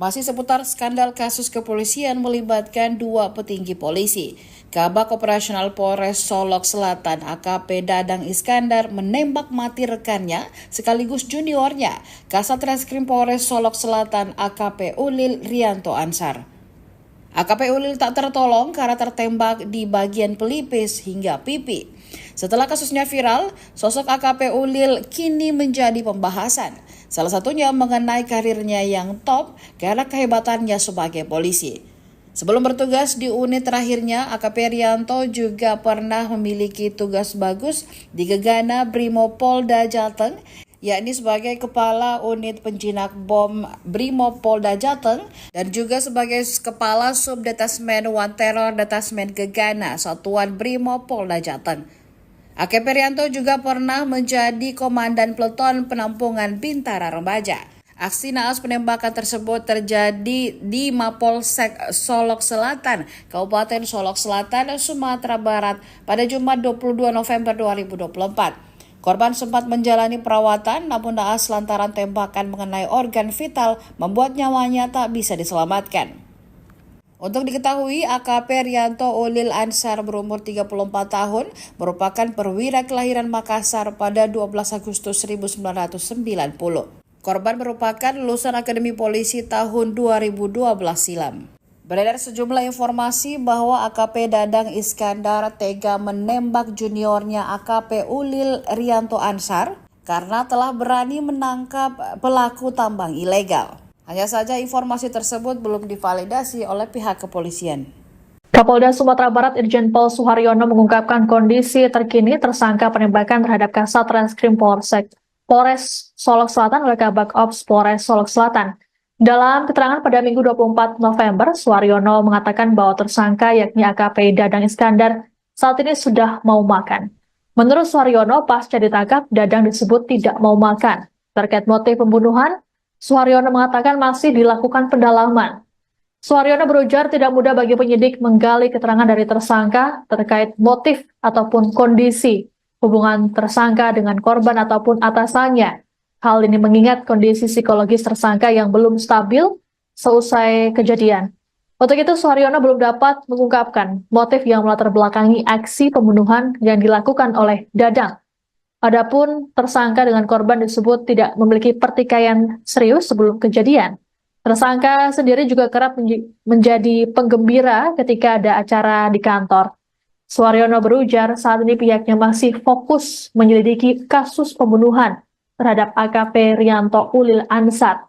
Masih seputar skandal kasus kepolisian melibatkan dua petinggi polisi. Kabag Operasional Polres Solok Selatan AKP Dadang Iskandar menembak mati rekannya sekaligus juniornya, Kasat Reskrim Polres Solok Selatan AKP Ulil Rianto Ansar. AKP Ulil tak tertolong karena tertembak di bagian pelipis hingga pipi. Setelah kasusnya viral, sosok AKP Ulil kini menjadi pembahasan. Salah satunya mengenai karirnya yang top karena kehebatannya sebagai polisi. Sebelum bertugas di unit terakhirnya, AKP Rianto juga pernah memiliki tugas bagus di Gegana Brimopolda Jateng, yakni sebagai Kepala Unit Penjinak Bom Brimopolda Jateng dan juga sebagai Kepala Subdetasmen One Terror Detasmen Gegana Satuan Brimopolda Jateng. AKP Rianto juga pernah menjadi Komandan Peleton Penampungan Bintara Remaja. Aksi naas penembakan tersebut terjadi di Mapolsek Solok Selatan, Kabupaten Solok Selatan, Sumatera Barat pada Jumat 22 November 2024. Korban sempat menjalani perawatan namun naas lantaran tembakan mengenai organ vital membuat nyawanya tak bisa diselamatkan. Untuk diketahui, AKP Rianto Ulil Ansar berumur 34 tahun, merupakan perwira kelahiran Makassar pada 12 Agustus 1990. Korban merupakan lulusan Akademi Polisi tahun 2012 silam. Beredar sejumlah informasi bahwa AKP Dadang Iskandar tega menembak juniornya AKP Ulil Rianto Ansar karena telah berani menangkap pelaku tambang ilegal. Hanya saja informasi tersebut belum divalidasi oleh pihak kepolisian. Kapolda Sumatera Barat Irjen Pol Suharyono mengungkapkan kondisi terkini tersangka penembakan terhadap Kasat Reskrim Polres Solok Selatan oleh Kabag Ops Polres Solok Selatan. Dalam keterangan pada Minggu 24 November, Suharyono mengatakan bahwa tersangka yakni AKP Dadang Iskandar saat ini sudah mau makan. Menurut Suharyono, pasca ditangkap, Dadang disebut tidak mau makan. Terkait motif pembunuhan, Suharyono mengatakan masih dilakukan pendalaman. Suharyono berujar tidak mudah bagi penyidik menggali keterangan dari tersangka terkait motif ataupun kondisi hubungan tersangka dengan korban ataupun atasannya. Hal ini mengingat kondisi psikologis tersangka yang belum stabil seusai kejadian. Untuk itu, Suharyono belum dapat mengungkapkan motif yang melatar belakangi aksi pembunuhan yang dilakukan oleh Dadang. Adapun tersangka dengan korban disebut tidak memiliki pertikaian serius sebelum kejadian. Tersangka sendiri juga kerap menjadi penggembira ketika ada acara di kantor. Suharyono berujar saat ini pihaknya masih fokus menyelidiki kasus pembunuhan terhadap AKP Rianto Ulil Ansar.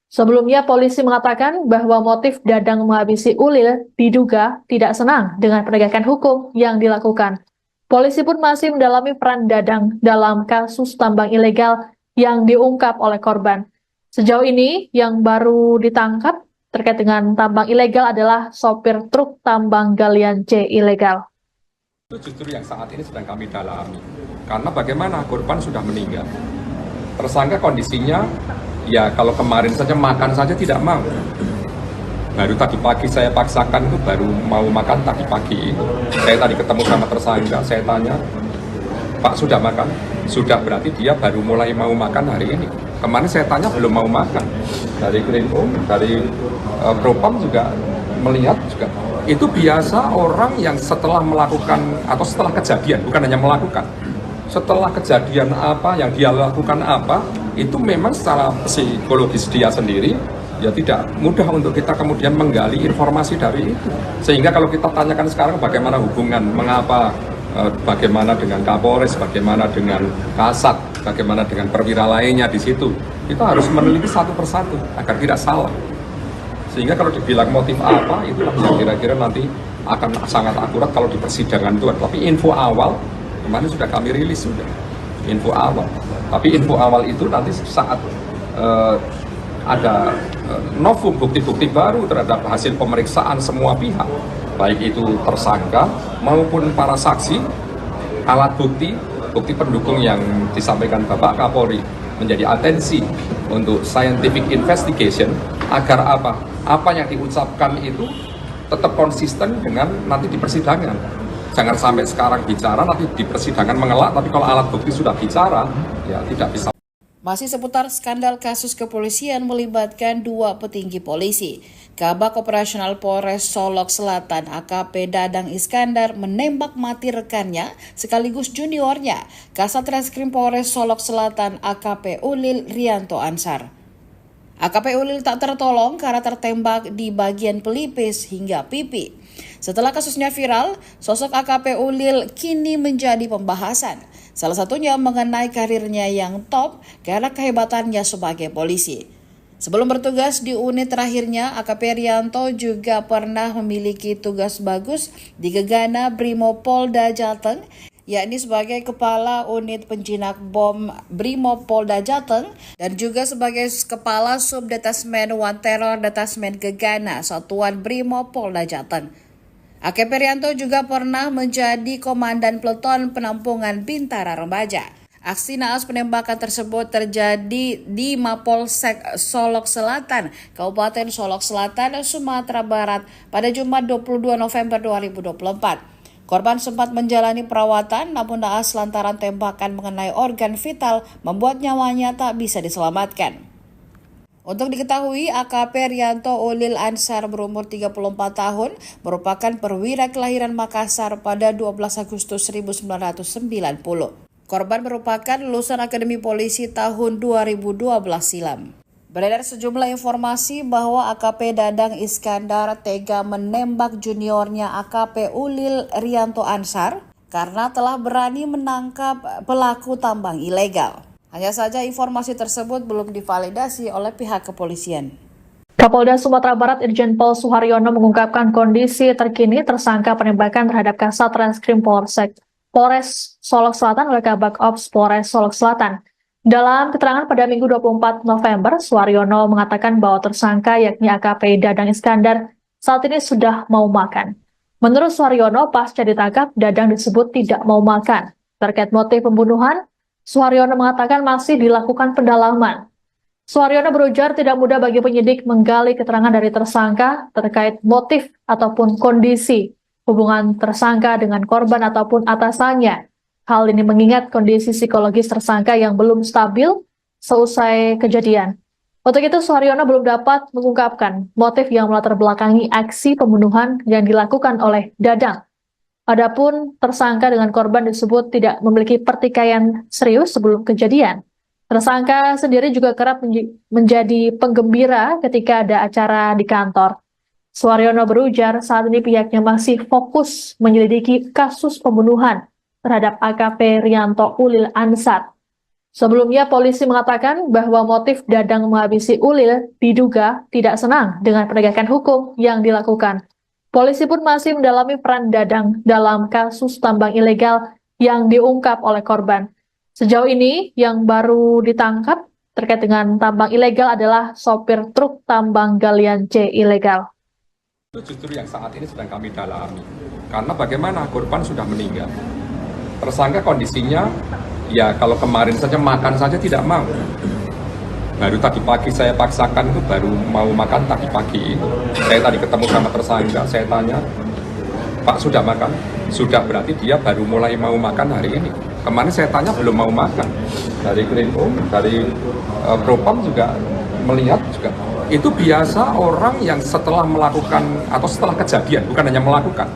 Sebelumnya polisi mengatakan bahwa motif Dadang menghabisi Ulil diduga tidak senang dengan penegakan hukum yang dilakukan. Polisi pun masih mendalami peran Dadang dalam kasus tambang ilegal yang diungkap oleh korban. Sejauh ini, yang baru ditangkap terkait dengan tambang ilegal adalah sopir truk tambang galian C ilegal. Itu justru yang saat ini sedang kami dalami. Karena bagaimana korban sudah meninggal. Tersangka kondisinya, ya kalau kemarin saja makan saja tidak mau. Baru tadi pagi saya paksakan itu baru mau makan tadi pagi. Saya tadi ketemu sama tersangka, saya tanya, Pak sudah makan? Sudah, berarti dia baru mulai mau makan hari ini. Kemarin saya tanya belum mau makan. Dari Krimum, dari Propam juga melihat juga. Itu biasa orang yang setelah melakukan atau setelah kejadian, bukan hanya melakukan. Setelah kejadian apa yang dia lakukan apa, itu memang secara psikologis dia sendiri ya tidak mudah untuk kita kemudian menggali informasi dari itu. Sehingga kalau kita tanyakan sekarang bagaimana hubungan, mengapa, bagaimana dengan Kapolres, bagaimana dengan Kasat, bagaimana dengan perwira lainnya di situ, kita harus meneliti satu persatu agar tidak salah. Sehingga kalau dibilang motif apa, itulah yang kira-kira nanti akan sangat akurat kalau di persidangan itu. Tapi info awal, kemarin sudah kami rilis sudah, info awal. Tapi info awal itu nanti saat ada novum bukti-bukti baru terhadap hasil pemeriksaan semua pihak, baik itu tersangka maupun para saksi, alat bukti, bukti pendukung yang disampaikan Bapak Kapolri menjadi atensi untuk scientific investigation agar apa yang diucapkan itu tetap konsisten dengan nanti di persidangan. Jangan sampai sekarang bicara nanti di persidangan mengelak, tapi kalau alat bukti sudah bicara ya tidak bisa. Masih seputar skandal kasus kepolisian melibatkan dua petinggi polisi. Kabak Operasional Polres Solok Selatan AKP Dadang Iskandar menembak mati rekannya sekaligus juniornya, Kasat Reskrim Polres Solok Selatan AKP Ulil Rianto Ansar. AKP Ulil tak tertolong karena tertembak di bagian pelipis hingga pipi. Setelah kasusnya viral, sosok AKP Ulil kini menjadi pembahasan. Salah satunya mengenai karirnya yang top karena kehebatannya sebagai polisi. Sebelum bertugas di unit terakhirnya, AKP Rianto juga pernah memiliki tugas bagus di Gegana Brimopolda Jateng, yakni sebagai Kepala Unit Penjinak Bom Brimopolda Jateng dan juga sebagai Kepala Subdetasmen One Terror Detasmen Gegana Satuan Brimopolda Jateng. AKP Rianto juga pernah menjadi Komandan Peleton Penampungan Bintara Remaja. Aksi naas penembakan tersebut terjadi di Mapolsek Solok Selatan, Kabupaten Solok Selatan, Sumatera Barat pada Jumat 22 November 2024. Korban sempat menjalani perawatan namun naas lantaran tembakan mengenai organ vital membuat nyawanya tak bisa diselamatkan. Untuk diketahui, AKP Rianto Ulil Ansar berumur 34 tahun, merupakan perwira kelahiran Makassar pada 12 Agustus 1990. Korban merupakan lulusan Akademi Polisi tahun 2012 silam. Beredar sejumlah informasi bahwa AKP Dadang Iskandar tega menembak juniornya AKP Ulil Rianto Ansar karena telah berani menangkap pelaku tambang ilegal. Hanya saja informasi tersebut belum divalidasi oleh pihak kepolisian. Kapolda Sumatera Barat Irjen Pol Suharyono mengungkapkan kondisi terkini tersangka penembakan terhadap Kasat Reskrim Polres Solok Selatan oleh Kabak Ops Polres Solok Selatan. Dalam keterangan pada Minggu 24 November, Suharyono mengatakan bahwa tersangka yakni AKP Dadang Iskandar saat ini sudah mau makan. Menurut Suharyono, pasca ditangkap, Dadang disebut tidak mau makan. Terkait motif pembunuhan, Suharyono mengatakan masih dilakukan pendalaman. Suharyono berujar tidak mudah bagi penyidik menggali keterangan dari tersangka terkait motif ataupun kondisi hubungan tersangka dengan korban ataupun atasannya. Hal ini mengingat kondisi psikologis tersangka yang belum stabil seusai kejadian. Untuk itu, Suharyono belum dapat mengungkapkan motif yang melatar belakangi aksi pembunuhan yang dilakukan oleh Dadang. Adapun tersangka dengan korban disebut tidak memiliki pertikaian serius sebelum kejadian. Tersangka sendiri juga kerap menjadi penggembira ketika ada acara di kantor. Suharyono berujar saat ini pihaknya masih fokus menyelidiki kasus pembunuhan terhadap AKP Rianto Ulil Ansar. Sebelumnya polisi mengatakan bahwa motif Dadang menghabisi Ulil diduga tidak senang dengan penegakan hukum yang dilakukan. Polisi pun masih mendalami peran Dadang dalam kasus tambang ilegal yang diungkap oleh korban. Sejauh ini, yang baru ditangkap terkait dengan tambang ilegal adalah sopir truk tambang galian C ilegal. Itu justru yang saat ini sedang kami dalami. Karena bagaimana korban sudah meninggal. Tersangka kondisinya, ya kalau kemarin saja makan saja tidak mau. Baru tadi pagi saya paksakan itu baru mau makan tadi pagi. Saya tadi ketemu sama tersangka, saya tanya, Pak sudah makan? Sudah, berarti dia baru mulai mau makan hari ini. Kemarin saya tanya belum mau makan. Dari Krimum, dari Propam juga melihat juga. Itu biasa orang yang setelah melakukan atau setelah kejadian, bukan hanya melakukan.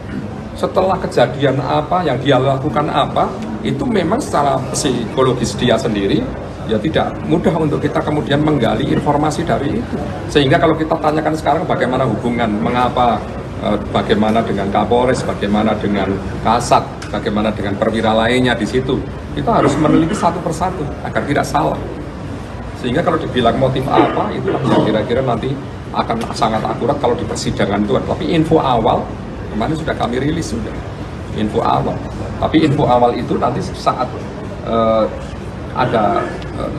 Setelah kejadian apa yang dia lakukan apa, itu memang secara psikologis dia sendiri ya tidak mudah untuk kita kemudian menggali informasi dari itu. Sehingga kalau kita tanyakan sekarang bagaimana hubungan, mengapa, bagaimana dengan Kapolres, bagaimana dengan Kasat, bagaimana dengan perwira lainnya di situ, kita harus meneliti satu persatu agar tidak salah. Sehingga kalau dibilang motif apa, itu yang kira-kira nanti akan sangat akurat kalau di persidangan itu. Tapi info awal, kemarin sudah kami rilis sudah, info awal. Tapi info awal itu nanti saat ada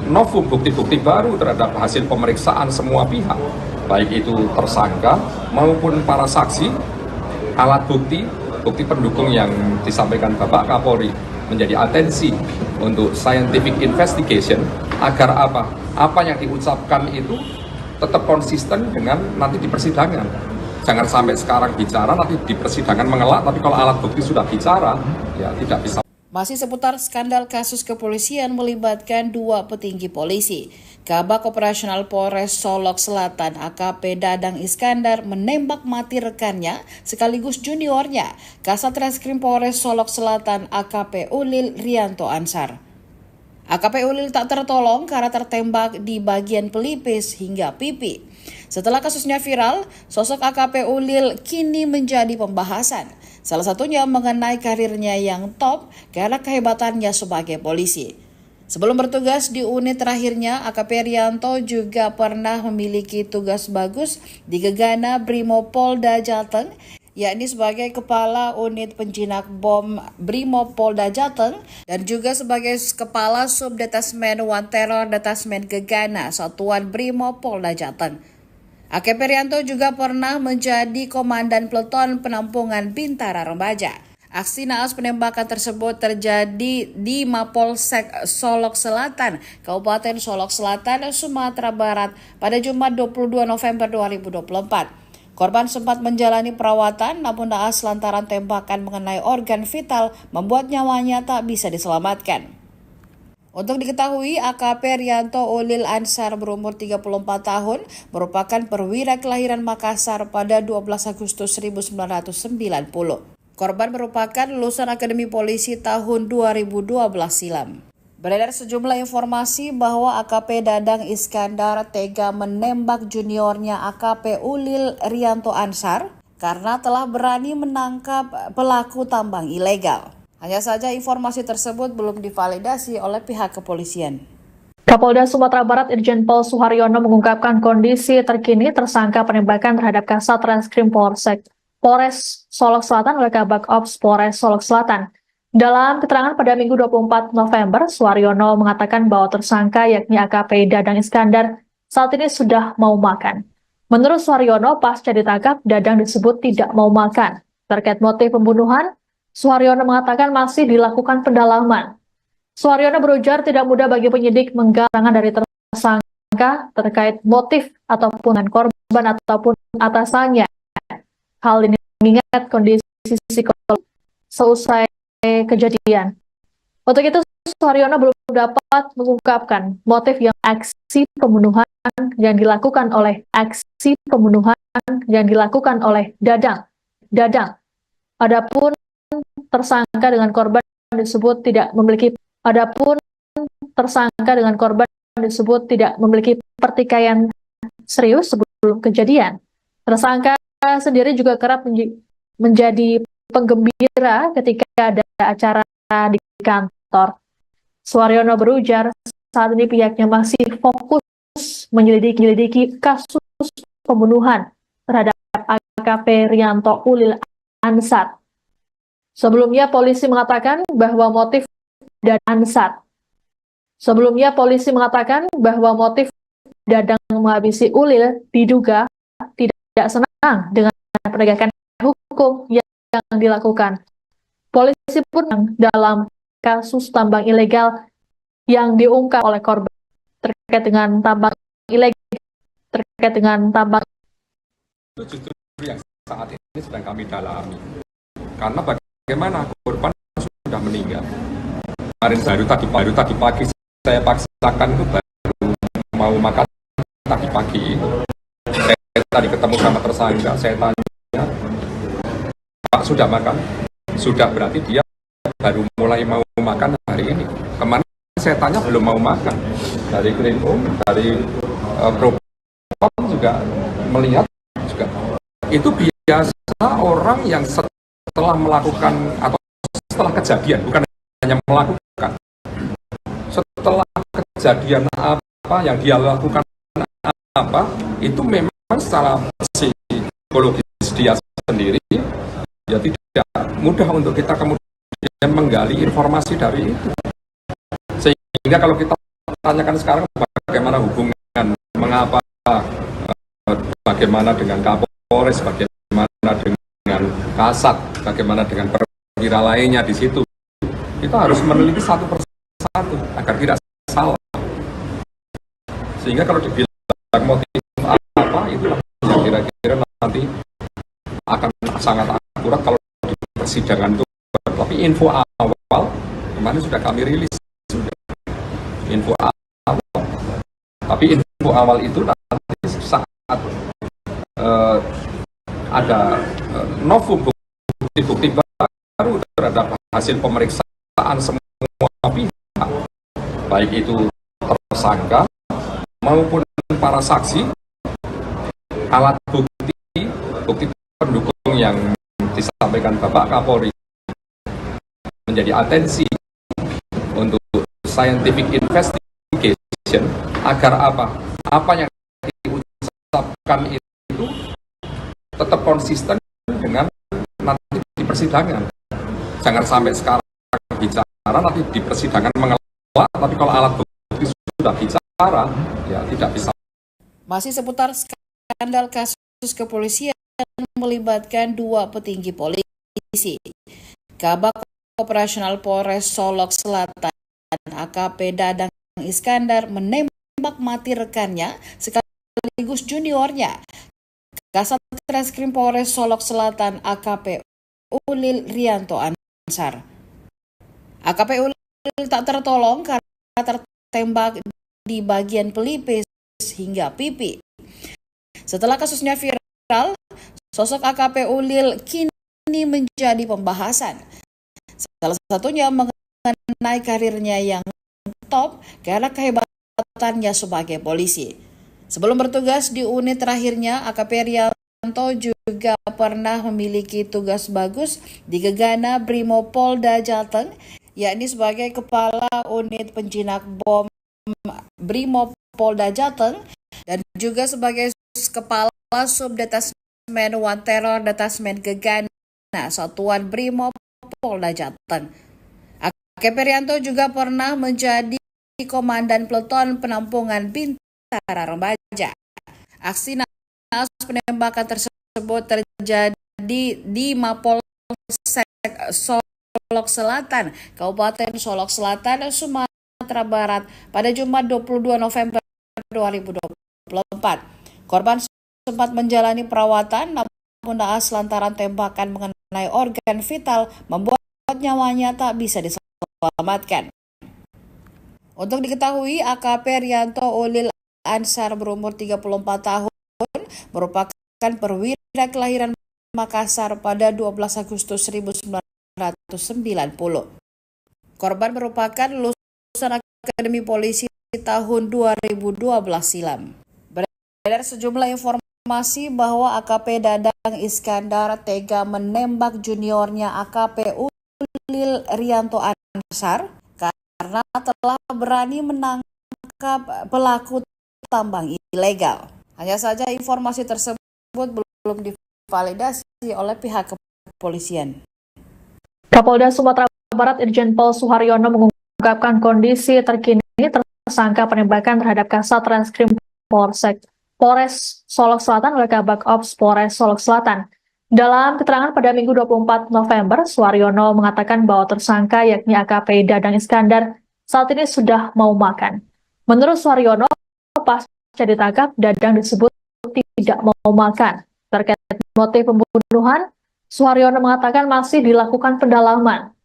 novum bukti-bukti baru terhadap hasil pemeriksaan semua pihak, baik itu tersangka maupun para saksi, alat bukti pendukung yang disampaikan Bapak Kapolri menjadi atensi untuk scientific investigation agar apa yang diucapkan itu tetap konsisten dengan nanti di persidangan. Jangan sampai sekarang bicara nanti di persidangan mengelak, tapi kalau alat bukti sudah bicara ya tidak bisa. Masih seputar skandal kasus kepolisian melibatkan dua petinggi polisi. Kabak Operasional Polres Solok Selatan AKP Dadang Iskandar menembak mati rekannya sekaligus juniornya, Kasat Reskrim Polres Solok Selatan AKP Ulil Rianto Ansar. AKP Ulil tak tertolong karena tertembak di bagian pelipis hingga pipi. Setelah kasusnya viral, sosok AKP Ulil kini menjadi pembahasan. Salah satunya mengenai karirnya yang top karena kehebatannya sebagai polisi. Sebelum bertugas di unit terakhirnya, AKP Rianto juga pernah memiliki tugas bagus di Gegana Brimopolda Jateng, yakni sebagai Kepala Unit Penjinak Bom Brimopolda Jateng dan juga sebagai Kepala Subdetasmen One Terror Detasmen Gegana Satuan Brimopolda Jateng. AKP Rianto juga pernah menjadi Komandan Peleton Penampungan Bintara Remaja. Aksi naas penembakan tersebut terjadi di Mapolsek Solok Selatan, Kabupaten Solok Selatan, Sumatera Barat pada Jumat 22 November 2024. Korban sempat menjalani perawatan namun naas lantaran tembakan mengenai organ vital membuat nyawanya tak bisa diselamatkan. Untuk diketahui, AKP Rianto Ulil Ansar berumur 34 tahun, merupakan perwira kelahiran Makassar pada 12 Agustus 1990. Korban merupakan lulusan Akademi Polisi tahun 2012 silam. Beredar sejumlah informasi bahwa AKP Dadang Iskandar tega menembak juniornya AKP Ulil Rianto Ansar karena telah berani menangkap pelaku tambang ilegal. Hanya saja informasi tersebut belum divalidasi oleh pihak kepolisian. Kapolda Sumatera Barat Irjen Pol Suharyono mengungkapkan kondisi terkini tersangka penembakan terhadap Kasat Reskrim Polres Solok Selatan oleh Kabak Ops Polres Solok Selatan. Dalam keterangan pada Minggu 24 November, Suharyono mengatakan bahwa tersangka yakni AKP Dadang Iskandar saat ini sudah mau makan. Menurut Suharyono, pasca ditangkap, Dadang disebut tidak mau makan. Terkait motif pembunuhan, Suharyono mengatakan masih dilakukan pendalaman. Suharyono berujar tidak mudah bagi penyidik menggali dari tersangka terkait motif ataupun korban ataupun atasannya. Hal ini mengingat kondisi psikologis seusai kejadian. Untuk itu, Suharyono belum dapat mengungkapkan motif yang aksi pembunuhan yang dilakukan oleh Dadang. Adapun tersangka dengan korban disebut tidak memiliki pertikaian serius sebelum kejadian. Tersangka sendiri juga kerap menjadi penggembira ketika ada acara di kantor. Suharyono berujar saat ini pihaknya masih fokus menyelidiki kasus pembunuhan terhadap AKP Rianto Ulil Ansar. Sebelumnya polisi mengatakan bahwa motif Dadang menghabisi Ulil diduga tidak senang dengan penegakan hukum yang dilakukan. Polisi pun dalam kasus tambang ilegal yang diungkap oleh korban terkait dengan tambang itu justru yang saat ini sedang kami dalami. Karena bagaimana korban sudah meninggal. Kemarin baru tadi pagi saya paksakan itu baru mau makan tadi pagi. Saya tadi ketemu sama tersangka, saya tanya, Pak sudah makan? Sudah, berarti dia baru mulai mau makan hari ini. Kemarin saya tanya belum mau makan. Dari Krimum, dari Propam juga melihat juga. Itu biasa orang yang setelah melakukan atau setelah kejadian, bukan hanya melakukan, setelah kejadian apa yang dia lakukan apa, itu memang secara psikologis dia sendiri ya tidak mudah untuk kita kemudian menggali informasi dari itu. Sehingga kalau kita tanyakan sekarang bagaimana hubungan, mengapa, bagaimana dengan Kapolres, bagaimana dengan Kasat, bagaimana dengan perwira lainnya di situ, kita harus meneliti satu persatu agar tidak salah. Sehingga kalau dibilang motif apa, itulah yang kira-kira nanti akan sangat akurat kalau di persidangan itu. Tapi info awal kemarin sudah kami rilis sudah info awal. Tapi info awal itu nanti saat ada novum bukti-bukti baru terhadap hasil pemeriksaan semua pihak, baik itu tersangka maupun para saksi, alat bukti pendukung yang disampaikan Bapak Kapolri menjadi atensi untuk scientific investigation agar apa yang diucapkan itu tetap konsisten dengan nanti di persidangan. Jangan sampai sekarang bicara nanti di persidangan mengelak, tapi kalau alat bukti sudah bicara ya tidak bisa. Masih seputar skandal kasus kepolisian melibatkan dua petinggi polisi. Kabak Operasional Polres Solok Selatan AKP Dadang Iskandar menembak mati rekannya sekaligus juniornya. Kasat Reskrim Polres Solok Selatan AKP Ulil Rianto Ansar. AKP Ulil tak tertolong karena tertembak di bagian pelipis hingga pipi. Setelah kasusnya viral, sosok AKP Ulil kini menjadi pembahasan. Salah satunya mengenai karirnya yang top karena kehebatannya sebagai polisi. Sebelum bertugas di unit terakhirnya, AKP Rianto juga pernah memiliki tugas bagus di Gegana Brimopolda Jateng, yakni sebagai Kepala Unit Penjinak Bom Brimopolda Jateng dan juga sebagai Kepala Subdetasmen One Terror Detasmen Gegana Satuan Brimopolda Jateng. AKP Rianto juga pernah menjadi Komandan Peleton Penampungan Bintara Remaja. Aksi naas penembakan tersebut terjadi di Mapolsek Solok Selatan, Kabupaten Solok Selatan, Sumatera Barat pada Jumat 22 November 2024. Korban sempat menjalani perawatan namun naas lantaran tembakan mengenai organ vital membuat nyawanya tak bisa diselamatkan. Untuk diketahui, AKP Rianto Ulil Ansar berumur 34 tahun, merupakan perwira kelahiran Makassar pada 12 Agustus 1990. Korban merupakan lulusan Akademi Polisi tahun 2012 silam. Beredar sejumlah informasi bahwa AKP Dadang Iskandar tega menembak juniornya AKP Ulil Rianto Ansar karena telah berani menangkap pelaku tambang ilegal. Hanya saja informasi tersebut belum divalidasi oleh pihak kepolisian. Kapolda Sumatera Barat Irjen Pol Suharyono mengungkapkan kondisi terkini tersangka penembakan terhadap Kasat Reskrim Polres Solok Selatan oleh Kabak Ops Polres Solok Selatan. Dalam keterangan pada Minggu 24 November, Suharyono mengatakan bahwa tersangka yakni AKP Dadang Iskandar saat ini sudah mau makan. Menurut Suharyono, pasca ditangkap, Dadang disebut tidak mau makan. Terkait motif pembunuhan, Suharyono mengatakan masih dilakukan pendalaman.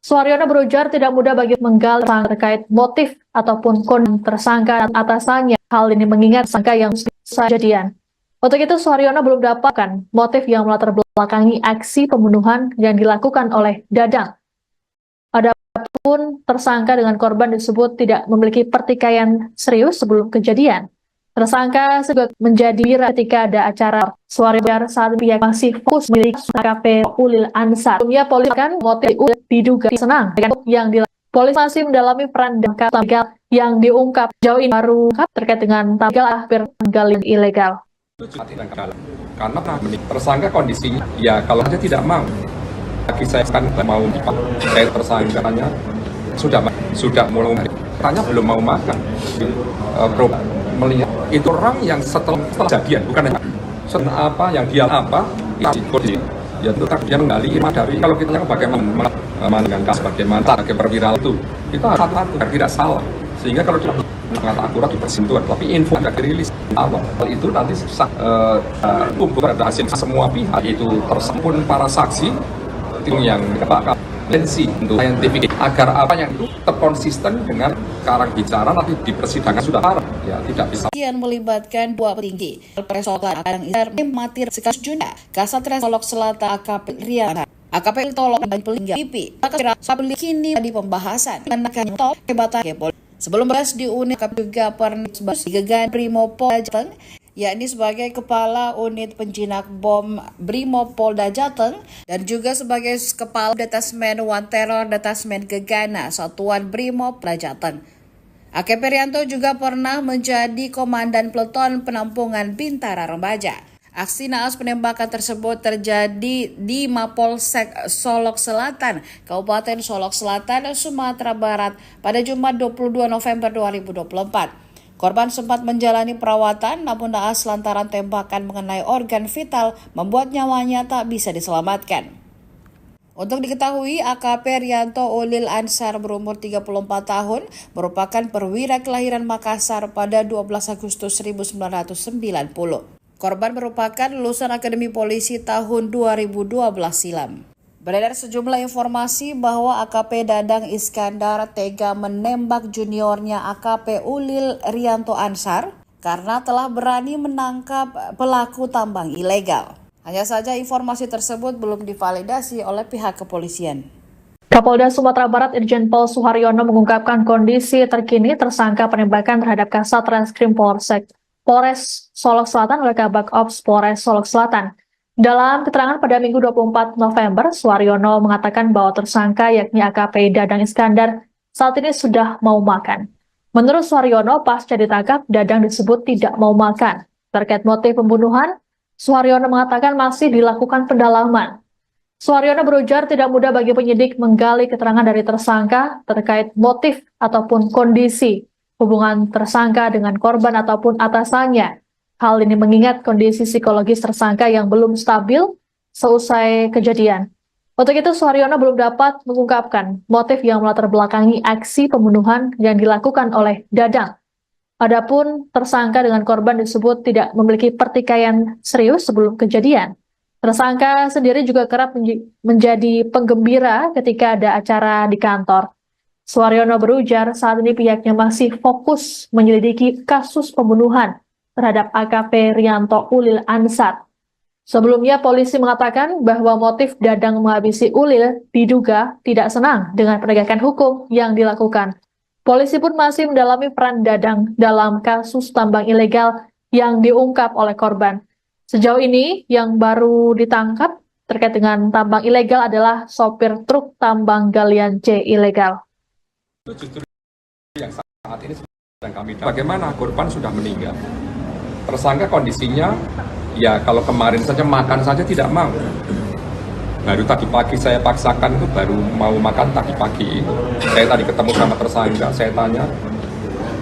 Suharyono berujar tidak mudah bagi menggali terkait motif ataupun kondisi tersangka dan atasannya. Hal ini mengingat tersangka yang sudah kejadian. Untuk itu, Suharyono belum dapatkan motif yang melatar belakangi aksi pembunuhan yang dilakukan oleh Dadang. Adapun tersangka dengan korban disebut tidak memiliki pertikaian serius sebelum kejadian. Tersangka juga menjadi viral ketika ada acara Suharyono saat dia masih fokus milik AKP Ulil Ansar. Sebelumnya polisi kan motif diduga senang dengan yang dilakukan. Polisi masih mendalami peran dan kata legal yang diungkap jauh ini baru terkait dengan legal akhir yang ilegal. Karena tersangka kondisinya ya kalau saja tidak mau lagi saya kan mau dipakai tersangkanya sudah mulai tanya belum mau makan melihat itu orang yang setelah kejadian bukan hanya apa yang dia ya tetap dia menggali ilmu dari kalau kita bagaimana dengan kasus bagaimana sebagai perwira itu satu-satu tidak salah sehingga kalau tidak sangat akurat di persentuhan, tapi info tidak dirilis awal itu nanti kumpul pada hasil semua pihak itu tersempun para saksi yang tensi untuk scientific agar apa yang itu terkonsisten dengan sekarang bicara nanti di persidangan sudah parah ya tidak bisa. Yang melibatkan dua petinggi Polres Selatan mati kasus Junda Kasat Solok Selatan AKP Rian AKP Tolong dan Pelingga Pipi Sabili kini di pembahasan menekan tol hebatan Kepol. Sebelum beras di unit juga pernah digegan Brimopolda Jateng, yakni sebagai Kepala Unit Penjinak Bom Brimopolda Jateng dan juga sebagai Kepala Detasmen One Terror Detasmen Gegana Satuan Brimopolda Jateng. AKP Rianto juga pernah menjadi Komandan Peleton Penampungan Bintara Remaja. Aksi naas penembakan tersebut terjadi di Mapolsek Solok Selatan, Kabupaten Solok Selatan, Sumatera Barat pada Jumat 22 November 2024. Korban sempat menjalani perawatan namun naas lantaran tembakan mengenai organ vital membuat nyawanya tak bisa diselamatkan. Untuk diketahui, AKP Rianto Ulil Ansar berumur 34 tahun merupakan perwira kelahiran Makassar pada 12 Agustus 1990. Korban merupakan lulusan Akademi Polisi tahun 2012 silam. Beredar sejumlah informasi bahwa AKP Dadang Iskandar tega menembak juniornya AKP Ulil Rianto Ansar karena telah berani menangkap pelaku tambang ilegal. Hanya saja informasi tersebut belum divalidasi oleh pihak kepolisian. Kapolda Sumatera Barat Irjen Pol Suharyono mengungkapkan kondisi terkini tersangka penembakan terhadap Kasat Reskrim Polres Solok Selatan oleh Kabak Ops Polres Solok Selatan. Dalam keterangan pada Minggu 24 November, Suharyono mengatakan bahwa tersangka yakni AKP Dadang Iskandar saat ini sudah mau makan. Menurut Suharyono, pasca ditangkap, Dadang disebut tidak mau makan. Terkait motif pembunuhan, Suharyono mengatakan masih dilakukan pendalaman. Suharyono berujar tidak mudah bagi penyidik menggali keterangan dari tersangka terkait motif ataupun kondisi hubungan tersangka dengan korban ataupun atasannya. Hal ini mengingat kondisi psikologis tersangka yang belum stabil seusai kejadian. Untuk itu, Suharyono belum dapat mengungkapkan motif yang melatar belakangi aksi pembunuhan yang dilakukan oleh Dadang. Adapun tersangka dengan korban disebut tidak memiliki pertikaian serius sebelum kejadian. Tersangka sendiri juga kerap menjadi penggembira ketika ada acara di kantor. Suharyono berujar saat ini pihaknya masih fokus menyelidiki kasus pembunuhan terhadap AKP Rianto Ulil Ansar. Sebelumnya polisi mengatakan bahwa motif Dadang menghabisi Ulil diduga tidak senang dengan penegakan hukum yang dilakukan. Polisi pun masih mendalami peran Dadang dalam kasus tambang ilegal yang diungkap oleh korban. Sejauh ini yang baru ditangkap terkait dengan tambang ilegal adalah sopir truk tambang galian C ilegal. Itu justru yang saat ini sedang kami bagaimana korban sudah meninggal. Tersangka kondisinya ya kalau kemarin saja makan saja tidak mau. Baru tadi pagi saya paksakan itu baru mau makan tadi pagi. Saya tadi ketemu sama tersangka, saya tanya,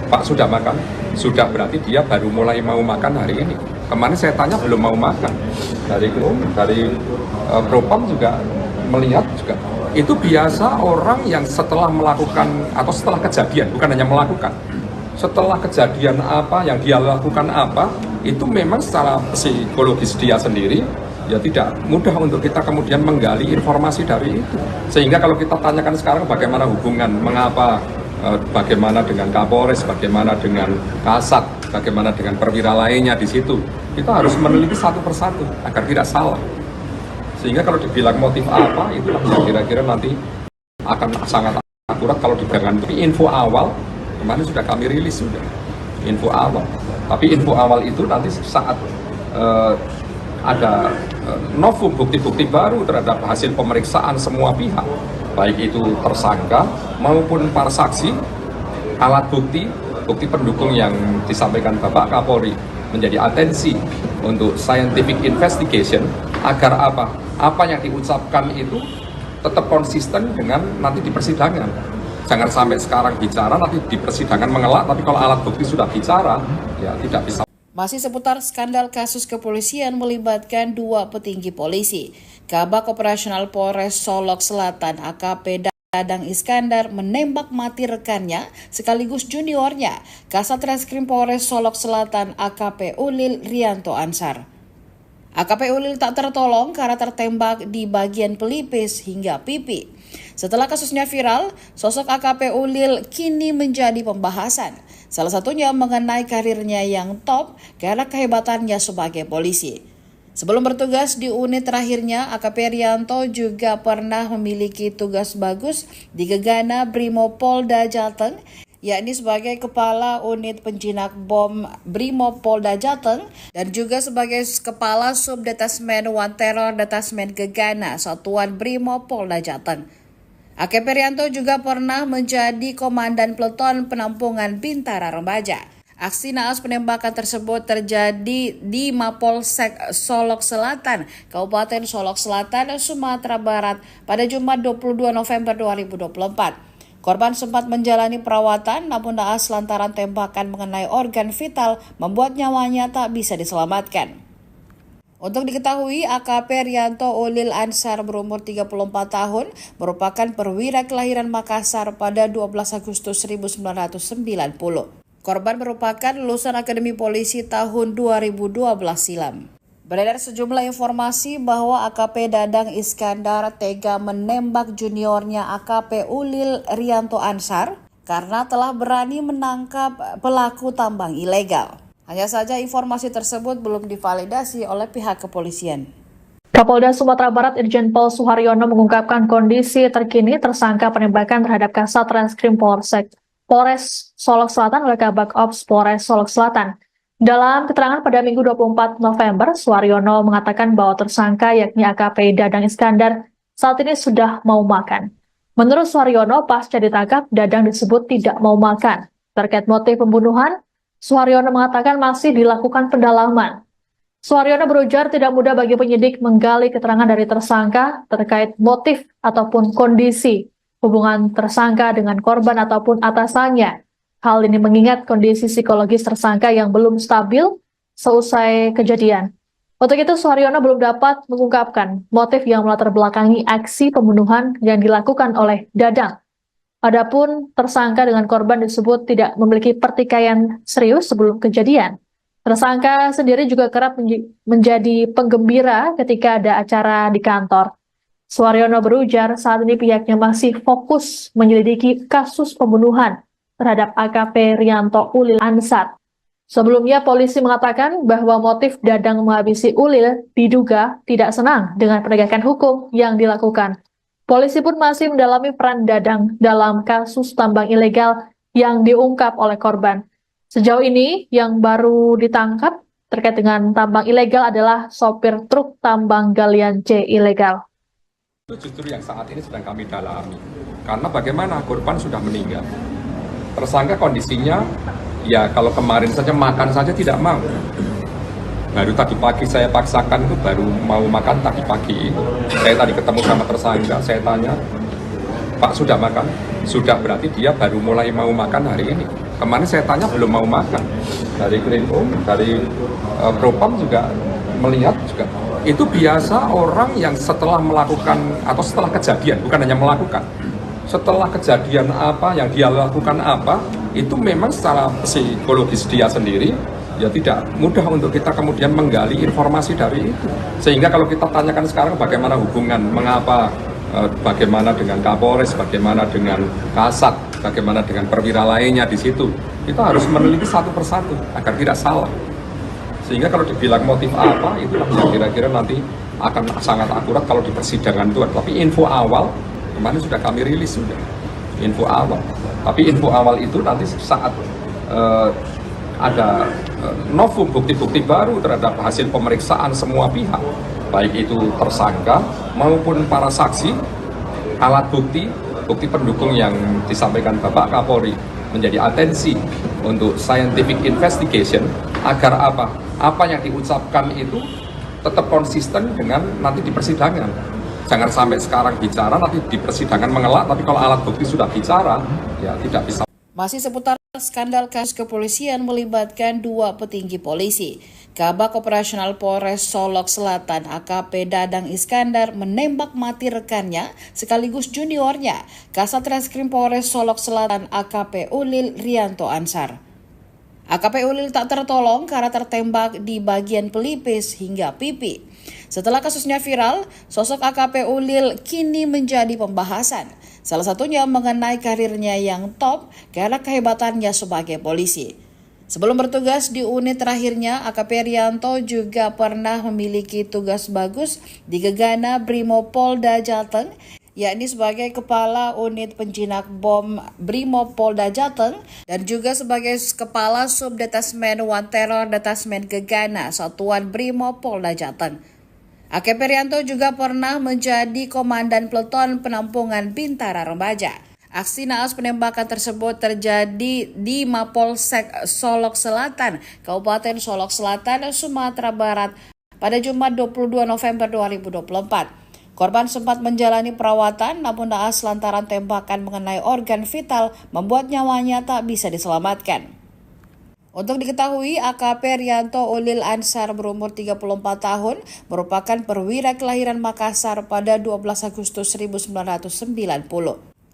Pak sudah makan? Sudah, berarti dia baru mulai mau makan hari ini. Kemarin saya tanya belum mau makan. Dari Propam juga melihat juga. Itu biasa orang yang setelah melakukan atau setelah kejadian, bukan hanya melakukan, setelah kejadian apa yang dia lakukan apa, itu memang secara psikologis dia sendiri ya tidak mudah untuk kita kemudian menggali informasi dari itu. Sehingga kalau kita tanyakan sekarang bagaimana hubungan, mengapa, bagaimana dengan Kapolres, bagaimana dengan Kasat, bagaimana dengan perwira lainnya di situ, kita harus meneliti satu persatu agar tidak salah. Sehingga kalau dibilang motif apa, itulah yang kira-kira nanti akan sangat akurat kalau dibilang. Tapi info awal, kemarin sudah kami rilis sudah, info awal. Tapi info awal itu nanti saat ada novum bukti-bukti baru terhadap hasil pemeriksaan semua pihak, baik itu tersangka maupun para saksi, alat bukti, bukti pendukung yang disampaikan Bapak Kapolri menjadi atensi untuk scientific investigation agar apa yang diucapkan itu tetap konsisten dengan nanti di persidangan. Jangan sampai sekarang bicara nanti di persidangan mengelak, tapi kalau alat bukti sudah bicara ya tidak bisa. Masih seputar skandal kasus kepolisian melibatkan dua petinggi polisi. Kabak Operasional Polres Solok Selatan AKP Dadang Iskandar menembak mati rekannya sekaligus juniornya, Kasat Reskrim Polres Solok Selatan AKP Ulil Rianto Ansar. AKP Ulil tak tertolong karena tertembak di bagian pelipis hingga pipi. Setelah kasusnya viral, sosok AKP Ulil kini menjadi pembahasan. Salah satunya mengenai karirnya yang top karena kehebatannya sebagai polisi. Sebelum bertugas di unit terakhirnya, AKP Rianto juga pernah memiliki tugas bagus di Gegana Brimopolda Jateng, yakni sebagai Kepala Unit Penjinak Bom Brimopolda Jateng dan juga sebagai Kepala Subdetasmen One Terror Detasmen Gegana Satuan Brimopolda Jateng. AKP Rianto juga pernah menjadi Komandan Peleton Penampungan Bintara Remaja. Aksi naas penembakan tersebut terjadi di Mapolsek Solok Selatan, Kabupaten Solok Selatan, Sumatera Barat pada Jumat 22 November 2024. Korban sempat menjalani perawatan namun naas lantaran tembakan mengenai organ vital membuat nyawanya tak bisa diselamatkan. Untuk diketahui, AKP Rianto Ulil Ansar berumur 34 tahun merupakan perwira kelahiran Makassar pada 12 Agustus 1990. Korban merupakan lulusan Akademi Polisi tahun 2012 silam. Beredar sejumlah informasi bahwa AKP Dadang Iskandar tega menembak juniornya AKP Ulil Rianto Ansar karena telah berani menangkap pelaku tambang ilegal. Hanya saja informasi tersebut belum divalidasi oleh pihak kepolisian. Kapolda Sumatera Barat Irjen Pol Suharyono mengungkapkan kondisi terkini tersangka penembakan terhadap Kasat Reskrim Polres Solok Selatan oleh Kabak Ops Polres Solok Selatan. Dalam keterangan pada Minggu 24 November, Suharyono mengatakan bahwa tersangka yakni AKP Dadang Iskandar saat ini sudah mau makan. Menurut Suharyono, pasca ditangkap, Dadang disebut tidak mau makan. Terkait motif pembunuhan, Suharyono mengatakan masih dilakukan pendalaman. Suharyono berujar tidak mudah bagi penyidik menggali keterangan dari tersangka terkait motif ataupun kondisi hubungan tersangka dengan korban ataupun atasannya. Hal ini mengingat kondisi psikologis tersangka yang belum stabil seusai kejadian. Untuk itu, Suharyono belum dapat mengungkapkan motif yang melatar belakangi aksi pembunuhan yang dilakukan oleh Dadang. Adapun tersangka dengan korban disebut tidak memiliki pertikaian serius sebelum kejadian. Tersangka sendiri juga kerap menjadi penggembira ketika ada acara di kantor. Suharyono berujar saat ini pihaknya masih fokus menyelidiki kasus pembunuhan terhadap AKP Rianto Ulil Ansar. Sebelumnya polisi mengatakan bahwa motif Dadang menghabisi Ulil diduga tidak senang dengan penegakan hukum yang dilakukan. Polisi pun masih mendalami peran Dadang dalam kasus tambang ilegal yang diungkap oleh korban. Sejauh ini yang baru ditangkap terkait dengan tambang ilegal adalah sopir truk tambang galian C ilegal. Itu justru yang saat ini sedang kami dalami. Karena bagaimana korban sudah meninggal. Tersangka kondisinya, ya kalau kemarin saja makan saja tidak mau. Baru tadi pagi saya paksakan itu baru mau makan tadi pagi. Saya tadi ketemu sama tersangka, saya tanya, Pak sudah makan? Sudah, berarti dia baru mulai mau makan hari ini. Kemarin saya tanya belum mau makan. Dari Krimum, dari Propam juga melihat juga. Itu biasa orang yang setelah melakukan atau setelah kejadian, bukan hanya melakukan, setelah kejadian apa yang dia lakukan apa, itu memang secara psikologis dia sendiri ya tidak mudah untuk kita kemudian menggali informasi dari itu. Sehingga kalau kita tanyakan sekarang bagaimana hubungan, mengapa, bagaimana dengan Kapolres, bagaimana dengan Kasat, bagaimana dengan perwira lainnya di situ, kita harus meneliti satu persatu agar tidak salah. Sehingga kalau dibilang motif apa, itulah yang kira-kira nanti akan sangat akurat kalau di persidangan itu. Tapi info awal, kemarin sudah kami rilis sudah, info awal. Tapi info awal itu nanti saat ada novum bukti-bukti baru terhadap hasil pemeriksaan semua pihak, baik itu tersangka maupun para saksi, alat bukti, bukti pendukung yang disampaikan Bapak Kapolri menjadi atensi untuk scientific investigation agar apa yang diucapkan itu tetap konsisten dengan nanti di persidangan. Jangan sampai sekarang bicara nanti di persidangan mengelak, tapi kalau alat bukti sudah bicara ya tidak bisa. Masih seputar skandal kasus kepolisian melibatkan dua petinggi polisi. Kabak Operasional Polres Solok Selatan AKP Dadang Iskandar menembak mati rekannya sekaligus juniornya, Kasat Reskrim Polres Solok Selatan AKP Ulil Rianto Ansar. AKP Ulil tak tertolong karena tertembak di bagian pelipis hingga pipi. Setelah kasusnya viral, sosok AKP Ulil kini menjadi pembahasan. Salah satunya mengenai karirnya yang top karena kehebatannya sebagai polisi. Sebelum bertugas di unit terakhirnya, AKP Rianto juga pernah memiliki tugas bagus di Gegana Brimopolda Jateng, yakni sebagai Kepala Unit Penjinak Bom Brimopolda Jateng dan juga sebagai Kepala Subdetasmen One Terror Detasmen Gegana Satuan Brimopolda Jateng. AKP Rianto juga pernah menjadi Komandan Peleton Penampungan Bintara Remaja. Aksi naas penembakan tersebut terjadi di Mapolsek Solok Selatan, Kabupaten Solok Selatan, Sumatera Barat pada Jumat 22 November 2024. Korban sempat menjalani perawatan namun naas lantaran tembakan mengenai organ vital membuat nyawanya tak bisa diselamatkan. Untuk diketahui, AKP Rianto Ulil Ansar berumur 34 tahun merupakan perwira kelahiran Makassar pada 12 Agustus 1990.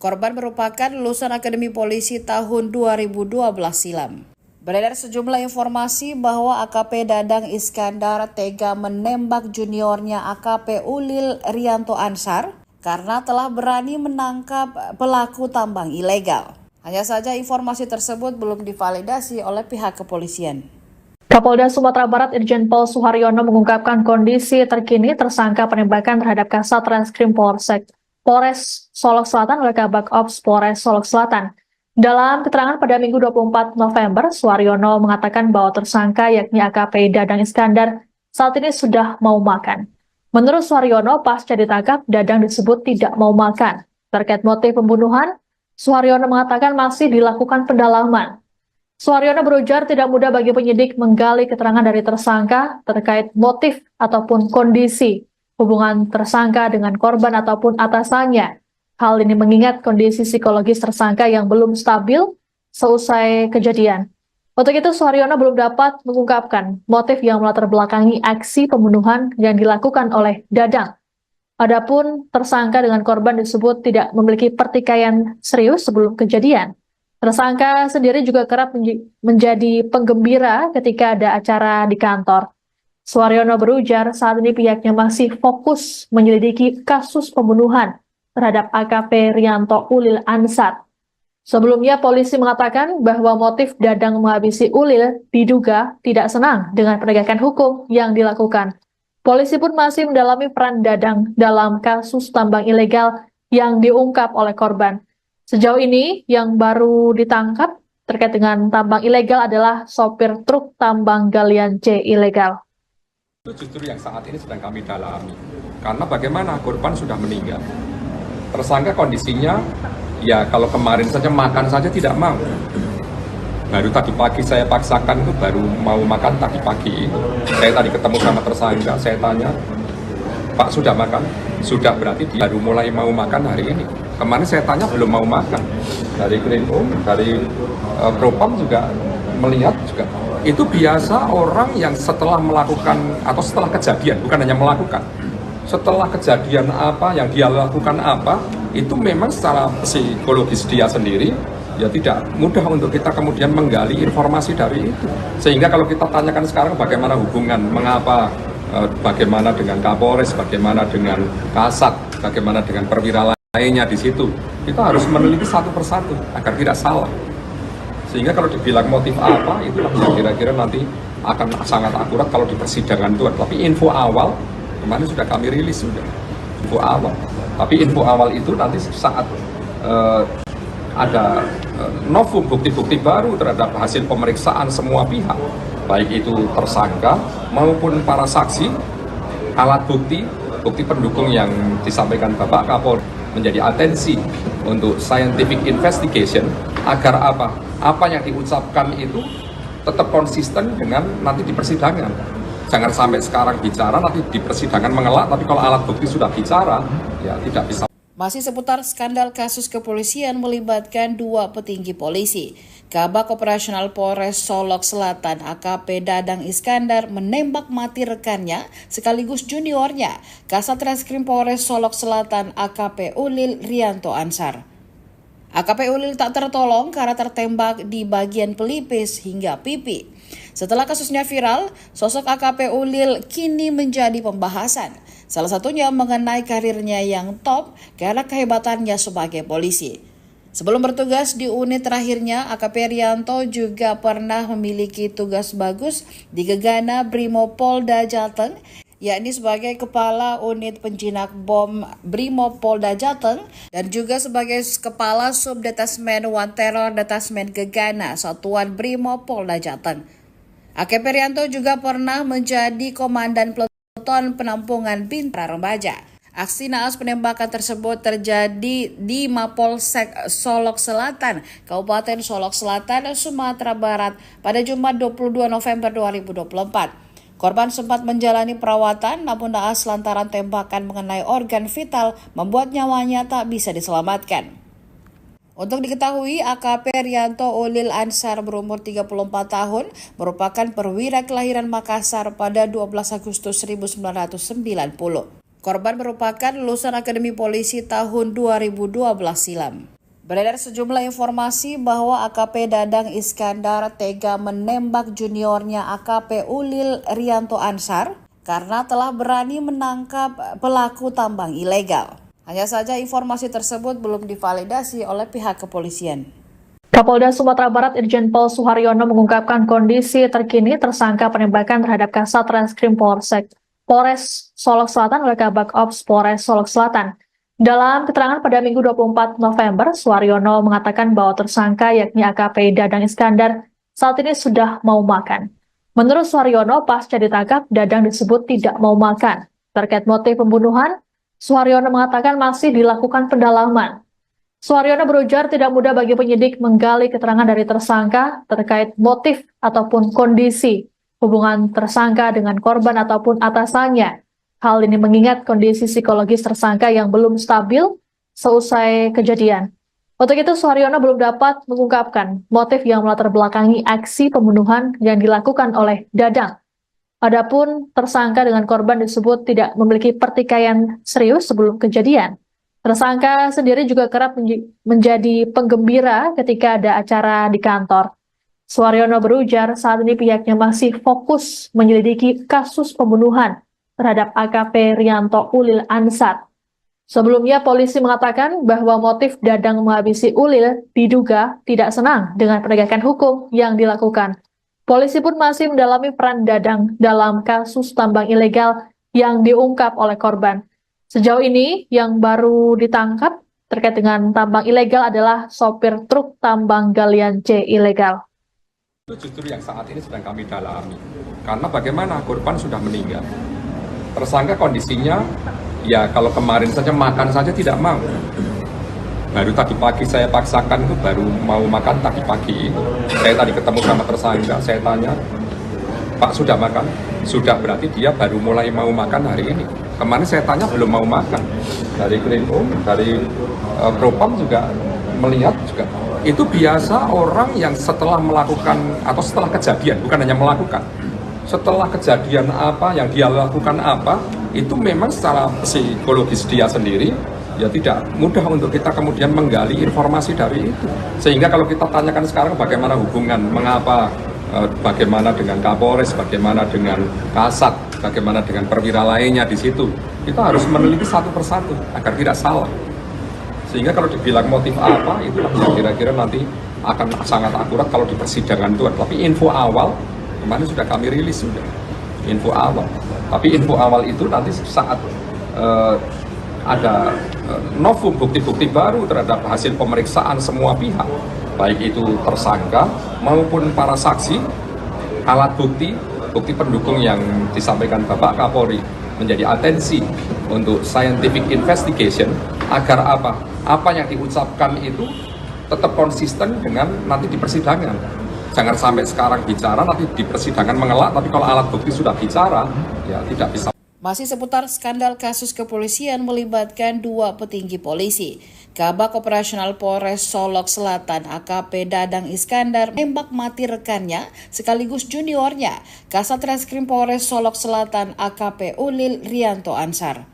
Korban merupakan lulusan Akademi Polisi tahun 2012 silam. Beredar sejumlah informasi bahwa AKP Dadang Iskandar tega menembak juniornya AKP Ulil Rianto Ansar karena telah berani menangkap pelaku tambang ilegal. Hanya saja informasi tersebut belum divalidasi oleh pihak kepolisian. Kapolda Sumatera Barat Irjen Pol Suharyono mengungkapkan kondisi terkini tersangka penembakan terhadap Kasat Reskrim Polres Solok Selatan oleh Kabak Ops Polres Solok Selatan. Dalam keterangan pada Minggu 24 November, Suharyono mengatakan bahwa tersangka yakni AKP Dadang Iskandar saat ini sudah mau makan. Menurut Suharyono, pasca ditangkap, Dadang disebut tidak mau makan. Terkait motif pembunuhan, Suharyono mengatakan masih dilakukan pendalaman. Suharyono berujar tidak mudah bagi penyidik menggali keterangan dari tersangka terkait motif ataupun kondisi hubungan tersangka dengan korban ataupun atasannya. Hal ini mengingat kondisi psikologis tersangka yang belum stabil seusai kejadian. Untuk itu, Suharyono belum dapat mengungkapkan motif yang melatar belakangi aksi pembunuhan yang dilakukan oleh Dadang. Adapun tersangka dengan korban disebut tidak memiliki pertikaian serius sebelum kejadian. Tersangka sendiri juga kerap menjadi penggembira ketika ada acara di kantor. Suharyono berujar saat ini pihaknya masih fokus menyelidiki kasus pembunuhan terhadap AKP Rianto Ulil Ansar. Sebelumnya polisi mengatakan bahwa motif Dadang menghabisi Ulil diduga tidak senang dengan penegakan hukum yang dilakukan. Polisi pun masih mendalami peran Dadang dalam kasus tambang ilegal yang diungkap oleh korban. Sejauh ini yang baru ditangkap terkait dengan tambang ilegal adalah sopir truk tambang galian C ilegal. Itu justru yang saat ini sedang kami dalami. Karena bagaimana korban sudah meninggal. Tersangka kondisinya, ya kalau kemarin saja makan saja tidak mau. Baru tadi pagi saya paksakan itu baru mau makan tadi pagi. Saya tadi ketemu sama tersangka, saya tanya, Pak sudah makan? Sudah, berarti dia baru mulai mau makan hari ini. Kemarin saya tanya belum mau makan. Dari Krimum, dari Propam juga melihat juga. Itu biasa orang yang setelah melakukan atau setelah kejadian, bukan hanya melakukan, setelah kejadian apa yang dia lakukan apa, itu memang secara psikologis dia sendiri ya tidak mudah untuk kita kemudian menggali informasi dari itu. Sehingga kalau kita tanyakan sekarang bagaimana hubungan, mengapa, bagaimana dengan Kapolres, bagaimana dengan Kasat, bagaimana dengan perwira lainnya di situ, kita harus meneliti satu persatu agar tidak salah. Sehingga kalau dibilang motif apa, itulah yang kira-kira nanti akan sangat akurat kalau di persidangan itu. Tapi info awal, kemarin sudah kami rilis sudah, info awal. Tapi info awal itu nanti saat ada novum bukti-bukti baru terhadap hasil pemeriksaan semua pihak, baik itu tersangka maupun para saksi, alat bukti, bukti pendukung yang disampaikan Bapak Kapolri menjadi atensi untuk scientific investigation agar apa yang diucapkan itu tetap konsisten dengan nanti di persidangan. Jangan sampai sekarang bicara, nanti di persidangan mengelak, tapi kalau alat bukti sudah bicara, ya tidak bisa. Masih seputar skandal kasus kepolisian melibatkan dua petinggi polisi. Kabak Operasional Polres Solok Selatan AKP Dadang Iskandar menembak mati rekannya sekaligus juniornya, Kasat Reskrim Polres Solok Selatan AKP Ulil Rianto Ansar. AKP Ulil tak tertolong karena tertembak di bagian pelipis hingga pipi. Setelah kasusnya viral, sosok AKP Ulil kini menjadi pembahasan. Salah satunya mengenai karirnya yang top karena kehebatannya sebagai polisi. Sebelum bertugas di unit terakhirnya, AKP Rianto juga pernah memiliki tugas bagus di Gegana Brimopolda Jateng, yakni sebagai Kepala Unit Penjinak Bom Brimopolda Jateng dan juga sebagai Kepala Subdetasmen One Terror Detasmen Gegana Satuan Brimopolda Jateng. AKP Rianto juga pernah menjadi Komandan Peleton Penampungan Bintara Remaja. Aksi naas penembakan tersebut terjadi di Mapolsek Solok Selatan, Kabupaten Solok Selatan, Sumatera Barat pada Jumat 22 November 2024. Korban sempat menjalani perawatan namun naas lantaran tembakan mengenai organ vital membuat nyawanya tak bisa diselamatkan. Untuk diketahui, AKP Rianto Ulil Ansar berumur 34 tahun merupakan perwira kelahiran Makassar pada 12 Agustus 1990. Korban merupakan lulusan Akademi Polisi tahun 2012 silam. Beredar sejumlah informasi bahwa AKP Dadang Iskandar tega menembak juniornya AKP Ulil Rianto Ansar karena telah berani menangkap pelaku tambang ilegal. Hanya saja informasi tersebut belum divalidasi oleh pihak kepolisian. Kapolda Sumatera Barat Irjen Pol Suharyono mengungkapkan kondisi terkini tersangka penembakan terhadap Kasat Reskrim Polres Solok Selatan oleh Kabak Ops Polres Solok Selatan. Dalam keterangan pada Minggu 24 November, Suharyono mengatakan bahwa tersangka yakni AKP Dadang Iskandar saat ini sudah mau makan. Menurut Suharyono, pasca ditangkap, Dadang disebut tidak mau makan. Terkait motif pembunuhan, Suharyono mengatakan masih dilakukan pendalaman. Suharyono berujar tidak mudah bagi penyidik menggali keterangan dari tersangka terkait motif ataupun kondisi hubungan tersangka dengan korban ataupun atasannya. Hal ini mengingat kondisi psikologis tersangka yang belum stabil seusai kejadian. Untuk itu, Suharyono belum dapat mengungkapkan motif yang melatar belakangi aksi pembunuhan yang dilakukan oleh Dadang. Adapun tersangka dengan korban disebut tidak memiliki pertikaian serius sebelum kejadian. Tersangka sendiri juga kerap menjadi penggembira ketika ada acara di kantor. Suharyono berujar saat ini pihaknya masih fokus menyelidiki kasus pembunuhan terhadap AKP Rianto Ulil Ansar. Sebelumnya polisi mengatakan bahwa motif Dadang menghabisi Ulil diduga tidak senang dengan penegakan hukum yang dilakukan. Polisi pun masih mendalami peran Dadang dalam kasus tambang ilegal yang diungkap oleh korban. Sejauh ini yang baru ditangkap terkait dengan tambang ilegal adalah sopir truk tambang galian C ilegal. Itu justru yang saat ini sedang kami dalami. Karena bagaimana korban sudah meninggal. Tersangka kondisinya, ya kalau kemarin saja makan saja tidak mau. Baru tadi pagi saya paksakan itu baru mau makan tadi pagi. Saya tadi ketemu sama tersangka, saya tanya, Pak sudah makan? Sudah, berarti dia baru mulai mau makan hari ini. Kemarin saya tanya belum mau makan. Dari Krimum, dari Propam juga melihat juga. Itu biasa orang yang setelah melakukan atau setelah kejadian, bukan hanya melakukan, setelah kejadian apa yang dia lakukan apa, itu memang secara psikologis dia sendiri ya tidak mudah untuk kita kemudian menggali informasi dari itu. Sehingga kalau kita tanyakan sekarang bagaimana hubungan, mengapa, bagaimana dengan Kapolres, bagaimana dengan Kasat, bagaimana dengan perwira lainnya di situ, kita harus meneliti satu persatu agar tidak salah. Sehingga kalau dibilang motif apa, itulah yang kira-kira nanti akan sangat akurat kalau di persidangan itu. Tapi info awal, kemarin sudah kami rilis sudah, info awal. Tapi info awal itu nanti saat ada novum bukti-bukti baru terhadap hasil pemeriksaan semua pihak, baik itu tersangka maupun para saksi, alat bukti, bukti pendukung yang disampaikan Bapak Kapolri menjadi atensi untuk scientific investigation agar apa yang diucapkan itu tetap konsisten dengan nanti di persidangan. Jangan sampai sekarang bicara nanti di persidangan mengelak, tapi kalau alat bukti sudah bicara ya tidak bisa. Masih seputar skandal kasus kepolisian melibatkan dua petinggi polisi. Kabak Operasional Polres Solok Selatan AKP Dadang Iskandar menembak mati rekannya sekaligus juniornya, Kasat Reskrim Polres Solok Selatan AKP Ulil Rianto Ansar.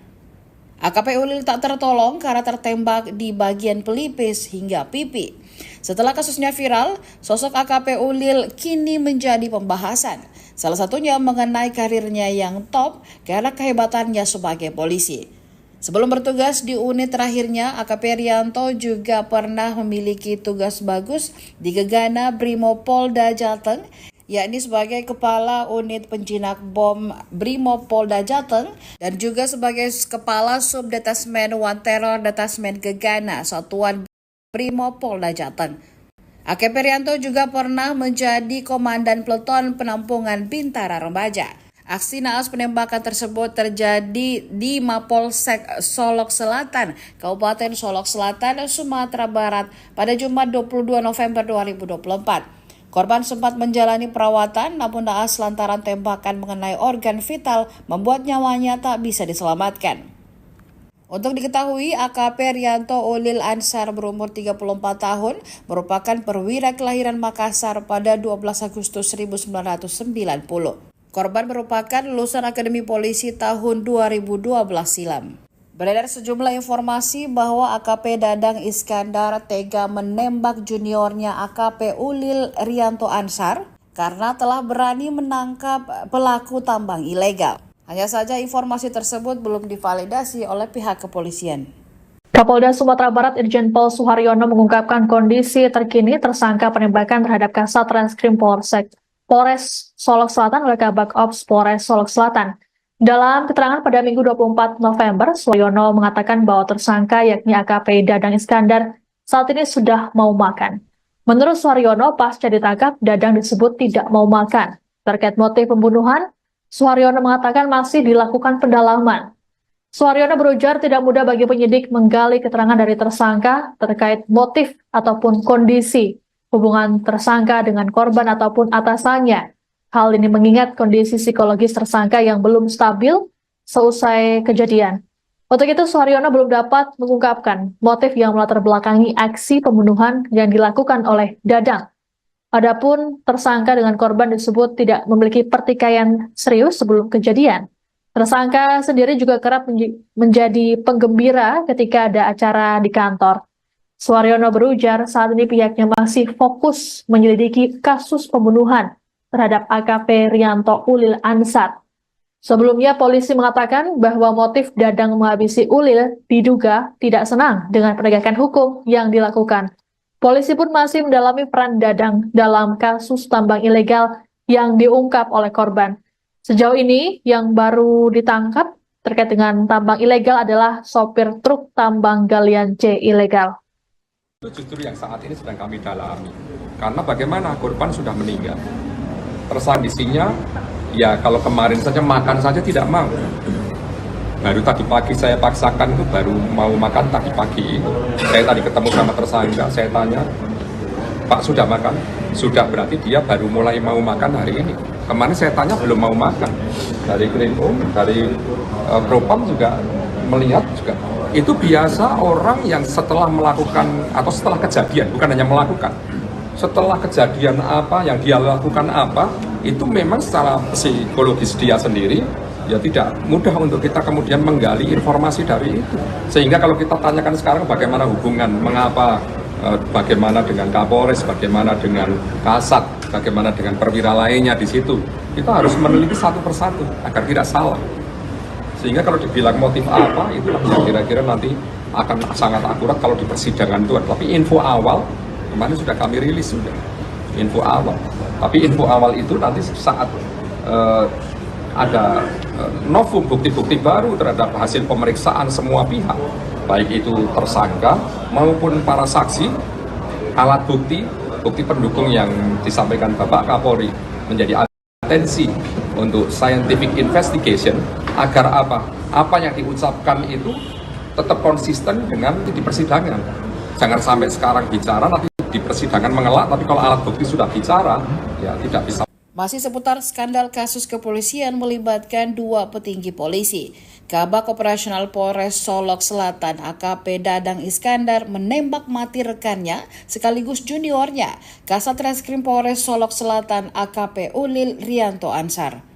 AKP Ulil tak tertolong karena tertembak di bagian pelipis hingga pipi. Setelah kasusnya viral, sosok AKP Ulil kini menjadi pembahasan. Salah satunya mengenai karirnya yang top karena kehebatannya sebagai polisi. Sebelum bertugas di unit terakhirnya, AKP Rianto juga pernah memiliki tugas bagus di Gegana Brimopolda Jateng, yakni sebagai Kepala Unit Penjinak Bom Brimopolda Jateng dan juga sebagai Kepala Subdetasmen One Terror Detasmen Gegana Satuan Brimopolda Jateng. AKP Rianto juga pernah menjadi Komandan Peleton Penampungan Bintara Remaja. Aksi naas penembakan tersebut terjadi di Mapolsek Solok Selatan, Kabupaten Solok Selatan, Sumatera Barat pada Jumat 22 November 2024. Korban sempat menjalani perawatan namun naas lantaran tembakan mengenai organ vital membuat nyawanya tak bisa diselamatkan. Untuk diketahui, AKP Rianto Ulil Ansar berumur 34 tahun merupakan perwira kelahiran Makassar pada 12 Agustus 1990. Korban merupakan lulusan Akademi Polisi tahun 2012 silam. Beredar sejumlah informasi bahwa AKP Dadang Iskandar tega menembak juniornya AKP Ulil Rianto Ansar karena telah berani menangkap pelaku tambang ilegal. Hanya saja informasi tersebut belum divalidasi oleh pihak kepolisian. Kapolda Sumatera Barat Irjen Pol Suharyono mengungkapkan kondisi terkini tersangka penembakan terhadap Kasat Reskrim Polres Solok Selatan oleh Kabak Ops Polres Solok Selatan. Dalam keterangan pada Minggu 24 November, Suharyono mengatakan bahwa tersangka yakni AKP Dadang Iskandar saat ini sudah mau makan. Menurut Suharyono, pasca ditangkap, Dadang disebut tidak mau makan. Terkait motif pembunuhan, Suharyono mengatakan masih dilakukan pendalaman. Suharyono berujar tidak mudah bagi penyidik menggali keterangan dari tersangka terkait motif ataupun kondisi hubungan tersangka dengan korban ataupun atasannya. Hal ini mengingat kondisi psikologis tersangka yang belum stabil seusai kejadian. Untuk itu, Suharyono belum dapat mengungkapkan motif yang melatar belakangi aksi pembunuhan yang dilakukan oleh Dadang. Adapun tersangka dengan korban disebut tidak memiliki pertikaian serius sebelum kejadian. Tersangka sendiri juga kerap menjadi penggembira ketika ada acara di kantor. Suharyono berujar saat ini pihaknya masih fokus menyelidiki kasus pembunuhan terhadap AKP Rianto Ulil Ansar. Sebelumnya polisi mengatakan bahwa motif Dadang menghabisi Ulil diduga tidak senang dengan penegakan hukum yang dilakukan. Polisi pun masih mendalami peran Dadang dalam kasus tambang ilegal yang diungkap oleh korban. Sejauh ini yang baru ditangkap terkait dengan tambang ilegal adalah sopir truk tambang galian C ilegal. Itu justru yang saat ini sedang kami dalami. Karena bagaimana korban sudah meninggal. Tersandisinya, ya kalau kemarin saja makan saja tidak mau. Baru tadi pagi saya paksakan itu baru mau makan tadi pagi. Saya tadi ketemu sama tersangka, saya tanya, Pak sudah makan? Sudah, berarti dia baru mulai mau makan hari ini. Kemarin saya tanya belum mau makan. Dari Krimum, dari Propam juga melihat juga. Itu biasa orang yang setelah melakukan atau setelah kejadian, bukan hanya melakukan, setelah kejadian apa yang dia lakukan apa, itu memang secara psikologis dia sendiri ya tidak mudah untuk kita kemudian menggali informasi dari itu. Sehingga kalau kita tanyakan sekarang bagaimana hubungan, mengapa, bagaimana dengan Kapolres, bagaimana dengan Kasat, bagaimana dengan perwira lainnya di situ, kita harus meneliti satu persatu agar tidak salah. Sehingga kalau dibilang motif apa, itu yang kira-kira nanti akan sangat akurat kalau di persidangan itu. Tapi info awal, kemarin sudah kami rilis sudah, info awal. Tapi info awal itu nanti saat ada novum bukti-bukti baru terhadap hasil pemeriksaan semua pihak, baik itu tersangka maupun para saksi, alat bukti, bukti pendukung yang disampaikan Bapak Kapolri menjadi atensi untuk scientific investigation agar apa yang diucapkan itu tetap konsisten dengan di persidangan. Jangan sampai sekarang bicara nanti di persidangan mengelak, tapi kalau alat bukti sudah bicara ya tidak bisa. Masih seputar skandal kasus kepolisian melibatkan dua petinggi polisi. Kabak Operasional Polres Solok Selatan AKP Dadang Iskandar menembak mati rekannya sekaligus juniornya, Kasat Reskrim Polres Solok Selatan AKP Ulil Rianto Ansar.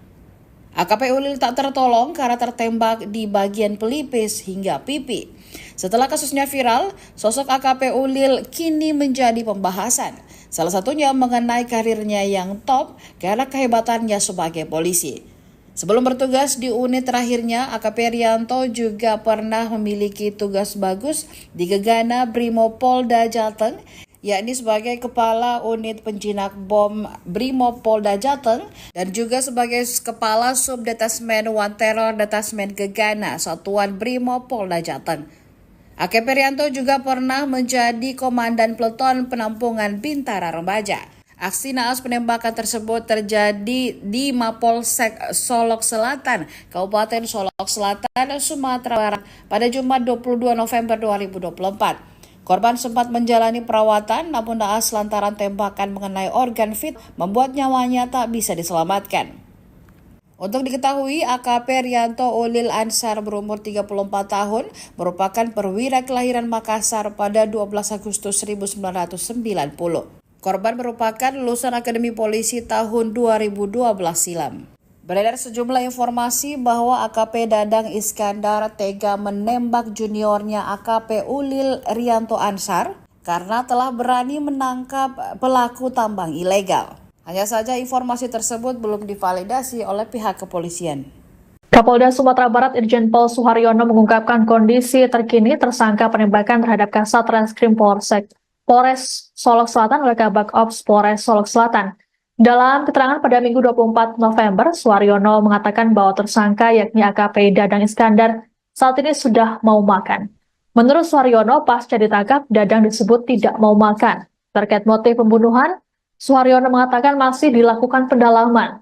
AKP Ulil tak tertolong karena tertembak di bagian pelipis hingga pipi. Setelah kasusnya viral, sosok AKP Ulil kini menjadi pembahasan. Salah satunya mengenai karirnya yang top karena kehebatannya sebagai polisi. Sebelum bertugas di unit terakhirnya, AKP Rianto juga pernah memiliki tugas bagus di Gegana Brimopolda Jateng, yakni sebagai Kepala Unit Penjinak Bom Brimopolda Jateng dan juga sebagai Kepala Subdetasmen One Terror Detasmen Gegana Satuan Brimopolda Jateng. AKP Rianto juga pernah menjadi Komandan Peleton Penampungan Bintara Remaja. Aksi naas penembakan tersebut terjadi di Mapolsek Solok Selatan, Kabupaten Solok Selatan, Sumatera Barat pada Jumat 22 November 2024. Korban sempat menjalani perawatan namun naas lantaran tembakan mengenai organ vital membuat nyawanya tak bisa diselamatkan. Untuk diketahui, AKP Rianto Ulil Ansar berumur 34 tahun merupakan perwira kelahiran Makassar pada 12 Agustus 1990. Korban merupakan lulusan Akademi Polisi tahun 2012 silam. Beredar sejumlah informasi bahwa AKP Dadang Iskandar tega menembak juniornya AKP Ulil Rianto Ansar karena telah berani menangkap pelaku tambang ilegal. Hanya saja informasi tersebut belum divalidasi oleh pihak kepolisian. Kapolda Sumatera Barat Irjen Pol Suharyono mengungkapkan kondisi terkini tersangka penembakan terhadap Kasat Reskrim Polres Solok Selatan oleh Kabak Ops Polres Solok Selatan. Dalam keterangan pada Minggu 24 November, Suharyono mengatakan bahwa tersangka yakni AKP Dadang Iskandar saat ini sudah mau makan. Menurut Suharyono, pasca ditangkap, Dadang disebut tidak mau makan. Terkait motif pembunuhan, Suharyono mengatakan masih dilakukan pendalaman.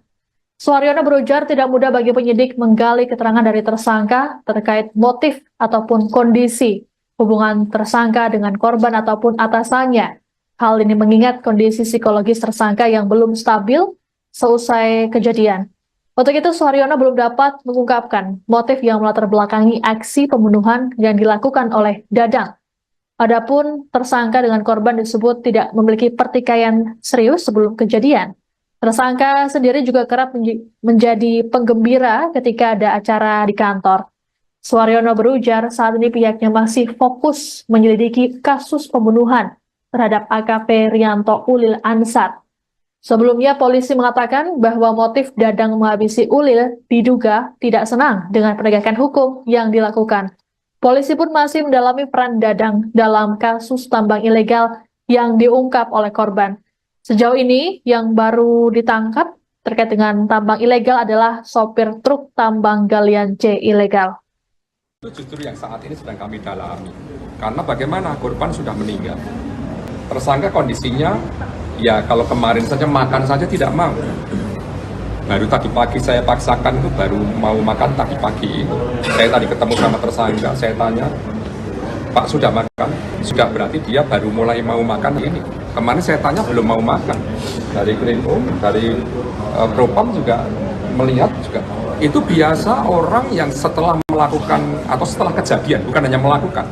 Suharyono berujar tidak mudah bagi penyidik menggali keterangan dari tersangka terkait motif ataupun kondisi hubungan tersangka dengan korban ataupun atasannya. Hal ini mengingat kondisi psikologis tersangka yang belum stabil seusai kejadian. Untuk itu, Suharyono belum dapat mengungkapkan motif yang melatar belakangi aksi pembunuhan yang dilakukan oleh Dadang. Adapun tersangka dengan korban disebut tidak memiliki pertikaian serius sebelum kejadian. Tersangka sendiri juga kerap menjadi penggembira ketika ada acara di kantor. Suharyono berujar saat ini pihaknya masih fokus menyelidiki kasus pembunuhan terhadap AKP Rianto Ulil Ansar. Sebelumnya polisi mengatakan bahwa motif Dadang menghabisi Ulil diduga tidak senang dengan penegakan hukum yang dilakukan. Polisi pun masih mendalami peran Dadang dalam kasus tambang ilegal yang diungkap oleh korban. Sejauh ini yang baru ditangkap terkait dengan tambang ilegal adalah sopir truk tambang galian C ilegal. Itu justru yang saat ini sedang kami dalami. Karena bagaimana korban sudah meninggal. Tersangka kondisinya, ya kalau kemarin saja makan saja tidak mau. Baru tadi pagi saya paksakan itu baru mau makan tadi pagi. Saya tadi ketemu sama tersangka, saya tanya, Pak sudah makan? Sudah, berarti dia baru mulai mau makan ini. Kemarin saya tanya belum mau makan. Dari Krimum, dari Propam juga melihat juga. Itu biasa orang yang setelah melakukan atau setelah kejadian, bukan hanya melakukan.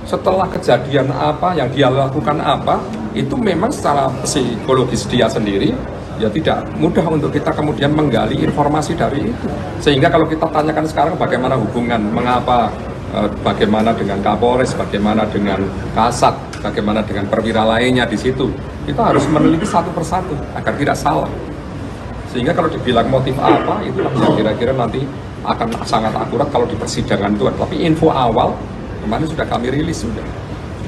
Setelah kejadian apa yang dia lakukan apa, itu memang secara psikologis dia sendiri ya tidak mudah untuk kita kemudian menggali informasi dari itu. Sehingga kalau kita tanyakan sekarang bagaimana hubungan, mengapa, bagaimana dengan Kapolres, bagaimana dengan Kasat, bagaimana dengan perwira lainnya di situ, kita harus meneliti satu persatu agar tidak salah. Sehingga kalau dibilang motif apa, itu yang kira-kira nanti akan sangat akurat kalau di persidangan itu. Tapi info awal kemarin sudah kami rilis sudah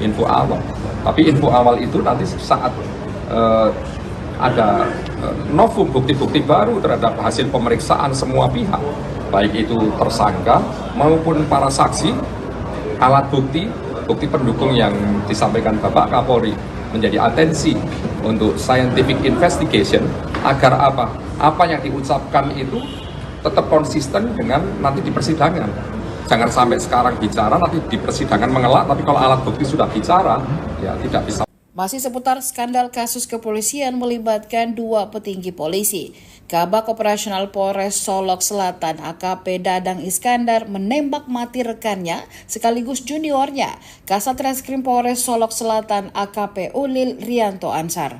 info awal. Tapi info awal itu nanti saat ada novum bukti-bukti baru terhadap hasil pemeriksaan semua pihak, baik itu tersangka maupun para saksi, alat bukti pendukung yang disampaikan Bapak Kapolri menjadi atensi untuk scientific investigation agar apa yang diucapkan itu tetap konsisten dengan nanti di persidangan. Jangan sampai sekarang bicara, nanti di persidangan mengelak, tapi kalau alat bukti sudah bicara, ya tidak bisa. Masih seputar skandal kasus kepolisian melibatkan dua petinggi polisi. Kabak Operasional Polres Solok Selatan AKP Dadang Iskandar menembak mati rekannya sekaligus juniornya, Kasat Reskrim Polres Solok Selatan AKP Ulil Rianto Ansar.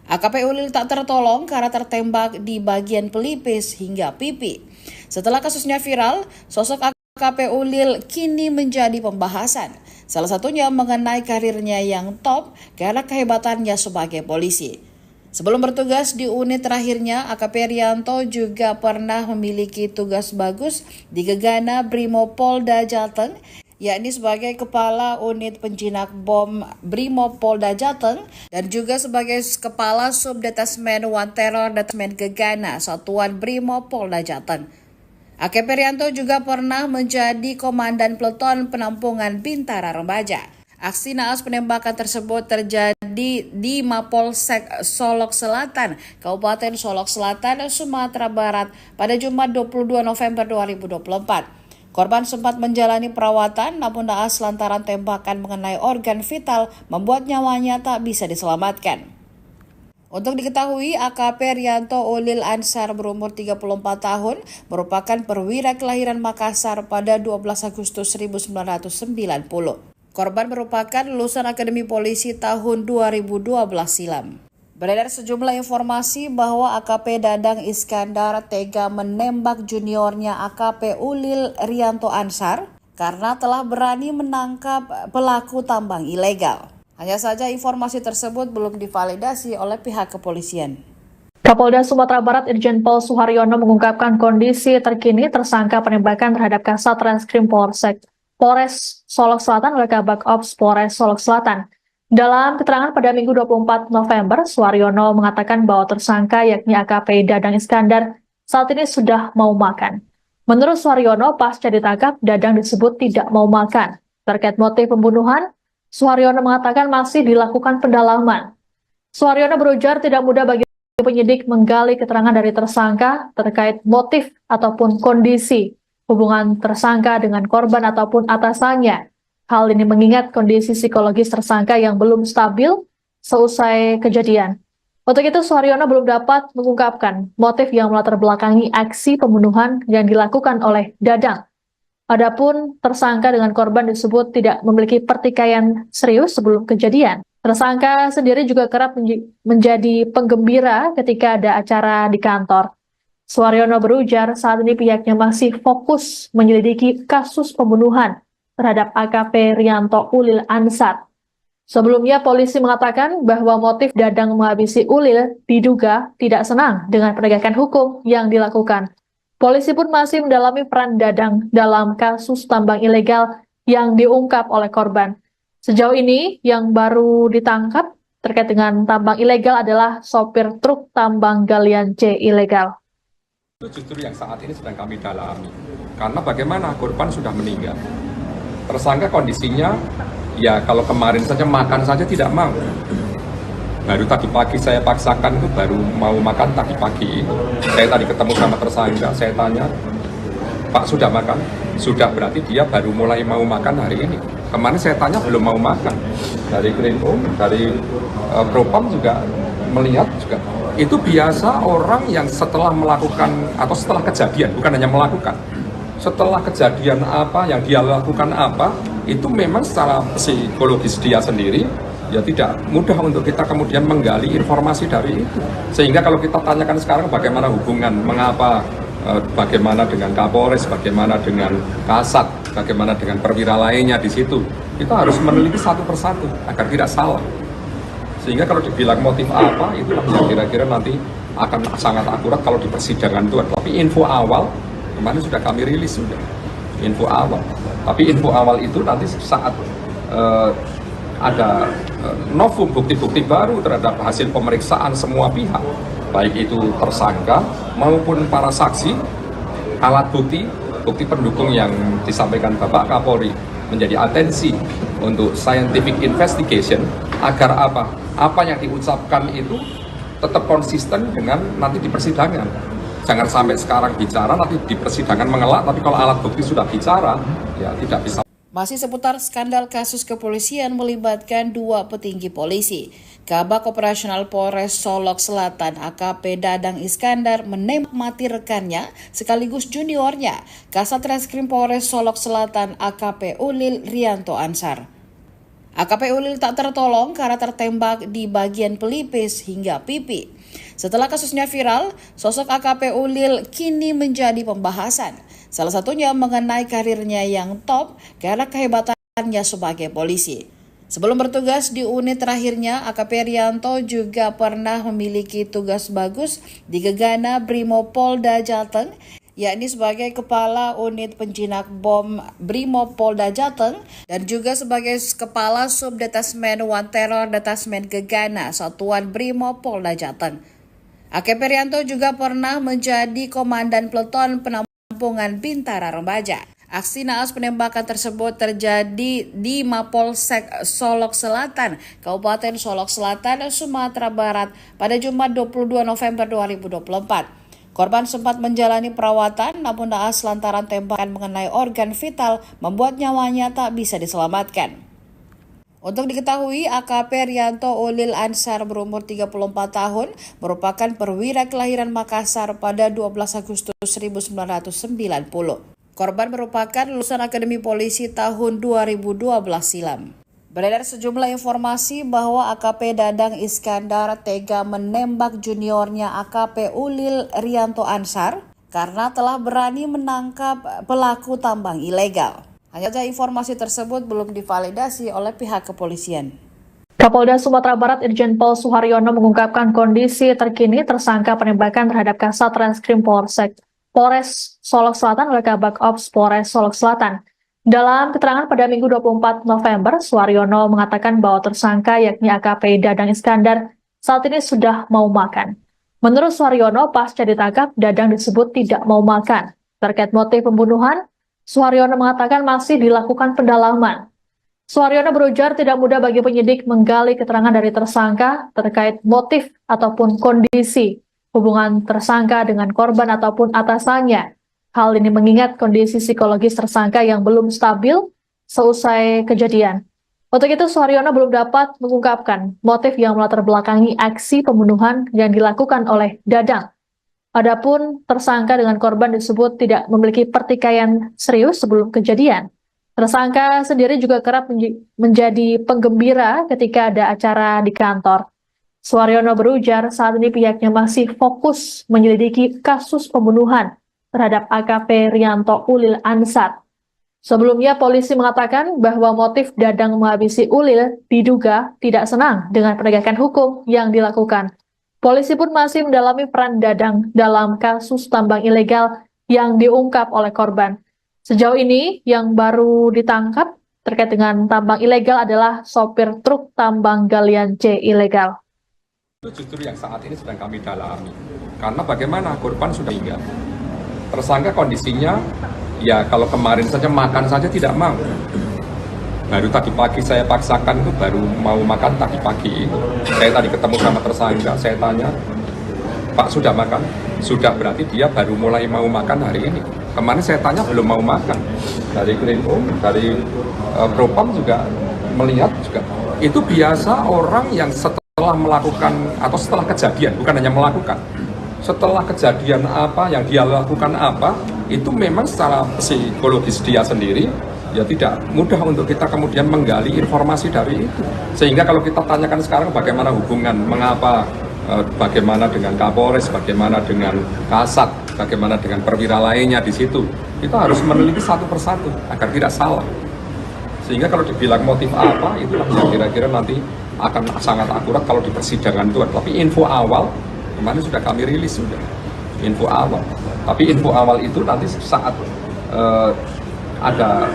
AKP Ulil tak tertolong karena tertembak di bagian pelipis hingga pipi. Setelah kasusnya viral, sosok AKP Ulil kini menjadi pembahasan. Salah satunya mengenai karirnya yang top karena kehebatannya sebagai polisi. Sebelum bertugas di unit terakhirnya, AKP Rianto juga pernah memiliki tugas bagus di Gegana Brimopolda Jateng, yakni sebagai Kepala Unit Penjinak Bom Brimopolda Jateng dan juga sebagai Kepala Subdetasmen One Terror Detasmen Gegana Satuan Brimopolda Jateng. AKP Rianto juga pernah menjadi Komandan Peleton Penampungan Bintara Remaja. Aksi naas penembakan tersebut terjadi di Mapolsek Solok Selatan, Kabupaten Solok Selatan, Sumatera Barat pada Jumat 22 November 2024. Korban sempat menjalani perawatan namun naas lantaran tembakan mengenai organ vital membuat nyawanya tak bisa diselamatkan. Untuk diketahui, AKP Rianto Ulil Ansar berumur 34 tahun, merupakan perwira kelahiran Makassar pada 12 Agustus 1990. Korban merupakan lulusan Akademi Polisi tahun 2012 silam. Beredar sejumlah informasi bahwa AKP Dadang Iskandar tega menembak juniornya AKP Ulil Rianto Ansar karena telah berani menangkap pelaku tambang ilegal. Hanya saja informasi tersebut belum divalidasi oleh pihak kepolisian. Kapolda Sumatera Barat Irjen Pol Suharyono mengungkapkan kondisi terkini tersangka penembakan terhadap Kasat Reskrim Polres Solok Selatan oleh Kabak Ops Polres Solok Selatan. Dalam keterangan pada Minggu 24 November, Suharyono mengatakan bahwa tersangka yakni AKP Dadang Iskandar saat ini sudah mau makan. Menurut Suharyono, pasca ditangkap, Dadang disebut tidak mau makan. Terkait motif pembunuhan, Suharyono mengatakan masih dilakukan pendalaman. Suharyono berujar tidak mudah bagi penyidik menggali keterangan dari tersangka terkait motif ataupun kondisi hubungan tersangka dengan korban ataupun atasannya. Hal ini mengingat kondisi psikologis tersangka yang belum stabil seusai kejadian. Untuk itu, Suharyono belum dapat mengungkapkan motif yang melatar belakangi aksi pembunuhan yang dilakukan oleh Dadang. Adapun tersangka dengan korban disebut tidak memiliki pertikaian serius sebelum kejadian. Tersangka sendiri juga kerap menjadi penggembira ketika ada acara di kantor. Suharyono berujar saat ini pihaknya masih fokus menyelidiki kasus pembunuhan terhadap AKP Rianto Ulil Ansar. Sebelumnya polisi mengatakan bahwa motif Dadang menghabisi Ulil diduga tidak senang dengan penegakan hukum yang dilakukan. Polisi pun masih mendalami peran Dadang dalam kasus tambang ilegal yang diungkap oleh korban. Sejauh ini yang baru ditangkap terkait dengan tambang ilegal adalah sopir truk tambang galian C ilegal. Itu justru yang saat ini sedang kami dalami. Karena bagaimana korban sudah meninggal. Tersangka kondisinya, ya kalau kemarin saja makan saja tidak mau. Baru tadi pagi saya paksakan itu baru mau makan tadi pagi. Saya tadi ketemu sama tersangka, saya tanya, Pak sudah makan? Sudah, berarti dia baru mulai mau makan hari ini. Kemarin saya tanya belum mau makan. Dari Krimum, dari Propam juga melihat juga. Itu biasa orang yang setelah melakukan atau setelah kejadian, bukan hanya melakukan. Setelah kejadian apa yang dia lakukan apa, itu memang secara psikologis dia sendiri ya tidak mudah untuk kita kemudian menggali informasi dari itu. Sehingga kalau kita tanyakan sekarang bagaimana hubungan, mengapa, bagaimana dengan Kapolres, bagaimana dengan Kasat, bagaimana dengan perwira lainnya di situ, kita harus meneliti satu persatu agar tidak salah. Sehingga kalau dibilang motif apa, itulah yang kira-kira nanti akan sangat akurat kalau di persidangan itu. Tapi info awal kemarin sudah kami rilis sudah info awal. Tapi info awal itu nanti saat ada novum bukti-bukti baru terhadap hasil pemeriksaan semua pihak, baik itu tersangka maupun para saksi, alat bukti pendukung yang disampaikan Bapak Kapolri menjadi atensi untuk scientific investigation agar apa yang diucapkan itu tetap konsisten dengan nanti di persidangan. Jangan sampai sekarang bicara, nanti di persidangan mengelak, tapi kalau alat bukti sudah bicara, ya tidak bisa. Masih seputar skandal kasus kepolisian melibatkan dua petinggi polisi. Kabak Operasional Polres Solok Selatan AKP Dadang Iskandar menembak mati rekannya sekaligus juniornya, Kasat Reskrim Polres Solok Selatan AKP Ulil Rianto Ansar. AKP Ulil tak tertolong karena tertembak di bagian pelipis hingga pipi. Setelah kasusnya viral, sosok AKP Ulil kini menjadi pembahasan. Salah satunya mengenai karirnya yang top karena kehebatannya sebagai polisi. Sebelum bertugas di unit terakhirnya, AKP Rianto juga pernah memiliki tugas bagus di Gegana Brimopolda Jateng, yakni sebagai Kepala Unit Penjinak Bom Brimopolda Jateng dan juga sebagai Kepala Subdetasmen One Terror Detasmen Gegana Satuan Brimopolda Jateng. AKP Rianto juga pernah menjadi Komandan Peleton Penampungan Bintara Remaja. Aksi naas penembakan tersebut terjadi di Mapolsek Solok Selatan, Kabupaten Solok Selatan, Sumatera Barat pada Jumat 22 November 2024. Korban sempat menjalani perawatan, namun naas lantaran tembakan mengenai organ vital membuat nyawanya tak bisa diselamatkan. Untuk diketahui, AKP Rianto Ulil Ansar berumur 34 tahun, merupakan perwira kelahiran Makassar pada 12 Agustus 1990. Korban merupakan lulusan Akademi Polisi tahun 2012 silam. Beredar sejumlah informasi bahwa AKP Dadang Iskandar tega menembak juniornya AKP Ulil Rianto Ansar karena telah berani menangkap pelaku tambang ilegal. Hanya saja informasi tersebut belum divalidasi oleh pihak kepolisian. Kapolda Sumatera Barat Irjen Pol Suharyono mengungkapkan kondisi terkini tersangka penembakan terhadap Kasat Reskrim Polres Solok Selatan oleh Kabak Ops Polres Solok Selatan. Dalam keterangan pada Minggu 24 November, Suharyono mengatakan bahwa tersangka yakni AKP Dadang Iskandar saat ini sudah mau makan. Menurut Suharyono, pasca ditangkap, Dadang disebut tidak mau makan. Terkait motif pembunuhan, Suharyono mengatakan masih dilakukan pendalaman. Suharyono berujar tidak mudah bagi penyidik menggali keterangan dari tersangka terkait motif ataupun kondisi hubungan tersangka dengan korban ataupun atasannya. Hal ini mengingat kondisi psikologis tersangka yang belum stabil seusai kejadian. Untuk itu, Suharyono belum dapat mengungkapkan motif yang melatar belakangi aksi pembunuhan yang dilakukan oleh Dadang. Adapun tersangka dengan korban disebut tidak memiliki pertikaian serius sebelum kejadian. Tersangka sendiri juga kerap menjadi penggembira ketika ada acara di kantor. Suharyono berujar saat ini pihaknya masih fokus menyelidiki kasus pembunuhan terhadap AKP Rianto Ulil Ansar. Sebelumnya polisi mengatakan bahwa motif Dadang menghabisi Ulil diduga tidak senang dengan penegakan hukum yang dilakukan. Polisi pun masih mendalami peran Dadang dalam kasus tambang ilegal yang diungkap oleh korban. Sejauh ini yang baru ditangkap terkait dengan tambang ilegal adalah sopir truk tambang galian C ilegal. Itu justru yang saat ini sedang kami dalami. Karena bagaimana korban sudah meninggal. Tersangka kondisinya, ya kalau kemarin saja makan saja tidak mau. Baru tadi pagi saya paksakan itu baru mau makan tadi pagi itu. Saya tadi ketemu sama tersangka, saya tanya, Pak sudah makan? Sudah, berarti dia baru mulai mau makan hari ini. Kemarin saya tanya belum mau makan. Dari Krimum, dari Propam juga melihat juga. Itu biasa orang yang setelah melakukan atau setelah kejadian, bukan hanya melakukan, setelah kejadian apa yang dia lakukan apa, itu memang secara psikologis dia sendiri ya tidak mudah untuk kita kemudian menggali informasi dari itu. Sehingga kalau kita tanyakan sekarang bagaimana hubungan, mengapa, bagaimana dengan Kapolres, bagaimana dengan Kasat, bagaimana dengan perwira lainnya di situ, kita harus meneliti satu persatu agar tidak salah. Sehingga kalau dibilang motif apa, itulah yang kira-kira nanti akan sangat akurat kalau di persidangan itu. Tapi info awal kemarin sudah kami rilis sudah info awal. Tapi info awal itu nanti saat ada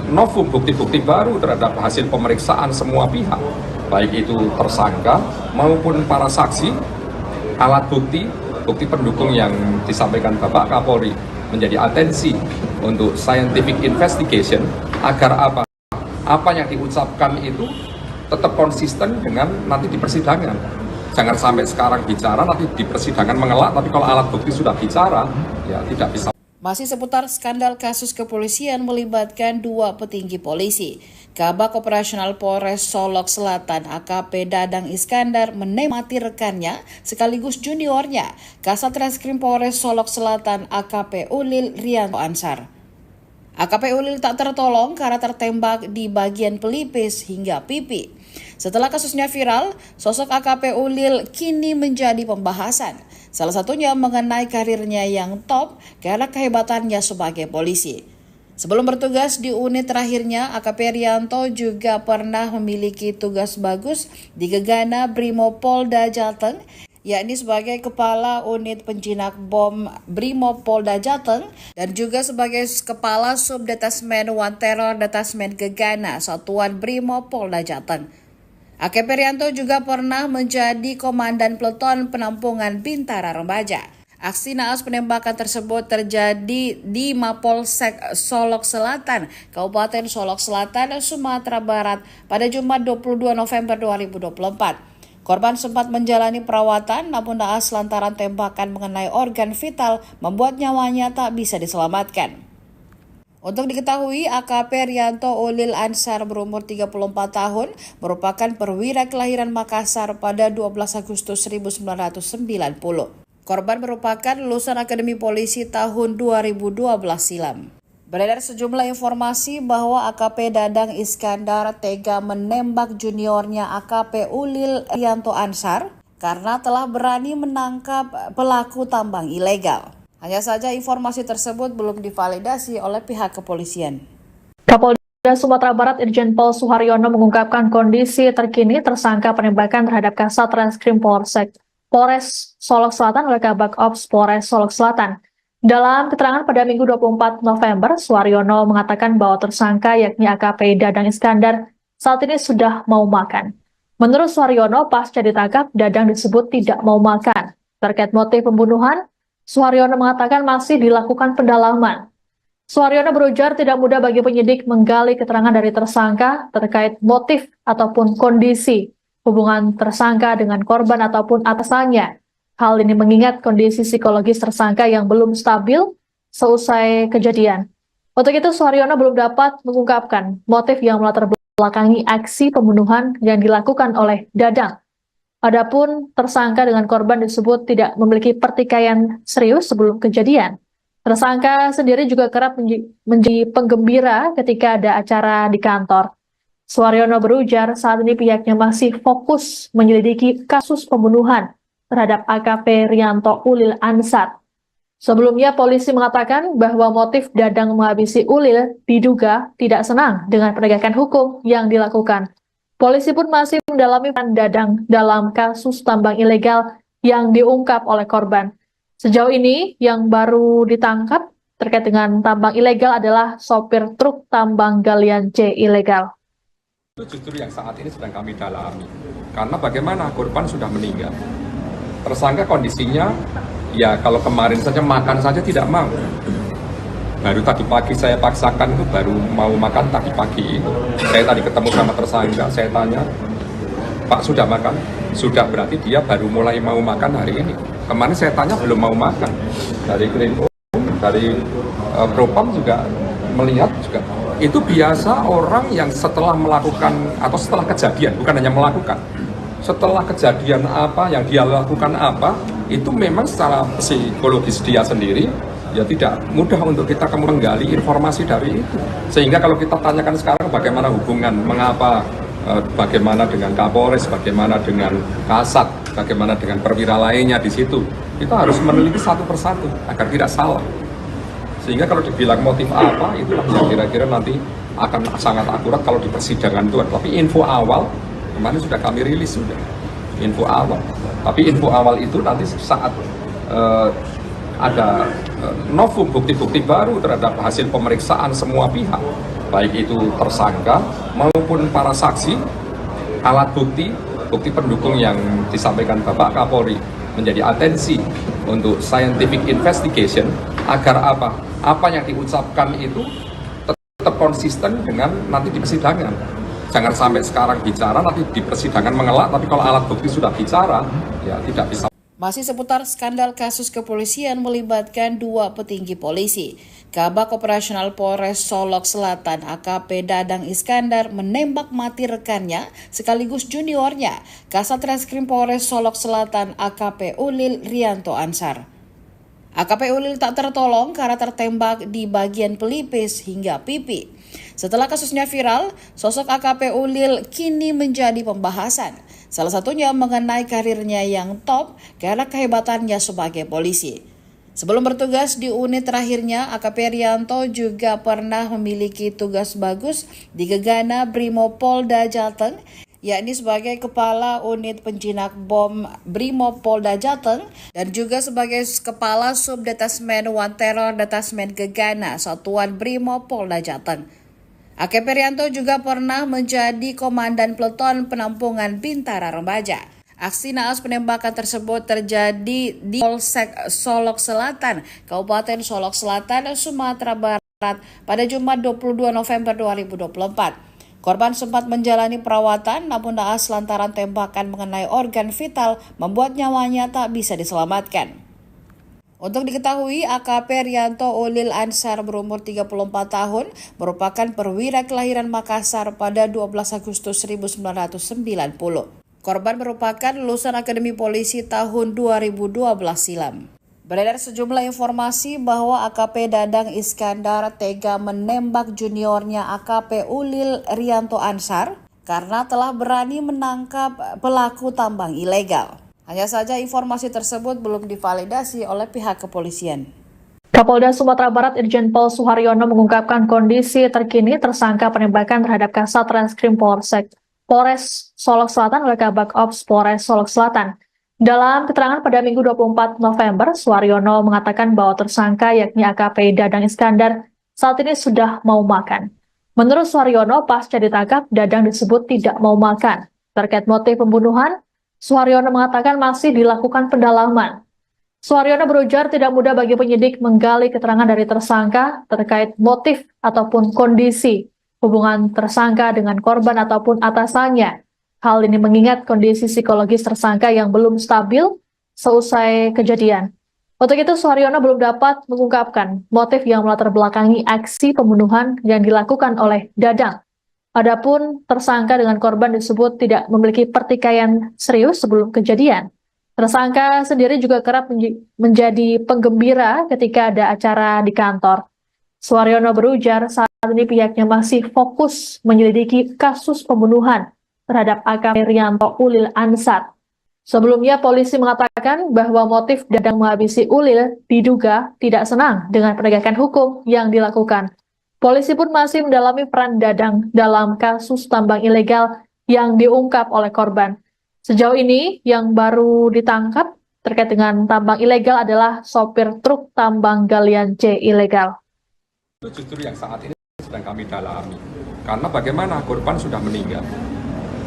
novum bukti-bukti baru terhadap hasil pemeriksaan semua pihak, baik itu tersangka maupun para saksi, alat bukti pendukung yang disampaikan Bapak Kapolri menjadi atensi untuk scientific investigation agar apa yang diucapkan itu tetap konsisten dengan nanti di persidangan. Jangan sampai sekarang bicara, nanti di persidangan mengelak, tapi kalau alat bukti sudah bicara, ya tidak bisa. Masih seputar skandal kasus kepolisian melibatkan dua petinggi polisi. Kabak Operasional Polres Solok Selatan AKP Dadang Iskandar mati rekannya sekaligus juniornya, Kasat Reskrim Polres Solok Selatan AKP Ulil Rianto Ansar. AKP Ulil tak tertolong karena tertembak di bagian pelipis hingga pipi. Setelah kasusnya viral, sosok AKP Ulil kini menjadi pembahasan. Salah satunya mengenai karirnya yang top karena kehebatannya sebagai polisi. Sebelum bertugas di unit terakhirnya, AKP Rianto juga pernah memiliki tugas bagus di Gegana Brimopolda Jateng, yakni sebagai Kepala Unit Penjinak Bom Brimopolda Jateng dan juga sebagai Kepala Subdetasmen One Terror Detasmen Gegana Satuan Brimopolda Jateng. AKP Rianto juga pernah menjadi Komandan Peleton Penampungan Bintara Remaja. Aksi naas penembakan tersebut terjadi di Mapolsek Solok Selatan, Kabupaten Solok Selatan, Sumatera Barat pada Jumat 22 November 2024. Korban sempat menjalani perawatan namun naas lantaran tembakan mengenai organ vital membuat nyawanya tak bisa diselamatkan. Untuk diketahui, AKP Rianto Ulil Ansar berumur 34 tahun merupakan perwira kelahiran Makassar pada 12 Agustus 1990. Korban merupakan lulusan Akademi Polisi tahun 2012 silam. Beredar sejumlah informasi bahwa AKP Dadang Iskandar tega menembak juniornya AKP Ulil Rianto Ansar karena telah berani menangkap pelaku tambang ilegal. Hanya saja informasi tersebut belum divalidasi oleh pihak kepolisian. Kapolda Sumatera Barat Irjen Pol Suharyono mengungkapkan kondisi terkini tersangka penembakan terhadap Kasat Reskrim Polres Solok Selatan oleh Kabak Ops Polres Solok Selatan. Dalam keterangan pada Minggu 24 November, Suharyono mengatakan bahwa tersangka yakni AKP Dadang Iskandar saat ini sudah mau makan. Menurut Suharyono, pasca ditangkap, Dadang disebut tidak mau makan. Terkait motif pembunuhan, Suharyono mengatakan masih dilakukan pendalaman. Suharyono berujar tidak mudah bagi penyidik menggali keterangan dari tersangka terkait motif ataupun kondisi hubungan tersangka dengan korban ataupun atasannya. Hal ini mengingat kondisi psikologis tersangka yang belum stabil seusai kejadian. Untuk itu, Suharyono belum dapat mengungkapkan motif yang melatar belakangi aksi pembunuhan yang dilakukan oleh Dadang. Adapun tersangka dengan korban disebut tidak memiliki pertikaian serius sebelum kejadian. Tersangka sendiri juga kerap menjadi penggembira ketika ada acara di kantor. Suharyono berujar saat ini pihaknya masih fokus menyelidiki kasus pembunuhan terhadap AKP Rianto Ulil Ansar. Sebelumnya polisi mengatakan bahwa motif Dadang menghabisi Ulil diduga tidak senang dengan penegakan hukum yang dilakukan. Polisi pun masih mendalami peran Dadang dalam kasus tambang ilegal yang diungkap oleh korban. Sejauh ini yang baru ditangkap terkait dengan tambang ilegal adalah sopir truk tambang galian C ilegal. Itu justru yang saat ini sedang kami dalami. Karena bagaimana korban sudah meninggal. Tersangka kondisinya, ya kalau kemarin saja makan saja tidak mau. Baru tadi pagi saya paksakan itu baru mau makan tadi pagi. Saya tadi ketemu sama tersangka, saya tanya, Pak sudah makan? Sudah, berarti dia baru mulai mau makan hari ini. Kemarin saya tanya belum mau makan. Dari Krimum, dari Propam juga melihat juga. Itu biasa orang yang setelah melakukan atau setelah kejadian, bukan hanya melakukan. Setelah kejadian apa yang dia lakukan apa, itu memang secara psikologis dia sendiri ya tidak mudah untuk kita kemudian menggali informasi dari itu. Sehingga kalau kita tanyakan sekarang bagaimana hubungan, mengapa, bagaimana dengan Kapolres, bagaimana dengan Kasat, bagaimana dengan perwira lainnya di situ, kita harus meneliti satu persatu agar tidak salah. Sehingga kalau dibilang motif apa, itulah yang kira-kira nanti akan sangat akurat kalau di persidangan itu. Tapi info awal kemarin sudah kami rilis sudah info awal. Tapi info awal itu nanti saat ada novum bukti-bukti baru terhadap hasil pemeriksaan semua pihak, baik itu tersangka maupun para saksi, alat bukti pendukung yang disampaikan Bapak Kapolri menjadi atensi untuk scientific investigation agar apa yang diucapkan itu tetap konsisten dengan nanti di persidangan. Jangan sampai sekarang bicara, nanti di persidangan mengelak, tapi kalau alat bukti sudah bicara, ya tidak bisa. Masih seputar skandal kasus kepolisian melibatkan dua petinggi polisi. Kabak Operasional Polres Solok Selatan AKP Dadang Iskandar menembak mati rekannya sekaligus juniornya, Kasat Reskrim Polres Solok Selatan AKP Ulil Rianto Ansar. AKP Ulil tak tertolong karena tertembak di bagian pelipis hingga pipi. Setelah kasusnya viral, sosok AKP Ulil kini menjadi pembahasan. Salah satunya mengenai karirnya yang top karena kehebatannya sebagai polisi. Sebelum bertugas di unit terakhirnya, AKP Rianto juga pernah memiliki tugas bagus di Gegana Brimopolda Jateng, yakni sebagai Kepala Unit Penjinak Bom Brimopolda Jateng dan juga sebagai Kepala Subdetasmen One Terror Detasmen Gegana Satuan Brimopolda Jateng. AKP Rianto juga pernah menjadi Komandan Peleton Penampungan Bintara Remaja. Aksi naas penembakan tersebut terjadi di Polsek Solok Selatan, Kabupaten Solok Selatan, Sumatera Barat pada Jumat 22 November 2024. Korban sempat menjalani perawatan namun naas lantaran tembakan mengenai organ vital membuat nyawanya tak bisa diselamatkan. Untuk diketahui, AKP Rianto Ulil Ansar berumur 34 tahun merupakan perwira kelahiran Makassar pada 12 Agustus 1990. Korban merupakan lulusan Akademi Polisi tahun 2012 silam. Beredar sejumlah informasi bahwa AKP Dadang Iskandar tega menembak juniornya AKP Ulil Rianto Ansar karena telah berani menangkap pelaku tambang ilegal. Hanya saja informasi tersebut belum divalidasi oleh pihak kepolisian. Kapolda Sumatera Barat Irjen Pol Suharyono mengungkapkan kondisi terkini tersangka penembakan terhadap Kasat Reskrim Polres Solok Selatan oleh Kabak Ops Polres Solok Selatan. Dalam keterangan pada Minggu 24 November, Suharyono mengatakan bahwa tersangka yakni AKP Dadang Iskandar saat ini sudah mau makan. Menurut Suharyono, pasca ditangkap, Dadang disebut tidak mau makan. Terkait motif pembunuhan, Suharyono mengatakan masih dilakukan pendalaman. Suharyono berujar tidak mudah bagi penyidik menggali keterangan dari tersangka terkait motif ataupun kondisi hubungan tersangka dengan korban ataupun atasannya. Hal ini mengingat kondisi psikologis tersangka yang belum stabil seusai kejadian. Untuk itu, Suharyono belum dapat mengungkapkan motif yang melatar belakangi aksi pembunuhan yang dilakukan oleh Dadang. Adapun tersangka dengan korban disebut tidak memiliki pertikaian serius sebelum kejadian. Tersangka sendiri juga kerap menjadi penggembira ketika ada acara di kantor. Suharyono berujar saat ini pihaknya masih fokus menyelidiki kasus pembunuhan terhadap AKP Rianto Ulil Ansar. Sebelumnya, polisi mengatakan bahwa motif Dadang menghabisi Ulil diduga tidak senang dengan penegakan hukum yang dilakukan. Polisi pun masih mendalami peran Dadang dalam kasus tambang ilegal yang diungkap oleh korban. Sejauh ini, yang baru ditangkap terkait dengan tambang ilegal adalah sopir truk tambang galian C ilegal. Itu justru yang saat ini sedang kami dalami. Karena bagaimana korban sudah meninggal.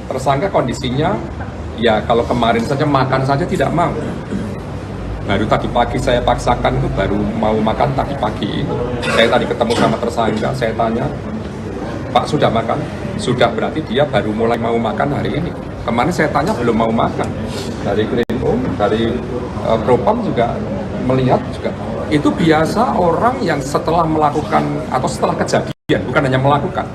Tersangka kondisinya, ya kalau kemarin saja makan saja tidak mau. Baru tadi pagi saya paksakan itu baru mau makan tadi pagi. Saya tadi ketemu sama tersangka, saya tanya, Pak sudah makan? Sudah, berarti dia baru mulai mau makan hari ini. Kemarin saya tanya belum mau makan. Dari Krimum, dari Propam juga melihat juga. Itu biasa orang yang setelah melakukan atau setelah kejadian, bukan hanya melakukan.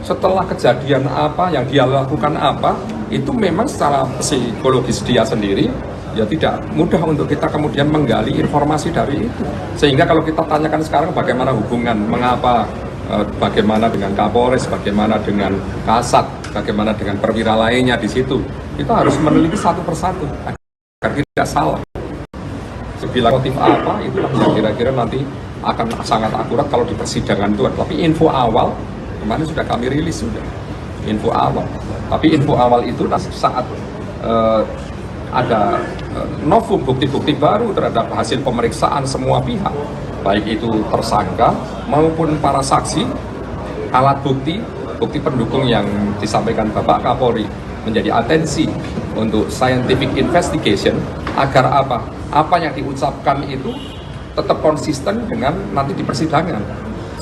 Setelah kejadian apa yang dia lakukan apa, itu memang secara psikologis dia sendiri ya tidak mudah untuk kita kemudian menggali informasi dari itu. Sehingga kalau kita tanyakan sekarang bagaimana hubungan, mengapa, bagaimana dengan Kapolres, bagaimana dengan Kasat, bagaimana dengan perwira lainnya di situ, kita harus meneliti satu persatu agar tidak salah. Bila motif apa, itulah yang kira-kira nanti akan sangat akurat kalau di persidangan itu. Tapi info awal kemarin sudah kami rilis sudah info awal. Tapi info awal itu saat ada novum bukti-bukti baru terhadap hasil pemeriksaan semua pihak, baik itu tersangka maupun para saksi, alat bukti, bukti pendukung yang disampaikan Bapak Kapolri menjadi atensi untuk scientific investigation agar apa yang diucapkan itu tetap konsisten dengan nanti di persidangan.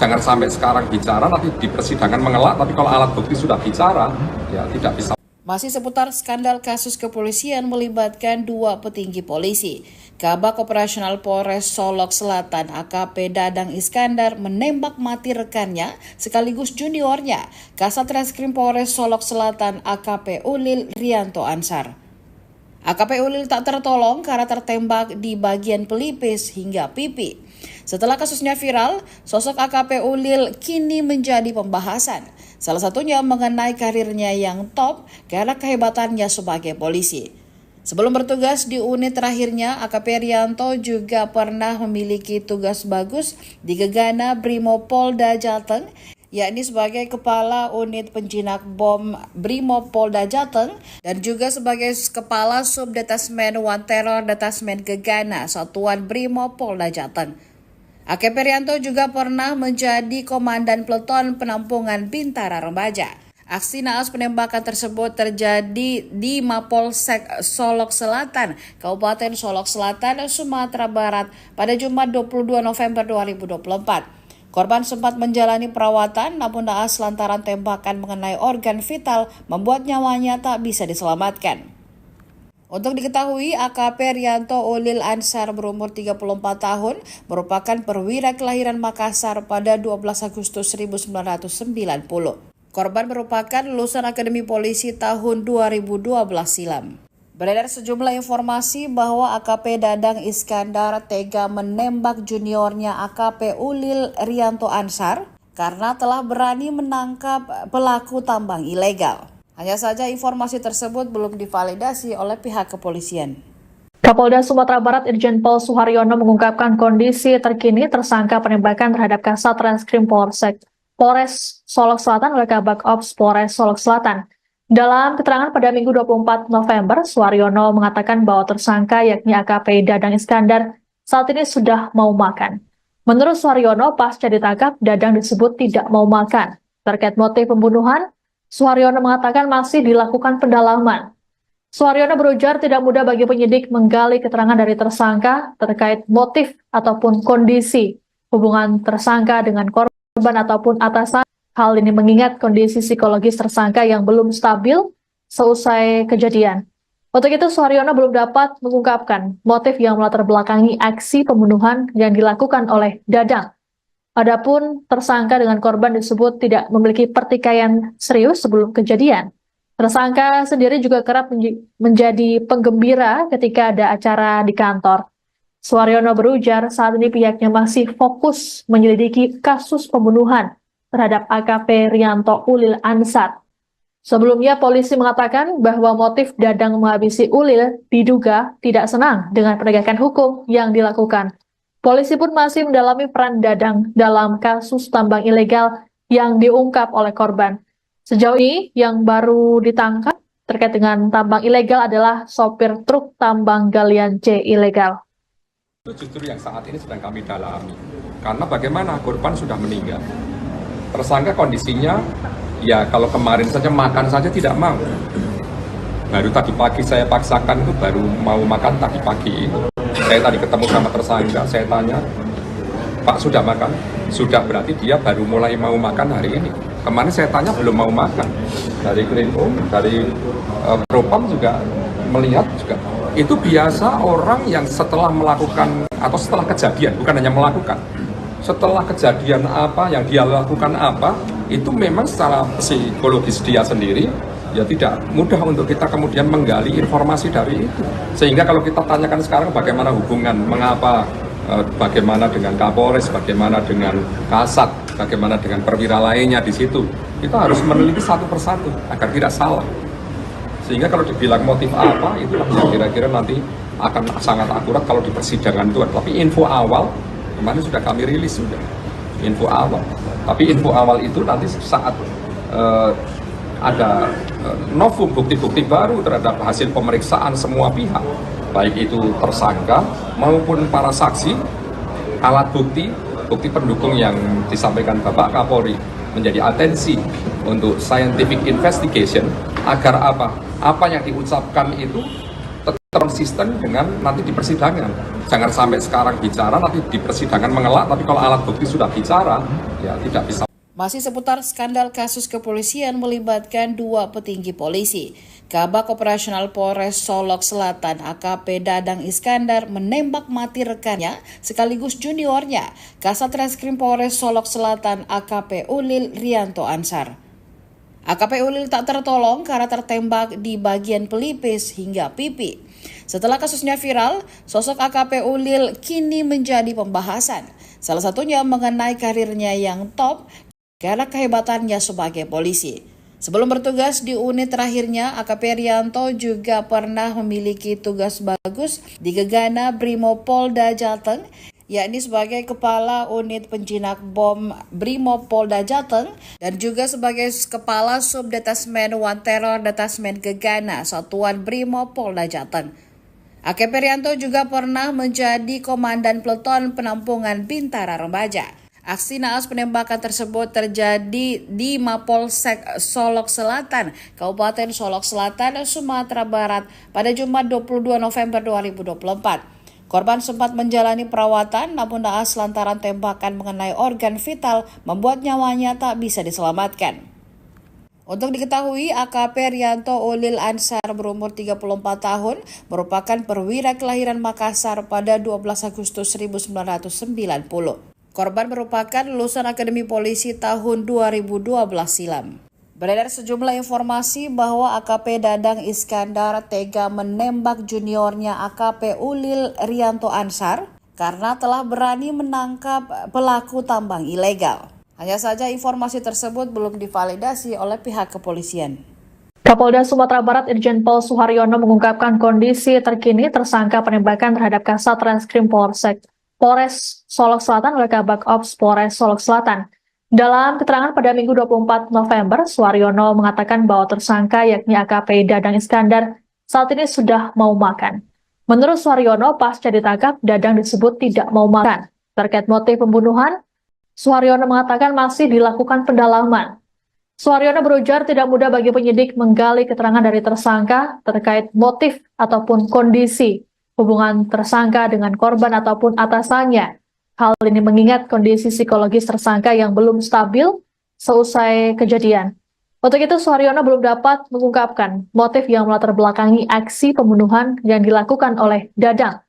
Jangan sampai sekarang bicara, nanti di persidangan mengelak, tapi kalau alat bukti sudah bicara, ya tidak bisa. Masih seputar skandal kasus kepolisian melibatkan dua petinggi polisi. Kabak Operasional Polres Solok Selatan AKP Dadang Iskandar menembak mati rekannya sekaligus juniornya, Kasat Reskrim Polres Solok Selatan AKP Ulil Rianto Ansar. AKP Ulil tak tertolong karena tertembak di bagian pelipis hingga pipi. Setelah kasusnya viral, sosok AKP Ulil kini menjadi pembahasan. Salah satunya mengenai karirnya yang top karena kehebatannya sebagai polisi. Sebelum bertugas di unit terakhirnya, AKP Rianto juga pernah memiliki tugas bagus di Gegana Brimopolda Jateng, yakni sebagai Kepala Unit Penjinak Bom Brimopolda Jateng dan juga sebagai Kepala Subdetasmen One Terror Detasmen Gegana Satuan Brimopolda Jateng. AKP Rianto juga pernah menjadi Komandan Peleton Penampungan Bintara Remaja. Aksi naas penembakan tersebut terjadi di Mapolsek Solok Selatan, Kabupaten Solok Selatan, Sumatera Barat pada Jumat 22 November 2024. Korban sempat menjalani perawatan namun naas lantaran tembakan mengenai organ vital membuat nyawanya tak bisa diselamatkan. Untuk diketahui, AKP Rianto Ulil Ansar berumur 34 tahun merupakan perwira kelahiran Makassar pada 12 Agustus 1990. Korban merupakan lulusan Akademi Polisi tahun 2012 silam. Beredar sejumlah informasi bahwa AKP Dadang Iskandar tega menembak juniornya AKP Ulil Rianto Ansar karena telah berani menangkap pelaku tambang ilegal. Hanya saja informasi tersebut belum divalidasi oleh pihak kepolisian. Kapolda Sumatera Barat Irjen Pol Suharyono mengungkapkan kondisi terkini tersangka penembakan terhadap Kasat Reskrim Polres Solok Selatan oleh Kabak Ops Polres Solok Selatan. Dalam keterangan pada Minggu 24 November, Suharyono mengatakan bahwa tersangka yakni AKP Dadang Iskandar saat ini sudah mau makan. Menurut Suharyono, pasca ditangkap, Dadang disebut tidak mau makan. Terkait motif pembunuhan, Suharyono mengatakan masih dilakukan pendalaman. Suharyono berujar tidak mudah bagi penyidik menggali keterangan dari tersangka terkait motif ataupun kondisi hubungan tersangka dengan korban ataupun atasan. Hal ini mengingat kondisi psikologis tersangka yang belum stabil seusai kejadian. Untuk itu, Suharyono belum dapat mengungkapkan motif yang melatar belakangi aksi pembunuhan yang dilakukan oleh Dadang. Adapun tersangka dengan korban disebut tidak memiliki pertikaian serius sebelum kejadian. Tersangka sendiri juga kerap menjadi penggembira ketika ada acara di kantor. Suharyono berujar saat ini pihaknya masih fokus menyelidiki kasus pembunuhan terhadap AKP Rianto Ulil Ansar. Sebelumnya polisi mengatakan bahwa motif Dadang menghabisi Ulil diduga tidak senang dengan penegakan hukum yang dilakukan. Polisi pun masih mendalami peran Dadang dalam kasus tambang ilegal yang diungkap oleh korban. Sejauh ini yang baru ditangkap terkait dengan tambang ilegal adalah sopir truk tambang galian C ilegal. Itu justru yang saat ini sedang kami dalami. Karena bagaimana korban sudah meninggal. Tersangka kondisinya, ya kalau kemarin saja makan saja tidak mau. Baru tadi pagi saya paksakan itu baru mau makan tadi pagi itu. Saya tadi ketemu sama tersangka, saya tanya, Pak sudah makan? Sudah, berarti dia baru mulai mau makan hari ini. Kemarin saya tanya belum mau makan. Dari Krinpom, dari Propam juga melihat juga. Itu biasa orang yang setelah melakukan atau setelah kejadian, bukan hanya melakukan. Setelah kejadian apa yang dia lakukan apa, itu memang secara psikologis dia sendiri ya tidak mudah untuk kita kemudian menggali informasi dari itu. Sehingga kalau kita tanyakan sekarang bagaimana hubungan, mengapa, bagaimana dengan Kapolres, bagaimana dengan Kasat, bagaimana dengan perwira lainnya di situ, kita harus meneliti satu persatu agar tidak salah. Sehingga kalau dibilang motif apa, itulah yang kira-kira nanti akan sangat akurat kalau di persidangan itu. Tapi info awal kemarin sudah kami rilis sudah info awal. Tapi info awal itu nanti saat ada novum bukti-bukti baru terhadap hasil pemeriksaan semua pihak, baik itu tersangka maupun para saksi, alat bukti, bukti pendukung yang disampaikan Bapak Kapolri menjadi atensi untuk scientific investigation agar apa yang diucapkan itu konsisten dengan nanti di persidangan. Jangan sampai sekarang bicara, nanti di persidangan mengelak, tapi kalau alat bukti sudah bicara, ya tidak bisa. Masih seputar skandal kasus kepolisian melibatkan dua petinggi polisi. Kabak Operasional Polres Solok Selatan AKP Dadang Iskandar menembak mati rekannya sekaligus juniornya, Kasat Reskrim Polres Solok Selatan AKP Ulil Rianto Ansar. AKP Ulil tak tertolong karena tertembak di bagian pelipis hingga pipi. Setelah kasusnya viral, sosok AKP Ulil kini menjadi pembahasan. Salah satunya mengenai karirnya yang top karena kehebatannya sebagai polisi. Sebelum bertugas di unit terakhirnya, AKP Rianto juga pernah memiliki tugas bagus di Gegana Brimopolda Jateng, yakni sebagai Kepala Unit Penjinak Bom Brimopolda Jateng dan juga sebagai Kepala Subdetasmen One Terror Detasmen Gegana Satuan Brimopolda Jateng. AKP Rianto juga pernah menjadi Komandan Peleton Penampungan Bintara Remaja. Aksi naas penembakan tersebut terjadi di Mapolsek Solok Selatan, Kabupaten Solok Selatan, Sumatera Barat pada Jumat 22 November 2024. Korban sempat menjalani perawatan namun naas lantaran tembakan mengenai organ vital membuat nyawanya tak bisa diselamatkan. Untuk diketahui, AKP Rianto Ulil Ansar berumur 34 tahun merupakan perwira kelahiran Makassar pada 12 Agustus 1990. Korban merupakan lulusan Akademi Polisi tahun 2012 silam. Beredar sejumlah informasi bahwa AKP Dadang Iskandar tega menembak juniornya AKP Ulil Rianto Ansar karena telah berani menangkap pelaku tambang ilegal. Hanya saja informasi tersebut belum divalidasi oleh pihak kepolisian. Kapolda Sumatera Barat Irjen Pol Suharyono mengungkapkan kondisi terkini tersangka penembakan terhadap Kasat Reskrim Polres Solok Selatan oleh Kabak Ops Polres Solok Selatan. Dalam keterangan pada Minggu 24 November, Suharyono mengatakan bahwa tersangka yakni AKP Dadang Iskandar saat ini sudah mau makan. Menurut Suharyono, pasca ditangkap, Dadang disebut tidak mau makan. Terkait motif pembunuhan, Suharyono mengatakan masih dilakukan pendalaman. Suharyono berujar tidak mudah bagi penyidik menggali keterangan dari tersangka terkait motif ataupun kondisi hubungan tersangka dengan korban ataupun atasannya. Hal ini mengingat kondisi psikologis tersangka yang belum stabil seusai kejadian. Untuk itu, Suharyono belum dapat mengungkapkan motif yang melatar belakangi aksi pembunuhan yang dilakukan oleh Dadang.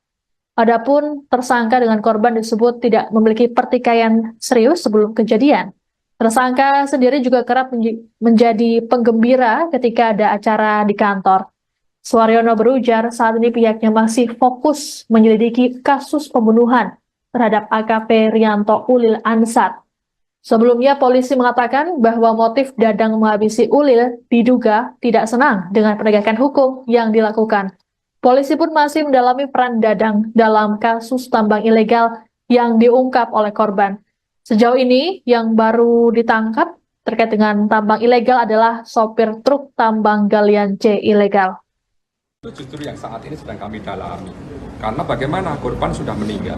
Adapun tersangka dengan korban disebut tidak memiliki pertikaian serius sebelum kejadian. Tersangka sendiri juga kerap menjadi penggembira ketika ada acara di kantor. Suharyono berujar saat ini pihaknya masih fokus menyelidiki kasus pembunuhan terhadap AKP Rianto Ulil Ansar. Sebelumnya polisi mengatakan bahwa motif Dadang menghabisi Ulil diduga tidak senang dengan penegakan hukum yang dilakukan. Polisi pun masih mendalami peran Dadang dalam kasus tambang ilegal yang diungkap oleh korban. Sejauh ini yang baru ditangkap terkait dengan tambang ilegal adalah sopir truk tambang galian C ilegal. Itu justru yang saat ini sedang kami dalami. Karena bagaimana korban sudah meninggal.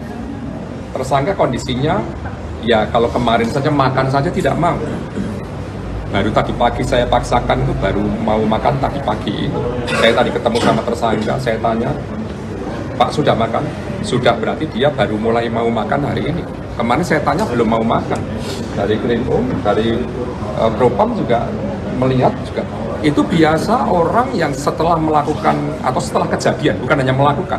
Tersangka kondisinya, ya kalau kemarin saja makan saja tidak mau. Baru tadi pagi saya paksakan itu baru mau makan tadi pagi. Saya tadi ketemu sama tersangka, saya tanya, Pak sudah makan? Sudah, berarti dia baru mulai mau makan hari ini. Kemarin saya tanya belum mau makan. Dari Krimum, dari Propam juga melihat juga. Itu biasa orang yang setelah melakukan atau setelah kejadian, bukan hanya melakukan,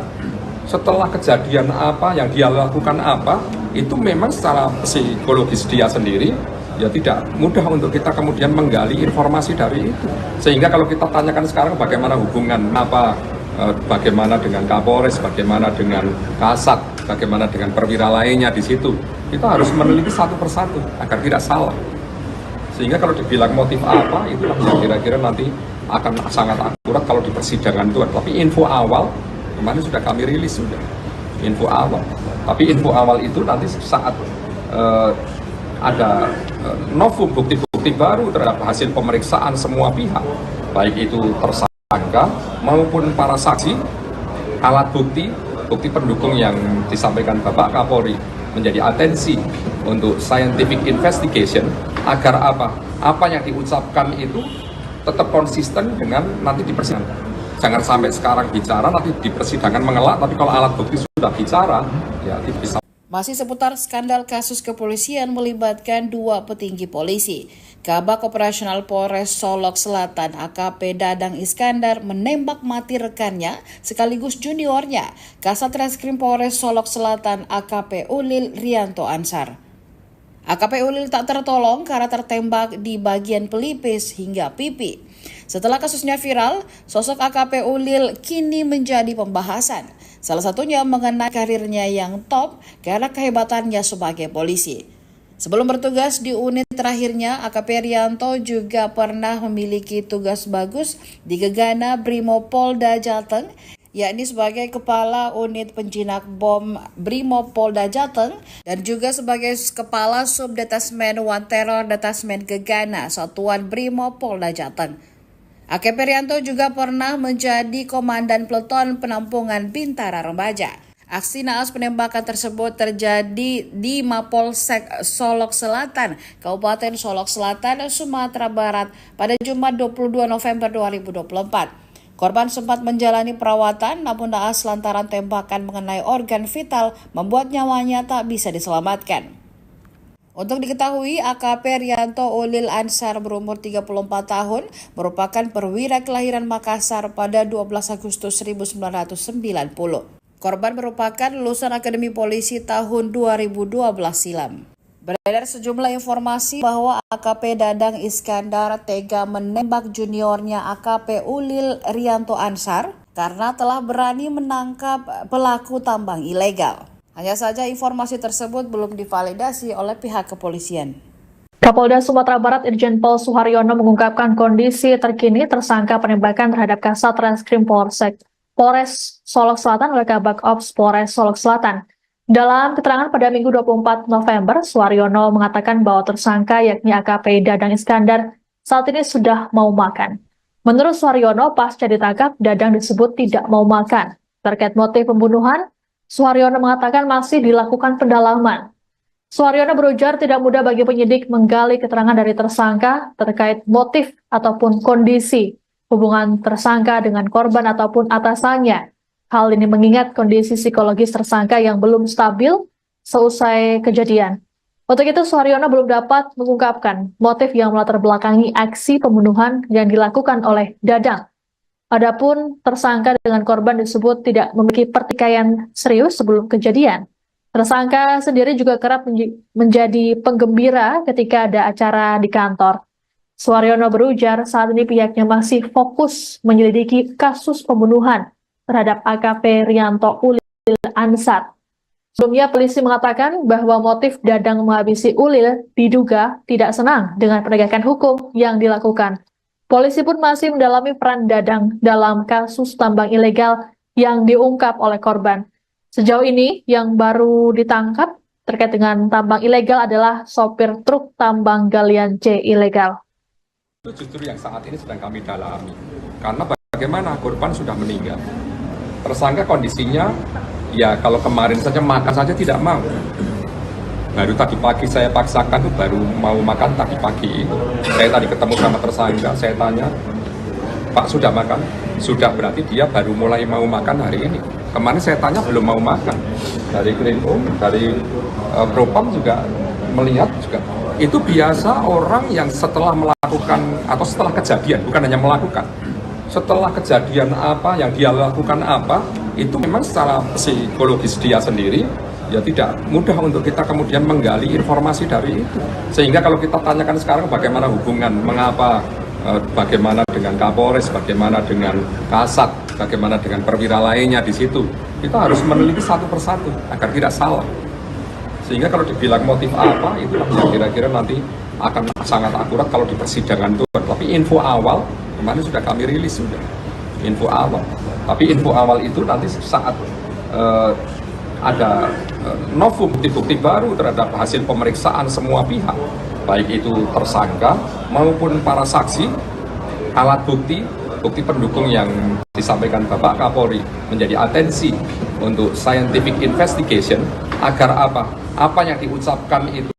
setelah kejadian apa yang dia lakukan apa, itu memang secara psikologis dia sendiri ya tidak mudah untuk kita kemudian menggali informasi dari itu. Sehingga kalau kita tanyakan sekarang bagaimana hubungan apa, bagaimana dengan Kapolres, bagaimana dengan Kasat, bagaimana dengan perwira lainnya di situ, kita harus meneliti satu persatu agar tidak salah. Sehingga kalau dibilang motif apa, itulah yang kira-kira nanti akan sangat akurat kalau di persidangan itu. Tapi info awal, kemarin sudah kami rilis sudah, info awal. Tapi info awal itu nanti saat ada novum bukti-bukti baru terhadap hasil pemeriksaan semua pihak, baik itu tersangka maupun para saksi, alat bukti, bukti pendukung yang disampaikan Bapak Kapolri menjadi atensi untuk scientific investigation agar apa yang diucapkan itu tetap konsisten dengan nanti di persidangan. Jangan sampai sekarang bicara nanti di persidangan mengelak, tapi kalau alat bukti sudah bicara ya bisa. Masih seputar skandal kasus kepolisian melibatkan dua petinggi polisi. Kabak Operasional Polres Solok Selatan AKP Dadang Iskandar menembak mati rekannya sekaligus juniornya, Kasat Reskrim Polres Solok Selatan AKP Ulil Rianto Ansar. AKP Ulil tak tertolong karena tertembak di bagian pelipis hingga pipi. Setelah kasusnya viral, sosok AKP Ulil kini menjadi pembahasan. Salah satunya mengenai karirnya yang top karena kehebatannya sebagai polisi. Sebelum bertugas di unit terakhirnya, AKP Rianto juga pernah memiliki tugas bagus di Gegana Brimopolda Jateng, yakni sebagai Kepala Unit Penjinak Bom Brimopolda Jateng dan juga sebagai Kepala Subdetasmen One Terror Detasmen Gegana Satuan Brimopolda Jateng. AKP Rianto juga pernah menjadi Komandan Peleton Penampungan Bintara Remaja. Aksi naas penembakan tersebut terjadi di Mapolsek Solok Selatan, Kabupaten Solok Selatan, Sumatera Barat pada Jumat 22 November 2024. Korban sempat menjalani perawatan namun naas lantaran tembakan mengenai organ vital membuat nyawanya tak bisa diselamatkan. Untuk diketahui, AKP Rianto Ulil Ansar berumur 34 tahun merupakan perwira kelahiran Makassar pada 12 Agustus 1990. Korban merupakan lulusan Akademi Polisi tahun 2012 silam. Beredar sejumlah informasi bahwa AKP Dadang Iskandar tega menembak juniornya AKP Ulil Rianto Ansar karena telah berani menangkap pelaku tambang ilegal. Hanya saja informasi tersebut belum divalidasi oleh pihak kepolisian. Kapolda Sumatera Barat Irjen Pol Suharyono mengungkapkan kondisi terkini tersangka penembakan terhadap Kasat Reskrim Polres Solok Selatan oleh Kabak Ops Polres Solok Selatan. Dalam keterangan pada Minggu 24 November, Suharyono mengatakan bahwa tersangka yakni AKP Dadang Iskandar saat ini sudah mau makan. Menurut Suharyono, pasca ditangkap, Dadang disebut tidak mau makan. Terkait motif pembunuhan, Suharyono mengatakan masih dilakukan pendalaman. Suharyono berujar tidak mudah bagi penyidik menggali keterangan dari tersangka terkait motif ataupun kondisi hubungan tersangka dengan korban ataupun atasannya. Hal ini mengingat kondisi psikologis tersangka yang belum stabil seusai kejadian. Untuk itu, Suharyono belum dapat mengungkapkan motif yang melatar belakangi aksi pembunuhan yang dilakukan oleh Dadang. Adapun tersangka dengan korban disebut tidak memiliki pertikaian serius sebelum kejadian. Tersangka sendiri juga kerap menjadi penggembira ketika ada acara di kantor. Suharyono berujar saat ini pihaknya masih fokus menyelidiki kasus pembunuhan terhadap AKP Rianto Ulil Ansar. Sebelumnya, polisi mengatakan bahwa motif Dadang menghabisi Ulil diduga tidak senang dengan penegakan hukum yang dilakukan. Polisi pun masih mendalami peran Dadang dalam kasus tambang ilegal yang diungkap oleh korban. Sejauh ini, yang baru ditangkap terkait dengan tambang ilegal adalah sopir truk tambang galian C ilegal. Itu justru yang saat ini sedang kami dalami. Karena bagaimana korban sudah meninggal. Tersangka kondisinya, ya kalau kemarin saja makan saja tidak mau. Baru tadi pagi saya paksakan tuh baru mau makan tadi pagi. Saya tadi ketemu sama tersangka, saya tanya, Pak sudah makan? Sudah, berarti dia baru mulai mau makan hari ini. Kemarin saya tanya belum mau makan. Dari Krimum, dari Propam juga melihat juga. Itu biasa orang yang setelah melakukan atau setelah kejadian, bukan hanya melakukan. Setelah kejadian apa yang dia lakukan apa, itu memang secara psikologis dia sendiri ya tidak mudah untuk kita kemudian menggali informasi dari itu. Sehingga kalau kita tanyakan sekarang bagaimana hubungan, mengapa, bagaimana dengan Kapolres, bagaimana dengan Kasat, bagaimana dengan perwira lainnya di situ, kita harus meneliti satu persatu agar tidak salah. Sehingga kalau dibilang motif apa, itulah yang kira-kira nanti akan sangat akurat kalau di persidangan itu. Tapi info awal kemarin sudah kami rilis sudah info awal. Tapi info awal itu nanti saat ada novum bukti-bukti baru terhadap hasil pemeriksaan semua pihak, baik itu tersangka maupun para saksi, alat bukti pendukung yang disampaikan Bapak Kapolri menjadi atensi untuk scientific investigation agar apa yang diucapkan itu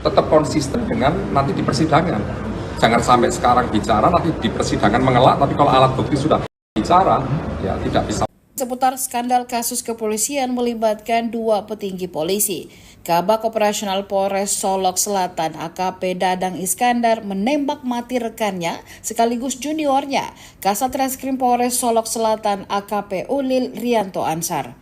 tetap konsisten dengan nanti di persidangan. Jangan sampai sekarang bicara, nanti di persidangan mengelak, tapi kalau alat bukti sudah bicara, ya tidak bisa. Seputar skandal kasus kepolisian melibatkan dua petinggi polisi. Kabak Operasional Polres Solok Selatan AKP Dadang Iskandar menembak mati rekannya sekaligus juniornya, Kasat Reskrim Polres Solok Selatan AKP Ulil Rianto Ansar.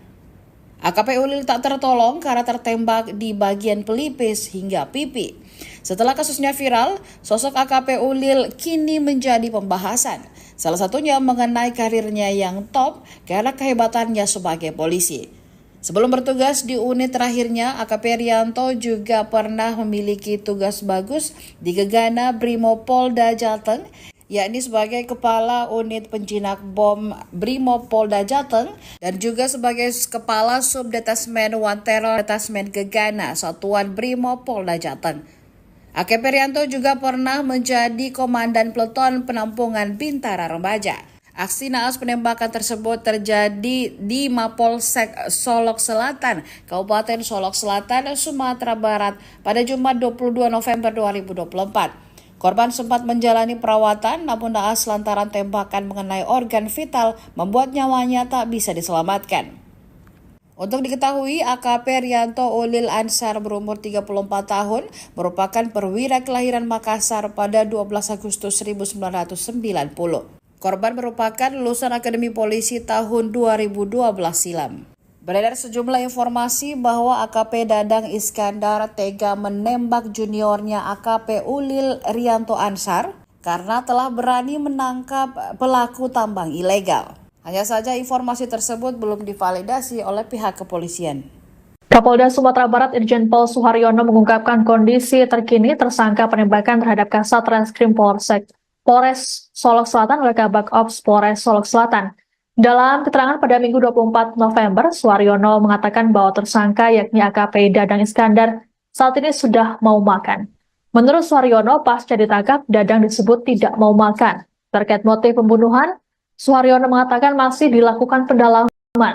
AKP Ulil tak tertolong karena tertembak di bagian pelipis hingga pipi. Setelah kasusnya viral, sosok AKP Ulil kini menjadi pembahasan. Salah satunya mengenai karirnya yang top karena kehebatannya sebagai polisi. Sebelum bertugas di unit terakhirnya, AKP Rianto juga pernah memiliki tugas bagus di Gegana Brimopolda Jateng, yakni sebagai Kepala Unit Penjinak Bom Brimopolda Jateng dan juga sebagai Kepala Subdetasmen One Terror Detasmen Gegana Satuan Brimopolda Jateng. AKP Rianto juga pernah menjadi Komandan Peleton Penampungan Bintara Remaja. Aksi naas penembakan tersebut terjadi di Mapolsek Solok Selatan, Kabupaten Solok Selatan, Sumatera Barat pada Jumat 22 November 2024. Korban sempat menjalani perawatan namun naas lantaran tembakan mengenai organ vital membuat nyawanya tak bisa diselamatkan. Untuk diketahui, AKP Rianto Ulil Ansar berumur 34 tahun merupakan perwira kelahiran Makassar pada 12 Agustus 1990. Korban merupakan lulusan Akademi Polisi tahun 2012 silam. Beredar sejumlah informasi bahwa AKP Dadang Iskandar tega menembak juniornya AKP Ulil Rianto Ansar karena telah berani menangkap pelaku tambang ilegal. Hanya saja informasi tersebut belum divalidasi oleh pihak kepolisian. Kapolda Sumatera Barat Irjen Pol Suharyono mengungkapkan kondisi terkini tersangka penembakan terhadap Kasat Reskrim Polres Solok Selatan oleh Kabak Ops Polres Solok Selatan. Dalam keterangan pada Minggu 24 November, Suharyono mengatakan bahwa tersangka yakni AKP Dadang Iskandar saat ini sudah mau makan. Menurut Suharyono, pasca ditangkap, Dadang disebut tidak mau makan. Terkait motif pembunuhan, Suharyono mengatakan masih dilakukan pendalaman.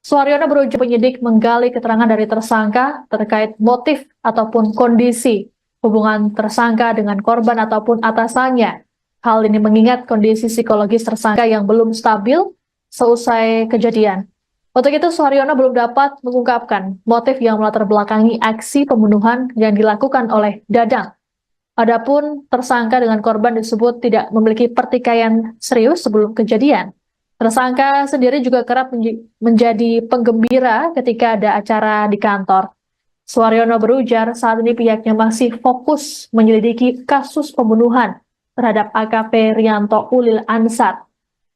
Suharyono berujuk penyidik menggali keterangan dari tersangka terkait motif ataupun kondisi hubungan tersangka dengan korban ataupun atasannya. Hal ini mengingat kondisi psikologis tersangka yang belum stabil seusai kejadian. Untuk itu, Suharyono belum dapat mengungkapkan motif yang melatar belakangi aksi pembunuhan yang dilakukan oleh Dadang. Adapun tersangka dengan korban disebut tidak memiliki pertikaian serius sebelum kejadian. Tersangka sendiri juga kerap menjadi penggembira ketika ada acara di kantor. Suharyono berujar saat ini pihaknya masih fokus menyelidiki kasus pembunuhan terhadap AKP Rianto Ulil Ansar.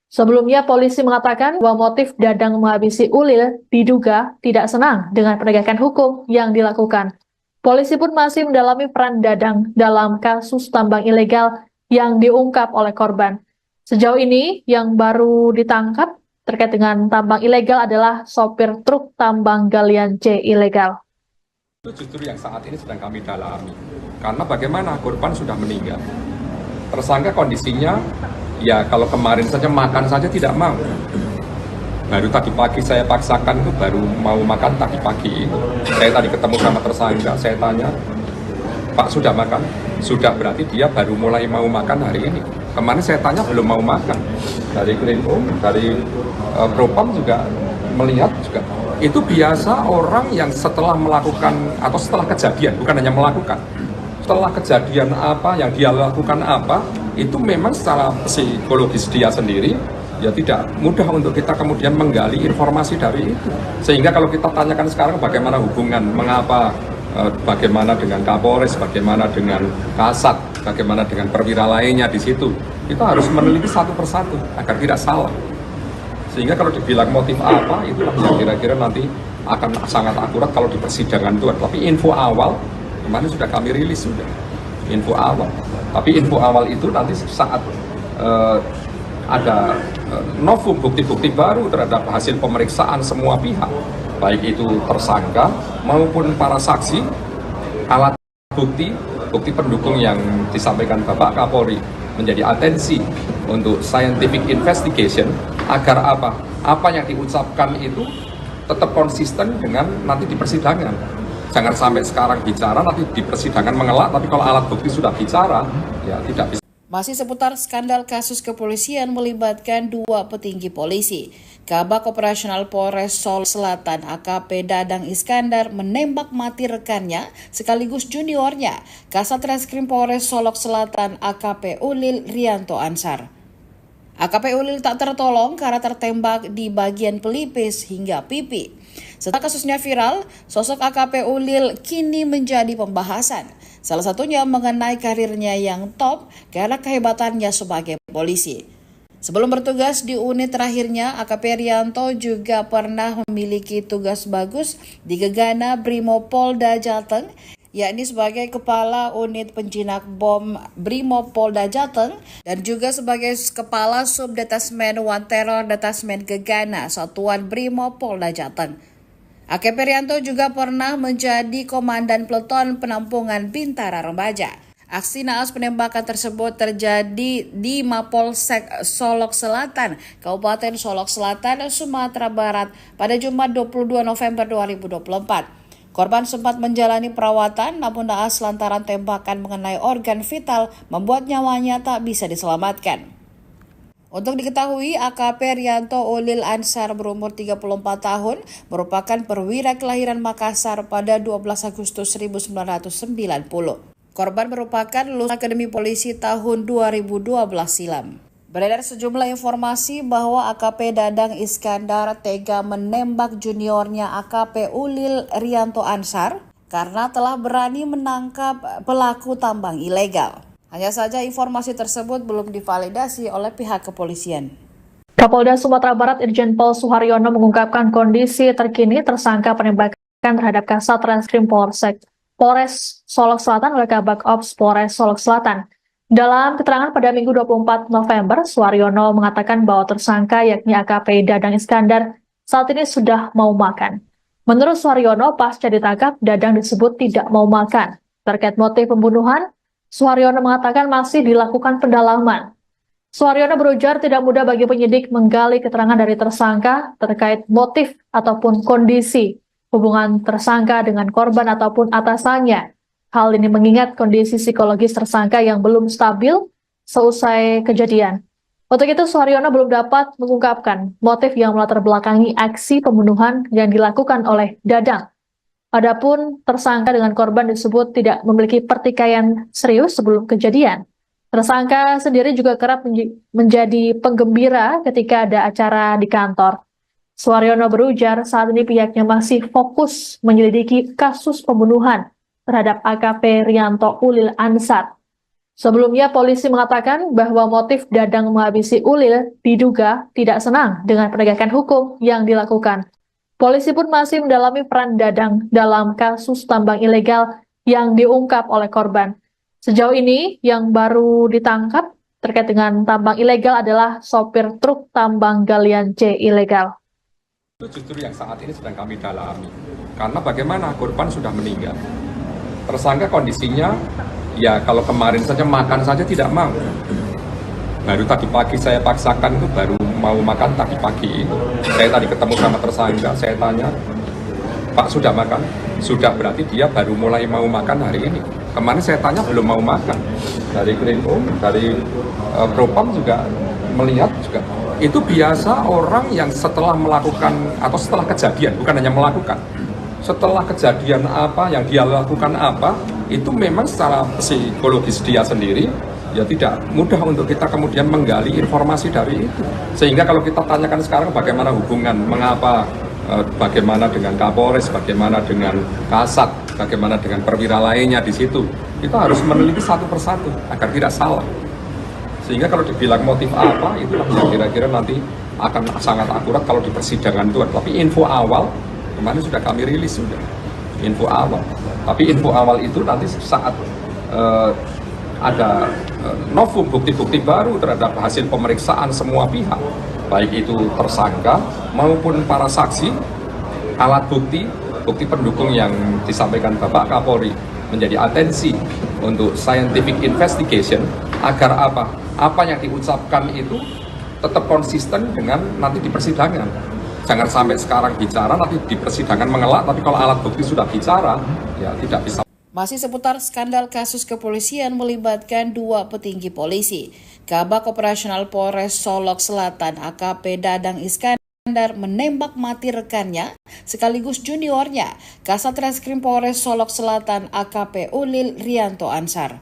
Sebelumnya polisi mengatakan bahwa motif Dadang menghabisi Ulil diduga tidak senang dengan penegakan hukum yang dilakukan. Polisi pun masih mendalami peran Dadang dalam kasus tambang ilegal yang diungkap oleh korban. Sejauh ini yang baru ditangkap terkait dengan tambang ilegal adalah sopir truk tambang galian C ilegal. Itu justru yang saat ini sedang kami dalami. Karena bagaimana korban sudah meninggal. Tersangka kondisinya, ya kalau kemarin saja makan saja tidak mau. Baru tadi pagi saya paksakan itu baru mau makan tadi pagi. Saya tadi ketemu sama tersangka, saya tanya, Pak sudah makan? Sudah, berarti dia baru mulai mau makan hari ini. Kemarin saya tanya belum mau makan. Dari Krimum, dari Propam juga melihat juga. Itu biasa orang yang setelah melakukan atau setelah kejadian, bukan hanya melakukan, setelah kejadian apa yang dia lakukan apa, itu memang secara psikologis dia sendiri ya tidak mudah untuk kita kemudian menggali informasi dari itu. Sehingga kalau kita tanyakan sekarang bagaimana hubungan, mengapa, bagaimana dengan Kapolres, bagaimana dengan Kasat, bagaimana dengan perwira lainnya di situ, kita harus meneliti satu persatu agar tidak salah. Sehingga kalau dibilang motif apa, itulah yang kira-kira nanti akan sangat akurat kalau di persidangan itu. Tapi info awal, kemarin sudah kami rilis sudah, info awal. Tapi info awal itu nanti saat ada novum bukti-bukti baru terhadap hasil pemeriksaan semua pihak, baik itu tersangka maupun para saksi, alat bukti pendukung yang disampaikan Bapak Kapolri menjadi atensi untuk scientific investigation agar apa yang diucapkan itu tetap konsisten dengan nanti di persidangan. Jangan sampai sekarang bicara nanti di persidangan mengelak, tapi kalau alat bukti sudah bicara ya tidak bisa. Masih seputar skandal kasus kepolisian melibatkan dua petinggi polisi. Kabak Operasional Polres Solok Selatan AKP Dadang Iskandar menembak mati rekannya sekaligus juniornya, Kasat Reskrim Polres Solok Selatan AKP Ulil Rianto Ansar. AKP Ulil tak tertolong karena tertembak di bagian pelipis hingga pipi. Setelah kasusnya viral, sosok AKP Ulil kini menjadi pembahasan. Salah satunya mengenai karirnya yang top karena kehebatannya sebagai polisi. Sebelum bertugas di unit terakhirnya, AKP Rianto juga pernah memiliki tugas bagus di Gegana Brimopolda Jateng, yakni sebagai Kepala Unit Penjinak Bom Brimopolda Jateng dan juga sebagai Kepala Subdetasmen One Terror Detasmen Gegana Satuan Brimopolda Jateng. AKP Rianto juga pernah menjadi Komandan Peleton Penampungan Bintara Remaja. Aksi naas penembakan tersebut terjadi di Mapolsek Solok Selatan, Kabupaten Solok Selatan, Sumatera Barat pada Jumat 22 November 2024. Korban sempat menjalani perawatan namun naas lantaran tembakan mengenai organ vital membuat nyawanya tak bisa diselamatkan. Untuk diketahui, AKP Rianto Ulil Ansar berumur 34 tahun merupakan perwira kelahiran Makassar pada 12 Agustus 1990. Korban merupakan lulusan Akademi Polisi tahun 2012 silam. Beredar sejumlah informasi bahwa AKP Dadang Iskandar tega menembak juniornya AKP Ulil Rianto Ansar karena telah berani menangkap pelaku tambang ilegal. Hanya saja informasi tersebut belum divalidasi oleh pihak kepolisian. Kapolda Sumatera Barat Irjen Pol Suharyono mengungkapkan kondisi terkini tersangka penembakan terhadap Kasat Reskrim Polres Solok Selatan oleh Kabak Ops Polres Solok Selatan. Dalam keterangan pada Minggu 24 November, Suharyono mengatakan bahwa tersangka yakni AKP Dadang Iskandar saat ini sudah mau makan. Menurut Suharyono, pasca ditangkap, Dadang disebut tidak mau makan. Terkait motif pembunuhan, Suharyono mengatakan masih dilakukan pendalaman. Suharyono berujar tidak mudah bagi penyidik menggali keterangan dari tersangka terkait motif ataupun kondisi hubungan tersangka dengan korban ataupun atasannya. Hal ini mengingat kondisi psikologis tersangka yang belum stabil seusai kejadian. Untuk itu, Suharyono belum dapat mengungkapkan motif yang melatar belakangi aksi pembunuhan yang dilakukan oleh Dadang. Adapun tersangka dengan korban disebut tidak memiliki pertikaian serius sebelum kejadian. Tersangka sendiri juga kerap menjadi penggembira ketika ada acara di kantor. Suharyono berujar saat ini pihaknya masih fokus menyelidiki kasus pembunuhan terhadap AKP Rianto Ulil Ansar. Sebelumnya polisi mengatakan bahwa motif Dadang menghabisi Ulil diduga tidak senang dengan penegakan hukum yang dilakukan. Polisi pun masih mendalami peran Dadang dalam kasus tambang ilegal yang diungkap oleh korban. Sejauh ini yang baru ditangkap terkait dengan tambang ilegal adalah sopir truk tambang galian C ilegal. Itu justru yang saat ini sedang kami dalami. Karena bagaimana korban sudah meninggal. Tersangka kondisinya, ya kalau kemarin saja makan saja tidak mau. Baru tadi pagi saya paksakan itu baru mau makan tadi pagi ini. Saya tadi ketemu sama tersangka, saya tanya, Pak sudah makan? Sudah, berarti dia baru mulai mau makan hari ini. Kemarin saya tanya belum mau makan. Dari Krimum, dari Propam juga melihat juga. Itu biasa orang yang setelah melakukan atau setelah kejadian, bukan hanya melakukan, setelah kejadian apa yang dia lakukan apa, itu memang secara psikologis dia sendiri ya tidak mudah untuk kita kemudian menggali informasi dari itu. Sehingga kalau kita tanyakan sekarang bagaimana hubungan, mengapa, bagaimana dengan Kapolres, bagaimana dengan Kasat, bagaimana dengan perwira lainnya di situ, kita harus meneliti satu persatu agar tidak salah. Sehingga kalau dibilang motif apa, itulah yang kira-kira nanti akan sangat akurat kalau di persidangan itu. Tapi info awal, kemarin sudah kami rilis sudah, info awal. Tapi info awal itu nanti saat ada novum bukti-bukti baru terhadap hasil pemeriksaan semua pihak, baik itu tersangka maupun para saksi, alat bukti, bukti pendukung yang disampaikan Bapak Kapolri menjadi atensi untuk scientific investigation agar apa yang diucapkan itu tetap konsisten dengan nanti di persidangan. Jangan sampai sekarang bicara, nanti di persidangan mengelak, tapi kalau alat bukti sudah bicara, ya tidak bisa. Masih seputar skandal kasus kepolisian melibatkan dua petinggi polisi. Kabak Operasional Polres Solok Selatan AKP Dadang Iskandar menembak mati rekannya sekaligus juniornya, Kasat Reskrim Polres Solok Selatan AKP Ulil Rianto Ansar.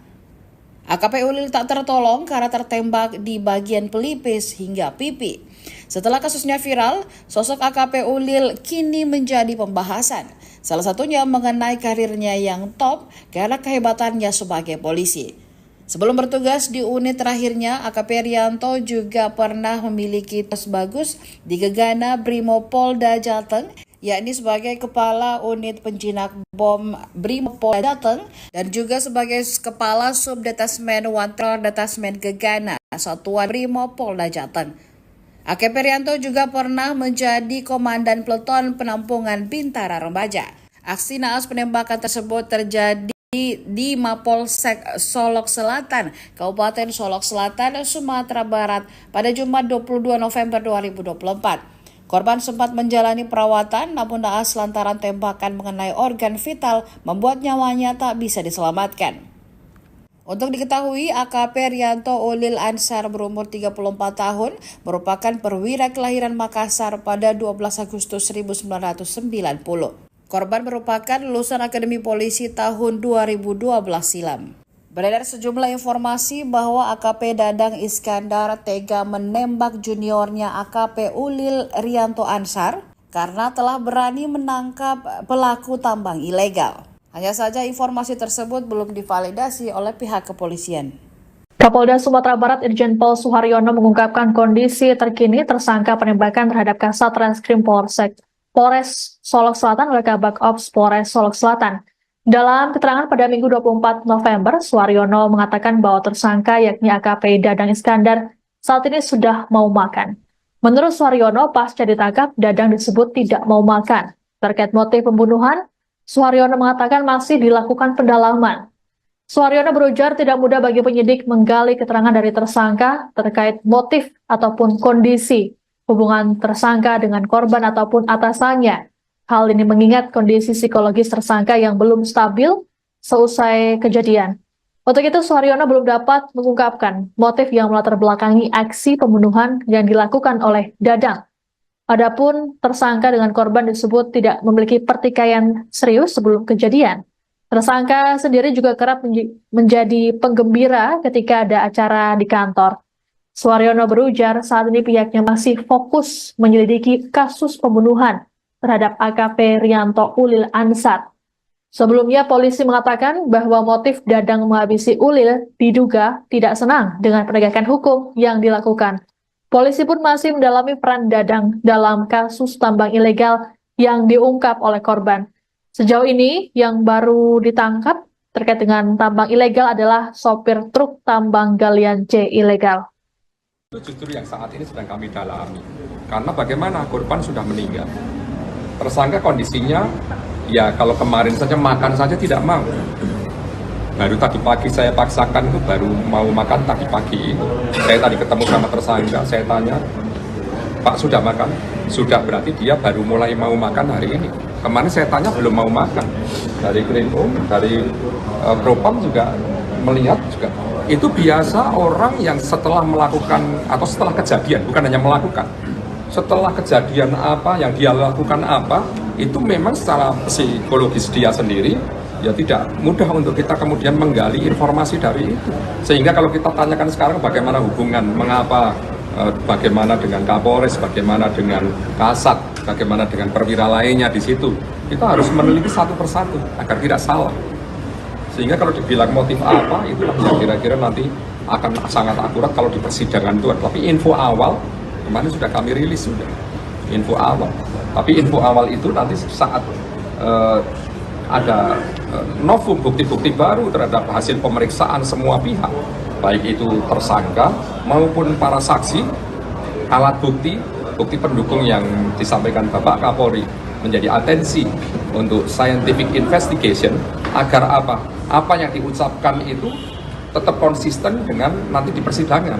AKP Ulil tak tertolong karena tertembak di bagian pelipis hingga pipi. Setelah kasusnya viral, sosok AKP Ulil kini menjadi pembahasan. Salah satunya mengenai karirnya yang top karena kehebatannya sebagai polisi. Sebelum bertugas di unit terakhirnya, AKP Rianto juga pernah memiliki tos bagus di Gegana Brimopolda Jateng, yakni sebagai Kepala Unit Penjinak Bom Brimopolda Jateng dan juga sebagai Kepala Subdetasmen Wanter Detasmen Gegana Satuan Brimopolda Jateng. AKP Rianto juga pernah menjadi Komandan Peleton Penampungan Bintara Remaja. Aksi naas penembakan tersebut terjadi di Mapolsek Solok Selatan, Kabupaten Solok Selatan, Sumatera Barat pada Jumat 22 November 2024. Korban sempat menjalani perawatan namun naas lantaran tembakan mengenai organ vital membuat nyawanya tak bisa diselamatkan. Untuk diketahui, AKP Rianto Ulil Ansar berumur 34 tahun merupakan perwira kelahiran Makassar pada 12 Agustus 1990. Korban merupakan lulusan Akademi Polisi tahun 2012 silam. Beredar sejumlah informasi bahwa AKP Dadang Iskandar tega menembak juniornya AKP Ulil Rianto Ansar karena telah berani menangkap pelaku tambang ilegal. Hanya saja informasi tersebut belum divalidasi oleh pihak kepolisian. Kapolda Sumatera Barat Irjen Pol Suharyono mengungkapkan kondisi terkini tersangka penembakan terhadap Kasat Reskrim Polres Solok Selatan oleh Kabak Ops Polres Solok Selatan. Dalam keterangan pada Minggu 24 November, Suharyono mengatakan bahwa tersangka yakni AKP Dadang Iskandar saat ini sudah mau makan. Menurut Suharyono, pasca ditangkap, Dadang disebut tidak mau makan. Terkait motif pembunuhan, Suharyono mengatakan masih dilakukan pendalaman. Suharyono berujar tidak mudah bagi penyidik menggali keterangan dari tersangka terkait motif ataupun kondisi hubungan tersangka dengan korban ataupun atasannya. Hal ini mengingat kondisi psikologis tersangka yang belum stabil seusai kejadian. Untuk itu, Suharyono belum dapat mengungkapkan motif yang melatar belakangi aksi pembunuhan yang dilakukan oleh Dadang. Adapun tersangka dengan korban disebut tidak memiliki pertikaian serius sebelum kejadian. Tersangka sendiri juga kerap menjadi penggembira ketika ada acara di kantor. Suharyono berujar saat ini pihaknya masih fokus menyelidiki kasus pembunuhan terhadap AKP Rianto Ulil Ansar. Sebelumnya polisi mengatakan bahwa motif Dadang menghabisi Ulil diduga tidak senang dengan penegakan hukum yang dilakukan. Polisi pun masih mendalami peran Dadang dalam kasus tambang ilegal yang diungkap oleh korban. Sejauh ini yang baru ditangkap terkait dengan tambang ilegal adalah sopir truk tambang galian C ilegal. Itu justru yang saat ini sedang kami dalami. Karena bagaimana korban sudah meninggal. Tersangka kondisinya, ya kalau kemarin saja makan saja tidak mau. Baru tadi pagi saya paksakan itu baru mau makan tadi pagi. Saya tadi ketemu sama tersangka, saya tanya, Pak sudah makan? Sudah, berarti dia baru mulai mau makan hari ini. Kemarin saya tanya belum mau makan. Dari Krimum, dari Propam juga melihat juga. Itu biasa orang yang setelah melakukan atau setelah kejadian, bukan hanya melakukan, setelah kejadian apa yang dia lakukan apa, itu memang secara psikologis dia sendiri ya tidak mudah untuk kita kemudian menggali informasi dari itu. Sehingga kalau kita tanyakan sekarang bagaimana hubungan, mengapa, bagaimana dengan Kapolres, bagaimana dengan Kasat, bagaimana dengan perwira lainnya di situ, kita harus meneliti satu persatu agar tidak salah. Sehingga kalau dibilang motif apa, itu yang kira-kira nanti akan sangat akurat kalau di persidangan itu. Tapi info awal, kemarin sudah kami rilis sudah, info awal. Tapi info awal itu nanti saat ada novum bukti-bukti baru terhadap hasil pemeriksaan semua pihak, baik itu tersangka maupun para saksi, alat bukti, bukti pendukung yang disampaikan Bapak Kapolri menjadi atensi untuk scientific investigation agar apa yang diucapkan itu tetap konsisten dengan nanti di persidangan.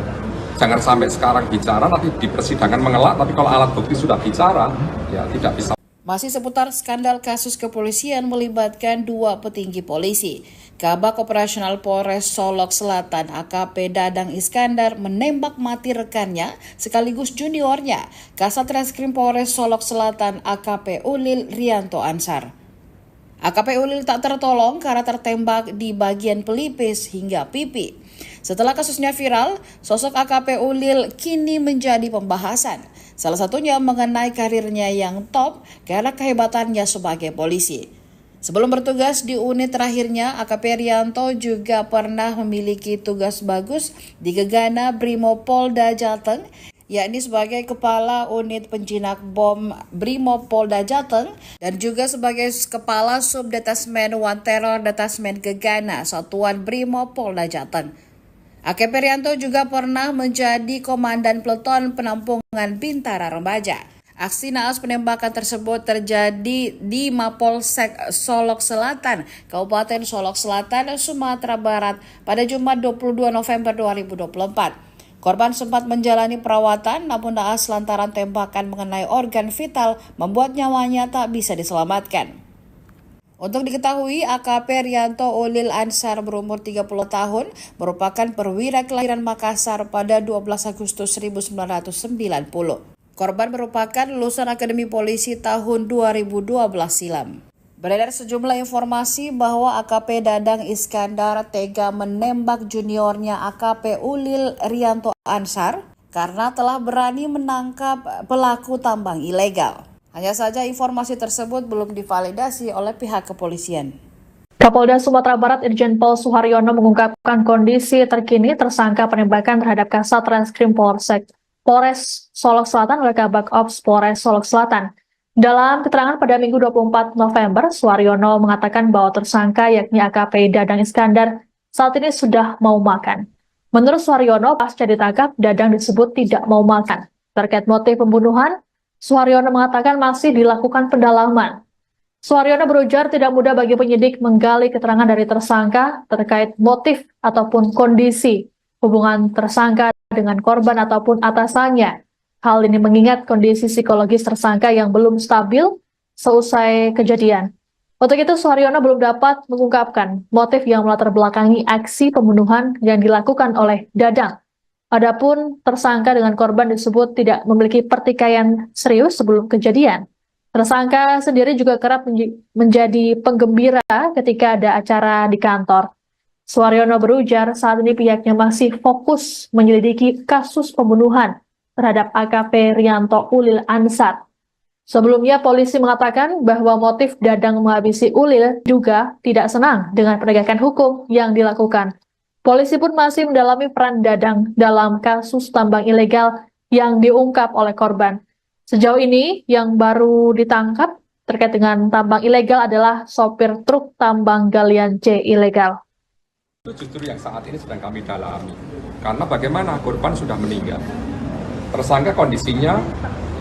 Jangan sampai sekarang bicara nanti di persidangan mengelak, tapi kalau alat bukti sudah bicara ya tidak bisa. Masih seputar skandal kasus kepolisian melibatkan dua petinggi polisi. Kabak Operasional Polres Solok Selatan AKP Dadang Iskandar menembak mati rekannya sekaligus juniornya, Kasat Reskrim Polres Solok Selatan AKP Ulil Rianto Ansar. AKP Ulil tak tertolong karena tertembak di bagian pelipis hingga pipi. Setelah kasusnya viral, sosok AKP Ulil kini menjadi pembahasan. Salah satunya mengenai karirnya yang top karena kehebatannya sebagai polisi. Sebelum bertugas di unit terakhirnya, AKP Rianto juga pernah memiliki tugas bagus di Gegana Brimopolda Jateng, yakni sebagai Kepala Unit Penjinak Bom Brimopolda Jateng dan juga sebagai Kepala Subdetasmen One Terror Detasmen Gegana Satuan Brimopolda Jateng. AKP Rianto juga pernah menjadi Komandan Peleton Penampungan Bintara Remaja. Aksi naas penembakan tersebut terjadi di Mapolsek Solok Selatan, Kabupaten Solok Selatan, Sumatera Barat pada Jumat 22 November 2024. Korban sempat menjalani perawatan namun naas lantaran tembakan mengenai organ vital membuat nyawanya tak bisa diselamatkan. Untuk diketahui, AKP Rianto Ulil Ansar berumur 30 tahun merupakan perwira kelahiran Makassar pada 12 Agustus 1990. Korban merupakan lulusan Akademi Polisi tahun 2012 silam. Beredar sejumlah informasi bahwa AKP Dadang Iskandar tega menembak juniornya AKP Ulil Rianto Ansar karena telah berani menangkap pelaku tambang ilegal. Hanya saja informasi tersebut belum divalidasi oleh pihak kepolisian. Kapolda Sumatera Barat Irjen Pol Suharyono mengungkapkan kondisi terkini tersangka penembakan terhadap Kasat Reskrim Polres Solok Selatan oleh Kabak Ops Polres Solok Selatan. Dalam keterangan pada Minggu 24 November, Suharyono mengatakan bahwa tersangka yakni AKP Dadang Iskandar saat ini sudah mau makan. Menurut Suharyono, pasca ditangkap, Dadang disebut tidak mau makan. Terkait motif pembunuhan, Suharyono mengatakan masih dilakukan pendalaman. Suharyono berujar tidak mudah bagi penyidik menggali keterangan dari tersangka terkait motif ataupun kondisi hubungan tersangka dengan korban ataupun atasannya. Hal ini mengingat kondisi psikologis tersangka yang belum stabil seusai kejadian. Untuk itu, Suharyono belum dapat mengungkapkan motif yang melatar belakangi aksi pembunuhan yang dilakukan oleh Dadang. Adapun tersangka dengan korban disebut tidak memiliki pertikaian serius sebelum kejadian. Tersangka sendiri juga kerap menjadi penggembira ketika ada acara di kantor. Suharyono berujar saat ini pihaknya masih fokus menyelidiki kasus pembunuhan terhadap AKP Rianto Ulil Ansar. Sebelumnya polisi mengatakan bahwa motif Dadang menghabisi Ulil juga tidak senang dengan penegakan hukum yang dilakukan. Polisi pun masih mendalami peran Dadang dalam kasus tambang ilegal yang diungkap oleh korban. Sejauh ini yang baru ditangkap terkait dengan tambang ilegal adalah sopir truk tambang galian C ilegal. Itu justru yang saat ini sedang kami dalami. Karena bagaimana korban sudah meninggal. Tersangka kondisinya,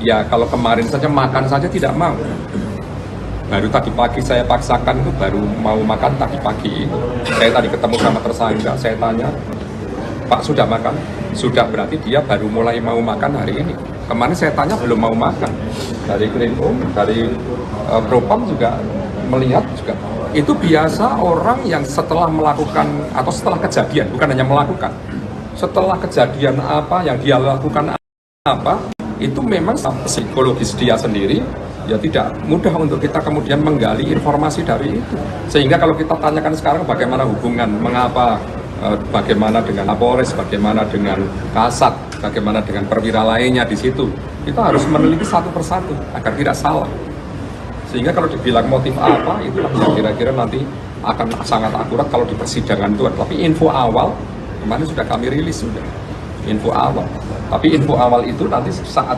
ya kalau kemarin saja makan saja tidak mau. Baru tadi pagi saya paksakan itu baru mau makan tadi pagi. Saya tadi ketemu sama tersangka, saya tanya, Pak sudah makan? Sudah, berarti dia baru mulai mau makan hari ini. Kemarin saya tanya belum mau makan. Dari Krimum, dari Propam juga melihat juga. Itu biasa orang yang setelah melakukan atau setelah kejadian, bukan hanya melakukan, setelah kejadian apa yang dia lakukan apa, itu memang psikologis dia sendiri ya tidak mudah untuk kita kemudian menggali informasi dari itu. Sehingga kalau kita tanyakan sekarang bagaimana hubungan, mengapa, bagaimana dengan Kapolres, bagaimana dengan Kasat, bagaimana dengan perwira lainnya di situ, kita harus meneliti satu persatu agar tidak salah. Sehingga kalau dibilang motif apa, itulah yang kira-kira nanti akan sangat akurat kalau di persidangan itu. Tapi info awal, kemarin sudah kami rilis sudah, info awal. Tapi info awal itu nanti saat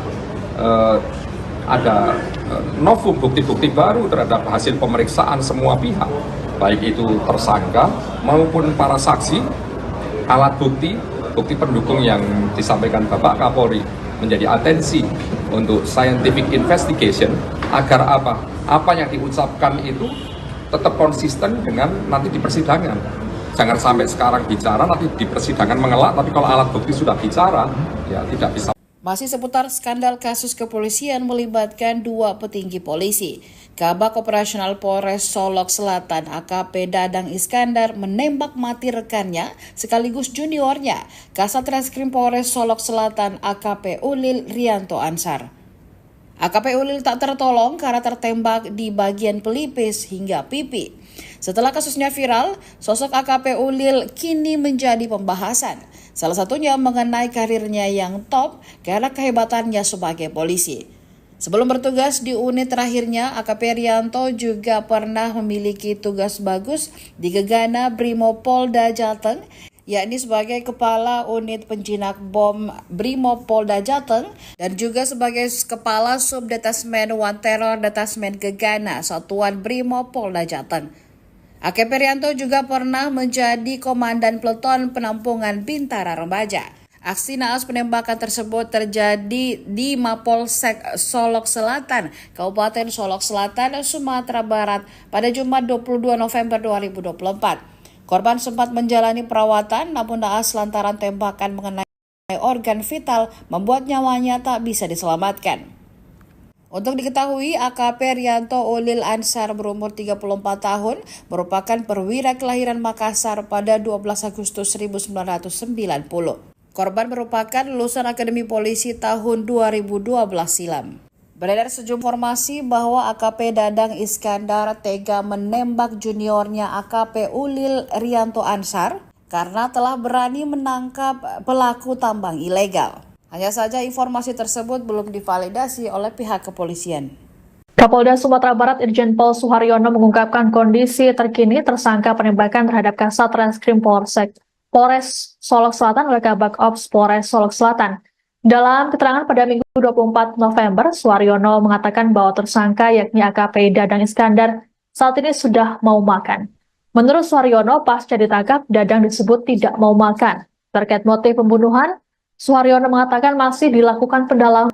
ada novum bukti-bukti baru terhadap hasil pemeriksaan semua pihak, baik itu tersangka maupun para saksi, alat bukti, bukti pendukung yang disampaikan Bapak Kapolri menjadi atensi untuk scientific investigation agar apa yang diucapkan itu tetap konsisten dengan nanti di persidangan. Jangan sampai sekarang bicara nanti di persidangan mengelak, tapi kalau alat bukti sudah bicara ya tidak bisa. Masih seputar skandal kasus kepolisian melibatkan dua petinggi polisi. Kabak Operasional Polres Solok Selatan AKP Dadang Iskandar menembak mati rekannya sekaligus juniornya, Kasat Reskrim Polres Solok Selatan AKP Ulil Rianto Ansar. AKP Ulil tak tertolong karena tertembak di bagian pelipis hingga pipi. Setelah kasusnya viral, sosok AKP Ulil kini menjadi pembahasan. Salah satunya mengenai karirnya yang top karena kehebatannya sebagai polisi. Sebelum bertugas di unit terakhirnya, AKP Rianto juga pernah memiliki tugas bagus di Gegana Brimopolda Jateng, yakni sebagai Kepala Unit Penjinak Bom Brimopolda Jateng dan juga sebagai Kepala Subdetasmen One Terror Detasmen Gegana Satuan Brimopolda Jateng. AKP Rianto juga pernah menjadi Komandan Peleton Penampungan Bintara Remaja. Aksi naas penembakan tersebut terjadi di Mapolsek Solok Selatan, Kabupaten Solok Selatan, Sumatera Barat pada Jumat 22 November 2024. Korban sempat menjalani perawatan namun naas lantaran tembakan mengenai organ vital membuat nyawanya tak bisa diselamatkan. Untuk diketahui, AKP Rianto Ulil Ansar berumur 34 tahun merupakan perwira kelahiran Makassar pada 12 Agustus 1990. Korban merupakan lulusan Akademi Polisi tahun 2012 silam. Beredar sejumlah informasi bahwa AKP Dadang Iskandar tega menembak juniornya AKP Ulil Rianto Ansar karena telah berani menangkap pelaku tambang ilegal. Hanya saja informasi tersebut belum divalidasi oleh pihak kepolisian. Kapolda Sumatera Barat Irjen Pol Suharyono mengungkapkan kondisi terkini tersangka penembakan terhadap Kasat Reskrim Polres Solok Selatan oleh Kabak Ops Polres Solok Selatan. Dalam keterangan pada Minggu 24 November, Suharyono mengatakan bahwa tersangka yakni AKP Dadang Iskandar saat ini sudah mau makan. Menurut Suharyono, pasca ditangkap, Dadang disebut tidak mau makan. Terkait motif pembunuhan, Suharyono mengatakan masih dilakukan pendalaman.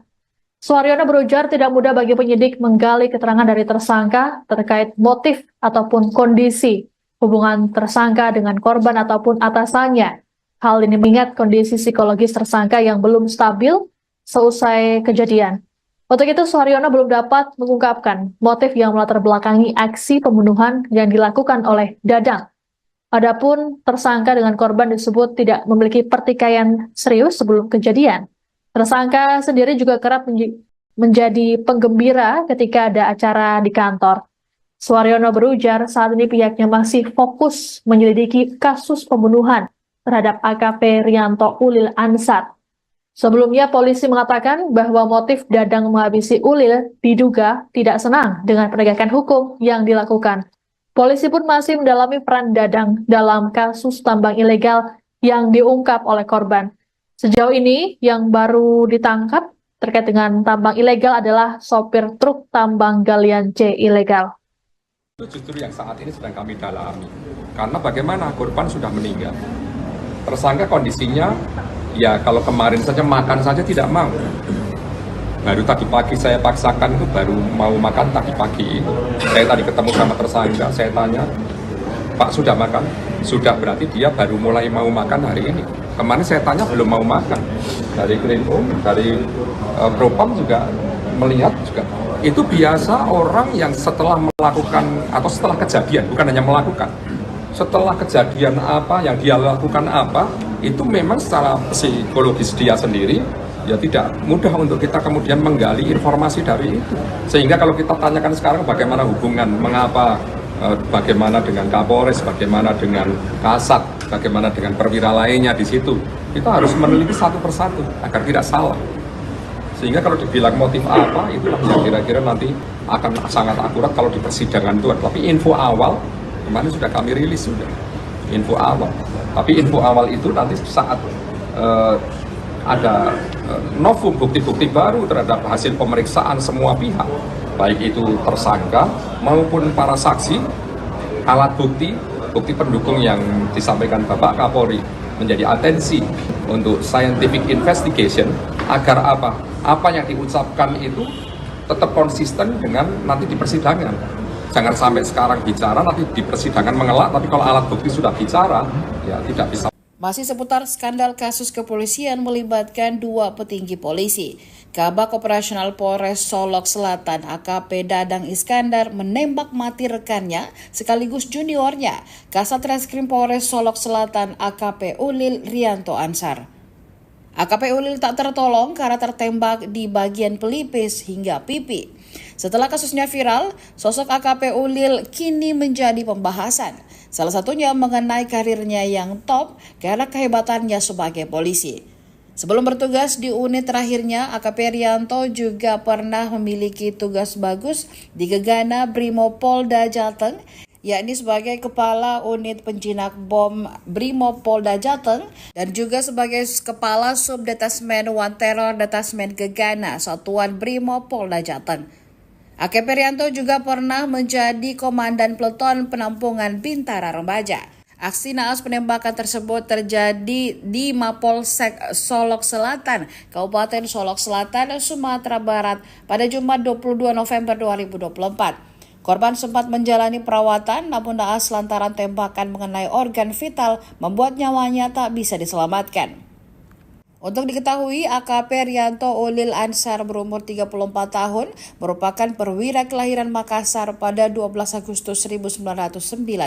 Suharyono berujar tidak mudah bagi penyidik menggali keterangan dari tersangka terkait motif ataupun kondisi hubungan tersangka dengan korban ataupun atasannya. Hal ini mengingat kondisi psikologis tersangka yang belum stabil seusai kejadian. Untuk itu, Suharyono belum dapat mengungkapkan motif yang melatar belakangi aksi pembunuhan yang dilakukan oleh Dadang. Adapun tersangka dengan korban disebut tidak memiliki pertikaian serius sebelum kejadian. Tersangka sendiri juga kerap menjadi penggembira ketika ada acara di kantor. Suharyono berujar saat ini pihaknya masih fokus menyelidiki kasus pembunuhan terhadap AKP Rianto Ulil Ansar. Sebelumnya polisi mengatakan bahwa motif Dadang menghabisi Ulil diduga tidak senang dengan penegakan hukum yang dilakukan. Polisi pun masih mendalami peran Dadang dalam kasus tambang ilegal yang diungkap oleh korban. Sejauh ini yang baru ditangkap terkait dengan tambang ilegal adalah sopir truk tambang galian C ilegal. Itu justru yang saat ini sedang kami dalami. Karena bagaimana korban sudah meninggal. Tersangka kondisinya, ya kalau kemarin saja makan saja tidak mau. Baru tadi pagi saya paksakan itu baru mau makan tadi pagi. Saya tadi ketemu sama tersangka, saya tanya, Pak sudah makan? Sudah, berarti dia baru mulai mau makan hari ini. Kemarin saya tanya belum mau makan. Dari Krimum, dari Propam juga melihat juga. Itu biasa orang yang setelah melakukan atau setelah kejadian, bukan hanya melakukan, setelah kejadian apa yang dia lakukan apa, itu memang secara psikologis dia sendiri ya tidak mudah untuk kita kemudian menggali informasi dari itu. Sehingga kalau kita tanyakan sekarang bagaimana hubungan, mengapa, bagaimana dengan Kapolres, bagaimana dengan Kasat, bagaimana dengan perwira lainnya di situ, kita harus meneliti satu persatu agar tidak salah. Sehingga kalau dibilang motif apa, itulah yang kira-kira nanti akan sangat akurat kalau di persidangan itu. Tapi info awal, kemarin sudah kami rilis sudah, info awal. Tapi info awal itu nanti saat ada novum bukti-bukti baru terhadap hasil pemeriksaan semua pihak, baik itu tersangka maupun para saksi, alat bukti, bukti pendukung yang disampaikan Bapak Kapolri menjadi atensi untuk scientific investigation agar apa yang diucapkan itu tetap konsisten dengan nanti di persidangan. Jangan sampai sekarang bicara, nanti di persidangan mengelak, tapi kalau alat bukti sudah bicara, ya tidak bisa. Masih seputar skandal kasus kepolisian melibatkan dua petinggi polisi. Kabak Operasional Polres Solok Selatan AKP Dadang Iskandar menembak mati rekannya sekaligus juniornya, Kasat Reskrim Polres Solok Selatan AKP Ulil Rianto Ansar. AKP Ulil tak tertolong karena tertembak di bagian pelipis hingga pipi. Setelah kasusnya viral, sosok AKP Ulil kini menjadi pembahasan. Salah satunya mengenai karirnya yang top karena kehebatannya sebagai polisi. Sebelum bertugas di unit terakhirnya, AKP Rianto juga pernah memiliki tugas bagus di Gegana Brimopolda Jateng, yakni sebagai Kepala Unit Penjinak Bom Brimopolda Jateng dan juga sebagai Kepala Subdetasmen One Terror Detasmen Gegana Satuan Brimopolda Jateng. AKP Rianto juga pernah menjadi Komandan Peleton Penampungan Bintara Remaja. Aksi naas penembakan tersebut terjadi di Mapolsek Solok Selatan, Kabupaten Solok Selatan, Sumatera Barat pada Jumat 22 November 2024. Korban sempat menjalani perawatan namun naas lantaran tembakan mengenai organ vital membuat nyawanya tak bisa diselamatkan. Untuk diketahui, AKP Rianto Ulil Ansar berumur 34 tahun merupakan perwira kelahiran Makassar pada 12 Agustus 1990.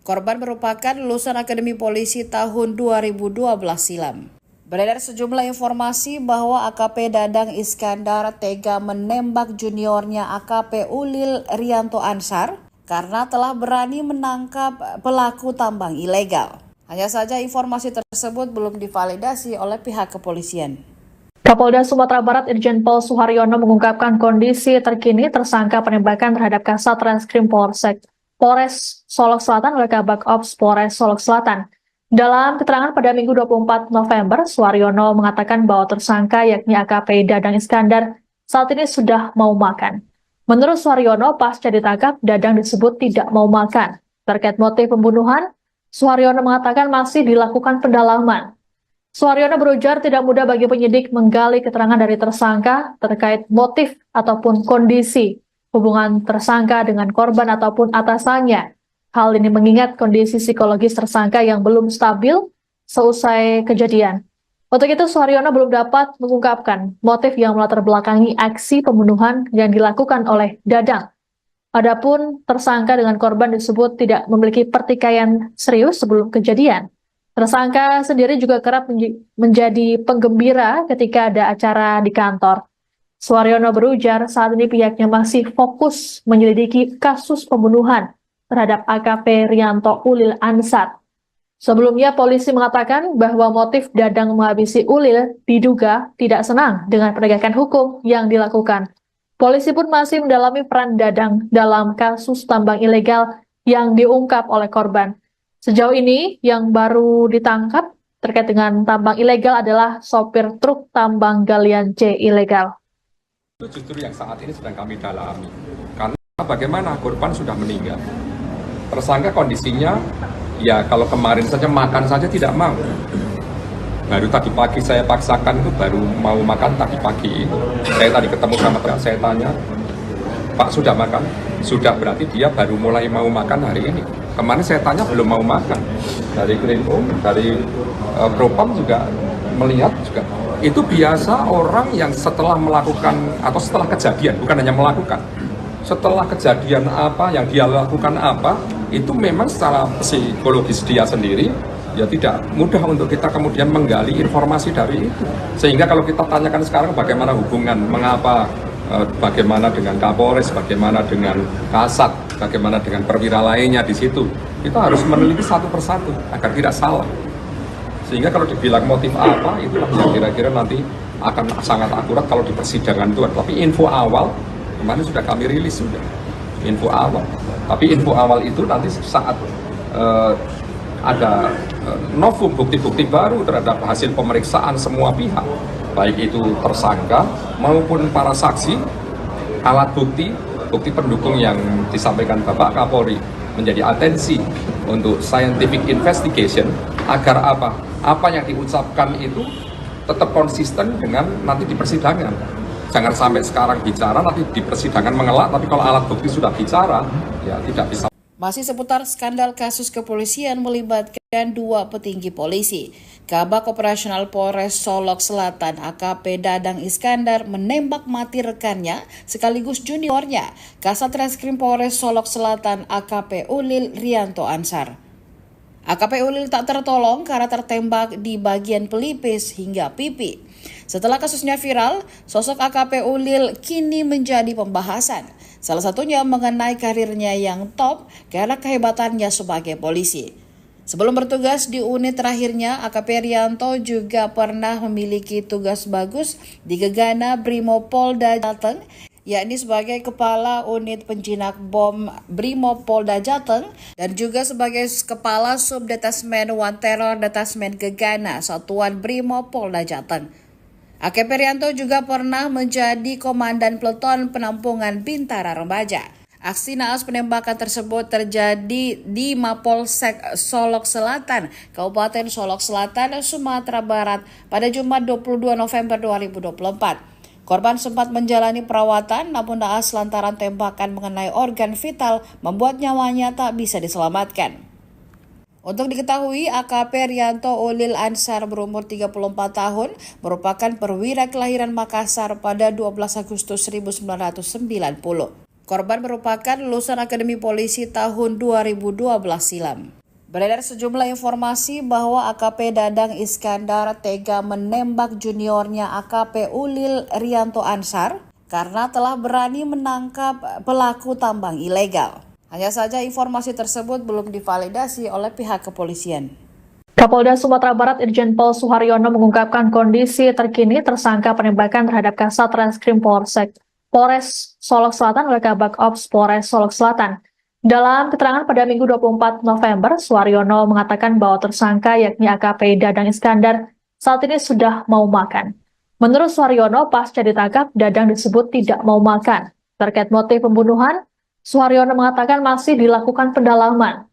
Korban merupakan lulusan Akademi Polisi tahun 2012 silam. Beredar sejumlah informasi bahwa AKP Dadang Iskandar tega menembak juniornya AKP Ulil Rianto Ansar karena telah berani menangkap pelaku tambang ilegal. Hanya saja informasi tersebut belum divalidasi oleh pihak kepolisian. Kapolda Sumatera Barat Irjen Pol Suharyono mengungkapkan kondisi terkini tersangka penembakan terhadap Kasat Reskrim Polres Solok Selatan oleh Kabak Ops Polres Solok Selatan. Dalam keterangan pada Minggu 24 November, Suharyono mengatakan bahwa tersangka yakni AKP Dadang Iskandar saat ini sudah mau makan. Menurut Suharyono, pasca ditangkap, Dadang disebut tidak mau makan. Terkait motif pembunuhan, Suharyono mengatakan masih dilakukan pendalaman. Suharyono berujar tidak mudah bagi penyidik menggali keterangan dari tersangka terkait motif ataupun kondisi hubungan tersangka dengan korban ataupun atasannya. Hal ini mengingat kondisi psikologis tersangka yang belum stabil seusai kejadian. Untuk itu, Suharyono belum dapat mengungkapkan motif yang melatar belakangi aksi pembunuhan yang dilakukan oleh Dadang. Adapun tersangka dengan korban disebut tidak memiliki pertikaian serius sebelum kejadian. Tersangka sendiri juga kerap menjadi penggembira ketika ada acara di kantor. Suharyono berujar saat ini pihaknya masih fokus menyelidiki kasus pembunuhan terhadap AKP Rianto Ulil Ansar. Sebelumnya polisi mengatakan bahwa motif Dadang menghabisi Ulil diduga tidak senang dengan penegakan hukum yang dilakukan. Polisi pun masih mendalami peran Dadang dalam kasus tambang ilegal yang diungkap oleh korban. Sejauh ini yang baru ditangkap terkait dengan tambang ilegal adalah sopir truk tambang galian C ilegal. Itu justru yang saat ini sedang kami dalami. Karena bagaimana korban sudah meninggal. Tersangka kondisinya, ya kalau kemarin saja makan saja tidak mau. Baru tadi pagi saya paksakan itu baru mau makan tadi pagi itu. Saya tadi ketemu sama teman, saya tanya, Pak sudah makan? Sudah, berarti dia baru mulai mau makan hari ini. Kemarin saya tanya belum mau makan. Dari Krimum, dari Propam juga melihat juga. Itu biasa orang yang setelah melakukan atau setelah kejadian, bukan hanya melakukan. Setelah kejadian apa yang dia lakukan apa, itu memang secara psikologis dia sendiri ya tidak mudah untuk kita kemudian menggali informasi dari itu. Sehingga kalau kita tanyakan sekarang bagaimana hubungan, mengapa, bagaimana dengan Kapolres, bagaimana dengan Kasat, bagaimana dengan perwira lainnya di situ, kita harus meneliti satu persatu agar tidak salah. Sehingga kalau dibilang motif apa, itulah yang kira-kira nanti akan sangat akurat kalau di persidangan itu. Tapi info awal, kemarin sudah kami rilis sudah, info awal. Tapi info awal itu nanti saat ada novum bukti-bukti baru terhadap hasil pemeriksaan semua pihak, baik itu tersangka maupun para saksi, alat bukti, bukti pendukung yang disampaikan Bapak Kapolri menjadi atensi untuk scientific investigation agar apa yang diucapkan itu tetap konsisten dengan nanti di persidangan. Jangan sampai sekarang bicara, nanti di persidangan mengelak, tapi kalau alat bukti sudah bicara, ya tidak bisa. Masih seputar skandal kasus kepolisian melibatkan dua petinggi polisi. Kabak Operasional Polres Solok Selatan AKP Dadang Iskandar menembak mati rekannya sekaligus juniornya, Kasat Reskrim Polres Solok Selatan AKP Ulil Rianto Ansar. AKP Ulil tak tertolong karena tertembak di bagian pelipis hingga pipi. Setelah kasusnya viral, sosok AKP Ulil kini menjadi pembahasan. Salah satunya mengenai karirnya yang top karena kehebatannya sebagai polisi. Sebelum bertugas di unit terakhirnya, AKP Rianto juga pernah memiliki tugas bagus di Gegana Brimopolda Jateng, yakni sebagai Kepala Unit Penjinak Bom Brimopolda Jateng dan juga sebagai Kepala Subdetasmen One Terror Detasmen Gegana Satuan Brimopolda Jateng. AKP Rianto juga pernah menjadi Komandan Peleton Penampungan Bintara Remaja. Aksi naas penembakan tersebut terjadi di Mapolsek Solok Selatan, Kabupaten Solok Selatan, Sumatera Barat pada Jumat 22 November 2024. Korban sempat menjalani perawatan, namun naas lantaran tembakan mengenai organ vital membuat nyawanya tak bisa diselamatkan. Untuk diketahui, AKP Rianto Ulil Ansar berumur 34 tahun, merupakan perwira kelahiran Makassar pada 12 Agustus 1990. Korban merupakan lulusan Akademi Polisi tahun 2012 silam. Beredar sejumlah informasi bahwa AKP Dadang Iskandar tega menembak juniornya AKP Ulil Rianto Ansar karena telah berani menangkap pelaku tambang ilegal. Hanya saja informasi tersebut belum divalidasi oleh pihak kepolisian. Kapolda Sumatera Barat Irjen Pol Suharyono mengungkapkan kondisi terkini tersangka penembakan terhadap Kasat Reskrim Polres Solok Selatan oleh Kabak Ops Polres Solok Selatan. Dalam keterangan pada Minggu 24 November, Suharyono mengatakan bahwa tersangka yakni AKP Dadang Iskandar saat ini sudah mau makan. Menurut Suharyono, pasca ditangkap, Dadang disebut tidak mau makan. Terkait motif pembunuhan, Suharyono mengatakan masih dilakukan pendalaman.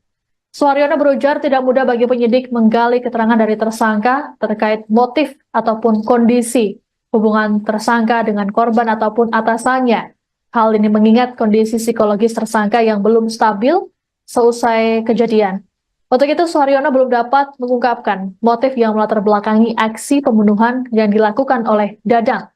Suharyono berujar tidak mudah bagi penyidik menggali keterangan dari tersangka terkait motif ataupun kondisi hubungan tersangka dengan korban ataupun atasannya. Hal ini mengingat kondisi psikologis tersangka yang belum stabil seusai kejadian. Untuk itu, Suharyono belum dapat mengungkapkan motif yang melatar belakangi aksi pembunuhan yang dilakukan oleh Dadang.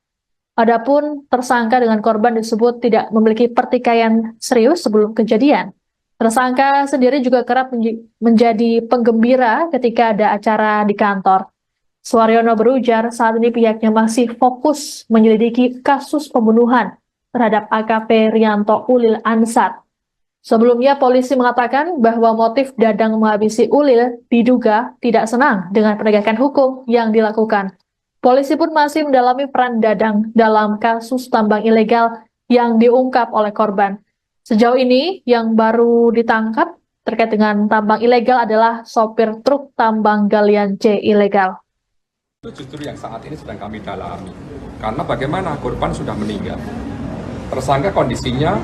Adapun tersangka dengan korban disebut tidak memiliki pertikaian serius sebelum kejadian. Tersangka sendiri juga kerap menjadi penggembira ketika ada acara di kantor. Suharyono berujar saat ini pihaknya masih fokus menyelidiki kasus pembunuhan terhadap AKP Rianto Ulil Ansar. Sebelumnya polisi mengatakan bahwa motif Dadang menghabisi Ulil diduga tidak senang dengan penegakan hukum yang dilakukan. Polisi pun masih mendalami peran Dadang dalam kasus tambang ilegal yang diungkap oleh korban. Sejauh ini yang baru ditangkap terkait dengan tambang ilegal adalah sopir truk tambang galian C ilegal. Itu justru yang saat ini sedang kami dalami. Karena bagaimana korban sudah meninggal. Tersangka kondisinya,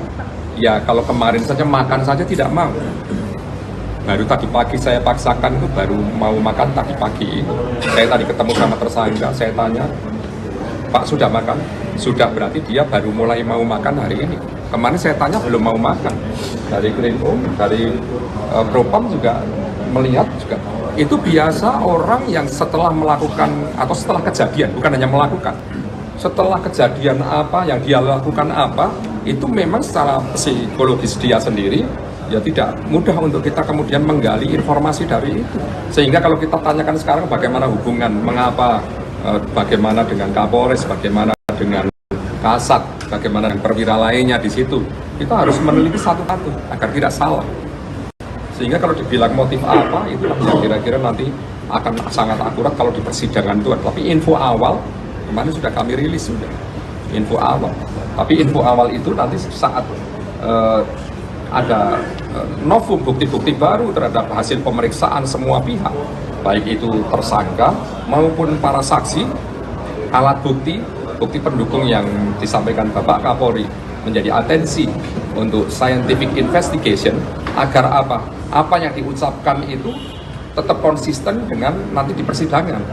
ya kalau kemarin saja makan saja tidak mau. Baru tadi pagi saya paksakan itu baru mau makan tadi pagi. Saya tadi ketemu sama tersangka, saya tanya, Pak sudah makan? Sudah, berarti dia baru mulai mau makan hari ini. Kemarin saya tanya belum mau makan. Dari Krimum, dari Propam juga melihat juga. Itu biasa orang yang setelah melakukan atau setelah kejadian, bukan hanya melakukan. Setelah kejadian apa yang dia lakukan apa, itu memang secara psikologis dia sendiri ya tidak mudah untuk kita kemudian menggali informasi dari itu. Sehingga kalau kita tanyakan sekarang bagaimana hubungan, mengapa, bagaimana dengan Kapolres, bagaimana dengan Kasat, bagaimana dengan perwira lainnya di situ, kita harus meneliti satu-satu agar tidak salah. Sehingga kalau dibilang motif apa, itu yang kira-kira nanti akan sangat akurat kalau di persidangan itu. Tapi info awal kemarin sudah kami rilis sudah info awal. Tapi info awal itu nanti saat ada novum bukti-bukti baru terhadap hasil pemeriksaan semua pihak, baik itu tersangka maupun para saksi, alat bukti pendukung yang disampaikan Bapak Kapolri menjadi atensi untuk scientific investigation agar apa yang diucapkan itu tetap konsisten dengan nanti di persidangan.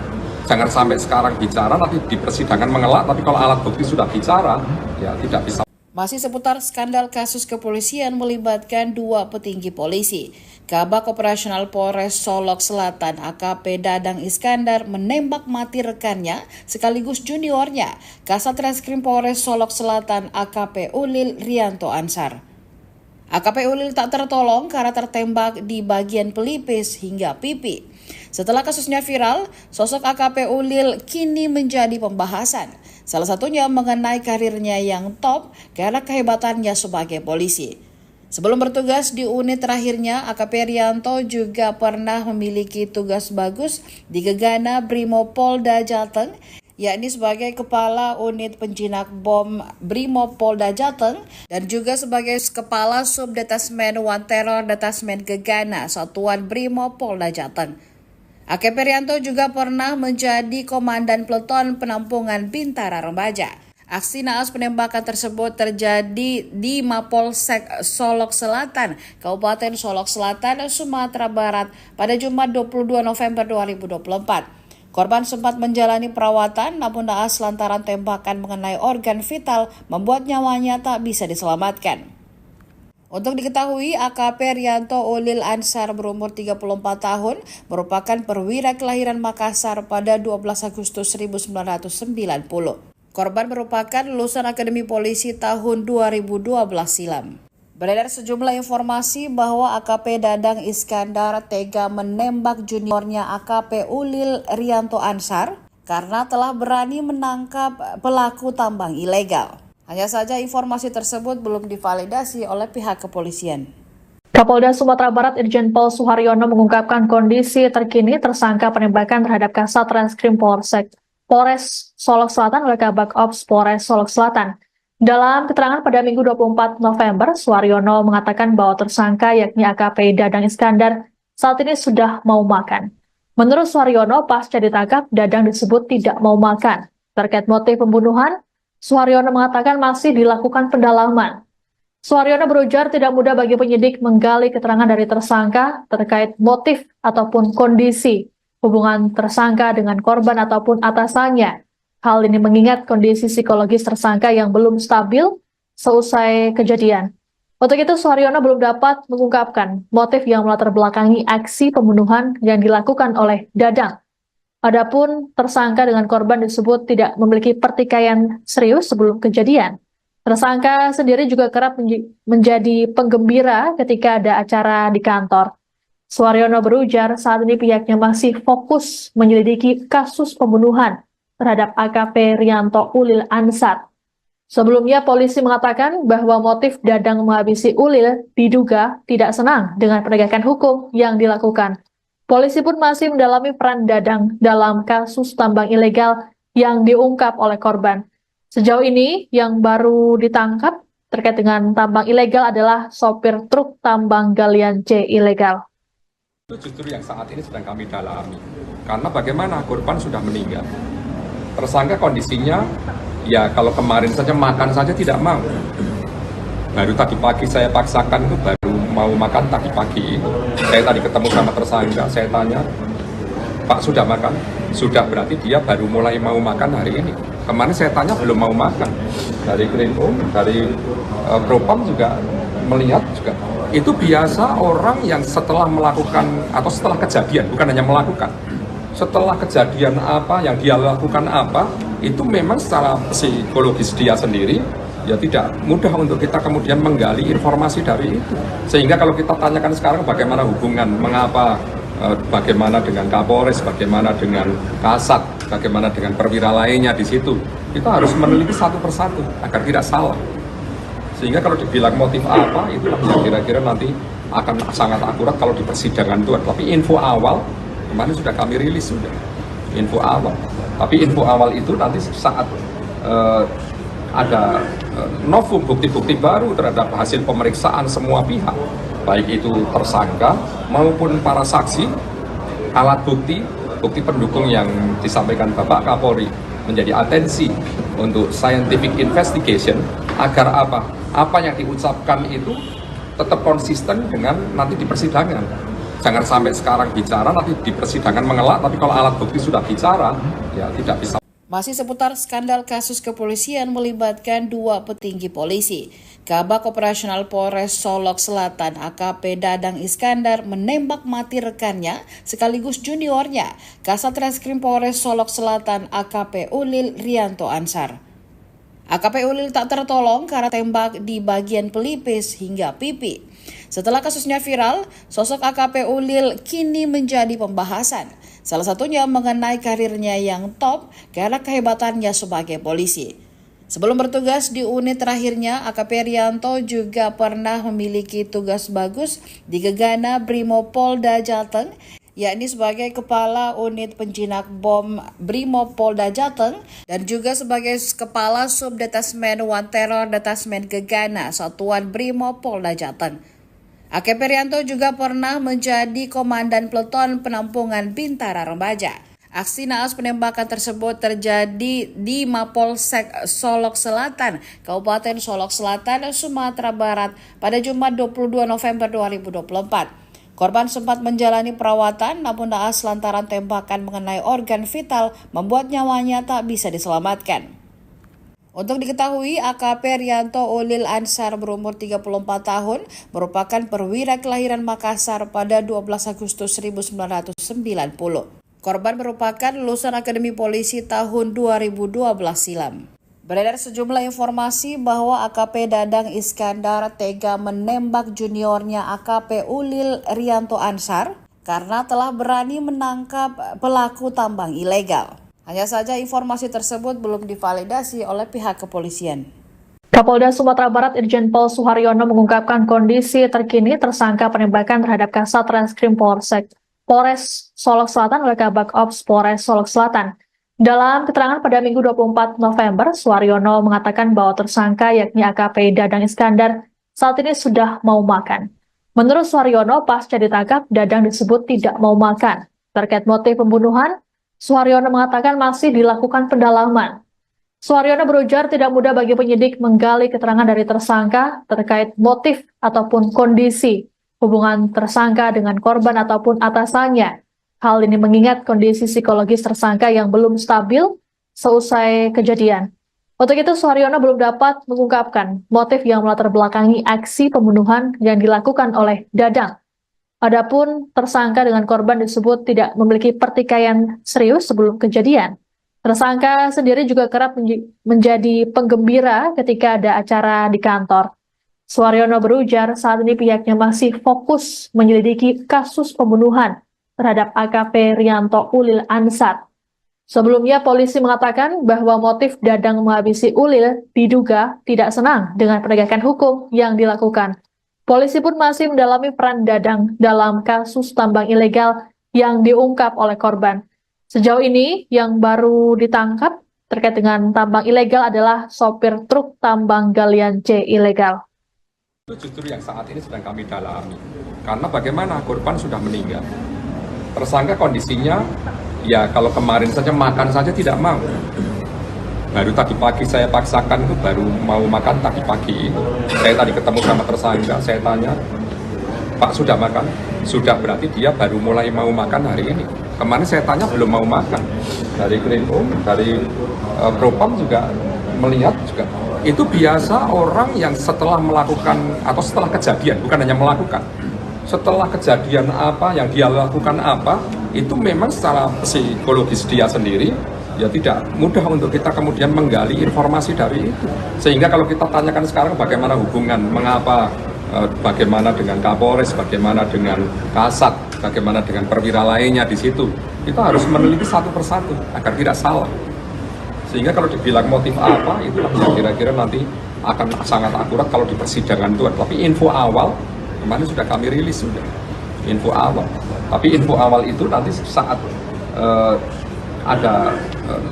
Jangan sampai sekarang bicara, nanti di persidangan mengelak, tapi kalau alat bukti sudah bicara, ya tidak bisa. Masih seputar skandal kasus kepolisian melibatkan dua petinggi polisi. Kabak Operasional Polres Solok Selatan AKP Dadang Iskandar menembak mati rekannya sekaligus juniornya, Kasat Reskrim Polres Solok Selatan AKP Ulil Rianto Ansar. AKP Ulil tak tertolong karena tertembak di bagian pelipis hingga pipi. Setelah kasusnya viral, sosok AKP Ulil kini menjadi pembahasan. Salah satunya mengenai karirnya yang top karena kehebatannya sebagai polisi. Sebelum bertugas di unit terakhirnya, AKP Rianto juga pernah memiliki tugas bagus di Gegana Brimopolda Jateng, yakni sebagai Kepala Unit Penjinak Bom Brimopolda Jateng dan juga sebagai Kepala Subdetasmen One Terror Detasmen Gegana Satuan Brimopolda Jateng. AKP Rianto juga pernah menjadi Komandan Peleton Penampungan Bintara Remaja. Aksi naas penembakan tersebut terjadi di Mapolsek Solok Selatan, Kabupaten Solok Selatan, Sumatera Barat pada Jumat 22 November 2024. Korban sempat menjalani perawatan namun naas lantaran tembakan mengenai organ vital membuat nyawanya tak bisa diselamatkan. Untuk diketahui, AKP Rianto Ulil Ansar berumur 34 tahun merupakan perwira kelahiran Makassar pada 12 Agustus 1990. Korban merupakan lulusan Akademi Polisi tahun 2012 silam. Beredar sejumlah informasi bahwa AKP Dadang Iskandar tega menembak juniornya AKP Ulil Rianto Ansar karena telah berani menangkap pelaku tambang ilegal. Hanya saja informasi tersebut belum divalidasi oleh pihak kepolisian. Kapolda Sumatera Barat Irjen Pol Suharyono mengungkapkan kondisi terkini tersangka penembakan terhadap Kasat Reskrim Polres Solok Selatan oleh Kabak Ops Polres Solok Selatan. Dalam keterangan pada Minggu 24 November, Suharyono mengatakan bahwa tersangka yakni AKP Dadang Iskandar saat ini sudah mau makan. Menurut Suharyono, pasca ditangkap, Dadang disebut tidak mau makan. Terkait motif pembunuhan, Suharyono mengatakan masih dilakukan pendalaman. Suharyono berujar tidak mudah bagi penyidik menggali keterangan dari tersangka terkait motif ataupun kondisi hubungan tersangka dengan korban ataupun atasannya. Hal ini mengingat kondisi psikologis tersangka yang belum stabil seusai kejadian. Untuk itu, Suharyono belum dapat mengungkapkan motif yang melatar belakangi aksi pembunuhan yang dilakukan oleh Dadang. Adapun tersangka dengan korban disebut tidak memiliki pertikaian serius sebelum kejadian. Tersangka sendiri juga kerap menjadi penggembira ketika ada acara di kantor. Suharyono berujar saat ini pihaknya masih fokus menyelidiki kasus pembunuhan terhadap AKP Rianto Ulil Ansar. Sebelumnya polisi mengatakan bahwa motif Dadang menghabisi Ulil diduga tidak senang dengan penegakan hukum yang dilakukan. Polisi pun masih mendalami peran Dadang dalam kasus tambang ilegal yang diungkap oleh korban. Sejauh ini yang baru ditangkap terkait dengan tambang ilegal adalah sopir truk tambang galian C ilegal. Itu justru yang saat ini sedang kami dalami. Karena bagaimana korban sudah meninggal. Tersangka kondisinya, ya kalau kemarin saja makan saja tidak mau. Baru tadi pagi saya paksakan itu baru mau makan tadi pagi. Saya tadi ketemu sama tersangka, saya tanya, Pak sudah makan? Sudah, berarti dia baru mulai mau makan hari ini. Kemarin saya tanya belum mau makan. Dari Krimum, dari Propam juga melihat juga. Itu biasa orang yang setelah melakukan atau setelah kejadian, bukan hanya melakukan. Setelah kejadian apa yang dia lakukan apa, itu memang secara psikologis dia sendiri ya tidak mudah untuk kita kemudian menggali informasi dari itu. Sehingga kalau kita tanyakan sekarang bagaimana hubungan, mengapa, bagaimana dengan Kapolres, bagaimana dengan Kasat, bagaimana dengan perwira lainnya di situ, kita harus meneliti satu persatu agar tidak salah. Sehingga kalau dibilang motif apa, itu yang kira-kira nanti akan sangat akurat kalau di persidangan itu. Tapi info awal kemarin sudah kami rilis sudah info awal. Tapi info awal itu nanti saat ada novum bukti-bukti baru terhadap hasil pemeriksaan semua pihak, baik itu tersangka maupun para saksi, alat bukti, bukti pendukung yang disampaikan Bapak Kapolri menjadi atensi untuk scientific investigation agar apa yang diucapkan itu tetap konsisten dengan nanti di persidangan. Jangan sampai sekarang bicara, nanti di persidangan mengelak, tapi kalau alat bukti sudah bicara, ya tidak bisa. Masih seputar skandal kasus kepolisian melibatkan dua petinggi polisi. Kabak Operasional Polres Solok Selatan AKP Dadang Iskandar menembak mati rekannya sekaligus juniornya, Kasat Reskrim Polres Solok Selatan AKP Ulil Rianto Ansar. AKP Ulil tak tertolong karena tembak di bagian pelipis hingga pipi. Setelah kasusnya viral, sosok AKP Ulil kini menjadi pembahasan. Salah satunya mengenai karirnya yang top karena kehebatannya sebagai polisi. Sebelum bertugas di unit terakhirnya, AKP Rianto juga pernah memiliki tugas bagus di Gegana Brimopolda Jateng, yakni sebagai Kepala Unit Penjinak Bom Brimopolda Jateng dan juga sebagai Kepala Subdetasmen One Terror Detasmen Gegana Satuan Brimopolda Jateng. AKP Rianto juga pernah menjadi Komandan Peleton Penampungan Bintara Remaja. Aksi naas penembakan tersebut terjadi di Mapolsek Solok Selatan, Kabupaten Solok Selatan, Sumatera Barat pada Jumat 22 November 2024. Korban sempat menjalani perawatan namun naas lantaran tembakan mengenai organ vital membuat nyawanya tak bisa diselamatkan. Untuk diketahui, AKP Rianto Ulil Ansar berumur 34 tahun merupakan perwira kelahiran Makassar pada 12 Agustus 1990. Korban merupakan lulusan Akademi Polisi tahun 2012 silam. Beredar sejumlah informasi bahwa AKP Dadang Iskandar tega menembak juniornya AKP Ulil Rianto Ansar karena telah berani menangkap pelaku tambang ilegal. Hanya saja informasi tersebut belum divalidasi oleh pihak kepolisian. Kapolda Sumatera Barat Irjen Pol Suharyono mengungkapkan kondisi terkini tersangka penembakan terhadap Kasat Reskrim Polres Solok Selatan oleh Kabak Ops Polres Solok Selatan. Dalam keterangan pada Minggu 24 November, Suharyono mengatakan bahwa tersangka yakni AKP Dadang Iskandar saat ini sudah mau makan. Menurut Suharyono, pasca ditangkap, Dadang disebut tidak mau makan. Terkait motif pembunuhan, Suharyono mengatakan masih dilakukan pendalaman. Suharyono berujar tidak mudah bagi penyidik menggali keterangan dari tersangka terkait motif ataupun kondisi hubungan tersangka dengan korban ataupun atasannya. Hal ini mengingat kondisi psikologis tersangka yang belum stabil seusai kejadian. Untuk itu, Suharyono belum dapat mengungkapkan motif yang melatar belakangi aksi pembunuhan yang dilakukan oleh Dadang. Adapun tersangka dengan korban disebut tidak memiliki pertikaian serius sebelum kejadian. Tersangka sendiri juga kerap menjadi penggembira ketika ada acara di kantor. Suharyono berujar saat ini pihaknya masih fokus menyelidiki kasus pembunuhan terhadap AKP Rianto Ulil Ansar. Sebelumnya polisi mengatakan bahwa motif Dadang menghabisi Ulil diduga tidak senang dengan penegakan hukum yang dilakukan. Polisi pun masih mendalami peran Dadang dalam kasus tambang ilegal yang diungkap oleh korban. Sejauh ini yang baru ditangkap terkait dengan tambang ilegal adalah sopir truk tambang galian C ilegal. Itu justru yang saat ini sedang kami dalami. Karena bagaimana korban sudah meninggal. Tersangka kondisinya, ya kalau kemarin saja makan saja tidak mau. Baru tadi pagi saya paksakan itu baru mau makan tadi pagi. Saya tadi ketemu sama tersangka, saya tanya, Pak sudah makan? Sudah, berarti dia baru mulai mau makan hari ini. Kemarin saya tanya belum mau makan. Dari Krimum, dari Propam juga melihat juga. Itu biasa orang yang setelah melakukan atau setelah kejadian, bukan hanya melakukan. Setelah kejadian apa yang dia lakukan apa, itu memang secara psikologis dia sendiri ya tidak mudah untuk kita kemudian menggali informasi dari itu. Sehingga kalau kita tanyakan sekarang bagaimana hubungan, mengapa, bagaimana dengan Kapolres, bagaimana dengan Kasat, bagaimana dengan perwira lainnya di situ, kita harus meneliti satu persatu agar tidak salah. Sehingga kalau dibilang motif apa, itu yang kira-kira nanti akan sangat akurat kalau di persidangan itu. Tapi info awal, kemarin sudah kami rilis sudah, info awal. Tapi info awal itu nanti saat ada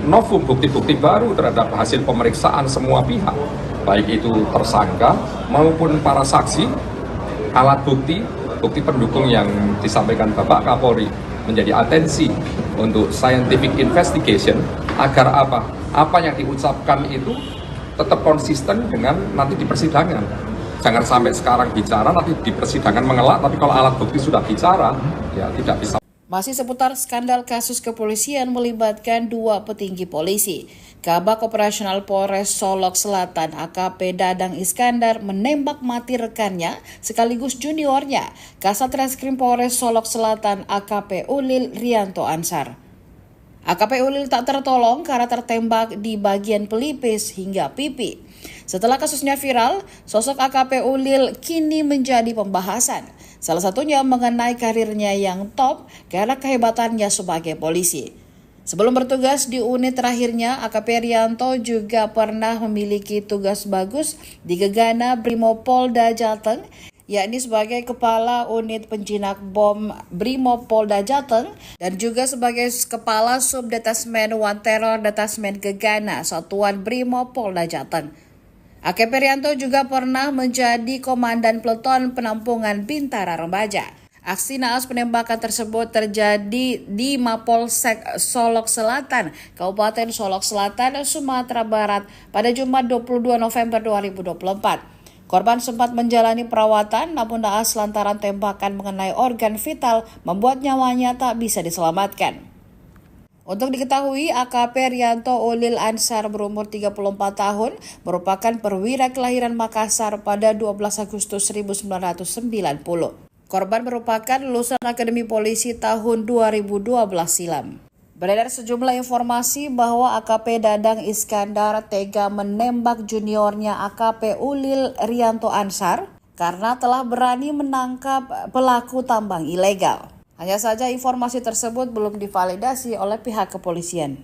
novum bukti-bukti baru terhadap hasil pemeriksaan semua pihak, baik itu tersangka maupun para saksi, alat bukti pendukung yang disampaikan Bapak Kapolri menjadi atensi untuk scientific investigation agar apa yang diucapkan itu tetap konsisten dengan nanti di persidangan. Jangan sampai sekarang bicara nanti di persidangan mengelak, tapi kalau alat bukti sudah bicara ya tidak bisa. Masih seputar skandal kasus kepolisian melibatkan dua petinggi polisi. Kabak Operasional Polres Solok Selatan AKP Dadang Iskandar menembak mati rekannya sekaligus juniornya, Kasat Reskrim Polres Solok Selatan AKP Ulil Rianto Ansar. AKP Ulil tak tertolong karena tertembak di bagian pelipis hingga pipi. Setelah kasusnya viral, sosok AKP Ulil kini menjadi pembahasan. Salah satunya mengenai karirnya yang top karena kehebatannya sebagai polisi. Sebelum bertugas di unit terakhirnya, AKP Rianto juga pernah memiliki tugas bagus di Gegana Brimopolda Jateng, yakni sebagai Kepala Unit Penjinak Bom Brimopolda Jateng dan juga sebagai Kepala Subdetasmen One Terror Detasmen Gegana Satuan Brimopolda Jateng. AKP Rianto juga pernah menjadi Komandan Peleton Penampungan Bintara Remaja. Aksi naas penembakan tersebut terjadi di Mapolsek Solok Selatan, Kabupaten Solok Selatan, Sumatera Barat pada Jumat 22 November 2024. Korban sempat menjalani perawatan namun naas lantaran tembakan mengenai organ vital membuat nyawanya tak bisa diselamatkan. Untuk diketahui, AKP Rianto Ulil Ansar berumur 34 tahun merupakan perwira kelahiran Makassar pada 12 Agustus 1990. Korban merupakan lulusan Akademi Polisi tahun 2012 silam. Beredar sejumlah informasi bahwa AKP Dadang Iskandar tega menembak juniornya AKP Ulil Rianto Ansar karena telah berani menangkap pelaku tambang ilegal. Hanya saja informasi tersebut belum divalidasi oleh pihak kepolisian.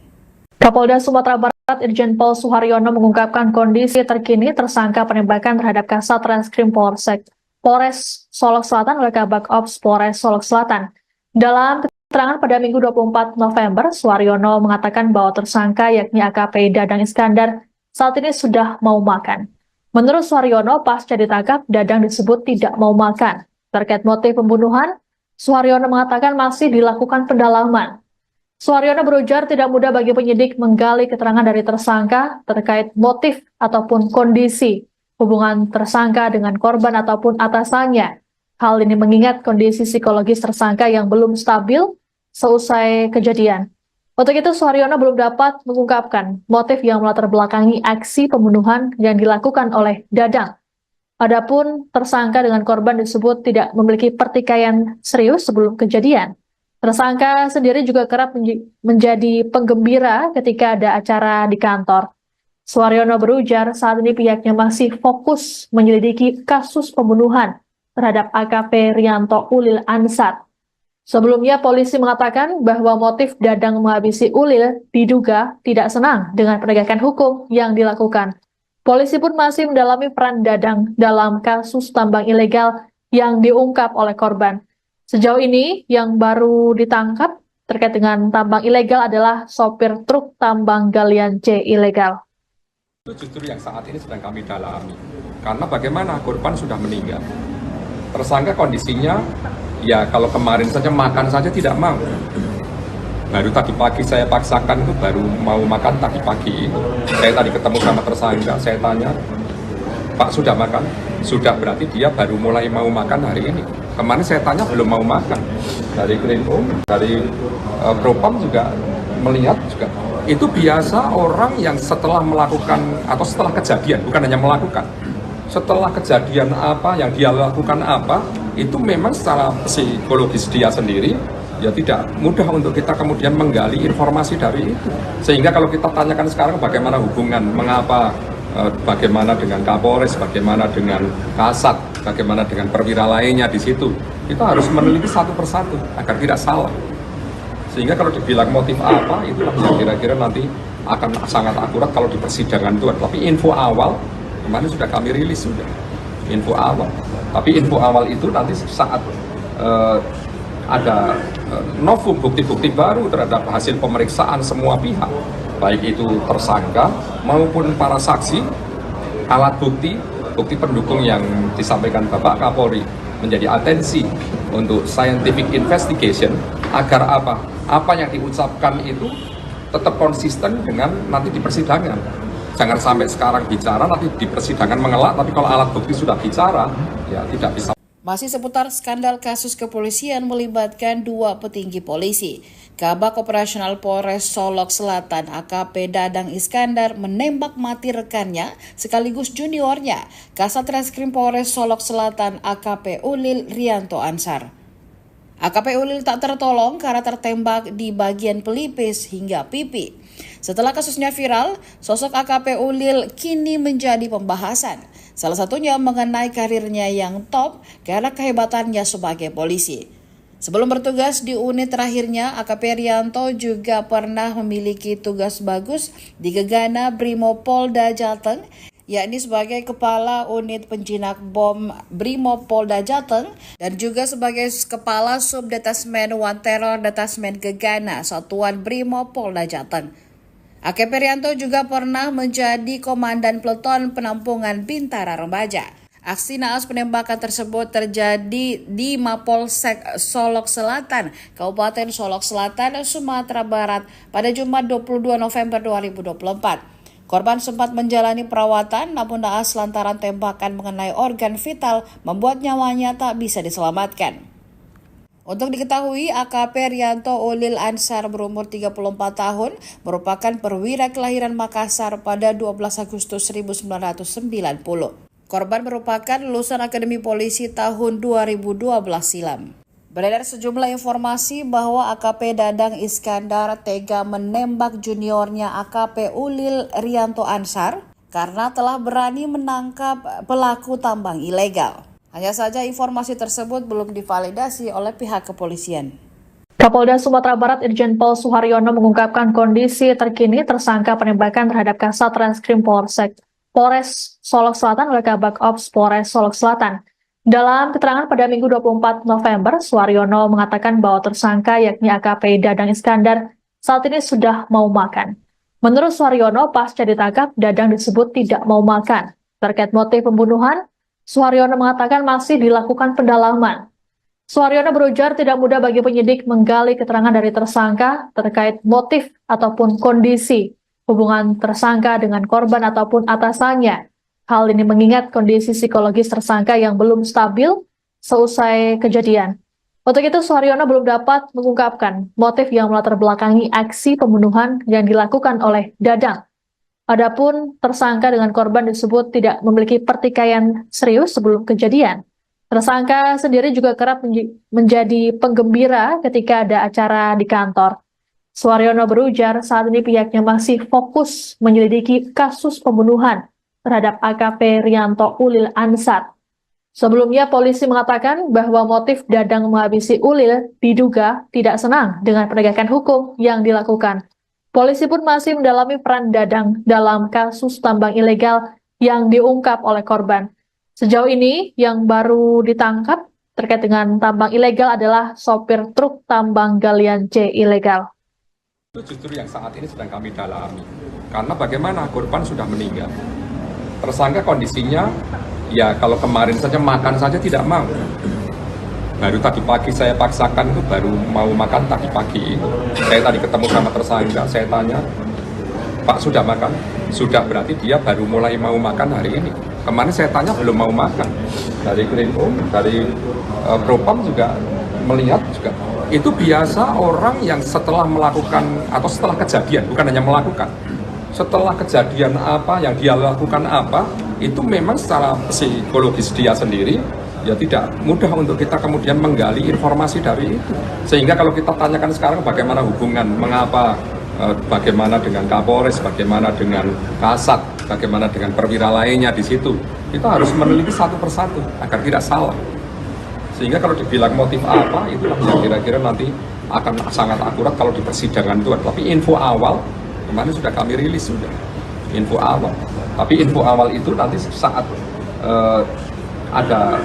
Kapolda Sumatera Barat Irjen Pol Suharyono mengungkapkan kondisi terkini tersangka penembakan terhadap Kasat Reskrim Polres Solok Selatan oleh Kabak Ops Polres Solok Selatan. Dalam keterangan pada Minggu 24 November, Suharyono mengatakan bahwa tersangka yakni AKP Dadang Iskandar saat ini sudah mau makan. Menurut Suharyono, pasca ditangkap, Dadang disebut tidak mau makan. Terkait motif pembunuhan, Suharyono mengatakan masih dilakukan pendalaman. Suharyono berujar tidak mudah bagi penyidik menggali keterangan dari tersangka terkait motif ataupun kondisi hubungan tersangka dengan korban ataupun atasannya. Hal ini mengingat kondisi psikologis tersangka yang belum stabil seusai kejadian. Untuk itu, Suharyono belum dapat mengungkapkan motif yang melatar belakangi aksi pembunuhan yang dilakukan oleh Dadang. Adapun tersangka dengan korban disebut tidak memiliki pertikaian serius sebelum kejadian. Tersangka sendiri juga kerap menjadi penggembira ketika ada acara di kantor. Suharyono berujar saat ini pihaknya masih fokus menyelidiki kasus pembunuhan terhadap AKP Rianto Ulil Ansar. Sebelumnya polisi mengatakan bahwa motif Dadang menghabisi Ulil diduga tidak senang dengan penegakan hukum yang dilakukan. Polisi pun masih mendalami peran Dadang dalam kasus tambang ilegal yang diungkap oleh korban. Sejauh ini yang baru ditangkap terkait dengan tambang ilegal adalah sopir truk tambang galian C ilegal. Itu justru yang saat ini sedang kami dalami. Karena bagaimana korban sudah meninggal. Tersangka kondisinya, ya kalau kemarin saja makan saja tidak mau. Baru tadi pagi saya paksakan itu baru mau makan tadi pagi. Saya tadi ketemu sama tersangka, saya tanya, Pak sudah makan? Sudah, berarti dia baru mulai mau makan hari ini. Kemarin saya tanya belum mau makan. Dari Krimum, dari Propam juga melihat juga. Itu biasa orang yang setelah melakukan atau setelah kejadian, bukan hanya melakukan, setelah kejadian apa yang dia lakukan apa, itu memang secara psikologis dia sendiri ya tidak mudah untuk kita kemudian menggali informasi dari itu. Sehingga kalau kita tanyakan sekarang bagaimana hubungan, mengapa, bagaimana dengan Kapolres, bagaimana dengan Kasat, bagaimana dengan perwira lainnya di situ, kita harus meneliti satu persatu agar tidak salah. Sehingga kalau dibilang motif apa, itulah yang kira-kira nanti akan sangat akurat kalau di persidangan itu. Tapi info awal, kemarin sudah kami rilis sudah, info awal. Tapi info awal itu nanti saat ada novum bukti-bukti baru terhadap hasil pemeriksaan semua pihak, baik itu tersangka maupun para saksi, alat bukti, bukti pendukung yang disampaikan Bapak Kapolri menjadi atensi untuk scientific investigation agar apa yang diucapkan itu tetap konsisten dengan nanti di persidangan. Jangan sampai sekarang bicara nanti di persidangan mengelak, tapi kalau alat bukti sudah bicara ya tidak bisa. Masih seputar skandal kasus kepolisian melibatkan dua petinggi polisi. Kabak Operasional Polres Solok Selatan AKP Dadang Iskandar menembak mati rekannya sekaligus juniornya, Kasat Reskrim Polres Solok Selatan AKP Ulil Rianto Ansar. AKP Ulil tak tertolong karena tertembak di bagian pelipis hingga pipi. Setelah kasusnya viral, sosok AKP Ulil kini menjadi pembahasan. Salah satunya mengenai karirnya yang top karena kehebatannya sebagai polisi. Sebelum bertugas di unit terakhirnya, AKP Rianto juga pernah memiliki tugas bagus di Gegana Brimopolda Jateng, yakni sebagai Kepala Unit Penjinak Bom Brimopolda Jateng dan juga sebagai Kepala Subdetasmen One Terror Detasmen Gegana Satuan Brimopolda Jateng. AKP Rianto juga pernah menjadi Komandan Peleton Penampungan Bintara Remaja. Aksi naas penembakan tersebut terjadi di Mapolsek Solok Selatan, Kabupaten Solok Selatan, Sumatera Barat pada Jumat 22 November 2024. Korban sempat menjalani perawatan namun naas lantaran tembakan mengenai organ vital membuat nyawanya tak bisa diselamatkan. Untuk diketahui, AKP Rianto Ulil Ansar berumur 34 tahun merupakan perwira kelahiran Makassar pada 12 Agustus 1990. Korban merupakan lulusan Akademi Polisi tahun 2012 silam. Beredar sejumlah informasi bahwa AKP Dadang Iskandar tega menembak juniornya AKP Ulil Rianto Ansar karena telah berani menangkap pelaku tambang ilegal. Hanya saja informasi tersebut belum divalidasi oleh pihak kepolisian. Kapolda Sumatera Barat Irjen Pol Suharyono mengungkapkan kondisi terkini tersangka penembakan terhadap Kasat Reskrim Polres Solok Selatan oleh Kabak Ops Polres Solok Selatan. Dalam keterangan pada Minggu 24 November, Suharyono mengatakan bahwa tersangka yakni AKP Dadang Iskandar saat ini sudah mau makan. Menurut Suharyono, pasca ditangkap, Dadang disebut tidak mau makan. Terkait motif pembunuhan, Suharyono mengatakan masih dilakukan pendalaman. Suharyono berujar tidak mudah bagi penyidik menggali keterangan dari tersangka terkait motif ataupun kondisi hubungan tersangka dengan korban ataupun atasannya. Hal ini mengingat kondisi psikologis tersangka yang belum stabil seusai kejadian. Untuk itu, Suharyono belum dapat mengungkapkan motif yang melatar belakangi aksi pembunuhan yang dilakukan oleh Dadang. Adapun tersangka dengan korban disebut tidak memiliki pertikaian serius sebelum kejadian. Tersangka sendiri juga kerap menjadi penggembira ketika ada acara di kantor. Suharyono berujar saat ini pihaknya masih fokus menyelidiki kasus pembunuhan terhadap AKP Rianto Ulil Ansar. Sebelumnya polisi mengatakan bahwa motif Dadang menghabisi Ulil diduga tidak senang dengan penegakan hukum yang dilakukan. Polisi pun masih mendalami peran Dadang dalam kasus tambang ilegal yang diungkap oleh korban. Sejauh ini yang baru ditangkap terkait dengan tambang ilegal adalah sopir truk tambang galian C ilegal. Itu justru yang saat ini sedang kami dalami. Karena bagaimana korban sudah meninggal. Tersangka kondisinya, ya kalau kemarin saja makan saja tidak mau. Baru tadi pagi saya paksakan itu baru mau makan tadi pagi. Saya tadi ketemu sama tersangka, saya tanya, Pak sudah makan? Sudah, berarti dia baru mulai mau makan hari ini. Kemarin saya tanya belum mau makan. Dari Krimum, dari Propam juga melihat juga. Itu biasa orang yang setelah melakukan atau setelah kejadian, bukan hanya melakukan, setelah kejadian apa yang dia lakukan apa, itu memang secara psikologis dia sendiri ya tidak mudah untuk kita kemudian menggali informasi dari itu. Sehingga kalau kita tanyakan sekarang bagaimana hubungan, mengapa, bagaimana dengan Kapolres, bagaimana dengan Kasat, bagaimana dengan perwira lainnya di situ, kita harus meneliti satu persatu agar tidak salah. Sehingga kalau dibilang motif apa, itulah yang kira-kira nanti akan sangat akurat kalau di persidangan itu. Tapi info awal, kemarin sudah kami rilis sudah, info awal. Tapi info awal itu nanti saat ada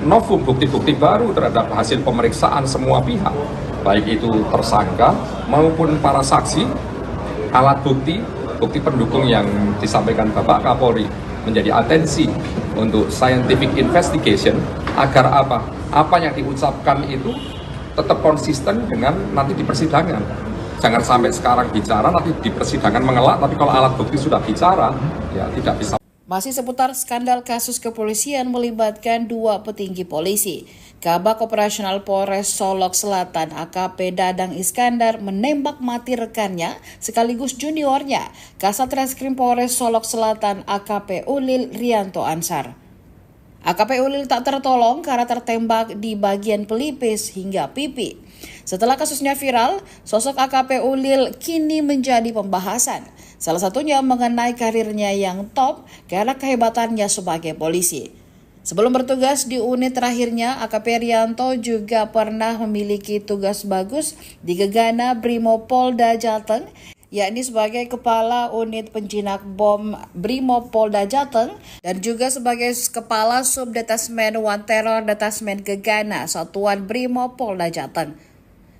novum bukti-bukti baru terhadap hasil pemeriksaan semua pihak, baik itu tersangka maupun para saksi, alat bukti, bukti pendukung yang disampaikan Bapak Kapolri menjadi atensi untuk scientific investigation agar apa yang diucapkan itu tetap konsisten dengan nanti di persidangan. Jangan sampai sekarang bicara, nanti di persidangan mengelak, tapi kalau alat bukti sudah bicara, ya tidak bisa. Masih seputar skandal kasus kepolisian melibatkan dua petinggi polisi. Kabak Operasional Polres Solok Selatan AKP Dadang Iskandar menembak mati rekannya sekaligus juniornya, Kasat Reskrim Polres Solok Selatan AKP Ulil Rianto Ansar. AKP Ulil tak tertolong karena tertembak di bagian pelipis hingga pipi. Setelah kasusnya viral, sosok AKP Ulil kini menjadi pembahasan. Salah satunya mengenai karirnya yang top karena kehebatannya sebagai polisi. Sebelum bertugas di unit terakhirnya, AKP Rianto juga pernah memiliki tugas bagus di Gegana Brimopolda Jateng, yakni sebagai Kepala Unit Penjinak Bom Brimopolda Jateng dan juga sebagai Kepala Subdetasmen One Terror Detasmen Gegana Satuan Brimopolda Jateng.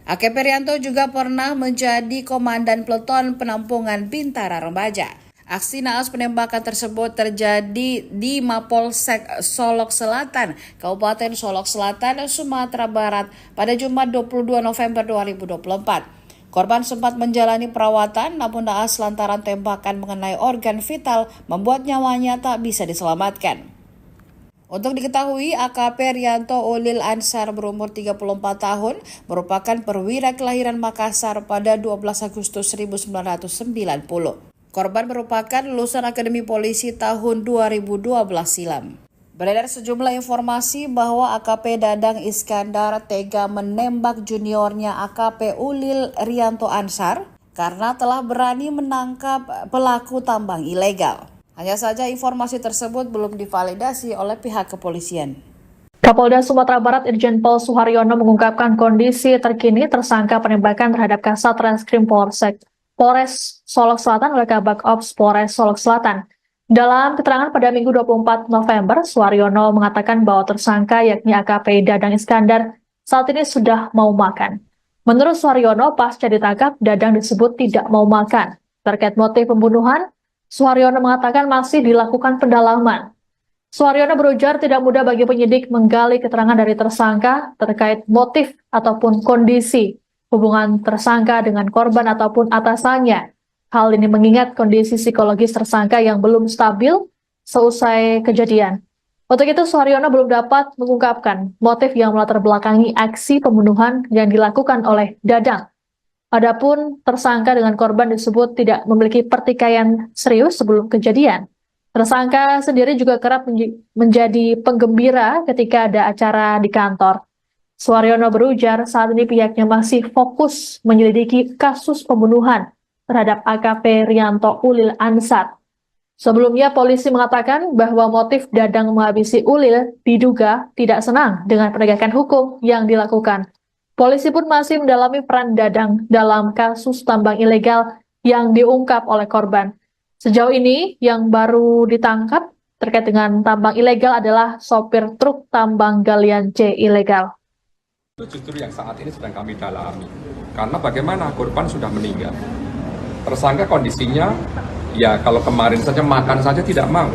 AKP Rianto juga pernah menjadi Komandan Peleton Penampungan Bintara Remaja. Aksi naas penembakan tersebut terjadi di Mapolsek Solok Selatan, Kabupaten Solok Selatan, Sumatera Barat pada Jumat 22 November 2024. Korban sempat menjalani perawatan, namun naas lantaran tembakan mengenai organ vital membuat nyawanya tak bisa diselamatkan. Untuk diketahui, AKP Rianto Ulil Ansar berumur 34 tahun, merupakan perwira kelahiran Makassar pada 12 Agustus 1990. Korban merupakan lulusan Akademi Polisi tahun 2012 silam. Beredar sejumlah informasi bahwa AKP Dadang Iskandar tega menembak juniornya AKP Ulil Rianto Ansar karena telah berani menangkap pelaku tambang ilegal. Hanya saja informasi tersebut belum divalidasi oleh pihak kepolisian. Kapolda Sumatera Barat Irjen Pol Suharyono mengungkapkan kondisi terkini tersangka penembakan terhadap Kasat Reskrim Polres Solok Selatan oleh Kabak Ops Polres Solok Selatan. Dalam keterangan pada Minggu 24 November, Suharyono mengatakan bahwa tersangka yakni AKP Dadang Iskandar saat ini sudah mau makan. Menurut Suharyono, pasca ditangkap, Dadang disebut tidak mau makan. Terkait motif pembunuhan, Suharyono mengatakan masih dilakukan pendalaman. Suharyono berujar tidak mudah bagi penyidik menggali keterangan dari tersangka terkait motif ataupun kondisi hubungan tersangka dengan korban ataupun atasannya. Hal ini mengingat kondisi psikologis tersangka yang belum stabil seusai kejadian. Untuk itu, Suharyono belum dapat mengungkapkan motif yang melatar belakangi aksi pembunuhan yang dilakukan oleh Dadang. Adapun tersangka dengan korban disebut tidak memiliki pertikaian serius sebelum kejadian. Tersangka sendiri juga kerap menjadi penggembira ketika ada acara di kantor. Suharyono berujar saat ini pihaknya masih fokus menyelidiki kasus pembunuhan terhadap AKP Rianto Ulil Ansar. Sebelumnya polisi mengatakan bahwa motif Dadang menghabisi Ulil diduga tidak senang dengan penegakan hukum yang dilakukan. Polisi pun masih mendalami peran Dadang dalam kasus tambang ilegal yang diungkap oleh korban. Sejauh ini yang baru ditangkap terkait dengan tambang ilegal adalah sopir truk tambang galian C ilegal. Itu justru yang saat ini sedang kami dalami. Karena bagaimana korban sudah meninggal. Tersangka kondisinya, ya kalau kemarin saja makan saja tidak mau.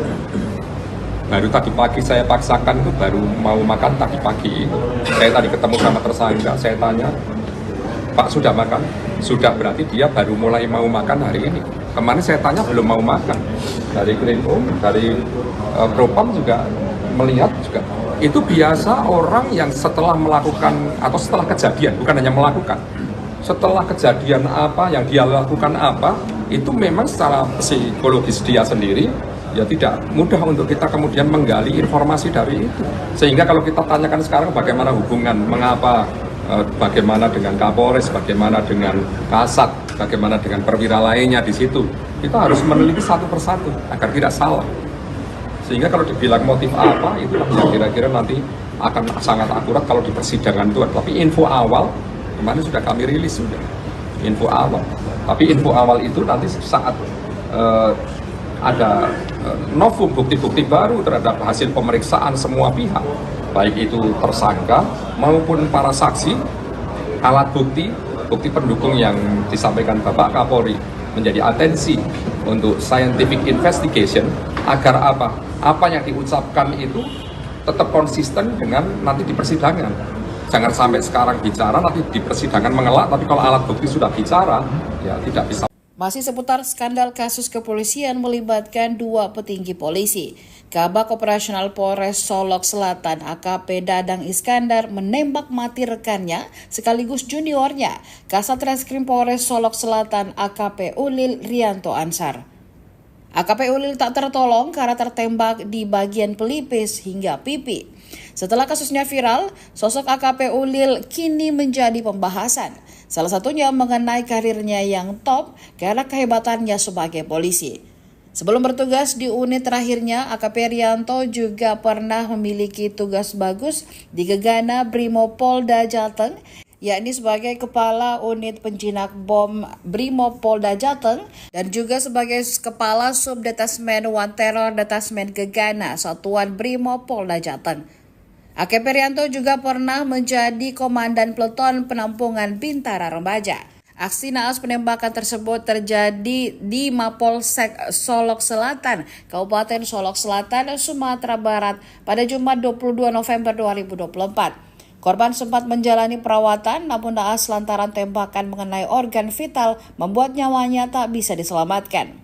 Baru tadi pagi saya paksakan itu baru mau makan tadi pagi. Saya tadi ketemu sama tersangka, saya tanya, Pak sudah makan? Sudah, berarti dia baru mulai mau makan hari ini. Kemarin saya tanya belum mau makan. Dari Krimum, dari Propam juga melihat juga. Itu biasa orang yang setelah melakukan atau setelah kejadian, bukan hanya melakukan. Setelah kejadian apa yang dia lakukan apa, itu memang secara psikologis dia sendiri ya tidak mudah untuk kita kemudian menggali informasi dari itu. Sehingga kalau kita tanyakan sekarang bagaimana hubungan, mengapa, bagaimana dengan Kapolres, bagaimana dengan Kasat, bagaimana dengan perwira lainnya di situ, kita harus meneliti satu persatu agar tidak salah. Sehingga kalau dibilang motif apa, itulah yang kira-kira nanti akan sangat akurat kalau di persidangan itu. Tapi info awal kemarin sudah kami rilis sudah info awal. Tapi info awal itu nanti saat ada novum bukti-bukti baru terhadap hasil pemeriksaan semua pihak, baik itu tersangka maupun para saksi, alat bukti pendukung yang disampaikan Bapak Kapolri menjadi atensi untuk scientific investigation agar apa yang diucapkan itu tetap konsisten dengan nanti di persidangan. Jangan sampai sekarang bicara, nanti di persidangan mengelak, tapi kalau alat bukti sudah bicara, ya tidak bisa. Masih seputar skandal kasus kepolisian melibatkan dua petinggi polisi. Kabak Operasional Polres Solok Selatan AKP Dadang Iskandar menembak mati rekannya sekaligus juniornya, Kasat Reskrim Polres Solok Selatan AKP Ulil Rianto Ansar. AKP Ulil tak tertolong karena tertembak di bagian pelipis hingga pipi. Setelah kasusnya viral, sosok AKP Ulil kini menjadi pembahasan. Salah satunya mengenai karirnya yang top karena kehebatannya sebagai polisi. Sebelum bertugas di unit terakhirnya, AKP Rianto juga pernah memiliki tugas bagus di Gegana Brimopolda Jateng, yakni sebagai Kepala Unit Penjinak Bom Brimopolda Jateng dan juga sebagai Kepala Subdetasmen One Terror Detasmen Gegana Satuan Brimopolda Jateng. AKP Rianto juga pernah menjadi Komandan Peleton Penampungan Bintara Remaja. Aksi naas penembakan tersebut terjadi di Mapolsek Solok Selatan, Kabupaten Solok Selatan, Sumatera Barat pada Jumat 22 November 2024. Korban sempat menjalani perawatan namun naas lantaran tembakan mengenai organ vital membuat nyawanya tak bisa diselamatkan.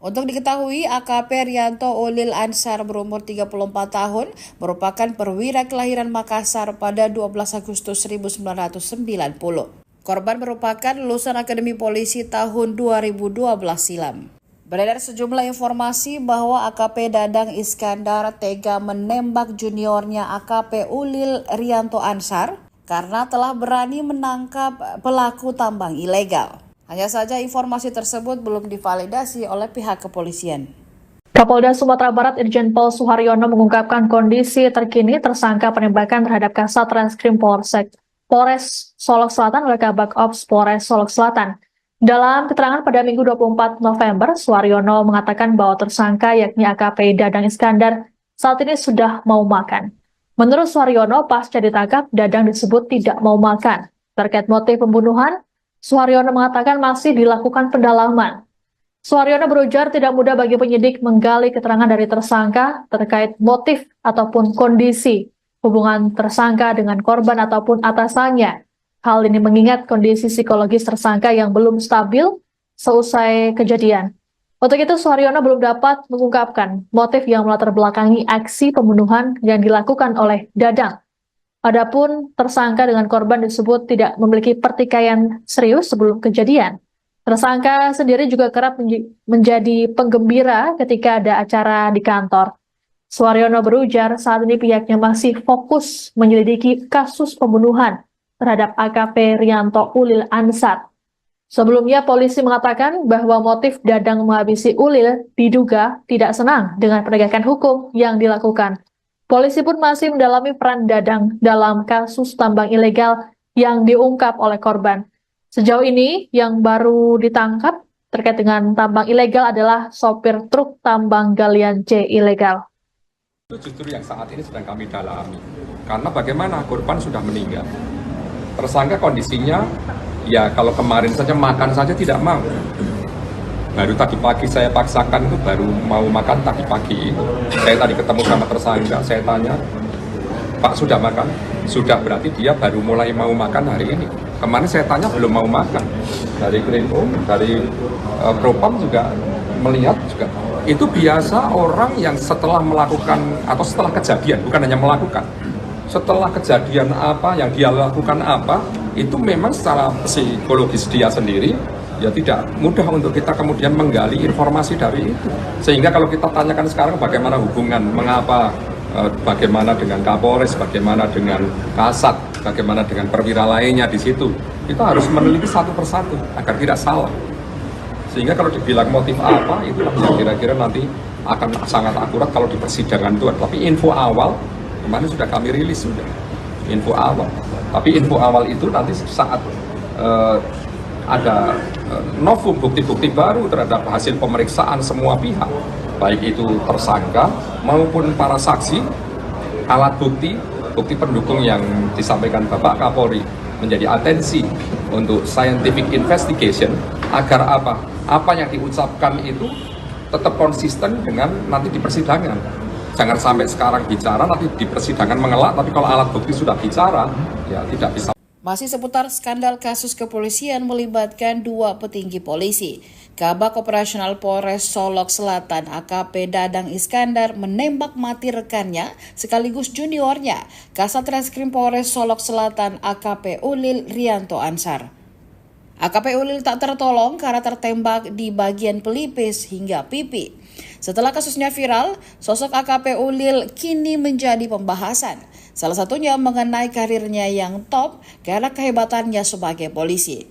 Untuk diketahui, AKP Rianto Ulil Ansar berumur 34 tahun merupakan perwira kelahiran Makassar pada 12 Agustus 1990. Korban merupakan lulusan Akademi Polisi tahun 2012 silam. Beredar sejumlah informasi bahwa AKP Dadang Iskandar tega menembak juniornya AKP Ulil Rianto Ansar karena telah berani menangkap pelaku tambang ilegal. Hanya saja informasi tersebut belum divalidasi oleh pihak kepolisian. Kapolda Sumatera Barat Irjen Pol Suharyono mengungkapkan kondisi terkini tersangka penembakan terhadap Kasat Reskrim Polres Solok Selatan oleh Kabak Ops Polres Solok Selatan. Dalam keterangan pada Minggu 24 November, Suharyono mengatakan bahwa tersangka yakni AKP Dadang Iskandar saat ini sudah mau makan. Menurut Suharyono, pasca ditangkap, Dadang disebut tidak mau makan. Terkait motif pembunuhan, Suharyono mengatakan masih dilakukan pendalaman. Suharyono berujar tidak mudah bagi penyidik menggali keterangan dari tersangka terkait motif ataupun kondisi hubungan tersangka dengan korban ataupun atasannya. Hal ini mengingat kondisi psikologis tersangka yang belum stabil seusai kejadian. Untuk itu, Suharyono belum dapat mengungkapkan motif yang melatar belakangi aksi pembunuhan yang dilakukan oleh Dadang. Adapun tersangka dengan korban disebut tidak memiliki pertikaian serius sebelum kejadian. Tersangka sendiri juga kerap menjadi penggembira ketika ada acara di kantor. Suharyono berujar saat ini pihaknya masih fokus menyelidiki kasus pembunuhan terhadap AKP Rianto Ulil Ansar. Sebelumnya polisi mengatakan bahwa motif Dadang menghabisi Ulil diduga tidak senang dengan penegakan hukum yang dilakukan. Polisi pun masih mendalami peran Dadang dalam kasus tambang ilegal yang diungkap oleh korban. Sejauh ini yang baru ditangkap terkait dengan tambang ilegal adalah sopir truk tambang galian C ilegal. Itu justru yang saat ini sedang kami dalami. Karena bagaimana korban sudah meninggal. Tersangka kondisinya, ya kalau kemarin saja makan saja tidak mau. Baru tadi pagi saya paksakan itu baru mau makan tadi pagi. Saya tadi ketemu sama tersangka, saya tanya, Pak sudah makan? Sudah, berarti dia baru mulai mau makan hari ini. Kemarin saya tanya belum mau makan. Dari Krimum, dari Propam juga melihat juga. Itu biasa orang yang setelah melakukan atau setelah kejadian, bukan hanya melakukan, setelah kejadian apa yang dia lakukan apa, itu memang secara psikologis dia sendiri ya tidak mudah untuk kita kemudian menggali informasi dari itu. Sehingga kalau kita tanyakan sekarang bagaimana hubungan, mengapa, bagaimana dengan Kapolres, bagaimana dengan Kasat, bagaimana dengan perwira lainnya di situ, kita harus meneliti satu persatu agar tidak salah. Sehingga kalau dibilang motif apa, itu yang kira-kira nanti akan sangat akurat kalau di persidangan itu. Tapi info awal, kemarin sudah kami rilis sudah, info awal. Tapi info awal itu nanti saat ada novum bukti-bukti baru terhadap hasil pemeriksaan semua pihak, baik itu tersangka maupun para saksi, alat bukti, bukti pendukung yang disampaikan Bapak Kapolri menjadi atensi untuk scientific investigation agar apa yang diucapkan itu tetap konsisten dengan nanti di persidangan. Jangan sampai sekarang bicara, nanti di persidangan mengelak, tapi kalau alat bukti sudah bicara, ya tidak bisa. Masih seputar skandal kasus kepolisian melibatkan dua petinggi polisi. Kabak Operasional Polres Solok Selatan AKP Dadang Iskandar menembak mati rekannya sekaligus juniornya, Kasat Reskrim Polres Solok Selatan AKP Ulil Rianto Ansar. AKP Ulil tak tertolong karena tertembak di bagian pelipis hingga pipi. Setelah kasusnya viral, sosok AKP Ulil kini menjadi pembahasan. Salah satunya mengenai karirnya yang top karena kehebatannya sebagai polisi.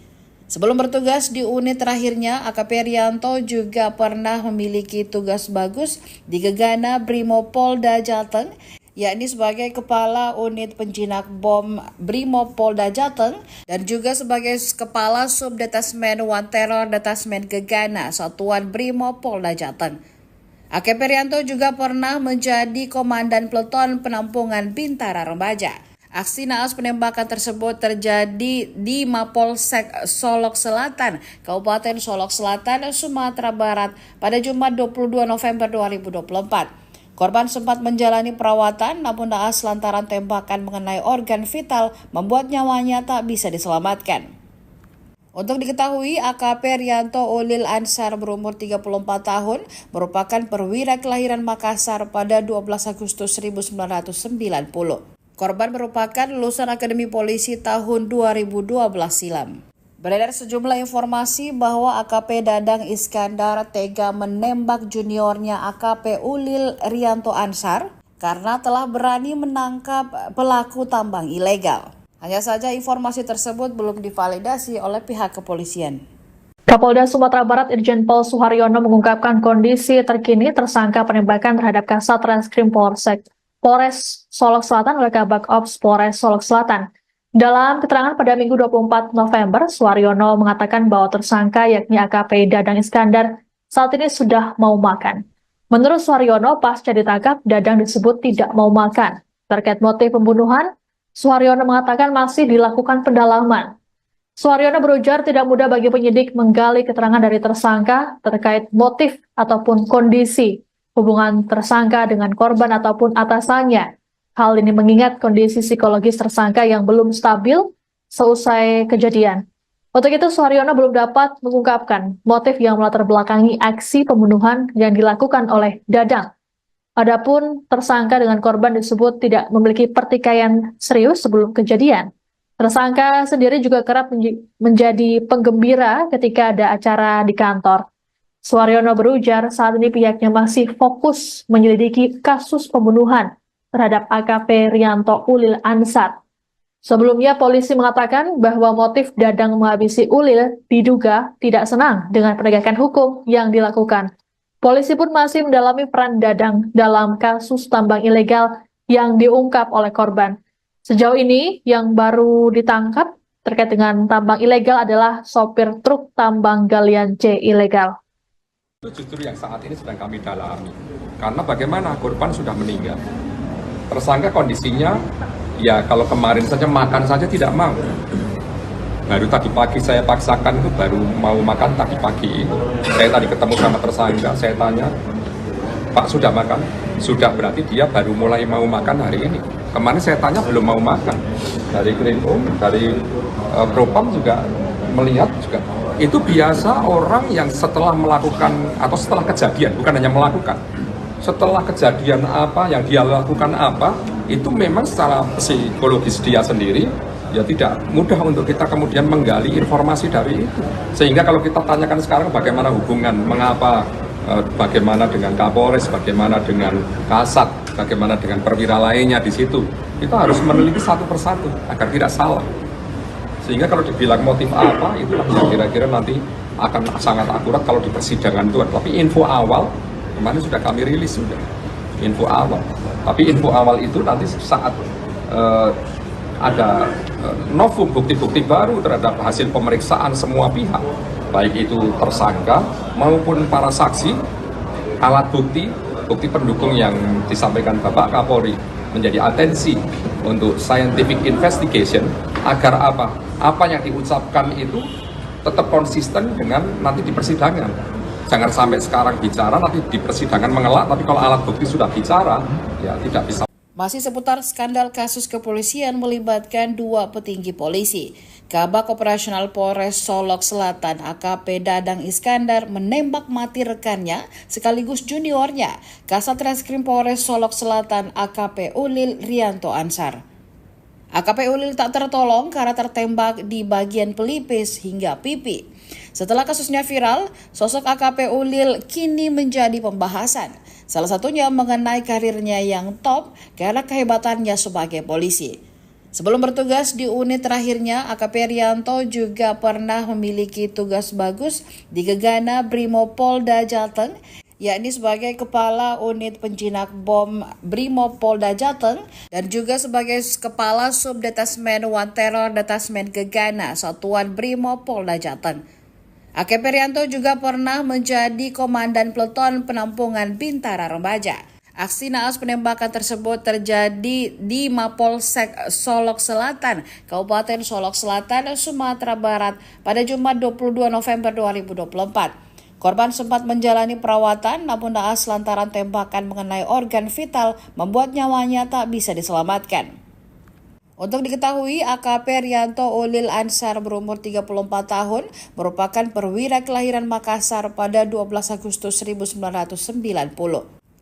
Sebelum bertugas di unit terakhirnya, AKP Rianto juga pernah memiliki tugas bagus di Gegana Brimopolda Jateng, yakni sebagai Kepala Unit Penjinak Bom Brimopolda Jateng dan juga sebagai Kepala Subdetasmen One Terror Detasmen Gegana Satuan Brimopolda Jateng. AKP Rianto juga pernah menjadi Komandan Peleton Penampungan Bintara Remaja. Aksi naas penembakan tersebut terjadi di Mapolsek Solok Selatan, Kabupaten Solok Selatan, Sumatera Barat pada Jumat 22 November 2024. Korban sempat menjalani perawatan namun naas lantaran tembakan mengenai organ vital membuat nyawanya tak bisa diselamatkan. Untuk diketahui, AKP Rianto Ulil Ansar berumur 34 tahun merupakan perwira kelahiran Makassar pada 12 Agustus 1990. Korban merupakan lulusan Akademi Polisi tahun 2012 silam. Beredar sejumlah informasi bahwa AKP Dadang Iskandar tega menembak juniornya AKP Ulil Rianto Ansar karena telah berani menangkap pelaku tambang ilegal. Hanya saja informasi tersebut belum divalidasi oleh pihak kepolisian. Kapolda Sumatera Barat Irjen Pol Suharyono mengungkapkan kondisi terkini tersangka penembakan terhadap Kasat Reskrim Polres Solok Selatan oleh Kabak Ops Polres Solok Selatan. Dalam keterangan pada Minggu 24 November, Suharyono mengatakan bahwa tersangka yakni AKP Dadang Iskandar saat ini sudah mau makan. Menurut Suharyono, pasca ditangkap, Dadang disebut tidak mau makan. Terkait motif pembunuhan, Suharyono mengatakan masih dilakukan pendalaman. Suharyono berujar tidak mudah bagi penyidik menggali keterangan dari tersangka terkait motif ataupun kondisi hubungan tersangka dengan korban ataupun atasannya. Hal ini mengingat kondisi psikologis tersangka yang belum stabil seusai kejadian. Untuk itu, Suharyono belum dapat mengungkapkan motif yang melatar belakangi aksi pembunuhan yang dilakukan oleh Dadang. Adapun tersangka dengan korban disebut tidak memiliki pertikaian serius sebelum kejadian. Tersangka sendiri juga kerap menjadi penggembira ketika ada acara di kantor. Suharyono berujar saat ini pihaknya masih fokus menyelidiki kasus pembunuhan terhadap AKP Rianto Ulil Ansar. Sebelumnya polisi mengatakan bahwa motif Dadang menghabisi Ulil diduga tidak senang dengan penegakan hukum yang dilakukan. Polisi pun masih mendalami peran Dadang dalam kasus tambang ilegal yang diungkap oleh korban. Sejauh ini yang baru ditangkap terkait dengan tambang ilegal adalah sopir truk tambang galian C ilegal. Itu justru yang saat ini sedang kami dalami. Karena bagaimana korban sudah meninggal. Tersangka kondisinya, ya kalau kemarin saja makan saja tidak mau. Baru tadi pagi saya paksakan itu baru mau makan tadi pagi. Saya tadi ketemu sama tersangka, saya tanya, Pak sudah makan? Sudah, berarti dia baru mulai mau makan hari ini. Kemarin saya tanya belum mau makan. Dari Krimum, dari Propam juga melihat juga. Itu biasa orang yang setelah melakukan atau setelah kejadian, bukan hanya melakukan, setelah kejadian apa yang dia lakukan apa, itu memang secara psikologis dia sendiri ya tidak mudah untuk kita kemudian menggali informasi dari itu. Sehingga kalau kita tanyakan sekarang bagaimana hubungan, mengapa, bagaimana dengan Kapolres, bagaimana dengan Kasat, bagaimana dengan perwira lainnya di situ, kita harus meneliti satu persatu agar tidak salah. Sehingga kalau dibilang motif apa, itulah yang kira-kira nanti akan sangat akurat kalau di persidangan itu. Tapi info awal, kemarin sudah kami rilis sudah, info awal. Tapi info awal itu nanti saat ada novum bukti-bukti baru terhadap hasil pemeriksaan semua pihak, baik itu tersangka maupun para saksi, alat bukti, bukti pendukung yang disampaikan Bapak Kapolri menjadi atensi untuk scientific investigation agar apa yang diucapkan itu tetap konsisten dengan nanti di persidangan. Jangan sampai sekarang bicara, nanti di persidangan mengelak, tapi kalau alat bukti sudah bicara, ya tidak bisa. Masih seputar skandal kasus kepolisian melibatkan dua petinggi polisi. Kabak Operasional Polres Solok Selatan AKP Dadang Iskandar menembak mati rekannya sekaligus juniornya, Kasat Reskrim Polres Solok Selatan AKP Ulil Rianto Ansar. AKP Ulil tak tertolong karena tertembak di bagian pelipis hingga pipi. Setelah kasusnya viral, sosok AKP Ulil kini menjadi pembahasan. Salah satunya mengenai karirnya yang top karena kehebatannya sebagai polisi. Sebelum bertugas di unit terakhirnya, AKP Rianto juga pernah memiliki tugas bagus di Gegana Brimopolda Jateng, yakni sebagai Kepala Unit Penjinak Bom Brimopolda Jateng dan juga sebagai Kepala Subdetasmen One Terror Detasmen Gegana Satuan Brimopolda Jateng. AKP Rianto juga pernah menjadi Komandan Peleton Penampungan Bintara Remaja. Aksi naas penembakan tersebut terjadi di Mapolsek Solok Selatan, Kabupaten Solok Selatan, Sumatera Barat pada Jumat 22 November 2024. Korban sempat menjalani perawatan, namun naas lantaran tembakan mengenai organ vital membuat nyawanya tak bisa diselamatkan. Untuk diketahui, AKP Rianto Ulil Ansar berumur 34 tahun, merupakan perwira kelahiran Makassar pada 12 Agustus 1990.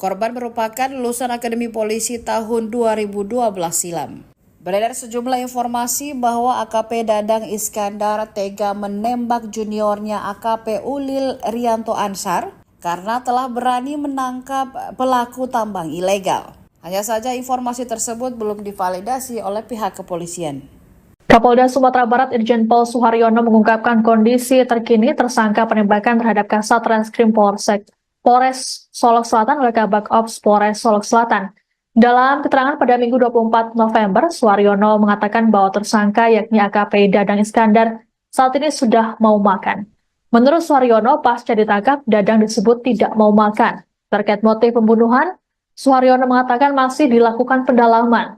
Korban merupakan lulusan Akademi Polisi tahun 2012 silam. Beredar sejumlah informasi bahwa AKP Dadang Iskandar tega menembak juniornya AKP Ulil Rianto Ansar karena telah berani menangkap pelaku tambang ilegal. Hanya saja informasi tersebut belum divalidasi oleh pihak kepolisian. Kapolda Sumatera Barat Irjen Pol Suharyono mengungkapkan kondisi terkini tersangka penembakan terhadap Kasat Reskrim Polres Solok Selatan oleh Kabak Ops Polres Solok Selatan. Dalam keterangan pada Minggu 24 November, Suharyono mengatakan bahwa tersangka yakni AKP Dadang Iskandar saat ini sudah mau makan. Menurut Suharyono, pasca ditangkap, Dadang disebut tidak mau makan. Terkait motif pembunuhan, Suharyono mengatakan masih dilakukan pendalaman.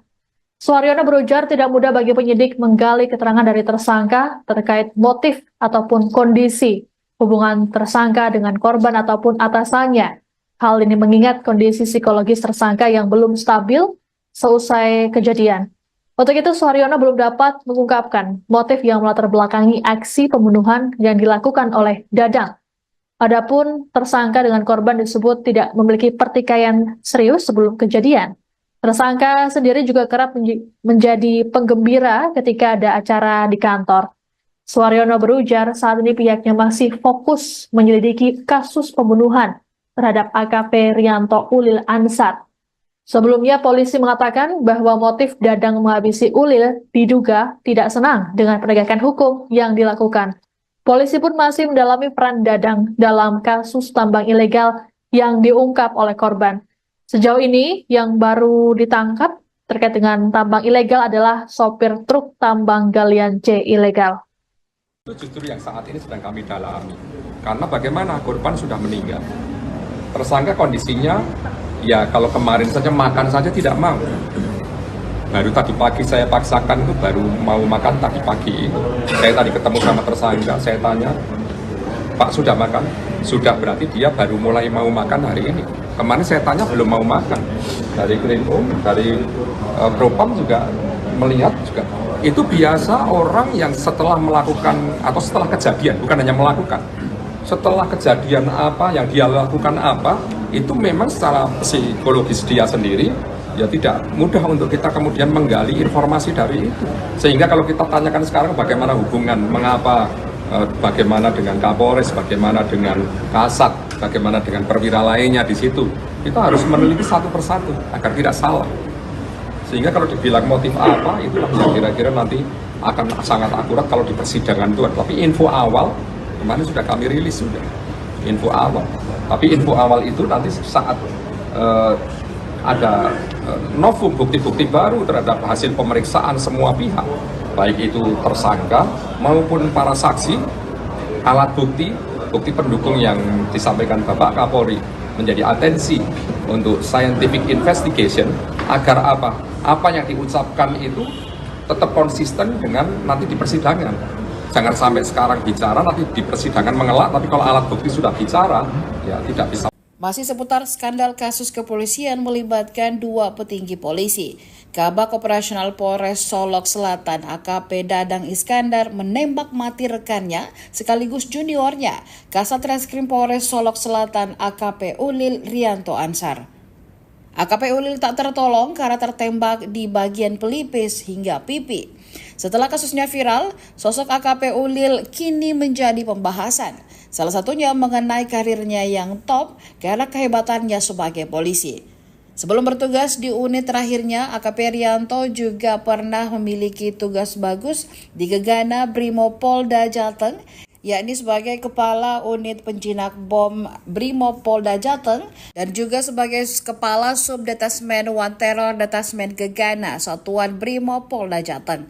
Suharyono berujar tidak mudah bagi penyidik menggali keterangan dari tersangka terkait motif ataupun kondisi hubungan tersangka dengan korban ataupun atasannya. Hal ini mengingat kondisi psikologis tersangka yang belum stabil seusai kejadian. Untuk itu, Suharyono belum dapat mengungkapkan motif yang melatar belakangi aksi pembunuhan yang dilakukan oleh Dadang. Adapun tersangka dengan korban disebut tidak memiliki pertikaian serius sebelum kejadian. Tersangka sendiri juga kerap menjadi penggembira ketika ada acara di kantor. Suharyono berujar saat ini pihaknya masih fokus menyelidiki kasus pembunuhan terhadap AKP Rianto Ulil Ansar. Sebelumnya polisi mengatakan bahwa motif Dadang menghabisi Ulil diduga tidak senang dengan penegakan hukum yang dilakukan. Polisi pun masih mendalami peran Dadang dalam kasus tambang ilegal yang diungkap oleh korban. Sejauh ini yang baru ditangkap terkait dengan tambang ilegal adalah sopir truk tambang galian C ilegal. Itu justru yang saat ini sedang kami dalami. Karena bagaimana korban sudah meninggal. Tersangka kondisinya, ya kalau kemarin saja makan saja tidak mau. Baru tadi pagi saya paksakan itu baru mau makan tadi pagi. Saya tadi ketemu sama tersangka, saya tanya, Pak sudah makan? Sudah, berarti dia baru mulai mau makan hari ini. Kemarin saya tanya belum mau makan. Dari Krimum, dari Propam juga melihat juga. Itu biasa orang yang setelah melakukan atau setelah kejadian, bukan hanya melakukan. Setelah kejadian apa yang dia lakukan apa, itu memang secara psikologis dia sendiri ya tidak mudah untuk kita kemudian menggali informasi dari itu. Sehingga kalau kita tanyakan sekarang bagaimana hubungan, mengapa, bagaimana dengan Kapolres, bagaimana dengan Kasat, bagaimana dengan perwira lainnya di situ, kita harus meneliti satu persatu agar tidak salah. Sehingga kalau dibilang motif apa, itulah yang kira-kira nanti akan sangat akurat kalau di persidangan itu. Tapi info awal kemarin sudah kami rilis sudah info awal. Tapi info awal itu nanti saat ada novum bukti-bukti baru terhadap hasil pemeriksaan semua pihak, baik itu tersangka maupun para saksi, alat bukti, bukti pendukung yang disampaikan Bapak Kapolri menjadi atensi untuk scientific investigation agar apa yang diucapkan itu tetap konsisten dengan nanti di persidangan. Jangan sampai sekarang bicara, nanti di persidangan mengelak, tapi kalau alat bukti sudah bicara, ya tidak bisa. Masih seputar skandal kasus kepolisian melibatkan dua petinggi polisi. Kabak Operasional Polres Solok Selatan AKP Dadang Iskandar menembak mati rekannya sekaligus juniornya, Kasat Reskrim Polres Solok Selatan AKP Ulil Rianto Ansar. AKP Ulil tak tertolong karena tertembak di bagian pelipis hingga pipi. Setelah kasusnya viral, sosok AKP Ulil kini menjadi pembahasan. Salah satunya mengenai karirnya yang top karena kehebatannya sebagai polisi. Sebelum bertugas di unit terakhirnya, AKP Rianto juga pernah memiliki tugas bagus di Gegana Brimopolda Jateng, yakni sebagai Kepala Unit Penjinak Bom Brimopolda Jateng dan juga sebagai Kepala Subdetasmen One Terror Detasmen Gegana Satuan Brimopolda Jateng.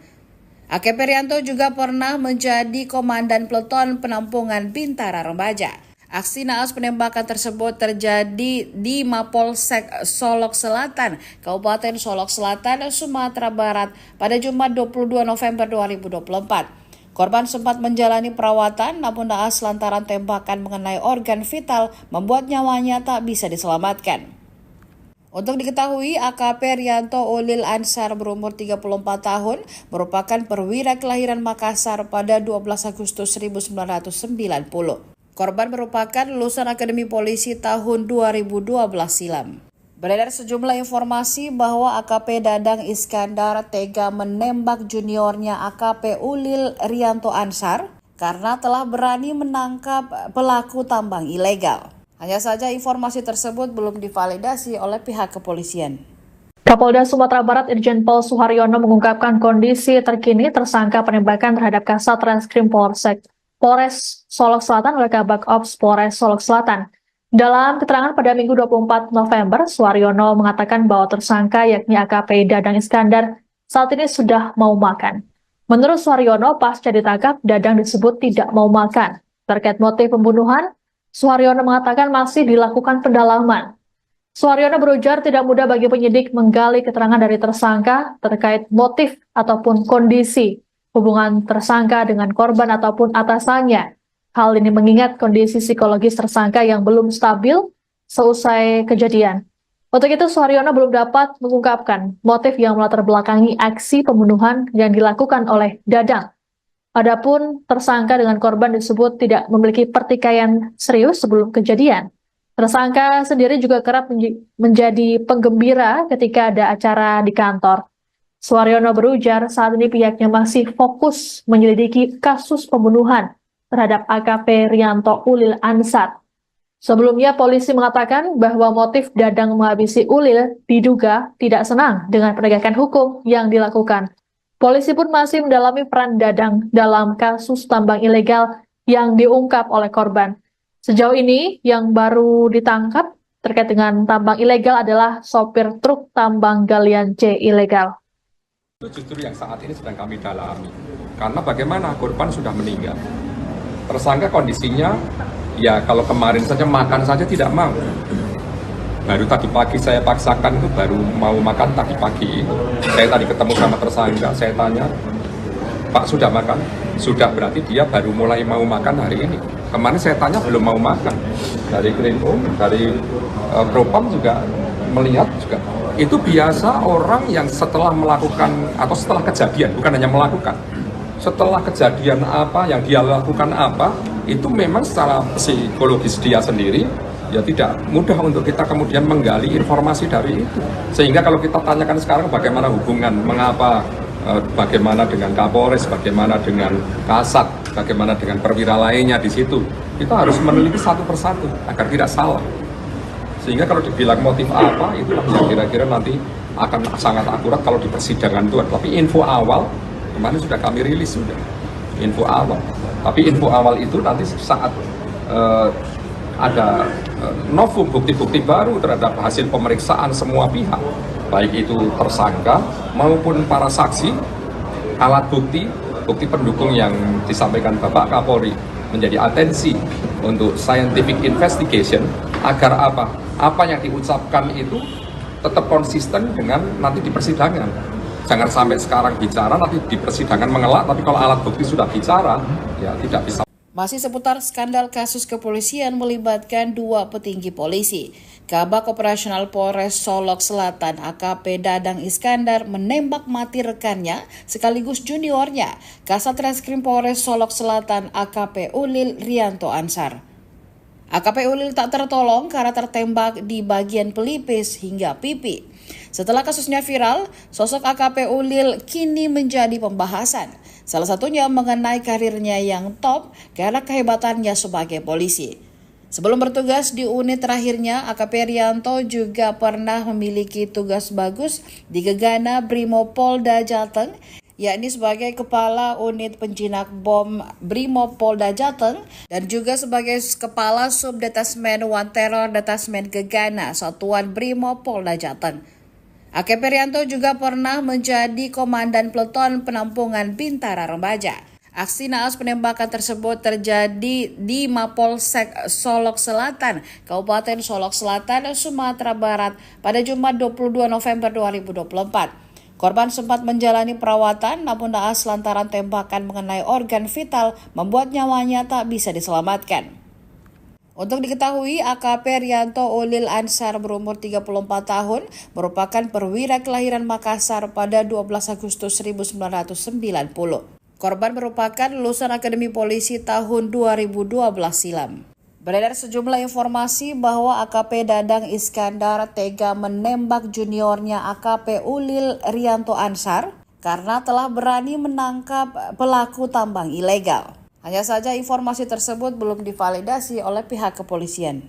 AKP Rianto juga pernah menjadi Komandan Peleton Penampungan Bintara Remaja. Aksi naas penembakan tersebut terjadi di Mapolsek Solok Selatan, Kabupaten Solok Selatan, Sumatera Barat pada Jumat 22 November 2024. Korban sempat menjalani perawatan namun naas lantaran tembakan mengenai organ vital membuat nyawanya tak bisa diselamatkan. Untuk diketahui, AKP Rianto Ulil Ansar berumur 34 tahun merupakan perwira kelahiran Makassar pada 12 Agustus 1990. Korban merupakan lulusan Akademi Polisi tahun 2012 silam. Beredar sejumlah informasi bahwa AKP Dadang Iskandar tega menembak juniornya AKP Ulil Rianto Ansar karena telah berani menangkap pelaku tambang ilegal. Hanya saja informasi tersebut belum divalidasi oleh pihak kepolisian. Kapolda Sumatera Barat Irjen Pol Suharyono mengungkapkan kondisi terkini tersangka penembakan terhadap Kasat Reskrim Polres Solok Selatan oleh Kabak Ops Polres Solok Selatan. Dalam keterangan pada Minggu 24 November, Suharyono mengatakan bahwa tersangka yakni AKP Dadang Iskandar saat ini sudah mau makan. Menurut Suharyono, pasca ditangkap, Dadang disebut tidak mau makan. Terkait motif pembunuhan, Suharyono mengatakan masih dilakukan pendalaman. Suharyono berujar tidak mudah bagi penyidik menggali keterangan dari tersangka terkait motif ataupun kondisi hubungan tersangka dengan korban ataupun atasannya. Hal ini mengingat kondisi psikologis tersangka yang belum stabil seusai kejadian. Untuk itu, Suharyono belum dapat mengungkapkan motif yang melatar belakangi aksi pembunuhan yang dilakukan oleh Dadang. Adapun tersangka dengan korban disebut tidak memiliki pertikaian serius sebelum kejadian. Tersangka sendiri juga kerap menjadi penggembira ketika ada acara di kantor. Suharyono berujar saat ini pihaknya masih fokus menyelidiki kasus pembunuhan terhadap AKP Rianto Ulil Ansar. Sebelumnya polisi mengatakan bahwa motif Dadang menghabisi Ulil diduga tidak senang dengan penegakan hukum yang dilakukan. Polisi pun masih mendalami peran Dadang dalam kasus tambang ilegal yang diungkap oleh korban. Sejauh ini yang baru ditangkap terkait dengan tambang ilegal adalah sopir truk tambang galian C ilegal. Itu justru yang saat ini sedang kami dalami. Karena bagaimana korban sudah meninggal. Tersangka kondisinya, ya kalau kemarin saja makan saja tidak mau. Baru tadi pagi saya paksakan itu baru mau makan tadi pagi. Saya tadi ketemu sama tersangka, saya tanya, Pak sudah makan? Sudah, berarti dia baru mulai mau makan hari ini. Kemarin saya tanya belum mau makan. Dari Krimum, dari Propam juga melihat juga. Itu biasa orang yang setelah melakukan atau setelah kejadian, bukan hanya melakukan, setelah kejadian apa yang dia lakukan apa, itu memang secara psikologis dia sendiri ya tidak mudah untuk kita kemudian menggali informasi dari itu. Sehingga kalau kita tanyakan sekarang bagaimana hubungan, mengapa, bagaimana dengan Kapolres, bagaimana dengan Kasat, bagaimana dengan perwira lainnya di situ, kita harus meneliti satu persatu agar tidak salah. Sehingga kalau dibilang motif apa, itu yang kira-kira nanti akan sangat akurat kalau di persidangan itu. Tapi info awal, kemarin sudah kami rilis, sudah. Info awal. Tapi info awal itu nanti saat ada novum bukti-bukti baru terhadap hasil pemeriksaan semua pihak, baik itu tersangka maupun para saksi, alat bukti, bukti pendukung yang disampaikan Bapak Kapolri menjadi atensi untuk scientific investigation agar apa yang diucapkan itu tetap konsisten dengan nanti di persidangan. Jangan sampai sekarang bicara, nanti di persidangan mengelak, tapi kalau alat bukti sudah bicara, ya tidak bisa. Masih seputar skandal kasus kepolisian melibatkan dua petinggi polisi. Kabak Operasional Polres Solok Selatan AKP Dadang Iskandar menembak mati rekannya sekaligus juniornya, Kasat Reskrim Polres Solok Selatan AKP Ulil Rianto Ansar. AKP Ulil tak tertolong karena tertembak di bagian pelipis hingga pipi. Setelah kasusnya viral, sosok AKP Ulil kini menjadi pembahasan. Salah satunya mengenai karirnya yang top karena kehebatannya sebagai polisi. Sebelum bertugas di unit terakhirnya, AKP Rianto juga pernah memiliki tugas bagus di Gegana Brimopolda Jateng, yakni sebagai Kepala Unit Penjinak Bom Brimopolda Jateng dan juga sebagai Kepala Subdetasmen One Terror Detasmen Gegana Satuan Brimopolda Jateng. AKP Rianto juga pernah menjadi Komandan Peleton Penampungan Bintara Remaja. Aksi naas penembakan tersebut terjadi di Mapolsek Solok Selatan, Kabupaten Solok Selatan, Sumatera Barat pada Jumat 22 November 2024. Korban sempat menjalani perawatan namun naas lantaran tembakan mengenai organ vital membuat nyawanya tak bisa diselamatkan. Untuk diketahui, AKP Rianto Ulil Ansar berumur 34 tahun merupakan perwira kelahiran Makassar pada 12 Agustus 1990. Korban merupakan lulusan Akademi Polisi tahun 2012 silam. Beredar sejumlah informasi bahwa AKP Dadang Iskandar tega menembak juniornya AKP Ulil Rianto Ansar karena telah berani menangkap pelaku tambang ilegal. Hanya saja informasi tersebut belum divalidasi oleh pihak kepolisian.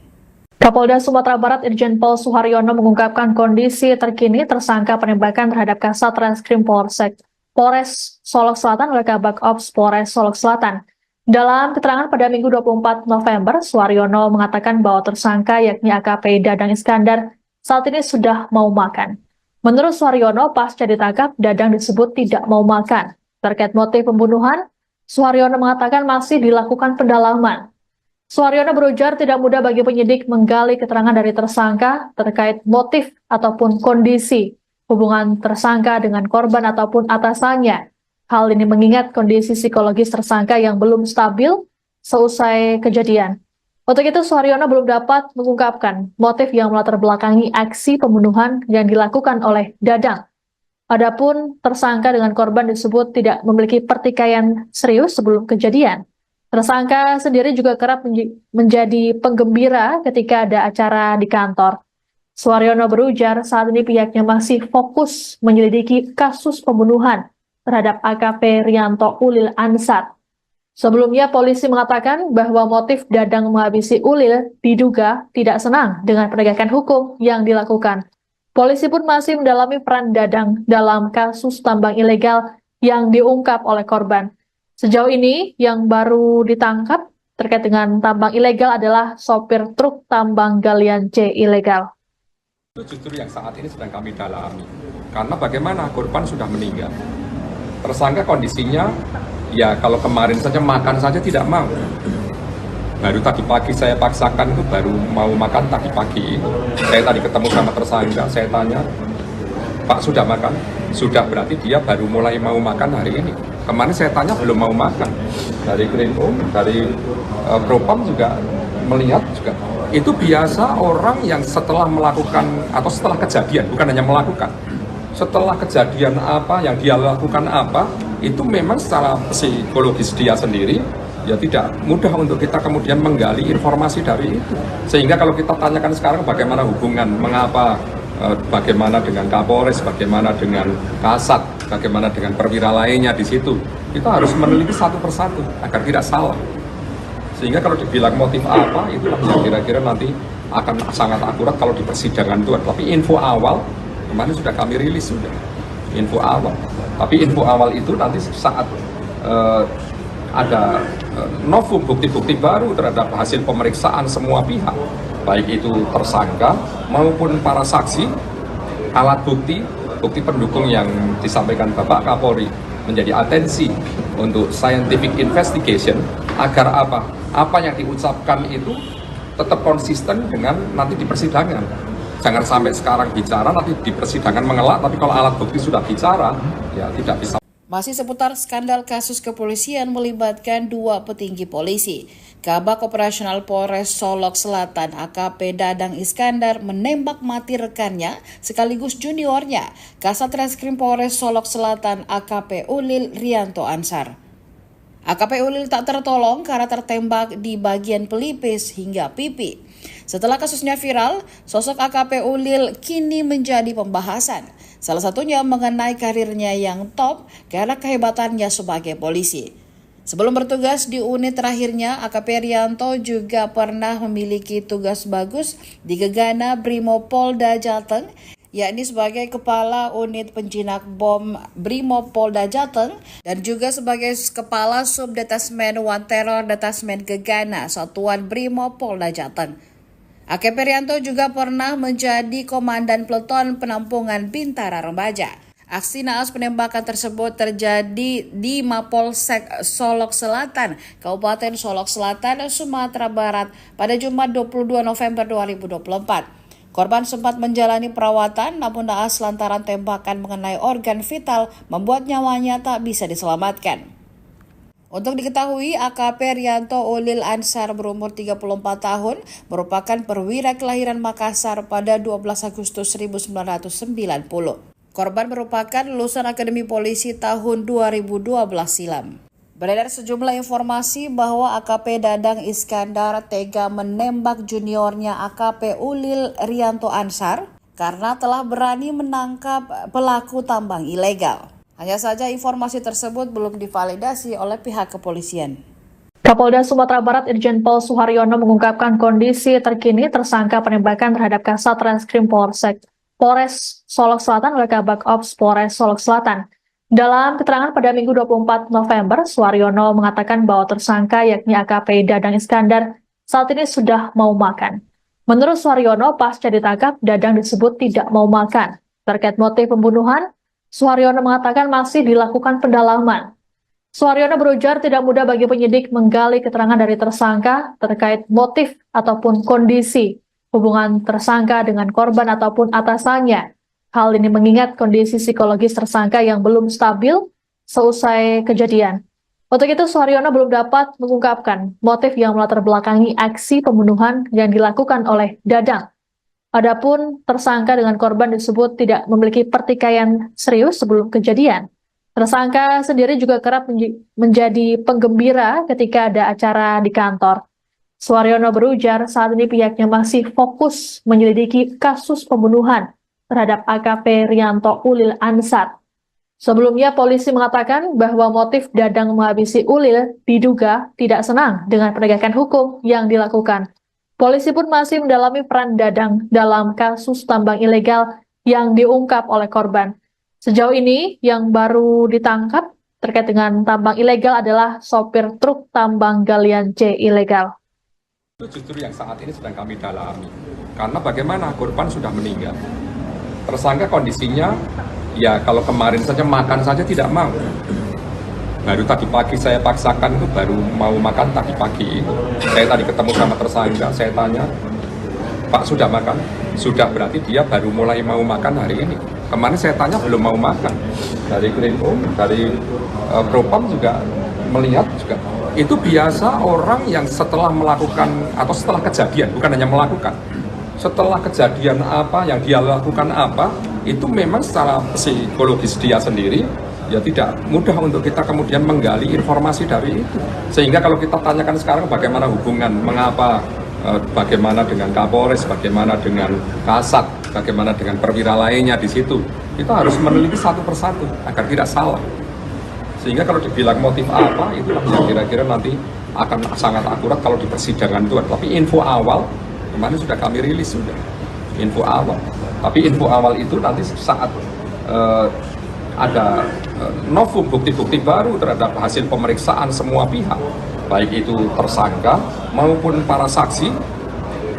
Kapolda Sumatera Barat Irjen Pol Suharyono mengungkapkan kondisi terkini tersangka penembakan terhadap Kasat Reskrim Polres Solok Selatan oleh Kabak Ops Polres Solok Selatan. Dalam keterangan pada Minggu 24 November, Suharyono mengatakan bahwa tersangka yakni AKP Dadang Iskandar saat ini sudah mau makan. Menurut Suharyono, pasca ditangkap, Dadang disebut tidak mau makan. Terkait motif pembunuhan, Suharyono mengatakan masih dilakukan pendalaman. Suharyono berujar tidak mudah bagi penyidik menggali keterangan dari tersangka terkait motif ataupun kondisi hubungan tersangka dengan korban ataupun atasannya. Hal ini mengingat kondisi psikologis tersangka yang belum stabil seusai kejadian. Untuk itu, Suharyono belum dapat mengungkapkan motif yang melatar belakangi aksi pembunuhan yang dilakukan oleh Dadang. Adapun tersangka dengan korban disebut tidak memiliki pertikaian serius sebelum kejadian. Tersangka sendiri juga kerap menjadi penggembira ketika ada acara di kantor. Suharyono berujar saat ini pihaknya masih fokus menyelidiki kasus pembunuhan terhadap AKP Rianto Ulil Ansar. Sebelumnya polisi mengatakan bahwa motif Dadang menghabisi Ulil diduga tidak senang dengan penegakan hukum yang dilakukan. Polisi pun masih mendalami peran Dadang dalam kasus tambang ilegal yang diungkap oleh korban. Sejauh ini yang baru ditangkap terkait dengan tambang ilegal adalah sopir truk tambang galian C ilegal. Itu justru yang saat ini sedang kami dalami. Karena bagaimana korban sudah meninggal. Tersangka kondisinya, ya kalau kemarin saja makan saja tidak mau. Baru tadi pagi saya paksakan itu baru mau makan tadi pagi. Saya tadi ketemu sama tersangka, saya tanya, Pak sudah makan? Sudah, berarti dia baru mulai mau makan hari ini. Kemarin saya tanya belum mau makan. Dari Krimum, dari Propam juga melihat juga. Itu biasa orang yang setelah melakukan atau setelah kejadian, bukan hanya melakukan, setelah kejadian apa yang dia lakukan apa, itu memang secara psikologis dia sendiri ya tidak mudah untuk kita kemudian menggali informasi dari itu. Sehingga kalau kita tanyakan sekarang bagaimana hubungan, mengapa, bagaimana dengan Kapolres, bagaimana dengan Kasat, bagaimana dengan perwira lainnya di situ, kita harus meneliti satu persatu agar tidak salah. Sehingga kalau dibilang motif apa, itu yang kira-kira nanti akan sangat akurat kalau di persidangan itu. Tapi info awal, kemarin sudah kami rilis sudah, info awal. Tapi info awal itu nanti saat ada novum bukti-bukti baru terhadap hasil pemeriksaan semua pihak, baik itu tersangka maupun para saksi, alat bukti, bukti pendukung yang disampaikan Bapak Kapolri menjadi atensi untuk scientific investigation agar apa yang diucapkan itu tetap konsisten dengan nanti di persidangan. Jangan sampai sekarang bicara nanti di persidangan mengelak, tapi kalau alat bukti sudah bicara ya tidak bisa. Masih seputar skandal kasus kepolisian melibatkan dua petinggi polisi. Kabak Operasional Polres Solok Selatan AKP Dadang Iskandar menembak mati rekannya sekaligus juniornya, Kasat Reskrim Polres Solok Selatan AKP Ulil Rianto Ansar. AKP Ulil tak tertolong karena tertembak di bagian pelipis hingga pipi. Setelah kasusnya viral, sosok AKP Ulil kini menjadi pembahasan. Salah satunya mengenai karirnya yang top karena kehebatannya sebagai polisi. Sebelum bertugas di unit terakhirnya, AKP Rianto juga pernah memiliki tugas bagus di Gegana Brimopolda Jateng, yakni sebagai Kepala Unit Penjinak Bom Brimopolda Jateng dan juga sebagai Kepala Subdetasmen One Terror Detasmen Gegana Satuan Brimopolda Jateng. AKP Rianto juga pernah menjadi Komandan Peleton Penampungan Bintara Remaja. Aksi naas penembakan tersebut terjadi di Mapolsek Solok Selatan, Kabupaten Solok Selatan, Sumatera Barat pada Jumat 22 November 2024. Korban sempat menjalani perawatan, namun naas lantaran tembakan mengenai organ vital membuat nyawanya tak bisa diselamatkan. Untuk diketahui, AKP Rianto Ulil Ansar berumur 34 tahun, merupakan perwira kelahiran Makassar pada 12 Agustus 1990. Korban merupakan lulusan Akademi Polisi tahun 2012 silam. Beredar sejumlah informasi bahwa AKP Dadang Iskandar tega menembak juniornya AKP Ulil Rianto Ansar karena telah berani menangkap pelaku tambang ilegal. Hanya saja informasi tersebut belum divalidasi oleh pihak kepolisian. Kapolda Sumatera Barat Irjen Pol Suharyono mengungkapkan kondisi terkini tersangka penembakan terhadap Kasat Reskrim Polres Solok Selatan oleh Kabak Ops Polres Solok Selatan. Dalam keterangan pada Minggu 24 November, Suharyono mengatakan bahwa tersangka yakni AKP Dadang Iskandar saat ini sudah mau makan. Menurut Suharyono, pasca ditangkap, Dadang disebut tidak mau makan. Terkait motif pembunuhan, Suharyono mengatakan masih dilakukan pendalaman. Suharyono berujar tidak mudah bagi penyidik menggali keterangan dari tersangka terkait motif ataupun kondisi hubungan tersangka dengan korban ataupun atasannya. Hal ini mengingat kondisi psikologis tersangka yang belum stabil seusai kejadian. Untuk itu, Suharyono belum dapat mengungkapkan motif yang melatar belakangi aksi pembunuhan yang dilakukan oleh Dadang. Adapun tersangka dengan korban disebut tidak memiliki pertikaian serius sebelum kejadian. Tersangka sendiri juga kerap menjadi penggembira ketika ada acara di kantor. Suharyono berujar saat ini pihaknya masih fokus menyelidiki kasus pembunuhan terhadap AKP Rianto Ulil Ansar. Sebelumnya polisi mengatakan bahwa motif Dadang menghabisi Ulil diduga tidak senang dengan penegakan hukum yang dilakukan. Polisi pun masih mendalami peran Dadang dalam kasus tambang ilegal yang diungkap oleh korban. Sejauh ini yang baru ditangkap terkait dengan tambang ilegal adalah sopir truk tambang galian C ilegal. Itu justru yang saat ini sedang kami dalami. Karena bagaimana korban sudah meninggal. Tersangka kondisinya, ya kalau kemarin saja makan saja tidak mau. Baru tadi pagi saya paksakan itu baru mau makan tadi pagi. Saya tadi ketemu sama tersangka, saya tanya, Pak sudah makan? Sudah, berarti dia baru mulai mau makan hari ini. Kemarin saya tanya belum mau makan. Dari Krimum, dari Propam juga melihat juga. Itu biasa orang yang setelah melakukan atau setelah kejadian, bukan hanya melakukan. Setelah kejadian apa yang dia lakukan apa, itu memang secara psikologis dia sendiri ya tidak mudah untuk kita kemudian menggali informasi dari itu. Sehingga kalau kita tanyakan sekarang bagaimana hubungan, mengapa, bagaimana dengan Kapolres, bagaimana dengan Kasat, bagaimana dengan perwira lainnya di situ, kita harus meneliti satu persatu agar tidak salah. Sehingga kalau dibilang motif apa, itulah yang kira-kira nanti akan sangat akurat kalau di persidangan itu. Tapi info awal kemarin sudah kami rilis sudah info awal. Tapi info awal itu nanti saat ada novum bukti-bukti baru terhadap hasil pemeriksaan semua pihak, baik itu tersangka maupun para saksi,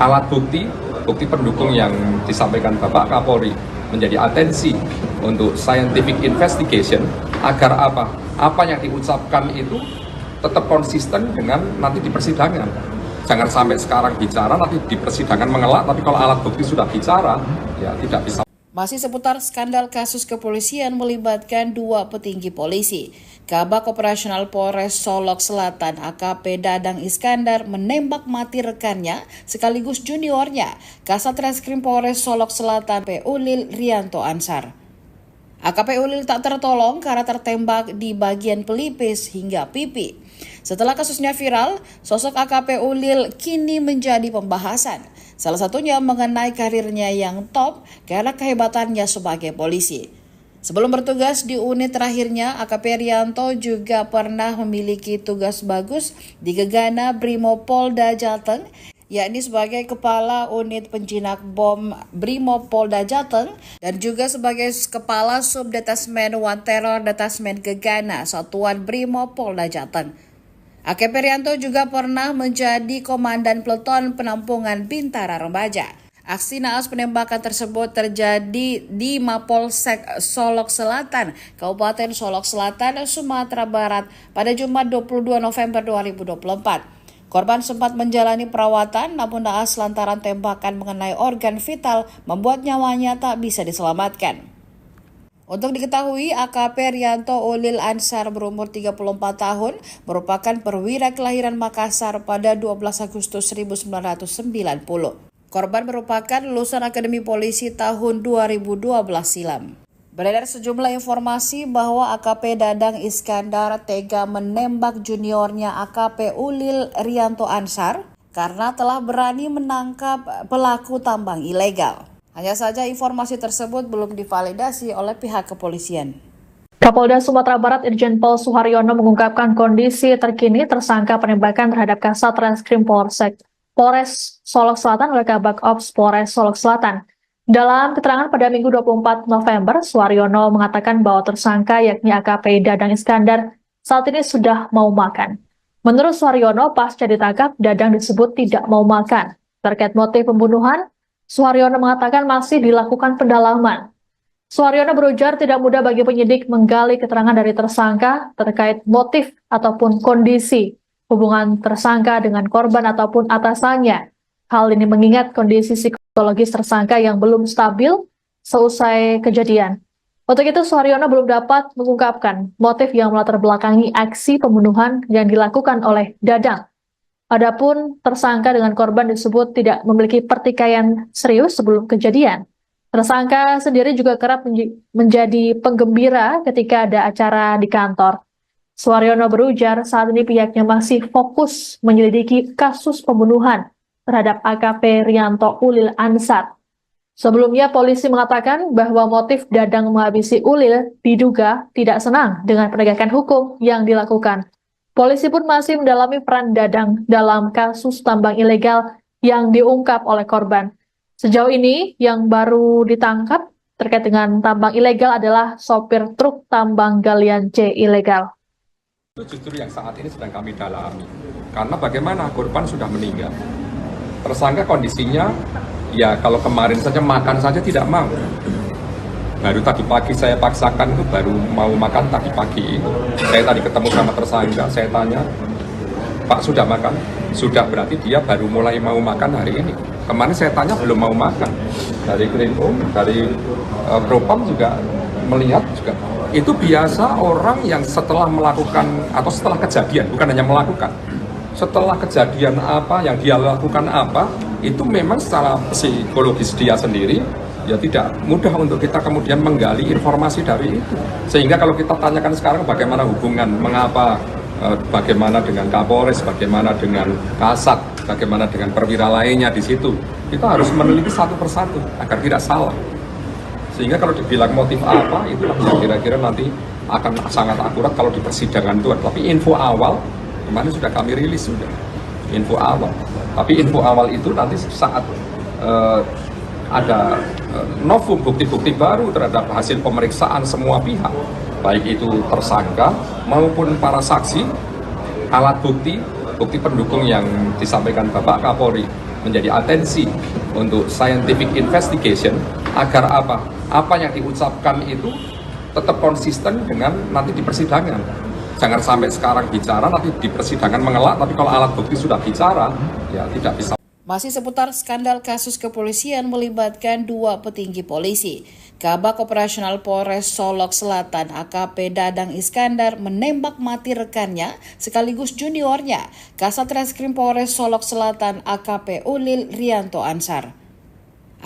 alat bukti, bukti pendukung yang disampaikan Bapak Kapolri menjadi atensi untuk scientific investigation agar apa yang diucapkan itu tetap konsisten dengan nanti di persidangan. Jangan sampai sekarang bicara, nanti di persidangan mengelak, tapi kalau alat bukti sudah bicara, ya tidak bisa. Masih seputar skandal kasus kepolisian melibatkan dua petinggi polisi. Kabak Operasional Polres Solok Selatan AKP Dadang Iskandar menembak mati rekannya sekaligus juniornya, Kasat Reskrim Polres Solok Selatan P. Ulil Rianto Ansar. AKP Ulil tak tertolong karena tertembak di bagian pelipis hingga pipi. Setelah kasusnya viral, sosok AKP Ulil kini menjadi pembahasan. Salah satunya mengenai karirnya yang top karena kehebatannya sebagai polisi. Sebelum bertugas di unit terakhirnya, AKP Rianto juga pernah memiliki tugas bagus di Gegana Brimopolda Jateng, yakni sebagai Kepala Unit Penjinak Bom Brimopolda Jateng dan juga sebagai Kepala Subdetasmen One Terror Detasmen Gegana Satuan Brimopolda Jateng. AKP Rianto juga pernah menjadi Komandan Peleton Penampungan Bintara Remaja. Aksi naas penembakan tersebut terjadi di Mapolsek Solok Selatan, Kabupaten Solok Selatan, Sumatera Barat pada Jumat 22 November 2024. Korban sempat menjalani perawatan namun naas lantaran tembakan mengenai organ vital membuat nyawanya tak bisa diselamatkan. Untuk diketahui, AKP Rianto Ulil Ansar berumur 34 tahun, merupakan perwira kelahiran Makassar pada 12 Agustus 1990. Korban merupakan lulusan Akademi Polisi tahun 2012 silam. Beredar sejumlah informasi bahwa AKP Dadang Iskandar tega menembak juniornya AKP Ulil Rianto Ansar karena telah berani menangkap pelaku tambang ilegal. Hanya saja informasi tersebut belum divalidasi oleh pihak kepolisian. Kapolda Sumatera Barat Irjen Pol Suharyono mengungkapkan kondisi terkini tersangka penembakan terhadap Kasat Reskrim Polres Solok Selatan oleh Kabak Ops Polres Solok Selatan. Dalam keterangan pada Minggu 24 November, Suharyono mengatakan bahwa tersangka yakni AKP Dadang Iskandar saat ini sudah mau makan. Menurut Suharyono, pasca ditangkap, Dadang disebut tidak mau makan. Terkait motif pembunuhan, Suharyono mengatakan masih dilakukan pendalaman. Suharyono berujar tidak mudah bagi penyidik menggali keterangan dari tersangka terkait motif ataupun kondisi hubungan tersangka dengan korban ataupun atasannya. Hal ini mengingat kondisi psikologis tersangka yang belum stabil seusai kejadian. Untuk itu, Suharyono belum dapat mengungkapkan motif yang melatar belakangi aksi pembunuhan yang dilakukan oleh Dadang. Adapun tersangka dengan korban disebut tidak memiliki pertikaian serius sebelum kejadian. Tersangka sendiri juga kerap menjadi penggembira ketika ada acara di kantor. Suharyono berujar saat ini pihaknya masih fokus menyelidiki kasus pembunuhan terhadap AKP Rianto Ulil Ansar. Sebelumnya polisi mengatakan bahwa motif Dadang menghabisi Ulil diduga tidak senang dengan penegakan hukum yang dilakukan. Polisi pun masih mendalami peran Dadang dalam kasus tambang ilegal yang diungkap oleh korban. Sejauh ini yang baru ditangkap terkait dengan tambang ilegal adalah sopir truk tambang galian C ilegal. Itu justru yang saat ini sedang kami dalami. Karena bagaimana korban sudah meninggal. Tersangka kondisinya, ya kalau kemarin saja makan saja tidak mau. Baru tadi pagi saya paksakan itu baru mau makan tadi pagi. Saya tadi ketemu sama tersangka, saya tanya, Pak sudah makan? Sudah, berarti dia baru mulai mau makan hari ini. Kemarin saya tanya belum mau makan. Dari Krimum, dari Propam juga melihat juga. Itu biasa orang yang setelah melakukan atau setelah kejadian, bukan hanya melakukan. Setelah kejadian apa yang dia lakukan apa, itu memang secara psikologis dia sendiri ya tidak mudah untuk kita kemudian menggali informasi dari itu. Sehingga kalau kita tanyakan sekarang bagaimana hubungan, mengapa, bagaimana dengan Kapolres, bagaimana dengan Kasat, bagaimana dengan perwira lainnya di situ, kita harus meneliti satu persatu agar tidak salah. Sehingga kalau dibilang motif apa, itu yang kira-kira nanti akan sangat akurat kalau di persidangan itu. Tapi info awal, kemarin sudah kami rilis sudah, info awal. Tapi info awal itu nanti saat ada novum bukti-bukti baru terhadap hasil pemeriksaan semua pihak, baik itu tersangka maupun para saksi, alat bukti, bukti pendukung yang disampaikan Bapak Kapolri menjadi atensi untuk scientific investigation agar apa yang diucapkan itu tetap konsisten dengan nanti di persidangan. Jangan sampai sekarang bicara, nanti di persidangan mengelak, tapi kalau alat bukti sudah bicara, ya tidak bisa. Masih seputar skandal kasus kepolisian melibatkan dua petinggi polisi. Kabak Operasional Polres Solok Selatan AKP Dadang Iskandar menembak mati rekannya sekaligus juniornya, Kasat Reskrim Polres Solok Selatan AKP Ulil Rianto Ansar.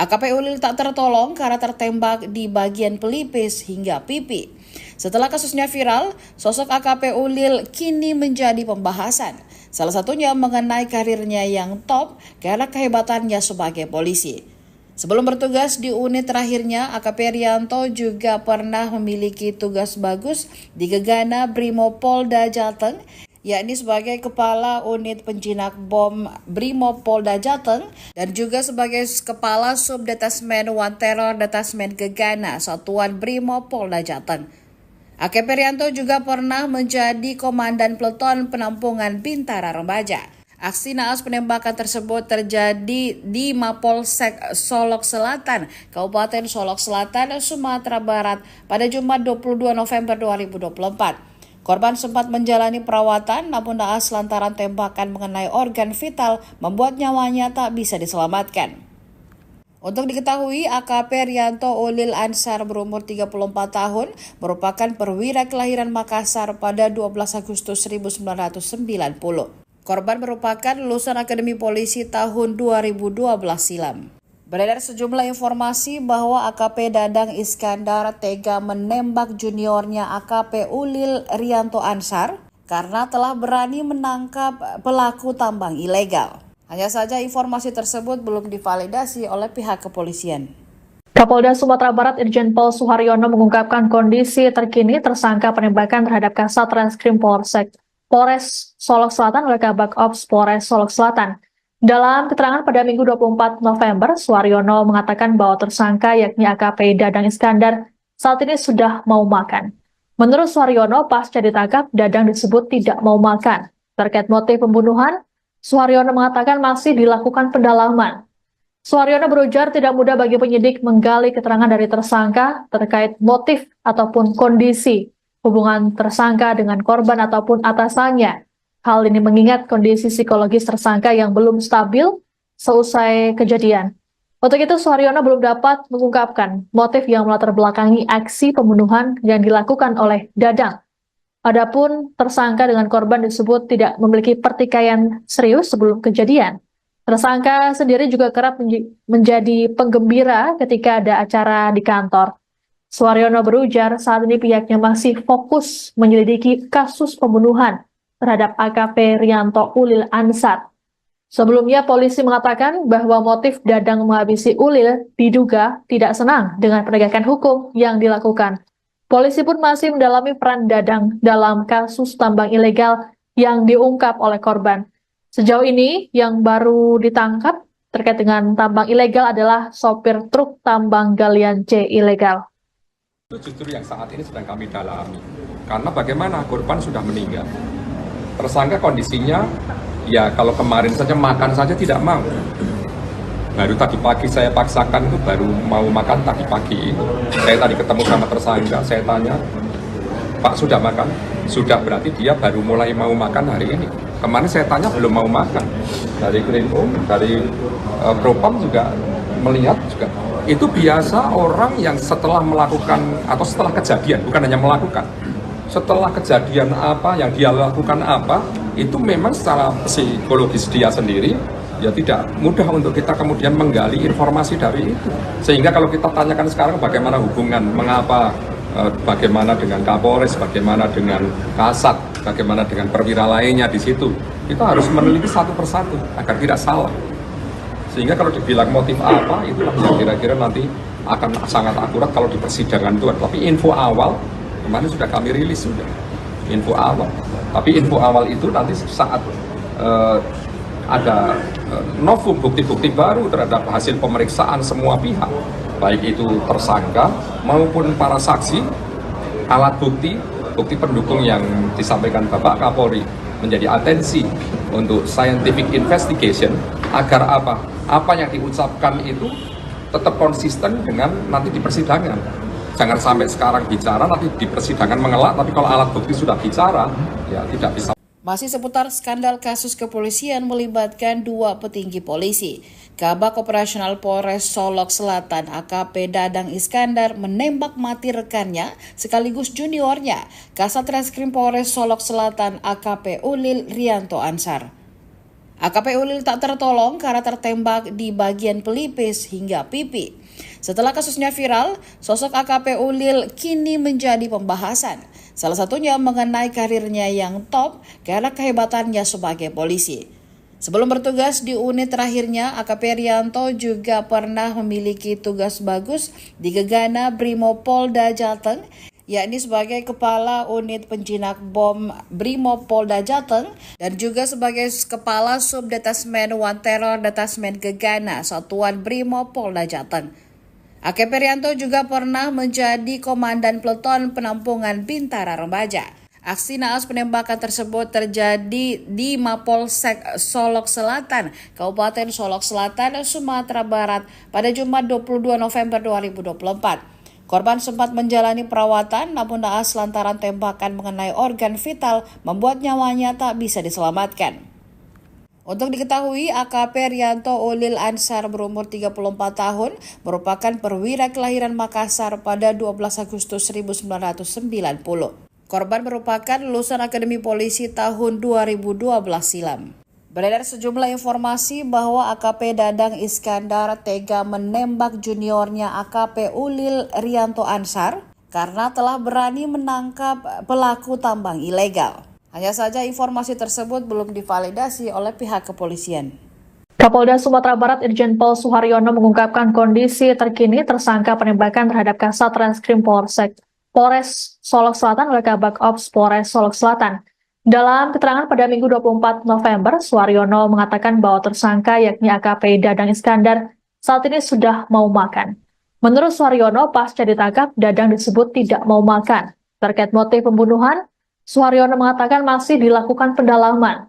AKP Ulil tak tertolong karena tertembak di bagian pelipis hingga pipi. Setelah kasusnya viral, sosok AKP Ulil kini menjadi pembahasan. Salah satunya mengenai karirnya yang top karena kehebatannya sebagai polisi. Sebelum bertugas di unit terakhirnya, AKP Rianto juga pernah memiliki tugas bagus di Gegana Brimopolda Jateng, yakni sebagai Kepala Unit Penjinak Bom Brimopolda Jateng dan juga sebagai Kepala Subdetasmen One Terror Detasmen Gegana Satuan Brimopolda Jateng. AKP Rianto juga pernah menjadi Komandan Peleton Penampungan Bintara Remaja. Aksi naas penembakan tersebut terjadi di Mapolsek Solok Selatan, Kabupaten Solok Selatan, Sumatera Barat pada Jumat 22 November 2024. Korban sempat menjalani perawatan namun naas lantaran tembakan mengenai organ vital membuat nyawanya tak bisa diselamatkan. Untuk diketahui, AKP Rianto Ulil Ansar berumur 34 tahun, merupakan perwira kelahiran Makassar pada 12 Agustus 1990. Korban merupakan lulusan Akademi Polisi tahun 2012 silam. Beredar sejumlah informasi bahwa AKP Dadang Iskandar tega menembak juniornya AKP Ulil Rianto Ansar karena telah berani menangkap pelaku tambang ilegal. Hanya saja informasi tersebut belum divalidasi oleh pihak kepolisian. Kapolda Sumatera Barat Irjen Pol Suharyono mengungkapkan kondisi terkini tersangka penembakan terhadap Kasat Reskrim Polres Solok Selatan oleh Kabak Ops Polres Solok Selatan. Dalam keterangan pada Minggu 24 November, Suharyono mengatakan bahwa tersangka yakni AKP Dadang Iskandar saat ini sudah mau makan. Menurut Suharyono, pasca ditangkap, Dadang disebut tidak mau makan. Terkait motif pembunuhan, Suharyono mengatakan masih dilakukan pendalaman. Suharyono berujar tidak mudah bagi penyidik menggali keterangan dari tersangka terkait motif ataupun kondisi hubungan tersangka dengan korban ataupun atasannya. Hal ini mengingat kondisi psikologis tersangka yang belum stabil seusai kejadian. Untuk itu, Suharyono belum dapat mengungkapkan motif yang melatar belakangi aksi pembunuhan yang dilakukan oleh Dadang. Adapun tersangka dengan korban disebut tidak memiliki pertikaian serius sebelum kejadian. Tersangka sendiri juga kerap menjadi penggembira ketika ada acara di kantor. Suharyono berujar saat ini pihaknya masih fokus menyelidiki kasus pembunuhan terhadap AKP Rianto Ulil Ansar. Sebelumnya polisi mengatakan bahwa motif Dadang menghabisi Ulil diduga tidak senang dengan penegakan hukum yang dilakukan. Polisi pun masih mendalami peran Dadang dalam kasus tambang ilegal yang diungkap oleh korban. Sejauh ini, yang baru ditangkap terkait dengan tambang ilegal adalah sopir truk tambang galian C ilegal. Itu justru yang saat ini sedang kami dalami. Karena bagaimana korban sudah meninggal. Tersangka kondisinya, ya kalau kemarin saja makan saja tidak mau. Baru tadi pagi saya paksakan itu baru mau makan tadi pagi. Saya tadi ketemu sama tersangka, saya tanya, Pak sudah makan? Sudah, berarti dia baru mulai mau makan hari ini. Kemarin saya tanya belum mau makan. Dari Krimum, dari Propam juga melihat juga. Itu biasa orang yang setelah melakukan atau setelah kejadian, bukan hanya melakukan. Setelah kejadian apa yang dia lakukan apa, itu memang secara psikologis dia sendiri ya tidak mudah untuk kita kemudian menggali informasi dari itu. Sehingga kalau kita tanyakan sekarang bagaimana hubungan, mengapa, bagaimana dengan Kapolres, bagaimana dengan Kasat, bagaimana dengan perwira lainnya di situ, kita harus meneliti satu persatu agar tidak salah. Sehingga kalau dibilang motif apa, itulah yang kira-kira nanti akan sangat akurat kalau di persidangan itu. Tapi info awal, kemarin sudah kami rilis sudah, info awal. Tapi info awal itu nanti saat ada novum bukti-bukti baru terhadap hasil pemeriksaan semua pihak, baik itu tersangka maupun para saksi, alat bukti pendukung yang disampaikan Bapak Kapolri menjadi atensi untuk scientific investigation agar apa yang diucapkan itu tetap konsisten dengan nanti di persidangan. Jangan sampai sekarang bicara nanti di persidangan mengelak, tapi kalau alat bukti sudah bicara ya tidak bisa. Masih seputar skandal kasus kepolisian melibatkan dua petinggi polisi. Kabak Operasional Polres Solok Selatan AKP Dadang Iskandar menembak mati rekannya sekaligus juniornya, Kasat Reskrim Polres Solok Selatan AKP Ulil Rianto Ansar. AKP Ulil tak tertolong karena tertembak di bagian pelipis hingga pipi. Setelah kasusnya viral, sosok AKP Ulil kini menjadi pembahasan. Salah satunya mengenai karirnya yang top karena kehebatannya sebagai polisi. Sebelum bertugas di unit terakhirnya, AKP Rianto juga pernah memiliki tugas bagus di Gegana Brimopolda Jateng, yakni sebagai Kepala Unit Penjinak Bom Brimopolda Jateng dan juga sebagai Kepala Subdetasmen One Terror Detasmen Gegana Satuan Brimopolda Jateng. AKP Rianto juga pernah menjadi Komandan Peleton Penampungan Bintara Remaja. Aksi naas penembakan tersebut terjadi di Mapolsek Solok Selatan, Kabupaten Solok Selatan, Sumatera Barat pada Jumat 22 November 2024. Korban sempat menjalani perawatan, namun naas lantaran tembakan mengenai organ vital membuat nyawanya tak bisa diselamatkan. Untuk diketahui, AKP Rianto Ulil Ansar berumur 34 tahun, merupakan perwira kelahiran Makassar pada 12 Agustus 1990. Korban merupakan lulusan Akademi Polisi tahun 2012 silam. Beredar sejumlah informasi bahwa AKP Dadang Iskandar tega menembak juniornya AKP Ulil Rianto Ansar karena telah berani menangkap pelaku tambang ilegal. Hanya saja informasi tersebut belum divalidasi oleh pihak kepolisian. Kapolda Sumatera Barat Irjen Pol Suharyono mengungkapkan kondisi terkini tersangka penembakan terhadap Kasat Reskrim Polres Solok Selatan oleh Kabak Ops Polres Solok Selatan. Dalam keterangan pada Minggu 24 November, Suharyono mengatakan bahwa tersangka yakni AKP Dadang Iskandar saat ini sudah mau makan. Menurut Suharyono, pasca ditangkap, Dadang disebut tidak mau makan. Terkait motif pembunuhan, Suharyono mengatakan masih dilakukan pendalaman.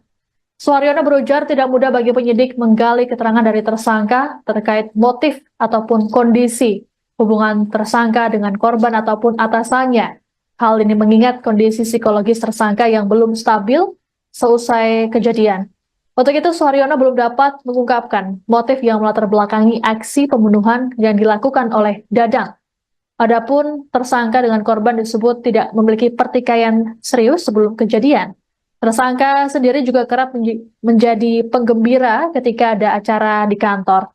Suharyono berujar tidak mudah bagi penyidik menggali keterangan dari tersangka terkait motif ataupun kondisi hubungan tersangka dengan korban ataupun atasannya. Hal ini mengingat kondisi psikologis tersangka yang belum stabil seusai kejadian. Untuk itu, Suharyono belum dapat mengungkapkan motif yang melatar belakangi aksi pembunuhan yang dilakukan oleh Dadang. Adapun tersangka dengan korban disebut tidak memiliki pertikaian serius sebelum kejadian. Tersangka sendiri juga kerap menjadi penggembira ketika ada acara di kantor.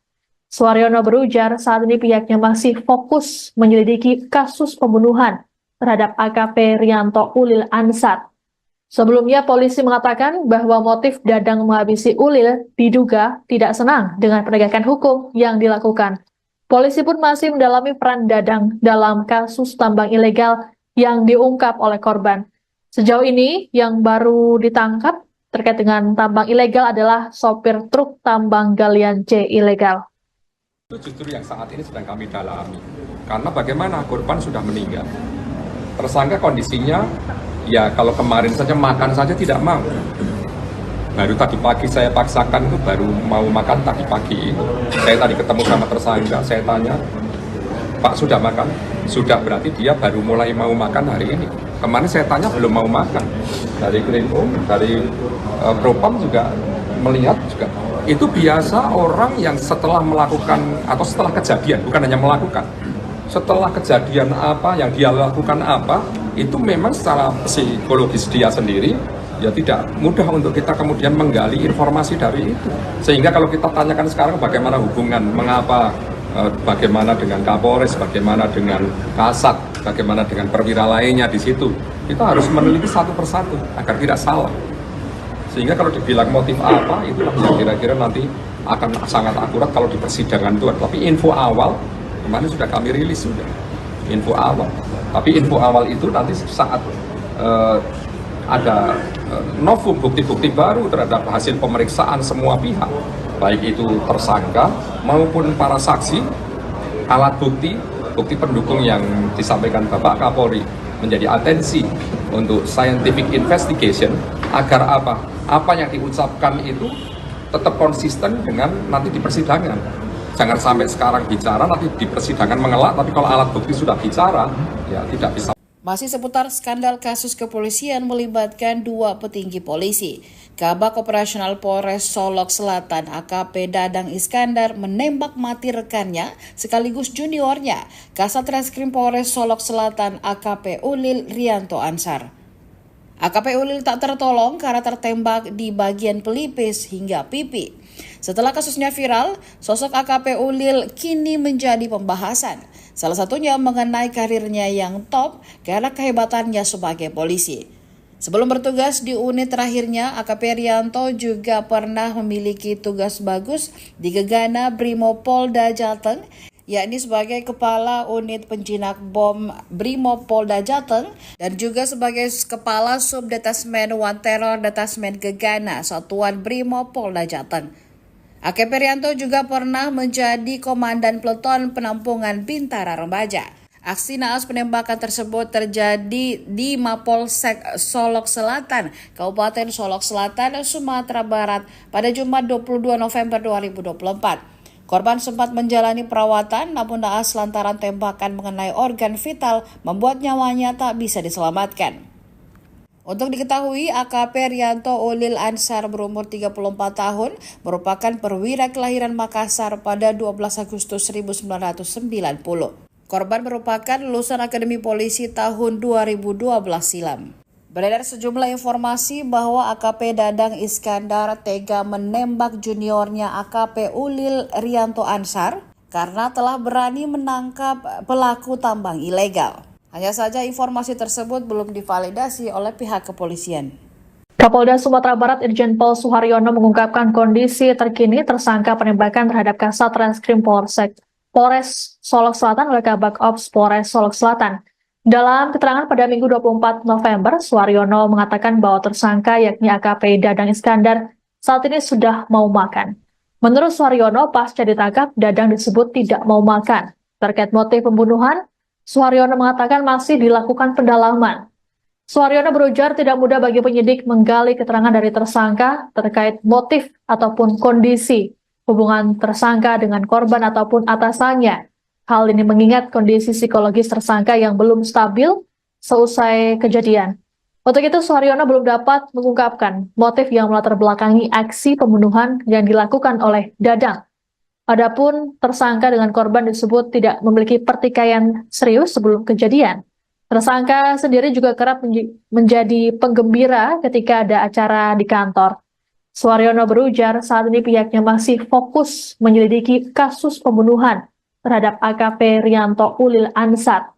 Suharyono berujar saat ini pihaknya masih fokus menyelidiki kasus pembunuhan terhadap AKP Rianto Ulil Ansar. Sebelumnya polisi mengatakan bahwa motif Dadang menghabisi Ulil diduga tidak senang dengan penegakan hukum yang dilakukan. Polisi pun masih mendalami peran Dadang dalam kasus tambang ilegal yang diungkap oleh korban. Sejauh ini yang baru ditangkap terkait dengan tambang ilegal adalah sopir truk tambang galian C ilegal. Itu justru yang saat ini sedang kami dalami. Karena bagaimana korban sudah meninggal. Tersangka kondisinya, ya kalau kemarin saja makan saja tidak mau. Baru tadi pagi saya paksakan itu baru mau makan tadi pagi. Saya tadi ketemu sama tersangka, saya tanya, Pak sudah makan? Sudah, berarti dia baru mulai mau makan hari ini. Kemarin saya tanya belum mau makan. Dari Krimum, dari Propam juga melihat juga. Itu biasa orang yang setelah melakukan atau setelah kejadian, bukan hanya melakukan. Setelah kejadian apa yang dia lakukan apa, itu memang secara psikologis dia sendiri ya tidak mudah untuk kita kemudian menggali informasi dari itu. Sehingga kalau kita tanyakan sekarang bagaimana hubungan, mengapa, bagaimana dengan Kapolres, bagaimana dengan Kasat, bagaimana dengan perwira lainnya di situ, kita harus meneliti satu persatu agar tidak salah. Sehingga kalau dibilang motif apa, itulah yang kira-kira nanti akan sangat akurat kalau di persidangan itu. Tapi info awal kemarin sudah kami rilis sudah info awal. Tapi info awal itu nanti saat ada novum bukti-bukti baru terhadap hasil pemeriksaan semua pihak, baik itu tersangka maupun para saksi, alat bukti pendukung yang disampaikan Bapak Kapolri menjadi atensi untuk scientific investigation agar apa yang diucapkan itu tetap konsisten dengan nanti di persidangan. Jangan sampai sekarang bicara, nanti di persidangan mengelak, tapi kalau alat bukti sudah bicara, ya tidak bisa. Masih seputar skandal kasus kepolisian melibatkan dua petinggi polisi. Kabak Operasional Polres Solok Selatan AKP Dadang Iskandar menembak mati rekannya sekaligus juniornya, Kasat Reskrim Polres Solok Selatan AKP Ulil Rianto Ansar. AKP Ulil tak tertolong karena tertembak di bagian pelipis hingga pipi. Setelah kasusnya viral, sosok AKP Ulil kini menjadi pembahasan. Salah satunya mengenai karirnya yang top karena kehebatannya sebagai polisi. Sebelum bertugas di unit terakhirnya, AKP Rianto juga pernah memiliki tugas bagus di Gegana Brimopolda Jateng, yakni sebagai Kepala Unit Penjinak Bom Brimopolda Jateng dan juga sebagai Kepala Subdetasmen One Terror Detasmen Gegana Satuan Brimopolda Jateng. AKP Rianto juga pernah menjadi Komandan Peleton Penampungan Bintara Remaja. Aksi naas penembakan tersebut terjadi di Mapolsek Solok Selatan, Kabupaten Solok Selatan, Sumatera Barat pada Jumat 22 November 2024. Korban sempat menjalani perawatan namun naas lantaran tembakan mengenai organ vital membuat nyawanya tak bisa diselamatkan. Untuk diketahui, AKP Rianto Ulil Ansar berumur 34 tahun merupakan perwira kelahiran Makassar pada 12 Agustus 1990. Korban merupakan lulusan Akademi Polisi tahun 2012 silam. Beredar sejumlah informasi bahwa AKP Dadang Iskandar tega menembak juniornya AKP Ulil Rianto Ansar karena telah berani menangkap pelaku tambang ilegal. Hanya saja informasi tersebut belum divalidasi oleh pihak kepolisian. Kapolda Sumatera Barat Irjen Pol Suharyono mengungkapkan kondisi terkini tersangka penembakan terhadap Kasat Reskrim Polres Solok Selatan oleh Kabak Ops Polres Solok Selatan. Dalam keterangan pada Minggu 24 November, Suharyono mengatakan bahwa tersangka yakni AKP Dadang Iskandar saat ini sudah mau makan. Menurut Suharyono, pasca ditangkap, Dadang disebut tidak mau makan. Terkait motif pembunuhan, Suharyono mengatakan masih dilakukan pendalaman. Suharyono berujar tidak mudah bagi penyidik menggali keterangan dari tersangka terkait motif ataupun kondisi hubungan tersangka dengan korban ataupun atasannya. Hal ini mengingat kondisi psikologis tersangka yang belum stabil seusai kejadian. Untuk itu, Suharyono belum dapat mengungkapkan motif yang melatar belakangi aksi pembunuhan yang dilakukan oleh Dadang. Adapun tersangka dengan korban disebut tidak memiliki pertikaian serius sebelum kejadian. Tersangka sendiri juga kerap menjadi penggembira ketika ada acara di kantor. Suharyono berujar saat ini pihaknya masih fokus menyelidiki kasus pembunuhan terhadap AKP Rianto Ulil Ansar.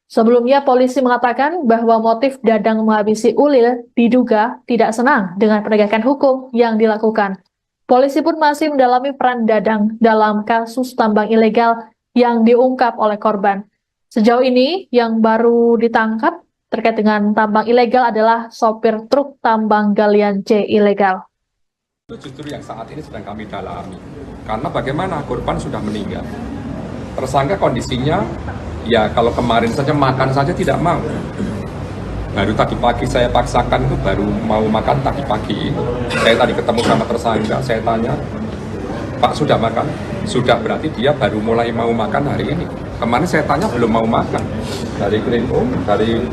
Sebelumnya polisi mengatakan bahwa motif Dadang menghabisi Ulil diduga tidak senang dengan penegakan hukum yang dilakukan. Polisi pun masih mendalami peran Dadang dalam kasus tambang ilegal yang diungkap oleh korban. Sejauh ini yang baru ditangkap terkait dengan tambang ilegal adalah sopir truk tambang galian C ilegal. Itu justru yang saat ini sedang kami dalami. Karena bagaimana korban sudah meninggal. Tersangka kondisinya, ya kalau kemarin saja makan saja tidak mau. Baru tadi pagi saya paksakan itu baru mau makan tadi pagi. Saya tadi ketemu sama tersangka, saya tanya, Pak sudah makan? Sudah, berarti dia baru mulai mau makan hari ini. Kemarin saya tanya belum mau makan. Dari Krimum, dari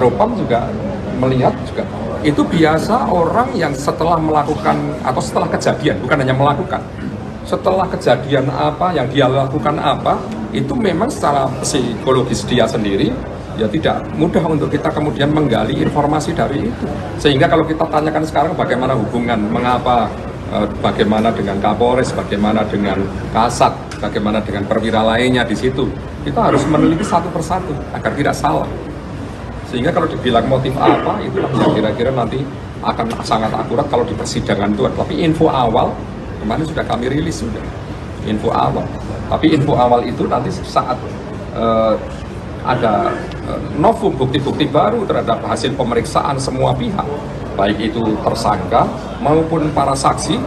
Propam juga melihat juga. Itu biasa orang yang setelah melakukan atau setelah kejadian, bukan hanya melakukan, setelah kejadian apa yang dia lakukan apa, itu memang secara psikologis dia sendiri ya tidak mudah untuk kita kemudian menggali informasi dari itu. Sehingga kalau kita tanyakan sekarang bagaimana hubungan, mengapa, bagaimana dengan Kapolres, bagaimana dengan Kasat, bagaimana dengan perwira lainnya di situ, kita harus meneliti satu persatu agar tidak salah. Sehingga kalau dibilang motif apa, itu yang kira-kira nanti akan sangat akurat kalau di persidangan itu. Tapi info awal, kemarin sudah kami rilis sudah, info awal. Tapi info awal itu nanti saat ada novum bukti-bukti baru terhadap hasil pemeriksaan semua pihak, baik itu tersangka maupun para saksi,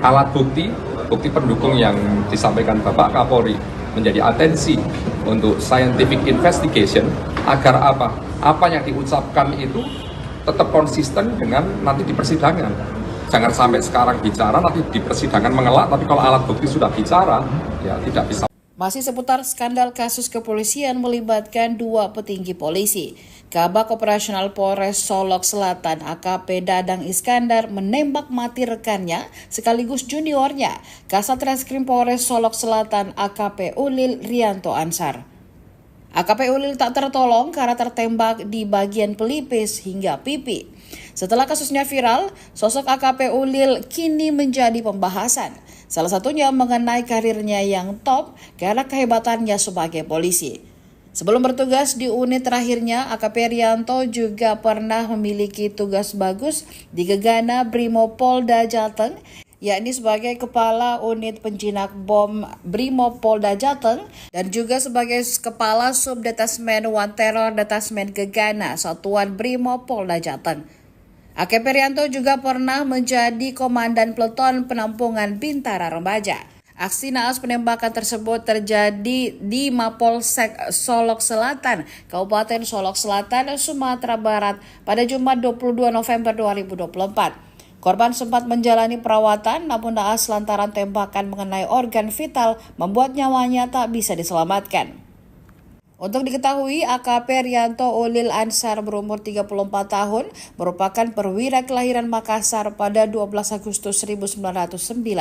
alat bukti, bukti pendukung yang disampaikan Bapak Kapolri menjadi atensi untuk scientific investigation agar apa yang diucapkan itu tetap konsisten dengan nanti di persidangan. Jangan sampai sekarang bicara, nanti di persidangan mengelak, tapi kalau alat bukti sudah bicara, ya tidak bisa. Masih seputar skandal kasus kepolisian melibatkan dua petinggi polisi. Kabak Operasional Polres Solok Selatan AKP Dadang Iskandar menembak mati rekannya sekaligus juniornya, Kasat Reskrim Polres Solok Selatan AKP Ulil Rianto Ansar. AKP Ulil tak tertolong karena tertembak di bagian pelipis hingga pipi. Setelah kasusnya viral, sosok AKP Ulil kini menjadi pembahasan. Salah satunya mengenai karirnya yang top karena kehebatannya sebagai polisi. Sebelum bertugas di unit terakhirnya, AKP Rianto juga pernah memiliki tugas bagus di Gegana Brimopolda Jateng, yakni sebagai Kepala Unit Penjinak Bom Brimopolda Jateng dan juga sebagai Kepala Subdetasmen One Terror Detasmen Gegana Satuan Brimopolda Jateng. AKP Rianto juga pernah menjadi Komandan Peleton Penampungan Bintara Remaja. Aksi naas penembakan tersebut terjadi di Mapolsek Solok Selatan, Kabupaten Solok Selatan, Sumatera Barat pada Jumat 22 November 2024. Korban sempat menjalani perawatan namun naas lantaran tembakan mengenai organ vital membuat nyawanya tak bisa diselamatkan. Untuk diketahui, AKP Rianto Ulil Ansar berumur 34 tahun merupakan perwira kelahiran Makassar pada 12 Agustus 1990.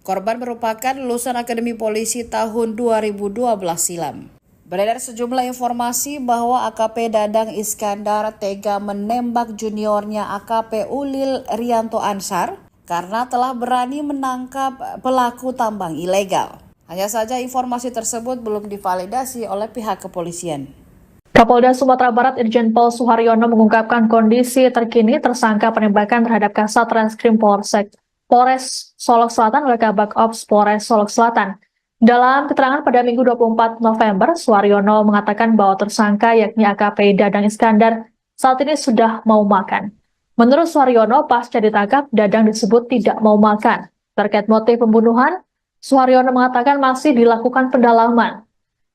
Korban merupakan lulusan Akademi Polisi tahun 2012 silam. Beredar sejumlah informasi bahwa AKP Dadang Iskandar tega menembak juniornya AKP Ulil Rianto Ansar karena telah berani menangkap pelaku tambang ilegal. Hanya saja informasi tersebut belum divalidasi oleh pihak kepolisian. Kapolda Sumatera Barat Irjen Pol Suharyono mengungkapkan kondisi terkini tersangka penembakan terhadap Kasat Reskrim Polres Solok Selatan oleh Kabak Ops Polres Solok Selatan. Dalam keterangan pada Minggu 24 November, Suharyono mengatakan bahwa tersangka yakni AKP Dadang Iskandar saat ini sudah mau makan. Menurut Suharyono, pasca ditangkap, Dadang disebut tidak mau makan. Terkait motif pembunuhan, Suharyono mengatakan masih dilakukan pendalaman.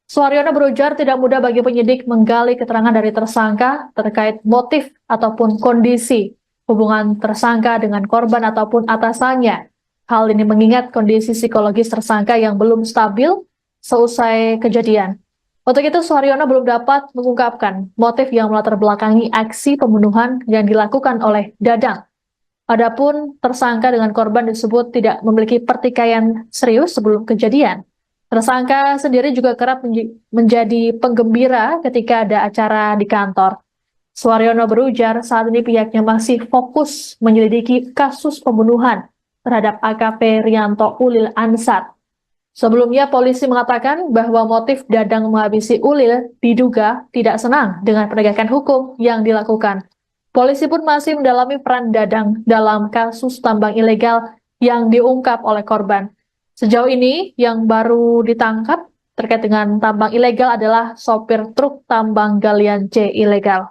Suharyono berujar tidak mudah bagi penyidik menggali keterangan dari tersangka terkait motif ataupun kondisi hubungan tersangka dengan korban ataupun atasannya. Hal ini mengingat kondisi psikologis tersangka yang belum stabil seusai kejadian. Untuk itu, Suharyono belum dapat mengungkapkan motif yang melatar belakangi aksi pembunuhan yang dilakukan oleh Dadang. Adapun tersangka dengan korban disebut tidak memiliki pertikaian serius sebelum kejadian. Tersangka sendiri juga kerap menjadi penggembira ketika ada acara di kantor. Suharyono berujar saat ini pihaknya masih fokus menyelidiki kasus pembunuhan terhadap AKP Rianto Ulil Ansar. Sebelumnya polisi mengatakan bahwa motif Dadang menghabisi Ulil diduga tidak senang dengan penegakan hukum yang dilakukan. Polisi pun masih mendalami peran Dadang dalam kasus tambang ilegal yang diungkap oleh korban. Sejauh ini yang baru ditangkap terkait dengan tambang ilegal adalah sopir truk tambang galian C ilegal.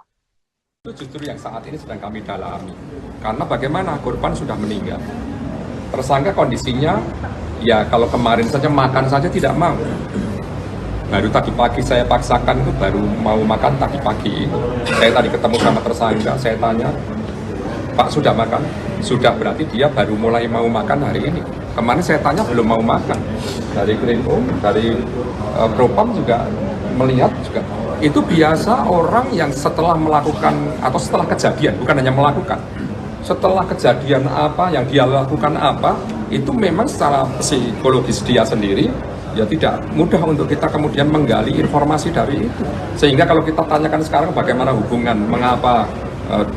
Itu justru yang saat ini sedang kami dalami. Karena bagaimana korban sudah meninggal. Tersangka kondisinya, ya kalau kemarin saja makan saja tidak mau. Baru tadi pagi saya paksakan itu baru mau makan tadi pagi. Saya tadi ketemu sama tersangka, saya tanya, Pak sudah makan? Sudah, berarti dia baru mulai mau makan hari ini. Kemarin saya tanya belum mau makan. Dari Krimum, dari Propam juga melihat juga. Itu biasa orang yang setelah melakukan atau setelah kejadian, bukan hanya melakukan. Setelah kejadian apa yang dia lakukan apa, itu memang secara psikologis dia sendiri ya tidak mudah untuk kita kemudian menggali informasi dari itu. Sehingga kalau kita tanyakan sekarang bagaimana hubungan, mengapa,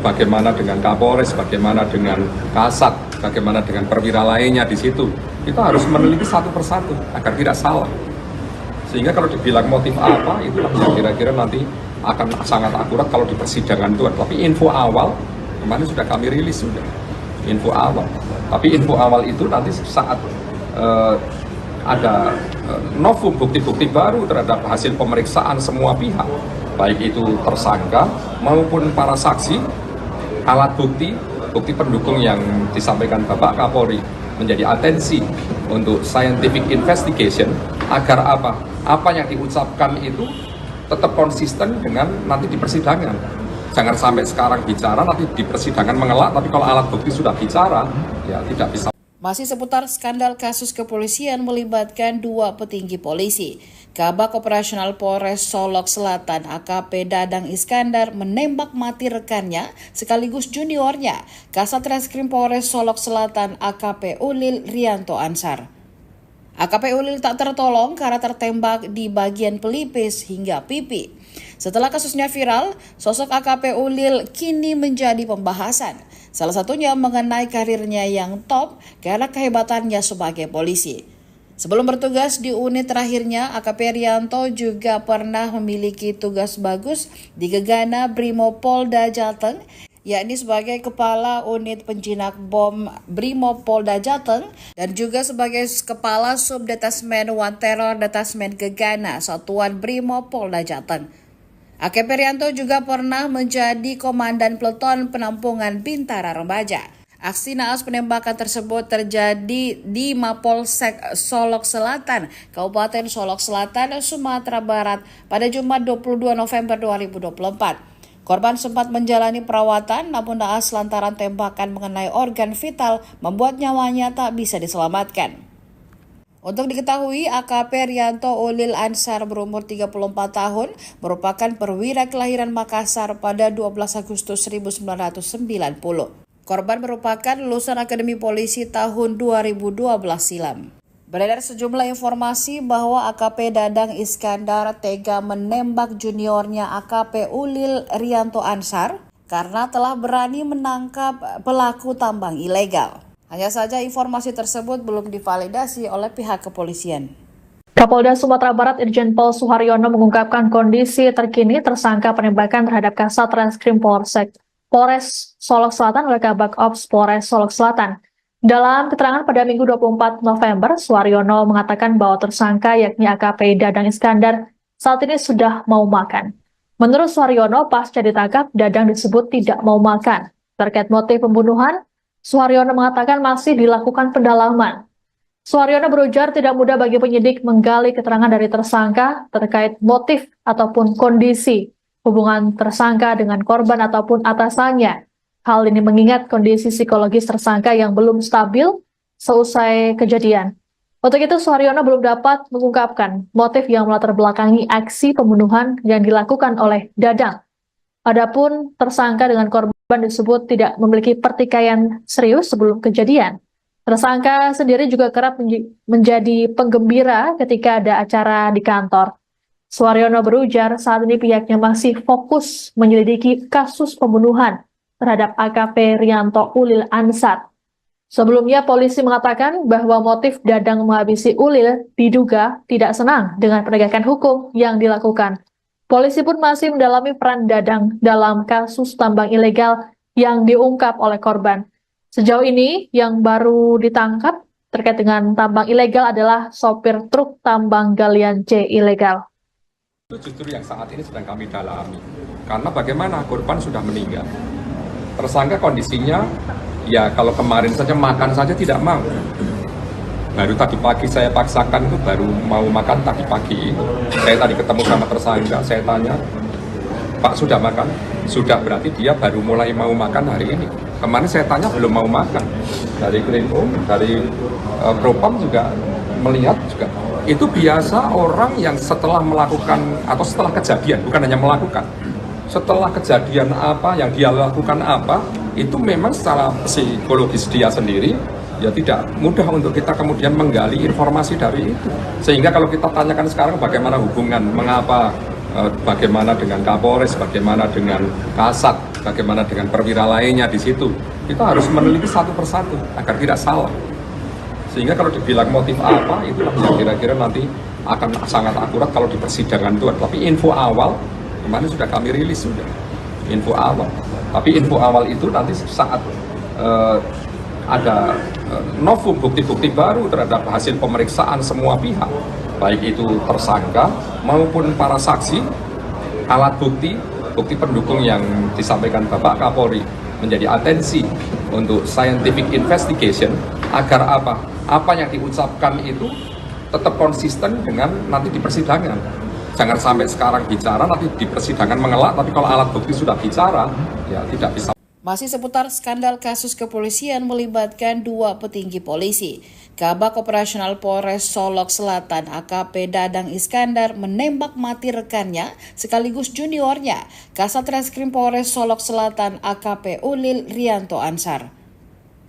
bagaimana dengan Kapolres, bagaimana dengan Kasat, bagaimana dengan perwira lainnya di situ, kita harus meneliti satu persatu agar tidak salah. Sehingga kalau dibilang motif apa, itu yang kira-kira nanti akan sangat akurat kalau di persidangan itu. Tapi info awal kemarin sudah kami rilis sudah info awal. Tapi info awal itu nanti saat ada novum bukti-bukti baru terhadap hasil pemeriksaan semua pihak, baik itu tersangka maupun para saksi, alat bukti pendukung yang disampaikan Bapak Kapolri menjadi atensi untuk scientific investigation agar apa yang diucapkan itu tetap konsisten dengan nanti di persidangan. Jangan sampai sekarang bicara, nanti di persidangan mengelak, tapi kalau alat bukti sudah bicara, ya tidak bisa. Masih seputar skandal kasus kepolisian melibatkan dua petinggi polisi. Kabak Operasional Polres Solok Selatan AKP Dadang Iskandar menembak mati rekannya sekaligus juniornya, Kasat Reskrim Polres Solok Selatan AKP Ulil Rianto Ansar. AKP Ulil tak tertolong karena tertembak di bagian pelipis hingga pipi. Setelah kasusnya viral, sosok AKP Ulil kini menjadi pembahasan. Salah satunya mengenai karirnya yang top karena kehebatannya sebagai polisi. Sebelum bertugas di unit terakhirnya, AKP Rianto juga pernah memiliki tugas bagus di Gegana Brimopolda Jateng, yakni sebagai Kepala Unit Penjinak Bom Brimopolda Jateng dan juga sebagai Kepala Subdetasmen One Terror Detasmen Gegana Satuan Brimopolda Jateng. AKP Rianto juga pernah menjadi Komandan Peleton Penampungan Bintara Remaja. Aksi naas penembakan tersebut terjadi di Mapolsek Solok Selatan, Kabupaten Solok Selatan, Sumatera Barat pada Jumat 22 November 2024. Korban sempat menjalani perawatan namun naas lantaran tembakan mengenai organ vital membuat nyawanya tak bisa diselamatkan. Untuk diketahui, AKP Rianto Ulil Ansar berumur 34 tahun merupakan perwira kelahiran Makassar pada 12 Agustus 1990. Korban merupakan lulusan Akademi Polisi tahun 2012 silam. Beredar sejumlah informasi bahwa AKP Dadang Iskandar tega menembak juniornya AKP Ulil Rianto Ansar karena telah berani menangkap pelaku tambang ilegal. Hanya saja informasi tersebut belum divalidasi oleh pihak kepolisian. Kapolda Sumatera Barat Irjen Pol Suharyono mengungkapkan kondisi terkini tersangka penembakan terhadap Kasat Reskrim Polres Solok Selatan oleh Kabak Ops Polres Solok Selatan. Dalam keterangan pada Minggu 24 November, Suharyono mengatakan bahwa tersangka yakni AKP Dadang Iskandar saat ini sudah mau makan. Menurut Suharyono, pasca ditangkap, Dadang disebut tidak mau makan. Terkait motif pembunuhan, Suharyono mengatakan masih dilakukan pendalaman. Suharyono berujar tidak mudah bagi penyidik menggali keterangan dari tersangka terkait motif ataupun kondisi hubungan tersangka dengan korban ataupun atasannya. Hal ini mengingat kondisi psikologis tersangka yang belum stabil seusai kejadian. Untuk itu, Suharyono belum dapat mengungkapkan motif yang melatar belakangi aksi pembunuhan yang dilakukan oleh Dadang. Adapun tersangka dengan korban disebut tidak memiliki pertikaian serius sebelum kejadian. Tersangka sendiri juga kerap menjadi penggembira ketika ada acara di kantor. Suharyono berujar saat ini pihaknya masih fokus menyelidiki kasus pembunuhan terhadap AKP Rianto Ulil Ansar. Sebelumnya polisi mengatakan bahwa motif Dadang menghabisi Ulil diduga tidak senang dengan penegakan hukum yang dilakukan. Polisi pun masih mendalami peran Dadang dalam kasus tambang ilegal yang diungkap oleh korban. Sejauh ini yang baru ditangkap terkait dengan tambang ilegal adalah sopir truk tambang galian C ilegal. Itu justru yang saat ini sedang kami dalami. Karena bagaimana korban sudah meninggal. Tersangka kondisinya, ya kalau kemarin saja makan saja tidak mau. Baru tadi pagi saya paksakan itu baru mau makan tadi pagi. Saya tadi ketemu sama tersangka, saya tanya, Pak sudah makan? Sudah, berarti dia baru mulai mau makan hari ini. Kemarin saya tanya belum mau makan. Dari Krimum, dari Propam juga melihat juga. Itu biasa orang yang setelah melakukan atau setelah kejadian, bukan hanya melakukan, setelah kejadian apa yang dia lakukan apa, itu memang secara psikologis dia sendiri ya tidak mudah untuk kita kemudian menggali informasi dari itu. Sehingga kalau kita tanyakan sekarang bagaimana hubungan, mengapa, bagaimana dengan Kapolres, bagaimana dengan Kasat, bagaimana dengan perwira lainnya di situ, kita harus meneliti satu persatu agar tidak salah. Sehingga kalau dibilang motif apa, itulah yang kira-kira nanti akan sangat akurat kalau di persidangan itu. Tapi info awal, kemarin sudah kami rilis sudah, info awal. Tapi info awal itu nanti saat ada novum bukti-bukti baru terhadap hasil pemeriksaan semua pihak, baik itu tersangka maupun para saksi, alat bukti, bukti pendukung yang disampaikan Bapak Kapolri menjadi atensi untuk scientific investigation agar apa yang diucapkan itu tetap konsisten dengan nanti di persidangan. Jangan sampai sekarang bicara, nanti di persidangan mengelak, tapi kalau alat bukti sudah bicara, ya tidak bisa. Masih seputar skandal kasus kepolisian melibatkan dua petinggi polisi. Kabak Operasional Polres Solok Selatan AKP Dadang Iskandar menembak mati rekannya sekaligus juniornya, Kasat Reskrim Polres Solok Selatan AKP Ulil Rianto Ansar.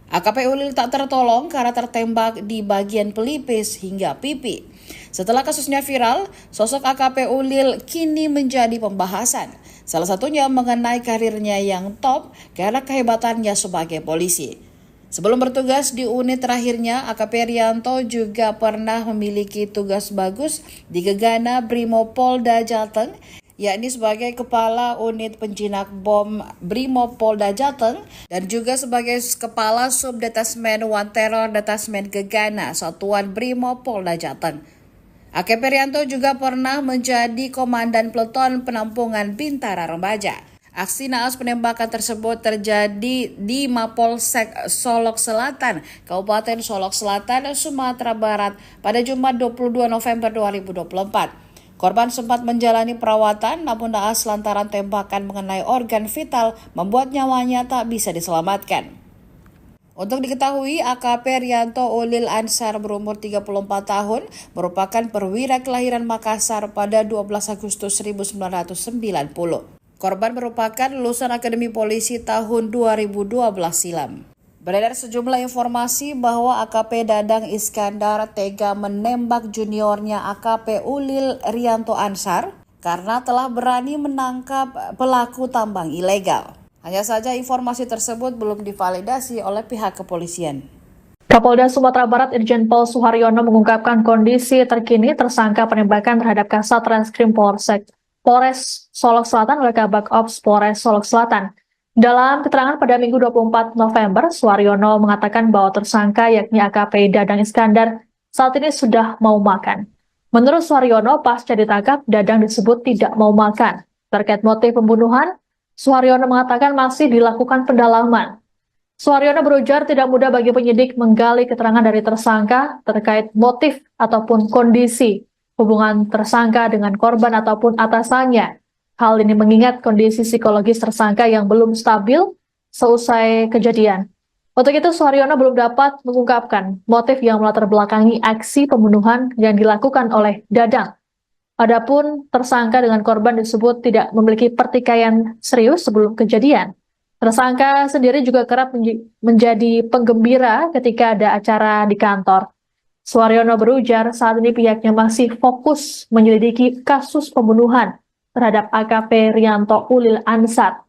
AKP Ulil tak tertolong karena tertembak di bagian pelipis hingga pipi. Setelah kasusnya viral, sosok AKP Ulil kini menjadi pembahasan. Salah satunya mengenai karirnya yang top karena kehebatannya sebagai polisi. Sebelum bertugas di unit terakhirnya, AKP Rianto juga pernah memiliki tugas bagus di Gegana Brimopolda Jateng, yakni sebagai Kepala Unit Penjinak Bom Brimopolda Jateng dan juga sebagai Kepala Subdetasmen One Terror Detasmen Gegana Satuan Brimopolda Jateng. AKP Rianto juga pernah menjadi Komandan Peleton Penampungan Bintara Remaja. Aksi naas penembakan tersebut terjadi di Mapolsek Solok Selatan, Kabupaten Solok Selatan, Sumatera Barat pada Jumat 22 November 2024. Korban sempat menjalani perawatan namun naas lantaran tembakan mengenai organ vital membuat nyawanya tak bisa diselamatkan. Untuk diketahui, AKP Rianto Ulil Ansar berumur 34 tahun merupakan perwira kelahiran Makassar pada 12 Agustus 1990. Korban merupakan lulusan Akademi Polisi tahun 2012 silam. Beredar sejumlah informasi bahwa AKP Dadang Iskandar tega menembak juniornya AKP Ulil Rianto Ansar karena telah berani menangkap pelaku tambang ilegal. Hanya saja informasi tersebut belum divalidasi oleh pihak kepolisian. Kapolda Sumatera Barat Irjen Pol Suharyono mengungkapkan kondisi terkini tersangka penembakan terhadap Kasat Reskrim Polres Solok Selatan oleh Kabak Ops Polres Solok Selatan. Dalam keterangan pada Minggu 24 November, Suharyono mengatakan bahwa tersangka yakni AKP Dadang Iskandar saat ini sudah mau makan. Menurut Suharyono, pasca ditangkap, Dadang disebut tidak mau makan. Terkait motif pembunuhan, Suharyono mengatakan masih dilakukan pendalaman. Suharyono berujar tidak mudah bagi penyidik menggali keterangan dari tersangka terkait motif ataupun kondisi hubungan tersangka dengan korban ataupun atasannya. Hal ini mengingat kondisi psikologis tersangka yang belum stabil seusai kejadian. Untuk itu, Suharyono belum dapat mengungkapkan motif yang melatar belakangi aksi pembunuhan yang dilakukan oleh Dadang. Adapun tersangka dengan korban disebut tidak memiliki pertikaian serius sebelum kejadian. Tersangka sendiri juga kerap menjadi penggembira ketika ada acara di kantor. Suharyono berujar saat ini pihaknya masih fokus menyelidiki kasus pembunuhan terhadap AKP Rianto Ulil Ansar.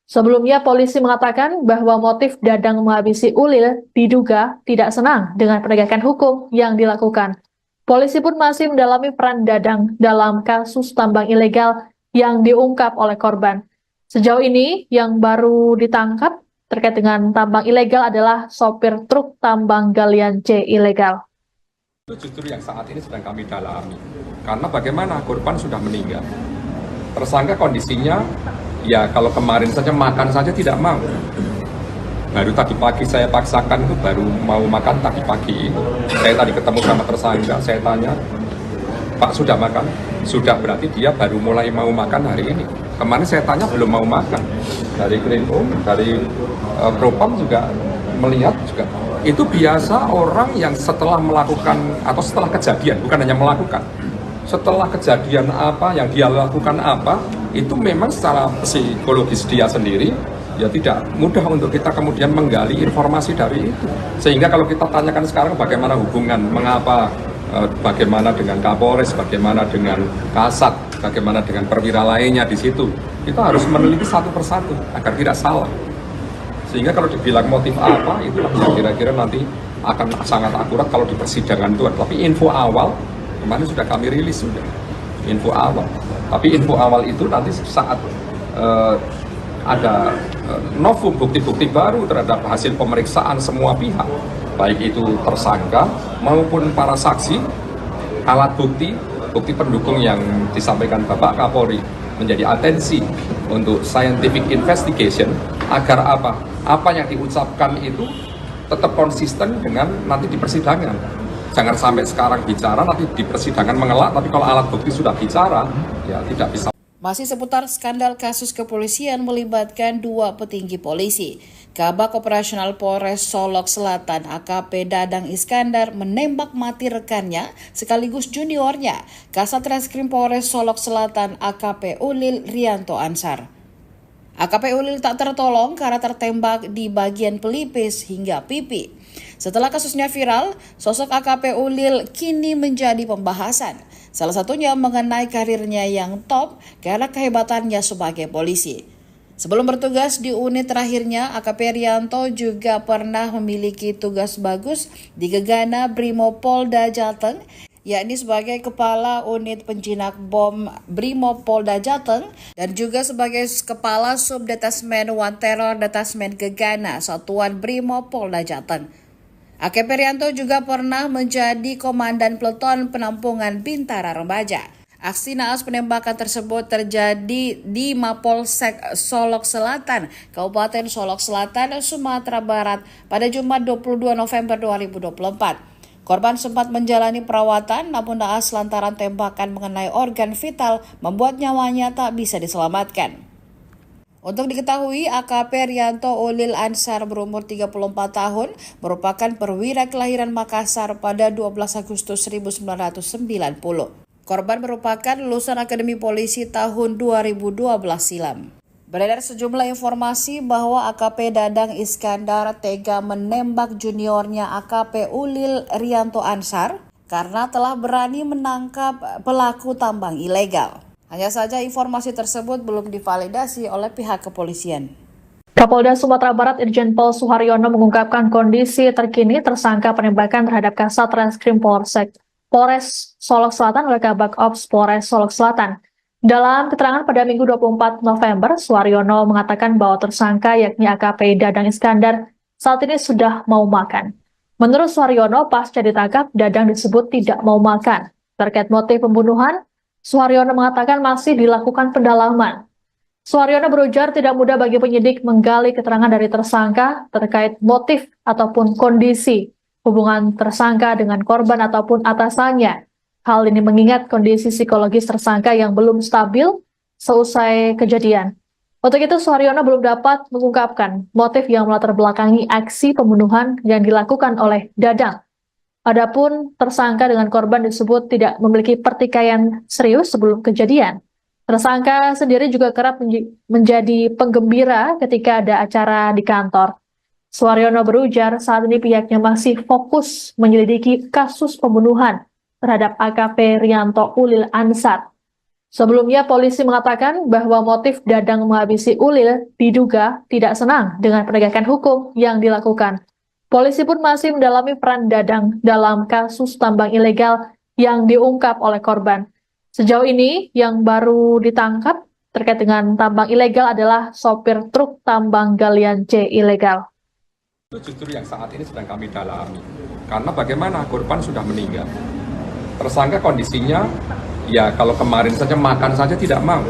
Sebelumnya polisi mengatakan bahwa motif Dadang menghabisi Ulil diduga tidak senang dengan penegakan hukum yang dilakukan. Polisi pun masih mendalami peran Dadang dalam kasus tambang ilegal yang diungkap oleh korban. Sejauh ini yang baru ditangkap terkait dengan tambang ilegal adalah sopir truk tambang galian C ilegal. Itu justru yang saat ini sedang kami dalami. Karena bagaimana korban sudah meninggal. Tersangka kondisinya, ya kalau kemarin saja makan saja tidak mau. Baru tadi pagi saya paksakan itu baru mau makan tadi pagi. Saya tadi ketemu sama tersangka, saya tanya, Pak sudah makan? Sudah, berarti dia baru mulai mau makan hari ini. Kemarin saya tanya belum mau makan. Dari Krimum, dari Propam juga melihat juga. Itu biasa orang yang setelah melakukan atau setelah kejadian, bukan hanya melakukan, setelah kejadian apa yang dia lakukan apa, itu memang secara psikologis dia sendiri ya tidak mudah untuk kita kemudian menggali informasi dari itu. Sehingga kalau kita tanyakan sekarang bagaimana hubungan, mengapa, bagaimana dengan Kapolres, bagaimana dengan Kasat, bagaimana dengan perwira lainnya di situ, kita harus meneliti satu persatu agar tidak salah. Sehingga kalau dibilang motif apa, itu yang kira-kira nanti akan sangat akurat kalau di persidangan itu. Tapi info awal, kemarin sudah kami rilis sudah, info awal. Tapi info awal itu nanti saat ada novum bukti-bukti baru terhadap hasil pemeriksaan semua pihak, baik itu tersangka maupun para saksi, alat bukti, bukti pendukung yang disampaikan Bapak Kapolri menjadi atensi untuk scientific investigation agar apa yang diucapkan itu tetap konsisten dengan nanti di persidangan. Jangan sampai sekarang bicara, nanti di persidangan mengelak, tapi kalau alat bukti sudah bicara, ya tidak bisa. Masih seputar skandal kasus kepolisian melibatkan dua petinggi polisi. Kabak Operasional Polres Solok Selatan AKP Dadang Iskandar menembak mati rekannya sekaligus juniornya, Kasat Reskrim Polres Solok Selatan AKP Ulil Rianto Ansar. AKP Ulil tak tertolong karena tertembak di bagian pelipis hingga pipi. Setelah kasusnya viral, sosok AKP Ulil kini menjadi pembahasan. Salah satunya mengenai karirnya yang top karena kehebatannya sebagai polisi. Sebelum bertugas di unit terakhirnya, AKP Rianto juga pernah memiliki tugas bagus di Gegana Brimopolda Jateng, yakni sebagai Kepala Unit Penjinak Bom Brimopolda Jateng dan juga sebagai Kepala Subdetasmen One Terror Detasmen Gegana Satuan Brimopolda Jateng. AKP Rianto juga pernah menjadi Komandan Peleton Penampungan Bintara Remaja. Aksi naas penembakan tersebut terjadi di Mapolsek Solok Selatan, Kabupaten Solok Selatan, Sumatera Barat pada Jumat 22 November 2024. Korban sempat menjalani perawatan namun naas lantaran tembakan mengenai organ vital membuat nyawanya tak bisa diselamatkan. Untuk diketahui, AKP Rianto Ulil Ansar berumur 34 tahun merupakan perwira kelahiran Makassar pada 12 Agustus 1990. Korban merupakan lulusan Akademi Polisi tahun 2012 silam. Beredar sejumlah informasi bahwa AKP Dadang Iskandar tega menembak juniornya AKP Ulil Rianto Ansar karena telah berani menangkap pelaku tambang ilegal. Hanya saja informasi tersebut belum divalidasi oleh pihak kepolisian. Kapolda Sumatera Barat Irjen Pol Suharyono mengungkapkan kondisi terkini tersangka penembakan terhadap Kasat Reskrim Polres Solok Selatan oleh Kabak Ops Polres Solok Selatan. Dalam keterangan pada Minggu 24 November, Suharyono mengatakan bahwa tersangka yakni AKP Dadang Iskandar saat ini sudah mau makan. Menurut Suharyono, pasca ditangkap, Dadang disebut tidak mau makan. Terkait motif pembunuhan, Suharyono mengatakan masih dilakukan pendalaman. Suharyono berujar tidak mudah bagi penyidik menggali keterangan dari tersangka terkait motif ataupun kondisi hubungan tersangka dengan korban ataupun atasannya. Hal ini mengingat kondisi psikologis tersangka yang belum stabil seusai kejadian. Untuk itu, Suharyono belum dapat mengungkapkan motif yang melatar belakangi aksi pembunuhan yang dilakukan oleh Dadang. Adapun tersangka dengan korban disebut tidak memiliki pertikaian serius sebelum kejadian. Tersangka sendiri juga kerap menjadi penggembira ketika ada acara di kantor. Suharyono berujar saat ini pihaknya masih fokus menyelidiki kasus pembunuhan terhadap AKP Rianto Ulil Ansar. Sebelumnya polisi mengatakan bahwa motif Dadang menghabisi Ulil diduga tidak senang dengan penegakan hukum yang dilakukan. Polisi pun masih mendalami peran Dadang dalam kasus tambang ilegal yang diungkap oleh korban. Sejauh ini yang baru ditangkap terkait dengan tambang ilegal adalah sopir truk tambang galian C ilegal. Itu justru yang saat ini sedang kami dalami. Karena bagaimana korban sudah meninggal. Tersangka kondisinya, ya kalau kemarin saja makan saja tidak mau.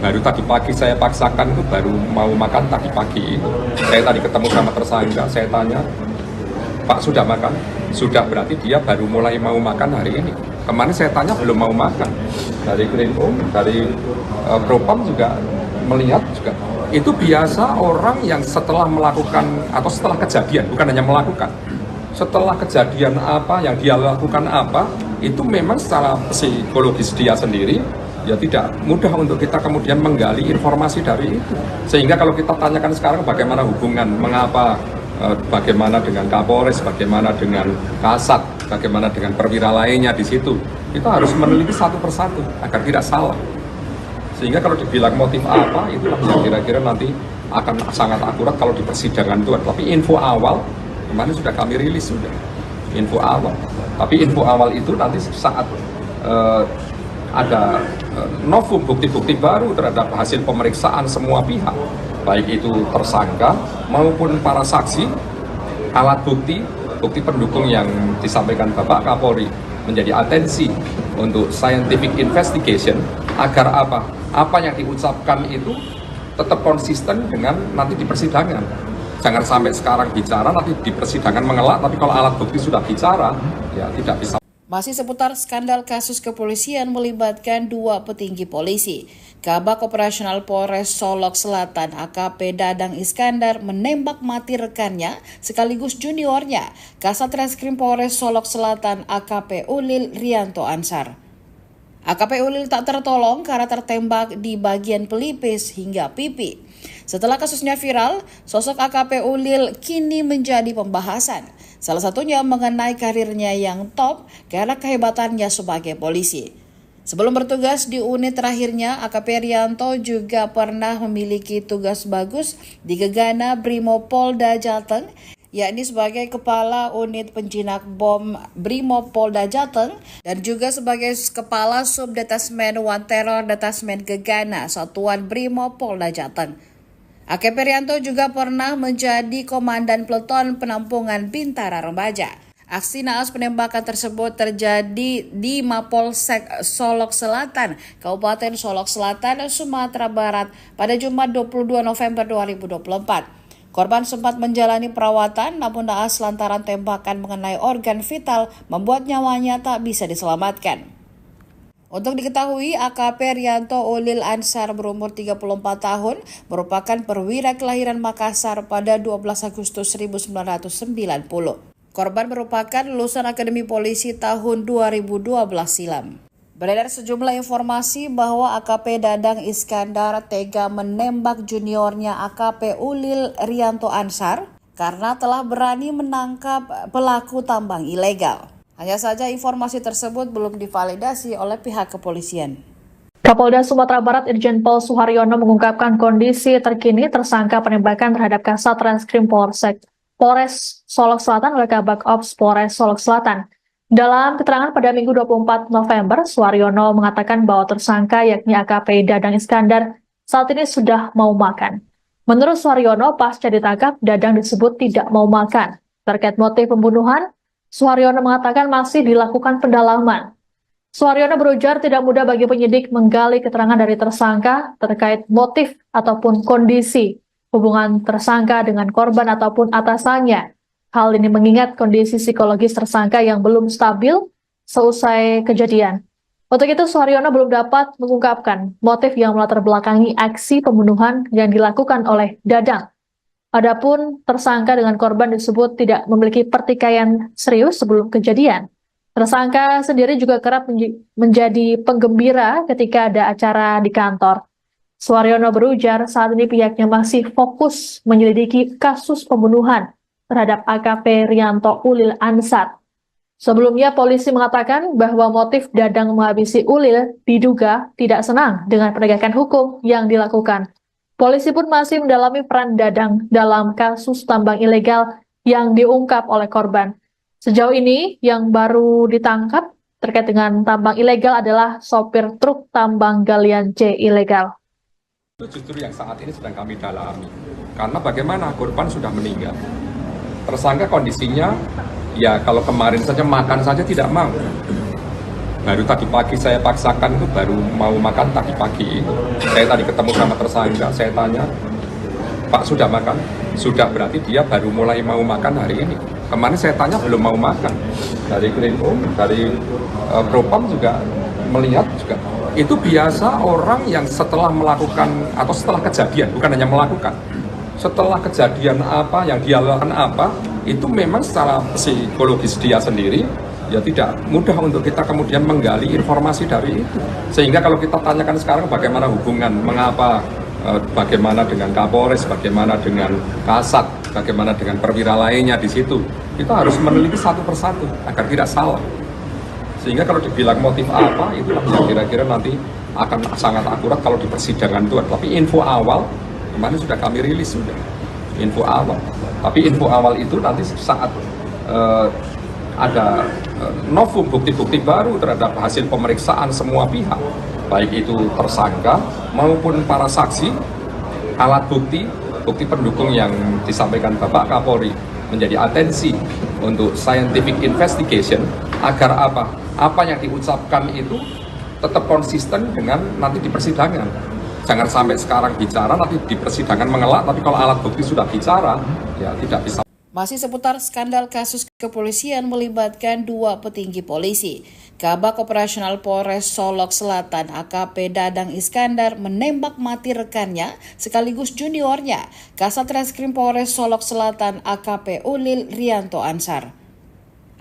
Baru tadi pagi saya paksakan itu baru mau makan tadi pagi. Saya tadi ketemu sama tersangka, saya tanya, Pak sudah makan? Sudah, berarti dia baru mulai mau makan hari ini. Kemarin saya tanya belum mau makan. Dari Krimum, dari Propam juga melihat juga. Itu biasa orang yang setelah melakukan atau setelah kejadian, bukan hanya melakukan. Setelah kejadian apa yang dia lakukan apa, itu memang secara psikologis dia sendiri ya tidak mudah untuk kita kemudian menggali informasi dari itu. Sehingga kalau kita tanyakan sekarang bagaimana hubungan, mengapa, bagaimana dengan Kapolres, bagaimana dengan Kasat, bagaimana dengan perwira lainnya di situ, kita harus meneliti satu persatu agar tidak salah. Sehingga kalau dibilang motif apa, itulah yang kira-kira nanti akan sangat akurat kalau di persidangan itu. Tapi info awal kemarin sudah kami rilis sudah info awal. Tapi info awal itu nanti saat ada novum bukti-bukti baru terhadap hasil pemeriksaan semua pihak, baik itu tersangka maupun para saksi, alat bukti pendukung yang disampaikan Bapak Kapolri menjadi atensi untuk scientific investigation agar apa yang diucapkan itu tetap konsisten dengan nanti di persidangan. Jangan sampai sekarang bicara, nanti di persidangan mengelak, tapi kalau alat bukti sudah bicara, ya tidak bisa. Masih seputar skandal kasus kepolisian melibatkan dua petinggi polisi. Kabak Operasional Polres Solok Selatan AKP Dadang Iskandar menembak mati rekannya sekaligus juniornya, Kasat Reskrim Polres Solok Selatan AKP Ulil Rianto Ansar. AKP Ulil tak tertolong karena tertembak di bagian pelipis hingga pipi. Setelah kasusnya viral, sosok AKP Ulil kini menjadi pembahasan. Salah satunya mengenai karirnya yang top karena kehebatannya sebagai polisi. Sebelum bertugas di unit terakhirnya, AKP Rianto juga pernah memiliki tugas bagus di Gegana Brimopolda Jateng, yakni sebagai Kepala Unit Penjinak Bom Brimopolda Jateng dan juga sebagai Kepala Subdetasmen One Terror Detasmen Gegana Satuan Brimopolda Jateng. AKP Rianto juga pernah menjadi Komandan Peleton Penampungan Bintara Remaja. Aksi naas penembakan tersebut terjadi di Mapolsek Solok Selatan, Kabupaten Solok Selatan, Sumatera Barat pada Jumat 22 November 2024. Korban sempat menjalani perawatan namun naas lantaran tembakan mengenai organ vital membuat nyawanya tak bisa diselamatkan. Untuk diketahui, AKP Rianto Ulil Ansar berumur 34 tahun merupakan perwira kelahiran Makassar pada 12 Agustus 1990. Korban merupakan lulusan Akademi Polisi tahun 2012 silam. Beredar sejumlah informasi bahwa AKP Dadang Iskandar tega menembak juniornya AKP Ulil Rianto Ansar karena telah berani menangkap pelaku tambang ilegal. Hanya saja informasi tersebut belum divalidasi oleh pihak kepolisian. Kapolda Sumatera Barat Irjen Pol Suharyono mengungkapkan kondisi terkini tersangka penembakan terhadap Kasat Reskrim Polres Solok Selatan oleh Kabak Ops Polres Solok Selatan. Dalam keterangan pada Minggu 24 November, Suharyono mengatakan bahwa tersangka yakni AKP Dadang Iskandar saat ini sudah mau makan. Menurut Suharyono, pasca ditangkap, Dadang disebut tidak mau makan. Terkait motif pembunuhan, Suharyono mengatakan masih dilakukan pendalaman. Suharyono berujar tidak mudah bagi penyidik menggali keterangan dari tersangka terkait motif ataupun kondisi hubungan tersangka dengan korban ataupun atasannya. Hal ini mengingat kondisi psikologis tersangka yang belum stabil seusai kejadian. Untuk itu, Suharyono belum dapat mengungkapkan motif yang melatar belakangi aksi pembunuhan yang dilakukan oleh Dadang. Adapun tersangka dengan korban disebut tidak memiliki pertikaian serius sebelum kejadian. Tersangka sendiri juga kerap menjadi penggembira ketika ada acara di kantor. Suharyono berujar saat ini pihaknya masih fokus menyelidiki kasus pembunuhan terhadap AKP Rianto Ulil Ansar. Sebelumnya polisi mengatakan bahwa motif Dadang menghabisi Ulil diduga tidak senang dengan penegakan hukum yang dilakukan. Polisi pun masih mendalami peran Dadang dalam kasus tambang ilegal yang diungkap oleh korban. Sejauh ini yang baru ditangkap terkait dengan tambang ilegal adalah sopir truk tambang galian C ilegal. Itu justru yang saat ini sedang kami dalami. Karena bagaimana korban sudah meninggal. Tersangka kondisinya, ya kalau kemarin saja makan saja tidak mau. Baru tadi pagi saya paksakan itu baru mau makan tadi pagi. Saya tadi ketemu sama tersangka, saya tanya, Pak sudah makan? Sudah, berarti dia baru mulai mau makan hari ini. Kemarin saya tanya belum mau makan. Dari Krimum, dari Propam juga melihat juga. Itu biasa orang yang setelah melakukan atau setelah kejadian, bukan hanya melakukan, setelah kejadian apa yang dia lakukan apa, itu memang secara psikologis dia sendiri ya tidak mudah untuk kita kemudian menggali informasi dari itu. Sehingga kalau kita tanyakan sekarang bagaimana hubungan, mengapa, bagaimana dengan Kapolres, bagaimana dengan Kasat, bagaimana dengan perwira lainnya di situ, kita harus meneliti satu persatu agar tidak salah. Sehingga kalau dibilang motif apa, itu yang kira-kira nanti akan sangat akurat kalau di persidangan itu. Tapi info awal, kemarin sudah kami rilis sudah, info awal. Tapi info awal itu nanti saat ada novum bukti-bukti baru terhadap hasil pemeriksaan semua pihak, baik itu tersangka maupun para saksi, alat bukti, bukti pendukung yang disampaikan Bapak Kapolri menjadi atensi untuk scientific investigation agar apa yang diucapkan itu tetap konsisten dengan nanti di persidangan. Jangan sampai sekarang bicara, nanti di persidangan mengelak, tapi kalau alat bukti sudah bicara, ya tidak bisa. Masih seputar skandal kasus kepolisian melibatkan dua petinggi polisi. Kabak Operasional Polres Solok Selatan AKP Dadang Iskandar menembak mati rekannya sekaligus juniornya, Kasat Reskrim Polres Solok Selatan AKP Ulil Rianto Ansar.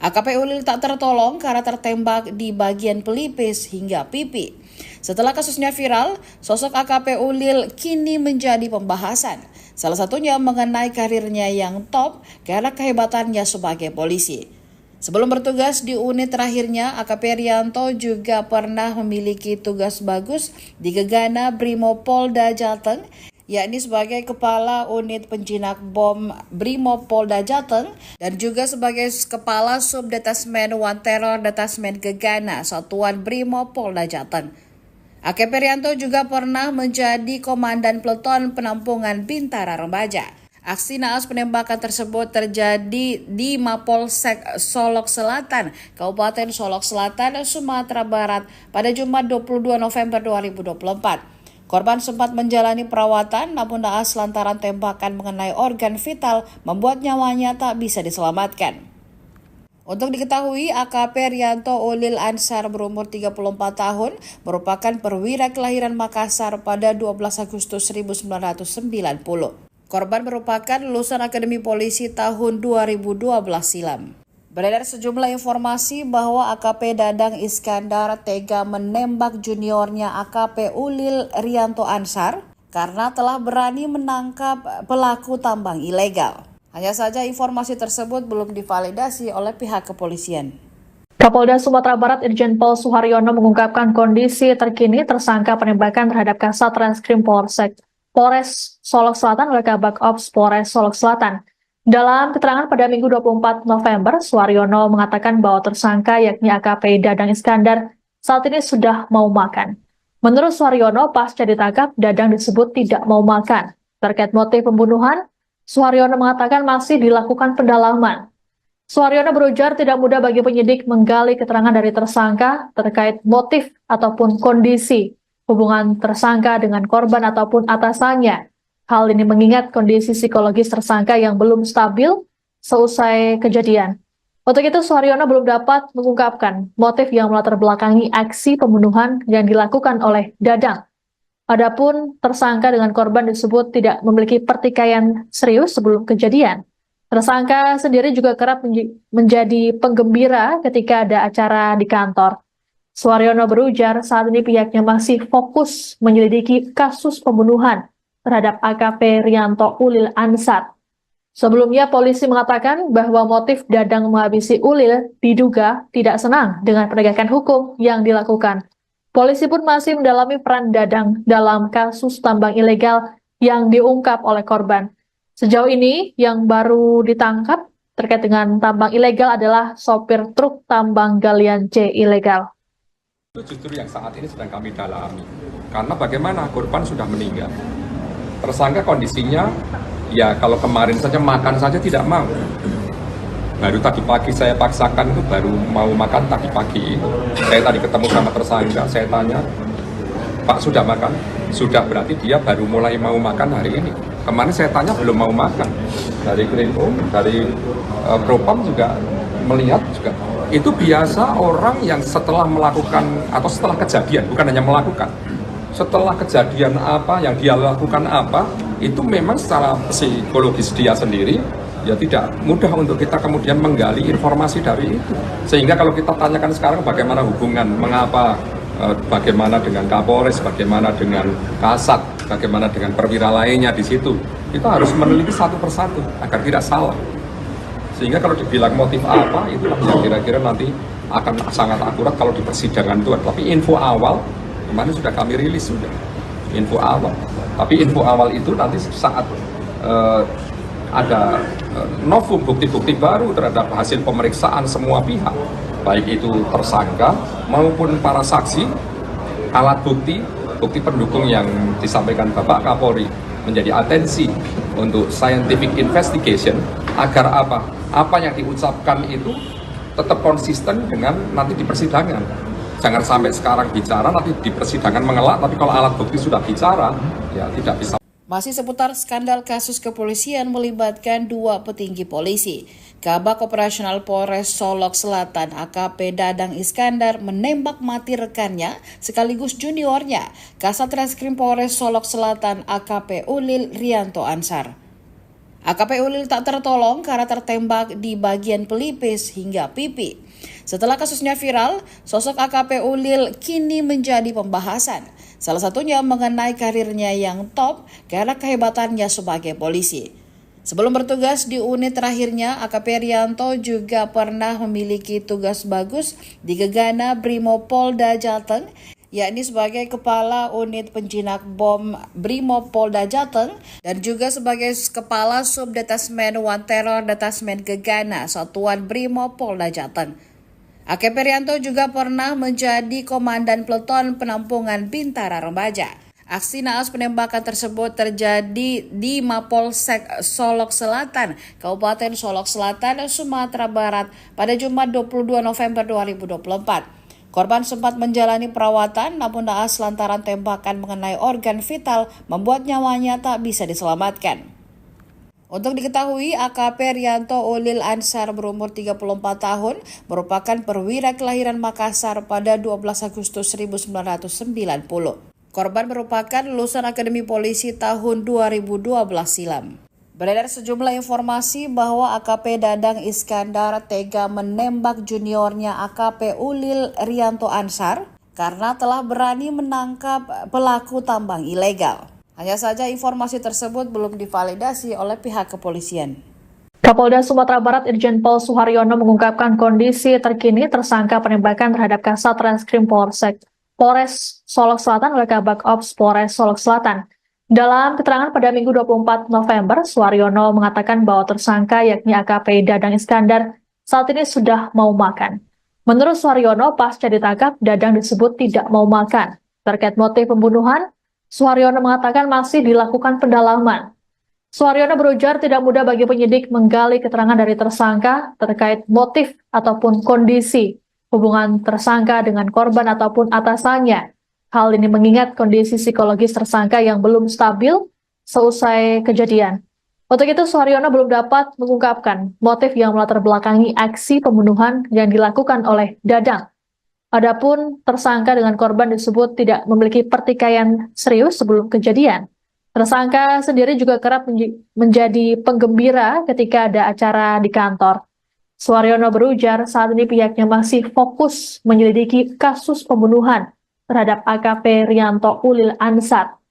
AKP Ulil tak tertolong karena tertembak di bagian pelipis hingga pipi. Setelah kasusnya viral, sosok AKP Ulil kini menjadi pembahasan. Salah satunya mengenai karirnya yang top karena kehebatannya sebagai polisi. Sebelum bertugas di unit terakhirnya, AKP Rianto juga pernah memiliki tugas bagus di Gegana Brimopolda Jateng, yakni sebagai Kepala Unit Penjinak Bom Brimopolda Jateng dan juga sebagai Kepala Subdetasmen One Terror Detasmen Gegana Satuan Brimopolda Jateng. AKP Rianto juga pernah menjadi Komandan Peleton Penampungan Bintara Remaja. Aksi naas penembakan tersebut terjadi di Mapolsek Solok Selatan, Kabupaten Solok Selatan, Sumatera Barat pada Jumat 22 November 2024. Korban sempat menjalani perawatan namun naas lantaran tembakan mengenai organ vital membuat nyawanya tak bisa diselamatkan. Untuk diketahui, AKP Rianto Ulil Ansar berumur 34 tahun merupakan perwira kelahiran Makassar pada 12 Agustus 1990. Korban merupakan lulusan Akademi Polisi tahun 2012 silam. Beredar sejumlah informasi bahwa AKP Dadang Iskandar tega menembak juniornya AKP Ulil Rianto Ansar karena telah berani menangkap pelaku tambang ilegal. Hanya saja informasi tersebut belum divalidasi oleh pihak kepolisian. Kapolda Sumatera Barat Irjen Pol Suharyono mengungkapkan kondisi terkini tersangka penembakan terhadap Kasat Reskrim Polres Solok Selatan oleh Kabak Ops Polres Solok Selatan. Dalam keterangan pada Minggu 24 November, Suharyono mengatakan bahwa tersangka yakni AKP Dadang Iskandar saat ini sudah mau makan. Menurut Suharyono, pasca ditangkap, Dadang disebut tidak mau makan. Terkait motif pembunuhan, Suharyono mengatakan masih dilakukan pendalaman. Suharyono berujar tidak mudah bagi penyidik menggali keterangan dari tersangka terkait motif ataupun kondisi hubungan tersangka dengan korban ataupun atasannya. Hal ini mengingat kondisi psikologis tersangka yang belum stabil seusai kejadian. Untuk itu, Suharyono belum dapat mengungkapkan motif yang melatar belakangi aksi pembunuhan yang dilakukan oleh Dadang. Adapun tersangka dengan korban disebut tidak memiliki pertikaian serius sebelum kejadian. Tersangka sendiri juga kerap menjadi penggembira ketika ada acara di kantor. Suharyono berujar saat ini pihaknya masih fokus menyelidiki kasus pembunuhan terhadap AKP Rianto Ulil Ansar. Sebelumnya polisi mengatakan bahwa motif Dadang menghabisi Ulil diduga tidak senang dengan penegakan hukum yang dilakukan. Polisi pun masih mendalami peran Dadang dalam kasus tambang ilegal yang diungkap oleh korban. Sejauh ini yang baru ditangkap terkait dengan tambang ilegal adalah sopir truk tambang galian C ilegal. Itu justru yang saat ini sedang kami dalami. Karena bagaimana korban sudah meninggal. Tersangka kondisinya, ya kalau kemarin saja makan saja tidak mau. Baru tadi pagi saya paksakan itu baru mau makan tadi pagi. Saya tadi ketemu sama tersangka, saya tanya, Pak sudah makan? Sudah, berarti dia baru mulai mau makan hari ini. Kemarin saya tanya belum mau makan. Dari Krimum, dari Propam juga melihat juga. Itu biasa orang yang setelah melakukan atau setelah kejadian, bukan hanya melakukan, setelah kejadian apa yang dia lakukan apa, itu memang secara psikologis dia sendiri ya tidak mudah untuk kita kemudian menggali informasi dari itu. Sehingga kalau kita tanyakan sekarang bagaimana hubungan, mengapa, bagaimana dengan Kapolres, bagaimana dengan Kasat, bagaimana dengan perwira lainnya di situ, kita harus meneliti satu persatu agar tidak salah. Sehingga kalau dibilang motif apa, itu yang kira-kira nanti akan sangat akurat kalau di persidangan itu. Tapi info awal, kemarin sudah kami rilis sudah, info awal. Tapi info awal itu nanti saat ada novum bukti-bukti baru terhadap hasil pemeriksaan semua pihak, baik itu tersangka maupun para saksi, alat bukti, bukti pendukung yang disampaikan Bapak Kapolri menjadi atensi untuk scientific investigation agar apa yang diucapkan itu tetap konsisten dengan nanti di persidangan. Jangan sampai sekarang bicara, nanti di persidangan mengelak, tapi kalau alat bukti sudah bicara, ya tidak bisa. Masih seputar skandal kasus kepolisian melibatkan dua petinggi polisi. Kabak Operasional Polres Solok Selatan AKP Dadang Iskandar menembak mati rekannya sekaligus juniornya, Kasat Reskrim Polres Solok Selatan AKP Ulil Rianto Ansar. AKP Ulil tak tertolong karena tertembak di bagian pelipis hingga pipi. Setelah kasusnya viral, sosok AKP Ulil kini menjadi pembahasan. Salah satunya mengenai karirnya yang top karena kehebatannya sebagai polisi. Sebelum bertugas di unit terakhirnya, AKP Rianto juga pernah memiliki tugas bagus di Gegana Brimopolda Jateng, yakni sebagai Kepala Unit Penjinak Bom Brimopolda Jateng dan juga sebagai Kepala Subdetasmen One Terror Detasmen Gegana Satuan Brimopolda Jateng. AKP Rianto juga pernah menjadi Komandan Peleton Penampungan Bintara Remaja. Aksi naas penembakan tersebut terjadi di Mapolsek Solok Selatan, Kabupaten Solok Selatan, Sumatera Barat pada Jumat 22 November 2024. Korban sempat menjalani perawatan namun naas lantaran tembakan mengenai organ vital membuat nyawanya tak bisa diselamatkan. Untuk diketahui, AKP Rianto Ulil Ansar berumur 34 tahun merupakan perwira kelahiran Makassar pada 12 Agustus 1990. Korban merupakan lulusan Akademi Polisi tahun 2012 silam. Beredar sejumlah informasi bahwa AKP Dadang Iskandar tega menembak juniornya AKP Ulil Rianto Ansar karena telah berani menangkap pelaku tambang ilegal. Hanya saja informasi tersebut belum divalidasi oleh pihak kepolisian. Kapolda Sumatera Barat Irjen Pol Suharyono mengungkapkan kondisi terkini tersangka penembakan terhadap Kasat Reskrim Polres Solok Selatan oleh Kabak Ops Polres Solok Selatan. Dalam keterangan pada Minggu 24 November, Suharyono mengatakan bahwa tersangka yakni AKP Dadang Iskandar saat ini sudah mau makan. Menurut Suharyono, pasca ditangkap, Dadang disebut tidak mau makan. Terkait motif pembunuhan, Suharyono mengatakan masih dilakukan pendalaman. Suharyono berujar tidak mudah bagi penyidik menggali keterangan dari tersangka terkait motif ataupun kondisi hubungan tersangka dengan korban ataupun atasannya. Hal ini mengingat kondisi psikologis tersangka yang belum stabil seusai kejadian. Untuk itu, Suharyono belum dapat mengungkapkan motif yang melatar belakangi aksi pembunuhan yang dilakukan oleh Dadang. Adapun tersangka dengan korban disebut tidak memiliki pertikaian serius sebelum kejadian. Tersangka sendiri juga kerap menjadi penggembira ketika ada acara di kantor. Suharyono berujar saat ini pihaknya masih fokus menyelidiki kasus pembunuhan terhadap AKP Rianto Ulil Ansar.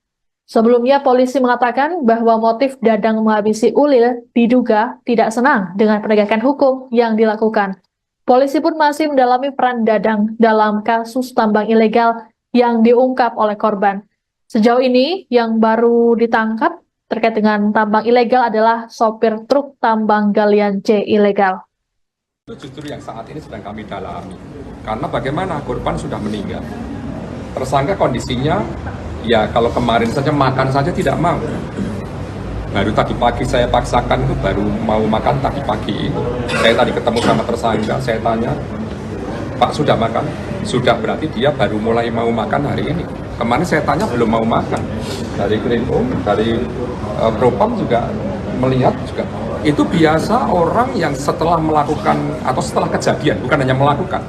Sebelumnya polisi mengatakan bahwa motif Dadang menghabisi Ulil diduga tidak senang dengan penegakan hukum yang dilakukan. Polisi pun masih mendalami peran Dadang dalam kasus tambang ilegal yang diungkap oleh korban. Sejauh ini yang baru ditangkap terkait dengan tambang ilegal adalah sopir truk tambang galian C ilegal. Itu justru yang saat ini sedang kami dalami. Karena bagaimana korban sudah meninggal. Tersangka kondisinya, ya kalau kemarin saja makan saja tidak mau. Baru tadi pagi saya paksakan itu baru mau makan tadi pagi. Saya tadi ketemu sama tersangka, saya tanya, Pak sudah makan? Sudah, berarti dia baru mulai mau makan hari ini. Kemarin saya tanya belum mau makan. Dari Krimum, dari Propam juga melihat juga. Itu biasa orang yang setelah melakukan atau setelah kejadian, bukan hanya melakukan,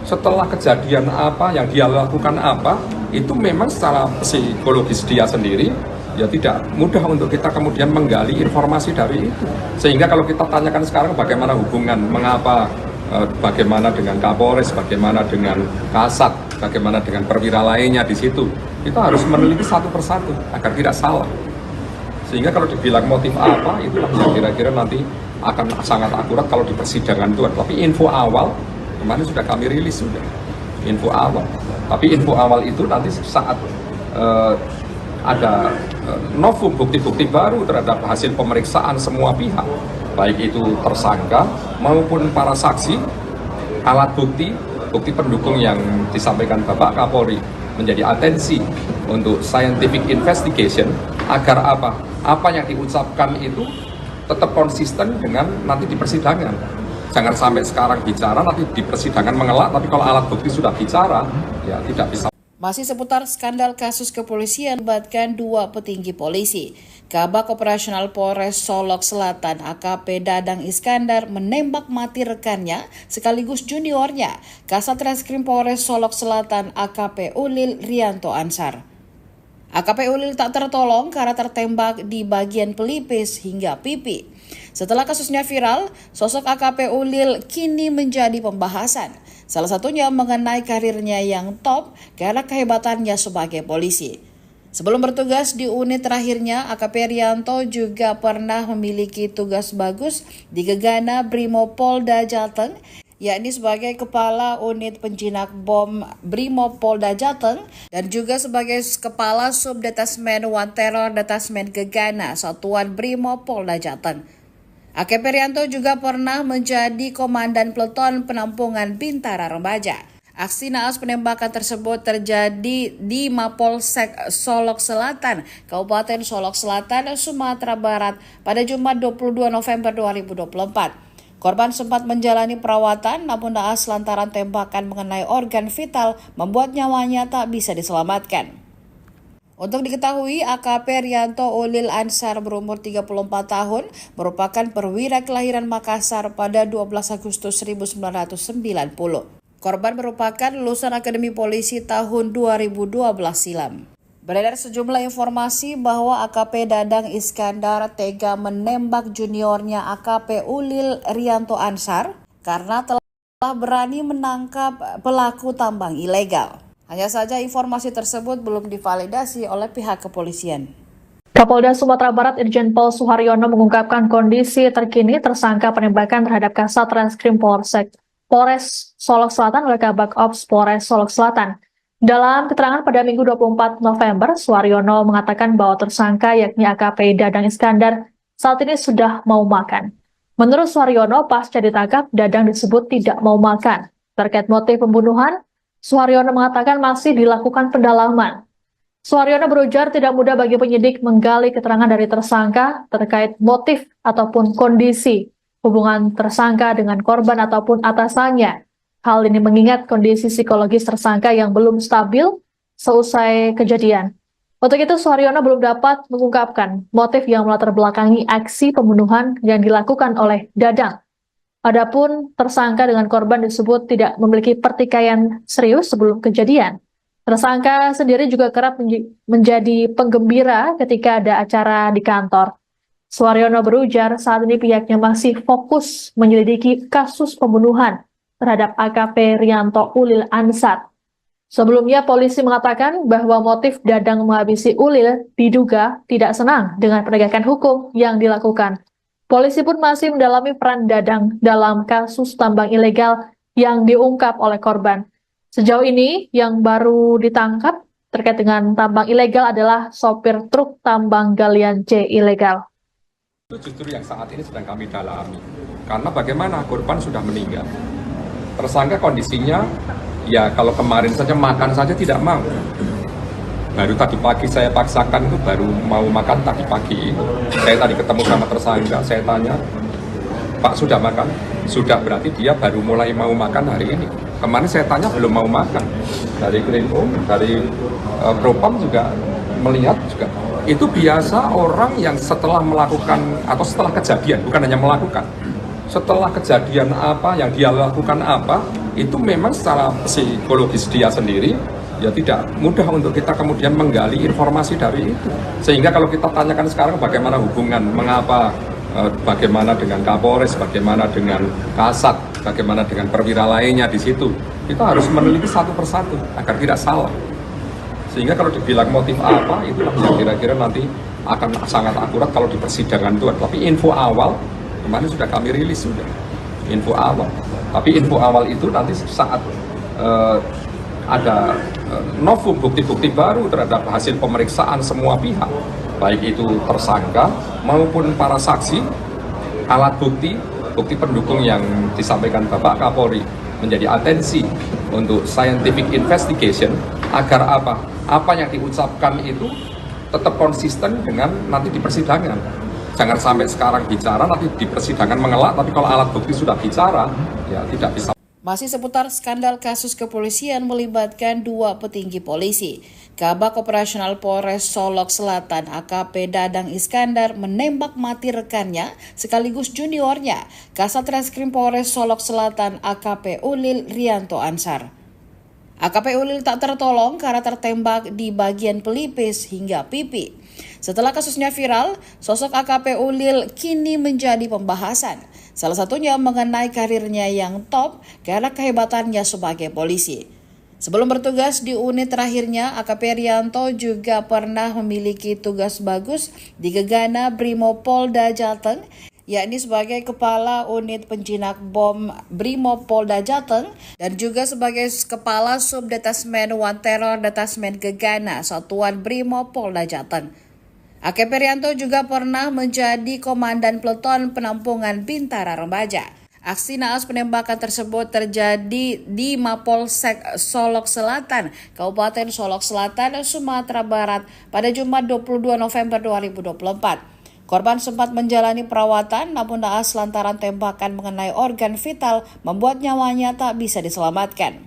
setelah kejadian apa yang dia lakukan apa, itu memang secara psikologis dia sendiri ya tidak mudah untuk kita kemudian menggali informasi dari itu. Sehingga kalau kita tanyakan sekarang bagaimana hubungan, mengapa, bagaimana dengan Kapolres, bagaimana dengan Kasat, bagaimana dengan perwira lainnya di situ, kita harus meneliti satu persatu agar tidak salah. Sehingga kalau dibilang motif apa, itulah yang kira-kira nanti akan sangat akurat kalau di persidangan itu. Tapi info awal, kemarin sudah kami rilis sudah, info awal. Tapi info awal itu nanti saat ada novum bukti-bukti baru terhadap hasil pemeriksaan semua pihak, baik itu tersangka maupun para saksi, alat bukti, bukti pendukung yang disampaikan Bapak Kapolri menjadi atensi untuk scientific investigation agar apa yang diucapkan itu tetap konsisten dengan nanti di persidangan. Jangan sampai sekarang bicara nanti di persidangan mengelak, tapi kalau alat bukti sudah bicara ya tidak bisa. Masih seputar skandal kasus kepolisian melibatkan dua petinggi polisi. Kabak Operasional Polres Solok Selatan AKP Dadang Iskandar menembak mati rekannya sekaligus juniornya, Kasat Reskrim Polres Solok Selatan AKP Ulil Rianto Ansar. AKP Ulil tak tertolong karena tertembak di bagian pelipis hingga pipi. Setelah kasusnya viral, sosok AKP Ulil kini menjadi pembahasan. Salah satunya mengenai karirnya yang top karena kehebatannya sebagai polisi. Sebelum bertugas di unit terakhirnya, AKP Rianto juga pernah memiliki tugas bagus di Gegana Brimopolda Jateng, yakni sebagai Kepala Unit Penjinak Bom Brimopolda Jateng dan juga sebagai Kepala Subdetasmen One Terror Detasmen Gegana Satuan Brimopolda Jateng. AKP Rianto juga pernah menjadi Komandan Peleton Penampungan Bintara Remaja. Aksi naas penembakan tersebut terjadi di Mapolsek Solok Selatan, Kabupaten Solok Selatan, Sumatera Barat pada Jumat 22 November 2024. Korban sempat menjalani perawatan namun naas lantaran tembakan mengenai organ vital membuat nyawanya tak bisa diselamatkan. Untuk diketahui, AKP Rianto Ulil Ansar berumur 34 tahun merupakan perwira kelahiran Makassar pada 12 Agustus 1990. Korban merupakan lulusan Akademi Polisi tahun 2012 silam. Beredar sejumlah informasi bahwa AKP Dadang Iskandar tega menembak juniornya AKP Ulil Rianto Ansar karena telah berani menangkap pelaku tambang ilegal. Hanya saja informasi tersebut belum divalidasi oleh pihak kepolisian. Kapolda Sumatera Barat Irjen Pol Suharyono mengungkapkan kondisi terkini tersangka penembakan terhadap Kasat Reskrim Polres Solok Selatan oleh Kabak Ops Polres Solok Selatan. Dalam keterangan pada Minggu 24 November, Suharyono mengatakan bahwa tersangka yakni AKP Dadang Iskandar saat ini sudah mau makan. Menurut Suharyono, pasca ditangkap, Dadang disebut tidak mau makan. Terkait motif pembunuhan, Suharyono mengatakan masih dilakukan pendalaman. Suharyono berujar tidak mudah bagi penyidik menggali keterangan dari tersangka terkait motif ataupun kondisi hubungan tersangka dengan korban ataupun atasannya. Hal ini mengingat kondisi psikologis tersangka yang belum stabil seusai kejadian. Untuk itu, Suharyono belum dapat mengungkapkan motif yang melatar belakangi aksi pembunuhan yang dilakukan oleh Dadang. Adapun tersangka dengan korban disebut tidak memiliki pertikaian serius sebelum kejadian. Tersangka sendiri juga kerap menjadi penggembira ketika ada acara di kantor. Suharyono berujar saat ini pihaknya masih fokus menyelidiki kasus pembunuhan terhadap AKP Rianto Ulil Ansar. Sebelumnya polisi mengatakan bahwa motif Dadang menghabisi Ulil diduga tidak senang dengan penegakan hukum yang dilakukan. Polisi pun masih mendalami peran Dadang dalam kasus tambang ilegal yang diungkap oleh korban. Sejauh ini yang baru ditangkap terkait dengan tambang ilegal adalah sopir truk tambang galian C ilegal. Itu justru yang saat ini sedang kami dalami. Karena bagaimana korban sudah meninggal. Tersangka kondisinya, ya kalau kemarin saja makan saja tidak mau. Baru tadi pagi saya paksakan itu baru mau makan tadi pagi. Saya tadi ketemu sama tersangka, saya tanya, Pak sudah makan? Sudah, berarti dia baru mulai mau makan hari ini. Kemarin saya tanya belum mau makan. Dari Krimum, dari Propam juga melihat juga. Itu biasa orang yang setelah melakukan atau setelah kejadian, bukan hanya melakukan, setelah kejadian apa yang dia lakukan apa, itu memang secara psikologis dia sendiri ya tidak mudah untuk kita kemudian menggali informasi dari itu. Sehingga kalau kita tanyakan sekarang bagaimana hubungan, mengapa, bagaimana dengan Kapolres, bagaimana dengan Kasat, bagaimana dengan perwira lainnya di situ, kita harus meneliti satu persatu agar tidak salah. Sehingga kalau dibilang motif apa, itulah yang kira-kira nanti akan sangat akurat kalau di persidangan itu. Tapi info awal, kemarin sudah kami rilis sudah, info awal. Tapi info awal itu nanti saat ada novum bukti-bukti baru terhadap hasil pemeriksaan semua pihak, baik itu tersangka maupun para saksi, alat bukti, bukti pendukung yang disampaikan Bapak Kapolri menjadi atensi untuk scientific investigation agar apa yang diucapkan itu tetap konsisten dengan nanti di persidangan. Jangan sampai sekarang bicara, nanti di persidangan mengelak, tapi kalau alat bukti sudah bicara, ya tidak bisa. Masih seputar skandal kasus kepolisian melibatkan dua petinggi polisi. Kabak Operasional Polres Solok Selatan AKP Dadang Iskandar menembak mati rekannya sekaligus juniornya, Kasat Reskrim Polres Solok Selatan AKP Ulil Rianto Ansar. AKP Ulil tak tertolong karena tertembak di bagian pelipis hingga pipi. Setelah kasusnya viral, sosok AKP Ulil kini menjadi pembahasan. Salah satunya mengenai karirnya yang top karena kehebatannya sebagai polisi. Sebelum bertugas di unit terakhirnya, AKP Rianto juga pernah memiliki tugas bagus di Gegana Brimopolda Jateng, yakni sebagai Kepala Unit Penjinak Bom Brimopolda Jateng dan juga sebagai Kepala Subdetasmen One Terror Detasmen Gegana Satuan Brimopolda Jateng. AKP Rianto juga pernah menjadi Komandan Peleton Penampungan Bintara Remaja. Aksi naas penembakan tersebut terjadi di Mapolsek Solok Selatan, Kabupaten Solok Selatan, Sumatera Barat pada Jumat 22 November 2024. Korban sempat menjalani perawatan, namun naas lantaran tembakan mengenai organ vital membuat nyawanya tak bisa diselamatkan.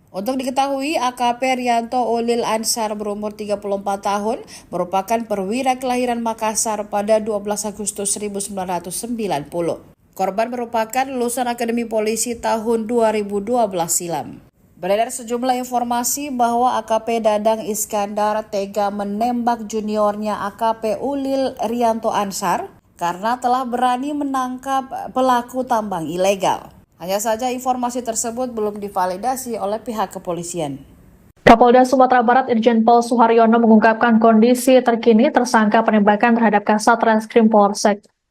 Untuk diketahui, AKP Rianto Ulil Ansar berumur 34 tahun, merupakan perwira kelahiran Makassar pada 12 Agustus 1990. Korban merupakan lulusan Akademi Polisi tahun 2012 silam. Beredar sejumlah informasi bahwa AKP Dadang Iskandar tega menembak juniornya AKP Ulil Rianto Ansar karena telah berani menangkap pelaku tambang ilegal. Hanya saja informasi tersebut belum divalidasi oleh pihak kepolisian. Kapolda Sumatera Barat Irjen Pol Suharyono mengungkapkan kondisi terkini tersangka penembakan terhadap Kasat Reskrim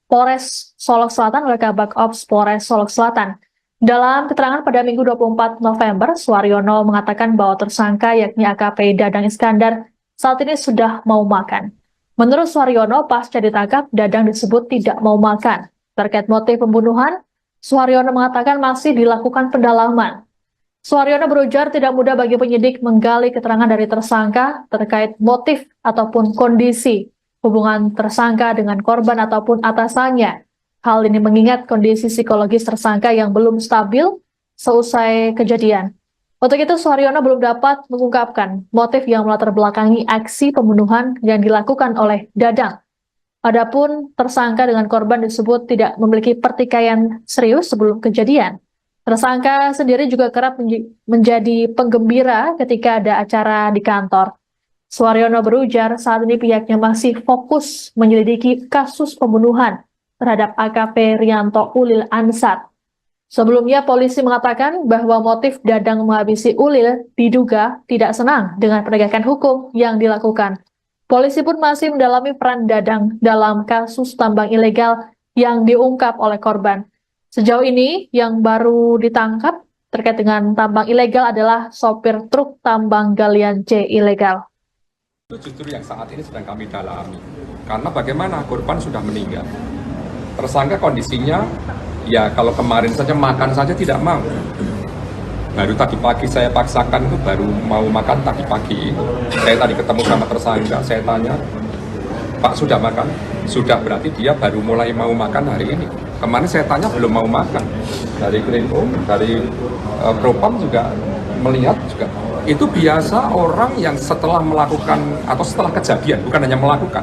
Polres Solok Selatan oleh Kabak Ops Polres Solok Selatan. Dalam keterangan pada Minggu 24 November, Suharyono mengatakan bahwa tersangka yakni AKP Dadang Iskandar saat ini sudah mau makan. Menurut Suharyono, pasca ditangkap, Dadang disebut tidak mau makan. Terkait motif pembunuhan, Suharyono mengatakan masih dilakukan pendalaman. Suharyono berujar tidak mudah bagi penyidik menggali keterangan dari tersangka terkait motif ataupun kondisi hubungan tersangka dengan korban ataupun atasannya. Hal ini mengingat kondisi psikologis tersangka yang belum stabil seusai kejadian. Untuk itu, Suharyono belum dapat mengungkapkan motif yang melatar belakangi aksi pembunuhan yang dilakukan oleh Dadang. Adapun tersangka dengan korban disebut tidak memiliki pertikaian serius sebelum kejadian. Tersangka sendiri juga kerap menjadi penggembira ketika ada acara di kantor. Suharyono berujar saat ini pihaknya masih fokus menyelidiki kasus pembunuhan terhadap AKP Rianto Ulil Ansar. Sebelumnya polisi mengatakan bahwa motif Dadang menghabisi Ulil diduga tidak senang dengan penegakan hukum yang dilakukan. Polisi pun masih mendalami peran Dadang dalam kasus tambang ilegal yang diungkap oleh korban. Sejauh ini yang baru ditangkap terkait dengan tambang ilegal adalah sopir truk tambang galian C ilegal. Itu justru yang saat ini sedang kami dalami. Karena bagaimana korban sudah meninggal. Tersangka kondisinya, ya kalau kemarin saja makan saja tidak mau. Baru tadi pagi saya paksakan itu baru mau makan tadi pagi. Saya tadi ketemu sama tersangka, saya tanya, Pak sudah makan? Sudah, berarti dia baru mulai mau makan hari ini. Kemarin saya tanya belum mau makan. Dari Krimum, dari Propam juga melihat juga. Itu biasa orang yang setelah melakukan atau setelah kejadian, bukan hanya melakukan.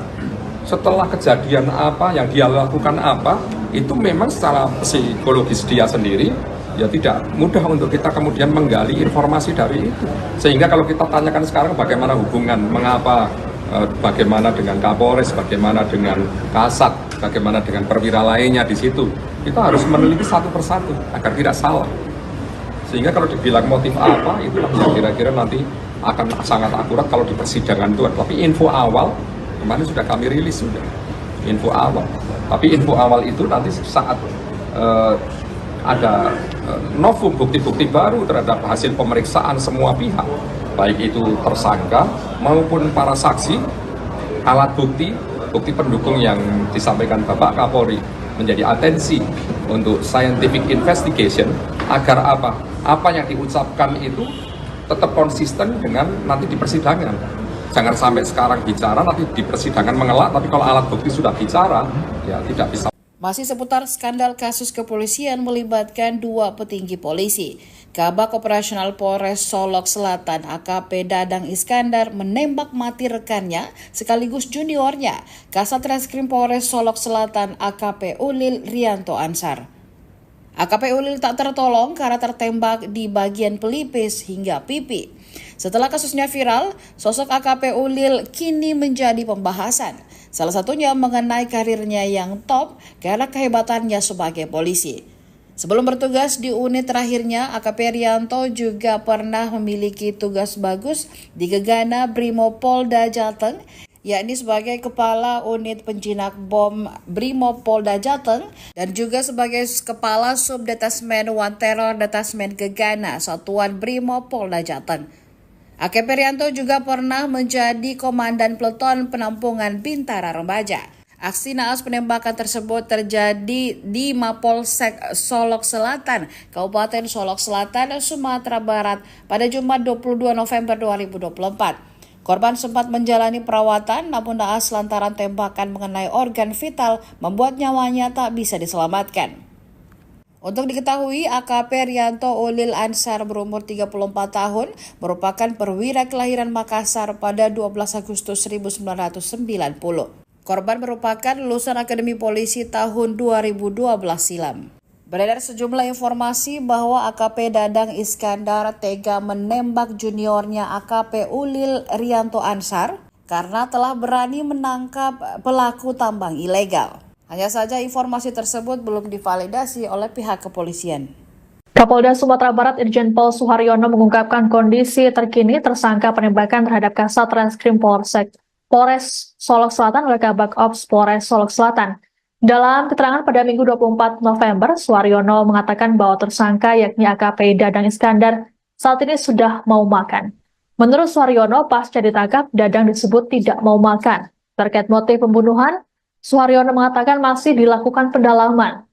Setelah kejadian apa yang dia lakukan apa, itu memang secara psikologis dia sendiri ya tidak mudah untuk kita kemudian menggali informasi dari itu. Sehingga kalau kita tanyakan sekarang bagaimana hubungan, mengapa, bagaimana dengan Kapolres, bagaimana dengan Kasat, bagaimana dengan perwira lainnya di situ, kita harus meneliti satu persatu agar tidak salah. Sehingga kalau dibilang motif apa, itulah yang kira-kira nanti akan sangat akurat kalau di persidangan itu. Tapi info awal kemarin sudah kami rilis sudah info awal. Tapi info awal itu nanti saat ada novum bukti-bukti baru terhadap hasil pemeriksaan semua pihak, baik itu tersangka maupun para saksi, alat bukti pendukung yang disampaikan Bapak Kapolri menjadi atensi untuk scientific investigation agar apa yang diucapkan itu tetap konsisten dengan nanti di persidangan. Jangan sampai sekarang bicara, nanti di persidangan mengelak, tapi kalau alat bukti sudah bicara, ya tidak bisa. Masih seputar skandal kasus kepolisian melibatkan dua petinggi polisi. Kabak Operasional Polres Solok Selatan AKP Dadang Iskandar menembak mati rekannya sekaligus juniornya, Kasat Reskrim Polres Solok Selatan AKP Ulil Rianto Ansar. AKP Ulil tak tertolong karena tertembak di bagian pelipis hingga pipi. Setelah kasusnya viral, sosok AKP Ulil kini menjadi pembahasan. Salah satunya mengenai karirnya yang top karena kehebatannya sebagai polisi. Sebelum bertugas di unit terakhirnya, AKP Rianto juga pernah memiliki tugas bagus di Gegana Brimopolda Jateng, yakni sebagai Kepala Unit Penjinak Bom Brimopolda Jateng dan juga sebagai Kepala Subdetasmen One Terror Detasmen Gegana Satuan Brimopolda Jateng. AKP Rianto juga pernah menjadi Komandan Peleton Penampungan Bintara Remaja. Aksi naas penembakan tersebut terjadi di Mapolsek Solok Selatan, Kabupaten Solok Selatan, Sumatera Barat pada Jumat 22 November 2024. Korban sempat menjalani perawatan namun naas lantaran tembakan mengenai organ vital membuat nyawanya tak bisa diselamatkan. Untuk diketahui, AKP Rianto Ulil Ansar berumur 34 tahun merupakan perwira kelahiran Makassar pada 12 Agustus 1990. Korban merupakan lulusan Akademi Polisi tahun 2012 silam. Beredar sejumlah informasi bahwa AKP Dadang Iskandar tega menembak juniornya AKP Ulil Rianto Ansar karena telah berani menangkap pelaku tambang ilegal. Hanya saja informasi tersebut belum divalidasi oleh pihak kepolisian. Kapolda Sumatera Barat Irjen Pol Suharyono mengungkapkan kondisi terkini tersangka penembakan terhadap Kasat Reskrim Polres Solok Selatan oleh Kabak Ops Polres Solok Selatan. Dalam keterangan pada Minggu 24 November, Suharyono mengatakan bahwa tersangka yakni AKP Dadang Iskandar saat ini sudah mau makan. Menurut Suharyono, pasca ditangkap, Dadang disebut tidak mau makan. Terkait motif pembunuhan, Suharyono mengatakan masih dilakukan pendalaman.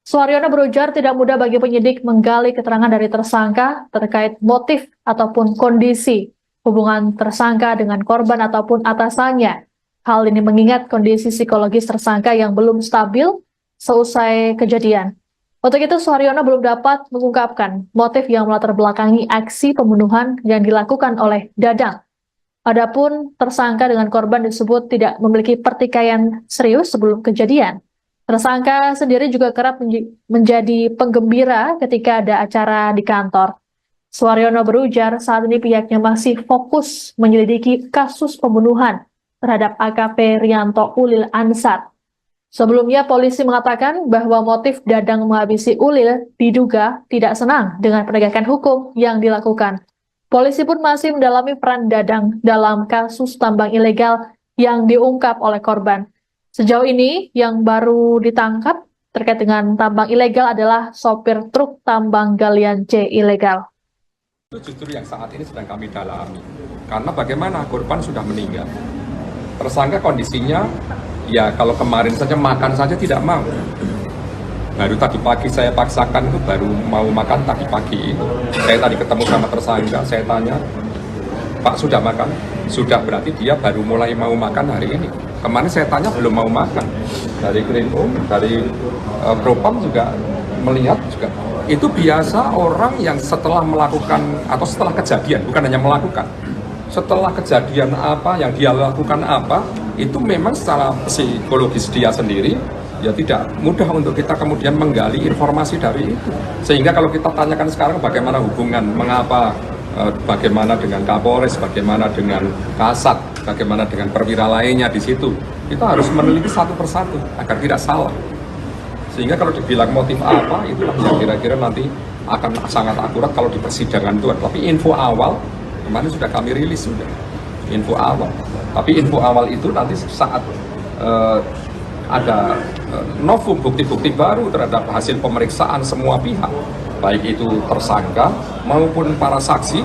Suharyono berujar tidak mudah bagi penyidik menggali keterangan dari tersangka terkait motif ataupun kondisi hubungan tersangka dengan korban ataupun atasannya. Hal ini mengingat kondisi psikologis tersangka yang belum stabil seusai kejadian. Untuk itu, Suharyono belum dapat mengungkapkan motif yang melatar belakangi aksi pembunuhan yang dilakukan oleh Dadang. Adapun tersangka dengan korban disebut tidak memiliki pertikaian serius sebelum kejadian. Tersangka sendiri juga kerap menjadi penggembira ketika ada acara di kantor. Suharyono berujar saat ini pihaknya masih fokus menyelidiki kasus pembunuhan terhadap AKP Rianto Ulil Ansar. Sebelumnya polisi mengatakan bahwa motif Dadang menghabisi Ulil diduga tidak senang dengan penegakan hukum yang dilakukan. Polisi pun masih mendalami peran Dadang dalam kasus tambang ilegal yang diungkap oleh korban. Sejauh ini yang baru ditangkap terkait dengan tambang ilegal adalah sopir truk tambang galian C ilegal. Itu justru yang saat ini sedang kami dalami. Karena bagaimana korban sudah meninggal. Tersangka kondisinya, ya kalau kemarin saja makan saja tidak mau. Baru tadi pagi saya paksakan itu baru mau makan tadi pagi itu. Saya tadi ketemu sama tersangka, saya tanya, Pak sudah makan? Sudah, berarti dia baru mulai mau makan hari ini. Kemarin saya tanya belum mau makan. Dari Krimum, dari Propam juga melihat juga. Itu biasa orang yang setelah melakukan atau setelah kejadian, bukan hanya melakukan, setelah kejadian apa yang dia lakukan apa, itu memang secara psikologis dia sendiri ya tidak mudah untuk kita kemudian menggali informasi dari itu. Sehingga kalau kita tanyakan sekarang bagaimana hubungan, mengapa, bagaimana dengan Kapolres, bagaimana dengan Kasat, bagaimana dengan perwira lainnya di situ, kita harus meneliti satu persatu agar tidak salah. Sehingga kalau dibilang motif apa, itu yang kira-kira nanti akan sangat akurat kalau di persidangan itu. Tapi info awal, kemarin sudah kami rilis, sudah. Info awal. Tapi info awal itu nanti saat ada novum bukti-bukti baru terhadap hasil pemeriksaan semua pihak, baik itu tersangka maupun para saksi,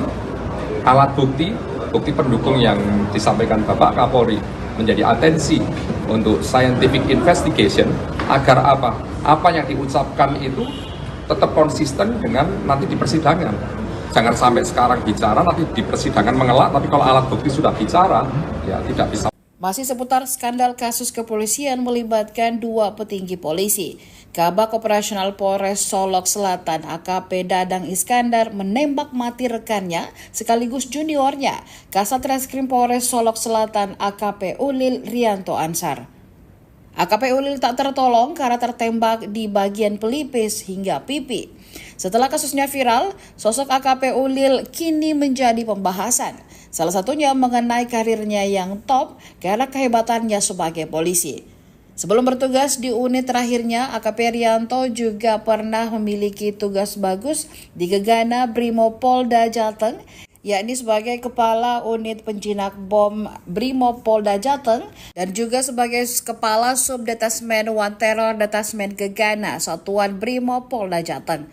alat bukti, bukti pendukung yang disampaikan Bapak Kapolri menjadi atensi untuk scientific investigation agar apa yang diucapkan itu tetap konsisten dengan nanti di persidangan. Jangan sampai sekarang bicara, nanti di persidangan mengelak, tapi kalau alat bukti sudah bicara, ya tidak bisa. Masih seputar skandal kasus kepolisian melibatkan dua petinggi polisi. Kabak Operasional Polres Solok Selatan AKP Dadang Iskandar menembak mati rekannya sekaligus juniornya, Kasat Reskrim Polres Solok Selatan AKP Ulil Rianto Ansar. AKP Ulil tak tertolong karena tertembak di bagian pelipis hingga pipi. Setelah kasusnya viral, sosok AKP Ulil kini menjadi pembahasan. Salah satunya mengenai karirnya yang top karena kehebatannya sebagai polisi. Sebelum bertugas di unit terakhirnya, AKP Rianto juga pernah memiliki tugas bagus di Gegana Brimopolda Jateng, yakni sebagai Kepala Unit Penjinak Bom Brimopolda Jateng dan juga sebagai Kepala Subdetasmen One Terror Detasmen Gegana Satuan Brimopolda Jateng.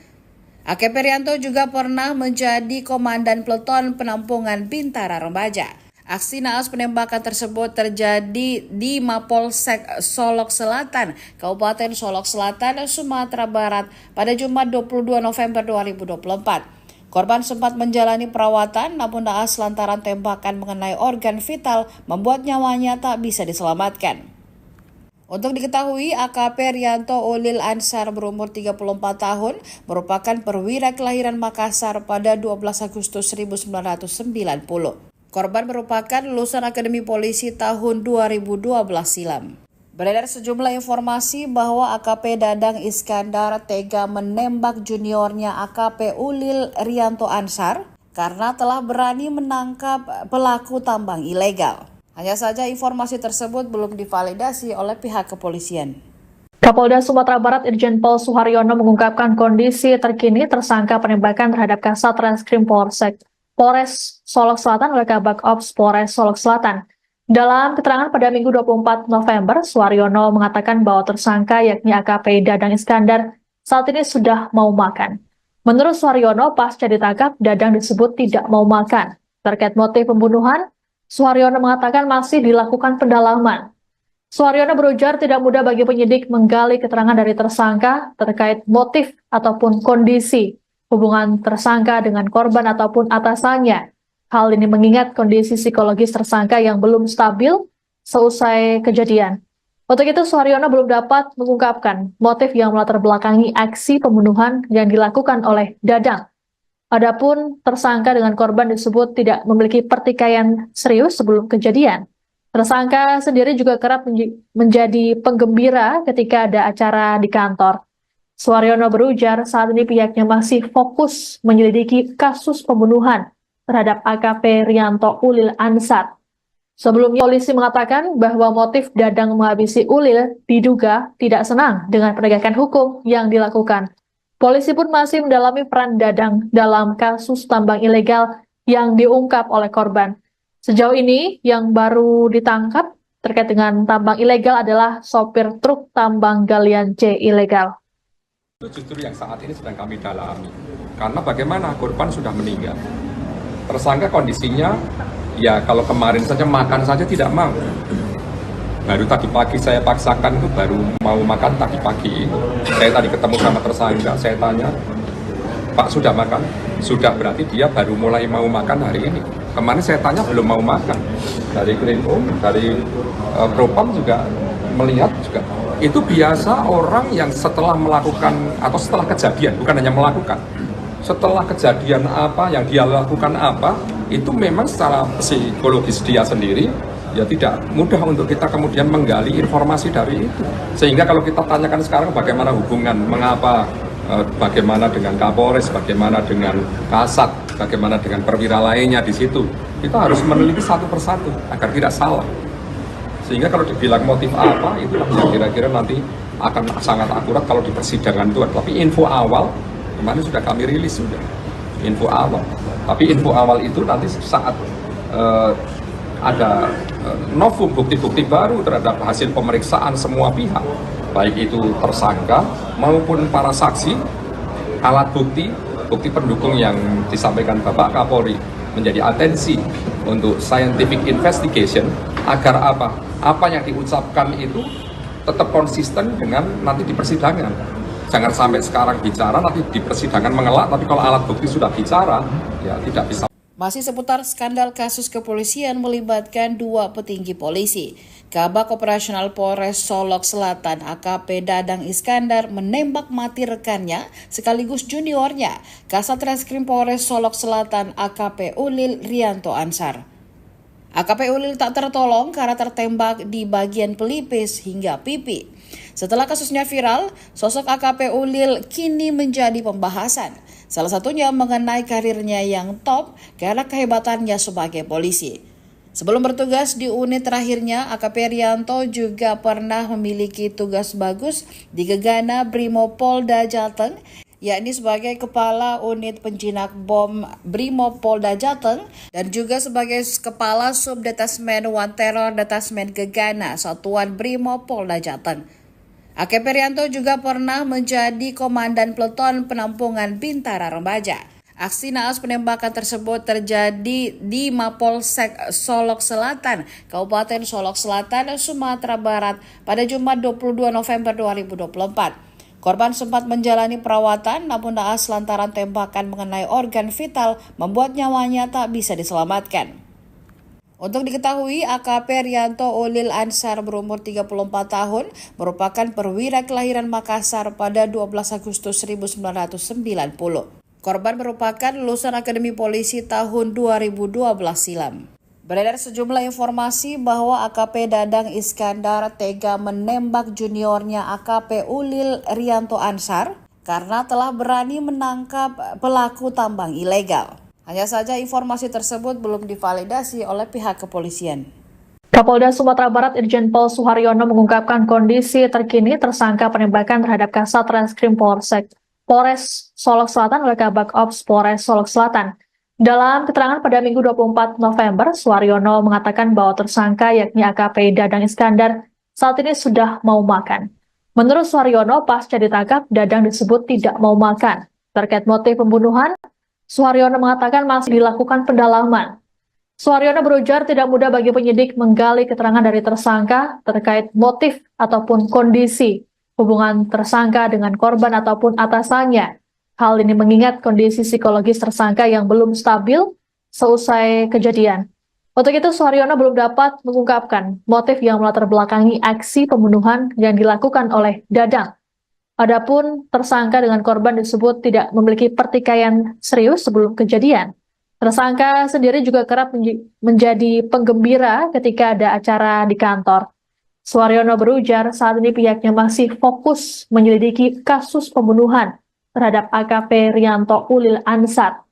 AKP Rianto juga pernah menjadi Komandan Peleton Penampungan Bintara Remaja. Aksi naas penembakan tersebut terjadi di Mapolsek Solok Selatan, Kabupaten Solok Selatan, Sumatera Barat pada Jumat 22 November 2024. Korban sempat menjalani perawatan namun naas lantaran tembakan mengenai organ vital membuat nyawanya tak bisa diselamatkan. Untuk diketahui, AKP Rianto Ulil Ansar berumur 34 tahun, merupakan perwira kelahiran Makassar pada 12 Agustus 1990. Korban merupakan lulusan Akademi Polisi tahun 2012 silam. Beredar sejumlah informasi bahwa AKP Dadang Iskandar tega menembak juniornya AKP Ulil Rianto Ansar karena telah berani menangkap pelaku tambang ilegal. Hanya saja informasi tersebut belum divalidasi oleh pihak kepolisian. Kapolda Sumatera Barat Irjen Pol Suharyono mengungkapkan kondisi terkini tersangka penembakan terhadap Kasat Reskrim Polres Solok Selatan oleh Kabak Ops Polres Solok Selatan. Dalam keterangan pada Minggu 24 November, Suharyono mengatakan bahwa tersangka yakni AKP Dadang Iskandar saat ini sudah mau makan. Menurut Suharyono, pasca ditangkap, Dadang disebut tidak mau makan. Terkait motif pembunuhan, Suharyono mengatakan masih dilakukan pendalaman. Suharyono berujar tidak mudah bagi penyidik menggali keterangan dari tersangka terkait motif ataupun kondisi hubungan tersangka dengan korban ataupun atasannya. Hal ini mengingat kondisi psikologis tersangka yang belum stabil seusai kejadian. Untuk itu, Suharyono belum dapat mengungkapkan motif yang melatar belakangi aksi pembunuhan yang dilakukan oleh Dadang. Adapun tersangka dengan korban disebut tidak memiliki pertikaian serius sebelum kejadian. Tersangka sendiri juga kerap menjadi penggembira ketika ada acara di kantor. Suharyono berujar saat ini pihaknya masih fokus menyelidiki kasus pembunuhan terhadap AKP Rianto Ulil Ansar. Sebelumnya polisi mengatakan bahwa motif Dadang menghabisi Ulil diduga tidak senang dengan penegakan hukum yang dilakukan. Polisi pun masih mendalami peran Dadang dalam kasus tambang ilegal yang diungkap oleh korban. Sejauh ini, yang baru ditangkap terkait dengan tambang ilegal adalah sopir truk tambang galian C ilegal. Itu justru yang saat ini sedang kami dalami. Karena bagaimana korban sudah meninggal. Tersangka kondisinya, ya kalau kemarin saja makan saja tidak mau. Baru tadi pagi saya paksakan itu baru mau makan tadi pagi. Saya tadi ketemu sama tersangka, saya tanya, Pak sudah makan? Sudah, berarti dia baru mulai mau makan hari ini. Kemarin saya tanya belum mau makan. Dari Krimum, dari Propam juga melihat juga. Itu biasa orang yang setelah melakukan atau setelah kejadian, bukan hanya melakukan. Setelah kejadian apa yang dia lakukan apa, itu memang secara psikologis dia sendiri ya tidak mudah untuk kita kemudian menggali informasi dari itu. Sehingga kalau kita tanyakan sekarang bagaimana hubungan, mengapa, bagaimana dengan Kapolres, bagaimana dengan Kasat, bagaimana dengan perwira lainnya di situ, kita harus meneliti satu persatu agar tidak salah. Sehingga kalau dibilang motif apa, itulah yang kira-kira nanti akan sangat akurat kalau di persidangan itu. Tapi info awal, kemarin sudah kami rilis sudah, info awal. Tapi info awal itu nanti saat ada novum bukti-bukti baru terhadap hasil pemeriksaan semua pihak, baik itu tersangka maupun para saksi, alat bukti, bukti pendukung yang disampaikan Bapak Kapolri menjadi atensi untuk scientific investigation agar apa yang diucapkan itu tetap konsisten dengan nanti di persidangan. Jangan sampai sekarang bicara, nanti di persidangan mengelak, tapi kalau alat bukti sudah bicara, ya tidak bisa. Masih seputar skandal kasus kepolisian melibatkan dua petinggi polisi. Kabak Operasional Polres Solok Selatan AKP Dadang Iskandar menembak mati rekannya sekaligus juniornya, Kasat Reskrim Polres Solok Selatan AKP Ulil Rianto Ansar. AKP Ulil tak tertolong karena tertembak di bagian pelipis hingga pipi. Setelah kasusnya viral, sosok AKP Ulil kini menjadi pembahasan. Salah satunya mengenai karirnya yang top karena kehebatannya sebagai polisi. Sebelum bertugas di unit terakhirnya, AKP Rianto juga pernah memiliki tugas bagus di Gegana Brimopolda Jateng, yakni sebagai Kepala Unit Penjinak Bom Brimopolda Jateng dan juga sebagai Kepala Subdetasmen One Terror Detasmen Gegana Satuan Brimopolda Jateng. AKP Rianto juga pernah menjadi Komandan Peleton Penampungan Bintara Remaja. Aksi naas penembakan tersebut terjadi di Mapolsek Solok Selatan, Kabupaten Solok Selatan, Sumatera Barat pada Jumat 22 November 2024. Korban sempat menjalani perawatan namun naas lantaran tembakan mengenai organ vital membuat nyawanya tak bisa diselamatkan. Untuk diketahui, AKP Rianto Ulil Ansar berumur 34 tahun merupakan perwira kelahiran Makassar pada 12 Agustus 1990. Korban merupakan lulusan Akademi Polisi tahun 2012 silam. Beredar sejumlah informasi bahwa AKP Dadang Iskandar tega menembak juniornya AKP Ulil Rianto Ansar karena telah berani menangkap pelaku tambang ilegal. Hanya saja informasi tersebut belum divalidasi oleh pihak kepolisian. Kapolda Sumatera Barat Irjen Pol Suharyono mengungkapkan kondisi terkini tersangka penembakan terhadap Kasat Reskrim Polres Solok Selatan oleh Kabak Ops Polres Solok Selatan. Dalam keterangan pada Minggu 24 November, Suharyono mengatakan bahwa tersangka yakni AKP Dadang Iskandar saat ini sudah mau makan. Menurut Suharyono, pasca ditangkap, Dadang disebut tidak mau makan. Terkait motif pembunuhan, Suharyono mengatakan masih dilakukan pendalaman. Suharyono berujar tidak mudah bagi penyidik menggali keterangan dari tersangka terkait motif ataupun kondisi hubungan tersangka dengan korban ataupun atasannya. Hal ini mengingat kondisi psikologis tersangka yang belum stabil seusai kejadian. Untuk itu, Suharyono belum dapat mengungkapkan motif yang melatar belakangi aksi pembunuhan yang dilakukan oleh Dadang. Adapun tersangka dengan korban disebut tidak memiliki pertikaian serius sebelum kejadian. Tersangka sendiri juga kerap menjadi penggembira ketika ada acara di kantor. Suharyono berujar saat ini pihaknya masih fokus menyelidiki kasus pembunuhan terhadap AKP Rianto Ulil Ansar.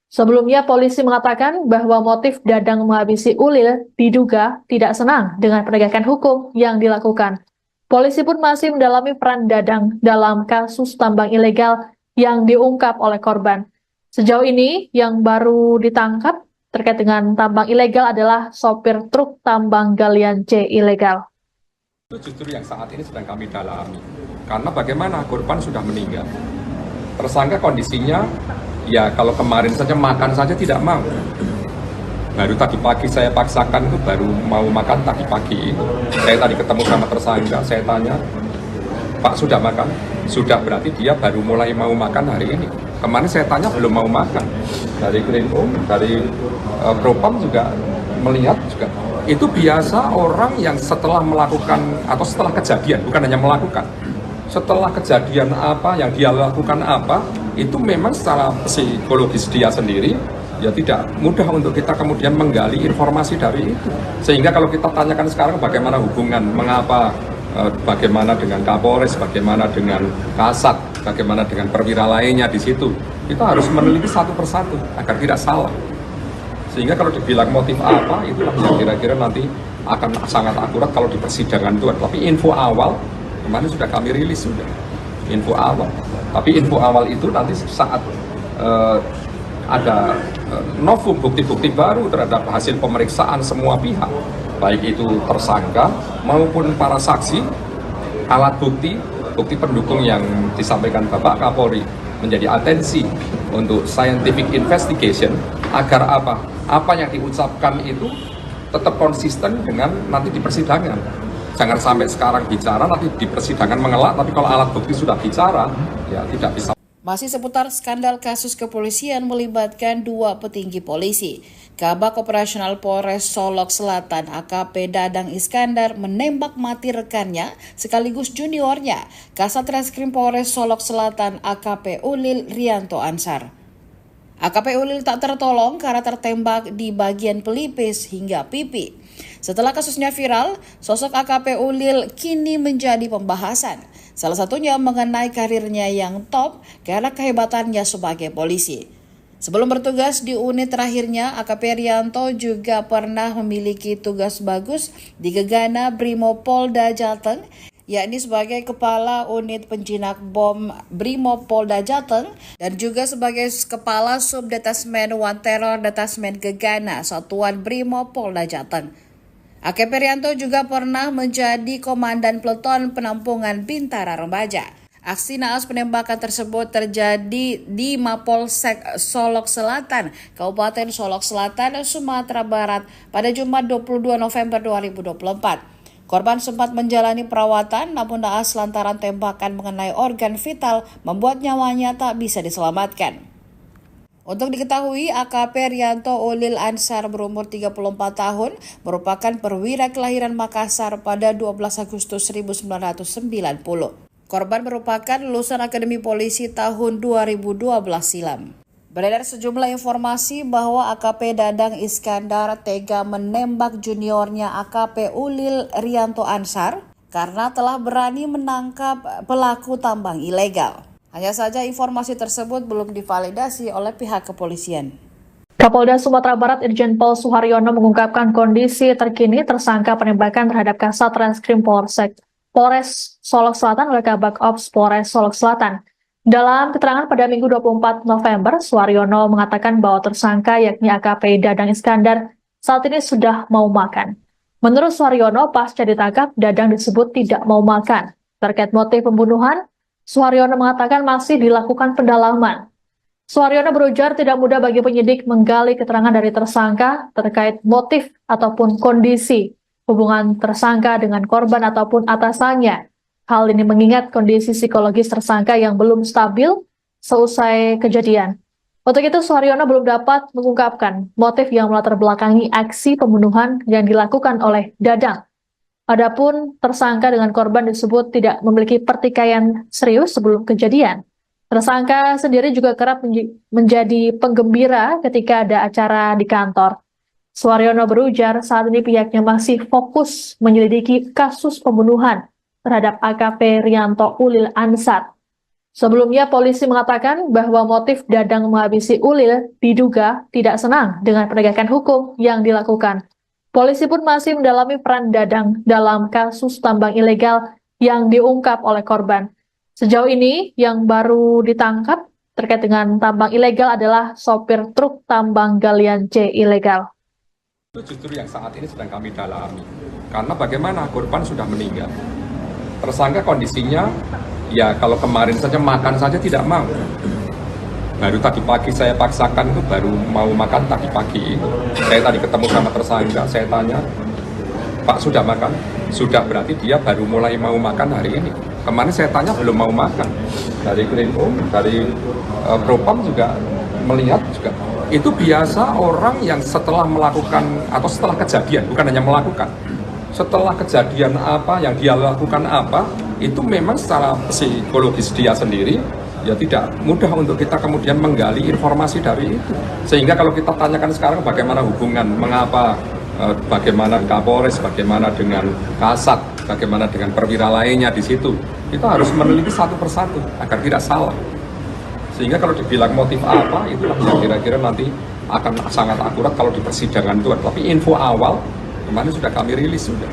Sebelumnya polisi mengatakan bahwa motif Dadang menghabisi Ulil diduga tidak senang dengan penegakan hukum yang dilakukan. Polisi pun masih mendalami peran Dadang dalam kasus tambang ilegal yang diungkap oleh korban. Sejauh ini yang baru ditangkap terkait dengan tambang ilegal adalah sopir truk tambang galian C ilegal. Itu justru yang saat ini sedang kami dalami. Karena bagaimana korban sudah meninggal. Tersangka kondisinya, ya kalau kemarin saja makan saja tidak mau. Baru tadi pagi saya paksakan itu baru mau makan tadi pagi. Saya tadi ketemu sama tersangka, saya tanya, Pak sudah makan? Sudah, berarti dia baru mulai mau makan hari ini. Kemarin saya tanya belum mau makan. Dari Krimum, dari Propam juga melihat juga. Itu biasa orang yang setelah melakukan atau setelah kejadian, bukan hanya melakukan, setelah kejadian apa yang dia lakukan apa, itu memang secara psikologis dia sendiri ya tidak mudah untuk kita kemudian menggali informasi dari itu. Sehingga kalau kita tanyakan sekarang bagaimana hubungan, mengapa, bagaimana dengan Kapolres, bagaimana dengan Kasat, bagaimana dengan perwira lainnya di situ, kita harus meneliti satu persatu agar tidak salah. Sehingga kalau dibilang motif apa, itulah yang kira-kira nanti akan sangat akurat kalau di persidangan itu. Tapi info awal, kemarin sudah kami rilis sudah, info awal. Tapi info awal itu nanti saat ada novum bukti-bukti baru terhadap hasil pemeriksaan semua pihak, baik itu tersangka maupun para saksi, alat bukti, bukti pendukung yang disampaikan Bapak Kapolri menjadi atensi untuk scientific investigation agar apa yang diucapkan itu tetap konsisten dengan nanti di persidangan. Jangan sampai sekarang bicara, nanti di persidangan mengelak, tapi kalau alat bukti sudah bicara, ya tidak bisa. Masih seputar skandal kasus kepolisian melibatkan dua petinggi polisi. Kabak Operasional Polres Solok Selatan AKP Dadang Iskandar menembak mati rekannya sekaligus juniornya, Kasat Reskrim Polres Solok Selatan AKP Ulil Rianto Ansar. AKP Ulil tak tertolong karena tertembak di bagian pelipis hingga pipi. Setelah kasusnya viral, sosok AKP Ulil kini menjadi pembahasan. Salah satunya mengenai karirnya yang top karena kehebatannya sebagai polisi. Sebelum bertugas di unit terakhirnya, AKP Rianto juga pernah memiliki tugas bagus di Gegana Brimopolda Jateng, yakni sebagai Kepala Unit Penjinak Bom Brimopolda Jateng dan juga sebagai Kepala Subdetasmen One Terror Detasmen Gegana Satuan Brimopolda Jateng. AKP Rianto juga pernah menjadi Komandan Peleton Penampungan Bintara Remaja. Aksi naas penembakan tersebut terjadi di Mapolsek Solok Selatan, Kabupaten Solok Selatan, Sumatera Barat pada Jumat 22 November 2024. Korban sempat menjalani perawatan namun naas lantaran tembakan mengenai organ vital membuat nyawanya tak bisa diselamatkan. Untuk diketahui, AKP Rianto Ulil Ansar berumur 34 tahun merupakan perwira kelahiran Makassar pada 12 Agustus 1990. Korban merupakan lulusan Akademi Polisi tahun 2012 silam. Beredar sejumlah informasi bahwa AKP Dadang Iskandar tega menembak juniornya AKP Ulil Rianto Ansar karena telah berani menangkap pelaku tambang ilegal. Hanya saja informasi tersebut belum divalidasi oleh pihak kepolisian. Kapolda Sumatera Barat Irjen Pol Suharyono mengungkapkan kondisi terkini tersangka penembakan terhadap Kasat Reskrim Polres Solok Selatan oleh Kabak Ops Polres Solok Selatan. Dalam keterangan pada Minggu 24 November, Suharyono mengatakan bahwa tersangka yakni AKP Dadang Iskandar saat ini sudah mau makan. Menurut Suharyono, pasca ditangkap, Dadang disebut tidak mau makan. Terkait motif pembunuhan, Suharyono mengatakan masih dilakukan pendalaman. Suharyono berujar tidak mudah bagi penyidik menggali keterangan dari tersangka terkait motif ataupun kondisi hubungan tersangka dengan korban ataupun atasannya. Hal ini mengingat kondisi psikologis tersangka yang belum stabil seusai kejadian. Untuk itu, Suharyono belum dapat mengungkapkan motif yang melatar belakangi aksi pembunuhan yang dilakukan oleh Dadang. Adapun tersangka dengan korban disebut tidak memiliki pertikaian serius sebelum kejadian. Tersangka sendiri juga kerap menjadi penggembira ketika ada acara di kantor. Suharyono berujar saat ini pihaknya masih fokus menyelidiki kasus pembunuhan terhadap AKP Rianto Ulil Ansar. Sebelumnya polisi mengatakan bahwa motif Dadang menghabisi Ulil diduga tidak senang dengan penegakan hukum yang dilakukan. Polisi pun masih mendalami peran Dadang dalam kasus tambang ilegal yang diungkap oleh korban. Sejauh ini yang baru ditangkap terkait dengan tambang ilegal adalah sopir truk tambang galian C ilegal. Itu justru yang saat ini sedang kami dalami. Karena bagaimana korban sudah meninggal. Tersangka kondisinya, ya kalau kemarin saja makan saja tidak mau. Baru tadi pagi saya paksakan itu baru mau makan tadi pagi. Saya tadi ketemu sama tersangka, saya tanya, Pak sudah makan? Sudah, berarti dia baru mulai mau makan hari ini. Kemarin saya tanya belum mau makan. Dari Krimum, dari Propam juga melihat juga. Itu biasa orang yang setelah melakukan atau setelah kejadian, bukan hanya melakukan. Setelah kejadian apa yang dia lakukan apa, itu memang secara psikologis dia sendiri ya tidak mudah untuk kita kemudian menggali informasi dari itu. Sehingga kalau kita tanyakan sekarang bagaimana hubungan, mengapa, bagaimana Kapolres, bagaimana dengan Kasat, bagaimana dengan perwira lainnya di situ, kita harus meneliti satu persatu agar tidak salah. Sehingga kalau dibilang motif apa, itulah yang kira-kira nanti akan sangat akurat kalau di persidangan itu. Tapi info awal kemarin sudah kami rilis sudah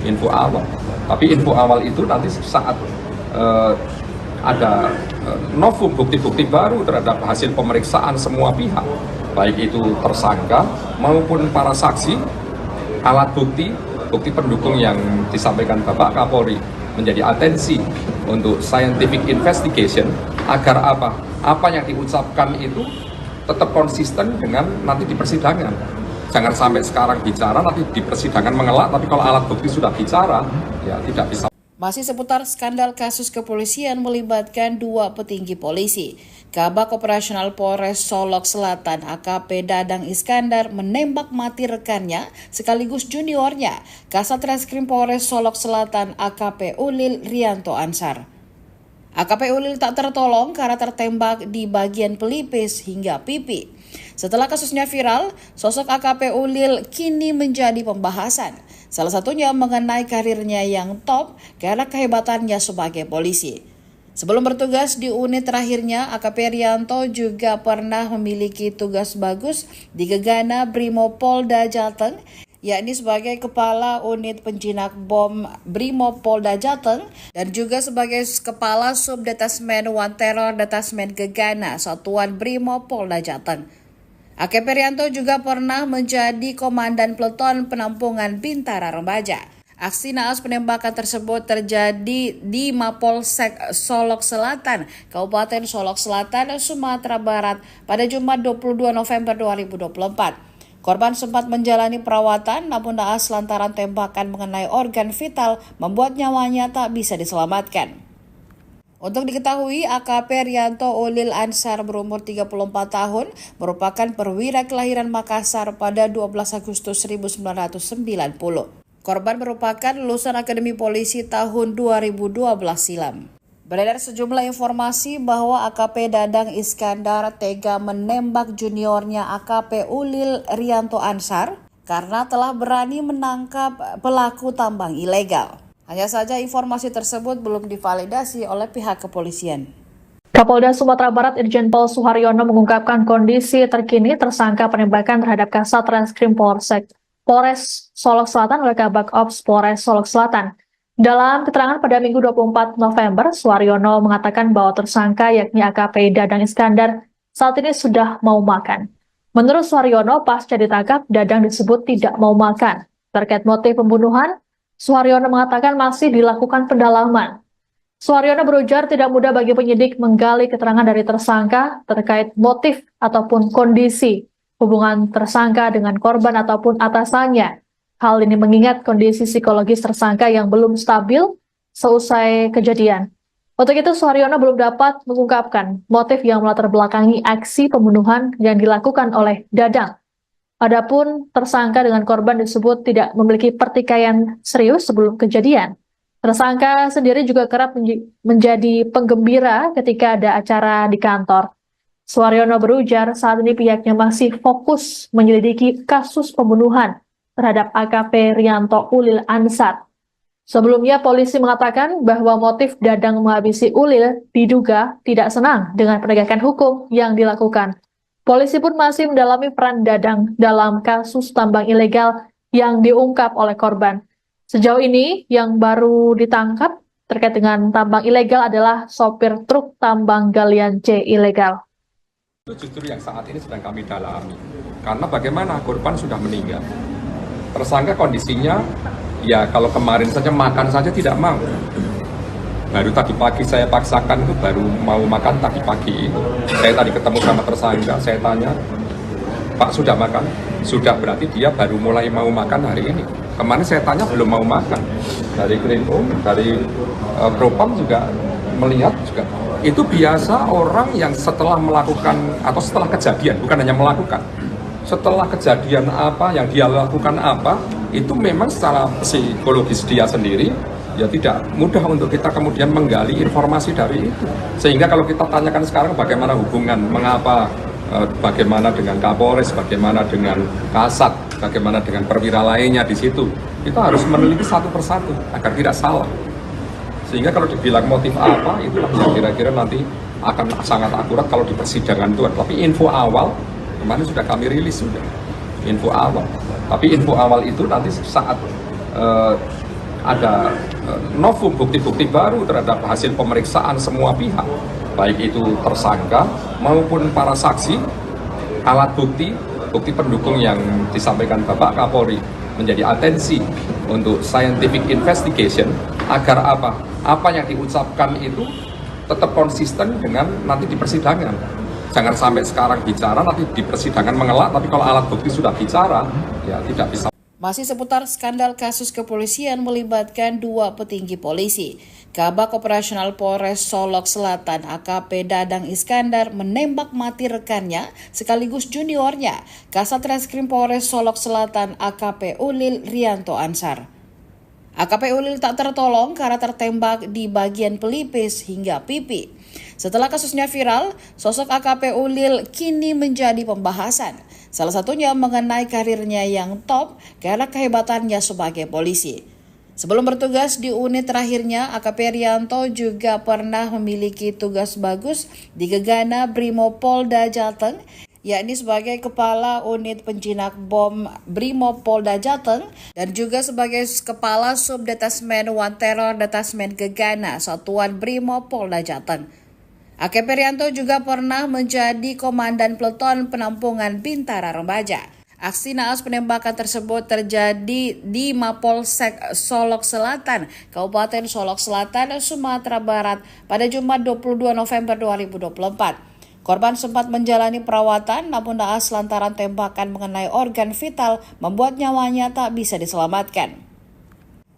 info awal. Tapi info awal itu nanti saat ada novum bukti-bukti baru terhadap hasil pemeriksaan semua pihak, baik itu tersangka maupun para saksi, alat bukti pendukung yang disampaikan Bapak Kapolri menjadi atensi untuk scientific investigation agar apa yang diucapkan itu tetap konsisten dengan nanti di persidangan. Jangan sampai sekarang bicara, nanti di persidangan mengelak, tapi kalau alat bukti sudah bicara, ya tidak bisa. Masih seputar skandal kasus kepolisian melibatkan dua petinggi polisi. Kabak Operasional Polres Solok Selatan AKP Dadang Iskandar menembak mati rekannya sekaligus juniornya, Kasat Reskrim Polres Solok Selatan AKP Ulil Rianto Ansar. AKP Ulil tak tertolong karena tertembak di bagian pelipis hingga pipi. Setelah kasusnya viral, sosok AKP Ulil kini menjadi pembahasan. Salah satunya mengenai karirnya yang top karena kehebatannya sebagai polisi. Sebelum bertugas di unit terakhirnya, AKP Rianto juga pernah memiliki tugas bagus di Gegana Brimopolda Jateng, yakni sebagai Kepala Unit Penjinak Bom Brimopolda Jateng dan juga sebagai Kepala Subdetasmen One Terror Detasmen Gegana Satuan Brimopolda Jateng. AKP Rianto juga pernah menjadi Komandan Peleton Penampungan Bintara Remaja. Aksi naas penembakan tersebut terjadi di Mapolsek Solok Selatan, Kabupaten Solok Selatan, Sumatera Barat pada Jumat 22 November 2024. Korban sempat menjalani perawatan, namun naas lantaran tembakan mengenai organ vital membuat nyawanya tak bisa diselamatkan. Untuk diketahui, AKP Rianto Ulil Ansar berumur 34 tahun, merupakan perwira kelahiran Makassar pada 12 Agustus 1990. Korban merupakan lulusan Akademi Polisi tahun 2012 silam. Beredar sejumlah informasi bahwa AKP Dadang Iskandar tega menembak juniornya AKP Ulil Rianto Ansar karena telah berani menangkap pelaku tambang ilegal. Hanya saja informasi tersebut belum divalidasi oleh pihak kepolisian. Kapolda Sumatera Barat Irjen Pol Suharyono mengungkapkan kondisi terkini tersangka penembakan terhadap Kasat Reskrim Polres Solok Selatan oleh Kabak Ops Polres Solok Selatan. Dalam keterangan pada Minggu 24 November, Suharyono mengatakan bahwa tersangka yakni AKP Dadang Iskandar saat ini sudah mau makan. Menurut Suharyono, pasca ditangkap, Dadang disebut tidak mau makan. Terkait motif pembunuhan, Suharyono mengatakan masih dilakukan pendalaman. Suharyono berujar tidak mudah bagi penyidik menggali keterangan dari tersangka terkait motif ataupun kondisi hubungan tersangka dengan korban ataupun atasannya. Hal ini mengingat kondisi psikologis tersangka yang belum stabil seusai kejadian. Untuk itu, Suharyono belum dapat mengungkapkan motif yang melatar belakangi aksi pembunuhan yang dilakukan oleh Dadang. Adapun tersangka dengan korban disebut tidak memiliki pertikaian serius sebelum kejadian. Tersangka sendiri juga kerap menjadi penggembira ketika ada acara di kantor. Suharyono berujar saat ini pihaknya masih fokus menyelidiki kasus pembunuhan terhadap AKP Rianto Ulil Ansar. Sebelumnya polisi mengatakan bahwa motif Dadang menghabisi Ulil diduga tidak senang dengan penegakan hukum yang dilakukan. Polisi pun masih mendalami peran Dadang dalam kasus tambang ilegal yang diungkap oleh korban. Sejauh ini yang baru ditangkap terkait dengan tambang ilegal adalah sopir truk tambang galian C ilegal. Itu justru yang saat ini sedang kami dalami. Karena bagaimana korban sudah meninggal. Tersangka kondisinya, ya kalau kemarin saja makan saja tidak mau. Baru tadi pagi saya paksakan itu baru mau makan tadi pagi. Saya tadi ketemu sama tersangka, saya tanya, Pak sudah makan? Sudah, berarti dia baru mulai mau makan hari ini. Kemarin saya tanya belum mau makan. Dari Krimum, dari Propam juga melihat juga. Itu biasa orang yang setelah melakukan atau setelah kejadian, bukan hanya melakukan. Setelah kejadian apa yang dia lakukan apa, itu memang secara psikologis dia sendiri ya tidak mudah untuk kita kemudian menggali informasi dari itu. Sehingga kalau kita tanyakan sekarang bagaimana hubungan, mengapa, bagaimana dengan Kapolres, bagaimana dengan Kasat, bagaimana dengan perwira lainnya di situ, kita harus meneliti satu persatu agar tidak salah. Sehingga kalau dibilang motif apa, itu yang kira-kira nanti akan sangat akurat kalau di persidangan itu. Tapi info awal kemarin sudah kami rilis sudah info awal. Tapi info awal itu nanti saat ada novum bukti-bukti baru terhadap hasil pemeriksaan semua pihak, baik itu tersangka maupun para saksi, alat bukti pendukung yang disampaikan Bapak Kapolri menjadi atensi untuk scientific investigation agar apa yang diucapkan itu tetap konsisten dengan nanti di persidangan. Jangan sampai sekarang bicara, nanti di persidangan mengelak, tapi kalau alat bukti sudah bicara, ya tidak bisa. Masih seputar skandal kasus kepolisian melibatkan dua petinggi polisi. Kabak Operasional Polres Solok Selatan AKP Dadang Iskandar menembak mati rekannya sekaligus juniornya, Kasat Reskrim Polres Solok Selatan AKP Ulil Rianto Ansar. AKP Ulil tak tertolong karena tertembak di bagian pelipis hingga pipi. Setelah kasusnya viral, sosok AKP Ulil kini menjadi pembahasan. Salah satunya mengenai karirnya yang top karena kehebatannya sebagai polisi. Sebelum bertugas di unit terakhirnya, AKP Rianto juga pernah memiliki tugas bagus di Gegana Brimopolda Jateng, yakni sebagai Kepala Unit Penjinak Bom Brimopolda Jateng dan juga sebagai Kepala Subdetasmen One Terror Detasmen Gegana Satuan Brimopolda Jateng. AKP Rianto juga pernah menjadi Komandan Peleton Penampungan Bintara Remaja. Aksi naas penembakan tersebut terjadi di Mapolsek Solok Selatan, Kabupaten Solok Selatan, Sumatera Barat pada Jumat 22 November 2024. Korban sempat menjalani perawatan namun naas lantaran tembakan mengenai organ vital membuat nyawanya tak bisa diselamatkan.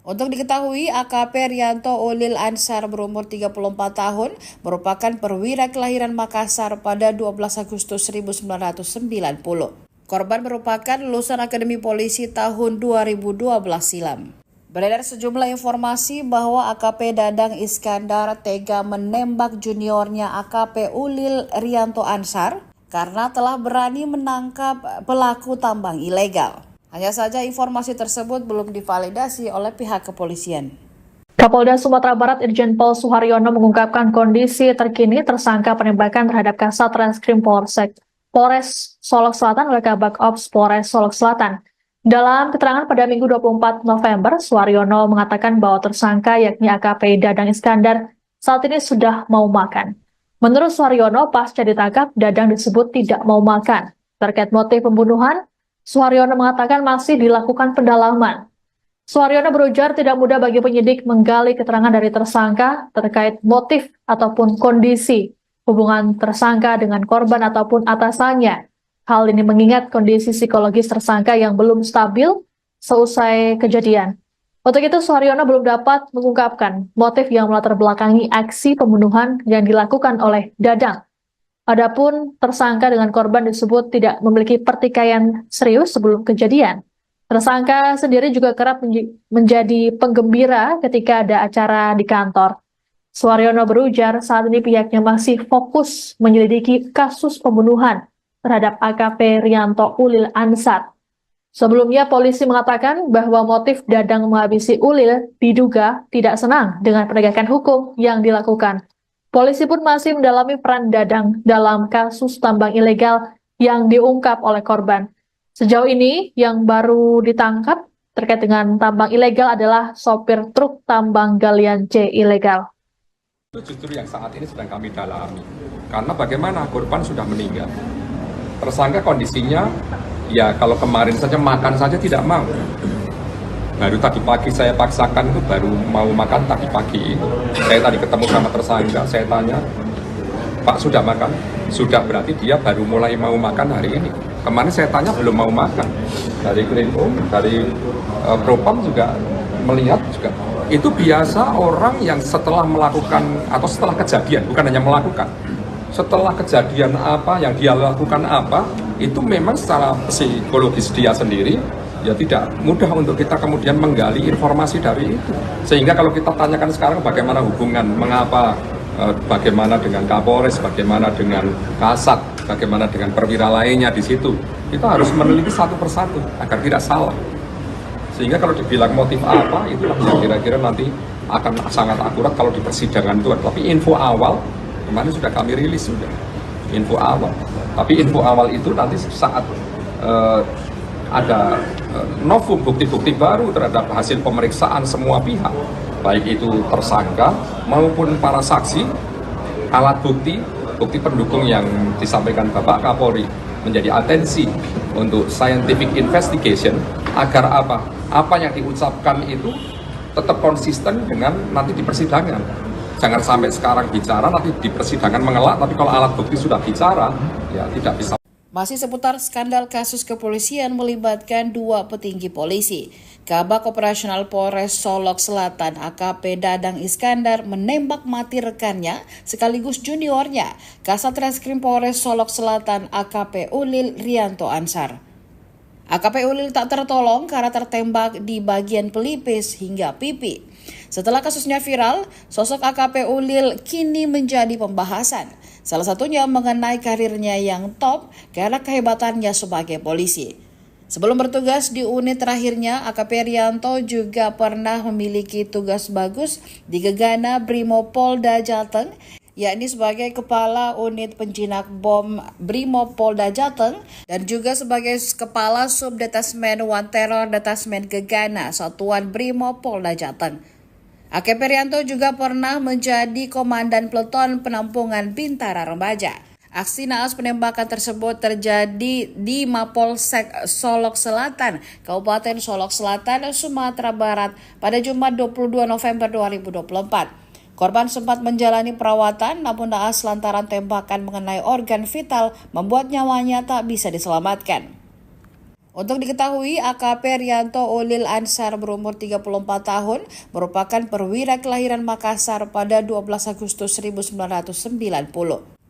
Untuk diketahui, AKP Rianto Ulil Ansar berumur 34 tahun merupakan perwira kelahiran Makassar pada 12 Agustus 1990. Korban merupakan lulusan Akademi Polisi tahun 2012 silam. Beredar sejumlah informasi bahwa AKP Dadang Iskandar tega menembak juniornya AKP Ulil Rianto Ansar karena telah berani menangkap pelaku tambang ilegal. Hanya saja informasi tersebut belum divalidasi oleh pihak kepolisian. Kapolda Sumatera Barat Irjen Pol Suharyono mengungkapkan kondisi terkini tersangka penembakan terhadap Kasat Reskrim Polres Solok Selatan oleh Kabak Ops Polres Solok Selatan. Dalam keterangan pada Minggu 24 November, Suharyono mengatakan bahwa tersangka yakni AKP Dadang Iskandar saat ini sudah mau makan. Menurut Suharyono, pasca ditangkap, Dadang disebut tidak mau makan. Terkait motif pembunuhan, Suharyono mengatakan masih dilakukan pendalaman. Suharyono berujar tidak mudah bagi penyidik menggali keterangan dari tersangka terkait motif ataupun kondisi hubungan tersangka dengan korban ataupun atasannya. Hal ini mengingat kondisi psikologis tersangka yang belum stabil seusai kejadian. Untuk itu, Suharyono belum dapat mengungkapkan motif yang melatar belakangi aksi pembunuhan yang dilakukan oleh Dadang. Adapun tersangka dengan korban disebut tidak memiliki pertikaian serius sebelum kejadian. Tersangka sendiri juga kerap menjadi penggembira ketika ada acara di kantor. Suharyono berujar saat ini pihaknya masih fokus menyelidiki kasus pembunuhan terhadap AKP Rianto Ulil Ansar. Sebelumnya polisi mengatakan bahwa motif Dadang menghabisi Ulil diduga tidak senang dengan penegakan hukum yang dilakukan. Polisi pun masih mendalami peran Dadang dalam kasus tambang ilegal yang diungkap oleh korban. Sejauh ini yang baru ditangkap terkait dengan tambang ilegal adalah sopir truk tambang galian C ilegal. Itu justru yang saat ini sedang kami dalami. Karena bagaimana korban sudah meninggal. Tersangka kondisinya, ya kalau kemarin saja makan saja tidak mau. Baru tadi pagi saya paksakan itu baru mau makan tadi pagi. Saya tadi ketemu sama tersangka, saya tanya, Pak sudah makan? Sudah, berarti dia baru mulai mau makan hari ini. Kemarin saya tanya belum mau makan. Dari Krimum, dari Propam juga melihat juga. Itu biasa orang yang setelah melakukan atau setelah kejadian, bukan hanya melakukan, setelah kejadian apa yang dia lakukan apa, itu memang secara psikologis dia sendiri ya tidak mudah untuk kita kemudian menggali informasi dari itu. Sehingga kalau kita tanyakan sekarang bagaimana hubungan, mengapa, bagaimana dengan Kapolres, bagaimana dengan Kasat, bagaimana dengan perwira lainnya di situ, kita harus meneliti satu persatu agar tidak salah. Sehingga kalau dibilang motif apa, itulah yang kira-kira nanti akan sangat akurat kalau di persidangan itu. Tapi info awal, kemarin sudah kami rilis sudah, info awal. Tapi info awal itu nanti saat ada novum bukti-bukti baru terhadap hasil pemeriksaan semua pihak, baik itu tersangka maupun para saksi, alat bukti, bukti pendukung yang disampaikan Bapak Kapolri menjadi atensi untuk scientific investigation agar apa yang diucapkan itu tetap konsisten dengan nanti di persidangan. Jangan sampai sekarang bicara, nanti di persidangan mengelak, tapi kalau alat bukti sudah bicara, ya tidak bisa. Masih seputar skandal kasus kepolisian melibatkan dua petinggi polisi. Kabak Operasional Polres Solok Selatan AKP Dadang Iskandar menembak mati rekannya sekaligus juniornya, Kasat Reskrim Polres Solok Selatan AKP Ulil Rianto Ansar. AKP Ulil tak tertolong karena tertembak di bagian pelipis hingga pipi. Setelah kasusnya viral, sosok AKP Ulil kini menjadi pembahasan. Salah satunya mengenai karirnya yang top karena kehebatannya sebagai polisi. Sebelum bertugas di unit terakhirnya, AKP Rianto juga pernah memiliki tugas bagus di Gegana Brimopolda Jateng, yakni sebagai Kepala Unit Penjinak Bom Brimopolda Jateng dan juga sebagai Kepala Subdetasmen One Terror Detasmen Gegana Satuan Brimopolda Jateng. AKP Rianto juga pernah menjadi Komandan Peleton Penampungan Bintara Remaja. Aksi naas penembakan tersebut terjadi di Mapolsek Solok Selatan, Kabupaten Solok Selatan, Sumatera Barat pada Jumat 22 November 2024. Korban sempat menjalani perawatan namun naas lantaran tembakan mengenai organ vital membuat nyawanya tak bisa diselamatkan. Untuk diketahui, AKP Rianto Ulil Ansar berumur 34 tahun merupakan perwira kelahiran Makassar pada 12 Agustus 1990.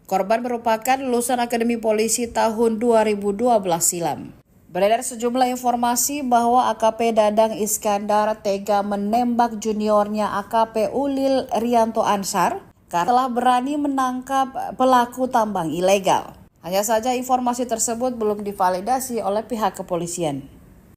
Korban merupakan lulusan Akademi Polisi tahun 2012 silam. Beredar sejumlah informasi bahwa AKP Dadang Iskandar tega menembak juniornya AKP Ulil Rianto Ansar karena telah berani menangkap pelaku tambang ilegal. Hanya saja informasi tersebut belum divalidasi oleh pihak kepolisian.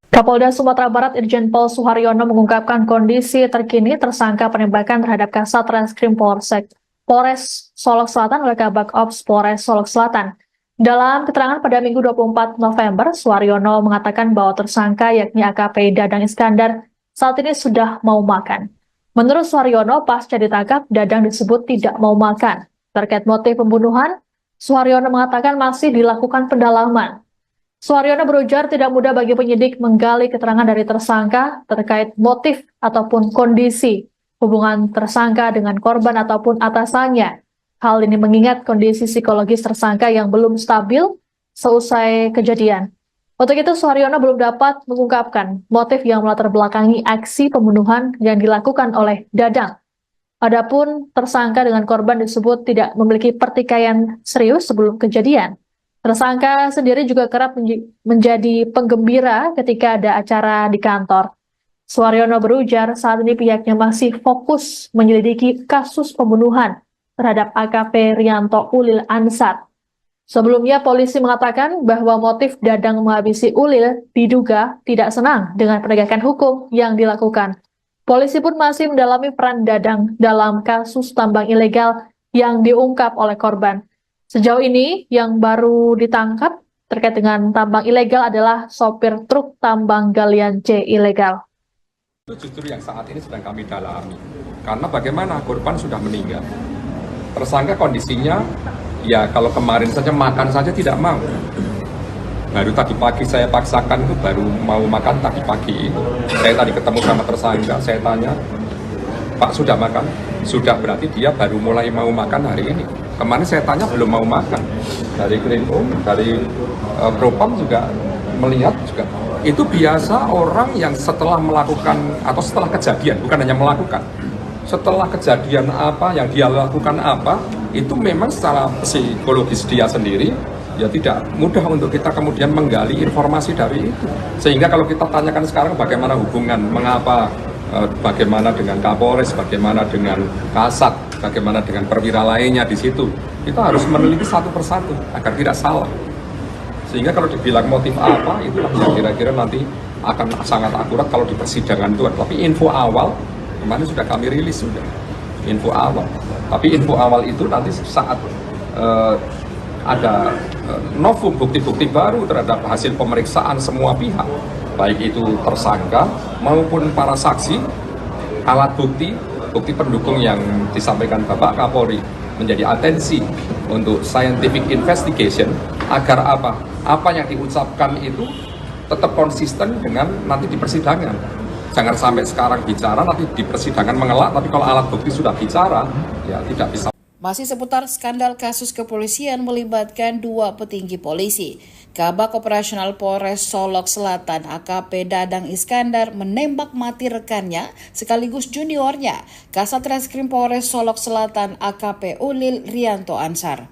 Kapolda Sumatera Barat Irjen Pol Suharyono mengungkapkan kondisi terkini tersangka penembakan terhadap Kasat Reskrim Polres Solok Selatan oleh Kabak Ops Polres Solok Selatan. Dalam keterangan pada Minggu 24 November, Suharyono mengatakan bahwa tersangka yakni AKP Dadang Iskandar saat ini sudah mau makan. Menurut Suharyono, pasca ditangkap, Dadang disebut tidak mau makan. Terkait motif pembunuhan, Suharyono mengatakan masih dilakukan pendalaman. Suharyono berujar tidak mudah bagi penyidik menggali keterangan dari tersangka terkait motif ataupun kondisi hubungan tersangka dengan korban ataupun atasannya. Hal ini mengingat kondisi psikologis tersangka yang belum stabil seusai kejadian. Untuk itu, Suharyono belum dapat mengungkapkan motif yang melatar belakangi aksi pembunuhan yang dilakukan oleh Dadang. Adapun tersangka dengan korban disebut tidak memiliki pertikaian serius sebelum kejadian. Tersangka sendiri juga kerap menjadi penggembira ketika ada acara di kantor. Suharyono berujar saat ini pihaknya masih fokus menyelidiki kasus pembunuhan terhadap AKP Rianto Ulil Ansar. Sebelumnya polisi mengatakan bahwa motif Dadang menghabisi Ulil diduga tidak senang dengan penegakan hukum yang dilakukan. Polisi pun masih mendalami peran Dadang dalam kasus tambang ilegal yang diungkap oleh korban. Sejauh ini yang baru ditangkap terkait dengan tambang ilegal adalah sopir truk tambang galian C ilegal. Itu justru yang saat ini sedang kami dalami. Karena bagaimana korban sudah meninggal. Tersangka kondisinya, ya kalau kemarin saja makan saja tidak mau. Baru tadi pagi saya paksakan itu baru mau makan tadi pagi itu. Saya tadi ketemu sama tersangka, saya tanya, Pak sudah makan? Sudah, berarti dia baru mulai mau makan hari ini. Kemarin saya tanya belum mau makan. Dari Krimum, dari Propam juga melihat juga. Itu biasa orang yang setelah melakukan atau setelah kejadian, bukan hanya melakukan, setelah kejadian apa yang dia lakukan apa, itu memang secara psikologis dia sendiri ya tidak mudah untuk kita kemudian menggali informasi dari itu. Sehingga kalau kita tanyakan sekarang bagaimana hubungan, mengapa, bagaimana dengan Kapolres, bagaimana dengan Kasat, bagaimana dengan perwira lainnya di situ, kita harus meneliti satu persatu agar tidak salah. Sehingga kalau dibilang motif apa, itulah yang kira-kira nanti akan sangat akurat kalau di persidangan itu. Tapi info awal, kemarin sudah kami rilis sudah, info awal. Tapi info awal itu nanti saat ada novum bukti-bukti baru terhadap hasil pemeriksaan semua pihak, baik itu tersangka maupun para saksi, alat bukti, bukti pendukung yang disampaikan Bapak Kapolri menjadi atensi untuk scientific investigation agar apa yang diucapkan itu tetap konsisten dengan nanti di persidangan. Jangan sampai sekarang bicara, nanti di persidangan mengelak, tapi kalau alat bukti sudah bicara, ya tidak bisa. Masih seputar skandal kasus kepolisian melibatkan dua petinggi polisi. Kabak Operasional Polres Solok Selatan AKP Dadang Iskandar menembak mati rekannya sekaligus juniornya, Kasat Reskrim Polres Solok Selatan AKP Ulil Rianto Ansar.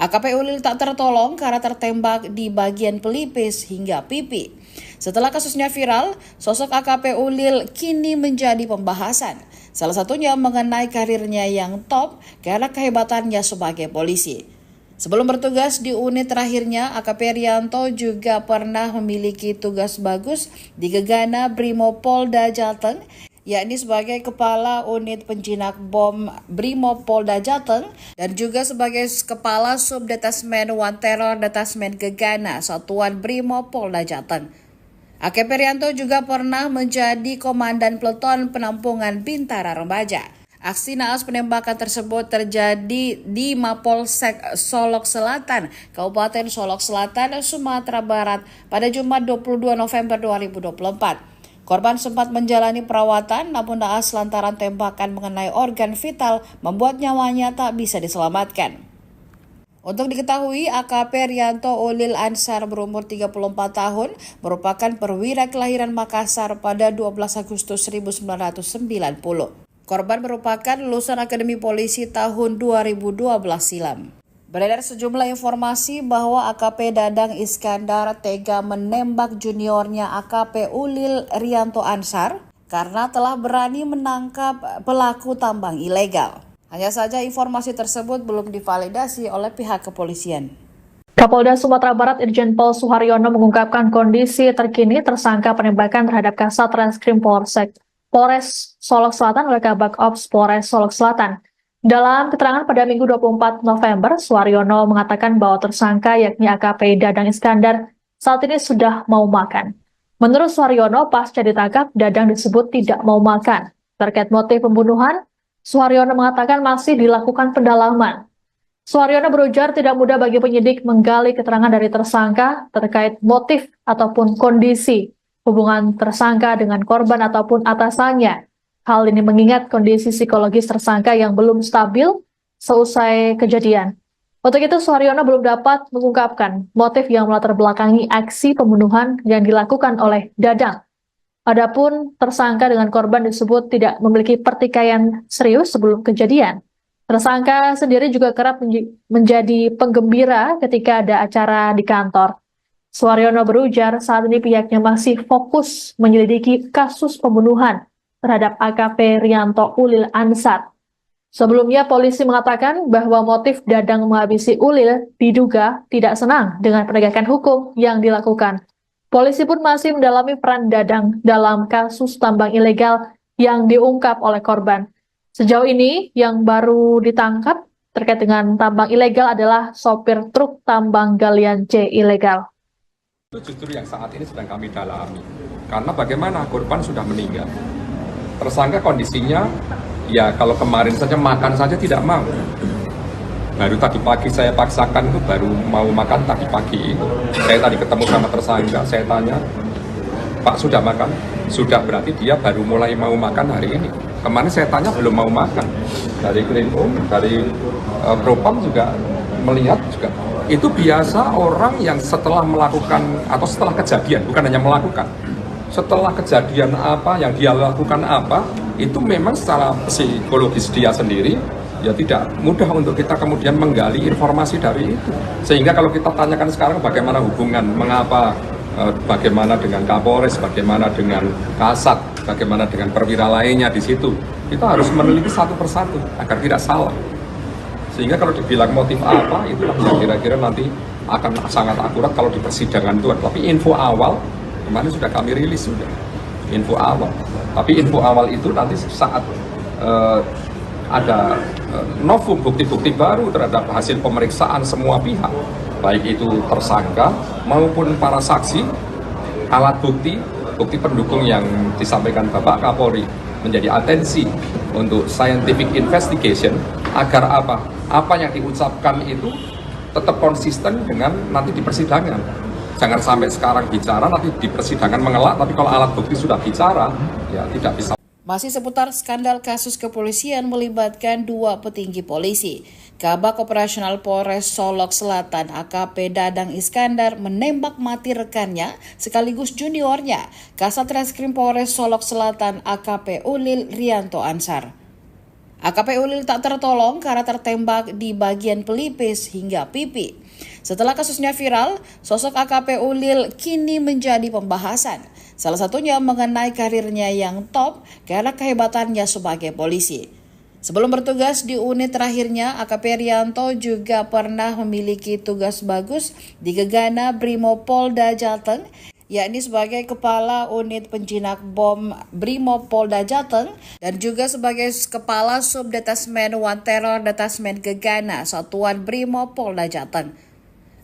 AKP Ulil tak tertolong karena tertembak di bagian pelipis hingga pipi. Setelah kasusnya viral, sosok AKP Ulil kini menjadi pembahasan. Salah satunya mengenai karirnya yang top karena kehebatannya sebagai polisi. Sebelum bertugas di unit terakhirnya, AKP Rianto juga pernah memiliki tugas bagus di Gegana Brimopolda Jateng, yakni sebagai Kepala Unit Penjinak Bom Brimopolda Jateng dan juga sebagai Kepala Subdetasmen One Terror Detasmen Gegana Satuan Brimopolda Jateng. AKP Rianto juga pernah menjadi Komandan Peleton Penampungan Bintara Remaja. Aksi naas penembakan tersebut terjadi di Mapolsek Solok Selatan, Kabupaten Solok Selatan, Sumatera Barat pada Jumat 22 November 2024. Korban sempat menjalani perawatan namun naas lantaran tembakan mengenai organ vital membuat nyawanya tak bisa diselamatkan. Untuk diketahui, AKP Rianto Ulil Ansar berumur 34 tahun, merupakan perwira kelahiran Makassar pada 12 Agustus 1990. Korban merupakan lulusan Akademi Polisi tahun 2012 silam. Beredar sejumlah informasi bahwa AKP Dadang Iskandar tega menembak juniornya AKP Ulil Rianto Ansar karena telah berani menangkap pelaku tambang ilegal. Hanya saja informasi tersebut belum divalidasi oleh pihak kepolisian. Kapolda Sumatera Barat Irjen Pol Suharyono mengungkapkan kondisi terkini tersangka penembakan terhadap Kasat Reskrim Polres Solok Selatan oleh Kabak Ops Polres Solok Selatan. Dalam keterangan pada Minggu 24 November, Suharyono mengatakan bahwa tersangka yakni AKP Dadang Iskandar saat ini sudah mau makan. Menurut Suharyono, pasca ditangkap, Dadang disebut tidak mau makan. Terkait motif pembunuhan, Suharyono mengatakan masih dilakukan pendalaman. Suharyono berujar tidak mudah bagi penyidik menggali keterangan dari tersangka terkait motif ataupun kondisi hubungan tersangka dengan korban ataupun atasannya. Hal ini mengingat kondisi psikologis tersangka yang belum stabil seusai kejadian. Untuk itu, Suharyono belum dapat mengungkapkan motif yang melatar belakangi aksi pembunuhan yang dilakukan oleh Dadang. Adapun tersangka dengan korban disebut tidak memiliki pertikaian serius sebelum kejadian. Tersangka sendiri juga kerap menjadi penggembira ketika ada acara di kantor. Suharyono berujar saat ini pihaknya masih fokus menyelidiki kasus pembunuhan terhadap AKP Rianto Ulil Ansar. Sebelumnya polisi mengatakan bahwa motif Dadang menghabisi Ulil diduga tidak senang dengan penegakan hukum yang dilakukan. Polisi pun masih mendalami peran Dadang dalam kasus tambang ilegal yang diungkap oleh korban. Sejauh ini yang baru ditangkap terkait dengan tambang ilegal adalah sopir truk tambang galian C ilegal. Itu justru yang saat ini sedang kami dalami. Karena bagaimana korban sudah meninggal. Tersangka kondisinya, ya kalau kemarin saja makan saja tidak mau. Baru tadi pagi saya paksakan itu baru mau makan tadi pagi. Saya tadi ketemu sama tersangka, saya tanya, Pak sudah makan? Sudah, berarti dia baru mulai mau makan hari ini. Kemarin saya tanya belum mau makan. Dari Krimum, dari Propam juga melihat juga. Itu biasa orang yang setelah melakukan atau setelah kejadian, bukan hanya melakukan. Setelah kejadian apa yang dia lakukan apa, itu memang secara psikologis dia sendiri ya tidak mudah untuk kita kemudian menggali informasi dari itu. Sehingga kalau kita tanyakan sekarang bagaimana hubungan, mengapa, bagaimana dengan Kapolres, bagaimana dengan Kasat, bagaimana dengan perwira lainnya di situ, kita harus meneliti satu persatu agar tidak salah. Sehingga kalau dibilang motif apa, itulah yang kira-kira nanti akan sangat akurat kalau di persidangan itu. Tapi info awal, kemarin sudah kami rilis sudah, info awal. Tapi info awal itu nanti saat ada novum bukti-bukti baru terhadap hasil pemeriksaan semua pihak, baik itu tersangka maupun para saksi, alat bukti, bukti pendukung yang disampaikan Bapak Kapolri menjadi atensi untuk scientific investigation agar apa yang diucapkan itu tetap konsisten dengan nanti di persidangan. Jangan sampai sekarang bicara nanti di persidangan mengelak, tapi kalau alat bukti sudah bicara ya tidak bisa. Masih seputar skandal kasus kepolisian melibatkan dua petinggi polisi. Kabak Operasional Polres Solok Selatan AKP Dadang Iskandar menembak mati rekannya sekaligus juniornya, Kasat Reskrim Polres Solok Selatan AKP Ulil Rianto Ansar. AKP Ulil tak tertolong karena tertembak di bagian pelipis hingga pipi. Setelah kasusnya viral, sosok AKP Ulil kini menjadi pembahasan. Salah satunya mengenai karirnya yang top karena kehebatannya sebagai polisi. Sebelum bertugas di unit terakhirnya, AKP Rianto juga pernah memiliki tugas bagus di Gegana Brimopolda Jateng, yakni sebagai Kepala Unit Penjinak Bom Brimopolda Jateng dan juga sebagai Kepala Subdetasmen One Terror Detasmen Gegana Satuan Brimopolda Jateng.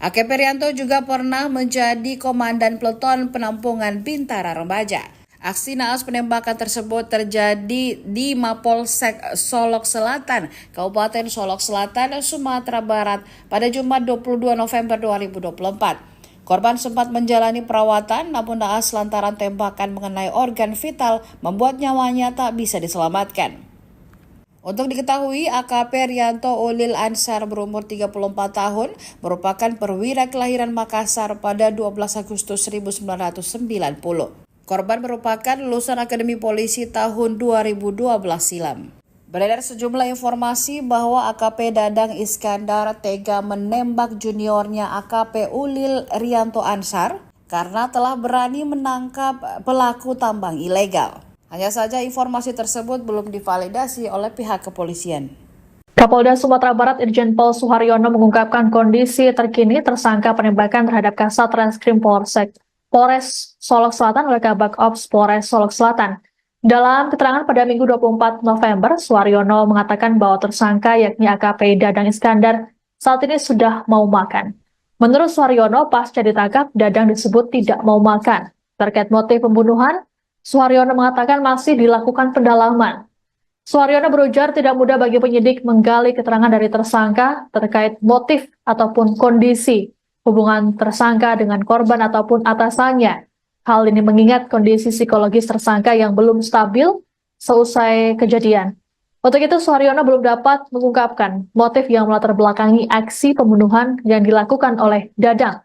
AKP Rianto juga pernah menjadi Komandan Peleton Penampungan Bintara Remaja. Aksi naas penembakan tersebut terjadi di Mapolsek Solok Selatan, Kabupaten Solok Selatan, Sumatera Barat pada Jumat 22 November 2024. Korban sempat menjalani perawatan, namun naas lantaran tembakan mengenai organ vital membuat nyawanya tak bisa diselamatkan. Untuk diketahui, AKP Rianto Ulil Ansar berumur 34 tahun, merupakan perwira kelahiran Makassar pada 12 Agustus 1990. Korban merupakan lulusan Akademi Polisi tahun 2012 silam. Beredar sejumlah informasi bahwa AKP Dadang Iskandar tega menembak juniornya AKP Ulil Rianto Ansar karena telah berani menangkap pelaku tambang ilegal. Hanya saja informasi tersebut belum divalidasi oleh pihak kepolisian. Kapolda Sumatera Barat Irjen Pol Suharyono mengungkapkan kondisi terkini tersangka penembakan terhadap Kasat Reskrim Polres Solok Selatan oleh Kabak Ops Polres Solok Selatan. Dalam keterangan pada Minggu 24 November, Suharyono mengatakan bahwa tersangka yakni AKP Dadang Iskandar saat ini sudah mau makan. Menurut Suharyono, pasca ditangkap, Dadang disebut tidak mau makan. Terkait motif pembunuhan, Suharyono mengatakan masih dilakukan pendalaman. Suharyono berujar tidak mudah bagi penyidik menggali keterangan dari tersangka terkait motif ataupun kondisi hubungan tersangka dengan korban ataupun atasannya. Hal ini mengingat kondisi psikologis tersangka yang belum stabil seusai kejadian. Untuk itu, Suharyono belum dapat mengungkapkan motif yang melatar belakangi aksi pembunuhan yang dilakukan oleh Dadang.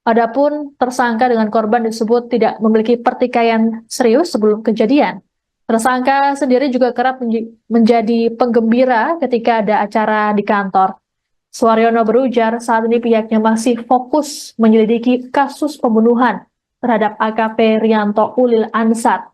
Adapun tersangka dengan korban disebut tidak memiliki pertikaian serius sebelum kejadian. Tersangka sendiri juga kerap menjadi penggembira ketika ada acara di kantor. Suharyono berujar saat ini pihaknya masih fokus menyelidiki kasus pembunuhan terhadap AKP Rianto Ulil Ansar.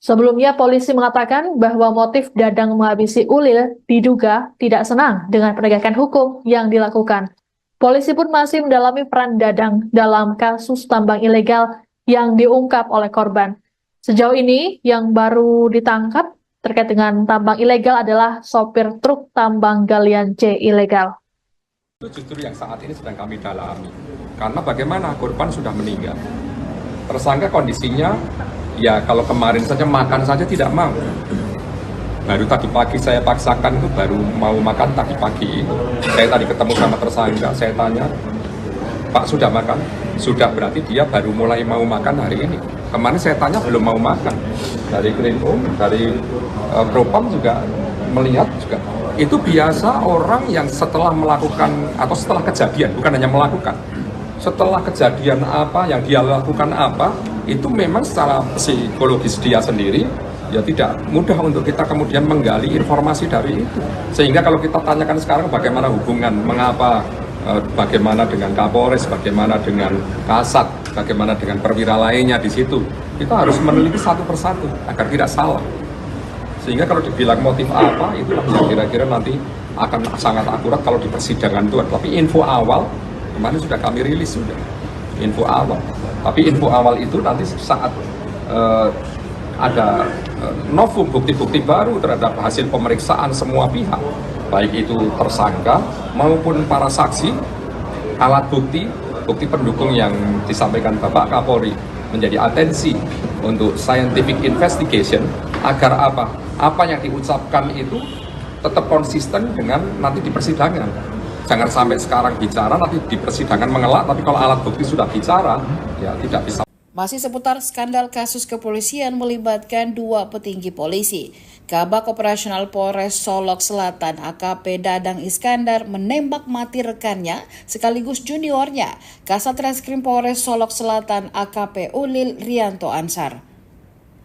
Sebelumnya polisi mengatakan bahwa motif Dadang menghabisi Ulil diduga tidak senang dengan penegakan hukum yang dilakukan. Polisi pun masih mendalami peran Dadang dalam kasus tambang ilegal yang diungkap oleh korban. Sejauh ini yang baru ditangkap terkait dengan tambang ilegal adalah sopir truk tambang galian C ilegal. Itu justru yang saat ini sedang kami dalami. Karena bagaimana korban sudah meninggal. Tersangka kondisinya, ya kalau kemarin saja makan saja tidak mau. Baru tadi pagi saya paksakan itu baru mau makan tadi pagi. Saya tadi ketemu sama tersangka, saya tanya, Pak sudah makan? Sudah, berarti dia baru mulai mau makan hari ini. Kemarin saya tanya belum mau makan. Dari Krimum, dari Propam juga melihat juga. Itu biasa orang yang setelah melakukan atau setelah kejadian, bukan hanya melakukan. Setelah kejadian apa yang dia lakukan apa, itu memang secara psikologis dia sendiri ya tidak mudah untuk kita kemudian menggali informasi dari itu. Sehingga kalau kita tanyakan sekarang bagaimana hubungan, mengapa, bagaimana dengan Kapolres, bagaimana dengan Kasat, bagaimana dengan perwira lainnya di situ, kita harus meneliti satu persatu agar tidak salah. Sehingga kalau dibilang motif apa, itu kira-kira nanti akan sangat akurat kalau di persidangan itu. Tapi info awal kemarin sudah kami rilis sudah info awal. Tapi info awal itu nanti saat ada novum bukti-bukti baru terhadap hasil pemeriksaan semua pihak, baik itu tersangka maupun para saksi, alat bukti pendukung yang disampaikan Bapak Kapolri menjadi atensi untuk scientific investigation agar apa yang diucapkan itu tetap konsisten dengan nanti di persidangan. Jangan sampai sekarang bicara, nanti di persidangan mengelak, tapi kalau alat bukti sudah bicara, ya tidak bisa. Masih seputar skandal kasus kepolisian melibatkan dua petinggi polisi. Kabak Operasional Polres Solok Selatan AKP Dadang Iskandar menembak mati rekannya sekaligus juniornya, Kasat Reskrim Polres Solok Selatan AKP Ulil Rianto Ansar.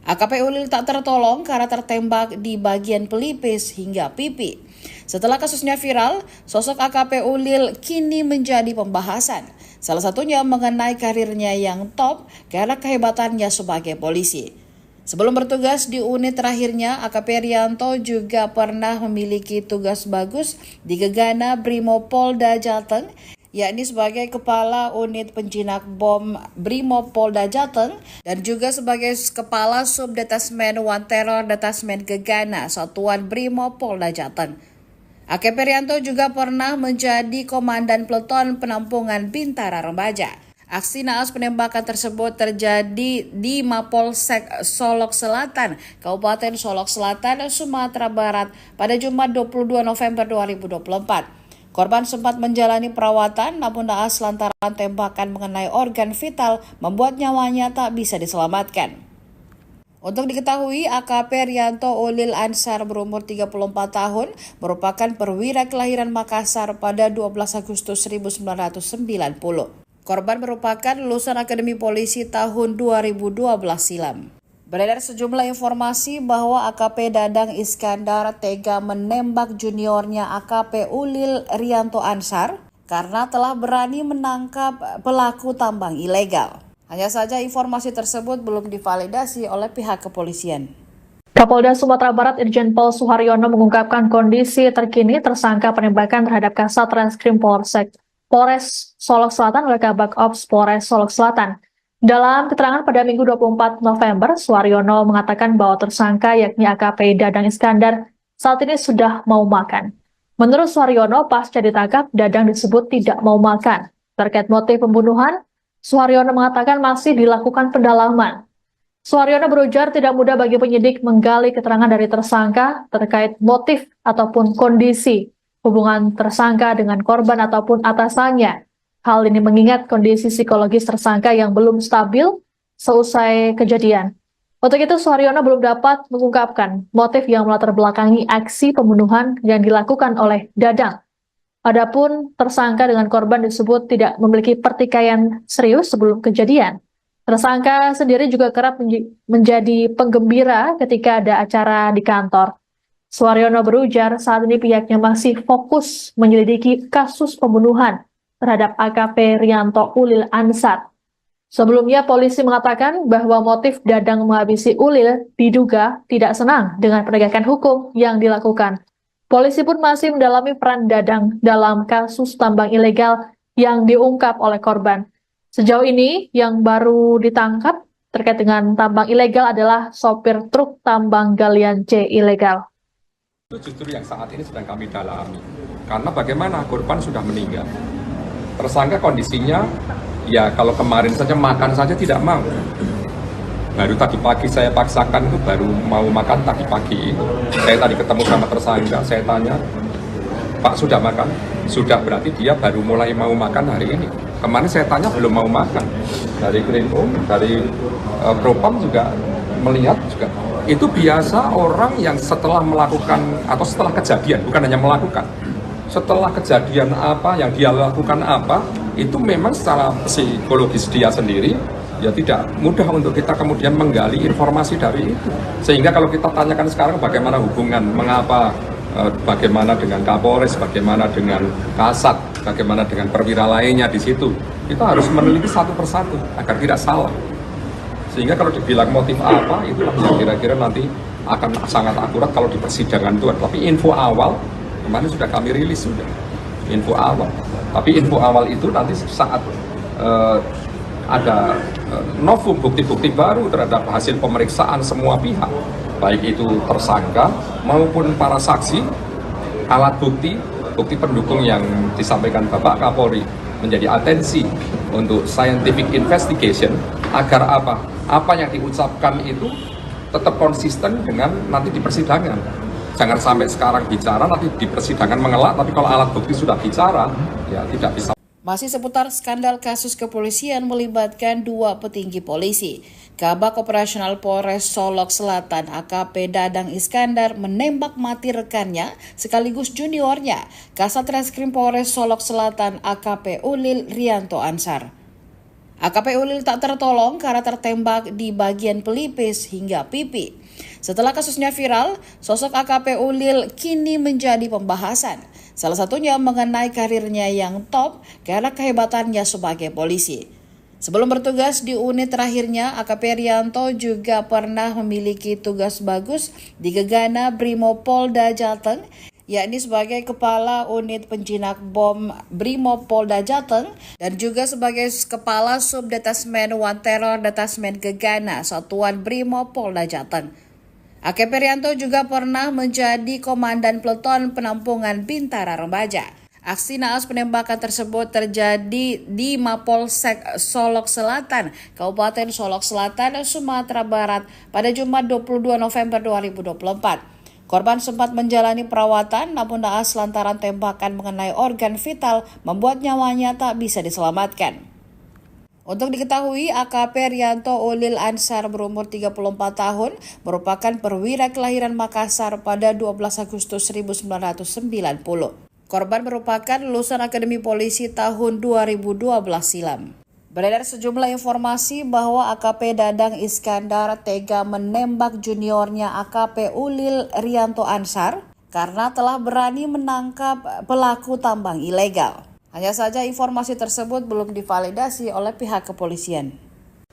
AKP Ulil tak tertolong karena tertembak di bagian pelipis hingga pipi. Setelah kasusnya viral, sosok AKP Ulil kini menjadi pembahasan. Salah satunya mengenai karirnya yang top karena kehebatannya sebagai polisi. Sebelum bertugas di unit terakhirnya, AKP Rianto juga pernah memiliki tugas bagus di Gegana Brimopolda Jateng, yakni sebagai Kepala Unit Penjinak Bom Brimopolda Jateng dan juga sebagai Kepala Subdetasmen One Terror Detasmen Gegana Satuan Brimopolda Jateng. AKP Rianto juga pernah menjadi Komandan Peleton Penampungan Bintara Remaja. Aksi naas penembakan tersebut terjadi di Mapolsek Solok Selatan, Kabupaten Solok Selatan, Sumatera Barat pada Jumat 22 November 2024. Korban sempat menjalani perawatan namun naas lantaran tembakan mengenai organ vital membuat nyawanya tak bisa diselamatkan. Untuk diketahui, AKP Rianto Ulil Ansar berumur 34 tahun merupakan perwira kelahiran Makassar pada 12 Agustus 1990. Korban merupakan lulusan Akademi Polisi tahun 2012 silam. Beredar sejumlah informasi bahwa AKP Dadang Iskandar tega menembak juniornya AKP Ulil Rianto Ansar karena telah berani menangkap pelaku tambang ilegal. Hanya saja informasi tersebut belum divalidasi oleh pihak kepolisian. Kapolda Sumatera Barat Irjen Pol Suharyono mengungkapkan kondisi terkini tersangka penembakan terhadap Kasat Reskrim Polres Solok Selatan oleh Kabak Ops Polres Solok Selatan. Dalam keterangan pada Minggu 24 November, Suharyono mengatakan bahwa tersangka yakni AKP Dadang Iskandar saat ini sudah mau makan. Menurut Suharyono, pasca ditangkap, Dadang disebut tidak mau makan. Terkait motif pembunuhan, Suharyono mengatakan masih dilakukan pendalaman. Suharyono berujar tidak mudah bagi penyidik menggali keterangan dari tersangka terkait motif ataupun kondisi hubungan tersangka dengan korban ataupun atasannya. Hal ini mengingat kondisi psikologis tersangka yang belum stabil seusai kejadian. Untuk itu, Suharyono belum dapat mengungkapkan motif yang melatar belakangi aksi pembunuhan yang dilakukan oleh Dadang. Adapun tersangka dengan korban disebut tidak memiliki pertikaian serius sebelum kejadian. Tersangka sendiri juga kerap menjadi penggembira ketika ada acara di kantor. Suharyono berujar saat ini pihaknya masih fokus menyelidiki kasus pembunuhan terhadap AKP Rianto Ulil Ansar. Sebelumnya polisi mengatakan bahwa motif Dadang menghabisi Ulil diduga tidak senang dengan penegakan hukum yang dilakukan. Polisi pun masih mendalami peran Dadang dalam kasus tambang ilegal yang diungkap oleh korban. Sejauh ini yang baru ditangkap terkait dengan tambang ilegal adalah sopir truk tambang galian C ilegal. Itu justru yang saat ini sedang kami dalami. Karena bagaimana korban sudah meninggal. Tersangka kondisinya, ya kalau kemarin saja makan saja tidak mau. Baru tadi pagi saya paksakan itu baru mau makan tadi pagi. Saya tadi ketemu sama tersangka, saya tanya, Pak sudah makan? Sudah, berarti dia baru mulai mau makan hari ini. Kemarin saya tanya belum mau makan. Dari Krimum, dari Propam juga melihat juga. Itu biasa orang yang setelah melakukan atau setelah kejadian, bukan hanya melakukan, setelah kejadian apa yang dia lakukan apa, itu memang secara psikologis dia sendiri ya tidak mudah untuk kita kemudian menggali informasi dari itu. Sehingga kalau kita tanyakan sekarang bagaimana hubungan, mengapa, bagaimana dengan Kapolres, bagaimana dengan Kasat, bagaimana dengan perwira lainnya di situ, kita harus meneliti satu persatu agar tidak salah. Sehingga kalau dibilang motif apa, itulah yang kira-kira nanti akan sangat akurat kalau di persidangan itu. Tapi info awal, kemarin sudah kami rilis sudah, info awal. Tapi info awal itu nanti saat ada novum bukti-bukti baru terhadap hasil pemeriksaan semua pihak, baik itu tersangka maupun para saksi, alat bukti, bukti pendukung yang disampaikan Bapak Kapolri menjadi atensi untuk scientific investigation agar apa yang diucapkan itu tetap konsisten dengan nanti di persidangan. Jangan sampai sekarang bicara nanti di persidangan mengelak, tapi kalau alat bukti sudah bicara ya tidak bisa. Masih seputar skandal kasus kepolisian melibatkan dua petinggi polisi. Kabak Operasional Polres Solok Selatan AKP Dadang Iskandar menembak mati rekannya sekaligus juniornya, Kasat Reskrim Polres Solok Selatan AKP Ulil Rianto Ansar. AKP Ulil tak tertolong karena tertembak di bagian pelipis hingga pipi. Setelah kasusnya viral, sosok AKP Ulil kini menjadi pembahasan. Salah satunya mengenai karirnya yang top karena kehebatannya sebagai polisi. Sebelum bertugas di unit terakhirnya, AKP Rianto juga pernah memiliki tugas bagus di Gegana Brimopolda Jateng, yakni sebagai Kepala Unit Penjinak Bom Brimopolda Jateng dan juga sebagai Kepala Subdetasmen One Terror Detasmen Gegana Satuan Brimopolda Jateng. AKP Rianto juga pernah menjadi Komandan Peleton Penampungan Bintara Remaja. Aksi naas penembakan tersebut terjadi di Mapolsek Solok Selatan, Kabupaten Solok Selatan, Sumatera Barat pada Jumat 22 November 2024. Korban sempat menjalani perawatan namun naas lantaran tembakan mengenai organ vital membuat nyawanya tak bisa diselamatkan. Untuk diketahui, AKP Rianto Ulil Ansar berumur 34 tahun merupakan perwira kelahiran Makassar pada 12 Agustus 1990. Korban merupakan lulusan Akademi Polisi tahun 2012 silam. Beredar sejumlah informasi bahwa AKP Dadang Iskandar tega menembak juniornya AKP Ulil Rianto Ansar karena telah berani menangkap pelaku tambang ilegal. Hanya saja informasi tersebut belum divalidasi oleh pihak kepolisian.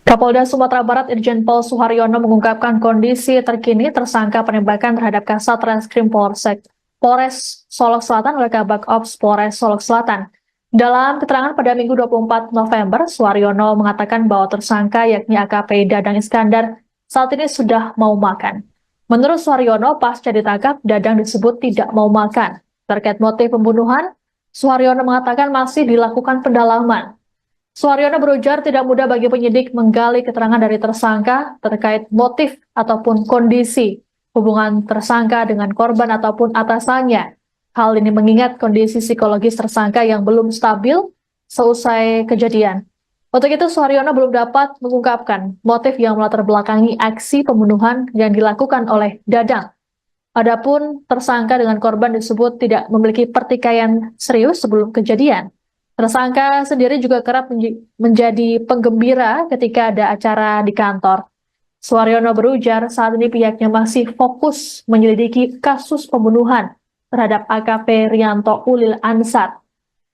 Kapolda Sumatera Barat Irjen Pol Suharyono mengungkapkan kondisi terkini tersangka penembakan terhadap Kasat Reskrim Polres Solok Selatan oleh Kabak Ops Polres Solok Selatan. Dalam keterangan pada Minggu 24 November, Suharyono mengatakan bahwa tersangka yakni AKP Dadang Iskandar saat ini sudah mau makan. Menurut Suharyono, pasca ditangkap, Dadang disebut tidak mau makan. Terkait motif pembunuhan, Suharyono mengatakan masih dilakukan pendalaman. Suharyono berujar tidak mudah bagi penyidik menggali keterangan dari tersangka terkait motif ataupun kondisi hubungan tersangka dengan korban ataupun atasannya. Hal ini mengingat kondisi psikologis tersangka yang belum stabil seusai kejadian. Untuk itu, Suharyono belum dapat mengungkapkan motif yang melatar belakangi aksi pembunuhan yang dilakukan oleh Dadang. Adapun tersangka dengan korban disebut tidak memiliki pertikaian serius sebelum kejadian. Tersangka sendiri juga kerap menjadi penggembira ketika ada acara di kantor. Suharyono berujar saat ini pihaknya masih fokus menyelidiki kasus pembunuhan terhadap AKP Rianto Ulil Ansar.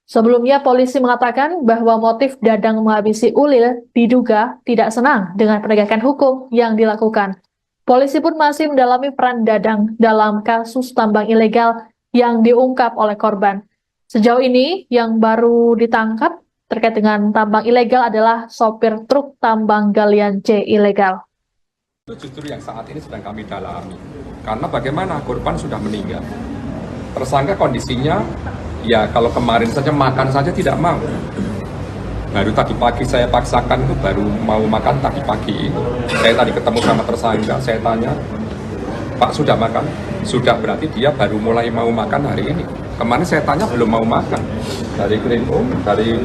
Sebelumnya polisi mengatakan bahwa motif Dadang menghabisi Ulil diduga tidak senang dengan penegakan hukum yang dilakukan. Polisi pun masih mendalami peran Dadang dalam kasus tambang ilegal yang diungkap oleh korban. Sejauh ini yang baru ditangkap terkait dengan tambang ilegal adalah sopir truk tambang galian C ilegal. Itu justru yang saat ini sedang kami dalami. Karena bagaimana korban sudah meninggal. Tersangka kondisinya, ya kalau kemarin saja makan saja tidak mau. Baru tadi pagi saya paksakan itu baru mau makan tadi pagi. Saya tadi ketemu sama tersangka, saya tanya, Pak sudah makan? Sudah, berarti dia baru mulai mau makan hari ini. Kemarin saya tanya belum mau makan. Dari Krimum, dari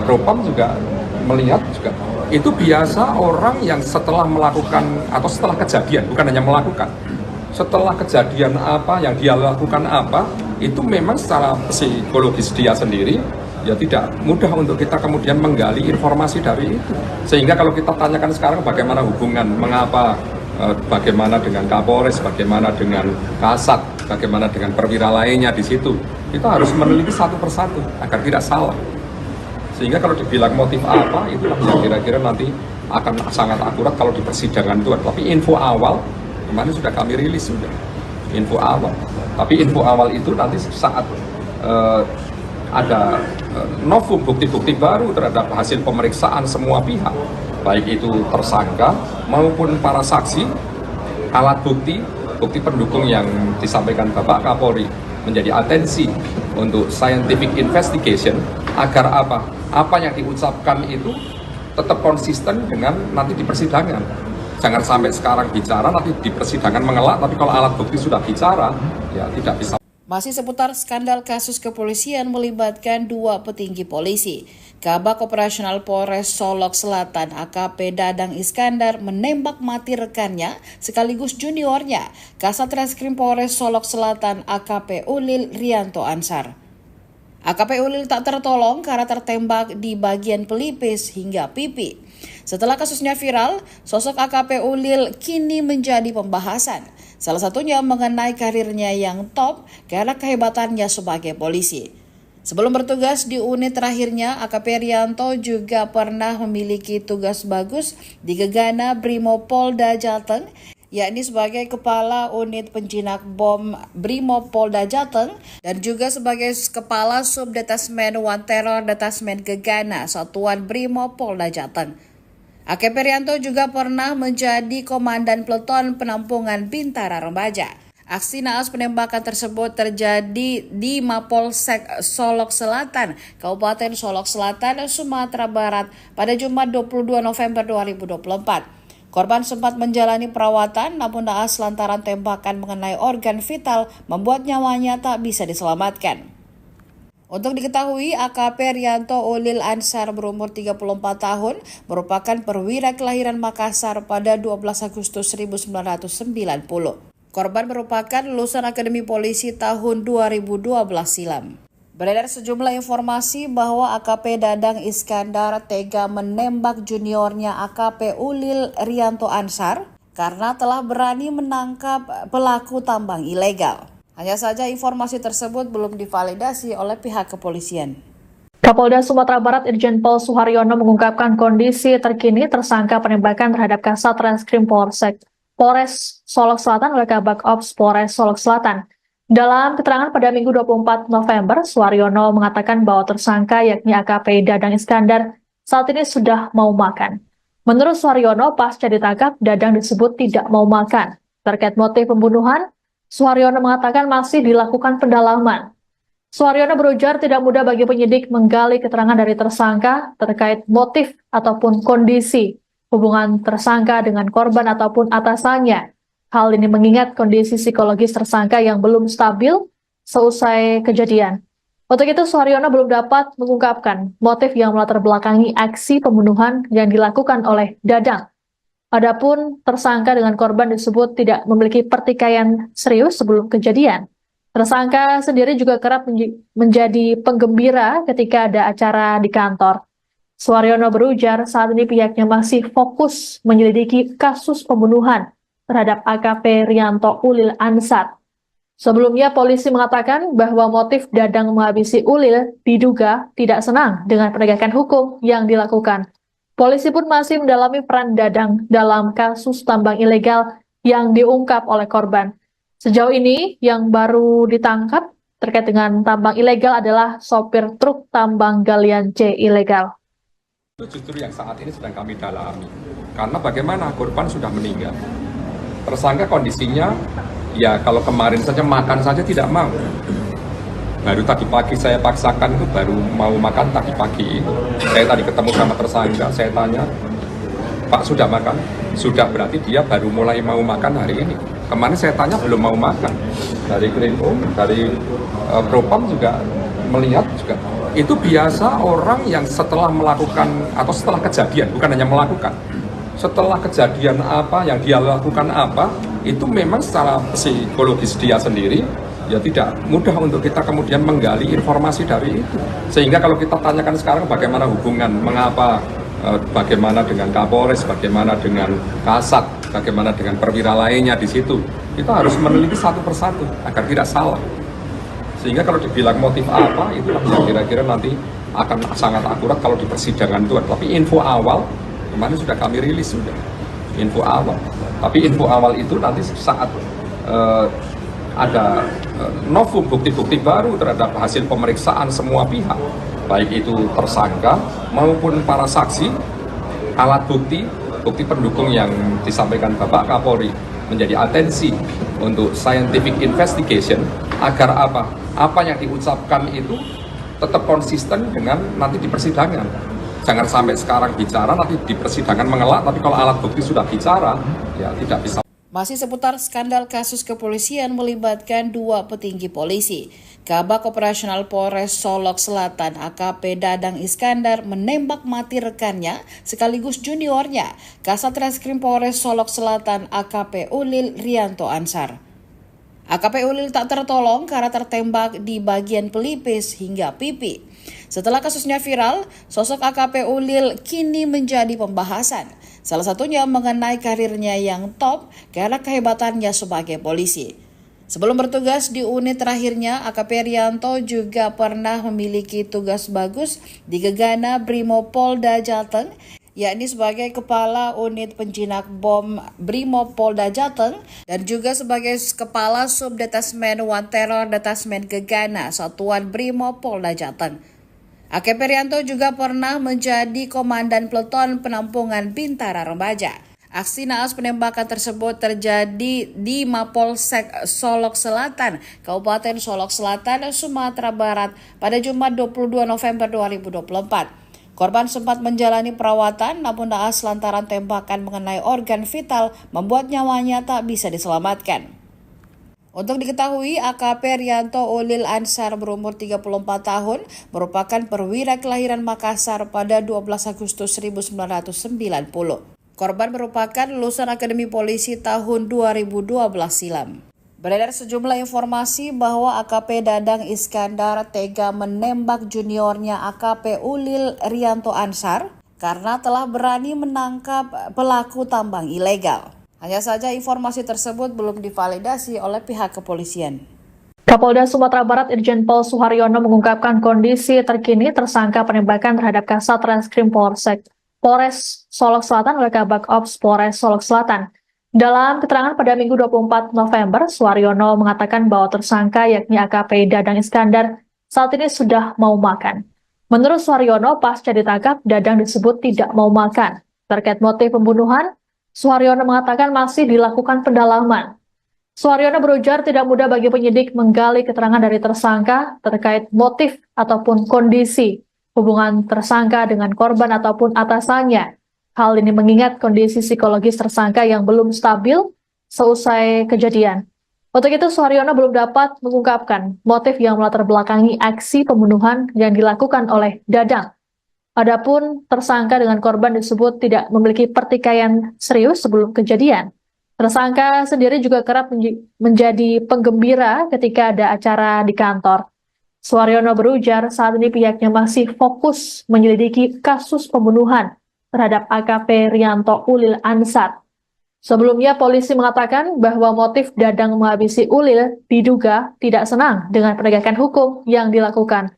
Propam juga melihat juga. Itu biasa orang yang setelah melakukan atau setelah kejadian, bukan hanya melakukan, setelah kejadian apa yang dia lakukan apa, itu memang secara psikologis dia sendiri ya tidak mudah untuk kita kemudian menggali informasi dari itu. Sehingga kalau kita tanyakan sekarang bagaimana hubungan, mengapa, bagaimana dengan Kapolres, bagaimana dengan Kasat, bagaimana dengan perwira lainnya di situ, kita harus meneliti satu persatu agar tidak salah. Sehingga kalau dibilang motif apa, itulah yang kira-kira nanti akan sangat akurat kalau di persidangan itu. Tapi info awal, kemarin sudah kami rilis sudah, info awal. Tapi info awal itu nanti saat ada novum bukti-bukti baru terhadap hasil pemeriksaan semua pihak, baik itu tersangka maupun para saksi, alat bukti, bukti pendukung yang disampaikan Bapak Kapolri menjadi atensi untuk scientific investigation agar apa yang diucapkan itu tetap konsisten dengan nanti di persidangan. Jangan sampai sekarang bicara, nanti di persidangan mengelak, tapi kalau alat bukti sudah bicara, ya tidak bisa. Masih seputar skandal kasus kepolisian melibatkan dua petinggi polisi. Kabak Operasional Polres Solok Selatan AKP Dadang Iskandar menembak mati rekannya sekaligus juniornya, Kasat Reskrim Polres Solok Selatan AKP Ulil Rianto Ansar. AKP Ulil tak tertolong karena tertembak di bagian pelipis hingga pipi. Setelah kasusnya viral, sosok AKP Ulil kini menjadi pembahasan. Salah satunya mengenai karirnya yang top karena kehebatannya sebagai polisi. Sebelum bertugas di unit terakhirnya, AKP Rianto juga pernah memiliki tugas bagus di Gegana Brimopolda Jateng, yakni sebagai Kepala Unit Penjinak Bom Brimopolda Jateng dan juga sebagai Kepala Subdetasmen One Terror Detasmen Gegana Satuan Brimopolda Jateng. AKP Rianto juga pernah menjadi Komandan Peleton Penampungan Bintara Remaja. Aksi naas penembakan tersebut terjadi di Mapolsek Solok Selatan, Kabupaten Solok Selatan, Sumatera Barat pada Jumat 22 November 2024. Korban sempat menjalani perawatan namun naas lantaran tembakan mengenai organ vital membuat nyawanya tak bisa diselamatkan. Untuk diketahui, AKP Rianto Ulil Ansar berumur 34 tahun merupakan perwira kelahiran Makassar pada 12 Agustus 1990. Korban merupakan lulusan Akademi Polisi tahun 2012 silam. Beredar sejumlah informasi bahwa AKP Dadang Iskandar tega menembak juniornya AKP Ulil Rianto Ansar karena telah berani menangkap pelaku tambang ilegal. Hanya saja informasi tersebut belum divalidasi oleh pihak kepolisian. Kapolda Sumatera Barat Irjen Pol Suharyono mengungkapkan kondisi terkini tersangka penembakan terhadap Kasat Reskrim Polres Solok Selatan oleh Kabak Ops Polres Solok Selatan. Dalam keterangan pada Minggu 24 November, Suharyono mengatakan bahwa tersangka yakni AKP Dadang Iskandar saat ini sudah mau makan. Menurut Suharyono, pasca ditangkap, Dadang disebut tidak mau makan. Terkait motif pembunuhan, Suharyono mengatakan masih dilakukan pendalaman. Suharyono berujar tidak mudah bagi penyidik menggali keterangan dari tersangka terkait motif ataupun kondisi hubungan tersangka dengan korban ataupun atasannya. Hal ini mengingat kondisi psikologis tersangka yang belum stabil seusai kejadian. Untuk itu, Suharyono belum dapat mengungkapkan motif yang melatar belakangi aksi pembunuhan yang dilakukan oleh Dadang. Adapun tersangka dengan korban disebut tidak memiliki pertikaian serius sebelum kejadian. Tersangka sendiri juga kerap menjadi penggembira ketika ada acara di kantor. Suharyono berujar saat ini pihaknya masih fokus menyelidiki kasus pembunuhan terhadap AKP Rianto Ulil Ansar. Sebelumnya polisi mengatakan bahwa motif Dadang menghabisi Ulil diduga tidak senang dengan penegakan hukum yang dilakukan. Polisi pun masih mendalami peran Dadang dalam kasus tambang ilegal yang diungkap oleh korban. Sejauh ini yang baru ditangkap terkait dengan tambang ilegal adalah sopir truk tambang galian C ilegal. Itu justru yang saat ini sedang kami dalami. Karena bagaimana korban sudah meninggal. Tersangka kondisinya, ya kalau kemarin saja makan saja tidak mau. Baru tadi pagi saya paksakan itu baru mau makan tadi pagi itu. Saya tadi ketemu sama tersangka, saya tanya, Pak sudah makan? Sudah, berarti dia baru mulai mau makan hari ini. Kemarin saya tanya belum mau makan. Dari Krimum, dari Propam juga melihat juga. Itu biasa orang yang setelah melakukan atau setelah kejadian, bukan hanya melakukan. Setelah kejadian apa yang dia lakukan apa, itu memang secara psikologis dia sendiri ya tidak mudah untuk kita kemudian menggali informasi dari itu. Sehingga kalau kita tanyakan sekarang bagaimana hubungan, mengapa, bagaimana dengan Kapolres, bagaimana dengan Kasat, bagaimana dengan perwira lainnya di situ, kita harus meneliti satu persatu agar tidak salah. Sehingga kalau dibilang motif apa, itu yang kira-kira nanti akan sangat akurat kalau di persidangan itu. Tapi info awal kemarin sudah kami rilis sudah info awal. Tapi info awal itu nanti saat ada novum bukti-bukti baru terhadap hasil pemeriksaan semua pihak, baik itu tersangka maupun para saksi, alat bukti pendukung yang disampaikan Bapak Kapolri menjadi atensi untuk scientific investigation agar apa yang diucapkan itu tetap konsisten dengan nanti di persidangan. Jangan sampai sekarang bicara, nanti di persidangan mengelak, tapi kalau alat bukti sudah bicara, ya tidak bisa. Masih seputar skandal kasus kepolisian melibatkan dua petinggi polisi. Kabak Operasional Polres Solok Selatan AKP Dadang Iskandar menembak mati rekannya sekaligus juniornya, Kasat Reskrim Polres Solok Selatan AKP Ulil Rianto Ansar. AKP Ulil tak tertolong karena tertembak di bagian pelipis hingga pipi. Setelah kasusnya viral, sosok AKP Ulil kini menjadi pembahasan. Salah satunya mengenai karirnya yang top karena kehebatannya sebagai polisi. Sebelum bertugas di unit terakhirnya, AKP Rianto juga pernah memiliki tugas bagus di Gegana Brimopolda Jateng, yakni sebagai Kepala Unit Penjinak Bom Brimopolda Jateng dan juga sebagai Kepala Subdetasmen One Terror Detasmen Gegana Satuan Brimopolda Jateng. AKP Rianto juga pernah menjadi Komandan Peleton Penampungan Bintara Remaja. Aksi naas penembakan tersebut terjadi di Mapolsek Solok Selatan, Kabupaten Solok Selatan, Sumatera Barat pada Jumat 22 November 2024. Korban sempat menjalani perawatan namun naas lantaran tembakan mengenai organ vital membuat nyawanya tak bisa diselamatkan. Untuk diketahui, AKP Rianto Ulil Ansar berumur 34 tahun, merupakan perwira kelahiran Makassar pada 12 Agustus 1990. Korban merupakan lulusan Akademi Polisi tahun 2012 silam. Beredar sejumlah informasi bahwa AKP Dadang Iskandar tega menembak juniornya AKP Ulil Rianto Ansar karena telah berani menangkap pelaku tambang ilegal. Hanya saja informasi tersebut belum divalidasi oleh pihak kepolisian. Kapolda Sumatera Barat Irjen Pol Suharyono mengungkapkan kondisi terkini tersangka penembakan terhadap Kasat Reskrim Polres Solok Selatan oleh Kabak Ops Polres Solok Selatan. Dalam keterangan pada Minggu 24 November, Suharyono mengatakan bahwa tersangka yakni AKP Dadang Iskandar saat ini sudah mau makan. Menurut Suharyono, pasca ditangkap, Dadang disebut tidak mau makan. Terkait motif pembunuhan, Suharyono mengatakan masih dilakukan pendalaman. Suharyono berujar tidak mudah bagi penyidik menggali keterangan dari tersangka terkait motif ataupun kondisi hubungan tersangka dengan korban ataupun atasannya. Hal ini mengingat kondisi psikologis tersangka yang belum stabil seusai kejadian. Untuk itu, Suharyono belum dapat mengungkapkan motif yang melatar belakangi aksi pembunuhan yang dilakukan oleh Dadang. Adapun tersangka dengan korban disebut tidak memiliki pertikaian serius sebelum kejadian. Tersangka sendiri juga kerap menjadi penggembira ketika ada acara di kantor. Suharyono berujar saat ini pihaknya masih fokus menyelidiki kasus pembunuhan terhadap AKP Rianto Ulil Ansar. Sebelumnya polisi mengatakan bahwa motif Dadang menghabisi Ulil diduga tidak senang dengan penegakan hukum yang dilakukan.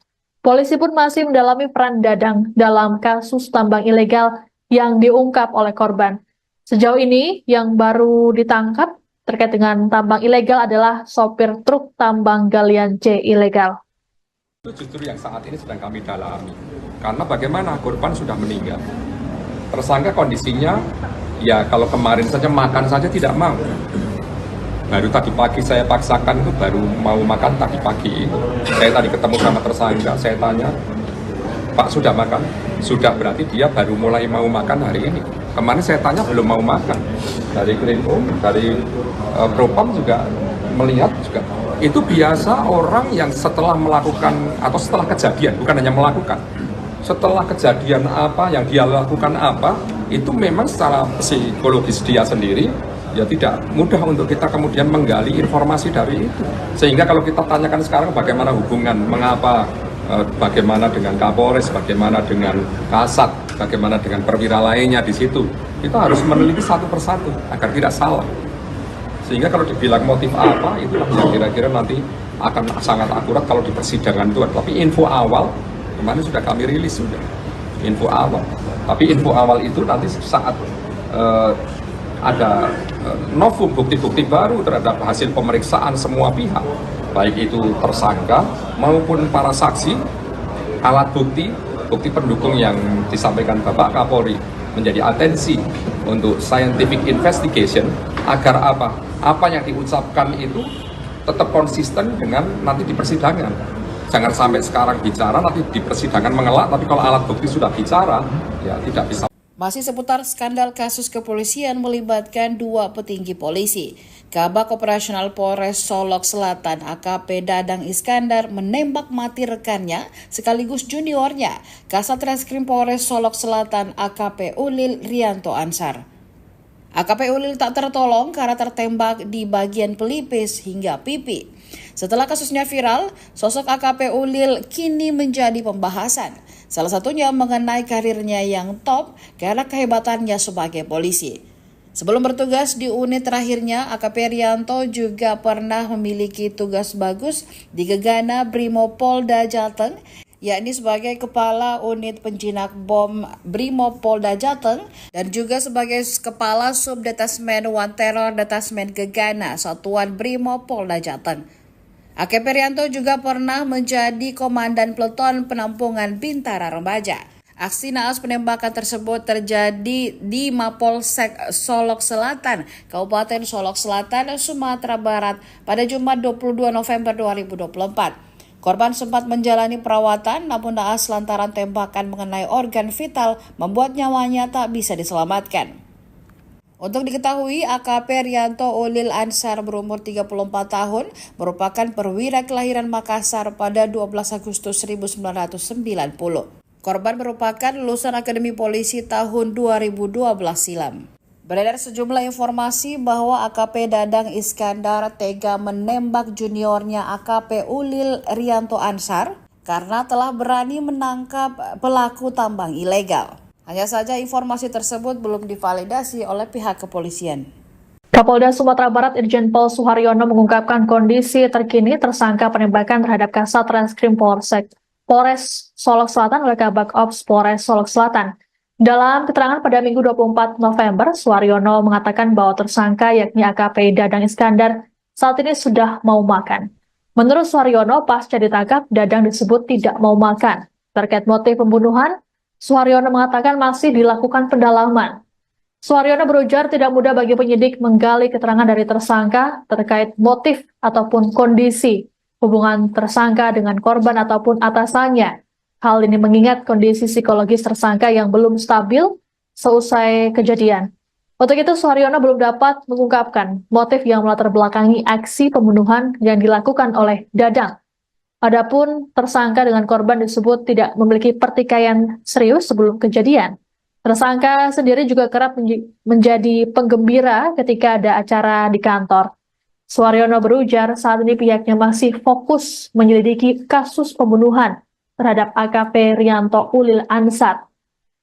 Polisi pun masih mendalami peran Dadang dalam kasus tambang ilegal yang diungkap oleh korban. Sejauh ini yang baru ditangkap terkait dengan tambang ilegal adalah sopir truk tambang galian C ilegal. Itu justru yang saat ini sedang kami dalami. Karena bagaimana korban sudah meninggal. Tersangka kondisinya, ya kalau kemarin saja makan saja tidak mau. Baru tadi pagi saya paksakan itu baru mau makan tadi pagi. Saya tadi ketemu sama tersangka, saya tanya, Pak sudah makan? Sudah, berarti dia baru mulai mau makan hari ini. Kemarin saya tanya belum mau makan. Dari Krimum, dari Propam juga melihat juga. Itu biasa orang yang setelah melakukan atau setelah kejadian, bukan hanya melakukan. Setelah kejadian apa yang dia lakukan apa, itu memang secara psikologis dia sendiri ya tidak mudah untuk kita kemudian menggali informasi dari itu. Sehingga kalau kita tanyakan sekarang bagaimana hubungan, mengapa, bagaimana dengan Kapolres, bagaimana dengan Kasat, bagaimana dengan perwira lainnya di situ, kita harus meneliti satu persatu agar tidak salah. Sehingga kalau dibilang motif apa, itulah yang kira-kira nanti akan sangat akurat kalau di persidangan itu. Tapi info awal, kemarin sudah kami rilis sudah, info awal. Tapi info awal itu nanti saat ada novum bukti-bukti baru terhadap hasil pemeriksaan semua pihak, baik itu tersangka maupun para saksi, alat bukti, bukti pendukung yang disampaikan Bapak Kapolri menjadi atensi untuk scientific investigation agar apa yang diucapkan itu tetap konsisten dengan nanti di persidangan. Jangan sampai sekarang bicara nanti di persidangan mengelak, tapi kalau alat bukti sudah bicara ya tidak bisa. Masih seputar skandal kasus kepolisian melibatkan dua petinggi polisi. Kabak Operasional Polres Solok Selatan AKP Dadang Iskandar menembak mati rekannya sekaligus juniornya, Kasat Reskrim Polres Solok Selatan AKP Ulil Rianto Ansar. AKP Ulil tak tertolong karena tertembak di bagian pelipis hingga pipi. Setelah kasusnya viral, sosok AKP Ulil kini menjadi pembahasan. Salah satunya mengenai karirnya yang top karena kehebatannya sebagai polisi. Sebelum bertugas di unit terakhirnya, AKP Rianto juga pernah memiliki tugas bagus di Gegana Brimopolda Jateng, yakni sebagai Kepala Unit Penjinak Bom Brimopolda Jateng dan juga sebagai Kepala Subdetasmen One Terror Detasmen Gegana Satuan Brimopolda Jateng. AKP Rianto juga pernah menjadi Komandan Peleton Penampungan Bintara Remaja. Aksi naas penembakan tersebut terjadi di Mapolsek Solok Selatan, Kabupaten Solok Selatan, Sumatera Barat pada Jumat 22 November 2024. Korban sempat menjalani perawatan, namun naas lantaran tembakan mengenai organ vital membuat nyawanya tak bisa diselamatkan. Untuk diketahui, AKP Rianto Ulil Ansar berumur 34 tahun, merupakan perwira kelahiran Makassar pada 12 Agustus 1990. Korban merupakan lulusan Akademi Polisi tahun 2012 silam. Beredar sejumlah informasi bahwa AKP Dadang Iskandar tega menembak juniornya AKP Ulil Rianto Ansar karena telah berani menangkap pelaku tambang ilegal. Hanya saja informasi tersebut belum divalidasi oleh pihak kepolisian. Kapolda Sumatera Barat Irjen Pol Suharyono mengungkapkan kondisi terkini tersangka penembakan terhadap Kasat Reskrim Polres Solok Selatan oleh Kabak Ops Polres Solok Selatan. Dalam keterangan pada Minggu 24 November, Suharyono mengatakan bahwa tersangka yakni AKP Dadang Iskandar saat ini sudah mau makan. Menurut Suharyono, pasca ditangkap, Dadang disebut tidak mau makan. Terkait motif pembunuhan, Suharyono mengatakan masih dilakukan pendalaman. Suharyono berujar tidak mudah bagi penyidik menggali keterangan dari tersangka terkait motif ataupun kondisi hubungan tersangka dengan korban ataupun atasannya. Hal ini mengingat kondisi psikologis tersangka yang belum stabil seusai kejadian. Untuk itu, Suharyono belum dapat mengungkapkan motif yang melatar belakangi aksi pembunuhan yang dilakukan oleh Dadang. Adapun tersangka dengan korban disebut tidak memiliki pertikaian serius sebelum kejadian. Tersangka sendiri juga kerap menjadi penggembira ketika ada acara di kantor. Suharyono berujar saat ini pihaknya masih fokus menyelidiki kasus pembunuhan terhadap AKP Rianto Ulil Ansar.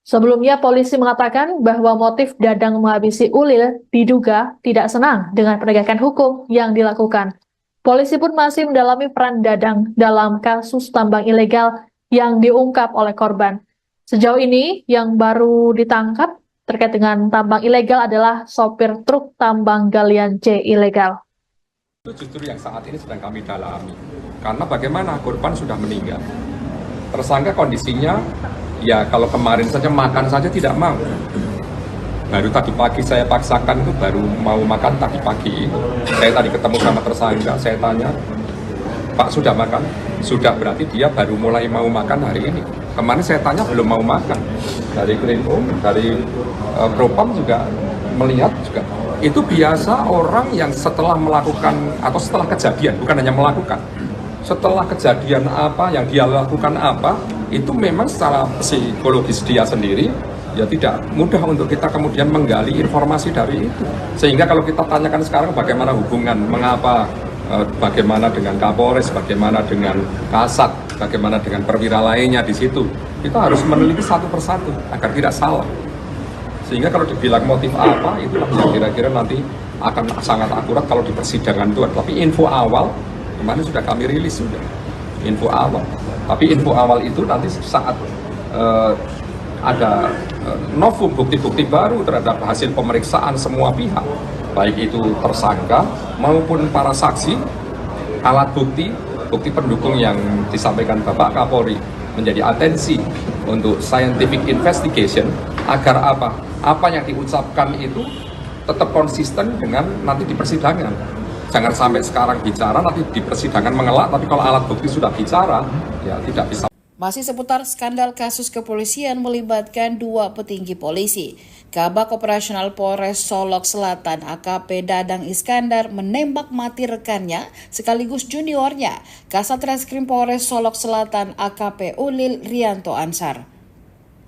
Sebelumnya polisi mengatakan bahwa motif Dadang menghabisi Ulil diduga tidak senang dengan penegakan hukum yang dilakukan. Polisi pun masih mendalami peran Dadang dalam kasus tambang ilegal yang diungkap oleh korban. Sejauh ini yang baru ditangkap terkait dengan tambang ilegal adalah sopir truk tambang galian C ilegal. Itu justru yang saat ini sedang kami dalami. Karena bagaimana korban sudah meninggal. Tersangka kondisinya, ya kalau kemarin saja makan saja tidak mau. Baru tadi pagi saya paksakan itu baru mau makan tadi pagi. Saya tadi ketemu sama tersangka, saya tanya, Pak sudah makan? Sudah, berarti dia baru mulai mau makan hari ini. Kemarin saya tanya belum mau makan. Dari Krimum, dari Propam juga melihat juga. Itu biasa orang yang setelah melakukan atau setelah kejadian, bukan hanya melakukan. Setelah kejadian apa yang dia lakukan apa, itu memang secara psikologis dia sendiri ya tidak mudah untuk kita kemudian menggali informasi dari itu. Sehingga kalau kita tanyakan sekarang bagaimana hubungan, mengapa, bagaimana dengan Kapolres, bagaimana dengan Kasat, bagaimana dengan perwira lainnya di situ, kita harus meneliti satu persatu agar tidak salah. Sehingga kalau dibilang motif apa, itulah yang kira-kira nanti akan sangat akurat kalau di persidangan itu. Tapi info awal kemarin sudah kami rilis sudah info awal. Tapi info awal itu nanti saat ada novum bukti-bukti baru terhadap hasil pemeriksaan semua pihak, baik itu tersangka maupun para saksi, alat bukti, bukti pendukung yang disampaikan Bapak Kapolri menjadi atensi untuk scientific investigation agar apa yang diucapkan itu tetap konsisten dengan nanti di persidangan. Jangan sampai sekarang bicara, nanti di persidangan mengelak, tapi kalau alat bukti sudah bicara, ya tidak bisa. Masih seputar skandal kasus kepolisian melibatkan dua petinggi polisi. Kabak Operasional Polres Solok Selatan AKP Dadang Iskandar menembak mati rekannya sekaligus juniornya, Kasat Reskrim Polres Solok Selatan AKP Ulil Rianto Ansar.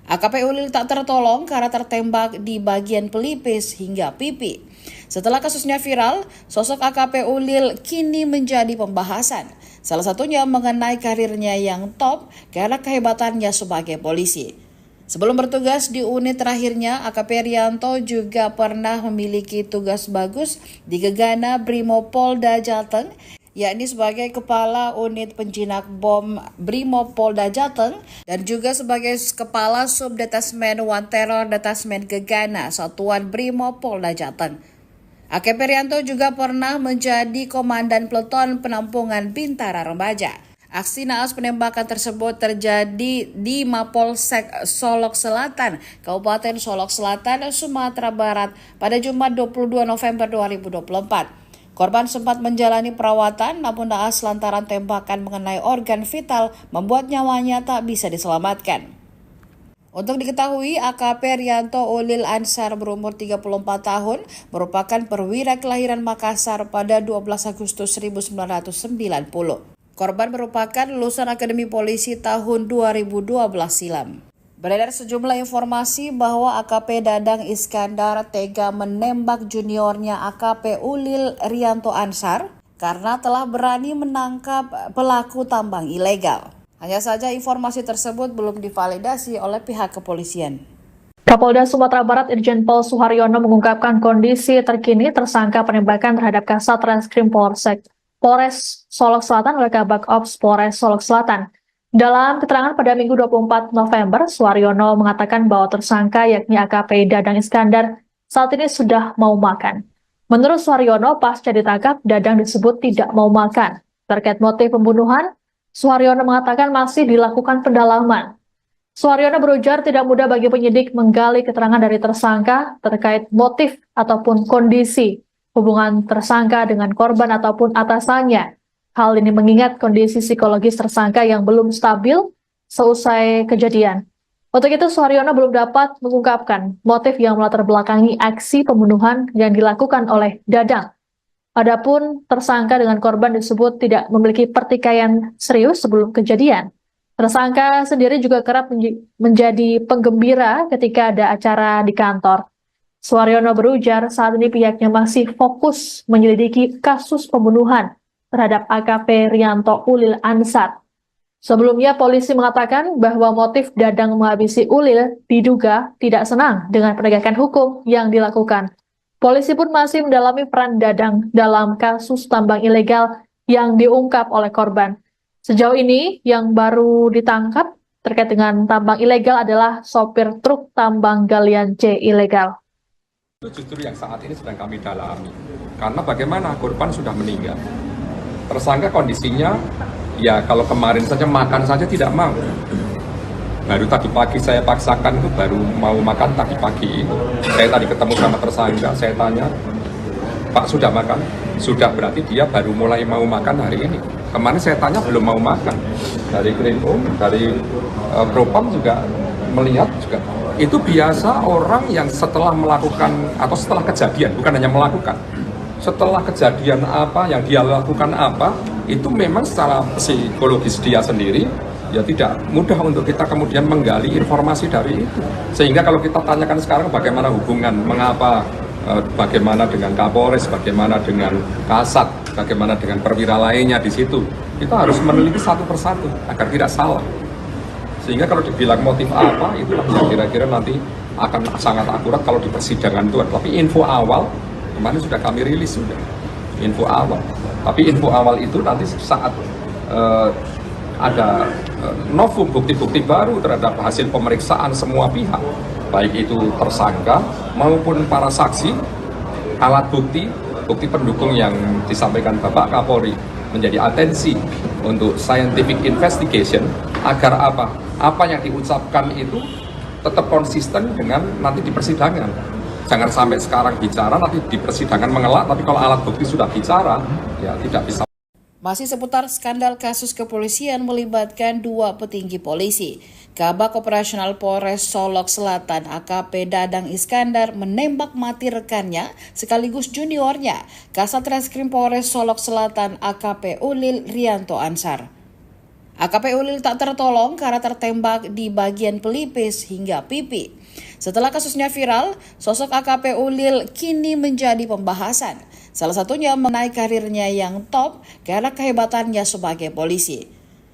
AKP Ulil tak tertolong karena tertembak di bagian pelipis hingga pipi. Setelah kasusnya viral, sosok AKP Ulil kini menjadi pembahasan. Salah satunya mengenai karirnya yang top karena kehebatannya sebagai polisi. Sebelum bertugas di unit terakhirnya, AKP Rianto juga pernah memiliki tugas bagus di Gegana Brimopolda Jateng, yakni sebagai Kepala Unit Penjinak Bom Brimopolda Jateng dan juga sebagai Kepala Subdetasmen One Terror Detasmen Gegana Satuan Brimopolda Jateng. AKP Rianto juga pernah menjadi Komandan Peleton Penampungan Bintara Remaja. Aksi naas penembakan tersebut terjadi di Mapolsek Solok Selatan, Kabupaten Solok Selatan, Sumatera Barat pada Jumat 22 November 2024. Korban sempat menjalani perawatan namun naas lantaran tembakan mengenai organ vital membuat nyawanya tak bisa diselamatkan. Untuk diketahui, AKP Rianto Ulil Ansar berumur 34 tahun merupakan perwira kelahiran Makassar pada 12 Agustus 1990. Korban merupakan lulusan Akademi Polisi tahun 2012 silam. Beredar sejumlah informasi bahwa AKP Dadang Iskandar tega menembak juniornya AKP Ulil Rianto Ansar karena telah berani menangkap pelaku tambang ilegal. Hanya saja informasi tersebut belum divalidasi oleh pihak kepolisian. Kapolda Sumatera Barat Irjen Pol Suharyono mengungkapkan kondisi terkini tersangka penembakan terhadap Kasat Reskrim Polres Solok Selatan oleh Kabak Ops Polres Solok Selatan. Dalam keterangan pada Minggu 24 November, Suharyono mengatakan bahwa tersangka yakni AKP Dadang Iskandar saat ini sudah mau makan. Menurut Suharyono, pasca ditangkap, Dadang disebut tidak mau makan. Terkait motif pembunuhan, Suharyono mengatakan masih dilakukan pendalaman. Suharyono berujar tidak mudah bagi penyidik menggali keterangan dari tersangka terkait motif ataupun kondisi hubungan tersangka dengan korban ataupun atasannya. Hal ini mengingat kondisi psikologis tersangka yang belum stabil seusai kejadian. Untuk itu, Suharyono belum dapat mengungkapkan motif yang melatar belakangi aksi pembunuhan yang dilakukan oleh Dadang. Adapun tersangka dengan korban disebut tidak memiliki pertikaian serius sebelum kejadian. Tersangka sendiri juga kerap menjadi penggembira ketika ada acara di kantor. Suharyono berujar saat ini pihaknya masih fokus menyelidiki kasus pembunuhan terhadap AKP Rianto Ulil Ansar. Sebelumnya polisi mengatakan bahwa motif Dadang menghabisi Ulil diduga tidak senang dengan penegakan hukum yang dilakukan. Polisi pun masih mendalami peran Dadang dalam kasus tambang ilegal yang diungkap oleh korban. Sejauh ini yang baru ditangkap terkait dengan tambang ilegal adalah sopir truk tambang galian C ilegal. Itu justru yang saat ini sedang kami dalami. Karena bagaimana korban sudah meninggal. Tersangka kondisinya, ya kalau kemarin saja makan saja tidak mau. Baru tadi pagi saya paksakan itu baru mau makan tadi pagi. Saya tadi ketemu sama tersangka, saya tanya, Pak sudah makan? Sudah, berarti dia baru mulai mau makan hari ini. Kemarin saya tanya belum mau makan. Dari Krimum, dari Propam juga melihat juga. Itu biasa orang yang setelah melakukan atau setelah kejadian, bukan hanya melakukan, setelah kejadian apa yang dia lakukan apa, itu memang secara psikologis dia sendiri ya tidak mudah untuk kita kemudian menggali informasi dari itu. Sehingga kalau kita tanyakan sekarang bagaimana hubungan, mengapa, bagaimana dengan Kapolres, bagaimana dengan Kasat, bagaimana dengan perwira lainnya di situ, kita harus meneliti satu persatu agar tidak salah. Sehingga kalau dibilang motif apa, itu yang kira-kira nanti akan sangat akurat kalau di persidangan itu. Tapi info awal, kemarin sudah kami rilis sudah, info awal. Tapi info awal itu nanti saat ada novum bukti-bukti baru terhadap hasil pemeriksaan semua pihak, baik itu tersangka maupun para saksi, alat bukti, bukti pendukung yang disampaikan Bapak Kapolri menjadi atensi untuk scientific investigation agar apa yang diucapkan itu tetap konsisten dengan nanti di persidangan. Jangan sampai sekarang bicara, nanti di persidangan mengelak, tapi kalau alat bukti sudah bicara, ya tidak bisa. Masih seputar skandal kasus kepolisian melibatkan dua petinggi polisi. Kabak Operasional Polres Solok Selatan AKP Dadang Iskandar menembak mati rekannya sekaligus juniornya, Kasat Reskrim Polres Solok Selatan AKP Ulil Rianto Ansar. AKP Ulil tak tertolong karena tertembak di bagian pelipis hingga pipi. Setelah kasusnya viral, sosok AKP Ulil kini menjadi pembahasan. Salah satunya mengenai karirnya yang top karena kehebatannya sebagai polisi.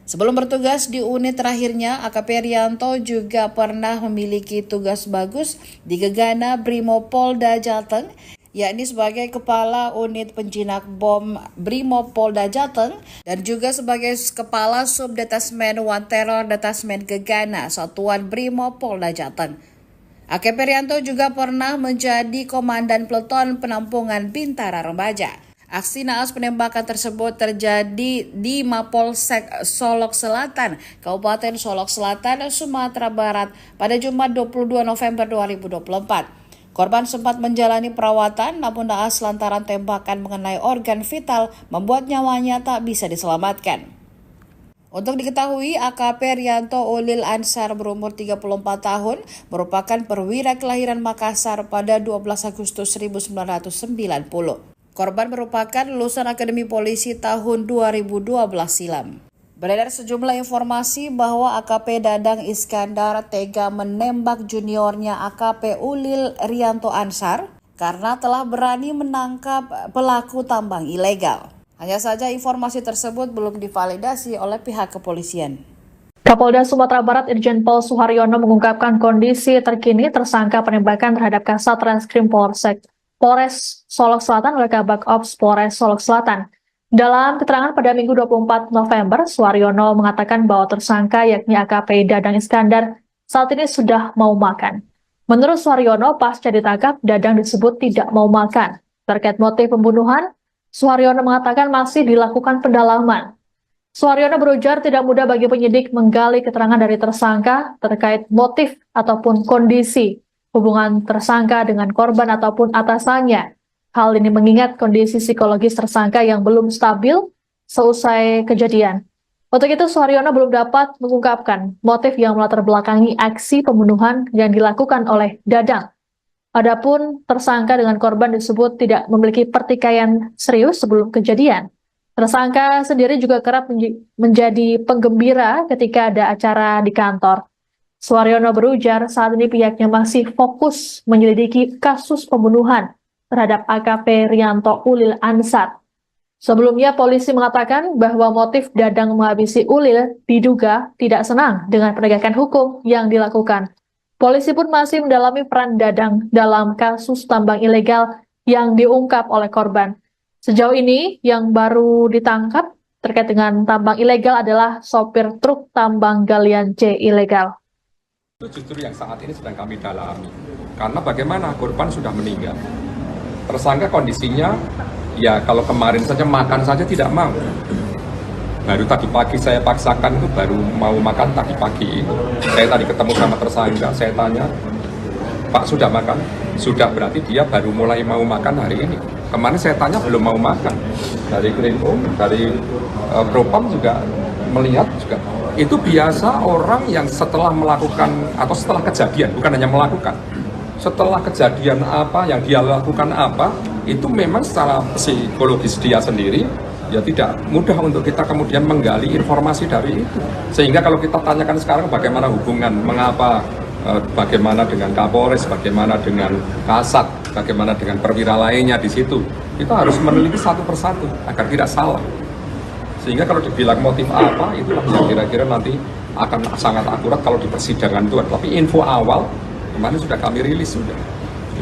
Sebelum bertugas di unit terakhirnya, AKP Rianto juga pernah memiliki tugas bagus di Gegana Brimopolda Jateng, yakni sebagai Kepala Unit Penjinak Bom Brimopolda Jateng dan juga sebagai Kepala Subdetasmen One Terror Detasmen Gegana Satuan Brimopolda Jateng. AKP Rianto juga pernah menjadi Komandan Peleton Penampungan Bintara Remaja. Aksi naas penembakan tersebut terjadi di Mapolsek Solok Selatan, Kabupaten Solok Selatan, Sumatera Barat pada Jumat 22 November 2024. Korban sempat menjalani perawatan namun naas lantaran tembakan mengenai organ vital membuat nyawanya tak bisa diselamatkan. Untuk diketahui, AKP Rianto Ulil Ansar berumur 34 tahun merupakan perwira kelahiran Makassar pada 12 Agustus 1990. Korban merupakan lulusan Akademi Polisi tahun 2012 silam. Beredar sejumlah informasi bahwa AKP Dadang Iskandar tega menembak juniornya AKP Ulil Rianto Ansar karena telah berani menangkap pelaku tambang ilegal. Hanya saja informasi tersebut belum divalidasi oleh pihak kepolisian. Kapolda Sumatera Barat Irjen Pol Suharyono mengungkapkan kondisi terkini tersangka penembakan terhadap Kasat Reskrim Polres Solok Selatan oleh Kabak Ops Polres Solok Selatan. Dalam keterangan pada Minggu 24 November, Suharyono mengatakan bahwa tersangka yakni AKP Dadang Iskandar saat ini sudah mau makan. Menurut Suharyono, pasca ditangkap, Dadang disebut tidak mau makan. Terkait motif pembunuhan, Suharyono mengatakan masih dilakukan pendalaman. Suharyono berujar tidak mudah bagi penyidik menggali keterangan dari tersangka terkait motif ataupun kondisi hubungan tersangka dengan korban ataupun atasannya. Hal ini mengingat kondisi psikologis tersangka yang belum stabil seusai kejadian. Untuk itu, Suharyono belum dapat mengungkapkan motif yang melatar belakangi aksi pembunuhan yang dilakukan oleh Dadang. Adapun tersangka dengan korban disebut tidak memiliki pertikaian serius sebelum kejadian. Tersangka sendiri juga kerap menjadi penggembira ketika ada acara di kantor. Suharyono berujar saat ini pihaknya masih fokus menyelidiki kasus pembunuhan terhadap AKP Rianto Ulil Ansar. Sebelumnya polisi mengatakan bahwa motif Dadang menghabisi Ulil diduga tidak senang dengan penegakan hukum yang dilakukan. Polisi pun masih mendalami peran Dadang dalam kasus tambang ilegal yang diungkap oleh korban. Sejauh ini yang baru ditangkap terkait dengan tambang ilegal adalah sopir truk tambang galian C ilegal. Itu justru yang saat ini sedang kami dalami. Karena bagaimana korban sudah meninggal. Tersangka kondisinya, ya kalau kemarin saja makan saja tidak mau. Baru tadi pagi saya paksakan itu baru mau makan tadi pagi. Saya tadi ketemu sama tersangka, saya tanya, Pak sudah makan? Sudah, berarti dia baru mulai mau makan hari ini. Kemarin saya tanya belum mau makan. Dari Krimum, dari Propam juga melihat juga. Itu biasa orang yang setelah melakukan atau setelah kejadian, bukan hanya melakukan, setelah kejadian apa yang dia lakukan apa, itu memang secara psikologis dia sendiri ya tidak mudah untuk kita kemudian menggali informasi dari itu. Sehingga kalau kita tanyakan sekarang bagaimana hubungan, mengapa, bagaimana dengan Kapolres, bagaimana dengan Kasat, bagaimana dengan perwira lainnya di situ, kita harus meneliti satu persatu agar tidak salah. Sehingga kalau dibilang motif apa, itulah yang kira-kira nanti akan sangat akurat kalau di persidangan itu. Tapi info awal, kemarin sudah kami rilis sudah,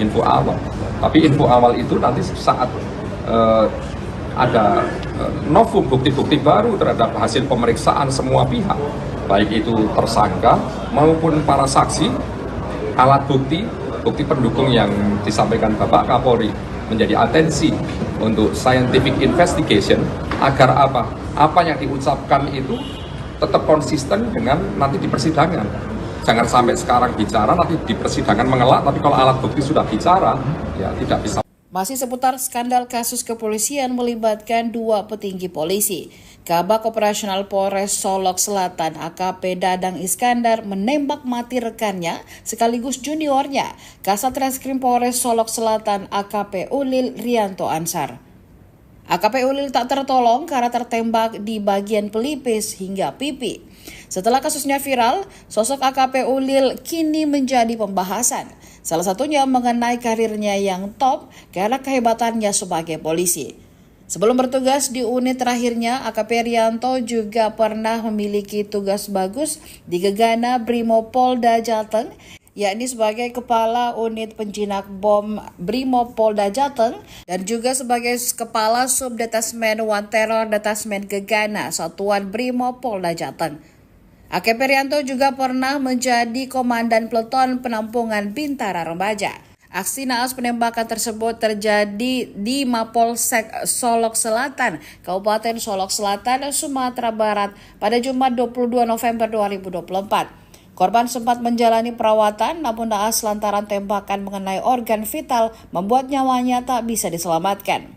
info awal. Tapi info awal itu nanti saat ada novum bukti-bukti baru terhadap hasil pemeriksaan semua pihak, baik itu tersangka maupun para saksi, alat bukti, bukti pendukung yang disampaikan Bapak Kapolri menjadi atensi untuk scientific investigation agar apa yang diucapkan itu tetap konsisten dengan nanti di persidangan. Jangan sampai sekarang bicara nanti di persidangan mengelak, tapi kalau alat bukti sudah bicara ya tidak bisa. Masih seputar skandal kasus kepolisian melibatkan dua petinggi polisi. Kabak Operasional Polres Solok Selatan AKP Dadang Iskandar menembak mati rekannya sekaligus juniornya, Kasat Reskrim Polres Solok Selatan AKP Ulil Rianto Ansar. AKP Ulil tak tertolong karena tertembak di bagian pelipis hingga pipi. Setelah kasusnya viral, sosok AKP Ulil kini menjadi pembahasan. Salah satunya mengenai karirnya yang top karena kehebatannya sebagai polisi. Sebelum bertugas di unit terakhirnya, AKP Rianto juga pernah memiliki tugas bagus di Gegana Brimopolda Jateng, yakni sebagai Kepala Unit Penjinak Bom Brimopolda Jateng dan juga sebagai Kepala Subdetasmen One Terror Detasmen Gegana Satuan Brimopolda Jateng. AKP Rianto juga pernah menjadi Komandan Peleton Penampungan Bintara Remaja. Aksi naas penembakan tersebut terjadi di Mapolsek Solok Selatan, Kabupaten Solok Selatan, Sumatera Barat pada Jumat 22 November 2024. Korban sempat menjalani perawatan, namun naas lantaran tembakan mengenai organ vital membuat nyawanya tak bisa diselamatkan.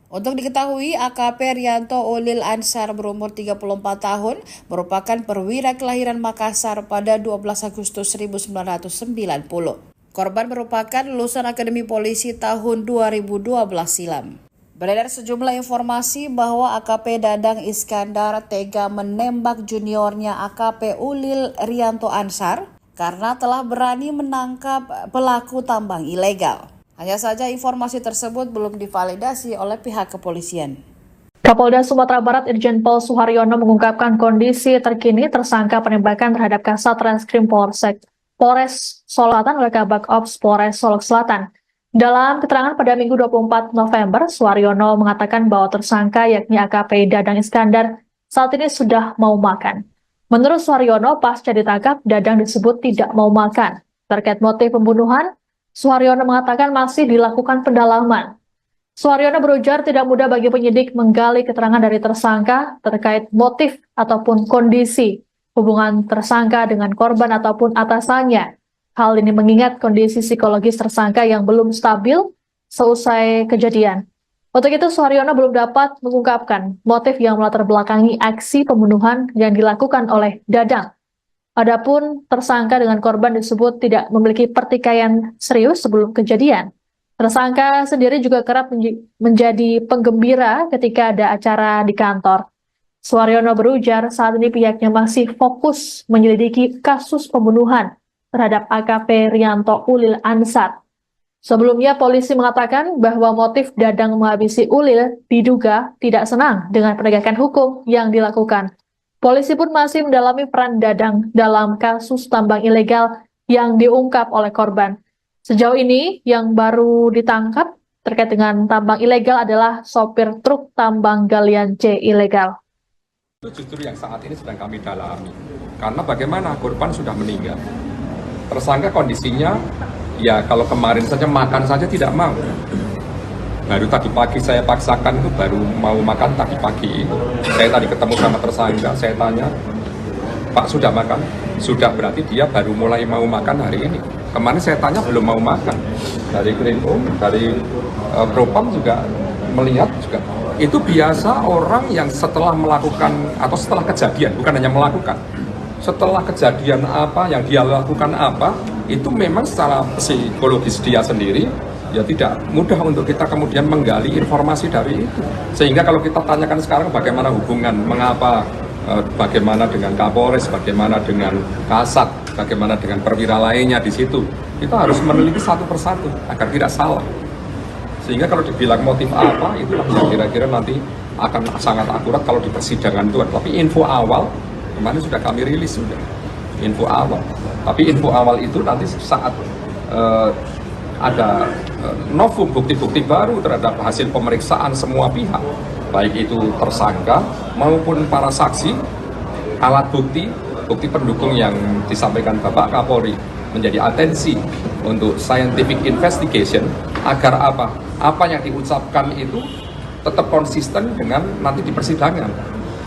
Untuk diketahui, AKP Rianto Ulil Ansar berumur 34 tahun, merupakan perwira kelahiran Makassar pada 12 Agustus 1990. Korban merupakan lulusan Akademi Polisi tahun 2012 silam. Beredar sejumlah informasi bahwa AKP Dadang Iskandar tega menembak juniornya AKP Ulil Rianto Ansar karena telah berani menangkap pelaku tambang ilegal. Hanya saja informasi tersebut belum divalidasi oleh pihak kepolisian. Kapolda Sumatera Barat Irjen Pol Suharyono mengungkapkan kondisi terkini tersangka penembakan terhadap Kasat Reskrim Polres Solok Selatan oleh Kabak Ops Polres Solok Selatan. Dalam keterangan pada Minggu 24 November, Suharyono mengatakan bahwa tersangka yakni AKP Dadang Iskandar saat ini sudah mau makan. Menurut Suharyono, pasca ditangkap, Dadang disebut tidak mau makan. Terkait motif pembunuhan, Suharyono mengatakan masih dilakukan pendalaman. Suharyono berujar tidak mudah bagi penyidik menggali keterangan dari tersangka terkait motif ataupun kondisi hubungan tersangka dengan korban ataupun atasannya. Hal ini mengingat kondisi psikologis tersangka yang belum stabil seusai kejadian. Untuk itu, Suharyono belum dapat mengungkapkan motif yang melatar belakangi aksi pembunuhan yang dilakukan oleh Dadang. Adapun tersangka dengan korban disebut tidak memiliki pertikaian serius sebelum kejadian. Tersangka sendiri juga kerap menjadi penggembira ketika ada acara di kantor. Suharyono berujar saat ini pihaknya masih fokus menyelidiki kasus pembunuhan terhadap AKP Rianto Ulil Ansar. Sebelumnya, polisi mengatakan bahwa motif Dadang menghabisi Ulil diduga tidak senang dengan penegakan hukum yang dilakukan. Polisi pun masih mendalami peran Dadang dalam kasus tambang ilegal yang diungkap oleh korban. Sejauh ini, yang baru ditangkap terkait dengan tambang ilegal adalah sopir truk tambang galian C ilegal. Itu justru yang saat ini sedang kami dalami. Karena bagaimana korban sudah meninggal. Tersangka kondisinya, ya kalau kemarin saja makan saja tidak mau. Baru tadi pagi saya paksakan itu baru mau makan tadi pagi. Saya tadi ketemu sama tersangka, saya tanya, Pak sudah makan? Sudah, berarti dia baru mulai mau makan hari ini. Kemarin saya tanya belum mau makan. Dari Krimum, dari Propam juga melihat juga. Itu biasa orang yang setelah melakukan atau setelah kejadian, bukan hanya melakukan. Setelah kejadian apa yang dia lakukan apa, itu memang secara psikologis dia sendiri ya tidak mudah untuk kita kemudian menggali informasi dari itu. Sehingga kalau kita tanyakan sekarang bagaimana hubungan, mengapa, bagaimana dengan Kapolres, bagaimana dengan Kasat, bagaimana dengan perwira lainnya di situ, kita harus meneliti satu persatu agar tidak salah. Sehingga kalau dibilang motif apa, itulah yang kira-kira nanti akan sangat akurat kalau di persidangan itu. Tapi info awal kemarin sudah kami rilis sudah info awal. Tapi info awal itu nanti saat ada novum bukti-bukti baru terhadap hasil pemeriksaan semua pihak, baik itu tersangka maupun para saksi, alat bukti, bukti pendukung yang disampaikan Bapak Kapolri menjadi atensi untuk scientific investigation agar apa yang diucapkan itu tetap konsisten dengan nanti di persidangan.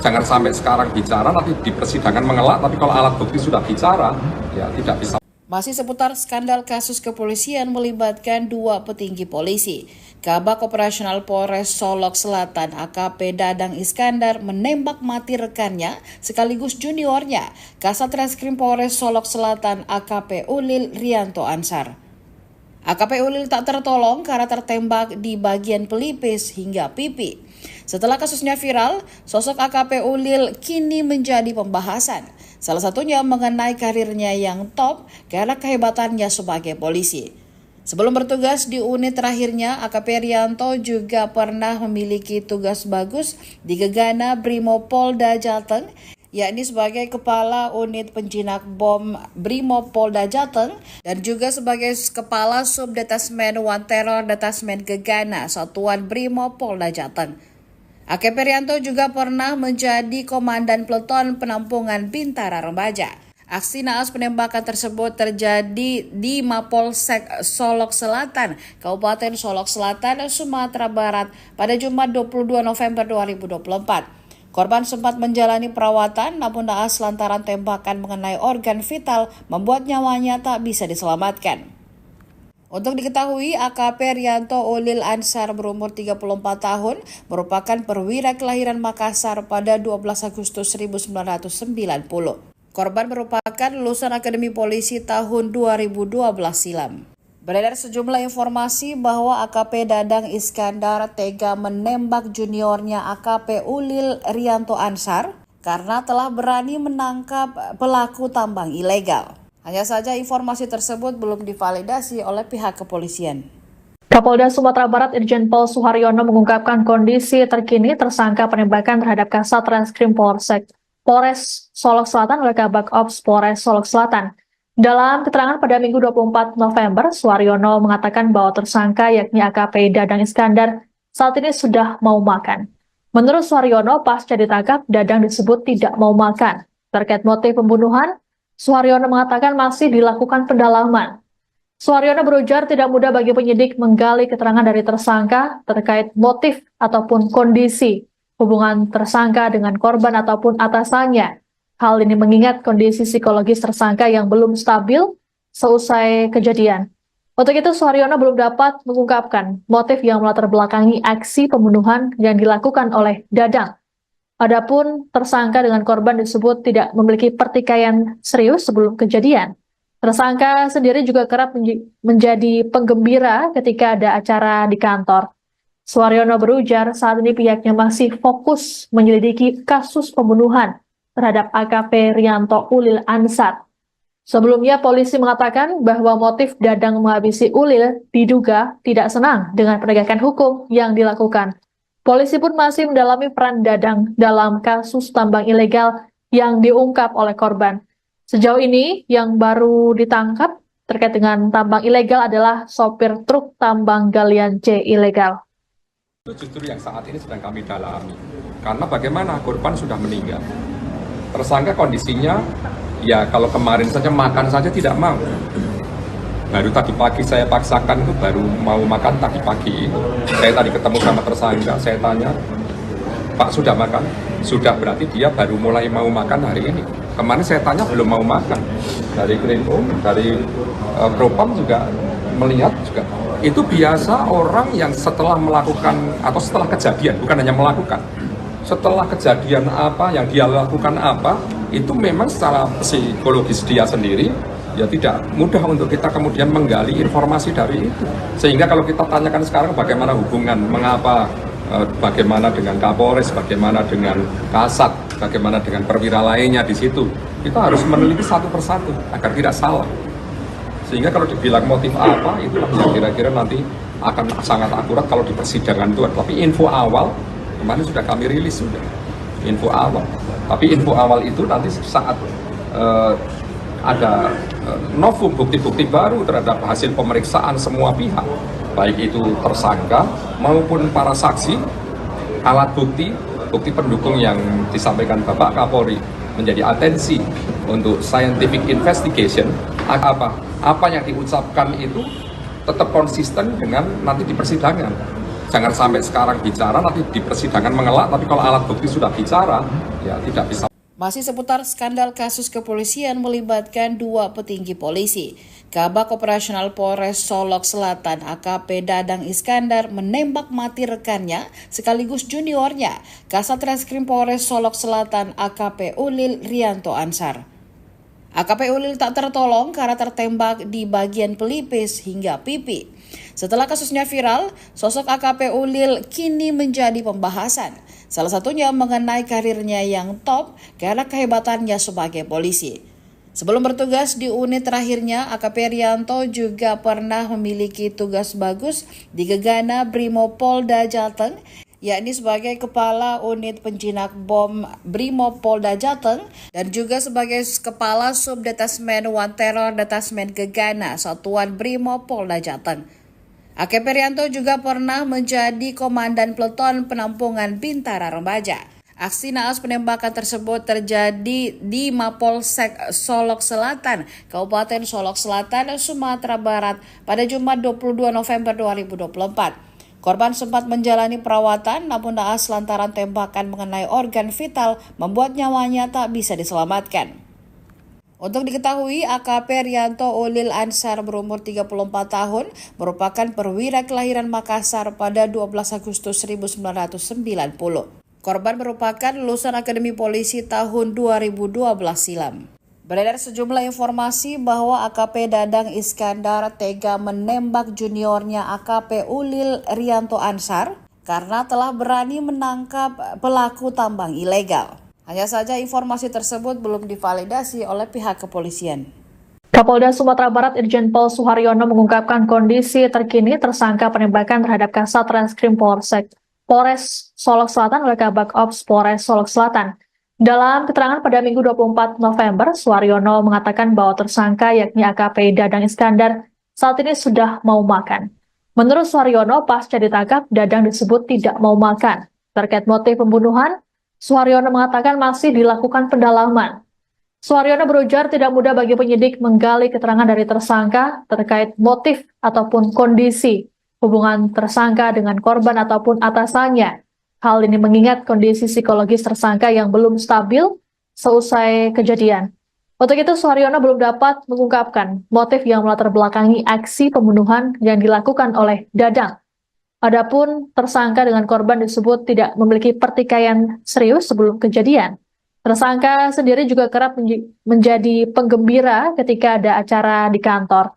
Jangan sampai sekarang bicara, nanti di persidangan mengelak, tapi kalau alat bukti sudah bicara, ya tidak bisa. Masih seputar skandal kasus kepolisian melibatkan dua petinggi polisi. Kabak Operasional Polres Solok Selatan AKP Dadang Iskandar menembak mati rekannya sekaligus juniornya, Kasat Reskrim Polres Solok Selatan AKP Ulil Rianto Ansar. AKP Ulil tak tertolong karena tertembak di bagian pelipis hingga pipi. Setelah kasusnya viral, sosok AKP Ulil kini menjadi pembahasan. Salah satunya mengenai karirnya yang top karena kehebatannya sebagai polisi. Sebelum bertugas di unit terakhirnya, AKP Rianto juga pernah memiliki tugas bagus di Gegana Brimopolda Jateng, yakni sebagai Kepala Unit Penjinak Bom Brimopolda Jateng dan juga sebagai Kepala Subdetasmen One Terror Detasmen Gegana Satuan Brimopolda Jateng. AKP Rianto juga pernah menjadi Komandan Peleton Penampungan Bintara Remaja. Aksi naas penembakan tersebut terjadi di Mapolsek Solok Selatan, Kabupaten Solok Selatan, Sumatera Barat pada Jumat 22 November 2024. Korban sempat menjalani perawatan namun naas lantaran tembakan mengenai organ vital membuat nyawanya tak bisa diselamatkan. Untuk diketahui, AKP Rianto Ulil Ansar berumur 34 tahun merupakan perwira kelahiran Makassar pada 12 Agustus 1990. Korban merupakan lulusan Akademi Polisi tahun 2012 silam. Beredar sejumlah informasi bahwa AKP Dadang Iskandar tega menembak juniornya AKP Ulil Rianto Ansar karena telah berani menangkap pelaku tambang ilegal. Hanya saja informasi tersebut belum divalidasi oleh pihak kepolisian. Kapolda Sumatera Barat Irjen Pol Suharyono mengungkapkan kondisi terkini tersangka penembakan terhadap Kasat Reskrim Polres Solok Selatan oleh Kabak Ops Polres Solok Selatan. Dalam keterangan pada Minggu 24 November, Suharyono mengatakan bahwa tersangka yakni AKP Dadang Iskandar saat ini sudah mau makan. Menurut Suharyono, pasca ditangkap, Dadang disebut tidak mau makan. Terkait motif pembunuhan, Suharyono mengatakan masih dilakukan pendalaman. Suharyono berujar tidak mudah bagi penyidik menggali keterangan dari tersangka terkait motif ataupun kondisi hubungan tersangka dengan korban ataupun atasannya. Hal ini mengingat kondisi psikologis tersangka yang belum stabil seusai kejadian. Untuk itu, Suharyono belum dapat mengungkapkan motif yang melatar belakangi aksi pembunuhan yang dilakukan oleh Dadang. Adapun tersangka dengan korban disebut tidak memiliki pertikaian serius sebelum kejadian. Tersangka sendiri juga kerap menjadi penggembira ketika ada acara di kantor. Suharyono berujar saat ini pihaknya masih fokus menyelidiki kasus pembunuhan terhadap AKP Rianto Ulil Ansar. Sebelumnya polisi mengatakan bahwa motif Dadang menghabisi Ulil diduga tidak senang dengan penegakan hukum yang dilakukan. Polisi pun masih mendalami peran Dadang dalam kasus tambang ilegal yang diungkap oleh korban. Sejauh ini yang baru ditangkap terkait dengan tambang ilegal adalah sopir truk tambang galian C ilegal. Itu justru yang saat ini sedang kami dalami. Karena bagaimana korban sudah meninggal. Tersangka kondisinya, ya kalau kemarin saja makan saja tidak mau. Baru tadi pagi saya paksakan itu baru mau makan tadi pagi. Saya tadi ketemu sama tersangka, saya tanya, Pak sudah makan? Sudah, berarti dia baru mulai mau makan hari ini. Kemarin saya tanya belum mau makan. Dari Krimum, dari Propam juga melihat juga. Itu biasa orang yang setelah melakukan atau setelah kejadian, bukan hanya melakukan, setelah kejadian apa yang dia lakukan apa, itu memang secara psikologis dia sendiri ya tidak mudah untuk kita kemudian menggali informasi dari itu. Sehingga kalau kita tanyakan sekarang bagaimana hubungan, mengapa, bagaimana dengan Kapolres, bagaimana dengan Kasat, bagaimana dengan perwira lainnya di situ, kita harus meneliti satu persatu agar tidak salah. Sehingga kalau dibilang motif apa, itu yang kira-kira nanti akan sangat akurat kalau di persidangan itu. Tapi info awal, kemarin sudah kami rilis sudah, info awal. Tapi info awal itu nanti saat ada novum bukti-bukti baru terhadap hasil pemeriksaan semua pihak, baik itu tersangka maupun para saksi, alat bukti, bukti pendukung yang disampaikan Bapak Kapolri menjadi atensi untuk scientific investigation. Apa yang diucapkan itu tetap konsisten dengan nanti di persidangan. Jangan sampai sekarang bicara, nanti di persidangan mengelak, tapi kalau alat bukti sudah bicara, ya tidak bisa. Masih seputar skandal kasus kepolisian melibatkan dua petinggi polisi. Kabak Operasional Polres Solok Selatan AKP Dadang Iskandar menembak mati rekannya sekaligus juniornya, Kasat Reskrim Polres Solok Selatan AKP Ulil Rianto Ansar. AKP Ulil tak tertolong karena tertembak di bagian pelipis hingga pipi. Setelah kasusnya viral, sosok AKP Ulil kini menjadi pembahasan. Salah satunya mengenai karirnya yang top karena kehebatannya sebagai polisi. Sebelum bertugas di unit terakhirnya, AKP Rianto juga pernah memiliki tugas bagus di Gegana Brimopolda Jateng, yakni sebagai Kepala Unit Penjinak Bom Brimopolda Jateng dan juga sebagai Kepala Subdetasmen One Terror Detasmen Gegana Satuan Brimopolda Jateng. AKP Rianto juga pernah menjadi Komandan Peleton Penampungan Bintara Remaja. Aksi naas penembakan tersebut terjadi di Mapolsek Solok Selatan, Kabupaten Solok Selatan, Sumatera Barat pada Jumat 22 November 2024. Korban sempat menjalani perawatan namun naas lantaran tembakan mengenai organ vital membuat nyawanya tak bisa diselamatkan. Untuk diketahui, AKP Rianto Ulil Ansar berumur 34 tahun, merupakan perwira kelahiran Makassar pada 12 Agustus 1990. Korban merupakan lulusan Akademi Polisi tahun 2012 silam. Beredar sejumlah informasi bahwa AKP Dadang Iskandar tega menembak juniornya AKP Ulil Rianto Ansar karena telah berani menangkap pelaku tambang ilegal. Hanya saja informasi tersebut belum divalidasi oleh pihak kepolisian. Kapolda Sumatera Barat Irjen Pol Suharyono mengungkapkan kondisi terkini tersangka penembakan terhadap Kasat Reskrim Polres Solok Selatan oleh Kabak Ops Polres Solok Selatan. Dalam keterangan pada Minggu 24 November, Suharyono mengatakan bahwa tersangka yakni AKP Dadang Iskandar saat ini sudah mau makan. Menurut Suharyono, pasca ditangkap, Dadang disebut tidak mau makan. Terkait motif pembunuhan, Suharyono mengatakan masih dilakukan pendalaman. Suharyono berujar tidak mudah bagi penyidik menggali keterangan dari tersangka terkait motif ataupun kondisi hubungan tersangka dengan korban ataupun atasannya. Hal ini mengingat kondisi psikologis tersangka yang belum stabil seusai kejadian. Untuk itu, Suharyono belum dapat mengungkapkan motif yang melatar belakangi aksi pembunuhan yang dilakukan oleh Dadang. Adapun tersangka dengan korban disebut tidak memiliki pertikaian serius sebelum kejadian. Tersangka sendiri juga kerap menjadi penggembira ketika ada acara di kantor.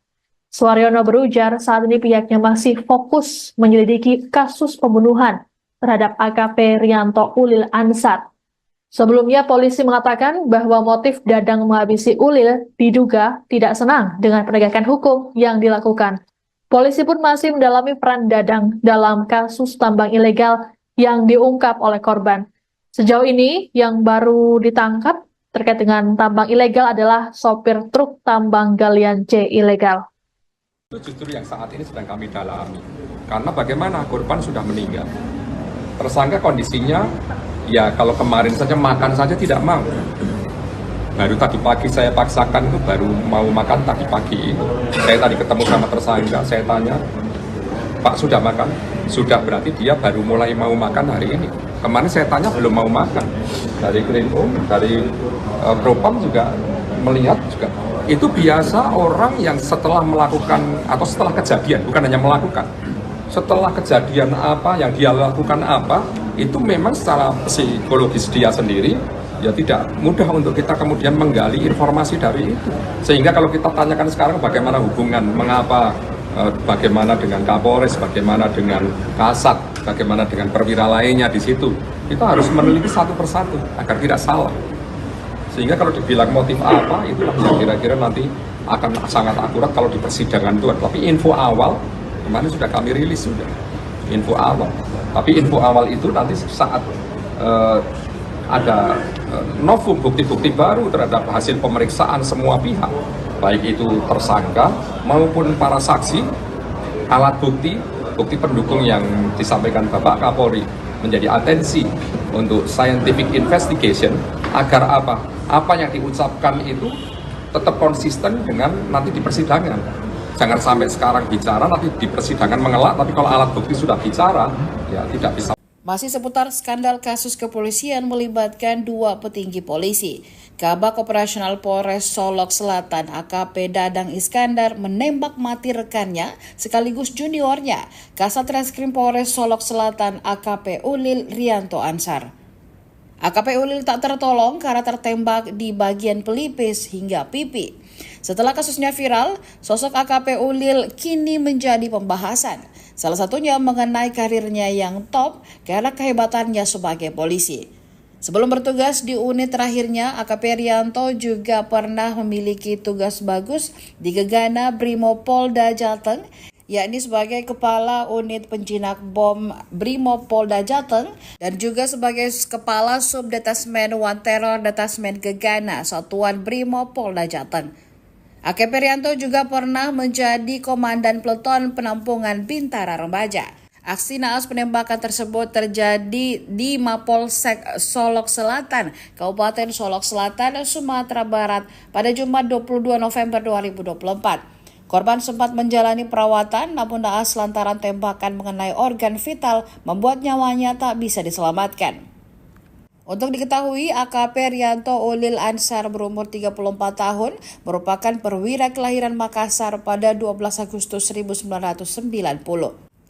Suharyono berujar saat ini pihaknya masih fokus menyelidiki kasus pembunuhan terhadap AKP Rianto Ulil Ansar. Sebelumnya polisi mengatakan bahwa motif Dadang menghabisi Ulil diduga tidak senang dengan penegakan hukum yang dilakukan. Polisi pun masih mendalami peran Dadang dalam kasus tambang ilegal yang diungkap oleh korban. Sejauh ini yang baru ditangkap terkait dengan tambang ilegal adalah sopir truk tambang galian C ilegal. Itu justru yang saat ini sedang kami dalami. Karena bagaimana korban sudah meninggal. Tersangka kondisinya, ya kalau kemarin saja makan saja tidak mau. Baru tadi pagi saya paksakan itu baru mau makan tadi pagi. Saya tadi ketemu sama tersangka, saya tanya, Pak sudah makan? Sudah, berarti dia baru mulai mau makan hari ini. Kemarin saya tanya belum mau makan. Dari Krimum, dari Propam juga melihat juga. Itu biasa orang yang setelah melakukan atau setelah kejadian, bukan hanya melakukan. Setelah kejadian apa yang dia lakukan apa, itu memang secara psikologis dia sendiri ya tidak mudah untuk kita kemudian menggali informasi dari itu. Sehingga kalau kita tanyakan sekarang bagaimana hubungan, mengapa, bagaimana dengan Kapolres, bagaimana dengan Kasat, bagaimana dengan perwira lainnya di situ, kita harus meneliti satu persatu agar tidak salah. Sehingga kalau dibilang motif apa, itulah yang kira-kira nanti akan sangat akurat kalau di persidangan itu. Tapi info awal, kemarin sudah kami rilis sudah, info awal. Tapi info awal itu nanti saat ada novum bukti-bukti baru terhadap hasil pemeriksaan semua pihak, baik itu tersangka maupun para saksi, alat bukti, bukti pendukung yang disampaikan Bapak Kapolri menjadi atensi untuk scientific investigation agar apa yang diucapkan itu tetap konsisten dengan nanti di persidangan. Jangan sampai sekarang bicara nanti di persidangan mengelak, tapi kalau alat bukti sudah bicara ya tidak bisa. Masih seputar skandal kasus kepolisian melibatkan dua petinggi polisi. Kabak Operasional Polres Solok Selatan AKP Dadang Iskandar menembak mati rekannya sekaligus juniornya, Kasat Reskrim Polres Solok Selatan AKP Ulil Rianto Ansar. AKP Ulil tak tertolong karena tertembak di bagian pelipis hingga pipi. Setelah kasusnya viral, sosok AKP Ulil kini menjadi pembahasan. Salah satunya mengenai karirnya yang top karena kehebatannya sebagai polisi. Sebelum bertugas di unit terakhirnya, AKP Rianto juga pernah memiliki tugas bagus di Gegana Brimopolda Jateng, yakni sebagai Kepala Unit Penjinak Bom Brimopolda Jateng dan juga sebagai Kepala Subdetasmen One Terror Detasmen Gegana Satuan Brimopolda Jateng. AKP Rianto juga pernah menjadi Komandan Peleton Penampungan Bintara Remaja. Aksi naas penembakan tersebut terjadi di Mapolsek Solok Selatan, Kabupaten Solok Selatan, Sumatera Barat pada Jumat 22 November 2024. Korban sempat menjalani perawatan, namun naas lantaran tembakan mengenai organ vital membuat nyawanya tak bisa diselamatkan. Untuk diketahui, AKP Rianto Ulil Ansar berumur 34 tahun, merupakan perwira kelahiran Makassar pada 12 Agustus 1990.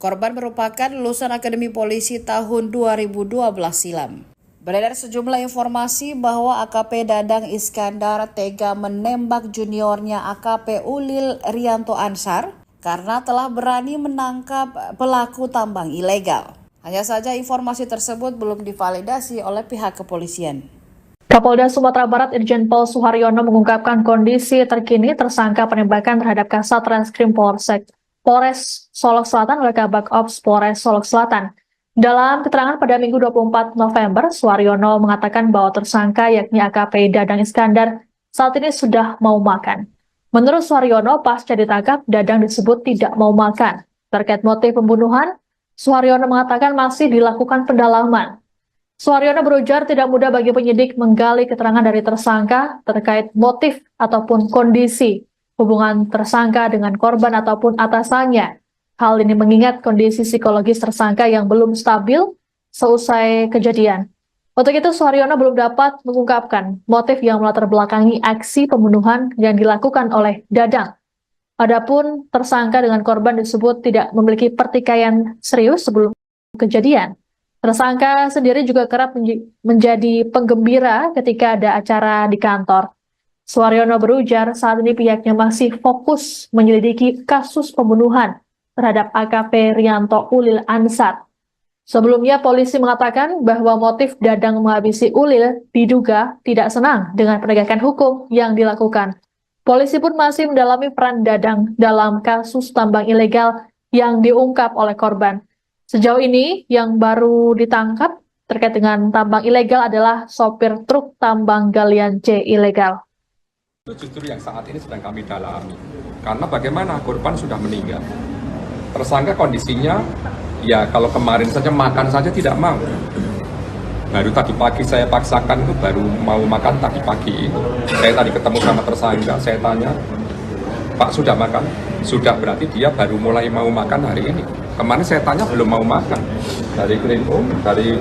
Korban merupakan lulusan Akademi Polisi tahun 2012 silam. Beredar sejumlah informasi bahwa AKP Dadang Iskandar tega menembak juniornya AKP Ulil Rianto Ansar karena telah berani menangkap pelaku tambang ilegal. Hanya saja informasi tersebut belum divalidasi oleh pihak kepolisian. Kapolda Sumatera Barat Irjen Pol Suharyono mengungkapkan kondisi terkini tersangka penembakan terhadap Kasat Reskrim Polres Solok Selatan oleh Kabak Ops Polres Solok Selatan. Dalam keterangan pada Minggu 24 November, Suharyono mengatakan bahwa tersangka yakni AKP Dadang Iskandar saat ini sudah mau makan. Menurut Suharyono, pasca ditangkap, Dadang disebut tidak mau makan. Terkait motif pembunuhan, Suharyono mengatakan masih dilakukan pendalaman. Suharyono berujar tidak mudah bagi penyidik menggali keterangan dari tersangka terkait motif ataupun kondisi hubungan tersangka dengan korban ataupun atasannya. Hal ini mengingat kondisi psikologis tersangka yang belum stabil seusai kejadian. Untuk itu, Suharyono belum dapat mengungkapkan motif yang melatar belakangi aksi pembunuhan yang dilakukan oleh Dadang. Adapun tersangka dengan korban disebut tidak memiliki pertikaian serius sebelum kejadian. Tersangka sendiri juga kerap menjadi penggembira ketika ada acara di kantor. Suharyono berujar saat ini pihaknya masih fokus menyelidiki kasus pembunuhan terhadap AKP Rianto Ulil Ansar. Sebelumnya polisi mengatakan bahwa motif Dadang menghabisi Ulil diduga tidak senang dengan penegakan hukum yang dilakukan. Polisi pun masih mendalami peran Dadang dalam kasus tambang ilegal yang diungkap oleh korban. Sejauh ini yang baru ditangkap terkait dengan tambang ilegal adalah sopir truk tambang galian C ilegal. Itu justru yang saat ini sedang kami dalami. Karena bagaimana korban sudah meninggal. Tersangka kondisinya, ya kalau kemarin saja makan saja tidak mau. Baru tadi pagi saya paksakan itu baru mau makan tadi pagi. Saya tadi ketemu sama tersangka, saya tanya, Pak sudah makan? Sudah, berarti dia baru mulai mau makan hari ini. Kemarin saya tanya belum mau makan. Dari Krimum, dari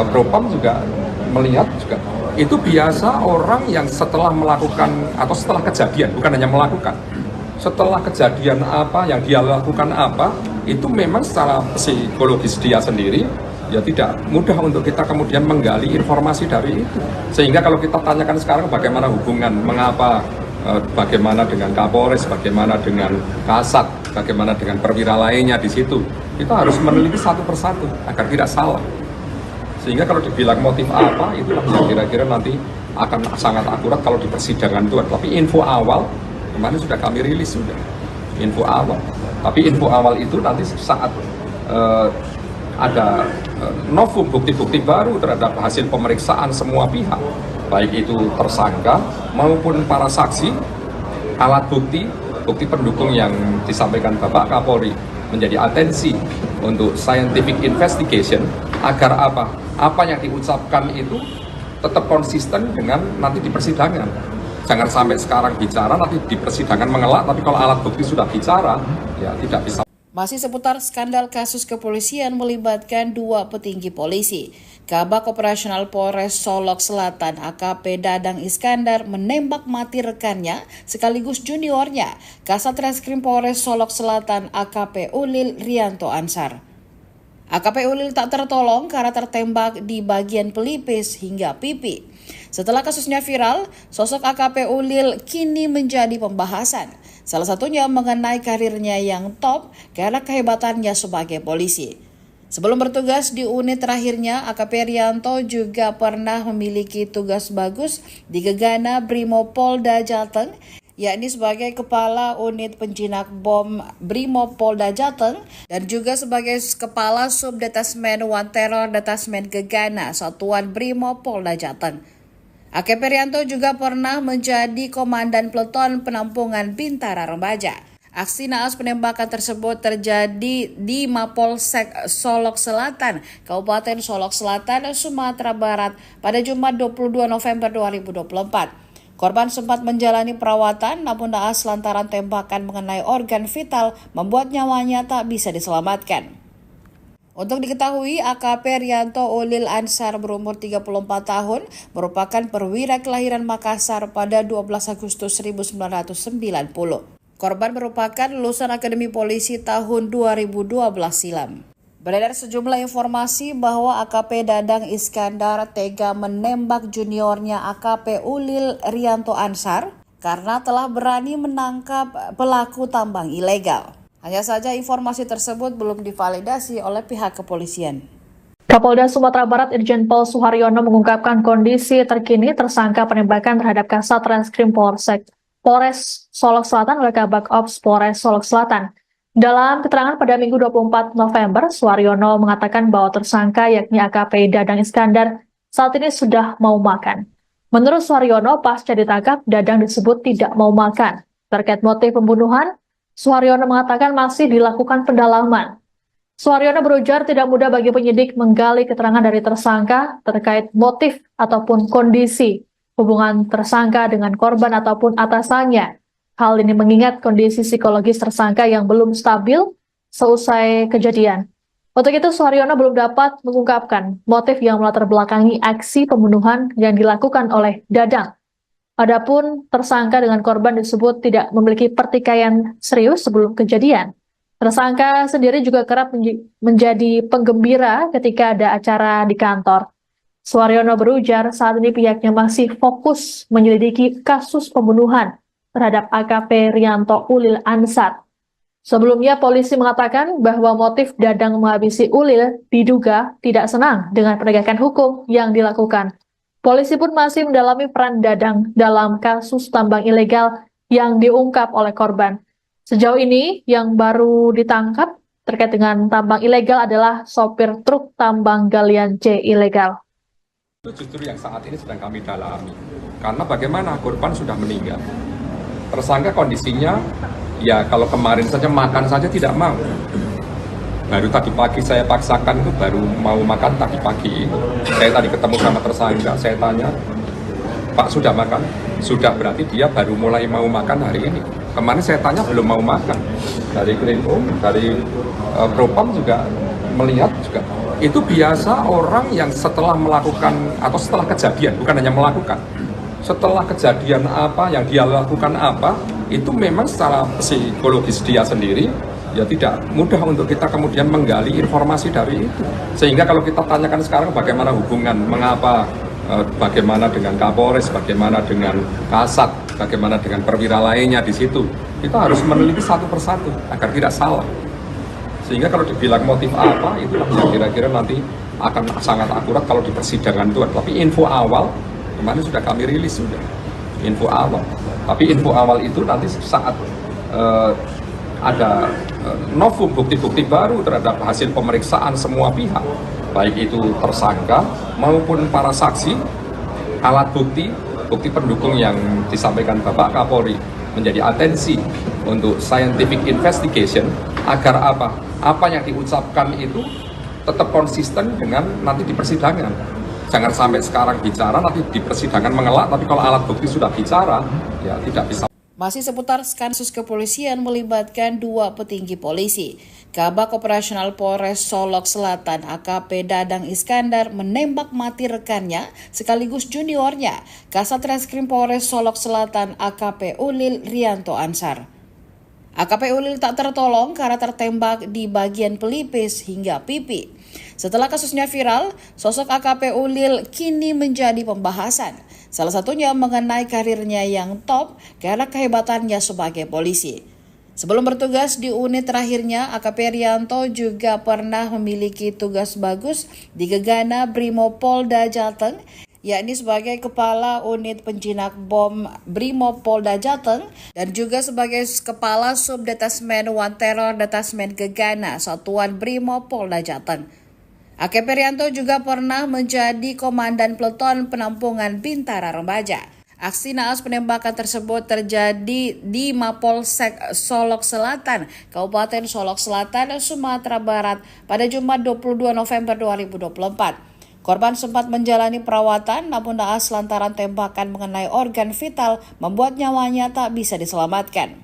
Propam juga melihat juga. Itu biasa orang yang setelah melakukan atau setelah kejadian, bukan hanya melakukan. Setelah kejadian apa yang dia lakukan apa, itu memang secara psikologis dia sendiri ya tidak mudah untuk kita kemudian menggali informasi dari itu. Sehingga kalau kita tanyakan sekarang bagaimana hubungan, mengapa, bagaimana dengan Kapolres, bagaimana dengan Kasat, bagaimana dengan perwira lainnya di situ, kita harus meneliti satu persatu agar tidak salah. Sehingga kalau dibilang motif apa, itulah yang kira-kira nanti akan sangat akurat kalau di persidangan itu. Tapi info awal kemarin sudah kami rilis sudah info awal. Tapi info awal itu nanti saat ada novum bukti-bukti baru terhadap hasil pemeriksaan semua pihak, baik itu tersangka maupun para saksi, alat bukti pendukung yang disampaikan Bapak Kapolri menjadi atensi untuk scientific investigation agar apa yang diucapkan itu tetap konsisten dengan nanti di persidangan. Jangan sampai sekarang bicara, nanti di persidangan mengelak, tapi kalau alat bukti sudah bicara, ya tidak bisa. Masih seputar skandal kasus kepolisian melibatkan dua petinggi polisi. Kabak Operasional Polres Solok Selatan AKP Dadang Iskandar menembak mati rekannya sekaligus juniornya, Kasat Reskrim Polres Solok Selatan AKP Ulil Rianto Ansar. AKP Ulil tak tertolong karena tertembak di bagian pelipis hingga pipi. Setelah kasusnya viral, sosok AKP Ulil kini menjadi pembahasan. Salah satunya mengenai karirnya yang top karena kehebatannya sebagai polisi. Sebelum bertugas di unit terakhirnya, AKP Rianto juga pernah memiliki tugas bagus di Gegana Brimopolda Jateng, yakni sebagai Kepala Unit Penjinak Bom Brimopolda Jateng dan juga sebagai Kepala Subdetasmen One Terror Detasmen Gegana Satuan Brimopolda Jateng. AKP Rianto juga pernah menjadi Komandan Peleton Penampungan Bintara Remaja. Aksi naas penembakan tersebut terjadi di Mapolsek Solok Selatan, Kabupaten Solok Selatan, Sumatera Barat pada Jumat 22 November 2024. Korban sempat menjalani perawatan namun naas lantaran tembakan mengenai organ vital membuat nyawanya tak bisa diselamatkan. Untuk diketahui, AKP Rianto Ulil Ansar berumur 34 tahun merupakan perwira kelahiran Makassar pada 12 Agustus 1990. Korban merupakan lulusan Akademi Polisi tahun 2012 silam. Beredar sejumlah informasi bahwa AKP Dadang Iskandar tega menembak juniornya AKP Ulil Rianto Ansar karena telah berani menangkap pelaku tambang ilegal. Hanya saja informasi tersebut belum divalidasi oleh pihak kepolisian. Kapolda Sumatera Barat Irjen Pol Suharyono mengungkapkan kondisi terkini tersangka penembakan terhadap Kasat Reskrim Polres Solok Selatan oleh Kabak Ops Polres Solok Selatan. Dalam keterangan pada Minggu 24 November, Suharyono mengatakan bahwa tersangka yakni AKP Dadang Iskandar saat ini sudah mau makan. Menurut Suharyono, pasca ditangkap, Dadang disebut tidak mau makan. Terkait motif pembunuhan, Suharyono mengatakan masih dilakukan pendalaman. Suharyono berujar tidak mudah bagi penyidik menggali keterangan dari tersangka terkait motif ataupun kondisi hubungan tersangka dengan korban ataupun atasannya. Hal ini mengingat kondisi psikologis tersangka yang belum stabil seusai kejadian. Untuk itu, Suharyono belum dapat mengungkapkan motif yang melatar belakangi aksi pembunuhan yang dilakukan oleh Dadang. Adapun tersangka dengan korban disebut tidak memiliki pertikaian serius sebelum kejadian. Tersangka sendiri juga kerap menjadi penggembira ketika ada acara di kantor. Suharyono berujar saat ini pihaknya masih fokus menyelidiki kasus pembunuhan terhadap AKP Rianto Ulil Ansar. Sebelumnya polisi mengatakan bahwa motif Dadang menghabisi Ulil diduga tidak senang dengan penegakan hukum yang dilakukan. Polisi pun masih mendalami peran Dadang dalam kasus tambang ilegal yang diungkap oleh korban. Sejauh ini yang baru ditangkap terkait dengan tambang ilegal adalah sopir truk tambang galian C ilegal. Itu justru yang saat ini sedang kami dalami. Karena bagaimana korban sudah meninggal. Tersangka kondisinya, ya kalau kemarin saja makan saja tidak mau. Baru tadi pagi saya paksakan itu baru mau makan tadi pagi. Saya tadi ketemu sama tersangka, saya tanya, Pak sudah makan? Sudah, berarti dia baru mulai mau makan hari ini. Kemarin saya tanya belum mau makan. Dari Krimum, dari Propam juga melihat juga. Itu biasa orang yang setelah melakukan atau setelah kejadian, bukan hanya melakukan. Setelah kejadian apa yang dia lakukan apa, itu memang secara psikologis dia sendiri ya tidak mudah untuk kita kemudian menggali informasi dari itu. Sehingga kalau kita tanyakan sekarang bagaimana hubungan, mengapa, bagaimana dengan Kapolres, bagaimana dengan Kasat, bagaimana dengan perwira lainnya di situ, kita harus meneliti satu persatu agar tidak salah. Sehingga kalau dibilang motif apa, itulah yang kira-kira nanti akan sangat akurat kalau di persidangan itu. Tapi info awal kemarin sudah kami rilis sudah info awal. Tapi info awal itu nanti saat ada novum bukti-bukti baru terhadap hasil pemeriksaan semua pihak, baik itu tersangka maupun para saksi, alat bukti, bukti pendukung yang disampaikan Bapak Kapolri menjadi atensi untuk scientific investigation agar apa yang diucapkan itu tetap konsisten dengan nanti di persidangan. Jangan sampai sekarang bicara, nanti di persidangan mengelak, tapi kalau alat bukti sudah bicara, ya tidak bisa. Masih seputar kasus kepolisian melibatkan dua petinggi polisi. Kabak Operasional Polres Solok Selatan AKP Dadang Iskandar menembak mati rekannya sekaligus juniornya, Kasat Reskrim Polres Solok Selatan AKP Ulil Rianto Ansar. AKP Ulil tak tertolong karena tertembak di bagian pelipis hingga pipi. Setelah kasusnya viral, sosok AKP Ulil kini menjadi pembahasan. Salah satunya mengenai karirnya yang top karena kehebatannya sebagai polisi. Sebelum bertugas di unit terakhirnya, AKP Rianto juga pernah memiliki tugas bagus di Gegana Brimopolda Jateng, yakni sebagai Kepala Unit Penjinak Bom Brimopolda Jateng dan juga sebagai Kepala Subdetasmen One Terror Detasmen Gegana Satuan Brimopolda Jateng. AKP Rianto juga pernah menjadi Komandan Peleton Penampungan Bintara Remaja. Aksi naas penembakan tersebut terjadi di Mapolsek Solok Selatan, Kabupaten Solok Selatan, Sumatera Barat pada Jumat 22 November 2024. Korban sempat menjalani perawatan, namun naas lantaran tembakan mengenai organ vital membuat nyawanya tak bisa diselamatkan.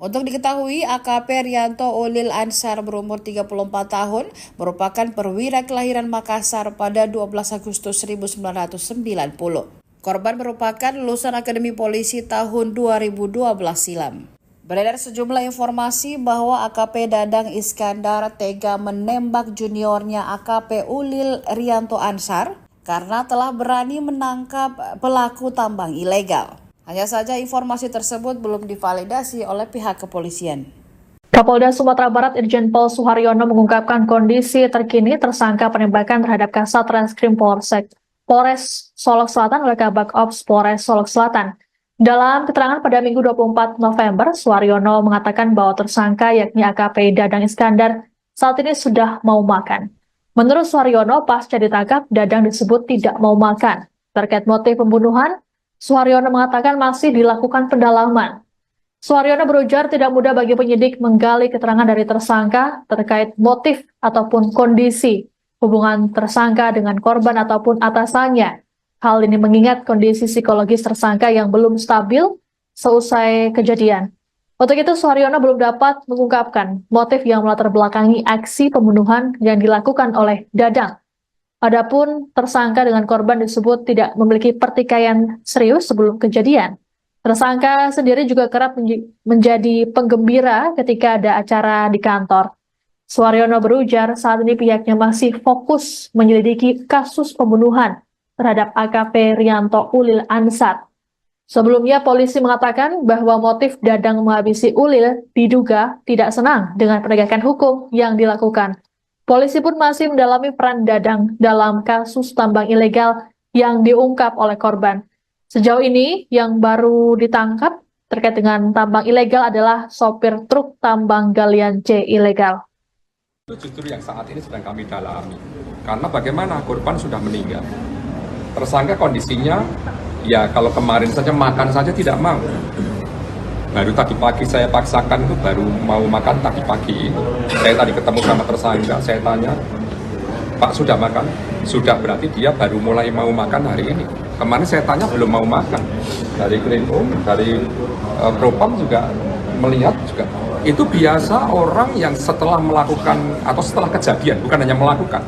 Untuk diketahui, AKP Rianto Ulil Ansar berumur 34 tahun, merupakan perwira kelahiran Makassar pada 12 Agustus 1990. Korban merupakan lulusan Akademi Polisi tahun 2012 silam. Beredar sejumlah informasi bahwa AKP Dadang Iskandar tega menembak juniornya AKP Ulil Rianto Ansar karena telah berani menangkap pelaku tambang ilegal. Hanya saja informasi tersebut belum divalidasi oleh pihak kepolisian. Kapolda Sumatera Barat Irjen Pol Suharyono mengungkapkan kondisi terkini tersangka penembakan terhadap Kasat Reskrim Polres Solok Selatan oleh Kabak Ops Polres Solok Selatan. Dalam keterangan pada Minggu 24 November, Suharyono mengatakan bahwa tersangka yakni AKP Dadang Iskandar saat ini sudah mau makan. Menurut Suharyono, pasca ditangkap, Dadang disebut tidak mau makan. Terkait motif pembunuhan, Suharyono mengatakan masih dilakukan pendalaman. Suharyono berujar tidak mudah bagi penyidik menggali keterangan dari tersangka terkait motif ataupun kondisi hubungan tersangka dengan korban ataupun atasannya. Hal ini mengingat kondisi psikologis tersangka yang belum stabil seusai kejadian. Untuk itu, Suharyono belum dapat mengungkapkan motif yang melatar belakangi aksi pembunuhan yang dilakukan oleh Dadang. Adapun tersangka dengan korban disebut tidak memiliki pertikaian serius sebelum kejadian. Tersangka sendiri juga kerap menjadi penggembira ketika ada acara di kantor. Suharyono berujar saat ini pihaknya masih fokus menyelidiki kasus pembunuhan terhadap AKP Rianto Ulil Ansar. Sebelumnya polisi mengatakan bahwa motif Dadang menghabisi Ulil diduga tidak senang dengan penegakan hukum yang dilakukan. Polisi pun masih mendalami peran Dadang dalam kasus tambang ilegal yang diungkap oleh korban. Sejauh ini yang baru ditangkap terkait dengan tambang ilegal adalah sopir truk tambang galian C ilegal. Itu justru yang saat ini sedang kami dalami. Karena bagaimana korban sudah meninggal. Tersangka kondisinya, ya kalau kemarin saja makan saja tidak mau. Baru tadi pagi saya paksakan itu baru mau makan tadi pagi. Saya tadi ketemu sama tersangka, saya tanya, Pak sudah makan? Sudah, berarti dia baru mulai mau makan hari ini. Kemarin saya tanya belum mau makan. Dari Krimum, dari Propam juga melihat juga. Itu biasa orang yang setelah melakukan atau setelah kejadian, bukan hanya melakukan.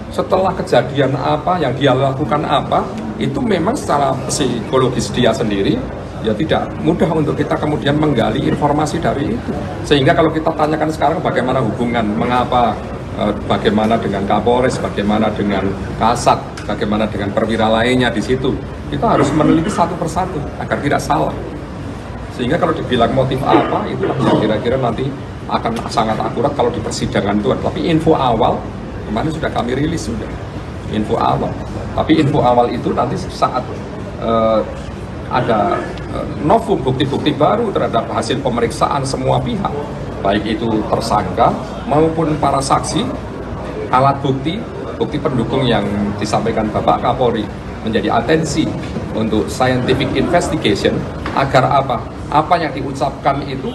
Setelah kejadian apa yang dia lakukan apa, itu memang secara psikologis dia sendiri ya tidak mudah untuk kita kemudian menggali informasi dari itu. Sehingga kalau kita tanyakan sekarang bagaimana hubungan, mengapa, bagaimana dengan Kapolres, bagaimana dengan Kasat, bagaimana dengan perwira lainnya di situ, kita harus meneliti satu persatu agar tidak salah. Sehingga kalau dibilang motif apa, itulah yang kira-kira nanti akan sangat akurat kalau di persidangan itu. Tapi info awal kemarin sudah kami rilis sudah info awal. Tapi info awal itu nanti saat ada novum bukti-bukti baru terhadap hasil pemeriksaan semua pihak, baik itu tersangka maupun para saksi, alat bukti pendukung yang disampaikan Bapak Kapolri menjadi atensi untuk scientific investigation agar apa yang diucapkan itu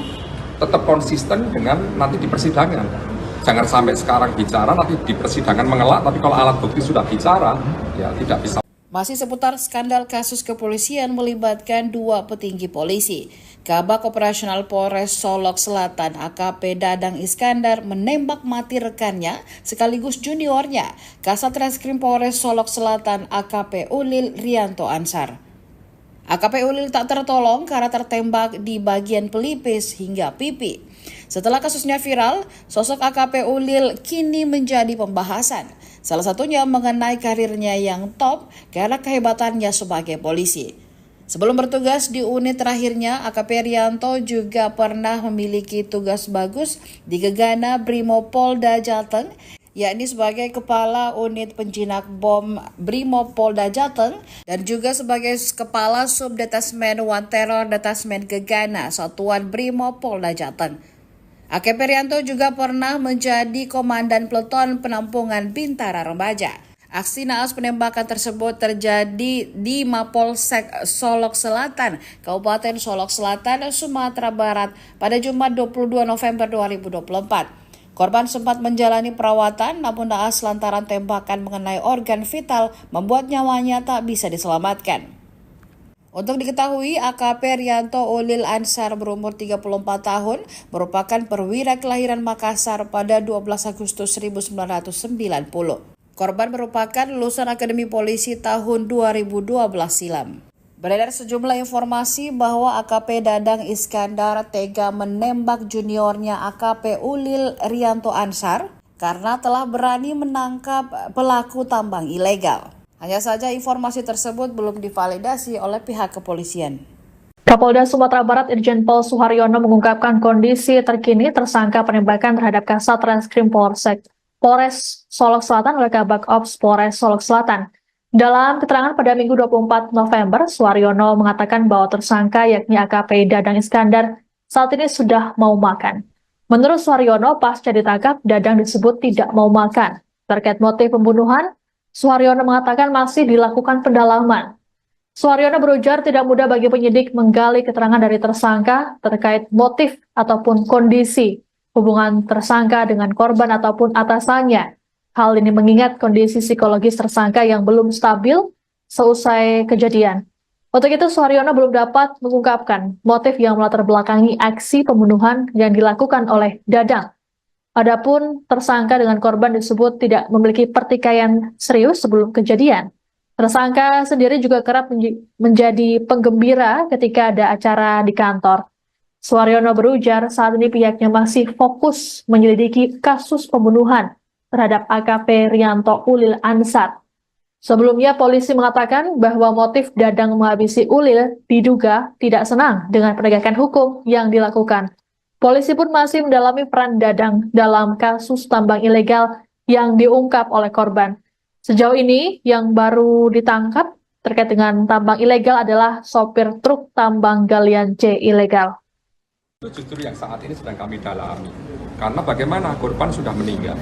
tetap konsisten dengan nanti di persidangan. Jangan sampai sekarang bicara, nanti di persidangan mengelak, tapi kalau alat bukti sudah bicara, ya tidak bisa. Masih seputar skandal kasus kepolisian melibatkan dua petinggi polisi. Kabak Operasional Polres Solok Selatan AKP Dadang Iskandar menembak mati rekannya sekaligus juniornya, Kasat Reskrim Polres Solok Selatan AKP Ulil Rianto Ansar. AKP Ulil tak tertolong karena tertembak di bagian pelipis hingga pipi. Setelah kasusnya viral, sosok AKP Ulil kini menjadi pembahasan. Salah satunya mengenai karirnya yang top karena kehebatannya sebagai polisi. Sebelum bertugas di unit terakhirnya, AKP Rianto juga pernah memiliki tugas bagus di Gegana Brimopolda Jateng, yakni sebagai Kepala Unit Penjinak Bom Brimopolda Jateng dan juga sebagai Kepala Subdetasmen One Terror Detasmen Gegana Satuan Brimopolda Jateng. AKP Rianto juga pernah menjadi Komandan Peleton Penampungan Bintara Remaja. Aksi naas penembakan tersebut terjadi di Mapolsek Solok Selatan, Kabupaten Solok Selatan, Sumatera Barat pada Jumat 22 November 2024. Korban sempat menjalani perawatan namun naas lantaran tembakan mengenai organ vital membuat nyawanya tak bisa diselamatkan. Untuk diketahui, AKP Rianto Ulil Ansar berumur 34 tahun merupakan perwira kelahiran Makassar pada 12 Agustus 1990. Korban merupakan lulusan Akademi Polisi tahun 2012 silam. Beredar sejumlah informasi bahwa AKP Dadang Iskandar tega menembak juniornya AKP Ulil Rianto Ansar karena telah berani menangkap pelaku tambang ilegal. Hanya saja informasi tersebut belum divalidasi oleh pihak kepolisian. Kapolda Sumatera Barat Irjen Pol Suharyono mengungkapkan kondisi terkini tersangka penembakan terhadap Kasat Reskrim Polres Solok Selatan oleh Kabak Ops Polres Solok Selatan. Dalam keterangan pada Minggu 24 November, Suharyono mengatakan bahwa tersangka yakni AKP Dadang Iskandar saat ini sudah mau makan. Menurut Suharyono, pasca ditangkap, Dadang disebut tidak mau makan. Terkait motif pembunuhan, Suharyono mengatakan masih dilakukan pendalaman. Suharyono berujar tidak mudah bagi penyidik menggali keterangan dari tersangka terkait motif ataupun kondisi hubungan tersangka dengan korban ataupun atasannya. Hal ini mengingat kondisi psikologis tersangka yang belum stabil seusai kejadian. Untuk itu, Suharyono belum dapat mengungkapkan motif yang melatar belakangi aksi pembunuhan yang dilakukan oleh Dadang. Adapun tersangka dengan korban disebut tidak memiliki pertikaian serius sebelum kejadian. Tersangka sendiri juga kerap menjadi penggembira ketika ada acara di kantor. Suharyono berujar saat ini pihaknya masih fokus menyelidiki kasus pembunuhan terhadap AKP Rianto Ulil Ansar. Sebelumnya, polisi mengatakan bahwa motif Dadang menghabisi Ulil diduga tidak senang dengan penegakan hukum yang dilakukan. Polisi pun masih mendalami peran Dadang dalam kasus tambang ilegal yang diungkap oleh korban. Sejauh ini, yang baru ditangkap terkait dengan tambang ilegal adalah sopir truk tambang galian C ilegal. Itu justru yang saat ini sedang kami dalami. Karena bagaimana korban sudah meninggal.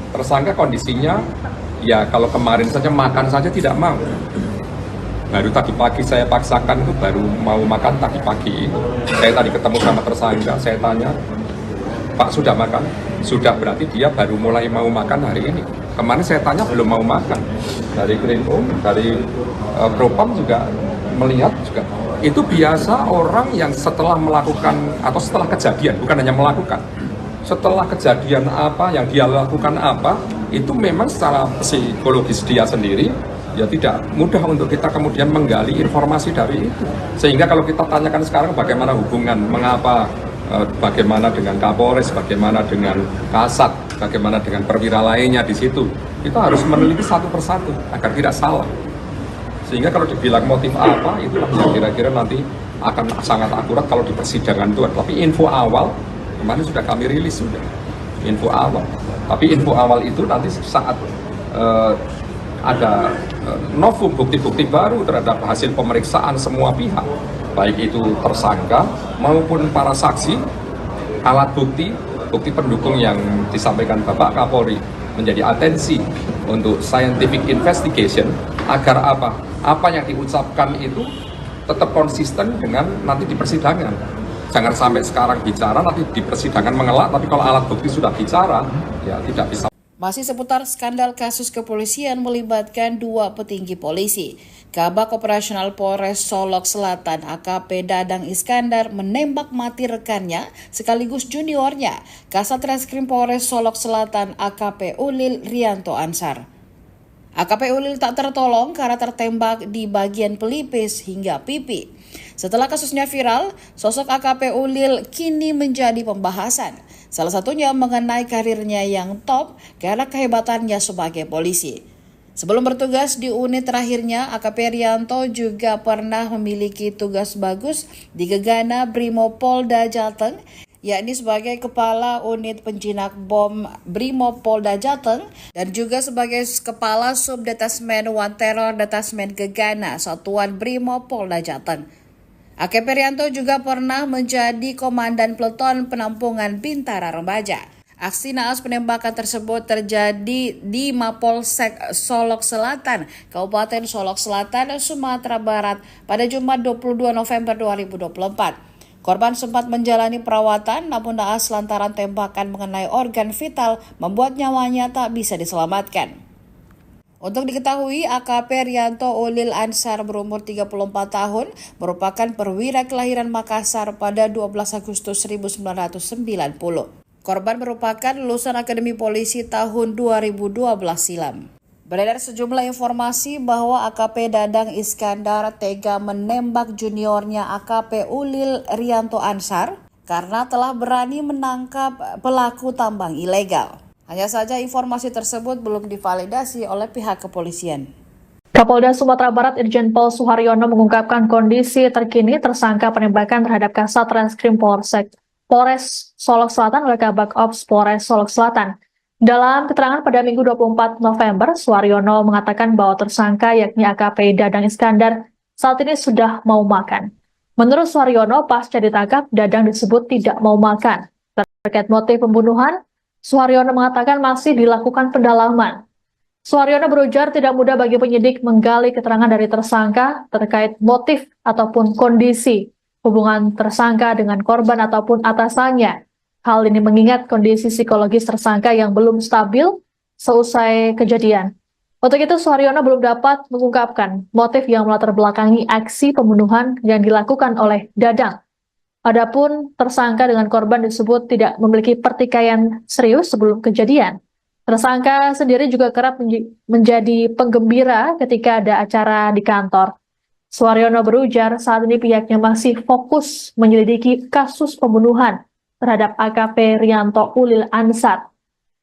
Tersangka kondisinya, ya kalau kemarin saja makan saja tidak mau. Baru tadi pagi saya paksakan itu baru mau makan tadi pagi. Saya tadi ketemu sama tersangka, saya tanya, Pak sudah makan? Sudah, berarti dia baru mulai mau makan hari ini. Kemarin saya tanya belum mau makan. Dari Krimum, dari Propam juga melihat juga. Itu biasa orang yang setelah melakukan atau setelah kejadian, bukan hanya melakukan. Setelah kejadian apa yang dia lakukan apa, itu memang secara psikologis dia sendiri ya tidak mudah untuk kita kemudian menggali informasi dari itu. Sehingga kalau kita tanyakan sekarang bagaimana hubungan, mengapa, bagaimana dengan Kapolres, bagaimana dengan Kasat, bagaimana dengan perwira lainnya di situ, kita harus meneliti satu persatu agar tidak salah. Sehingga kalau dibilang motif apa, itulah yang kira-kira nanti akan sangat akurat kalau di persidangan itu. Tapi info awal kemarin sudah kami rilis sudah info awal. Tapi info awal itu nanti saat ada novum bukti-bukti baru terhadap hasil pemeriksaan semua pihak, baik itu tersangka maupun para saksi, alat bukti pendukung yang disampaikan Bapak Kapolri menjadi atensi untuk scientific investigation agar apa yang diucapkan itu tetap konsisten dengan nanti di persidangan. Jangan sampai sekarang bicara, nanti di persidangan mengelak, tapi kalau alat bukti sudah bicara, ya tidak bisa. Masih seputar skandal kasus kepolisian melibatkan dua petinggi polisi. Kabak Operasional Polres Solok Selatan AKP Dadang Iskandar menembak mati rekannya sekaligus juniornya, Kasat Reskrim Polres Solok Selatan AKP Ulil Rianto Ansar. AKP Ulil tak tertolong karena tertembak di bagian pelipis hingga pipi. Setelah kasusnya viral, sosok AKP Ulil kini menjadi pembahasan. Salah satunya mengenai karirnya yang top karena kehebatannya sebagai polisi. Sebelum bertugas di unit terakhirnya, AKP Rianto juga pernah memiliki tugas bagus di Gegana Brimopolda Jateng, yakni sebagai Kepala Unit Penjinak Bom Brimopolda Jateng dan juga sebagai Kepala Subdetasmen One Terror Detasmen Gegana Satuan Brimopolda Jateng. AKP Rianto juga pernah menjadi Komandan Peleton Penampungan Bintara Remaja. Aksi naas penembakan tersebut terjadi di Mapolsek Solok Selatan, Kabupaten Solok Selatan, Sumatera Barat pada Jumat 22 November 2024. Korban sempat menjalani perawatan, namun naas lantaran tembakan mengenai organ vital membuat nyawanya tak bisa diselamatkan. Untuk diketahui, AKP Rianto Ulil Ansar berumur 34 tahun, merupakan perwira kelahiran Makassar pada 12 Agustus 1990. Korban merupakan lulusan Akademi Polisi tahun 2012 silam. Beredar sejumlah informasi bahwa AKP Dadang Iskandar tega menembak juniornya AKP Ulil Rianto Ansar karena telah berani menangkap pelaku tambang ilegal. Hanya saja informasi tersebut belum divalidasi oleh pihak kepolisian. Kapolda Sumatera Barat Irjen Pol Suharyono mengungkapkan kondisi terkini tersangka penembakan terhadap Kasat Reskrim Polres Solok Selatan oleh Kabak Ops Polres Solok Selatan. Dalam keterangan pada Minggu 24 November, Suharyono mengatakan bahwa tersangka yakni AKP Dadang Iskandar saat ini sudah mau makan. Menurut Suharyono, pasca ditangkap, Dadang disebut tidak mau makan. Terkait motif pembunuhan, Suharyono mengatakan masih dilakukan pendalaman. Suharyono berujar tidak mudah bagi penyidik menggali keterangan dari tersangka terkait motif ataupun kondisi hubungan tersangka dengan korban ataupun atasannya. Hal ini mengingat kondisi psikologis tersangka yang belum stabil seusai kejadian. Untuk itu, Suharyono belum dapat mengungkapkan motif yang melatar belakangi aksi pembunuhan yang dilakukan oleh Dadang. Adapun tersangka dengan korban disebut tidak memiliki pertikaian serius sebelum kejadian. Tersangka sendiri juga kerap menjadi penggembira ketika ada acara di kantor. Suharyono berujar saat ini pihaknya masih fokus menyelidiki kasus pembunuhan terhadap AKP Rianto Ulil Ansar.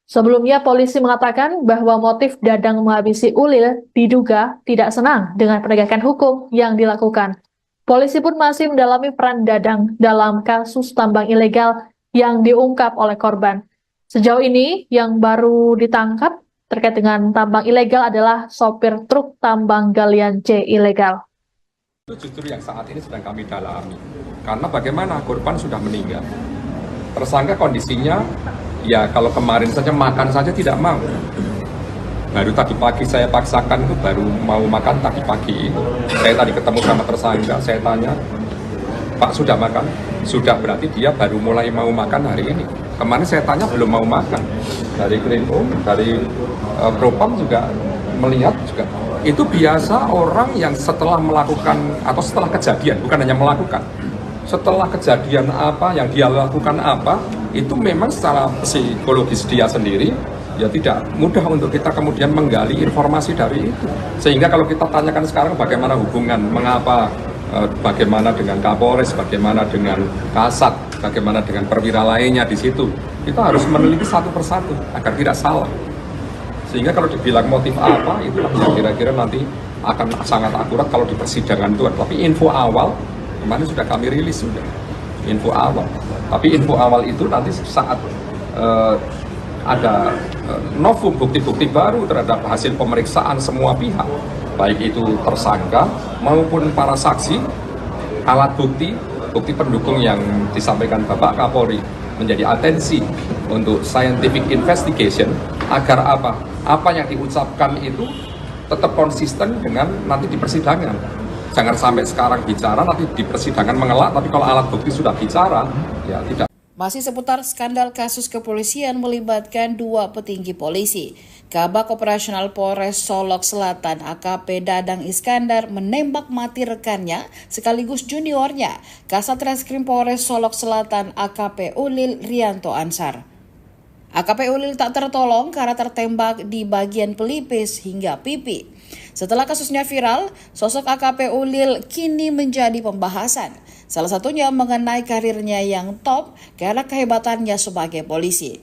Sebelumnya polisi mengatakan bahwa motif Dadang menghabisi Ulil diduga tidak senang dengan penegakan hukum yang dilakukan. Polisi pun masih mendalami peran Dadang dalam kasus tambang ilegal yang diungkap oleh korban. Sejauh ini yang baru ditangkap terkait dengan tambang ilegal adalah sopir truk tambang galian C ilegal. Itu justru yang saat ini sedang kami dalami. Karena bagaimana korban sudah meninggal. Tersangka kondisinya, ya kalau kemarin saja makan saja tidak mau. Baru tadi pagi saya paksakan itu baru mau makan tadi pagi. Saya tadi ketemu sama tersangka, saya tanya, Pak sudah makan? Sudah, berarti dia baru mulai mau makan hari ini. Kemarin saya tanya belum mau makan. Dari Krimum, dari Propam juga melihat juga. Itu biasa orang yang setelah melakukan atau setelah kejadian, bukan hanya melakukan, setelah kejadian apa yang dia lakukan apa, itu memang secara psikologis dia sendiri ya tidak mudah untuk kita kemudian menggali informasi dari itu. Sehingga kalau kita tanyakan sekarang bagaimana hubungan, mengapa, bagaimana dengan Kapolres, bagaimana dengan Kasat, bagaimana dengan perwira lainnya di situ, itu harus meneliti satu persatu agar tidak salah. Sehingga kalau dibilang motif apa, itu yang kira-kira nanti akan sangat akurat kalau di persidangan itu. Tapi info awal, kemarin sudah kami rilis sudah, info awal. Tapi info awal itu nanti saat ada novum bukti-bukti baru terhadap hasil pemeriksaan semua pihak, baik itu tersangka maupun para saksi, alat bukti, bukti pendukung yang disampaikan Bapak Kapolri menjadi atensi untuk scientific investigation agar apa yang diucapkan itu tetap konsisten dengan nanti di persidangan. Jangan sampai sekarang bicara nanti di persidangan mengelak, tapi kalau alat bukti sudah bicara ya tidak. Masih seputar skandal kasus kepolisian melibatkan dua petinggi polisi. Kabak Operasional Polres Solok Selatan AKP Dadang Iskandar menembak mati rekannya sekaligus juniornya, Kasat Reskrim Polres Solok Selatan AKP Ulil Rianto Ansar. AKP Ulil tak tertolong karena tertembak di bagian pelipis hingga pipi. Setelah kasusnya viral, sosok AKP Ulil kini menjadi pembahasan. Salah satunya mengenai karirnya yang top karena kehebatannya sebagai polisi.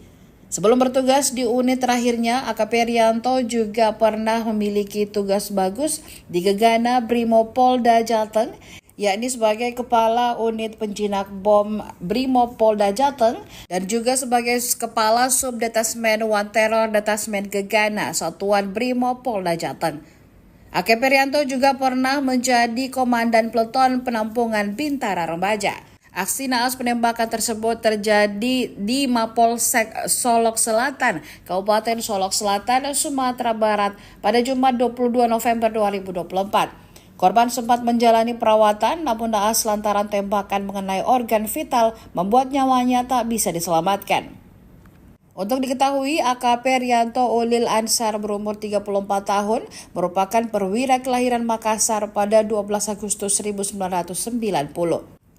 Sebelum bertugas di unit terakhirnya, AKP Rianto juga pernah memiliki tugas bagus di Gegana Brimopolda Jateng, yakni sebagai Kepala Unit Penjinak Bom Brimopolda Jateng dan juga sebagai Kepala Subdetasmen One Terror Detasmen Gegana Satuan Brimopolda Jateng. AKP Rianto juga pernah menjadi Komandan Peleton Penampungan Bintara Remaja. Aksi naas penembakan tersebut terjadi di Mapolsek Solok Selatan, Kabupaten Solok Selatan, Sumatera Barat pada Jumat 22 November 2024. Korban sempat menjalani perawatan, namun naas lantaran tembakan mengenai organ vital membuat nyawanya tak bisa diselamatkan. Untuk diketahui, AKP Rianto Ulil Ansar berumur 34 tahun, merupakan perwira kelahiran Makassar pada 12 Agustus 1990.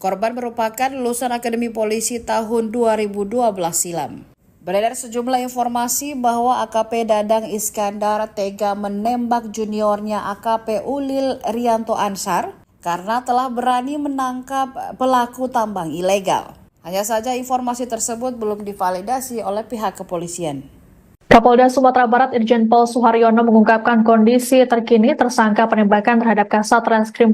Korban merupakan lulusan Akademi Polisi tahun 2012 silam. Beredar sejumlah informasi bahwa AKP Dadang Iskandar tega menembak juniornya AKP Ulil Rianto Ansar karena telah berani menangkap pelaku tambang ilegal. Hanya saja informasi tersebut belum divalidasi oleh pihak kepolisian. Kapolda Sumatera Barat Irjen Pol Suharyono mengungkapkan kondisi terkini tersangka penembakan terhadap Kasat Reskrim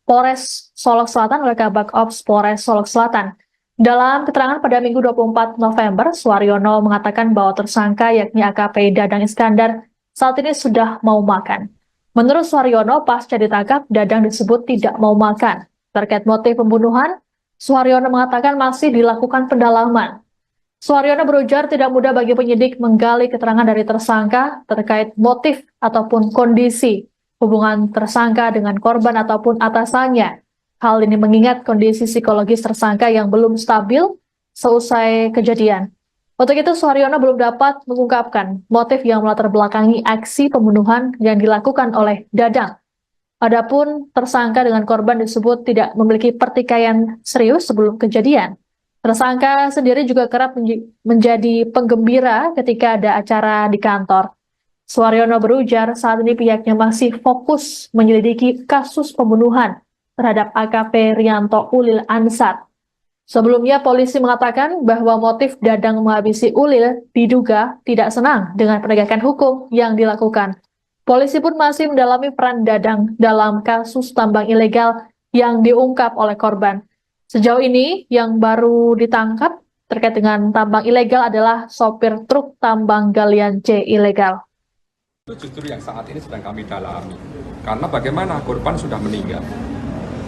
Polres Solok Selatan oleh Kabak Ops Polres Solok Selatan. Dalam keterangan pada Minggu 24 November, Suharyono mengatakan bahwa tersangka yakni AKP Dadang Iskandar saat ini sudah mau makan. Menurut Suharyono, pasca ditangkap, Dadang disebut tidak mau makan. Terkait motif pembunuhan, Suharyono mengatakan masih dilakukan pendalaman. Suharyono berujar tidak mudah bagi penyidik menggali keterangan dari tersangka terkait motif ataupun kondisi hubungan tersangka dengan korban ataupun atasannya. Hal ini mengingat kondisi psikologis tersangka yang belum stabil seusai kejadian. Untuk itu, Suharyono belum dapat mengungkapkan motif yang melatar belakangi aksi pembunuhan yang dilakukan oleh Dadang. Adapun tersangka dengan korban disebut tidak memiliki pertikaian serius sebelum kejadian. Tersangka sendiri juga kerap menjadi penggembira ketika ada acara di kantor. Suharyono berujar saat ini pihaknya masih fokus menyelidiki kasus pembunuhan terhadap AKP Rianto Ulil Ansar. Sebelumnya polisi mengatakan bahwa motif Dadang menghabisi Ulil diduga tidak senang dengan penegakan hukum yang dilakukan. Polisi pun masih mendalami peran Dadang dalam kasus tambang ilegal yang diungkap oleh korban. Sejauh ini yang baru ditangkap terkait dengan tambang ilegal adalah sopir truk tambang galian C ilegal. Itu justru yang saat ini sedang kami dalami. Karena bagaimana korban sudah meninggal.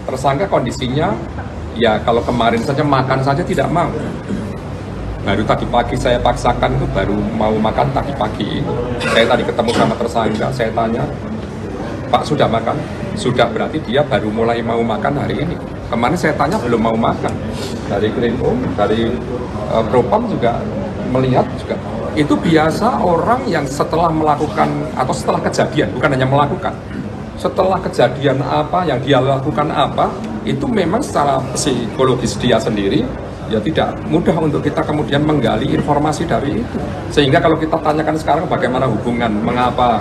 Tersangka kondisinya, ya kalau kemarin saja makan saja tidak mau. Baru tadi pagi saya paksakan itu baru mau makan tadi pagi. Saya tadi ketemu sama tersangka, saya tanya, Pak sudah makan? Sudah, berarti dia baru mulai mau makan hari ini. Kemarin saya tanya belum mau makan. Dari Krimum, dari Propam juga melihat juga. Itu biasa orang yang setelah melakukan atau setelah kejadian, bukan hanya melakukan. Setelah kejadian apa yang dia lakukan apa, itu memang secara psikologis dia sendiri ya tidak mudah untuk kita kemudian menggali informasi dari itu. Sehingga kalau kita tanyakan sekarang bagaimana hubungan, mengapa,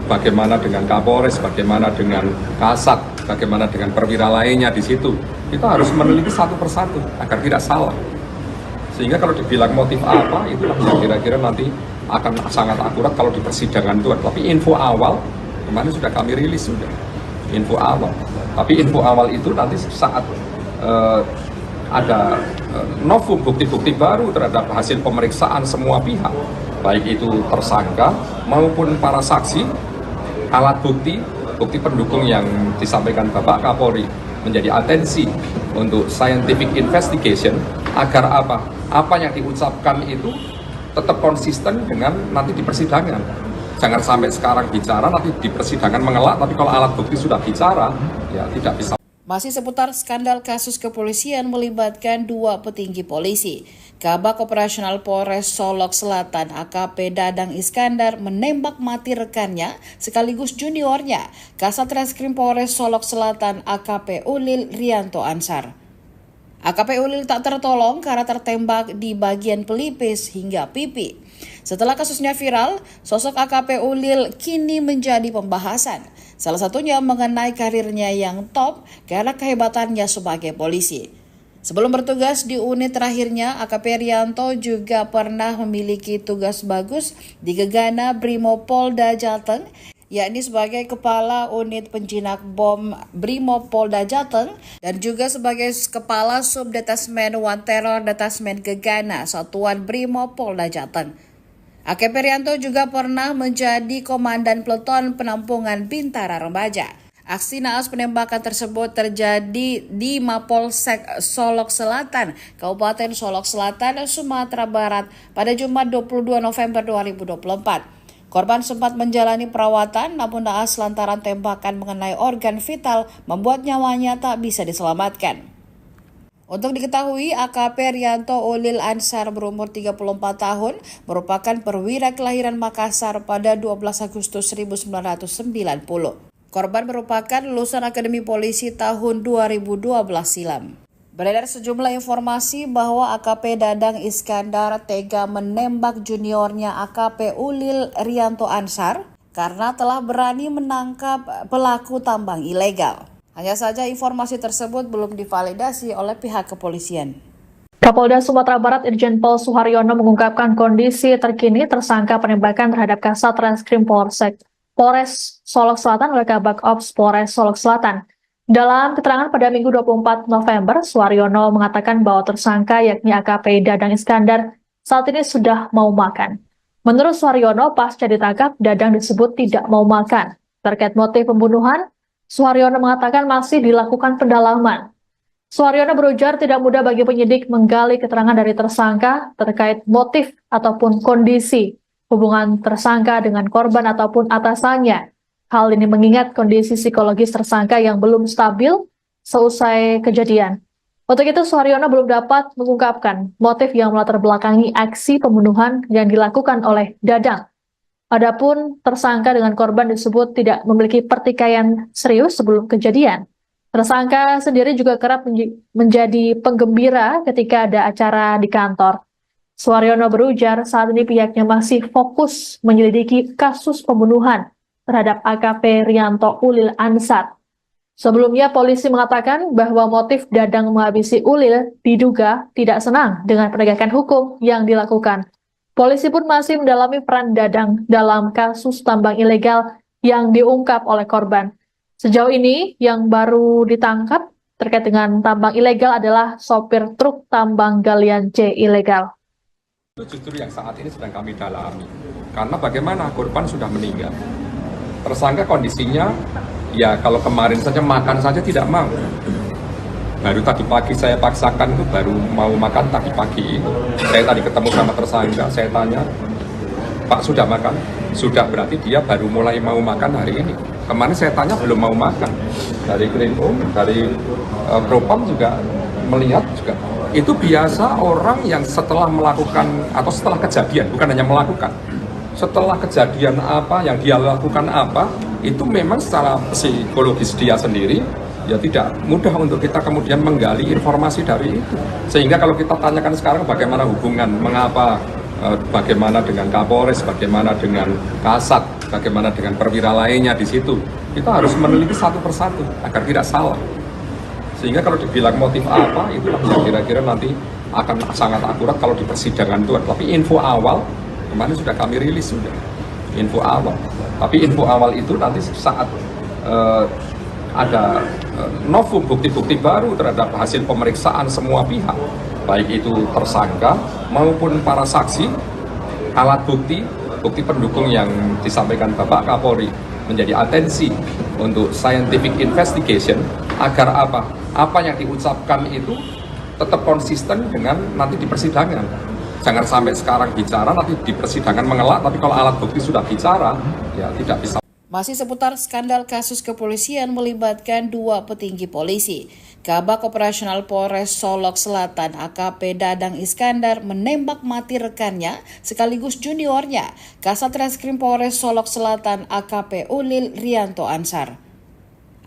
bagaimana dengan Kapolres, bagaimana dengan Kasat, bagaimana dengan perwira lainnya di situ, kita harus meneliti satu persatu agar tidak salah. Sehingga kalau dibilang motif apa, itulah yang kira-kira nanti akan sangat akurat kalau di persidangan itu. Tapi info awal kemarin sudah kami rilis sudah info awal. Tapi info awal itu nanti saat ada novum bukti-bukti baru terhadap hasil pemeriksaan semua pihak, baik itu tersangka maupun para saksi, alat bukti, bukti pendukung yang disampaikan Bapak Kapolri menjadi atensi untuk scientific investigation agar apa yang diucapkan itu tetap konsisten dengan nanti di persidangan. Jangan sampai sekarang bicara, nanti di persidangan mengelak, tapi kalau alat bukti sudah bicara, ya tidak bisa. Masih seputar skandal kasus kepolisian melibatkan dua petinggi polisi. Kabak Operasional Polres Solok Selatan AKP Dadang Iskandar menembak mati rekannya sekaligus juniornya, Kasat Reskrim Polres Solok Selatan AKP Ulil Rianto Ansar. AKP Ulil tak tertolong karena tertembak di bagian pelipis hingga pipi. Setelah kasusnya viral, sosok AKP Ulil kini menjadi pembahasan. Salah satunya mengenai karirnya yang top karena kehebatannya sebagai polisi. Sebelum bertugas di unit terakhirnya, AKP Rianto juga pernah memiliki tugas bagus di Gegana Brimopolda Jateng, yakni sebagai Kepala Unit Penjinak Bom Brimopolda Jateng dan juga sebagai Kepala Subdetasmen One Terror Detasmen Gegana Satuan Brimopolda Jateng. AKP Rianto juga pernah menjadi Komandan Peleton Penampungan Bintara Remaja. Aksi naas penembakan tersebut terjadi di Mapolsek Solok Selatan, Kabupaten Solok Selatan, Sumatera Barat pada Jumat 22 November 2024. Korban sempat menjalani perawatan namun naas lantaran tembakan mengenai organ vital membuat nyawanya tak bisa diselamatkan. Untuk diketahui, AKP Rianto Ulil Ansar berumur 34 tahun merupakan perwira kelahiran Makassar pada 12 Agustus 1990. Korban merupakan lulusan Akademi Polisi tahun 2012 silam. Beredar sejumlah informasi bahwa AKP Dadang Iskandar tega menembak juniornya AKP Ulil Rianto Ansar karena telah berani menangkap pelaku tambang ilegal. Hanya saja informasi tersebut belum divalidasi oleh pihak kepolisian. Kapolda Sumatera Barat Irjen Pol Suharyono mengungkapkan kondisi terkini tersangka penembakan terhadap Kasat Reskrim Polres Solok Selatan oleh Kabak Ops Polres Solok Selatan. Dalam keterangan pada Minggu 24 November, Suharyono mengatakan bahwa tersangka yakni AKP Dadang Iskandar saat ini sudah mau makan. Menurut Suharyono, pasca ditangkap, Dadang disebut tidak mau makan. Terkait motif pembunuhan, Suharyono mengatakan masih dilakukan pendalaman. Suharyono berujar tidak mudah bagi penyidik menggali keterangan dari tersangka terkait motif ataupun kondisi hubungan tersangka dengan korban ataupun atasannya. Hal ini mengingat kondisi psikologis tersangka yang belum stabil seusai kejadian. Untuk itu, Suharyono belum dapat mengungkapkan motif yang melatar belakangi aksi pembunuhan yang dilakukan oleh Dadang. Adapun tersangka dengan korban disebut tidak memiliki pertikaian serius sebelum kejadian. Tersangka sendiri juga kerap menjadi penggembira ketika ada acara di kantor. Suharyono berujar saat ini pihaknya masih fokus menyelidiki kasus pembunuhan terhadap AKP Rianto Ulil Ansar. Sebelumnya polisi mengatakan bahwa motif Dadang menghabisi Ulil diduga tidak senang dengan penegakan hukum yang dilakukan. Polisi pun masih mendalami peran Dadang dalam kasus tambang ilegal yang diungkap oleh korban. Sejauh ini yang baru ditangkap terkait dengan tambang ilegal adalah sopir truk tambang galian C ilegal. Itu justru yang saat ini sedang kami dalami. Karena bagaimana korban sudah meninggal. Tersangka kondisinya, ya kalau kemarin saja makan saja tidak mau. Baru tadi pagi saya paksakan itu baru mau makan tadi pagi. Saya tadi ketemu sama tersangka, saya tanya, Pak sudah makan? Sudah, berarti dia baru mulai mau makan hari ini. Kemarin saya tanya belum mau makan. Dari Krimum, dari Propam juga melihat juga. Itu biasa orang yang setelah melakukan atau setelah kejadian, bukan hanya melakukan. Setelah kejadian apa yang dia lakukan apa, itu memang secara psikologis dia sendiri ya tidak mudah untuk kita kemudian menggali informasi dari itu. Sehingga kalau kita tanyakan sekarang bagaimana hubungan, mengapa, bagaimana dengan Kapolres, bagaimana dengan Kasat, bagaimana dengan perwira lainnya di situ, kita harus meneliti satu persatu agar tidak salah. Sehingga kalau dibilang motif apa, itu yang kira-kira nanti akan sangat akurat kalau di persidangan itu. Tapi info awal, kemarin sudah kami rilis sudah, info awal. Tapi info awal itu nanti saat ada novum bukti-bukti baru terhadap hasil pemeriksaan semua pihak, baik itu tersangka maupun para saksi, alat bukti, bukti pendukung yang disampaikan Bapak Kapolri menjadi atensi untuk scientific investigation agar apa yang diucapkan itu tetap konsisten dengan nanti di persidangan. Jangan sampai sekarang bicara, nanti di persidangan mengelak, tapi kalau alat bukti sudah bicara, ya tidak bisa. Masih seputar skandal kasus kepolisian melibatkan dua petinggi polisi. Kabak Operasional Polres Solok Selatan AKP Dadang Iskandar menembak mati rekannya sekaligus juniornya, Kasat Reskrim Polres Solok Selatan AKP Ulil Rianto Ansar.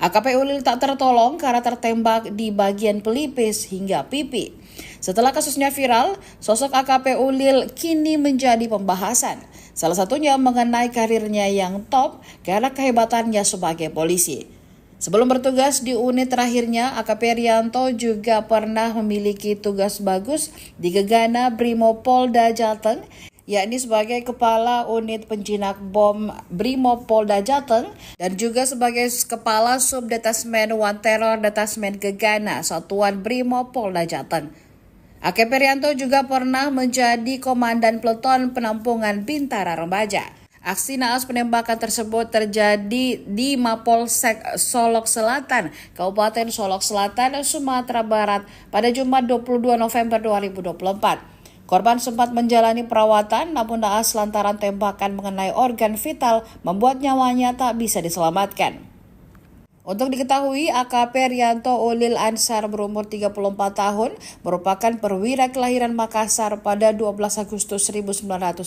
AKP Ulil tak tertolong karena tertembak di bagian pelipis hingga pipi. Setelah kasusnya viral, sosok AKP Ulil kini menjadi pembahasan. Salah satunya mengenai karirnya yang top karena kehebatannya sebagai polisi. Sebelum bertugas di unit terakhirnya, AKP Rianto juga pernah memiliki tugas bagus di Gegana Brimopolda Jateng, yakni sebagai Kepala Unit Penjinak Bom Brimopolda Jateng dan juga sebagai Kepala Subdetasmen One Terror Detasmen Gegana Satuan Brimopolda Jateng. AKP Rianto juga pernah menjadi Komandan Peleton Penampungan Bintara Remaja. Aksi naas penembakan tersebut terjadi di Mapolsek Solok Selatan, Kabupaten Solok Selatan, Sumatera Barat pada Jumat 22 November 2024. Korban sempat menjalani perawatan namun naas lantaran tembakan mengenai organ vital membuat nyawanya tak bisa diselamatkan. Untuk diketahui, AKP Rianto Ulil Ansar berumur 34 tahun merupakan perwira kelahiran Makassar pada 12 Agustus 1990.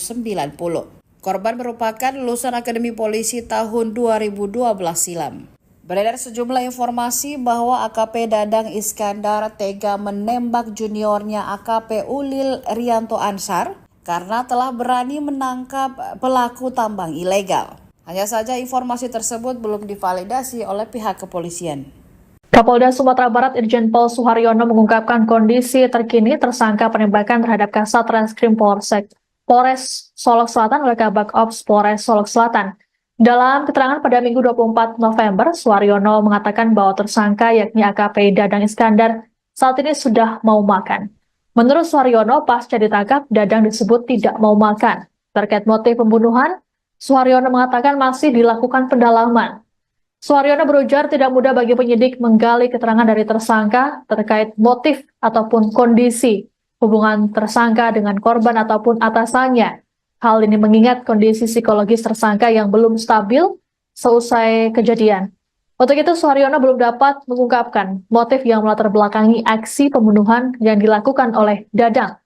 Korban merupakan lulusan Akademi Polisi tahun 2012 silam. Beredar sejumlah informasi bahwa AKP Dadang Iskandar tega menembak juniornya AKP Ulil Rianto Ansar karena telah berani menangkap pelaku tambang ilegal. Hanya saja informasi tersebut belum divalidasi oleh pihak kepolisian. Kapolda Sumatera Barat Irjen Pol Suharyono mengungkapkan kondisi terkini tersangka penembakan terhadap Kasat Reskrim Polres Solok Selatan oleh Kabak Ops Polres Solok Selatan. Dalam keterangan pada Minggu 24 November, Suharyono mengatakan bahwa tersangka yakni AKP Dadang Iskandar saat ini sudah mau makan. Menurut Suharyono, pasca ditangkap, Dadang disebut tidak mau makan. Terkait motif pembunuhan, Suharyono mengatakan masih dilakukan pendalaman. Suharyono berujar tidak mudah bagi penyidik menggali keterangan dari tersangka terkait motif ataupun kondisi hubungan tersangka dengan korban ataupun atasannya. Hal ini mengingat kondisi psikologis tersangka yang belum stabil seusai kejadian. Untuk itu, Suharyono belum dapat mengungkapkan motif yang melatar belakangi aksi pembunuhan yang dilakukan oleh Dadang.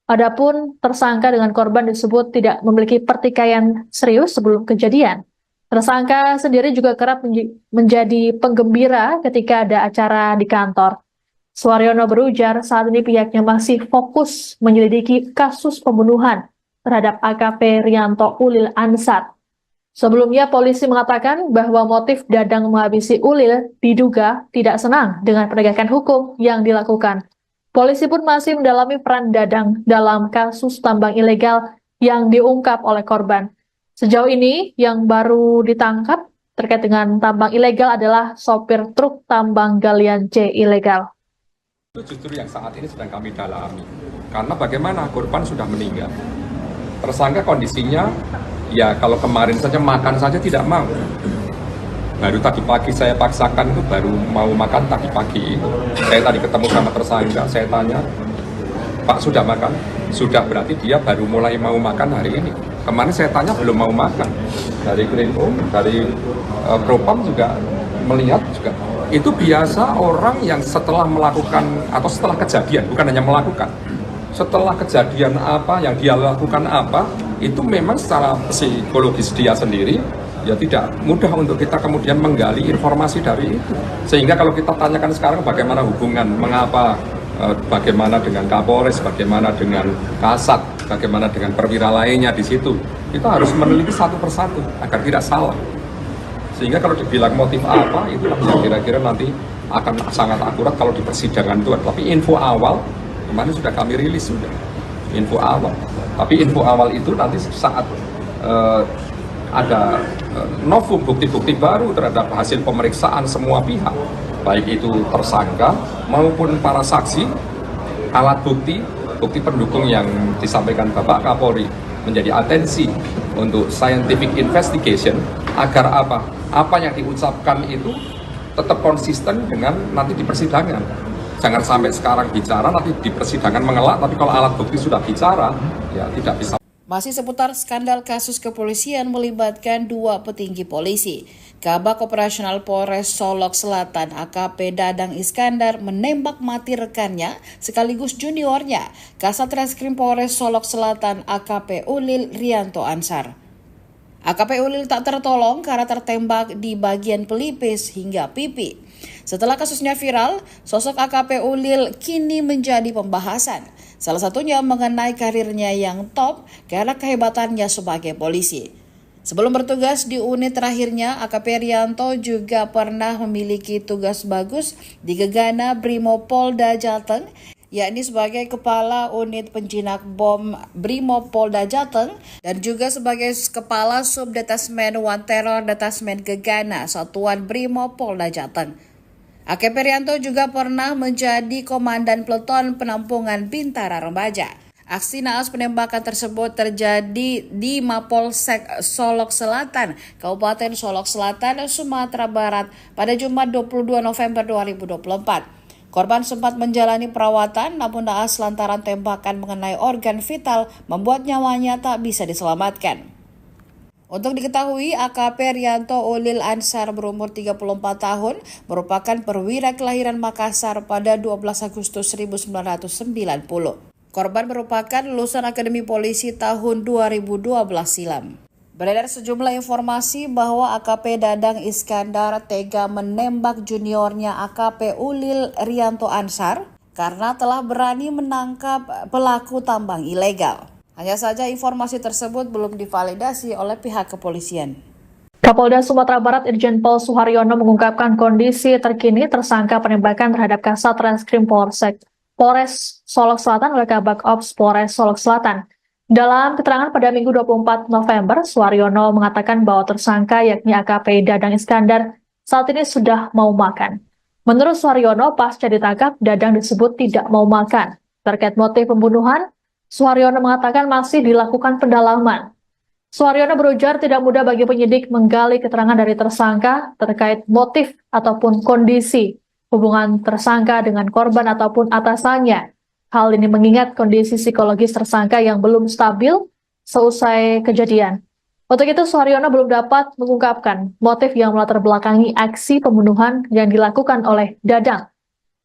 Adapun tersangka dengan korban disebut tidak memiliki pertikaian serius sebelum kejadian. Tersangka sendiri juga kerap menjadi penggembira ketika ada acara di kantor. Suharyono berujar saat ini pihaknya masih fokus menyelidiki kasus pembunuhan terhadap AKP Rianto Ulil Ansar. Sebelumnya polisi mengatakan bahwa motif Dadang menghabisi Ulil diduga tidak senang dengan penegakan hukum yang dilakukan. Polisi pun masih mendalami peran Dadang dalam kasus tambang ilegal yang diungkap oleh korban. Sejauh ini yang baru ditangkap terkait dengan tambang ilegal adalah sopir truk tambang galian C ilegal. Itu justru yang saat ini sedang kami dalami. Karena bagaimana korban sudah meninggal. Tersangka kondisinya, ya kalau kemarin saja makan saja tidak mau. Baru tadi pagi saya paksakan itu baru mau makan tadi pagi. Saya tadi ketemu sama tersangka, saya tanya, Pak sudah makan? Sudah, berarti dia baru mulai mau makan hari ini. Kemarin saya tanya belum mau makan. Dari Krimum, dari Propam juga melihat juga. Itu biasa orang yang setelah melakukan atau setelah kejadian, bukan hanya melakukan, setelah kejadian apa yang dia lakukan apa, itu memang secara psikologis dia sendiri ya tidak mudah untuk kita kemudian menggali informasi dari itu. Sehingga kalau kita tanyakan sekarang bagaimana hubungan, mengapa, bagaimana dengan Kapolres, bagaimana dengan Kasat, bagaimana dengan perwira lainnya di situ, kita harus meneliti satu persatu agar tidak salah. Sehingga kalau dibilang motif apa, itu yang kira-kira nanti akan sangat akurat kalau di persidangan itu. Tapi info awal, kemarin sudah kami rilis sudah, info awal. Tapi info awal itu nanti saat ada novum bukti-bukti baru terhadap hasil pemeriksaan semua pihak, baik itu tersangka maupun para saksi, alat bukti, bukti pendukung yang disampaikan Bapak Kapolri menjadi atensi untuk scientific investigation agar apa yang diucapkan itu tetap konsisten dengan nanti di persidangan. Jangan sampai sekarang bicara nanti di persidangan mengelak, tapi kalau alat bukti sudah bicara ya tidak bisa. Masih seputar skandal kasus kepolisian melibatkan dua petinggi polisi. Kabak Operasional Polres Solok Selatan AKP Dadang Iskandar menembak mati rekannya sekaligus juniornya, Kasat Reskrim Polres Solok Selatan AKP Ulil Rianto Ansar. AKP Ulil tak tertolong karena tertembak di bagian pelipis hingga pipi. Setelah kasusnya viral, sosok AKP Ulil kini menjadi pembahasan. Salah satunya mengenai karirnya yang top karena kehebatannya sebagai polisi. Sebelum bertugas di unit terakhirnya, AKP Rianto juga pernah memiliki tugas bagus di Gegana Brimopolda Jateng, yakni sebagai Kepala Unit Penjinak Bom Brimopolda Jateng dan juga sebagai Kepala Subdetasmen One Terror Detasmen Gegana Satuan Brimopolda Jateng. AKP Rianto juga pernah menjadi Komandan Peleton Penampungan Bintara Remaja. Aksi naas penembakan tersebut terjadi di Mapolsek Solok Selatan, Kabupaten Solok Selatan, Sumatera Barat pada Jumat 22 November 2024. Korban sempat menjalani perawatan, namun naas lantaran tembakan mengenai organ vital membuat nyawanya tak bisa diselamatkan. Untuk diketahui, AKP Rianto Ulil Ansar berumur 34 tahun, merupakan perwira kelahiran Makassar pada 12 Agustus 1990. Korban merupakan lulusan Akademi Polisi tahun 2012 silam. Beredar sejumlah informasi bahwa AKP Dadang Iskandar tega menembak juniornya AKP Ulil Rianto Ansar karena telah berani menangkap pelaku tambang ilegal. Hanya saja informasi tersebut belum divalidasi oleh pihak kepolisian. Kapolda Sumatera Barat Irjen Pol Suharyono mengungkapkan kondisi terkini tersangka penembakan terhadap Kasat Reskrim Polres Solok Selatan oleh Kabak Ops Polres Solok Selatan. Dalam keterangan pada Minggu 24 November, Suharyono mengatakan bahwa tersangka yakni AKP Dadang Iskandar saat ini sudah mau makan. Menurut Suharyono, pasca ditangkap, Dadang disebut tidak mau makan. Terkait motif pembunuhan, Suharyono mengatakan masih dilakukan pendalaman. Suharyono berujar tidak mudah bagi penyidik menggali keterangan dari tersangka terkait motif ataupun kondisi hubungan tersangka dengan korban ataupun atasannya. Hal ini mengingat kondisi psikologis tersangka yang belum stabil seusai kejadian. Untuk itu, Suharyono belum dapat mengungkapkan motif yang melatar belakangi aksi pembunuhan yang dilakukan oleh Dadang.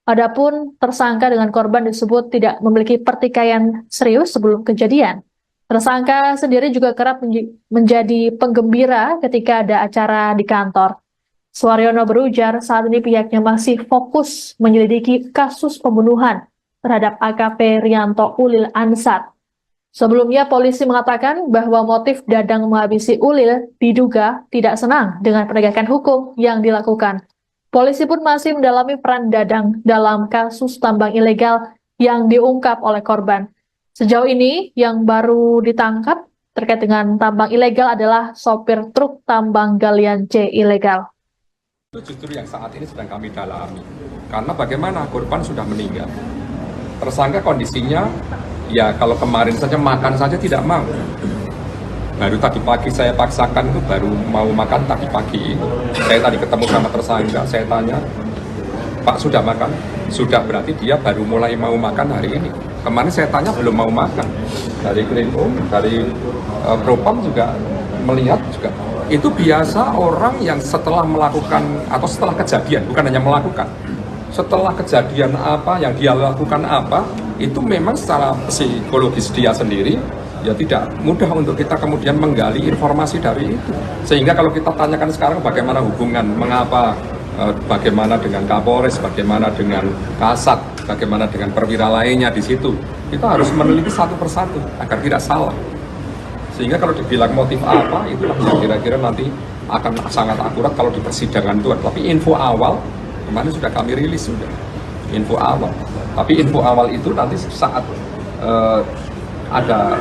Adapun tersangka dengan korban disebut tidak memiliki pertikaian serius sebelum kejadian. Tersangka sendiri juga kerap menjadi penggembira ketika ada acara di kantor. Suharyono berujar saat ini pihaknya masih fokus menyelidiki kasus pembunuhan terhadap AKP Rianto Ulil Ansar. Sebelumnya polisi mengatakan bahwa motif Dadang menghabisi Ulil diduga tidak senang dengan penegakan hukum yang dilakukan. Polisi pun masih mendalami peran Dadang dalam kasus tambang ilegal yang diungkap oleh korban. Sejauh ini yang baru ditangkap terkait dengan tambang ilegal adalah sopir truk tambang galian C ilegal. Itu justru yang saat ini sedang kami dalami. Karena bagaimana korban sudah meninggal. Tersangka kondisinya, ya kalau kemarin saja makan saja tidak mau. Baru tadi pagi saya paksakan itu baru mau makan tadi pagi. Saya tadi ketemu sama tersangka, saya tanya, Pak sudah makan? Sudah, berarti dia baru mulai mau makan hari ini. Kemarin saya tanya belum mau makan. Dari Krimum, dari Propam juga melihat juga. Itu biasa orang yang setelah melakukan atau setelah kejadian, bukan hanya melakukan. Setelah kejadian apa yang dia lakukan apa, itu memang secara psikologis dia sendiri ya tidak mudah untuk kita kemudian menggali informasi dari itu. Sehingga kalau kita tanyakan sekarang bagaimana hubungan, mengapa, bagaimana dengan Kapolres, bagaimana dengan Kasat, bagaimana dengan perwira lainnya di situ, kita harus meneliti satu persatu agar tidak salah. Sehingga kalau dibilang motif apa, itulah yang kira-kira nanti akan sangat akurat kalau di persidangan itu. Tapi info awal kemarin sudah kami rilis sudah info awal. Tapi info awal itu nanti saat ada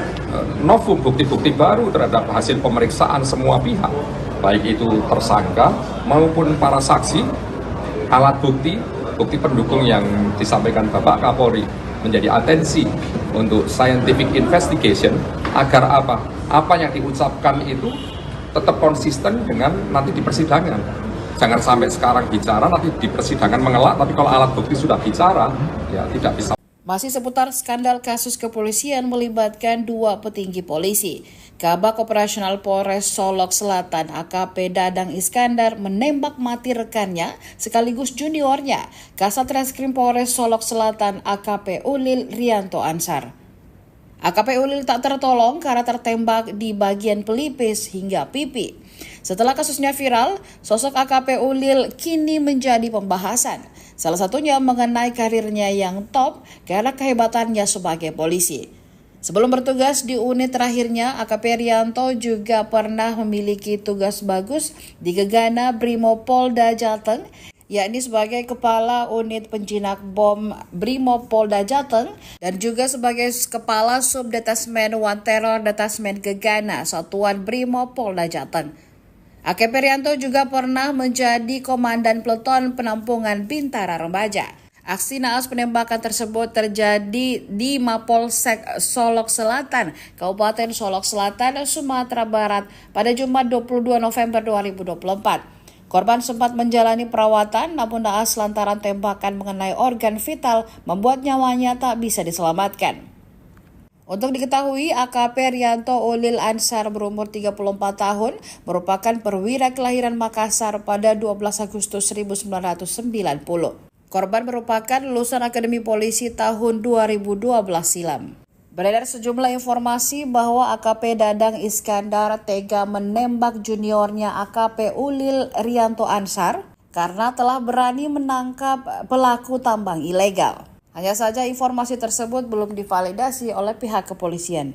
novum bukti-bukti baru terhadap hasil pemeriksaan semua pihak, baik itu tersangka maupun para saksi, alat bukti, bukti pendukung yang disampaikan Bapak Kapolri menjadi atensi untuk scientific investigation agar apa yang diucapkan itu tetap konsisten dengan nanti di persidangan. Jangan sampai sekarang bicara, nanti di persidangan mengelak, tapi kalau alat bukti sudah bicara, ya tidak bisa. Masih seputar skandal kasus kepolisian melibatkan dua petinggi polisi. Kabak Operasional Polres Solok Selatan AKP Dadang Iskandar menembak mati rekannya sekaligus juniornya, Kasat Reskrim Polres Solok Selatan AKP Ulil Rianto Ansar. AKP Ulil tak tertolong karena tertembak di bagian pelipis hingga pipi. Setelah kasusnya viral, sosok AKP Ulil kini menjadi pembahasan. Salah satunya mengenai karirnya yang top karena kehebatannya sebagai polisi. Sebelum bertugas di unit terakhirnya, AKP Rianto juga pernah memiliki tugas bagus di Gegana Brimopolda Jateng, yakni sebagai Kepala Unit Penjinak Bom Brimopolda Jateng dan juga sebagai Kepala Subdetasmen One Terror Detasmen Gegana Satuan Brimopolda Jateng. AKP Rianto juga pernah menjadi Komandan Peleton Penampungan Bintara Remaja. Aksi naas penembakan tersebut terjadi di Mapolsek Solok Selatan, Kabupaten Solok Selatan, Sumatera Barat pada Jumat 22 November 2024. Korban sempat menjalani perawatan namun naas lantaran tembakan mengenai organ vital membuat nyawanya tak bisa diselamatkan. Untuk diketahui, AKP Rianto Ulil Ansar berumur 34 tahun merupakan perwira kelahiran Makassar pada 12 Agustus 1990. Korban merupakan lulusan Akademi Polisi tahun 2012 silam. Beredar sejumlah informasi bahwa AKP Dadang Iskandar tega menembak juniornya AKP Ulil Rianto Ansar karena telah berani menangkap pelaku tambang ilegal. Hanya saja informasi tersebut belum divalidasi oleh pihak kepolisian.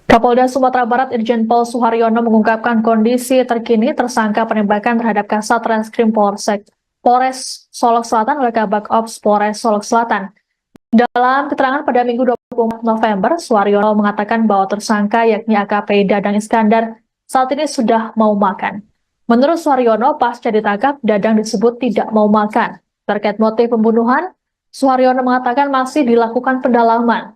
Kapolda Sumatera Barat Irjen Pol Suharyono mengungkapkan kondisi terkini tersangka penembakan terhadap Kasat Reskrim Polres Solok Selatan oleh Kabak Ops Polres Solok Selatan. Dalam keterangan pada Minggu 24 November, Suharyono mengatakan bahwa tersangka yakni AKP Dadang Iskandar saat ini sudah mau makan. Menurut Suharyono, pasca ditangkap, Dadang disebut tidak mau makan. Terkait motif pembunuhan, Suharyono mengatakan masih dilakukan pendalaman.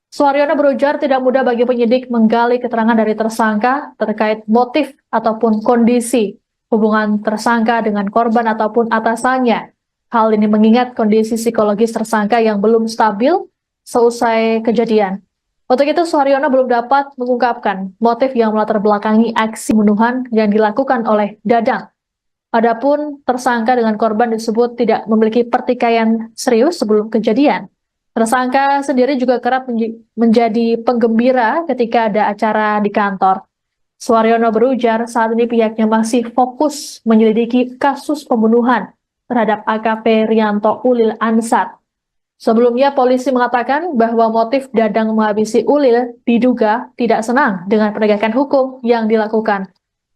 Suharyono berujar tidak mudah bagi penyidik menggali keterangan dari tersangka terkait motif ataupun kondisi hubungan tersangka dengan korban ataupun atasannya. Hal ini mengingat kondisi psikologis tersangka yang belum stabil seusai kejadian. Untuk itu, Suharyono belum dapat mengungkapkan motif yang melatar belakangi aksi pembunuhan yang dilakukan oleh Dadang. Adapun tersangka dengan korban disebut tidak memiliki pertikaian serius sebelum kejadian. Tersangka sendiri juga kerap menjadi penggembira ketika ada acara di kantor. Suharyono berujar saat ini pihaknya masih fokus menyelidiki kasus pembunuhan terhadap AKP Rianto Ulil Ansar. Sebelumnya polisi mengatakan bahwa motif Dadang menghabisi Ulil diduga tidak senang dengan penegakan hukum yang dilakukan.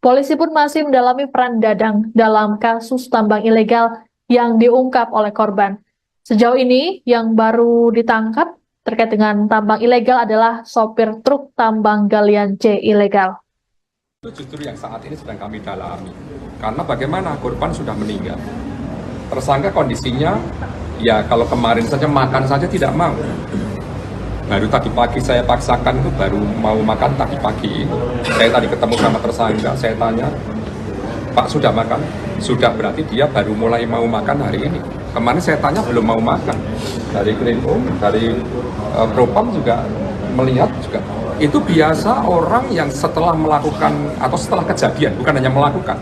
Polisi pun masih mendalami peran Dadang dalam kasus tambang ilegal yang diungkap oleh korban. Sejauh ini yang baru ditangkap terkait dengan tambang ilegal adalah sopir truk tambang galian C ilegal. Itu justru yang saat ini sedang kami dalami. Karena bagaimana korban sudah meninggal. Tersangka kondisinya, ya kalau kemarin saja makan saja tidak mau. Baru tadi pagi saya paksakan itu baru mau makan tadi pagi. Saya tadi ketemu sama tersangka, saya tanya, Pak sudah makan? Sudah, berarti dia baru mulai mau makan hari ini. Kemarin saya tanya belum mau makan. Dari Krimum, dari Propam juga melihat juga. Itu biasa orang yang setelah melakukan atau setelah kejadian, bukan hanya melakukan,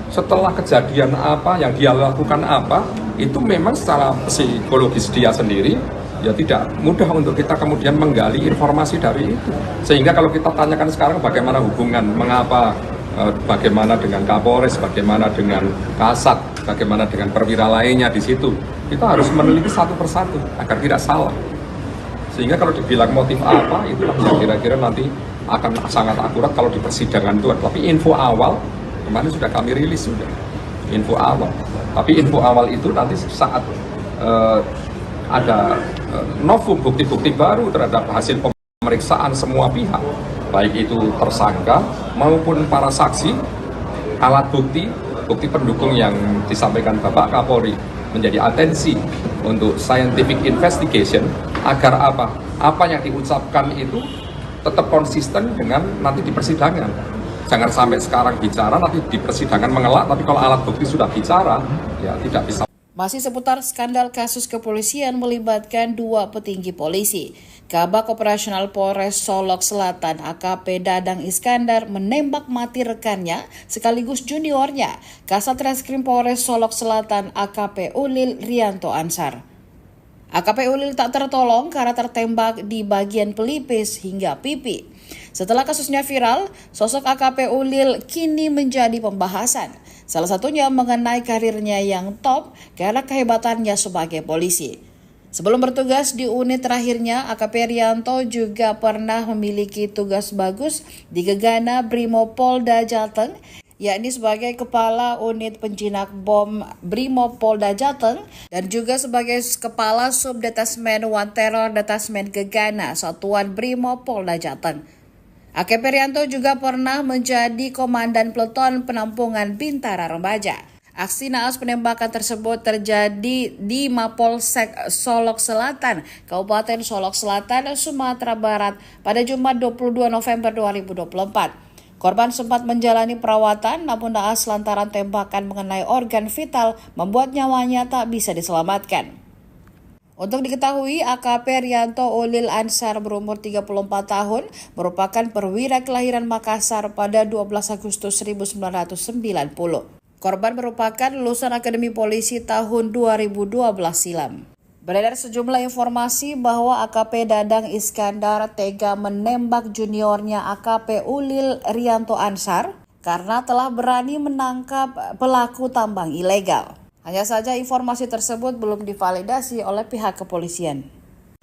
setelah kejadian apa yang dia lakukan apa, itu memang secara psikologis dia sendiri ya tidak mudah untuk kita kemudian menggali informasi dari itu. Sehingga kalau kita tanyakan sekarang bagaimana hubungan, mengapa, bagaimana dengan Kapolres, bagaimana dengan Kasat, bagaimana dengan perwira lainnya di situ, kita harus meneliti satu persatu agar tidak salah. Sehingga kalau dibilang motif apa, itulah yang kira-kira nanti akan sangat akurat kalau di persidangan itu. Tapi info awal, kemarin sudah kami rilis sudah, info awal. Tapi info awal itu nanti saat ada novum bukti-bukti baru terhadap hasil pemeriksaan semua pihak, baik itu tersangka maupun para saksi, alat bukti, bukti pendukung yang disampaikan Bapak Kapolri menjadi atensi untuk scientific investigation agar apa yang diucapkan itu tetap konsisten dengan nanti di persidangan. Jangan sampai sekarang bicara nanti di persidangan mengelak, tapi kalau alat bukti sudah bicara ya tidak bisa. Masih seputar skandal kasus kepolisian melibatkan dua petinggi polisi. Kabak Operasional Polres Solok Selatan AKP Dadang Iskandar menembak mati rekannya sekaligus juniornya, Kasat Reskrim Polres Solok Selatan AKP Ulil Rianto Ansar. AKP Ulil tak tertolong karena tertembak di bagian pelipis hingga pipi. Setelah kasusnya viral, sosok AKP Ulil kini menjadi pembahasan. Salah satunya mengenai karirnya yang top karena kehebatannya sebagai polisi. Sebelum bertugas di unit terakhirnya, AKP Rianto juga pernah memiliki tugas bagus di Gegana Brimopolda Jateng, yakni sebagai Kepala Unit Penjinak Bom Brimopolda Jateng dan juga sebagai Kepala Subdetasmen One Terror Detasmen Gegana Satuan Brimopolda Jateng. AKP Rianto juga pernah menjadi Komandan Peleton Penampungan Bintara Remaja. Aksi naas penembakan tersebut terjadi di Mapolsek Solok Selatan, Kabupaten Solok Selatan, Sumatera Barat pada Jumat 22 November 2024. Korban sempat menjalani perawatan namun naas lantaran tembakan mengenai organ vital membuat nyawanya tak bisa diselamatkan. Untuk diketahui, AKP Rianto Ulil Ansar berumur 34 tahun merupakan perwira kelahiran Makassar pada 12 Agustus 1990. Korban merupakan lulusan Akademi Polisi tahun 2012 silam. Beredar sejumlah informasi bahwa AKP Dadang Iskandar tega menembak juniornya AKP Ulil Rianto Ansar karena telah berani menangkap pelaku tambang ilegal. Hanya saja informasi tersebut belum divalidasi oleh pihak kepolisian.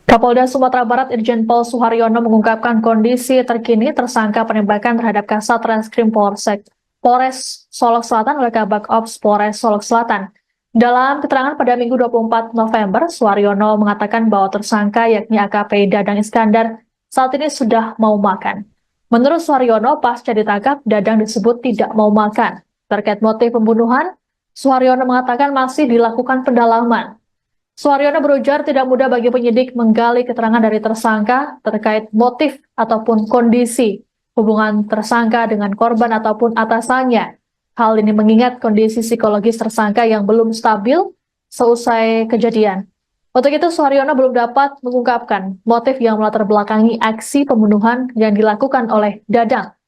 Kapolda Sumatera Barat Irjen Pol Suharyono mengungkapkan kondisi terkini tersangka penembakan terhadap Kasat Reskrim Polres Solok Selatan oleh Kabak Ops Polres Solok Selatan. Dalam keterangan pada Minggu 24 November, Suharyono mengatakan bahwa tersangka yakni AKP Dadang Iskandar saat ini sudah mau makan. Menurut Suharyono, pasca ditangkap, Dadang disebut tidak mau makan. Terkait motif pembunuhan, Suharyono mengatakan masih dilakukan pendalaman. Suharyono berujar tidak mudah bagi penyidik menggali keterangan dari tersangka terkait motif ataupun kondisi hubungan tersangka dengan korban ataupun atasannya. Hal ini mengingat kondisi psikologis tersangka yang belum stabil seusai kejadian. Untuk itu, Suharyono belum dapat mengungkapkan motif yang melatar belakangi aksi pembunuhan yang dilakukan oleh Dadang.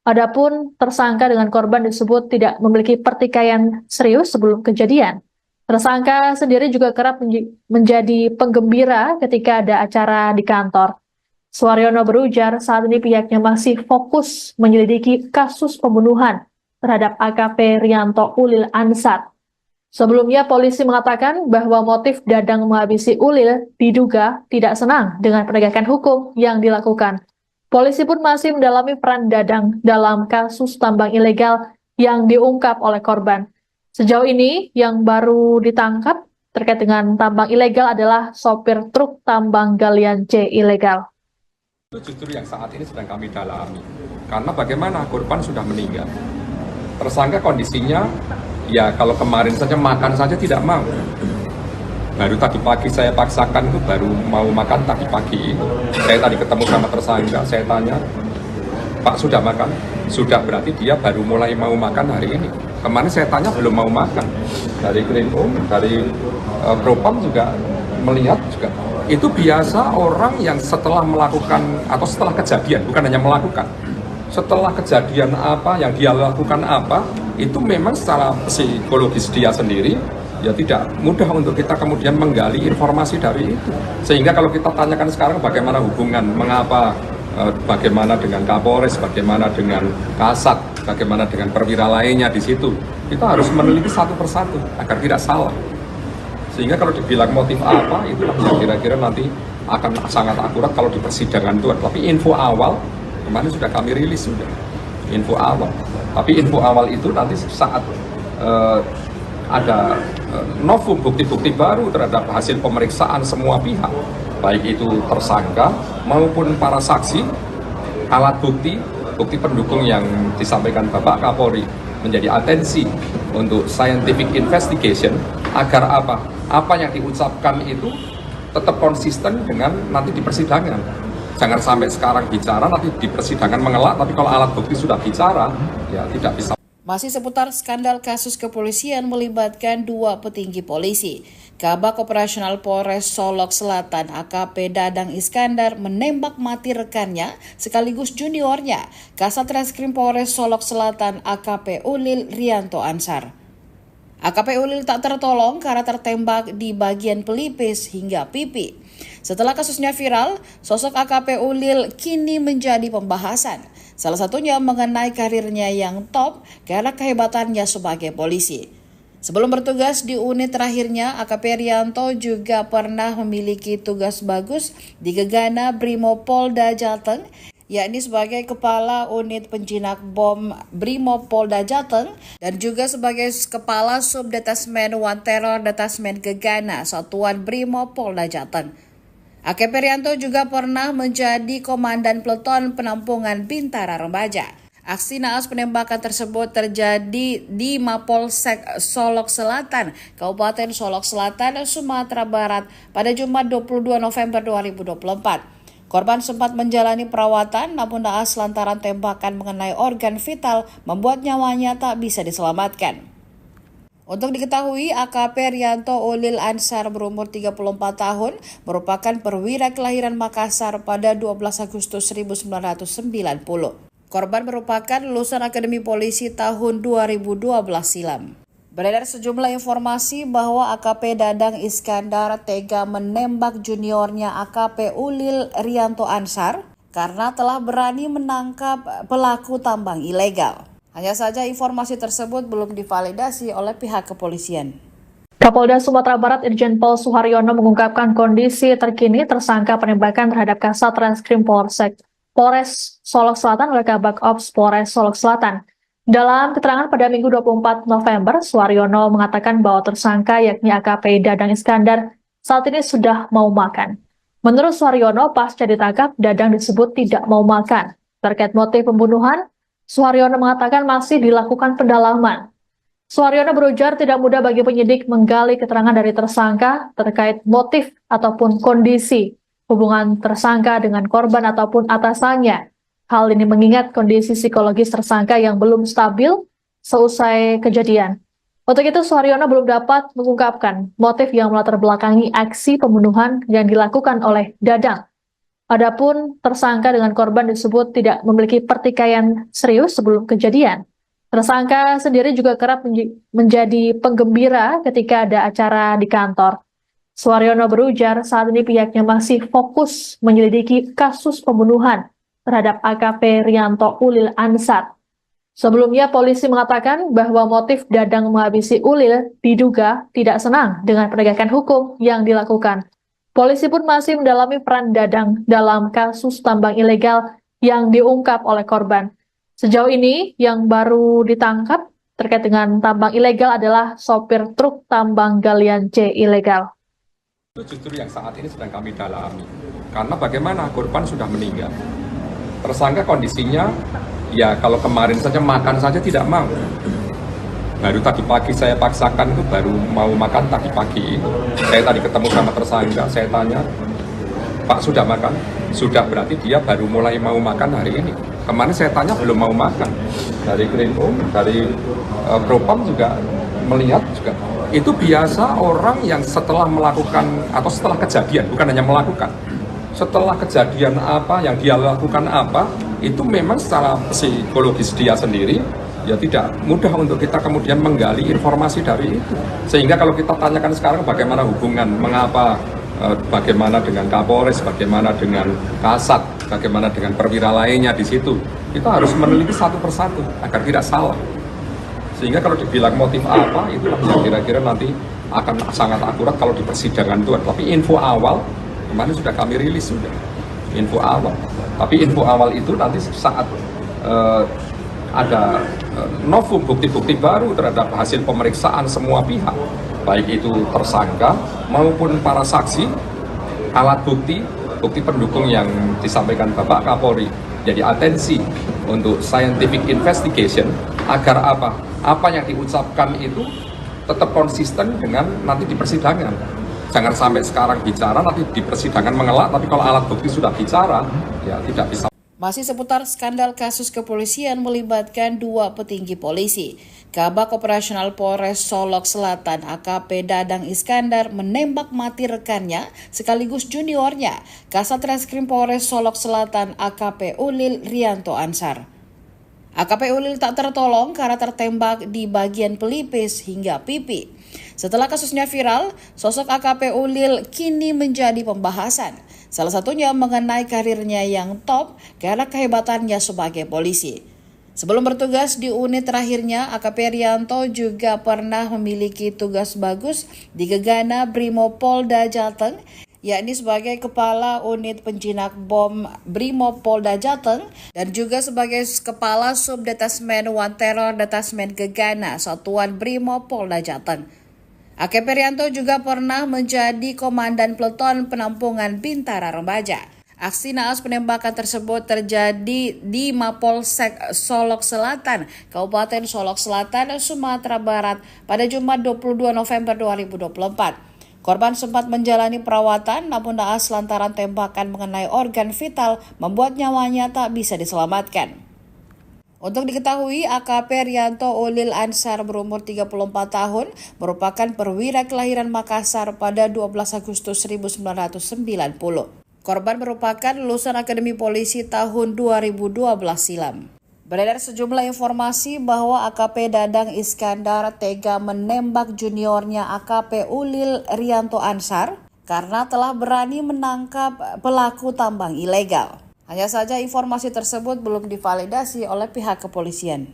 Adapun tersangka dengan korban disebut tidak memiliki pertikaian serius sebelum kejadian. Tersangka sendiri juga kerap menjadi penggembira ketika ada acara di kantor. Suharyono berujar saat ini pihaknya masih fokus menyelidiki kasus pembunuhan terhadap AKP Rianto Ulil Ansar. Sebelumnya polisi mengatakan bahwa motif Dadang menghabisi Ulil diduga tidak senang dengan penegakan hukum yang dilakukan. Polisi pun masih mendalami peran Dadang dalam kasus tambang ilegal yang diungkap oleh korban. Sejauh ini yang baru ditangkap terkait dengan tambang ilegal adalah sopir truk tambang galian C ilegal. Itu justru yang saat ini sedang kami dalami. Karena bagaimana korban sudah meninggal. Tersangka kondisinya, ya kalau kemarin saja makan saja tidak mau. Baru tadi pagi saya paksakan itu baru mau makan tadi pagi. Saya tadi ketemu sama tersangka, saya tanya, Pak sudah makan? Sudah, berarti dia baru mulai mau makan hari ini. Kemarin saya tanya belum mau makan. Dari Krimum, dari Propam juga melihat juga. Itu biasa orang yang setelah melakukan atau setelah kejadian, bukan hanya melakukan, setelah kejadian apa yang dia lakukan apa, itu memang secara psikologis dia sendiri ya tidak mudah untuk kita kemudian menggali informasi dari itu. Sehingga kalau kita tanyakan sekarang bagaimana hubungan, mengapa, bagaimana dengan Kapolres, bagaimana dengan Kasat, bagaimana dengan perwira lainnya di situ, kita harus meneliti satu persatu agar tidak salah. Sehingga kalau dibilang motif apa, itulah yang kira-kira nanti akan sangat akurat kalau di persidangan itu. Tapi info awal, kemarin sudah kami rilis sudah, info awal. Tapi info awal itu nanti saat ada novum bukti-bukti baru terhadap hasil pemeriksaan semua pihak, baik itu tersangka maupun para saksi, alat bukti, bukti pendukung yang disampaikan Bapak Kapolri menjadi atensi untuk scientific investigation agar apa yang diucapkan itu tetap konsisten dengan nanti di persidangan. Jangan sampai sekarang bicara nanti di persidangan mengelak, tapi kalau alat bukti sudah bicara ya tidak bisa. Masih seputar skandal kasus kepolisian melibatkan dua petinggi polisi. Kabak Operasional Polres Solok Selatan AKP Dadang Iskandar menembak mati rekannya sekaligus juniornya, Kasat Reskrim Polres Solok Selatan AKP Ulil Rianto Ansar. AKP Ulil tak tertolong karena tertembak di bagian pelipis hingga pipi. Setelah kasusnya viral, sosok AKP Ulil kini menjadi pembahasan. Salah satunya mengenai karirnya yang top karena kehebatannya sebagai polisi. Sebelum bertugas di unit terakhirnya, AKP Rianto juga pernah memiliki tugas bagus di Gegana Brimopolda Jateng, yakni sebagai Kepala Unit Penjinak Bom Brimopolda Jateng dan juga sebagai Kepala Subdetasmen One Terror Detasmen Gegana Satuan Brimopolda Jateng. AKP Rianto juga pernah menjadi Komandan Peleton Penampungan Bintara Remaja. Aksi naas penembakan tersebut terjadi di Mapolsek Solok Selatan, Kabupaten Solok Selatan, Sumatera Barat pada Jumat 22 November 2024. Korban sempat menjalani perawatan namun naas lantaran tembakan mengenai organ vital membuat nyawanya tak bisa diselamatkan. Untuk diketahui, AKP Rianto Ulil Ansar berumur 34 tahun merupakan perwira kelahiran Makassar pada 12 Agustus 1990. Korban merupakan lulusan Akademi Polisi tahun 2012 silam. Beredar sejumlah informasi bahwa AKP Dadang Iskandar tega menembak juniornya AKP Ulil Rianto Ansar karena telah berani menangkap pelaku tambang ilegal. Hanya saja informasi tersebut belum divalidasi oleh pihak kepolisian. Kapolda Sumatera Barat Irjen Pol Suharyono mengungkapkan kondisi terkini tersangka penembakan terhadap Kasat Reskrim Polres Solok Selatan oleh Kabak Ops Polres Solok Selatan. Dalam keterangan pada Minggu 24 November, Suharyono mengatakan bahwa tersangka yakni AKP Dadang Iskandar saat ini sudah mau makan. Menurut Suharyono, pasca ditangkap, Dadang disebut tidak mau makan. Terkait motif pembunuhan, Suharyono mengatakan masih dilakukan pendalaman. Suharyono berujar tidak mudah bagi penyidik menggali keterangan dari tersangka terkait motif ataupun kondisi hubungan tersangka dengan korban ataupun atasannya. Hal ini mengingat kondisi psikologis tersangka yang belum stabil seusai kejadian. Untuk itu, Suharyono belum dapat mengungkapkan motif yang melatar belakangi aksi pembunuhan yang dilakukan oleh Dadang. Adapun tersangka dengan korban disebut tidak memiliki pertikaian serius sebelum kejadian. Tersangka sendiri juga kerap menjadi penggembira ketika ada acara di kantor. Suharyono berujar saat ini pihaknya masih fokus menyelidiki kasus pembunuhan terhadap AKP Rianto Ulil Ansar. Sebelumnya polisi mengatakan bahwa motif Dadang menghabisi Ulil diduga tidak senang dengan penegakan hukum yang dilakukan. Polisi pun masih mendalami peran Dadang dalam kasus tambang ilegal yang diungkap oleh korban. Sejauh ini yang baru ditangkap terkait dengan tambang ilegal adalah sopir truk tambang galian C ilegal. Itu justru yang saat ini sedang kami dalami. Karena bagaimana korban sudah meninggal. Tersangka kondisinya, ya kalau kemarin saja makan saja tidak mau. Baru tadi pagi saya paksakan itu baru mau makan tadi pagi. Saya tadi ketemu sama tersangka, saya tanya, Pak sudah makan? Sudah, berarti dia baru mulai mau makan hari ini. Kemarin saya tanya belum mau makan. Dari Krimum, dari Propam juga melihat juga. Itu biasa orang yang setelah melakukan atau setelah kejadian, bukan hanya melakukan, setelah kejadian apa yang dia lakukan apa, itu memang secara psikologis dia sendiri ya tidak mudah untuk kita kemudian menggali informasi dari itu. Sehingga kalau kita tanyakan sekarang bagaimana hubungan, mengapa, bagaimana dengan Kapolres, bagaimana dengan Kasat, bagaimana dengan perwira lainnya di situ, kita harus meneliti satu persatu agar tidak salah. Sehingga kalau dibilang motif apa, itu yang kira-kira nanti akan sangat akurat kalau di persidangan itu. Tapi info awal, kemarin sudah kami rilis sudah, info awal. Tapi info awal itu nanti saat ada novum bukti-bukti baru terhadap hasil pemeriksaan semua pihak, baik itu tersangka maupun para saksi, alat bukti, bukti pendukung yang disampaikan Bapak Kapolri. Jadi atensi untuk scientific investigation agar apa yang diucapkan itu tetap konsisten dengan nanti di persidangan. Jangan sampai sekarang bicara, nanti di persidangan mengelak, tapi kalau alat bukti sudah bicara, ya tidak bisa. Masih seputar skandal kasus kepolisian melibatkan dua petinggi polisi. Kabak Operasional Polres Solok Selatan AKP Dadang Iskandar menembak mati rekannya sekaligus juniornya, Kasat Reskrim Polres Solok Selatan AKP Ulil Rianto Ansar. AKP Ulil tak tertolong karena tertembak di bagian pelipis hingga pipi. Setelah kasusnya viral, sosok AKP Ulil kini menjadi pembahasan. Salah satunya mengenai karirnya yang top karena kehebatannya sebagai polisi. Sebelum bertugas di unit terakhirnya, AKP Rianto juga pernah memiliki tugas bagus di Gegana Brimopolda Jateng, yakni sebagai Kepala Unit Penjinak Bom Brimopolda Jateng dan juga sebagai Kepala Subdetasmen One Terror Detasmen Gegana Satuan Brimopolda Jateng. AKP Rianto juga pernah menjadi Komandan Peleton Penampungan Bintara Remaja. Aksi naas penembakan tersebut terjadi di Mapolsek Solok Selatan, Kabupaten Solok Selatan, Sumatera Barat pada Jumat 22 November 2024. Korban sempat menjalani perawatan namun naas lantaran tembakan mengenai organ vital membuat nyawanya tak bisa diselamatkan. Untuk diketahui, AKP Rianto Ulil Ansar berumur 34 tahun merupakan perwira kelahiran Makassar pada 12 Agustus 1990. Korban merupakan lulusan Akademi Polisi tahun 2012 silam. Beredar sejumlah informasi bahwa AKP Dadang Iskandar tega menembak juniornya AKP Ulil Rianto Ansar karena telah berani menangkap pelaku tambang ilegal. Hanya saja informasi tersebut belum divalidasi oleh pihak kepolisian.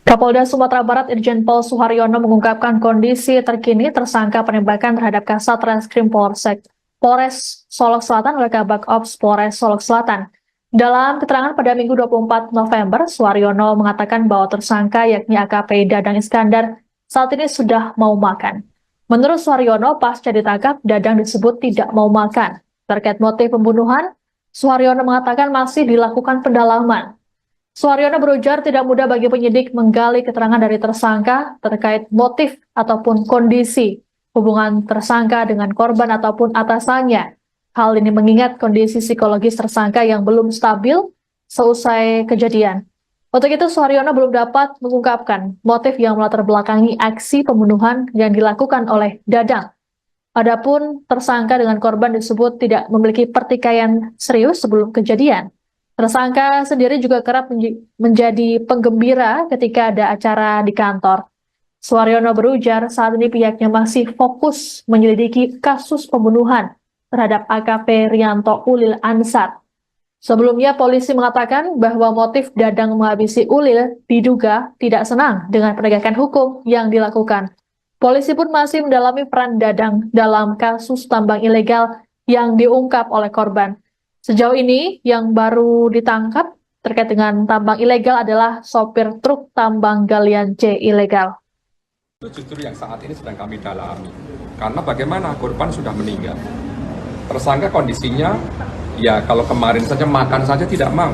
Kapolda Sumatera Barat Irjen Pol Suharyono mengungkapkan kondisi terkini tersangka penembakan terhadap Kasat Reskrim Polres Solok Selatan oleh Kabak Ops Polres Solok Selatan. Dalam keterangan pada Minggu 24 November, Suharyono mengatakan bahwa tersangka yakni AKP Dadang Iskandar saat ini sudah mau makan. Menurut Suharyono, pasca ditangkap, Dadang disebut tidak mau makan. Terkait motif pembunuhan, Suharyono mengatakan masih dilakukan pendalaman. Suharyono berujar tidak mudah bagi penyidik menggali keterangan dari tersangka terkait motif ataupun kondisi hubungan tersangka dengan korban ataupun atasannya. Hal ini mengingat kondisi psikologis tersangka yang belum stabil seusai kejadian. Untuk itu, Suharyono belum dapat mengungkapkan motif yang melatar belakangi aksi pembunuhan yang dilakukan oleh Dadang. Adapun tersangka dengan korban disebut tidak memiliki pertikaian serius sebelum kejadian. Tersangka sendiri juga kerap menjadi penggembira ketika ada acara di kantor. Suharyono berujar saat ini pihaknya masih fokus menyelidiki kasus pembunuhan terhadap AKP Rianto Ulil Ansar. Sebelumnya polisi mengatakan bahwa motif Dadang menghabisi Ulil diduga tidak senang dengan penegakan hukum yang dilakukan. Polisi pun masih mendalami peran Dadang dalam kasus tambang ilegal yang diungkap oleh korban. Sejauh ini yang baru ditangkap terkait dengan tambang ilegal adalah sopir truk tambang galian C ilegal. Itu justru yang saat ini sedang kami dalami. Karena bagaimana korban sudah meninggal. Tersangka kondisinya, ya kalau kemarin saja makan saja tidak mau.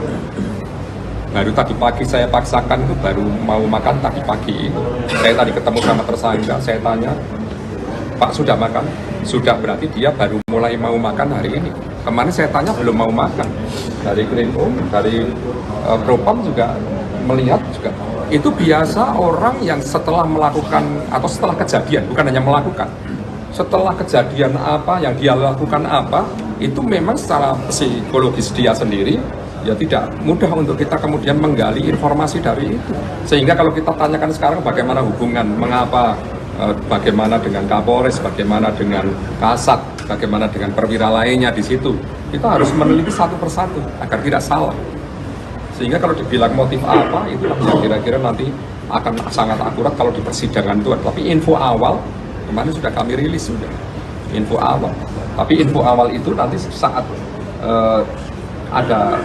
Baru tadi pagi saya paksakan itu baru mau makan tadi pagi. Saya tadi ketemu sama tersangka, saya tanya, Pak sudah makan? Sudah, berarti dia baru mulai mau makan hari ini. Kemarin saya tanya belum mau makan. Dari Krimum, dari Propam juga melihat juga. Itu biasa orang yang setelah melakukan atau setelah kejadian, bukan hanya melakukan, setelah kejadian apa yang dia lakukan apa, itu memang secara psikologis dia sendiri ya tidak mudah untuk kita kemudian menggali informasi dari itu. Sehingga kalau kita tanyakan sekarang bagaimana hubungan, mengapa, bagaimana dengan Kapolres, bagaimana dengan Kasat, bagaimana dengan perwira lainnya di situ, kita harus meneliti satu persatu agar tidak salah. Sehingga kalau dibilang motif apa, itu yang kira-kira nanti akan sangat akurat kalau di persidangan itu. Tapi info awal, kemarin sudah kami rilis sudah, info awal. Tapi info awal itu nanti saat ada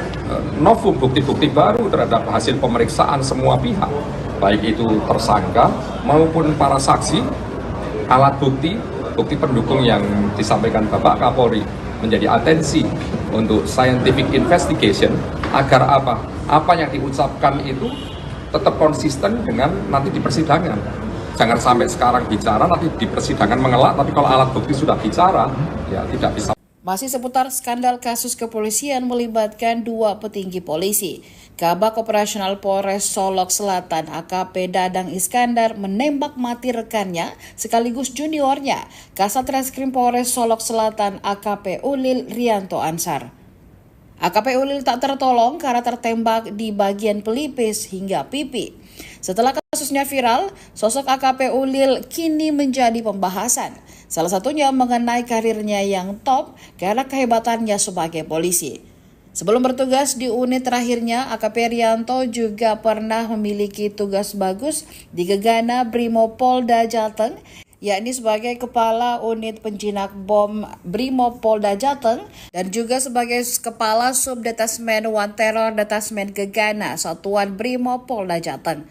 novum bukti-bukti baru terhadap hasil pemeriksaan semua pihak, baik itu tersangka maupun para saksi, alat bukti, bukti pendukung yang disampaikan Bapak Kapolri menjadi atensi untuk scientific investigation agar apa yang diucapkan itu tetap konsisten dengan nanti di persidangan. Jangan sampai sekarang bicara, nanti di persidangan mengelak, tapi kalau alat bukti sudah bicara, ya tidak bisa. Masih seputar skandal kasus kepolisian melibatkan dua petinggi polisi. Kabak Operasional Polres Solok Selatan AKP Dadang Iskandar menembak mati rekannya sekaligus juniornya, Kasat Reskrim Polres Solok Selatan AKP Ulil Rianto Ansar. AKP Ulil tak tertolong karena tertembak di bagian pelipis hingga pipi. Setelah kasusnya viral, sosok AKP Ulil kini menjadi pembahasan. Salah satunya mengenai karirnya yang top karena kehebatannya sebagai polisi. Sebelum bertugas di unit terakhirnya, AKP Rianto juga pernah memiliki tugas bagus di Gegana Brimopolda Jateng, yakni sebagai Kepala Unit Penjinak Bom Brimopolda Jateng dan juga sebagai Kepala Subdetasmen One Terror Detasmen Gegana Satuan Brimopolda Jateng.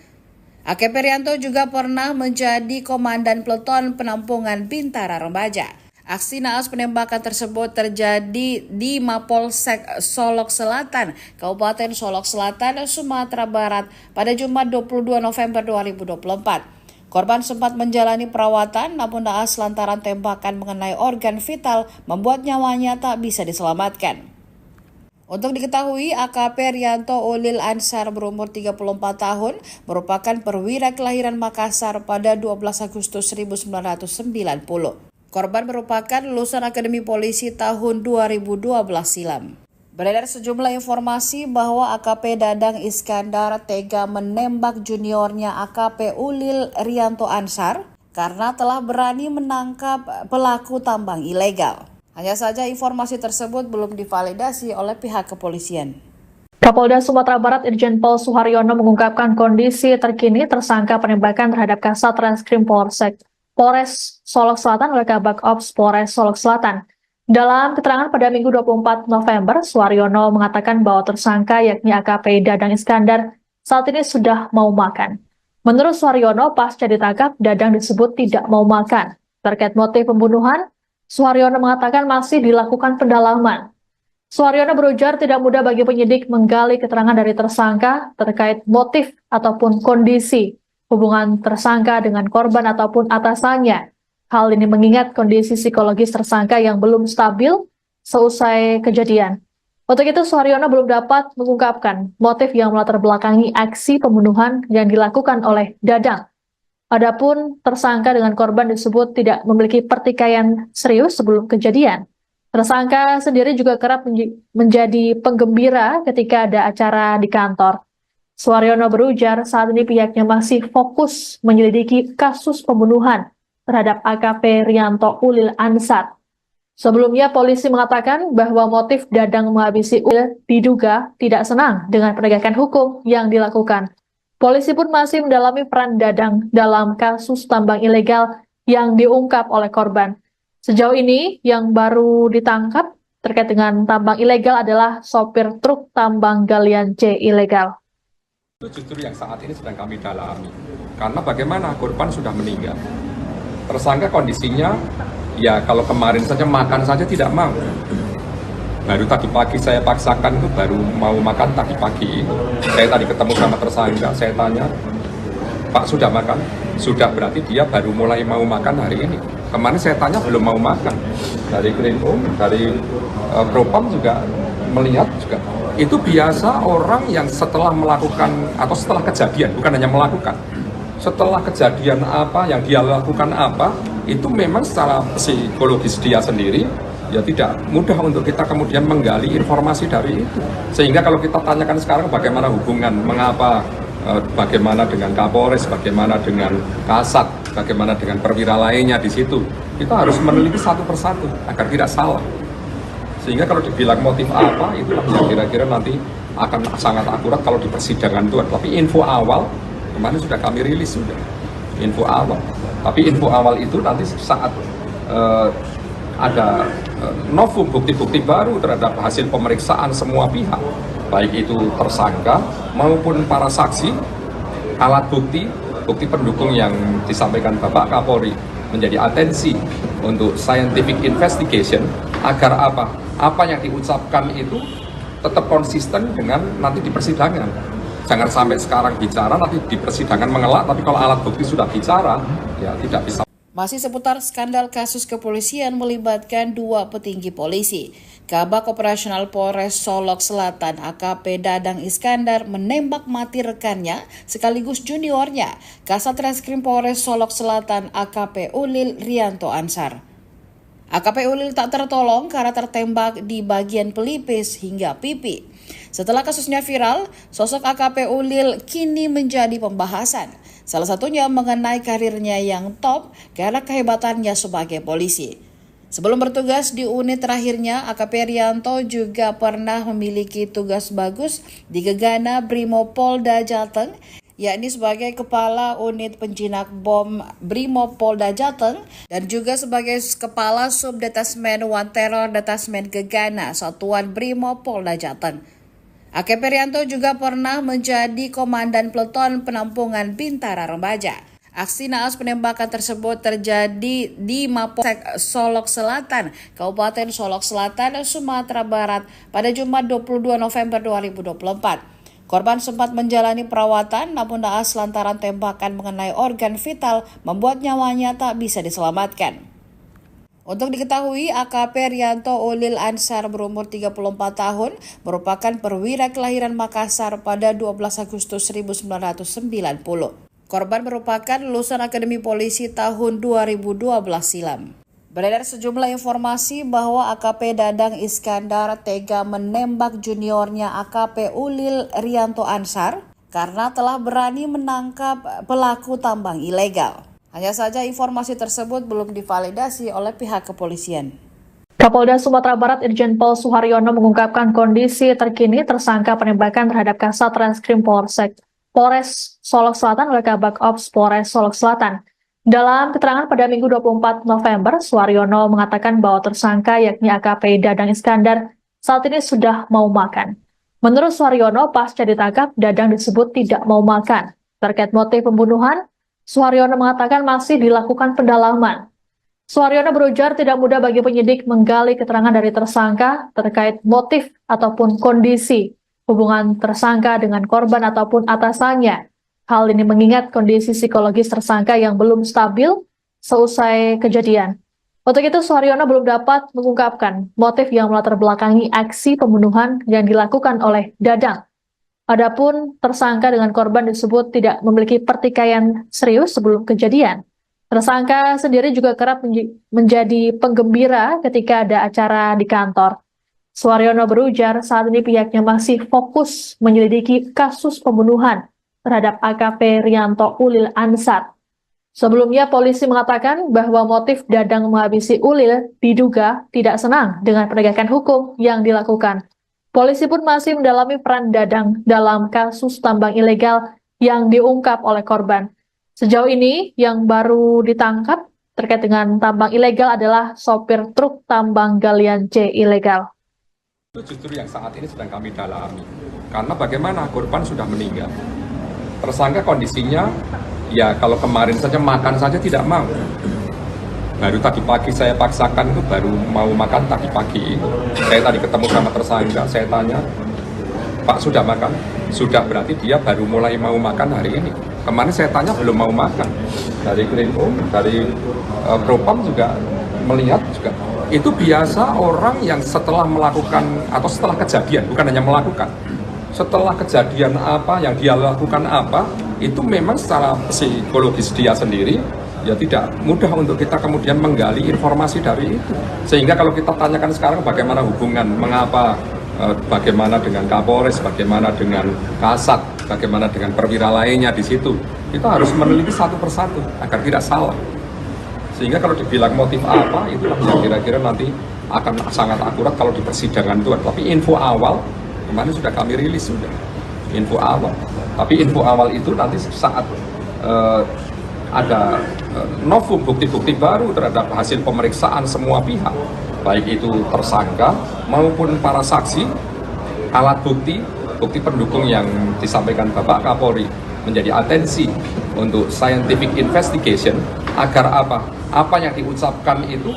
AKP Rianto juga pernah menjadi Komandan Peleton Penampungan Bintara Remaja. Aksi naas penembakan tersebut terjadi di Mapolsek Solok Selatan, Kabupaten Solok Selatan, Sumatera Barat pada Jumat 22 November 2024. Korban sempat menjalani perawatan namun naas lantaran tembakan mengenai organ vital membuat nyawanya tak bisa diselamatkan. Untuk diketahui, AKP Rianto Ulil Ansar berumur 34 tahun merupakan perwira kelahiran Makassar pada 12 Agustus 1990. Korban merupakan lulusan Akademi Polisi tahun 2012 silam. Beredar sejumlah informasi bahwa AKP Dadang Iskandar tega menembak juniornya AKP Ulil Rianto Ansar karena telah berani menangkap pelaku tambang ilegal. Hanya saja informasi tersebut belum divalidasi oleh pihak kepolisian. Kapolda Sumatera Barat Irjen Pol Suharyono mengungkapkan kondisi terkini tersangka penembakan terhadap Kasat Reskrim Polres Solok Selatan oleh Kabak Ops Polres Solok Selatan. Dalam keterangan pada Minggu 24 November, Suharyono mengatakan bahwa tersangka yakni AKP Dadang Iskandar saat ini sudah mau makan. Menurut Suharyono, pasca ditangkap, Dadang disebut tidak mau makan. Terkait motif pembunuhan, Suharyono mengatakan masih dilakukan pendalaman. Suharyono berujar tidak mudah bagi penyidik menggali keterangan dari tersangka terkait motif ataupun kondisi hubungan tersangka dengan korban ataupun atasannya. Hal ini mengingat kondisi psikologis tersangka yang belum stabil seusai kejadian. Untuk itu, Suharyono belum dapat mengungkapkan motif yang melatar belakangi aksi pembunuhan yang dilakukan oleh Dadang. Adapun tersangka dengan korban disebut tidak memiliki pertikaian serius sebelum kejadian. Tersangka sendiri juga kerap menjadi penggembira ketika ada acara di kantor. Suharyono berujar saat ini pihaknya masih fokus menyelidiki kasus pembunuhan terhadap AKP Rianto Ulil Ansar. Sebelumnya polisi mengatakan bahwa motif Dadang menghabisi Ulil diduga tidak senang dengan penegakan hukum yang dilakukan. Polisi pun masih mendalami peran Dadang dalam kasus tambang ilegal yang diungkap oleh korban. Sejauh ini yang baru ditangkap terkait dengan tambang ilegal adalah sopir truk tambang galian C ilegal. Itu justru yang saat ini sedang kami dalami. Karena bagaimana korban sudah meninggal. Tersangka kondisinya, ya kalau kemarin saja makan saja tidak mau. Baru tadi pagi saya paksakan itu baru mau makan tadi pagi. Saya tadi ketemu sama tersangka, saya tanya, Pak sudah makan? Sudah, berarti dia baru mulai mau makan hari ini. Kemarin saya tanya belum mau makan. Dari Krimum, dari Propam juga melihat juga. Itu biasa orang yang setelah melakukan atau setelah kejadian, bukan hanya melakukan, setelah kejadian apa yang dia lakukan apa, itu memang secara psikologis dia sendiri ya tidak mudah untuk kita kemudian menggali informasi dari itu. Sehingga kalau kita tanyakan sekarang bagaimana hubungan, mengapa, bagaimana dengan Kapolres, bagaimana dengan Kasat, bagaimana dengan perwira lainnya di situ, kita harus meneliti satu persatu agar tidak salah. Sehingga kalau dibilang motif apa, itu yang kira-kira nanti akan sangat akurat kalau di persidangan itu. Tapi info awal, kemarin sudah kami rilis sudah, info awal. Tapi info awal itu nanti saat ada novum bukti-bukti baru terhadap hasil pemeriksaan semua pihak, baik itu tersangka maupun para saksi, alat bukti, bukti pendukung yang disampaikan Bapak Kapolri menjadi atensi untuk scientific investigation agar apa yang diucapkan itu tetap konsisten dengan nanti di persidangan. Jangan sampai sekarang bicara, nanti di persidangan mengelak, tapi kalau alat bukti sudah bicara, ya tidak bisa. Masih seputar skandal kasus kepolisian melibatkan dua petinggi polisi. Kabak Operasional Polres Solok Selatan AKP Dadang Iskandar menembak mati rekannya sekaligus juniornya, Kasat Reskrim Polres Solok Selatan AKP Ulil Rianto Ansar. AKP Ulil tak tertolong karena tertembak di bagian pelipis hingga pipi. Setelah kasusnya viral, sosok AKP Ulil kini menjadi pembahasan. Salah satunya mengenai karirnya yang top karena kehebatannya sebagai polisi. Sebelum bertugas di unit terakhirnya, AKP Rianto juga pernah memiliki tugas bagus di Gegana Brimopolda Jateng, yakni sebagai Kepala Unit Penjinak Bom Brimopolda Jateng dan juga sebagai Kepala Subdetasmen One Terror Detasmen Gegana Satuan Brimopolda Jateng. AKP Rianto juga pernah menjadi Komandan Peleton Penampungan Bintara Remaja. Aksi naas penembakan tersebut terjadi di Mapolsek Solok Selatan, Kabupaten Solok Selatan, Sumatera Barat pada Jumat 22 November 2024. Korban sempat menjalani perawatan namun naas lantaran tembakan mengenai organ vital membuat nyawanya tak bisa diselamatkan. Untuk diketahui, AKP Rianto Ulil Ansar berumur 34 tahun merupakan perwira kelahiran Makassar pada 12 Agustus 1990. Korban merupakan lulusan Akademi Polisi tahun 2012 silam. Beredar sejumlah informasi bahwa AKP Dadang Iskandar tega menembak juniornya AKP Ulil Rianto Ansar karena telah berani menangkap pelaku tambang ilegal. Hanya saja informasi tersebut belum divalidasi oleh pihak kepolisian. Kapolda Sumatera Barat Irjen Pol Suharyono mengungkapkan kondisi terkini tersangka penembakan terhadap Kasat Reskrim Polres Solok Selatan oleh Kabak Ops Polres Solok Selatan. Dalam keterangan pada Minggu 24 November, Suharyono mengatakan bahwa tersangka yakni AKP Dadang Iskandar saat ini sudah mau makan. Menurut Suharyono, pasca ditangkap, Dadang disebut tidak mau makan. Terkait motif pembunuhan, Suharyono mengatakan masih dilakukan pendalaman. Suharyono berujar tidak mudah bagi penyidik menggali keterangan dari tersangka terkait motif ataupun kondisi hubungan tersangka dengan korban ataupun atasannya. Hal ini mengingat kondisi psikologis tersangka yang belum stabil seusai kejadian. Untuk itu, Suharyono belum dapat mengungkapkan motif yang melatar belakangi aksi pembunuhan yang dilakukan oleh Dadang. Adapun tersangka dengan korban disebut tidak memiliki pertikaian serius sebelum kejadian. Tersangka sendiri juga kerap menjadi penggembira ketika ada acara di kantor. Suharyono berujar saat ini pihaknya masih fokus menyelidiki kasus pembunuhan terhadap AKP Rianto Ulil Ansar. Sebelumnya polisi mengatakan bahwa motif Dadang menghabisi Ulil diduga tidak senang dengan penegakan hukum yang dilakukan. Polisi pun masih mendalami peran Dadang dalam kasus tambang ilegal yang diungkap oleh korban. Sejauh ini yang baru ditangkap terkait dengan tambang ilegal adalah sopir truk tambang galian C ilegal. Itu justru yang saat ini sedang kami dalami. Karena bagaimana korban sudah meninggal. Tersangka kondisinya, ya kalau kemarin saja makan saja tidak mau. Baru tadi pagi saya paksakan itu baru mau makan tadi pagi. Saya tadi ketemu sama tersangka, saya tanya, Pak sudah makan? Sudah, berarti dia baru mulai mau makan hari ini. Kemarin saya tanya belum mau makan. Dari Krimum, dari Propam juga melihat juga. Itu biasa orang yang setelah melakukan atau setelah kejadian, bukan hanya melakukan, setelah kejadian apa yang dia lakukan apa, itu memang secara psikologis dia sendiri ya tidak mudah untuk kita kemudian menggali informasi dari itu. Sehingga kalau kita tanyakan sekarang bagaimana hubungan, mengapa, bagaimana dengan Kapolres, bagaimana dengan Kasat, bagaimana dengan perwira lainnya di situ, kita harus meneliti satu persatu agar tidak salah. Sehingga kalau dibilang motif apa, itulah yang kira-kira nanti akan sangat akurat kalau di persidangan itu. Tapi info awal, kemarin sudah kami rilis sudah, info awal. Tapi info awal itu nanti saat ada novum bukti-bukti baru terhadap hasil pemeriksaan semua pihak, baik itu tersangka maupun para saksi, alat bukti, bukti pendukung yang disampaikan Bapak Kapolri menjadi atensi untuk scientific investigation agar apa yang diucapkan itu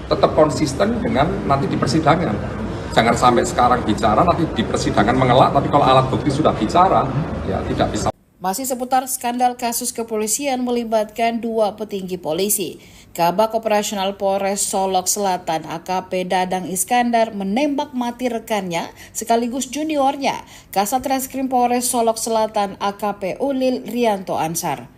tetap konsisten dengan nanti di persidangan. Jangan sampai sekarang bicara nanti di persidangan mengelak, tapi kalau alat bukti sudah bicara ya tidak bisa. Masih seputar skandal kasus kepolisian melibatkan dua petinggi polisi. Kabak Operasional Polres Solok Selatan AKP Dadang Iskandar menembak mati rekannya sekaligus juniornya, Kasat Reskrim Polres Solok Selatan AKP Ulil Rianto Ansar.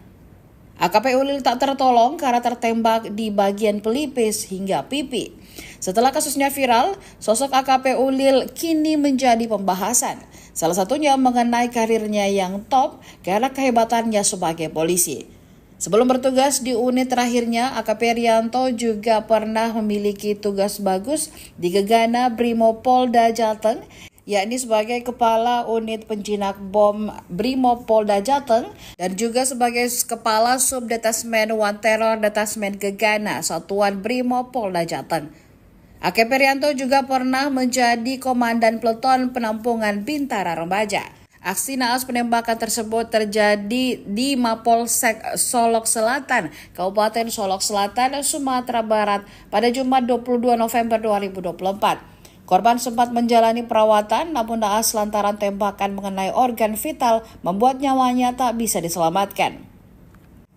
AKP Ulil tak tertolong karena tertembak di bagian pelipis hingga pipi. Setelah kasusnya viral, sosok AKP Ulil kini menjadi pembahasan. Salah satunya mengenai karirnya yang top karena kehebatannya sebagai polisi. Sebelum bertugas di unit terakhirnya, AKP Rianto juga pernah memiliki tugas bagus di Gegana Brimopolda Jateng, yakni sebagai Kepala Unit Penjinak Bom Brimopolda Jateng dan juga sebagai Kepala Subdetasmen One Terror Detasmen Gegana Satuan Brimopolda Jateng. AKP Rianto juga pernah menjadi Komandan Peleton Penampungan Bintara Remaja. Aksi naas penembakan tersebut terjadi di Mapolsek Solok Selatan, Kabupaten Solok Selatan, Sumatera Barat pada Jumat 22 November 2024. Korban sempat menjalani perawatan namun naas lantaran tembakan mengenai organ vital membuat nyawanya tak bisa diselamatkan.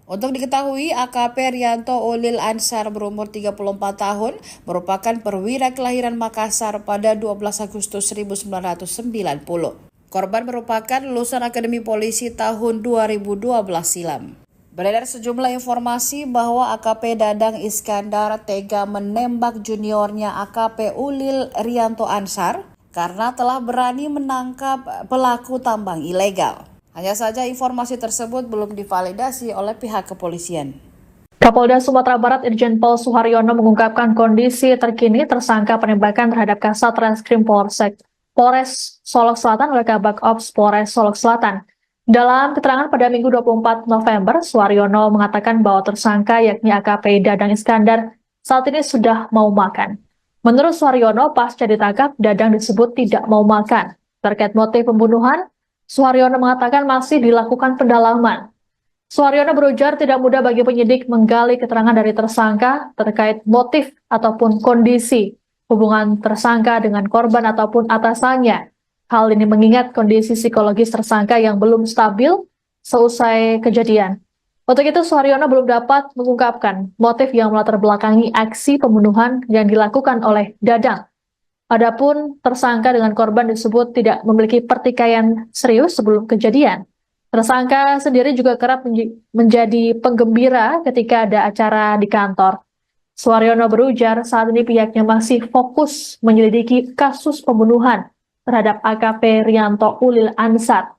Untuk diketahui, AKP Rianto Ulil Ansar berumur 34 tahun merupakan perwira kelahiran Makassar pada 12 Agustus 1990. Korban merupakan lulusan Akademi Polisi tahun 2012 silam. Beredar sejumlah informasi bahwa AKP Dadang Iskandar tega menembak juniornya AKP Ulil Rianto Ansar karena telah berani menangkap pelaku tambang ilegal. Hanya saja informasi tersebut belum divalidasi oleh pihak kepolisian. Kapolda Sumatera Barat Irjen Pol Suharyono mengungkapkan kondisi terkini tersangka penembakan terhadap Kasat Reskrim Polres Solok Selatan oleh Kabak Ops Polres Solok Selatan. Dalam keterangan pada Minggu 24 November, Suharyono mengatakan bahwa tersangka yakni AKP Dadang Iskandar saat ini sudah mau makan. Menurut Suharyono, pasca ditangkap, Dadang disebut tidak mau makan. Terkait motif pembunuhan, Suharyono mengatakan masih dilakukan pendalaman. Suharyono berujar tidak mudah bagi penyidik menggali keterangan dari tersangka terkait motif ataupun kondisi hubungan tersangka dengan korban ataupun atasannya. Hal ini mengingat kondisi psikologis tersangka yang belum stabil seusai kejadian. Untuk itu, Suharyono belum dapat mengungkapkan motif yang melatar belakangi aksi pembunuhan yang dilakukan oleh Dadang. Adapun tersangka dengan korban disebut tidak memiliki pertikaian serius sebelum kejadian. Tersangka sendiri juga kerap menjadi penggembira ketika ada acara di kantor. Suharyono berujar saat ini pihaknya masih fokus menyelidiki kasus pembunuhan terhadap AKP Rianto Ulil Ansar.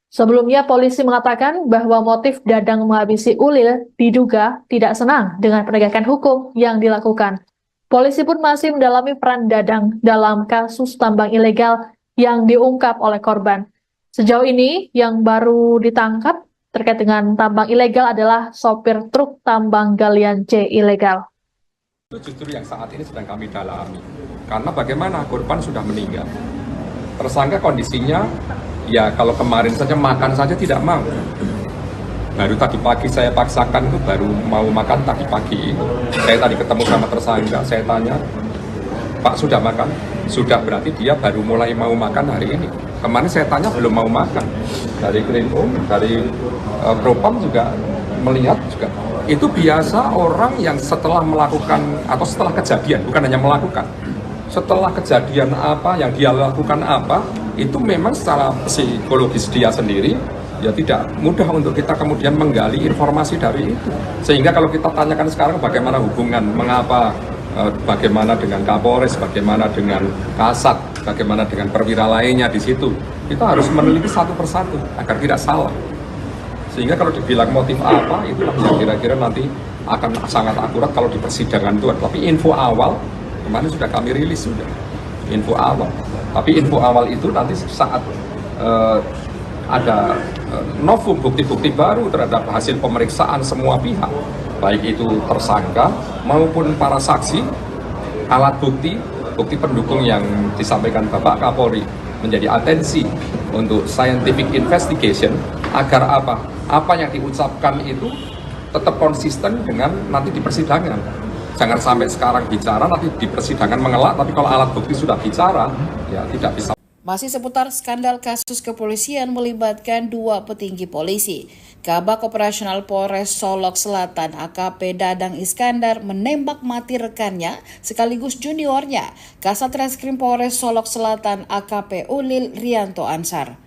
Sebelumnya polisi mengatakan bahwa motif Dadang menghabisi Ulil diduga tidak senang dengan penegakan hukum yang dilakukan. Polisi pun masih mendalami peran Dadang dalam kasus tambang ilegal yang diungkap oleh korban. Sejauh ini yang baru ditangkap terkait dengan tambang ilegal adalah sopir truk tambang galian C ilegal. Itu justru yang saat ini sedang kami dalami. Karena bagaimana korban sudah meninggal. Tersangka kondisinya, ya kalau kemarin saja makan saja tidak mau. Baru tadi pagi saya paksakan itu baru mau makan tadi pagi. Saya tadi ketemu sama tersangka, saya tanya, Pak sudah makan? Sudah, berarti dia baru mulai mau makan hari ini. Kemarin saya tanya belum mau makan. Dari Krimum, dari Propam juga melihat juga. Itu biasa orang yang setelah melakukan atau setelah kejadian, bukan hanya melakukan. Setelah kejadian apa yang dia lakukan apa, itu memang secara psikologis dia sendiri ya tidak mudah untuk kita kemudian menggali informasi dari itu. Sehingga kalau kita tanyakan sekarang bagaimana hubungan, mengapa, bagaimana dengan Kapolres, bagaimana dengan Kasat, bagaimana dengan perwira lainnya di situ, kita harus meneliti satu persatu agar tidak salah. Sehingga kalau dibilang motif apa, itulah yang kira-kira nanti akan sangat akurat kalau di persidangan itu. Tapi info awal kemarin sudah kami rilis sudah info awal. Tapi info awal itu nanti saat ada novum bukti-bukti baru terhadap hasil pemeriksaan semua pihak, baik itu tersangka maupun para saksi, alat bukti, bukti pendukung yang disampaikan Bapak Kapolri menjadi atensi untuk scientific investigation agar apa yang diucapkan itu tetap konsisten dengan nanti di persidangan. Jangan sampai sekarang bicara, nanti di persidangan mengelak, tapi kalau alat bukti sudah bicara, ya tidak bisa. Masih seputar skandal kasus kepolisian melibatkan dua petinggi polisi. Kabak Operasional Polres Solok Selatan AKP Dadang Iskandar menembak mati rekannya sekaligus juniornya, Kasat Reskrim Polres Solok Selatan AKP Ulil Rianto Ansar.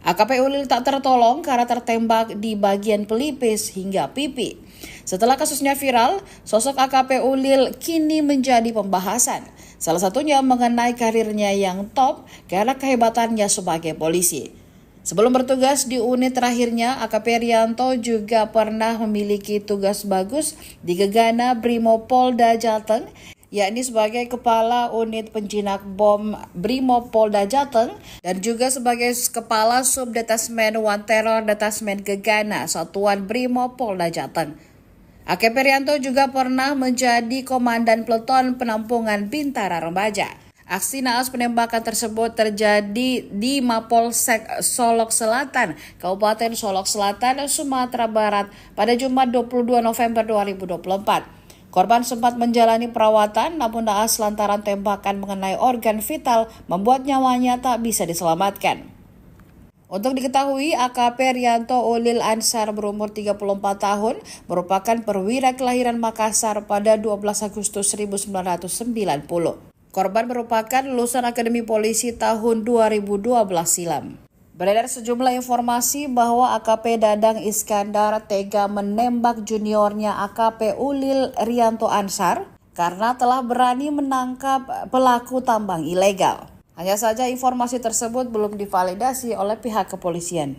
AKP Ulil tak tertolong karena tertembak di bagian pelipis hingga pipi. Setelah kasusnya viral, sosok AKP Ulil kini menjadi pembahasan. Salah satunya mengenai karirnya yang top karena kehebatannya sebagai polisi. Sebelum bertugas di unit terakhirnya, AKP Rianto juga pernah memiliki tugas bagus di Gegana Brimopolda Jateng, yakni sebagai Kepala Unit Penjinak Bom Brimopolda Jateng dan juga sebagai Kepala Subdetasmen One Terror Detasmen Gegana Satuan Brimopolda Jateng. AKP Rianto juga pernah menjadi Komandan Peleton Penampungan Bintara Remaja. Aksi naas penembakan tersebut terjadi di Mapolsek Solok Selatan, Kabupaten Solok Selatan, Sumatera Barat pada Jumat 22 November 2024. Korban sempat menjalani perawatan namun naas lantaran tembakan mengenai organ vital membuat nyawanya tak bisa diselamatkan. Untuk diketahui, AKP Rianto Ulil Ansar berumur 34 tahun merupakan perwira kelahiran Makassar pada 12 Agustus 1990. Korban merupakan lulusan Akademi Polisi tahun 2012 silam. Beredar sejumlah informasi bahwa AKP Dadang Iskandar tega menembak juniornya AKP Ulil Rianto Ansar karena telah berani menangkap pelaku tambang ilegal. Hanya saja informasi tersebut belum divalidasi oleh pihak kepolisian.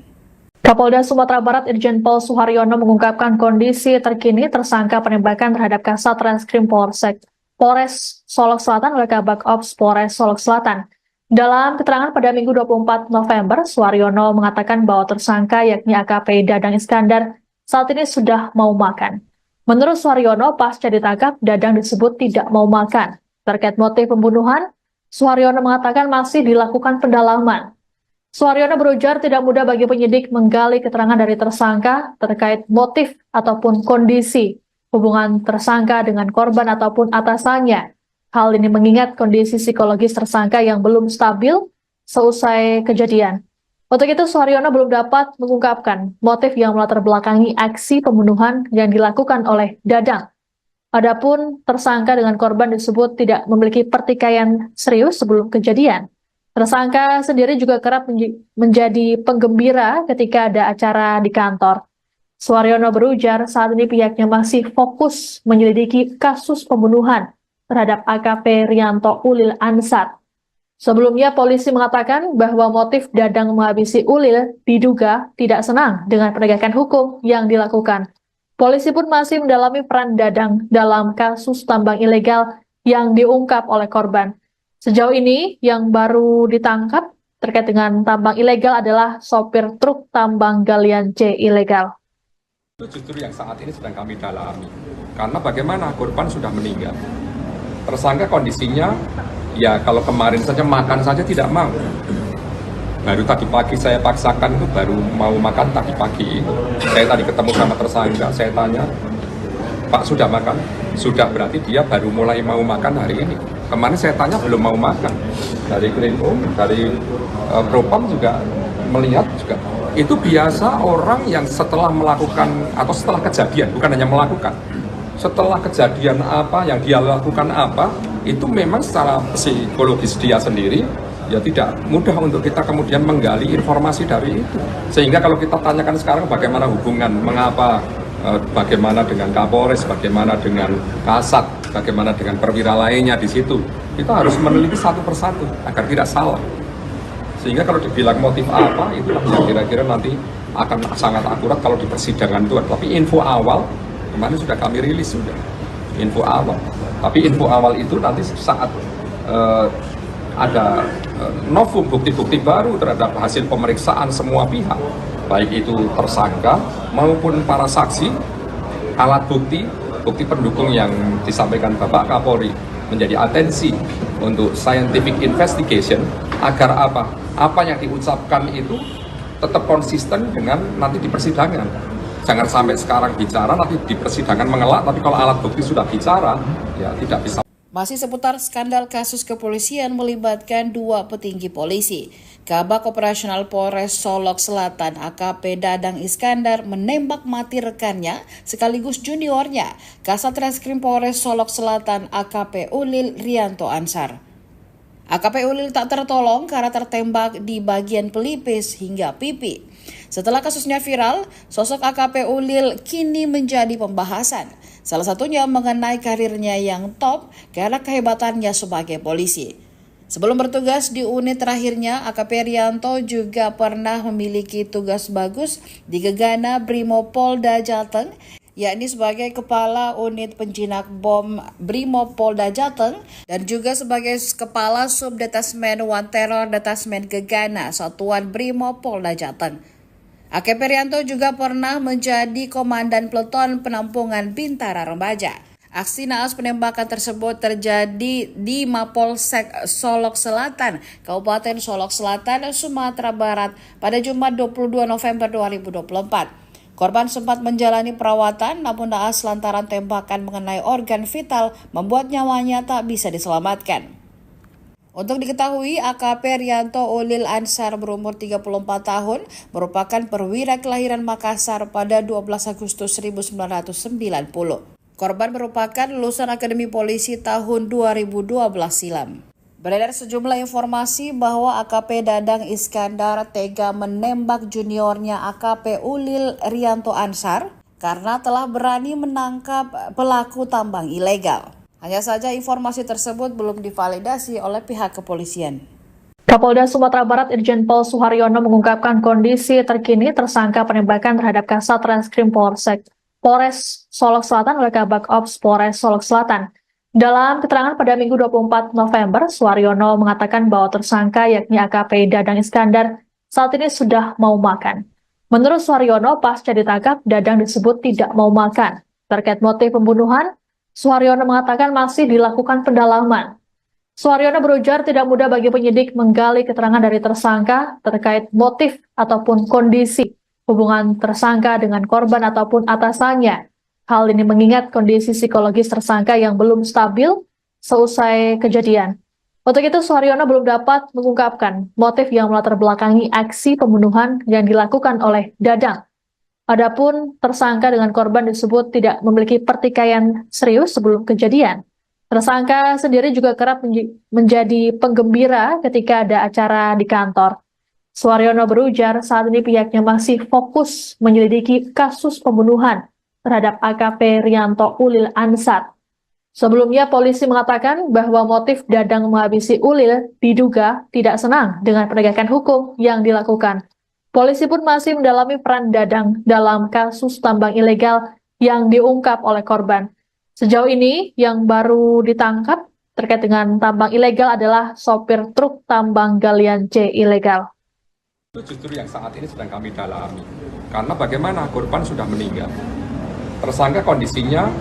Kapolda Sumatera Barat Irjen Pol Suharyono mengungkapkan kondisi terkini tersangka penembakan terhadap Kasat Reskrim Polres Solok Selatan oleh Kabak Ops Polres Solok Selatan. Dalam keterangan pada Minggu 24 November, Suharyono mengatakan bahwa tersangka yakni AKP Dadang Iskandar saat ini sudah mau makan. Menurut Suharyono, pasca ditangkap, Dadang disebut tidak mau makan. Terkait motif pembunuhan, Suharyono mengatakan masih dilakukan pendalaman. Suharyono berujar tidak mudah bagi penyidik menggali keterangan dari tersangka terkait motif ataupun kondisi hubungan tersangka dengan korban ataupun atasannya. Hal ini mengingat kondisi psikologis tersangka yang belum stabil seusai kejadian. Untuk itu, Suharyono belum dapat mengungkapkan motif yang melatar belakangi aksi pembunuhan yang dilakukan oleh Dadang. Adapun tersangka dengan korban disebut tidak memiliki pertikaian serius sebelum kejadian. Tersangka sendiri juga kerap menjadi penggembira ketika ada acara di kantor. Suharyono berujar saat ini pihaknya masih fokus menyelidiki kasus pembunuhan terhadap AKP Rianto Ulil Ansar. Sebelumnya polisi mengatakan bahwa motif Dadang menghabisi Ulil diduga tidak senang dengan penegakan hukum yang dilakukan. Polisi pun masih mendalami peran Dadang dalam kasus tambang ilegal yang diungkap oleh korban. Sejauh ini yang baru ditangkap terkait dengan tambang ilegal adalah sopir truk tambang galian C ilegal. Itu justru yang saat ini sedang kami dalami. Karena bagaimana korban sudah meninggal. Tersangka kondisinya, ya kalau kemarin saja makan saja tidak mau. Baru tadi pagi saya paksakan itu baru mau makan tadi pagi. Saya tadi ketemu sama tersangka, saya tanya, Pak sudah makan? Sudah, berarti dia baru mulai mau makan hari ini. Kemarin saya tanya belum mau makan. Dari Krimum, dari Propam juga melihat juga. Itu biasa orang yang setelah melakukan atau setelah kejadian, bukan hanya melakukan, setelah kejadian apa yang dia lakukan apa, itu memang secara psikologis dia sendiri ya tidak mudah untuk kita kemudian menggali informasi dari itu. Sehingga kalau kita tanyakan sekarang bagaimana hubungan, mengapa, bagaimana dengan Kapolres, bagaimana dengan Kasat, bagaimana dengan perwira lainnya di situ, kita harus meneliti satu persatu agar tidak salah. Sehingga kalau dibilang motif apa, itulah yang kira-kira nanti akan sangat akurat kalau di persidangan itu. Tapi info awal, kemarin sudah kami rilis sudah, info awal. Tapi info awal itu nanti saat ada novum bukti-bukti baru terhadap hasil pemeriksaan semua pihak, baik itu tersangka maupun para saksi, alat bukti, bukti pendukung yang disampaikan Bapak Kapolri menjadi atensi untuk scientific investigation agar apa yang diucapkan itu tetap konsisten dengan nanti di persidangan. Jangan sampai sekarang bicara, nanti di persidangan mengelak, tapi kalau alat bukti sudah bicara, ya tidak bisa. Masih seputar skandal kasus kepolisian melibatkan dua petinggi polisi. Kabak Operasional Polres Solok Selatan AKP Dadang Iskandar menembak mati rekannya sekaligus juniornya, Kasat Reskrim Polres Solok Selatan AKP Ulil Rianto Ansar. AKP Ulil tak tertolong karena tertembak di bagian pelipis hingga pipi. Setelah kasusnya viral, sosok AKP Ulil kini menjadi pembahasan. Salah satunya mengenai karirnya yang top karena kehebatannya sebagai polisi. Sebelum bertugas di unit terakhirnya, AKP Rianto juga pernah memiliki tugas bagus di Gegana Brimopolda Jateng, yakni sebagai Kepala Unit Penjinak Bom Brimopolda Jateng dan juga sebagai Kepala Subdetasmen One Terror Detasmen Gegana Satuan Brimopolda Jateng. AKP Rianto juga pernah menjadi Komandan Peleton Penampungan Bintara Remaja. Aksi naas penembakan tersebut terjadi di Mapolsek Solok Selatan, Kabupaten Solok Selatan, Sumatera Barat pada Jumat 22 November 2024. Korban sempat menjalani perawatan namun naas lantaran tembakan mengenai organ vital membuat nyawanya tak bisa diselamatkan. Untuk diketahui, AKP Rianto Ulil Ansar berumur 34 tahun merupakan perwira kelahiran Makassar pada 12 Agustus 1990. Korban merupakan lulusan Akademi Polisi tahun 2012 silam. Beredar sejumlah informasi bahwa AKP Dadang Iskandar tega menembak juniornya AKP Ulil Rianto Ansar karena telah berani menangkap pelaku tambang ilegal. Hanya saja informasi tersebut belum divalidasi oleh pihak kepolisian. Kapolda Sumatera Barat Irjen Pol Suharyono mengungkapkan kondisi terkini tersangka penembakan terhadap Kasat Reskrim Polres Solok Selatan oleh Kabak Ops Polres Solok Selatan. Dalam keterangan pada Minggu 24 November, Suharyono mengatakan bahwa tersangka yakni AKP Dadang Iskandar saat ini sudah mau makan. Menurut Suharyono, pasca ditangkap, Dadang disebut tidak mau makan. Terkait motif pembunuhan, Suharyono mengatakan masih dilakukan pendalaman. Suharyono berujar tidak mudah bagi penyidik menggali keterangan dari tersangka terkait motif ataupun kondisi hubungan tersangka dengan korban ataupun atasannya. Hal ini mengingat kondisi psikologis tersangka yang belum stabil seusai kejadian. Untuk itu, Suharyono belum dapat mengungkapkan motif yang melatar belakangi aksi pembunuhan yang dilakukan oleh Dadang. Adapun tersangka dengan korban disebut tidak memiliki pertikaian serius sebelum kejadian. Tersangka sendiri juga kerap menjadi penggembira ketika ada acara di kantor. Suharyono berujar saat ini pihaknya masih fokus menyelidiki kasus pembunuhan terhadap AKP Rianto Ulil Ansar. Sebelumnya polisi mengatakan bahwa motif Dadang menghabisi Ulil diduga tidak senang dengan penegakan hukum yang dilakukan. Polisi pun masih mendalami peran Dadang dalam kasus tambang ilegal yang diungkap oleh korban. Sejauh ini yang baru ditangkap terkait dengan tambang ilegal adalah sopir truk tambang galian C ilegal. Itu justru yang saat ini sedang kami dalami. Karena bagaimana korban sudah meninggal. Tersangka kondisinya,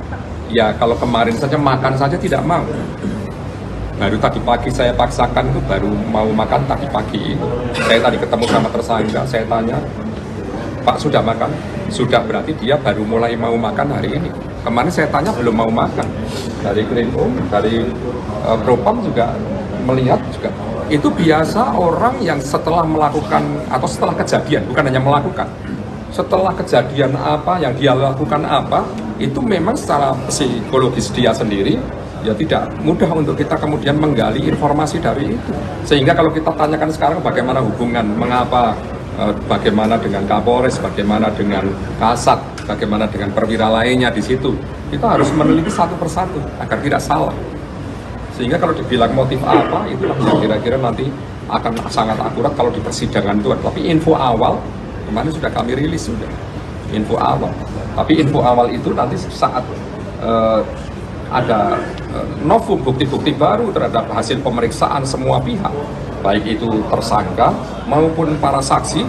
ya kalau kemarin saja makan saja tidak mau. Baru tadi pagi saya paksakan itu baru mau makan tadi pagi. Saya tadi ketemu sama tersangka, saya tanya, Pak sudah makan? Sudah, berarti dia baru mulai mau makan hari ini. Kemarin saya tanya belum mau makan. Dari Krimum, dari Propam juga melihat juga. Itu biasa orang yang setelah melakukan atau setelah kejadian, bukan hanya melakukan, setelah kejadian apa yang dia lakukan apa, itu memang secara psikologis dia sendiri ya tidak mudah untuk kita kemudian menggali informasi dari itu. Sehingga kalau kita tanyakan sekarang bagaimana hubungan, mengapa, bagaimana dengan Kapolres, bagaimana dengan Kasat, bagaimana dengan perwira lainnya di situ, kita harus meneliti satu persatu agar tidak salah. Sehingga kalau dibilang motif apa, itulah yang kira-kira nanti akan sangat akurat kalau di persidangan itu. Tapi info awal, kemarin sudah kami rilis sudah, info awal. Tapi info awal itu nanti saat ada novum bukti-bukti baru terhadap hasil pemeriksaan semua pihak, baik itu tersangka maupun para saksi,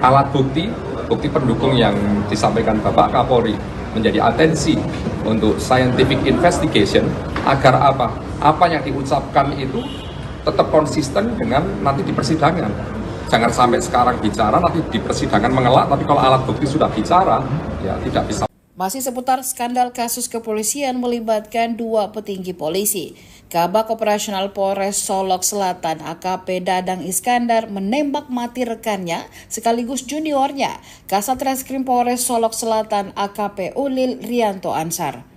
alat bukti, bukti pendukung yang disampaikan Bapak Kapolri menjadi atensi untuk scientific investigation agar apa yang diucapkan itu tetap konsisten dengan nanti di persidangan. Jangan sampai sekarang bicara nanti di persidangan mengelak, tapi kalau alat bukti sudah bicara ya tidak bisa. Masih seputar skandal kasus kepolisian melibatkan dua petinggi polisi. Kabak Operasional Polres Solok Selatan AKP Dadang Iskandar menembak mati rekannya sekaligus juniornya, Kasat Reskrim Polres Solok Selatan AKP Ulil Rianto Ansar.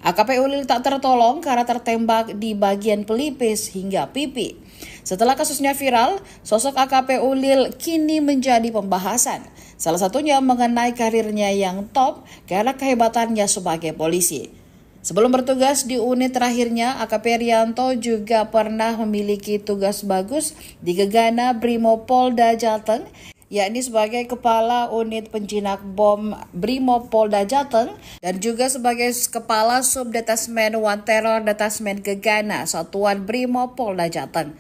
AKP Ulil tak tertolong karena tertembak di bagian pelipis hingga pipi. Setelah kasusnya viral, sosok AKP Ulil kini menjadi pembahasan. Salah satunya mengenai karirnya yang top karena kehebatannya sebagai polisi. Sebelum bertugas di unit terakhirnya, AKP Rianto juga pernah memiliki tugas bagus di Gegana Brimopolda Jateng, yakni sebagai Kepala Unit Penjinak Bom Brimopolda Jateng dan juga sebagai Kepala Subdetasmen One Terror Detasmen Gegana Satuan Brimopolda Jateng.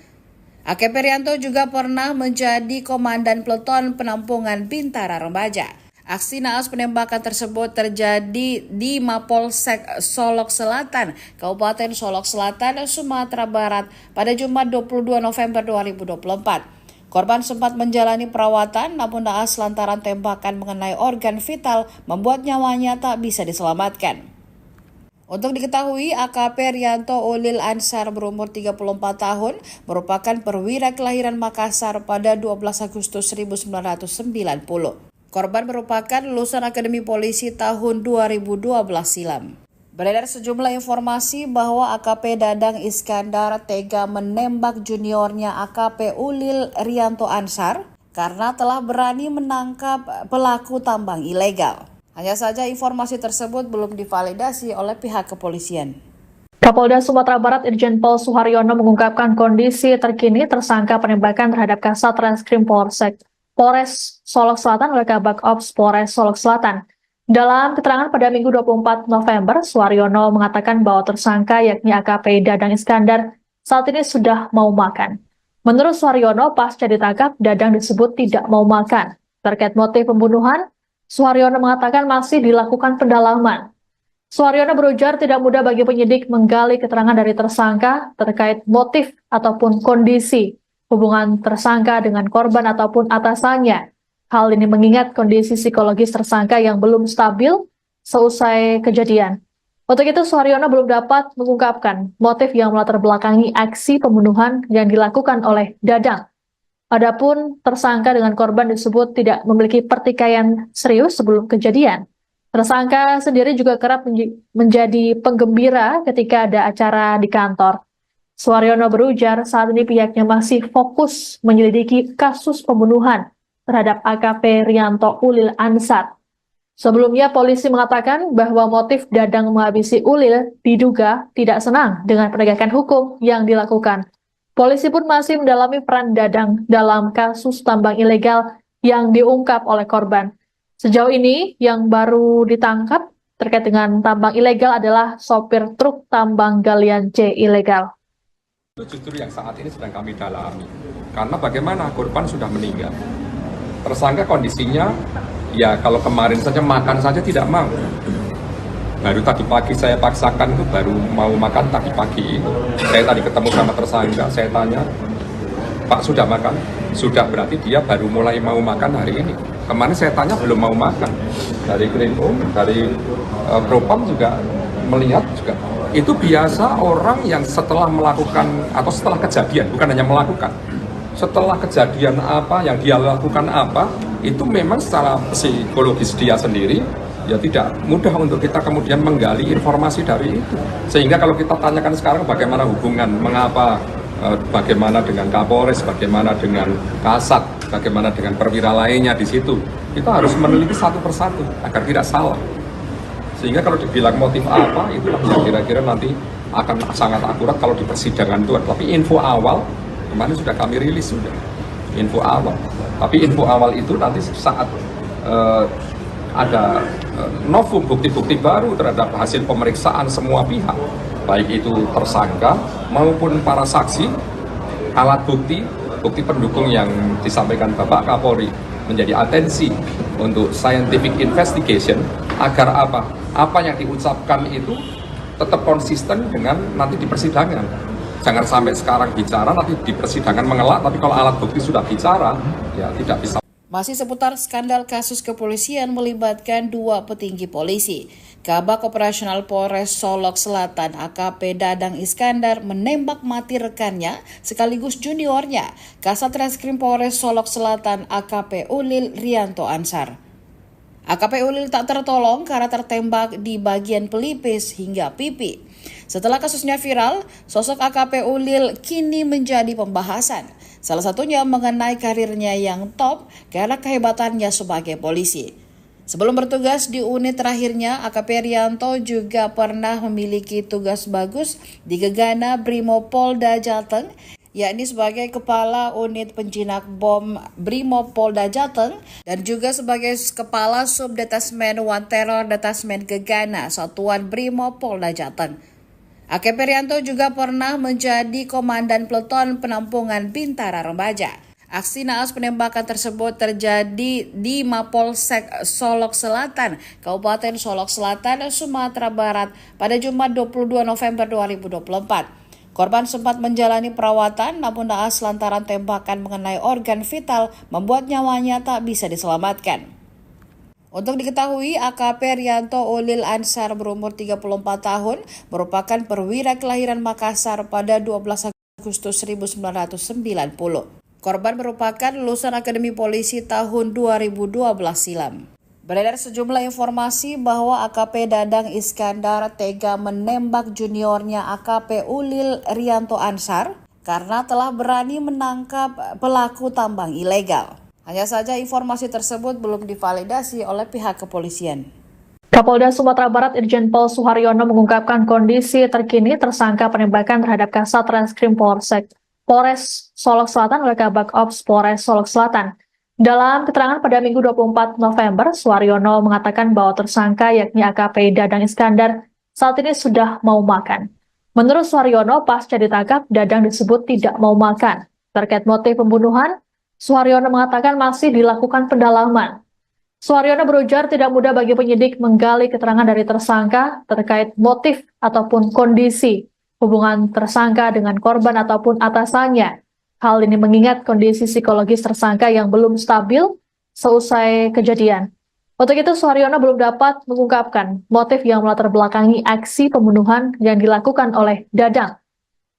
AKP Rianto juga pernah menjadi Komandan Peleton Penampungan Bintara Remaja. Aksi naas penembakan tersebut terjadi di Mapolsek Solok Selatan, Kabupaten Solok Selatan, Sumatera Barat pada Jumat 22 November 2024. Korban sempat menjalani perawatan namun naas lantaran tembakan mengenai organ vital membuat nyawanya tak bisa diselamatkan. Untuk diketahui, AKP Rianto Ulil Ansar berumur 34 tahun merupakan perwira kelahiran Makassar pada 12 Agustus 1990. Korban merupakan lulusan Akademi Polisi tahun 2012 silam. Beredar sejumlah informasi bahwa AKP Dadang Iskandar tega menembak juniornya AKP Ulil Rianto Ansar karena telah berani menangkap pelaku tambang ilegal. Hanya saja informasi tersebut belum divalidasi oleh pihak kepolisian. Kapolda Sumatera Barat Irjen Pol Suharyono mengungkapkan kondisi terkini tersangka penembakan terhadap Kasat Reskrim Polres Solok Selatan oleh Kabak Ops Polres Solok Selatan. Dalam keterangan pada Minggu 24 November, Suharyono mengatakan bahwa tersangka yakni AKP Dadang Iskandar saat ini sudah mau makan. Menurut Suharyono, pasca ditangkap, Dadang disebut tidak mau makan. Terkait motif pembunuhan, Suharyono mengatakan masih dilakukan pendalaman. Suharyono berujar tidak mudah bagi penyidik menggali keterangan dari tersangka terkait motif ataupun kondisi hubungan tersangka dengan korban ataupun atasannya. Hal ini mengingat kondisi psikologis tersangka yang belum stabil seusai kejadian. Untuk itu, Suharyono belum dapat mengungkapkan motif yang melatar belakangi aksi pembunuhan yang dilakukan oleh Dadang. Adapun tersangka dengan korban disebut tidak memiliki pertikaian serius sebelum kejadian. Tersangka sendiri juga kerap menjadi penggembira ketika ada acara di kantor. Suharyono berujar saat ini pihaknya masih fokus menyelidiki kasus pembunuhan terhadap AKP Rianto Ulil Ansar. Sebelumnya polisi mengatakan bahwa motif Dadang menghabisi Ulil diduga tidak senang dengan penegakan hukum yang dilakukan. Polisi pun masih mendalami peran Dadang dalam kasus tambang ilegal yang diungkap oleh korban. Sejauh ini yang baru ditangkap terkait dengan tambang ilegal adalah sopir truk tambang galian C ilegal. Itu justru yang saat ini sedang kami dalami. Karena bagaimana korban sudah meninggal. Tersangka kondisinya, ya kalau kemarin saja makan saja tidak mau. Baru tadi pagi saya paksakan itu baru mau makan tadi pagi. Saya tadi ketemu sama tersangka, saya tanya, Pak sudah makan? Sudah, berarti dia baru mulai mau makan hari ini. Kemarin saya tanya belum mau makan. Dari Krimum, dari Propam juga melihat juga. Itu biasa orang yang setelah melakukan atau setelah kejadian, bukan hanya melakukan. Setelah kejadian apa yang dia lakukan apa, itu memang secara psikologis dia sendiri ya tidak mudah untuk kita kemudian menggali informasi dari itu. Sehingga kalau kita tanyakan sekarang bagaimana hubungan, mengapa, bagaimana dengan Kapolres, bagaimana dengan Kasat, bagaimana dengan perwira lainnya di situ, kita harus meneliti satu persatu agar tidak salah. Sehingga kalau dibilang motif apa, itu yang kira-kira nanti akan sangat akurat kalau di persidangan itu. Tapi info awal, kemarin sudah kami rilis sudah, info awal. Tapi info awal itu nanti saat ada novum bukti-bukti baru terhadap hasil pemeriksaan semua pihak, baik itu tersangka maupun para saksi, alat bukti, bukti pendukung yang disampaikan Bapak Kapolri menjadi atensi untuk scientific investigation agar apa yang diucapkan itu tetap konsisten dengan nanti di persidangan. Jangan sampai sekarang bicara, nanti di persidangan mengelak, tapi kalau alat bukti sudah bicara, ya tidak bisa. Masih seputar skandal kasus kepolisian melibatkan dua petinggi polisi. Kabak Operasional Polres Solok Selatan AKP Dadang Iskandar menembak mati rekannya sekaligus juniornya, Kasat Reskrim Polres Solok Selatan AKP Ulil Rianto Ansar. AKP Ulil tak tertolong karena tertembak di bagian pelipis hingga pipi. Setelah kasusnya viral, sosok AKP Ulil kini menjadi pembahasan. Salah satunya mengenai karirnya yang top karena kehebatannya sebagai polisi. Sebelum bertugas di unit terakhirnya, AKP Rianto juga pernah memiliki tugas bagus di Gegana Brimopolda Jateng, yakni sebagai Kepala Unit Penjinak Bom Brimopolda Jateng dan juga sebagai Kepala Subdetasmen One Terror Detasmen Gegana Satuan Brimopolda Jateng. AKP Rianto juga pernah menjadi Komandan Peleton Penampungan Bintara Remaja. Aksi naas penembakan tersebut terjadi di Mapolsek Solok Selatan, Kabupaten Solok Selatan, Sumatera Barat pada Jumat 22 November 2024. Korban sempat menjalani perawatan namun naas lantaran tembakan mengenai organ vital membuat nyawanya tak bisa diselamatkan. Untuk diketahui, AKP Rianto Ulil Ansar berumur 34 tahun merupakan perwira kelahiran Makassar pada 12 Agustus 1990. Korban merupakan lulusan Akademi Polisi tahun 2012 silam. Beredar sejumlah informasi bahwa AKP Dadang Iskandar tega menembak juniornya AKP Ulil Rianto Ansar karena telah berani menangkap pelaku tambang ilegal. Hanya saja informasi tersebut belum divalidasi oleh pihak kepolisian. Kapolda Sumatera Barat Irjen Pol Suharyono mengungkapkan kondisi terkini tersangka penembakan terhadap Kasat Reskrim Polres Solok Selatan oleh Kabak Ops Polres Solok Selatan. Dalam keterangan pada Minggu 24 November, Suharyono mengatakan bahwa tersangka yakni AKP Dadang Iskandar saat ini sudah mau makan. Menurut Suharyono, pasca ditangkap, Dadang disebut tidak mau makan. Terkait motif pembunuhan, Suharyono mengatakan masih dilakukan pendalaman. Suharyono berujar tidak mudah bagi penyidik menggali keterangan dari tersangka terkait motif ataupun kondisi hubungan tersangka dengan korban ataupun atasannya. Hal ini mengingat kondisi psikologis tersangka yang belum stabil seusai kejadian. Untuk itu, Suharyono belum dapat mengungkapkan motif yang melatar belakangi aksi pembunuhan yang dilakukan oleh Dadang.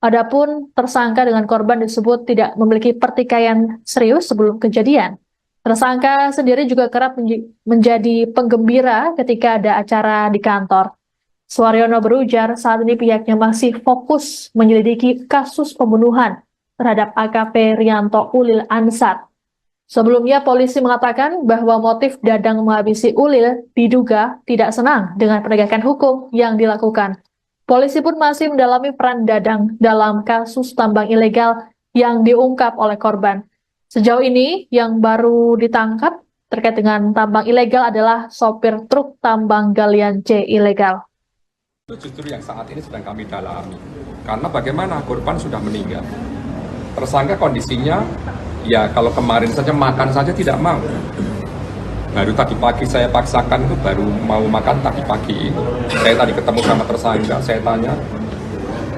Adapun tersangka dengan korban disebut tidak memiliki pertikaian serius sebelum kejadian. Tersangka sendiri juga kerap menjadi penggembira ketika ada acara di kantor. Suharyono berujar saat ini pihaknya masih fokus menyelidiki kasus pembunuhan terhadap AKP Rianto Ulil Ansar. Sebelumnya polisi mengatakan bahwa motif Dadang menghabisi Ulil diduga tidak senang dengan penegakan hukum yang dilakukan. Polisi pun masih mendalami peran Dadang dalam kasus tambang ilegal yang diungkap oleh korban. Sejauh ini yang baru ditangkap terkait dengan tambang ilegal adalah sopir truk tambang galian C ilegal. Itu justru yang saat ini sedang kami dalami. Karena bagaimana korban sudah meninggal. Tersangka kondisinya, ya kalau kemarin saja makan saja tidak mau. Baru tadi pagi saya paksakan itu baru mau makan tadi pagi. Saya tadi ketemu sama tersangka, saya tanya,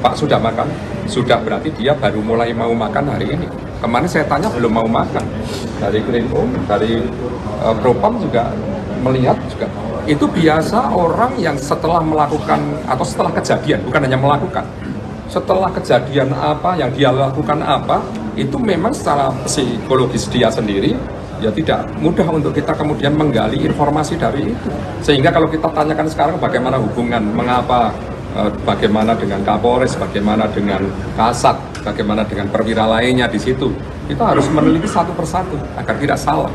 Pak sudah makan? Sudah, berarti dia baru mulai mau makan hari ini. Kemarin saya tanya belum mau makan. Dari Krimum, dari Propam juga melihat juga. Itu biasa orang yang setelah melakukan atau setelah kejadian, bukan hanya melakukan, setelah kejadian apa yang dia lakukan apa, itu memang secara psikologis dia sendiri ya tidak mudah untuk kita kemudian menggali informasi dari itu. Sehingga kalau kita tanyakan sekarang bagaimana hubungan, mengapa, bagaimana dengan Kapolres, bagaimana dengan Kasat, bagaimana dengan perwira lainnya di situ, kita harus meneliti satu persatu agar tidak salah.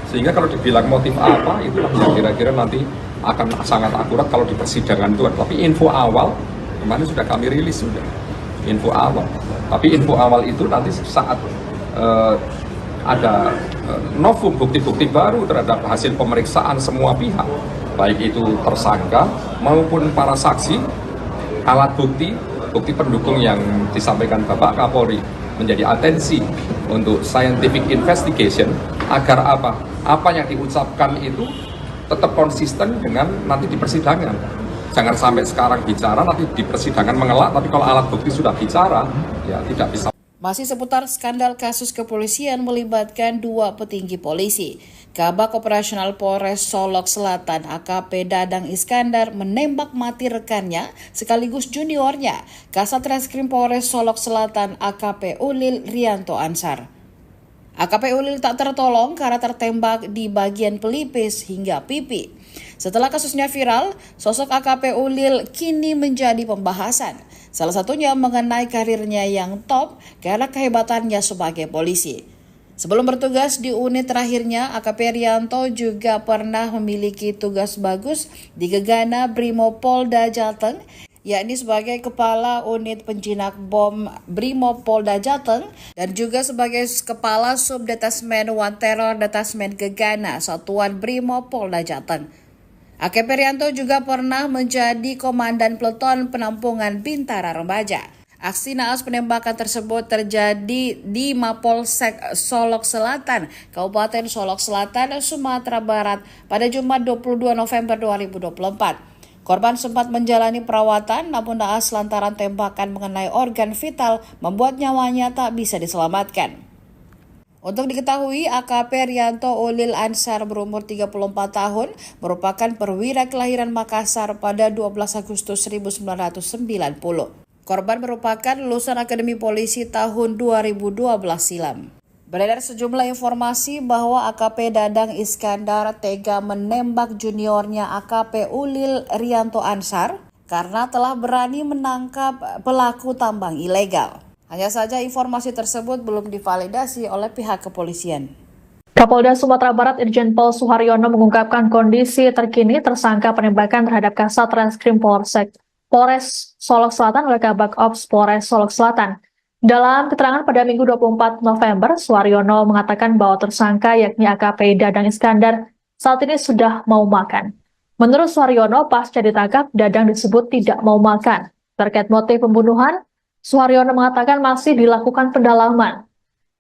Sehingga kalau dibilang motif apa, itulah yang kira-kira nanti akan sangat akurat kalau di persidangan itu. Tapi info awal, kemarin sudah kami rilis sudah. Info awal. Tapi info awal itu nanti saat ada novum bukti-bukti baru terhadap hasil pemeriksaan semua pihak, baik itu tersangka maupun para saksi, alat bukti, bukti pendukung yang disampaikan Bapak Kapolri menjadi atensi untuk scientific investigation agar apa yang diucapkan itu tetap konsisten dengan nanti di persidangan. Jangan sampai sekarang bicara, nanti di persidangan mengelak, tapi kalau alat bukti sudah bicara, ya tidak bisa. Masih seputar skandal kasus kepolisian melibatkan dua petinggi polisi. Kabak Operasional Polres Solok Selatan AKP Dadang Iskandar menembak mati rekannya sekaligus juniornya, Kasat Reskrim Polres Solok Selatan AKP Ulil Rianto Ansar. AKP Ulil tak tertolong karena tertembak di bagian pelipis hingga pipi. Setelah kasusnya viral, sosok AKP Ulil kini menjadi pembahasan. Salah satunya mengenai karirnya yang top karena kehebatannya sebagai polisi. Sebelum bertugas di unit terakhirnya, AKP Rianto juga pernah memiliki tugas bagus di Gegana Brimopolda Jateng, yakni sebagai Kepala Unit Penjinak Bom Brimopolda Jateng dan juga sebagai Kepala Subdetasmen One Terror Detasmen Gegana Satuan Brimopolda Jateng. AKP Rianto juga pernah menjadi Komandan Peleton Penampungan Bintara Remaja. Aksi naas penembakan tersebut terjadi di Mapolsek Solok Selatan, Kabupaten Solok Selatan, Sumatera Barat pada Jumat 22 November 2024. Korban sempat menjalani perawatan namun naas lantaran tembakan mengenai organ vital membuat nyawanya tak bisa diselamatkan. Untuk diketahui, AKP Rianto Ulil Ansar berumur 34 tahun merupakan perwira kelahiran Makassar pada 12 Agustus 1990. Korban merupakan lulusan Akademi Polisi tahun 2012 silam. Beredar sejumlah informasi bahwa AKP Dadang Iskandar tega menembak juniornya AKP Ulil Rianto Ansar karena telah berani menangkap pelaku tambang ilegal. Hanya saja informasi tersebut belum divalidasi oleh pihak kepolisian. Kapolda Sumatera Barat Irjen Pol Suharyono mengungkapkan kondisi terkini tersangka penembakan terhadap Kasat Reskrim Polres Solok Selatan oleh Kabak Ops Polres Solok Selatan. Dalam keterangan pada Minggu 24 November, Suharyono mengatakan bahwa tersangka yakni AKP Dadang Iskandar saat ini sudah mau makan. Menurut Suharyono, pasca ditangkap, Dadang disebut tidak mau makan. Terkait motif pembunuhan, Suharyono mengatakan masih dilakukan pendalaman.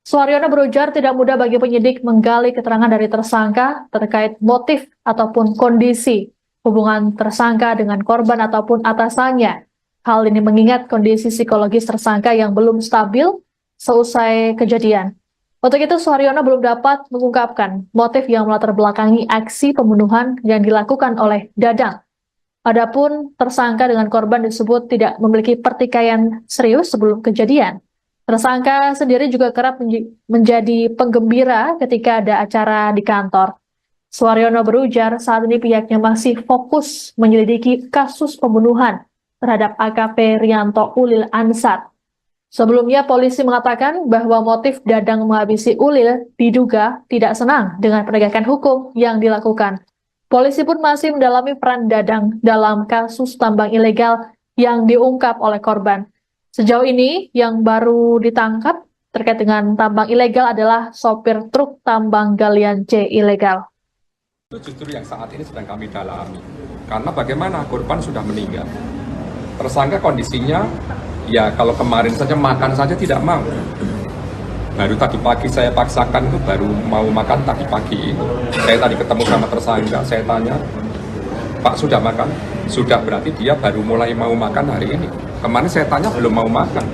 Suharyono berujar tidak mudah bagi penyidik menggali keterangan dari tersangka terkait motif ataupun kondisi hubungan tersangka dengan korban ataupun atasannya. Hal ini mengingat kondisi psikologis tersangka yang belum stabil seusai kejadian. Untuk itu, Suharyono belum dapat mengungkapkan motif yang melatar belakangi aksi pembunuhan yang dilakukan oleh Dadang. Adapun tersangka dengan korban disebut tidak memiliki pertikaian serius sebelum kejadian. Tersangka sendiri juga kerap menjadi penggembira ketika ada acara di kantor. Suharyono berujar saat ini pihaknya masih fokus menyelidiki kasus pembunuhan terhadap AKP Rianto Ulil Ansar. Sebelumnya polisi mengatakan bahwa motif Dadang menghabisi Ulil diduga tidak senang dengan penegakan hukum yang dilakukan. Polisi pun masih mendalami peran Dadang dalam kasus tambang ilegal yang diungkap oleh korban. Sejauh ini yang baru ditangkap terkait dengan tambang ilegal adalah sopir truk tambang galian C ilegal. Itu justru yang saat ini sedang kami dalami. Karena bagaimana korban sudah meninggal. Tersangka kondisinya, ya kalau kemarin saja makan saja tidak mau. Baru tadi pagi saya paksakan itu baru mau makan tadi pagi. Saya tadi ketemu sama tersangka, saya tanya, Pak sudah makan? Sudah, berarti dia baru mulai mau makan hari ini. Kemarin saya tanya belum mau makan.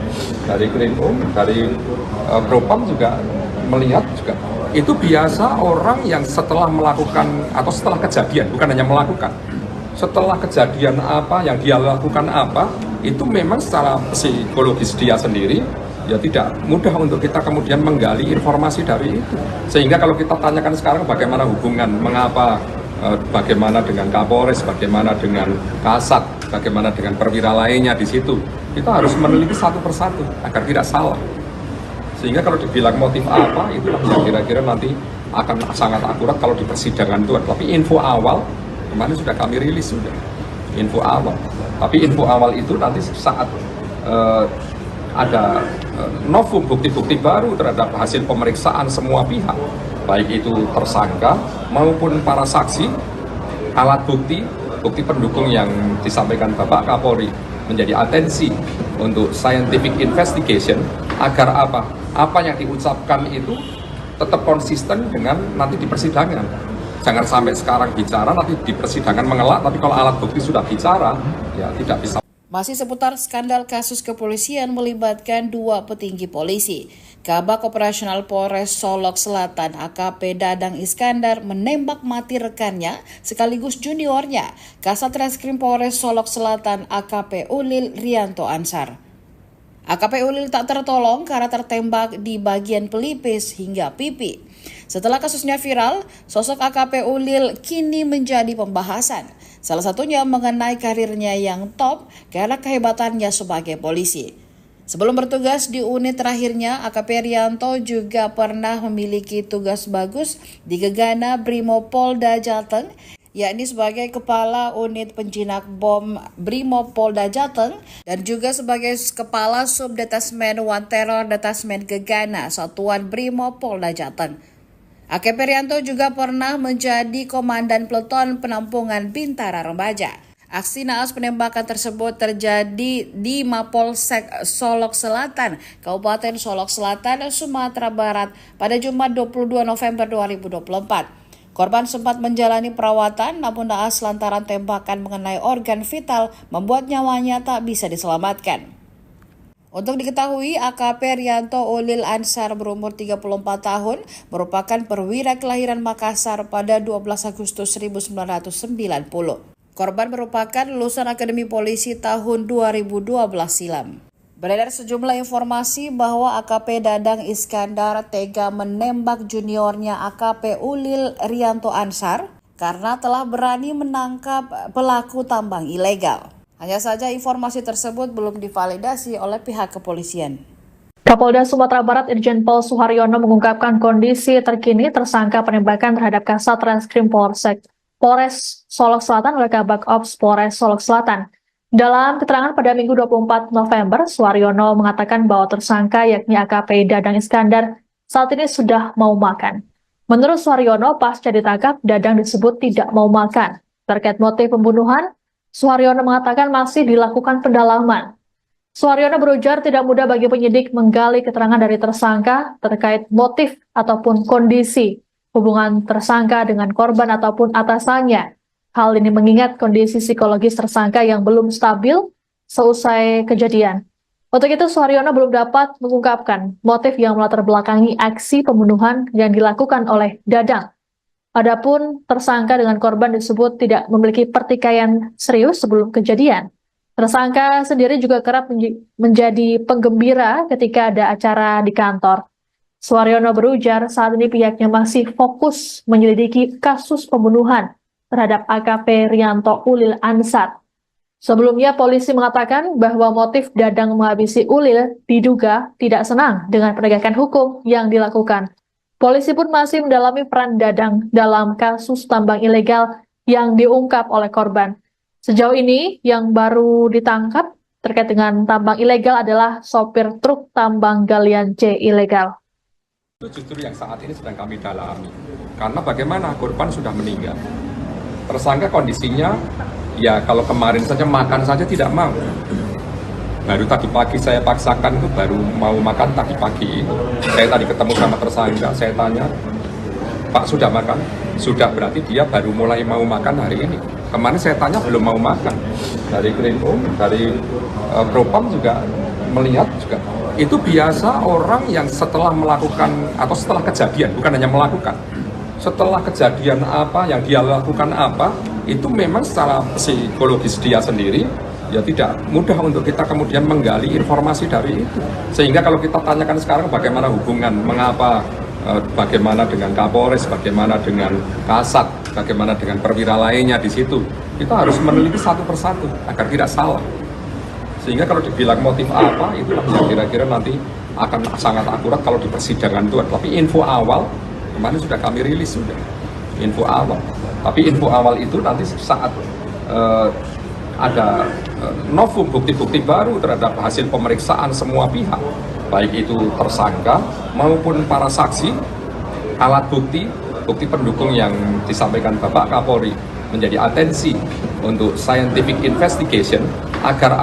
Dari Krimum, dari Propam juga melihat juga. Itu biasa orang yang setelah melakukan atau setelah kejadian, bukan hanya melakukan, setelah kejadian apa yang dia lakukan apa, itu memang secara psikologis dia sendiri ya tidak mudah untuk kita kemudian menggali informasi dari itu. Sehingga kalau kita tanyakan sekarang bagaimana hubungan, mengapa, bagaimana dengan Kapolres, bagaimana dengan Kasat, bagaimana dengan perwira lainnya di situ, kita harus meneliti satu persatu agar tidak salah. Sehingga kalau dibilang motif apa, itulah yang kira-kira nanti akan sangat akurat kalau di persidangan itu. Tapi info awal, kemarin sudah kami rilis sudah, info awal. Tapi info awal itu nanti saat ada novum bukti-bukti baru terhadap hasil pemeriksaan semua pihak, baik itu tersangka maupun para saksi, alat bukti, bukti pendukung yang disampaikan Bapak Kapolri menjadi atensi untuk scientific investigation agar apa yang diucapkan itu tetap konsisten dengan nanti di persidangan. Jangan sampai sekarang bicara, nanti di persidangan mengelak, tapi kalau alat bukti sudah bicara, ya tidak bisa. Masih seputar skandal kasus kepolisian melibatkan dua petinggi polisi. Kabak Operasional Polres Solok Selatan AKP Dadang Iskandar menembak mati rekannya sekaligus juniornya, Kasat Reskrim Polres Solok Selatan AKP Ulil Rianto Ansar. AKP Ulil tak tertolong karena tertembak di bagian pelipis hingga pipi. Setelah kasusnya viral, sosok AKP Ulil kini menjadi pembahasan. Salah satunya mengenai karirnya yang top karena kehebatannya sebagai polisi. Sebelum bertugas di unit terakhirnya, AKP Rianto juga pernah memiliki tugas bagus di Gegana Brimopolda Jateng, yakni sebagai Kepala Unit Penjinak Bom Brimopolda Jateng dan juga sebagai Kepala Subdetasmen One Terror Detasmen Gegana Satuan Brimopolda Jateng. AKP Rianto juga pernah menjadi Komandan Peleton Penampungan Bintara Remaja. Aksi naas penembakan tersebut terjadi di Mapolsek Solok Selatan, Kabupaten Solok Selatan, Sumatera Barat pada Jumat 22 November 2024. Korban sempat menjalani perawatan, namun naas lantaran tembakan mengenai organ vital membuat nyawanya tak bisa diselamatkan. Untuk diketahui, AKP Rianto Ulil Ansar berumur 34 tahun, merupakan perwira kelahiran Makassar pada 12 Agustus 1990. Korban merupakan lulusan Akademi Polisi tahun 2012 silam. Beredar sejumlah informasi bahwa AKP Dadang Iskandar tega menembak juniornya AKP Ulil Rianto Ansar karena telah berani menangkap pelaku tambang ilegal. Hanya saja informasi tersebut belum divalidasi oleh pihak kepolisian. Kapolda Sumatera Barat Irjen Pol Suharyono mengungkapkan kondisi terkini tersangka penembakan terhadap Kasat Reskrim Polres Solok Selatan oleh Kabak Ops Polres Solok Selatan. Dalam keterangan pada Minggu 24 November, Suharyono mengatakan bahwa tersangka yakni AKP Dadang Iskandar saat ini sudah mau makan. Menurut Suharyono, pasca ditangkap, Dadang disebut tidak mau makan. Terkait motif pembunuhan, Suharyono mengatakan masih dilakukan pendalaman. Suharyono berujar tidak mudah bagi penyidik menggali keterangan dari tersangka terkait motif ataupun kondisi hubungan tersangka dengan korban ataupun atasannya. Hal ini mengingat kondisi psikologis tersangka yang belum stabil seusai kejadian. Untuk itu, Suharyono belum dapat mengungkapkan motif yang melatar belakangi aksi pembunuhan yang dilakukan oleh Dadang. Adapun tersangka dengan korban disebut tidak memiliki pertikaian serius sebelum kejadian. Tersangka sendiri juga kerap menjadi penggembira ketika ada acara di kantor. Suharyono berujar saat ini pihaknya masih fokus menyelidiki kasus pembunuhan terhadap AKP Rianto Ulil Ansar. Sebelumnya polisi mengatakan bahwa motif Dadang menghabisi Ulil diduga tidak senang dengan penegakan hukum yang dilakukan. Polisi pun masih mendalami peran Dadang dalam kasus tambang ilegal yang diungkap oleh korban. Sejauh ini yang baru ditangkap terkait dengan tambang ilegal adalah sopir truk tambang galian C ilegal. Itu justru yang saat ini sedang kami dalami. Karena bagaimana korban sudah meninggal. Tersangka kondisinya, ya kalau kemarin saja makan saja tidak mau. Baru tadi pagi saya paksakan itu baru mau makan tadi pagi. Saya tadi ketemu sama tersangka, saya tanya, Pak sudah makan? Sudah, berarti dia baru mulai mau makan hari ini. Kemarin saya tanya belum mau makan. Dari Krimum, dari Propam juga melihat juga. Itu biasa orang yang setelah melakukan atau setelah kejadian, bukan hanya melakukan. Setelah kejadian apa yang dia lakukan apa, itu memang secara psikologis dia sendiri ya tidak mudah untuk kita kemudian menggali informasi dari itu. Sehingga kalau kita tanyakan sekarang bagaimana hubungan, mengapa, bagaimana dengan Kapolres, bagaimana dengan Kasat, bagaimana dengan perwira lainnya di situ, kita harus meneliti satu persatu agar tidak salah. Sehingga kalau dibilang motif apa, itulah yang kira-kira nanti akan sangat akurat kalau di persidangan itu. Tapi info awal kemarin sudah kami rilis sudah info awal. Tapi info awal itu nanti saat ada novum bukti-bukti baru terhadap hasil pemeriksaan semua pihak, baik itu tersangka maupun para saksi, alat bukti pendukung yang disampaikan Bapak Kapolri menjadi atensi untuk scientific investigation agar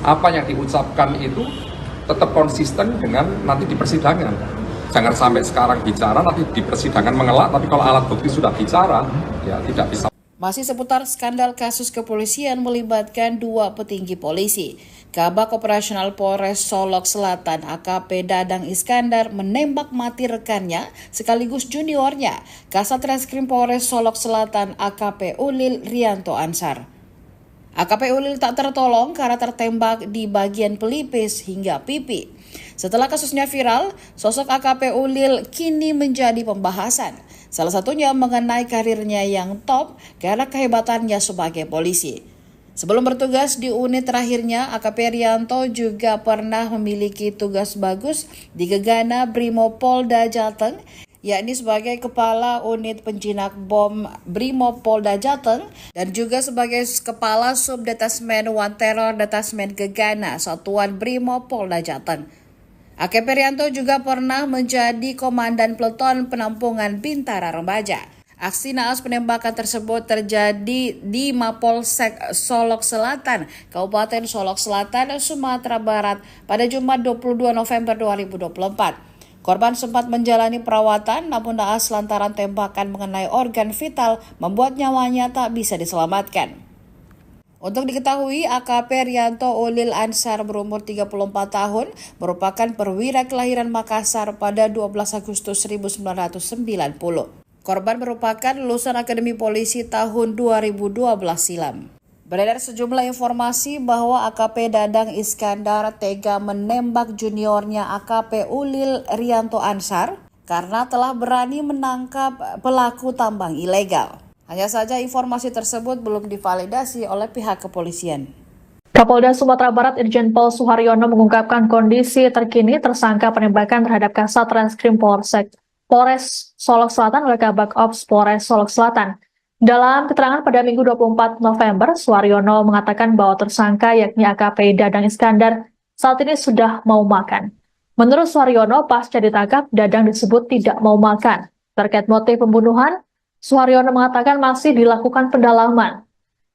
apa yang diucapkan itu tetap konsisten dengan nanti di persidangan. Jangan sampai sekarang bicara, nanti di persidangan mengelak, tapi kalau alat bukti sudah bicara, ya tidak bisa. Masih seputar skandal kasus kepolisian melibatkan dua petinggi polisi. Kabak Operasional Polres Solok Selatan AKP Dadang Iskandar menembak mati rekannya sekaligus juniornya, Kasat Reskrim Polres Solok Selatan AKP Ulil Rianto Ansar. AKP Ulil tak tertolong karena tertembak di bagian pelipis hingga pipi. Setelah kasusnya viral, sosok AKP Ulil kini menjadi pembahasan. Salah satunya mengenai karirnya yang top karena kehebatannya sebagai polisi. Sebelum bertugas di unit terakhirnya, AKP Rianto juga pernah memiliki tugas bagus di Gegana Brimopolda Jateng, yakni sebagai Kepala Unit Penjinak Bom Brimopolda Jateng dan juga sebagai Kepala Subdetasmen One Terror Detasmen Gegana Satuan Brimopolda Jateng. AKP Rianto juga pernah menjadi Komandan Peleton Penampungan Bintara Remaja. Aksi naas penembakan tersebut terjadi di Mapolsek Solok Selatan, Kabupaten Solok Selatan, Sumatera Barat pada Jumat 22 November 2024. Korban sempat menjalani perawatan namun naas lantaran tembakan mengenai organ vital membuat nyawanya tak bisa diselamatkan. Untuk diketahui, AKP Rianto Ulil Ansar berumur 34 tahun merupakan perwira kelahiran Makassar pada 12 Agustus 1990. Korban merupakan lulusan Akademi Polisi tahun 2012 silam. Beredar sejumlah informasi bahwa AKP Dadang Iskandar tega menembak juniornya AKP Ulil Rianto Ansar karena telah berani menangkap pelaku tambang ilegal. Hanya saja informasi tersebut belum divalidasi oleh pihak kepolisian. Kapolda Sumatera Barat Irjen Pol Suharyono mengungkapkan kondisi terkini tersangka penembakan terhadap Kasat Reskrim Polres Solok Selatan oleh Kabak Ops Polres Solok Selatan. Dalam keterangan pada Minggu 24 November, Suharyono mengatakan bahwa tersangka yakni AKP Dadang Iskandar saat ini sudah mau makan. Menurut Suharyono, pasca ditangkap, Dadang disebut tidak mau makan. Terkait motif pembunuhan, Suharyono mengatakan masih dilakukan pendalaman.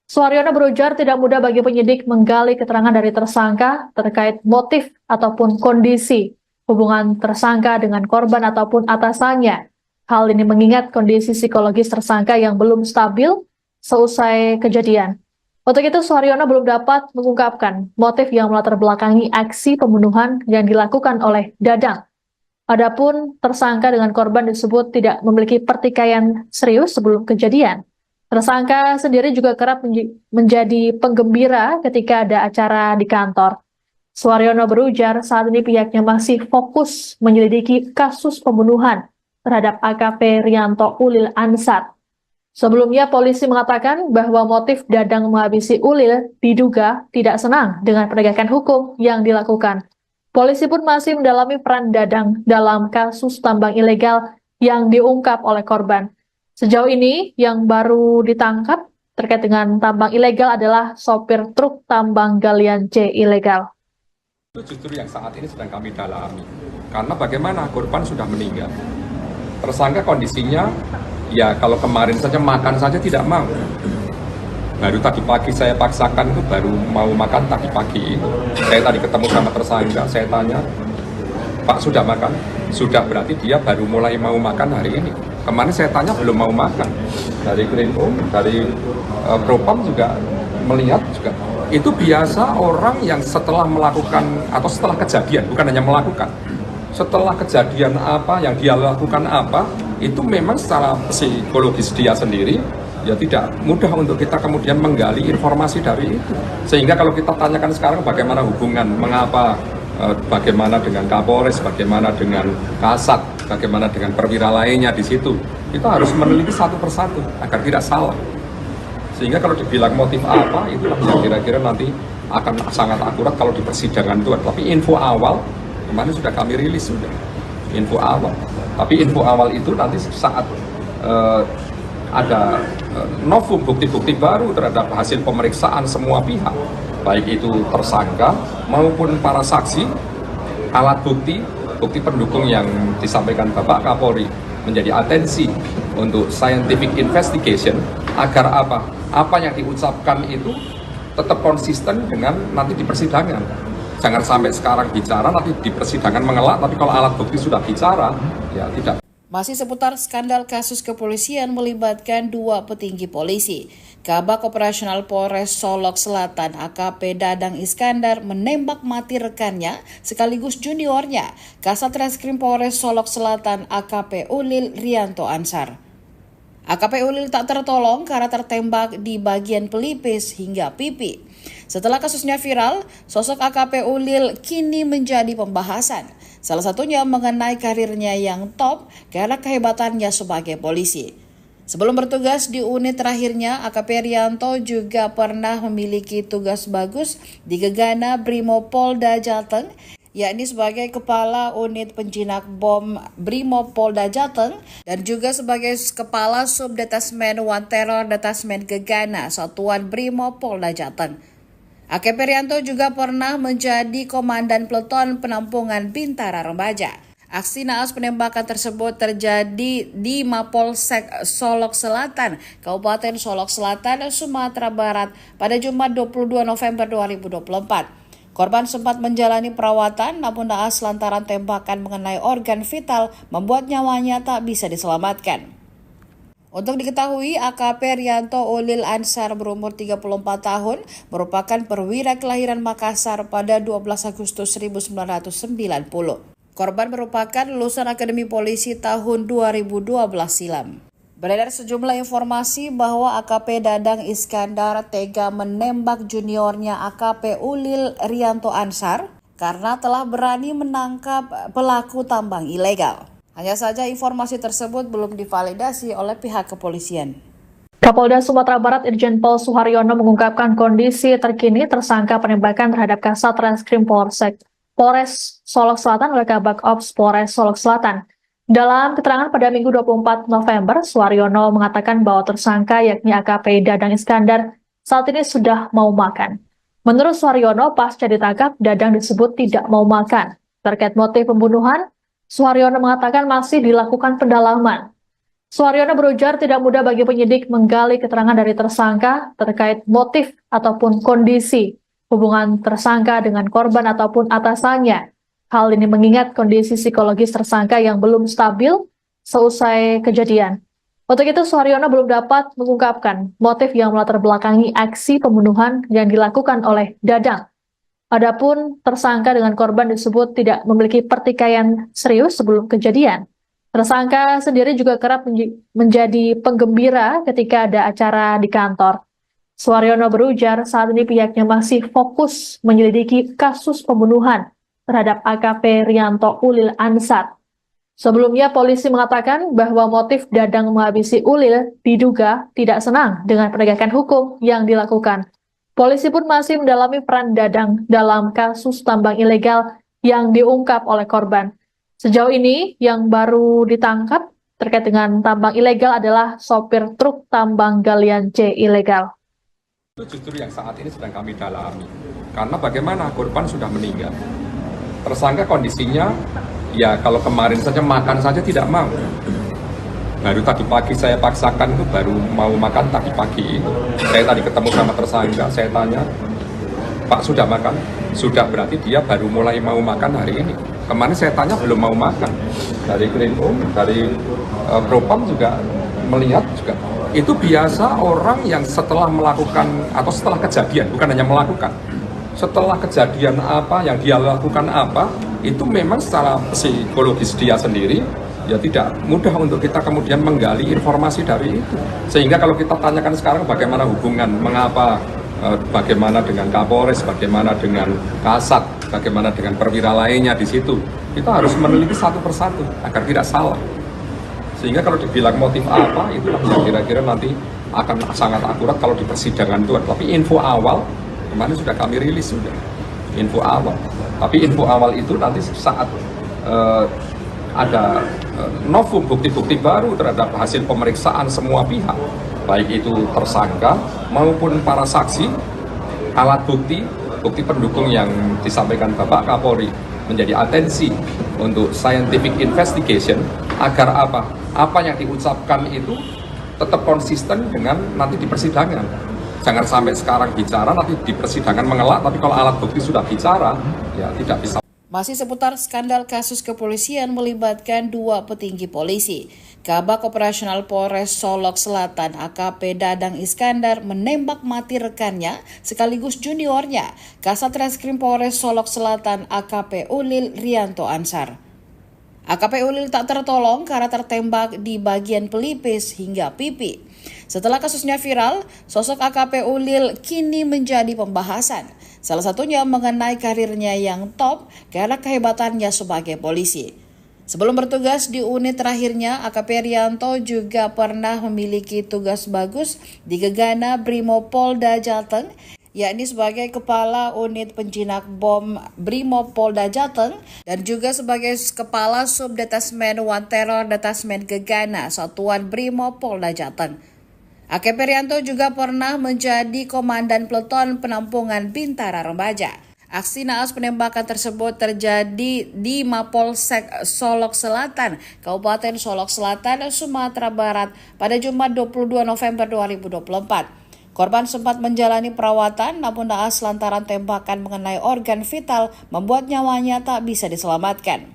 Suharyono berujar tidak mudah bagi penyidik menggali keterangan dari tersangka terkait motif ataupun kondisi hubungan tersangka dengan korban ataupun atasannya. Hal ini mengingat kondisi psikologis tersangka yang belum stabil seusai kejadian. Untuk itu, Suharyono belum dapat mengungkapkan motif yang melatar belakangi aksi pembunuhan yang dilakukan oleh Dadang. Adapun tersangka dengan korban disebut tidak memiliki pertikaian serius sebelum kejadian. Tersangka sendiri juga kerap menjadi penggembira ketika ada acara di kantor. Suharyono berujar saat ini pihaknya masih fokus menyelidiki kasus pembunuhan terhadap AKP Rianto Ulil Ansar. Sebelumnya polisi mengatakan bahwa motif Dadang menghabisi Ulil diduga tidak senang dengan penegakan hukum yang dilakukan. Polisi pun masih mendalami peran Dadang dalam kasus tambang ilegal yang diungkap oleh korban. Sejauh ini yang baru ditangkap terkait dengan tambang ilegal adalah sopir truk tambang galian C ilegal. Itu justru yang saat ini sedang kami dalami. Karena bagaimana korban sudah meninggal. Tersangka kondisinya, ya kalau kemarin saja makan saja tidak mau. Baru tadi pagi saya paksakan itu baru mau makan tadi pagi. Saya tadi ketemu sama tersangka, saya tanya, Pak sudah makan? Sudah, berarti dia baru mulai mau makan hari ini. Kemarin saya tanya belum mau makan. Dari Krimum, dari Propam juga melihat juga. Itu biasa orang yang setelah melakukan atau setelah kejadian, bukan hanya melakukan, setelah kejadian apa yang dia lakukan apa, itu memang secara psikologis dia sendiri ya tidak mudah untuk kita kemudian menggali informasi dari itu. Sehingga kalau kita tanyakan sekarang bagaimana hubungan, mengapa, bagaimana dengan Kapolres, bagaimana dengan Kasat, bagaimana dengan perwira lainnya di situ, kita harus meneliti satu persatu agar tidak salah. Sehingga kalau dibilang motif apa, itulah yang kira-kira nanti akan sangat akurat kalau di persidangan itu. Tapi info awal, kemarin sudah kami rilis sudah, info awal. Tapi info awal itu nanti saat ada novum bukti-bukti baru terhadap hasil pemeriksaan semua pihak, baik itu tersangka maupun para saksi, alat bukti, bukti pendukung yang disampaikan Bapak Kapolri menjadi atensi untuk scientific investigation agar apa yang diucapkan itu tetap konsisten dengan nanti di persidangan. Jangan sampai sekarang bicara nanti di persidangan mengelak, tapi kalau alat bukti sudah bicara ya tidak. Masih seputar skandal kasus kepolisian melibatkan dua petinggi polisi. Kabak Operasional Polres Solok Selatan AKP Dadang Iskandar menembak mati rekannya sekaligus juniornya, Kasat Reskrim Polres Solok Selatan AKP Ulil Rianto Ansar. AKP Ulil tak tertolong karena tertembak di bagian pelipis hingga pipi. Setelah kasusnya viral, sosok AKP Ulil kini menjadi pembahasan. Salah satunya mengenai karirnya yang top karena kehebatannya sebagai polisi. Sebelum bertugas di unit terakhirnya, AKP Rianto juga pernah memiliki tugas bagus di Gegana Brimopolda Jateng, yakni sebagai Kepala Unit Penjinak Bom Brimopolda Jateng dan juga sebagai Kepala Subdetasmen One Terror Detasmen Gegana Satuan Brimopolda Jateng. AKP Rianto juga pernah menjadi Komandan Peleton Penampungan Bintara Remaja. Aksi naas penembakan tersebut terjadi di Mapolsek Solok Selatan, Kabupaten Solok Selatan, Sumatera Barat pada Jumat 22 November 2024. Korban sempat menjalani perawatan, namun naas lantaran tembakan mengenai organ vital membuat nyawanya tak bisa diselamatkan. Untuk diketahui, AKP Rianto Ulil Ansar berumur 34 tahun, merupakan perwira kelahiran Makassar pada 12 Agustus 1990. Korban merupakan lulusan Akademi Polisi tahun 2012 silam. Beredar sejumlah informasi bahwa AKP Dadang Iskandar tega menembak juniornya AKP Ulil Rianto Ansar karena telah berani menangkap pelaku tambang ilegal. Hanya saja informasi tersebut belum divalidasi oleh pihak kepolisian. Kapolda Sumatera Barat Irjen Pol Suharyono mengungkapkan kondisi terkini tersangka penembakan terhadap Kasat Reskrim Polres Solok Selatan oleh Kabak Ops Polres Solok Selatan. Dalam keterangan pada Minggu 24 November, Suharyono mengatakan bahwa tersangka yakni AKP Dadang Iskandar saat ini sudah mau makan. Menurut Suharyono, pasca ditangkap, Dadang disebut tidak mau makan. Terkait motif pembunuhan, Suharyono mengatakan masih dilakukan pendalaman. Suharyono berujar tidak mudah bagi penyidik menggali keterangan dari tersangka terkait motif ataupun kondisi hubungan tersangka dengan korban ataupun atasannya. Hal ini mengingat kondisi psikologis tersangka yang belum stabil seusai kejadian. Untuk itu, Suharyono belum dapat mengungkapkan motif yang melatar belakangi aksi pembunuhan yang dilakukan oleh Dadang. Adapun tersangka dengan korban disebut tidak memiliki pertikaian serius sebelum kejadian. Tersangka sendiri juga kerap menjadi penggembira ketika ada acara di kantor. Suharyono berujar saat ini pihaknya masih fokus menyelidiki kasus pembunuhan terhadap AKP Rianto Ulil Ansar. Sebelumnya, polisi mengatakan bahwa motif Dadang menghabisi Ulil diduga tidak senang dengan penegakan hukum yang dilakukan. Polisi pun masih mendalami peran Dadang dalam kasus tambang ilegal yang diungkap oleh korban. Sejauh ini, yang baru ditangkap terkait dengan tambang ilegal adalah sopir truk tambang galian C ilegal. Itu justru yang saat ini sedang kami dalami. Karena bagaimana korban sudah meninggal. Tersangka kondisinya, ya kalau kemarin saja makan saja tidak mau. Baru tadi pagi saya paksakan itu baru mau makan tadi pagi. Saya tadi ketemu sama tersangka, saya tanya, Pak sudah makan? Sudah, berarti dia baru mulai mau makan hari ini. Kemarin saya tanya belum mau makan. Dari Krimum, dari Propam juga melihat juga. Itu biasa orang yang setelah melakukan atau setelah kejadian, bukan hanya melakukan. Setelah kejadian apa yang dia lakukan apa, itu memang secara psikologis dia sendiri ya tidak mudah untuk kita kemudian menggali informasi dari itu. Sehingga kalau kita tanyakan sekarang bagaimana hubungan, mengapa, bagaimana dengan Kapolres, bagaimana dengan Kasat, bagaimana dengan perwira lainnya di situ, kita harus meneliti satu persatu agar tidak salah. Sehingga kalau dibilang motif apa, itulah yang kira-kira nanti akan sangat akurat kalau di persidangan itu. Tapi info awal kemarin sudah kami rilis sudah info awal. Tapi info awal itu nanti saat ada novum bukti-bukti baru terhadap hasil pemeriksaan semua pihak, baik itu tersangka maupun para saksi, alat bukti pendukung yang disampaikan Bapak Kapolri menjadi atensi untuk scientific investigation agar apa yang diucapkan itu tetap konsisten dengan nanti di persidangan. Jangan sampai sekarang bicara, nanti di persidangan mengelak, tapi kalau alat bukti sudah bicara, ya tidak bisa. Masih seputar skandal kasus kepolisian melibatkan dua petinggi polisi. Kabak Operasional Polres Solok Selatan AKP Dadang Iskandar menembak mati rekannya sekaligus juniornya, Kasat Reskrim Polres Solok Selatan AKP Ulil Rianto Ansar. AKP Ulil tak tertolong karena tertembak di bagian pelipis hingga pipi. Setelah kasusnya viral, sosok AKP Ulil kini menjadi pembahasan. Salah satunya mengenai karirnya yang top karena kehebatannya sebagai polisi. Sebelum bertugas di unit terakhirnya, AKP Rianto juga pernah memiliki tugas bagus di Gegana Brimopolda Jateng, yakni sebagai Kepala Unit Penjinak Bom Brimopolda Jateng dan juga sebagai Kepala Subdetasmen One Terror Detasmen Gegana Satuan Brimopolda Jateng. AKP Rianto juga pernah menjadi Komandan Peleton Penampungan Bintara Remaja. Aksi naas penembakan tersebut terjadi di Mapolsek Solok Selatan, Kabupaten Solok Selatan, Sumatera Barat pada Jumat 22 November 2024. Korban sempat menjalani perawatan, namun naas lantaran tembakan mengenai organ vital membuat nyawanya tak bisa diselamatkan.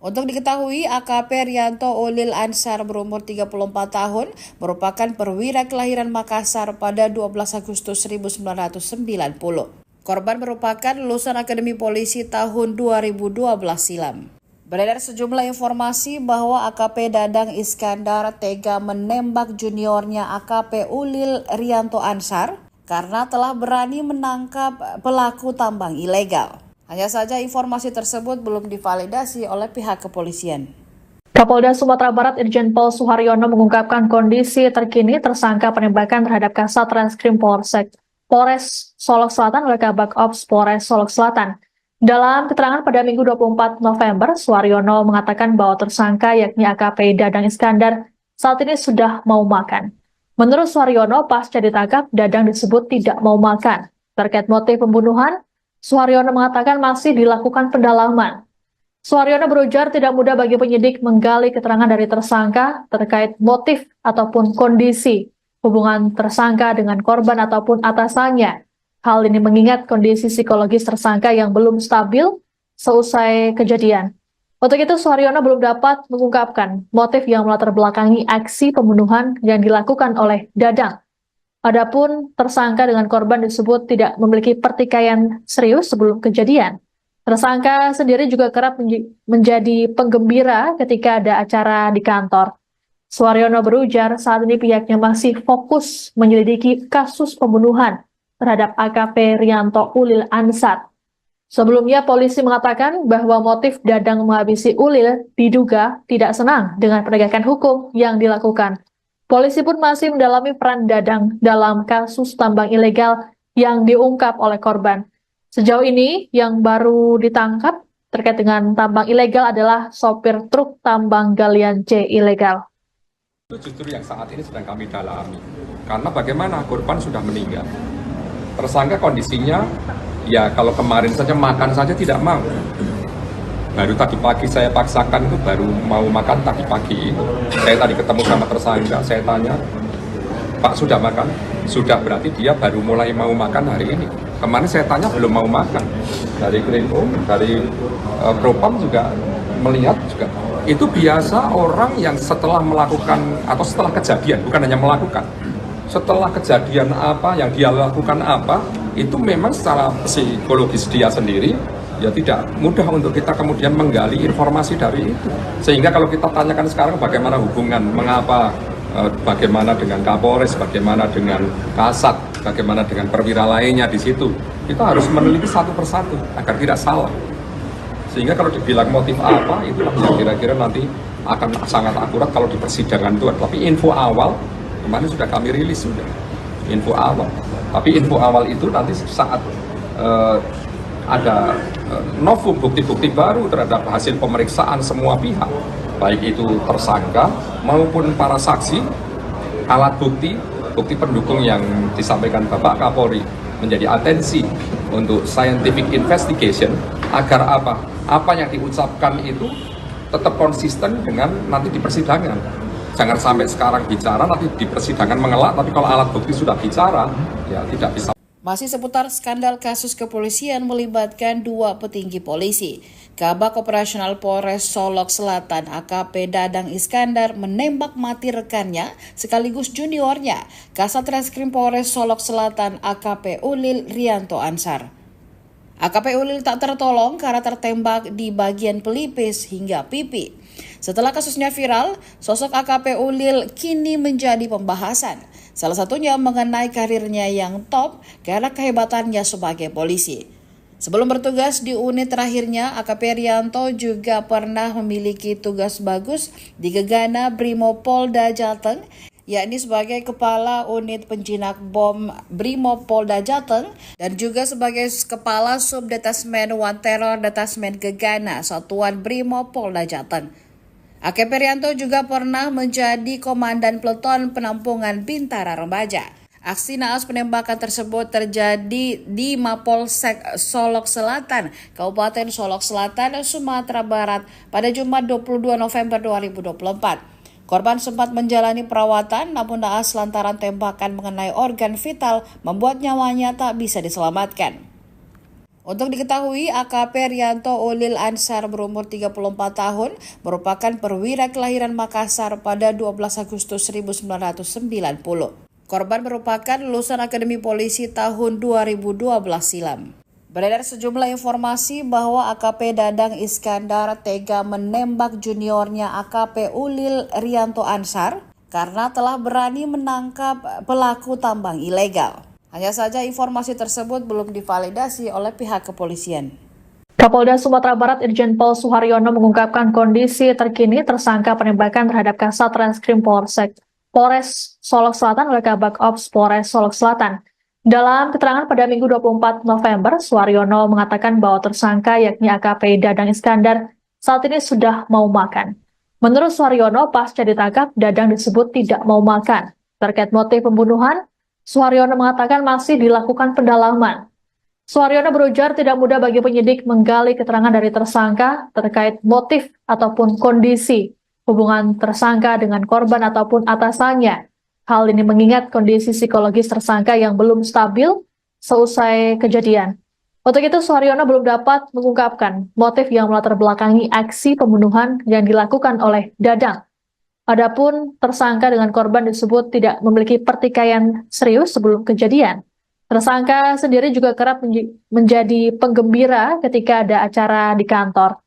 Untuk diketahui, AKP Rianto Ulil Ansar berumur 34 tahun, merupakan perwira kelahiran Makassar pada 12 Agustus 1990. Korban merupakan lulusan Akademi Polisi tahun 2012 silam. Beredar sejumlah informasi bahwa AKP Dadang Iskandar tega menembak juniornya AKP Ulil Rianto Ansar karena telah berani menangkap pelaku tambang ilegal. Hanya saja informasi tersebut belum divalidasi oleh pihak kepolisian. Kapolda Sumatera Barat Irjen Pol Suharyono mengungkapkan kondisi terkini tersangka penembakan terhadap Kasat Reskrim Polres Solok Selatan oleh Kabak Ops Polres Solok Selatan. Dalam keterangan pada Minggu 24 November, Suharyono mengatakan bahwa tersangka yakni AKP Dadang Iskandar saat ini sudah mau makan. Menurut Suharyono, pasca ditangkap, Dadang disebut tidak mau makan. Terkait motif pembunuhan, Suharyono mengatakan masih dilakukan pendalaman. Suharyono berujar tidak mudah bagi penyidik menggali keterangan dari tersangka terkait motif ataupun kondisi hubungan tersangka dengan korban ataupun atasannya. Hal ini mengingat kondisi psikologis tersangka yang belum stabil seusai kejadian. Untuk itu, Suharyono belum dapat mengungkapkan motif yang melatar belakangi aksi pembunuhan yang dilakukan oleh Dadang. Adapun tersangka dengan korban disebut tidak memiliki pertikaian serius sebelum kejadian. Tersangka sendiri juga kerap menjadi penggembira ketika ada acara di kantor. Suharyono berujar saat ini pihaknya masih fokus menyelidiki kasus pembunuhan terhadap AKP Rianto Ulil Ansar. Sebelumnya polisi mengatakan bahwa motif Dadang menghabisi Ulil diduga tidak senang dengan penegakan hukum yang dilakukan. Polisi pun masih mendalami peran Dadang dalam kasus tambang ilegal yang diungkap oleh korban. Sejauh ini yang baru ditangkap terkait dengan tambang ilegal adalah sopir truk tambang galian C ilegal. Itu justru yang saat ini sedang kami dalami. Karena bagaimana korban sudah meninggal. Tersangka kondisinya, ya kalau kemarin saja makan saja tidak mau. Baru tadi pagi saya paksakan itu baru mau makan tadi pagi. Saya tadi ketemu sama tersangka, saya tanya, Pak sudah makan? Sudah, berarti dia baru mulai mau makan hari ini. Kemarin saya tanya belum mau makan. Dari Krimum, dari Propam juga melihat juga. Itu biasa orang yang setelah melakukan atau setelah kejadian, bukan hanya melakukan. Setelah kejadian apa yang dia lakukan apa, itu memang secara psikologis dia sendiri ya tidak mudah untuk kita kemudian menggali informasi dari itu. Sehingga kalau kita tanyakan sekarang bagaimana hubungan, mengapa, bagaimana dengan Kapolres, bagaimana dengan Kasat, bagaimana dengan perwira lainnya di situ, kita harus meneliti satu persatu agar tidak salah. Sehingga kalau dibilang motif apa, itulah yang kira-kira nanti akan sangat akurat kalau di persidangan itu. Tapi info awal kemarin sudah kami rilis sudah info awal. Tapi info awal itu nanti saat ada novum bukti-bukti baru terhadap hasil pemeriksaan semua pihak, baik itu tersangka maupun para saksi, alat bukti pendukung yang disampaikan Bapak Kapolri menjadi atensi untuk scientific investigation agar apa yang diucapkan itu tetap konsisten dengan nanti di persidangan. Jangan sampai sekarang bicara, nanti di persidangan mengelak, tapi kalau alat bukti sudah bicara, ya tidak bisa. Masih seputar skandal kasus kepolisian melibatkan dua petinggi polisi. Kabak Operasional Polres Solok Selatan AKP Dadang Iskandar menembak mati rekannya sekaligus juniornya, Kasat Reskrim Polres Solok Selatan AKP Ulil Rianto Ansar. AKP Ulil tak tertolong karena tertembak di bagian pelipis hingga pipi. Setelah kasusnya viral, sosok AKP Ulil kini menjadi pembahasan. Salah satunya mengenai karirnya yang top karena kehebatannya sebagai polisi. Sebelum bertugas di unit terakhirnya, AKP Rianto juga pernah memiliki tugas bagus di Gegana Brimopolda Jateng, yakni sebagai Kepala Unit Penjinak Bom Brimopolda Jateng dan juga sebagai Kepala Subdetasmen One Terror Detasmen Gegana Satuan Brimopolda Jateng. AKP Rianto juga pernah menjadi Komandan Peleton Penampungan Bintara Remaja. Aksi naas penembakan tersebut terjadi di Mapolsek Solok Selatan, Kabupaten Solok Selatan, Sumatera Barat pada Jumat 22 November 2024. Korban sempat menjalani perawatan namun naas lantaran tembakan mengenai organ vital membuat nyawanya tak bisa diselamatkan. Untuk diketahui, AKP Rianto Ulil Ansar berumur 34 tahun merupakan perwira kelahiran Makassar pada 12 Agustus 1990. Korban merupakan lulusan Akademi Polisi tahun 2012 silam. Beredar sejumlah informasi bahwa AKP Dadang Iskandar tega menembak juniornya AKP Ulil Rianto Ansar karena telah berani menangkap pelaku tambang ilegal. Hanya saja informasi tersebut belum divalidasi oleh pihak kepolisian. Kapolda Sumatera Barat Irjen Pol Suharyono mengungkapkan kondisi terkini tersangka penembakan terhadap Kasat Reskrim Polres Solok Selatan oleh Kabak Ops Polres Solok Selatan. Dalam keterangan pada Minggu 24 November, Suharyono mengatakan bahwa tersangka yakni AKP Dadang Iskandar saat ini sudah mau makan. Menurut Suharyono, pasca ditangkap, Dadang disebut tidak mau makan. Terkait motif pembunuhan, Suharyono mengatakan masih dilakukan pendalaman. Suharyono berujar tidak mudah bagi penyidik menggali keterangan dari tersangka terkait motif ataupun kondisi hubungan tersangka dengan korban ataupun atasannya. Hal ini mengingat kondisi psikologis tersangka yang belum stabil seusai kejadian. Untuk itu, Suharyono belum dapat mengungkapkan motif yang melatar belakangi aksi pembunuhan yang dilakukan oleh Dadang. Adapun tersangka dengan korban disebut tidak memiliki pertikaian serius sebelum kejadian. Tersangka sendiri juga kerap menjadi penggembira ketika ada acara di kantor.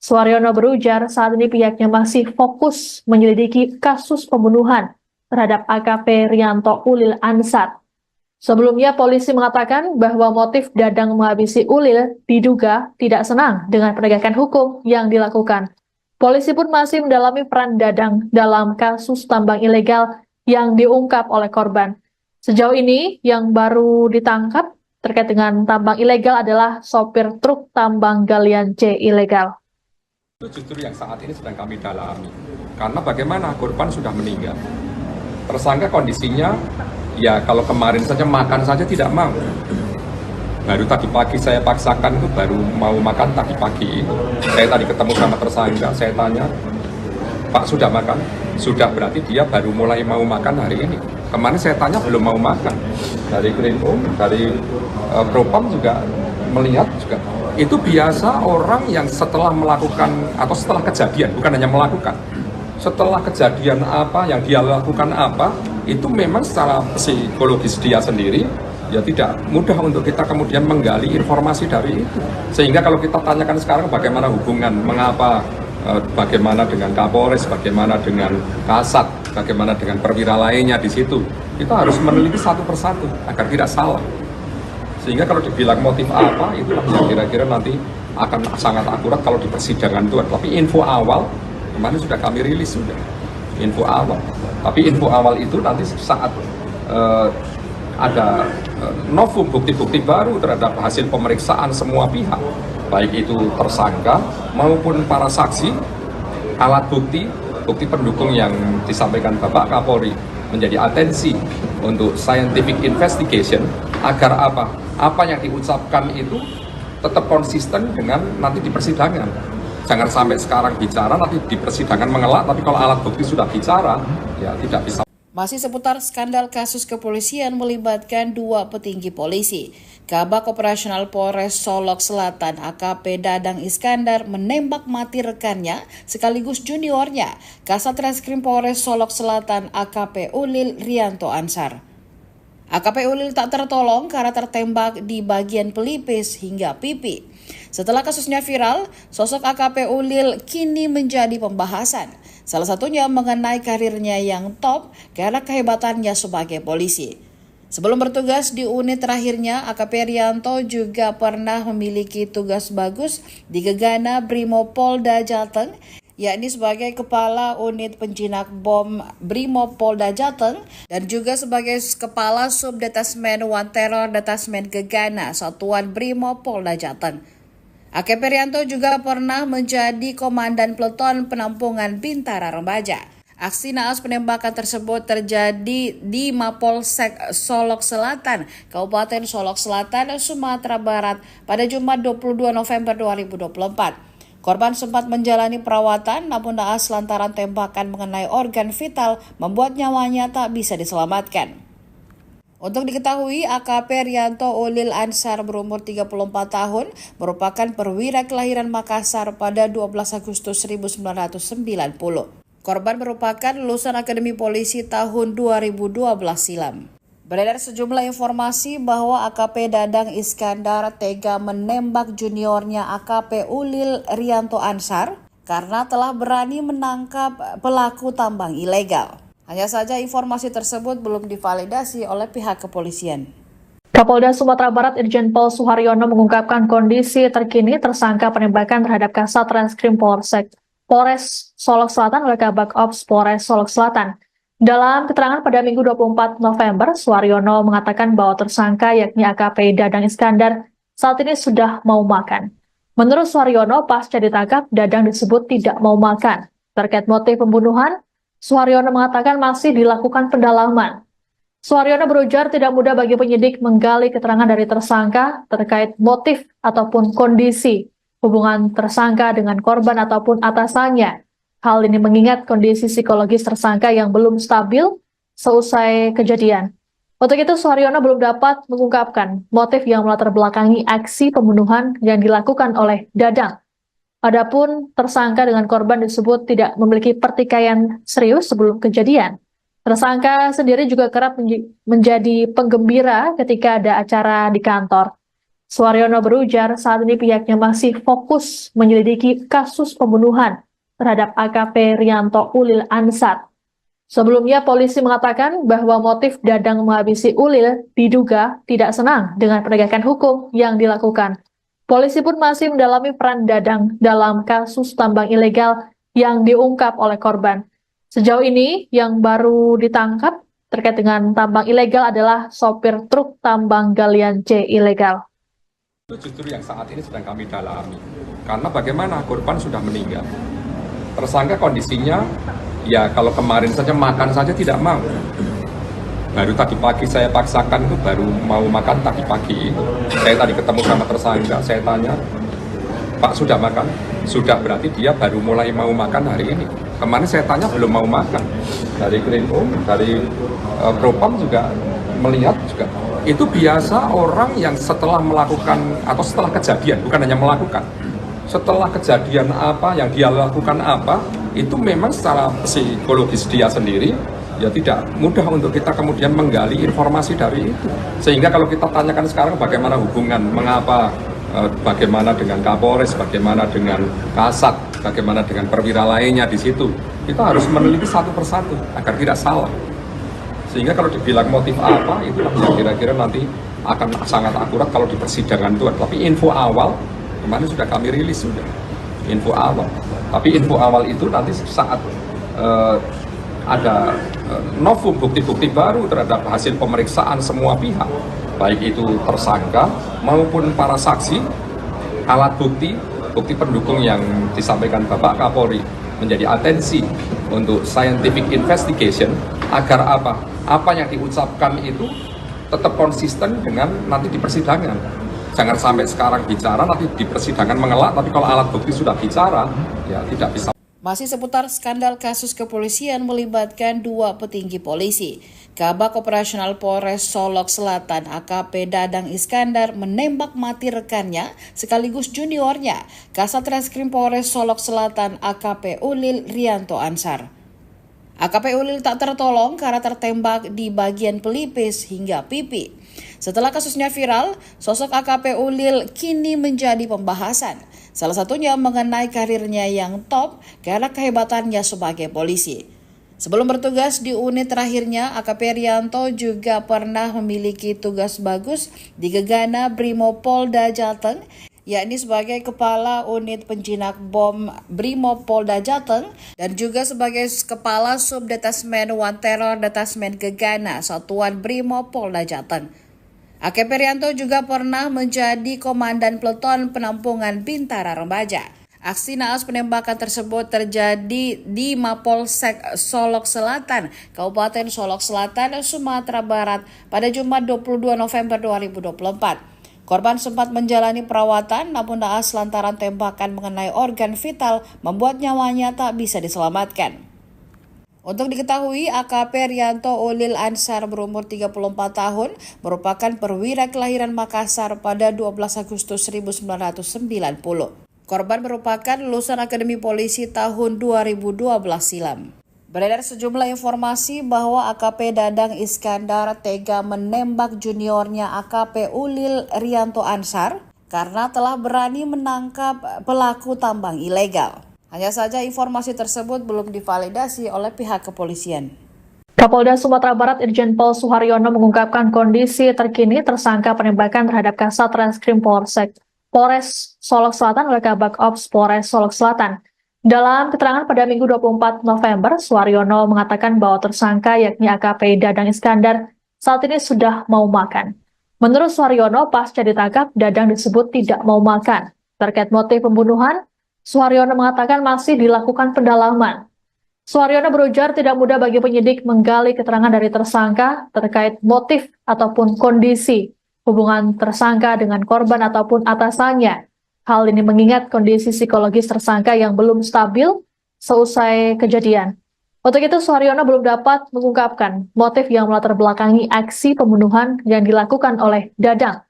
Suharyono berujar saat ini pihaknya masih fokus menyelidiki kasus pembunuhan terhadap AKP Rianto Ulil Ansar. Sebelumnya polisi mengatakan bahwa motif Dadang menghabisi Ulil diduga tidak senang dengan penegakan hukum yang dilakukan. Polisi pun masih mendalami peran Dadang dalam kasus tambang ilegal yang diungkap oleh korban. Sejauh ini yang baru ditangkap terkait dengan tambang ilegal adalah sopir truk tambang galian C ilegal. Itu justru yang saat ini sedang kami dalami. Karena bagaimana korban sudah meninggal. Tersangka kondisinya, ya kalau kemarin saja makan saja tidak mau. Baru tadi pagi saya paksakan itu baru mau makan tadi pagi. Saya tadi ketemu sama tersangka, saya tanya, Pak sudah makan? Sudah, berarti dia baru mulai mau makan hari ini. Kemarin saya tanya belum mau makan. Dari Krimum, dari Propam juga melihat juga. Itu biasa orang yang setelah melakukan atau setelah kejadian, bukan hanya melakukan, setelah kejadian apa yang dia lakukan apa, itu memang secara psikologis dia sendiri ya tidak mudah untuk kita kemudian menggali informasi dari itu. Sehingga kalau kita tanyakan sekarang bagaimana hubungan, mengapa, bagaimana dengan Kapolres, bagaimana dengan Kasat, bagaimana dengan perwira lainnya di situ, kita harus meneliti satu persatu agar tidak salah. Sehingga kalau dibilang motif apa, itulah yang kira-kira nanti akan sangat akurat kalau di persidangan itu. Tapi info awal, kemarin sudah kami rilis sudah, info awal. Tapi info awal itu nanti saat ada novum bukti-bukti baru terhadap hasil pemeriksaan semua pihak, baik itu tersangka maupun para saksi, alat bukti, bukti pendukung yang disampaikan Bapak Kapolri menjadi atensi untuk scientific investigation agar apa yang diucapkan itu tetap konsisten dengan nanti di persidangan. Jangan sampai sekarang bicara nanti di persidangan mengelak, tapi kalau alat bukti sudah bicara ya tidak bisa. Masih seputar skandal kasus kepolisian melibatkan dua petinggi polisi. Kabak Operasional Polres Solok Selatan AKP Dadang Iskandar menembak mati rekannya sekaligus juniornya, Kasat Reskrim Polres Solok Selatan AKP Ulil Rianto Ansar. AKP Ulil tak tertolong karena tertembak di bagian pelipis hingga pipi. Setelah kasusnya viral, sosok AKP Ulil kini menjadi pembahasan. Salah satunya mengenai karirnya yang top karena kehebatannya sebagai polisi. Sebelum bertugas di unit terakhirnya, AKP Rianto juga pernah memiliki tugas bagus di Gegana Brimopolda Jateng, yakni sebagai Kepala Unit Penjinak Bom Brimopolda Jateng dan juga sebagai Kepala Subdetasmen One Terror Detasmen Gegana Satuan Brimopolda Jateng. AKP Rianto juga pernah menjadi Komandan Peleton Penampungan Bintara Remaja. Aksi naas penembakan tersebut terjadi di Mapolsek Solok Selatan, Kabupaten Solok Selatan, Sumatera Barat pada Jumat 22 November 2024. Korban sempat menjalani perawatan namun naas lantaran tembakan mengenai organ vital membuat nyawanya tak bisa diselamatkan. Untuk diketahui, AKP Rianto Ulil Ansar berumur 34 tahun merupakan perwira kelahiran Makassar pada 12 Agustus 1990. Korban merupakan lulusan Akademi Polisi tahun 2012 silam. Beredar sejumlah informasi bahwa AKP Dadang Iskandar tega menembak juniornya AKP Ulil Rianto Ansar karena telah berani menangkap pelaku tambang ilegal. Hanya saja informasi tersebut belum divalidasi oleh pihak kepolisian. Kapolda Sumatera Barat Irjen Pol Suharyono mengungkapkan kondisi terkini tersangka penembakan terhadap Kasat Reskrim Polres Solok Selatan oleh Kabak Ops Polres Solok Selatan. Dalam keterangan pada Minggu 24 November, Suharyono mengatakan bahwa tersangka yakni AKP Dadang Iskandar saat ini sudah mau makan. Menurut Suharyono, pasca ditangkap, Dadang disebut tidak mau makan. Terkait motif pembunuhan, Suharyono mengatakan masih dilakukan pendalaman. Suharyono berujar tidak mudah bagi penyidik menggali keterangan dari tersangka terkait motif ataupun kondisi hubungan tersangka dengan korban ataupun atasannya. Hal ini mengingat kondisi psikologis tersangka yang belum stabil seusai kejadian. Untuk itu, Suharyono belum dapat mengungkapkan motif yang melatar belakangi aksi pembunuhan yang dilakukan oleh Dadang. Adapun tersangka dengan korban disebut tidak memiliki pertikaian serius sebelum kejadian. Tersangka sendiri juga kerap menjadi penggembira ketika ada acara di kantor. Suharyono berujar saat ini pihaknya masih fokus menyelidiki kasus pembunuhan terhadap AKP Rianto Ulil Ansar. Sebelumnya polisi mengatakan bahwa motif Dadang menghabisi Ulil diduga tidak senang dengan penegakan hukum yang dilakukan. Polisi pun masih mendalami peran Dadang dalam kasus tambang ilegal yang diungkap oleh korban. Sejauh ini yang baru ditangkap terkait dengan tambang ilegal adalah sopir truk tambang galian C ilegal. Itu justru yang saat ini sedang kami dalami. Karena bagaimana korban sudah meninggal. Tersangka kondisinya, ya kalau kemarin saja makan saja tidak mau. Baru tadi pagi saya paksakan itu baru mau makan tadi pagi. Saya tadi ketemu sama tersangka, saya tanya, Pak sudah makan? Sudah, berarti dia baru mulai mau makan hari ini. Kemarin saya tanya belum mau makan. Dari Krimum, dari Propam juga melihat juga. Itu biasa orang yang setelah melakukan atau setelah kejadian, bukan hanya melakukan. Setelah kejadian apa yang dia lakukan apa, itu memang secara psikologis dia sendiri ya tidak mudah untuk kita kemudian menggali informasi dari itu. Sehingga kalau kita tanyakan sekarang bagaimana hubungan, mengapa, bagaimana dengan Kapolres, bagaimana dengan Kasat, bagaimana dengan perwira lainnya di situ, kita harus meneliti satu persatu agar tidak salah. Sehingga kalau dibilang motif apa, itu yang kira-kira nanti akan sangat akurat kalau di persidangan itu. Tapi info awal kemarin sudah kami rilis sudah info awal. Tapi info awal itu nanti saat ada novum bukti-bukti baru terhadap hasil pemeriksaan semua pihak, baik itu tersangka maupun para saksi, alat bukti, bukti pendukung yang disampaikan Bapak Kapolri menjadi atensi untuk scientific investigation agar apa yang diucapkan itu tetap konsisten dengan nanti di persidangan. Jangan sampai sekarang bicara, nanti di persidangan mengelak, tapi kalau alat bukti sudah bicara, ya tidak bisa. Masih seputar skandal kasus kepolisian melibatkan dua petinggi polisi. Kabak Operasional Polres Solok Selatan AKP Dadang Iskandar menembak mati rekannya sekaligus juniornya, Kasat Reskrim Polres Solok Selatan AKP Ulil Rianto Ansar. AKP Ulil tak tertolong karena tertembak di bagian pelipis hingga pipi. Setelah kasusnya viral, sosok AKP Ulil kini menjadi pembahasan. Salah satunya mengenai karirnya yang top karena kehebatannya sebagai polisi. Sebelum bertugas di unit terakhirnya, AKP Rianto juga pernah memiliki tugas bagus di Gegana Brimopolda Jateng, yakni sebagai Kepala Unit Penjinak Bom Brimopolda Jateng dan juga sebagai Kepala Subdetasmen One Terror Detasmen Gegana Satuan Brimopolda Jateng. AKP Rianto juga pernah menjadi Komandan Peleton Penampungan Bintara Remaja. Aksi naas penembakan tersebut terjadi di Mapolsek Solok Selatan, Kabupaten Solok Selatan, Sumatera Barat pada Jumat 22 November 2024. Korban sempat menjalani perawatan namun naas lantaran tembakan mengenai organ vital membuat nyawanya tak bisa diselamatkan. Untuk diketahui, AKP Rianto Ulil Ansar berumur 34 tahun merupakan perwira kelahiran Makassar pada 12 Agustus 1990. Korban merupakan lulusan Akademi Polisi tahun 2012 silam. Beredar sejumlah informasi bahwa AKP Dadang Iskandar tega menembak juniornya AKP Ulil Rianto Ansar karena telah berani menangkap pelaku tambang ilegal. Hanya saja informasi tersebut belum divalidasi oleh pihak kepolisian. Kapolda Sumatera Barat Irjen Pol Suharyono mengungkapkan kondisi terkini tersangka penembakan terhadap Kasat Reskrim Polres Solok Selatan oleh Kabak Ops Polres Solok Selatan. Dalam keterangan pada Minggu 24 November, Suharyono mengatakan bahwa tersangka yakni AKP Dadang Iskandar saat ini sudah mau makan. Menurut Suharyono, pasca ditangkap, Dadang disebut tidak mau makan. Terkait motif pembunuhan, Suharyono mengatakan masih dilakukan pendalaman. Suharyono berujar tidak mudah bagi penyidik menggali keterangan dari tersangka terkait motif ataupun kondisi hubungan tersangka dengan korban ataupun atasannya. Hal ini mengingat kondisi psikologis tersangka yang belum stabil seusai kejadian. Untuk itu, Suharyono belum dapat mengungkapkan motif yang melatar belakangi aksi pembunuhan yang dilakukan oleh Dadang.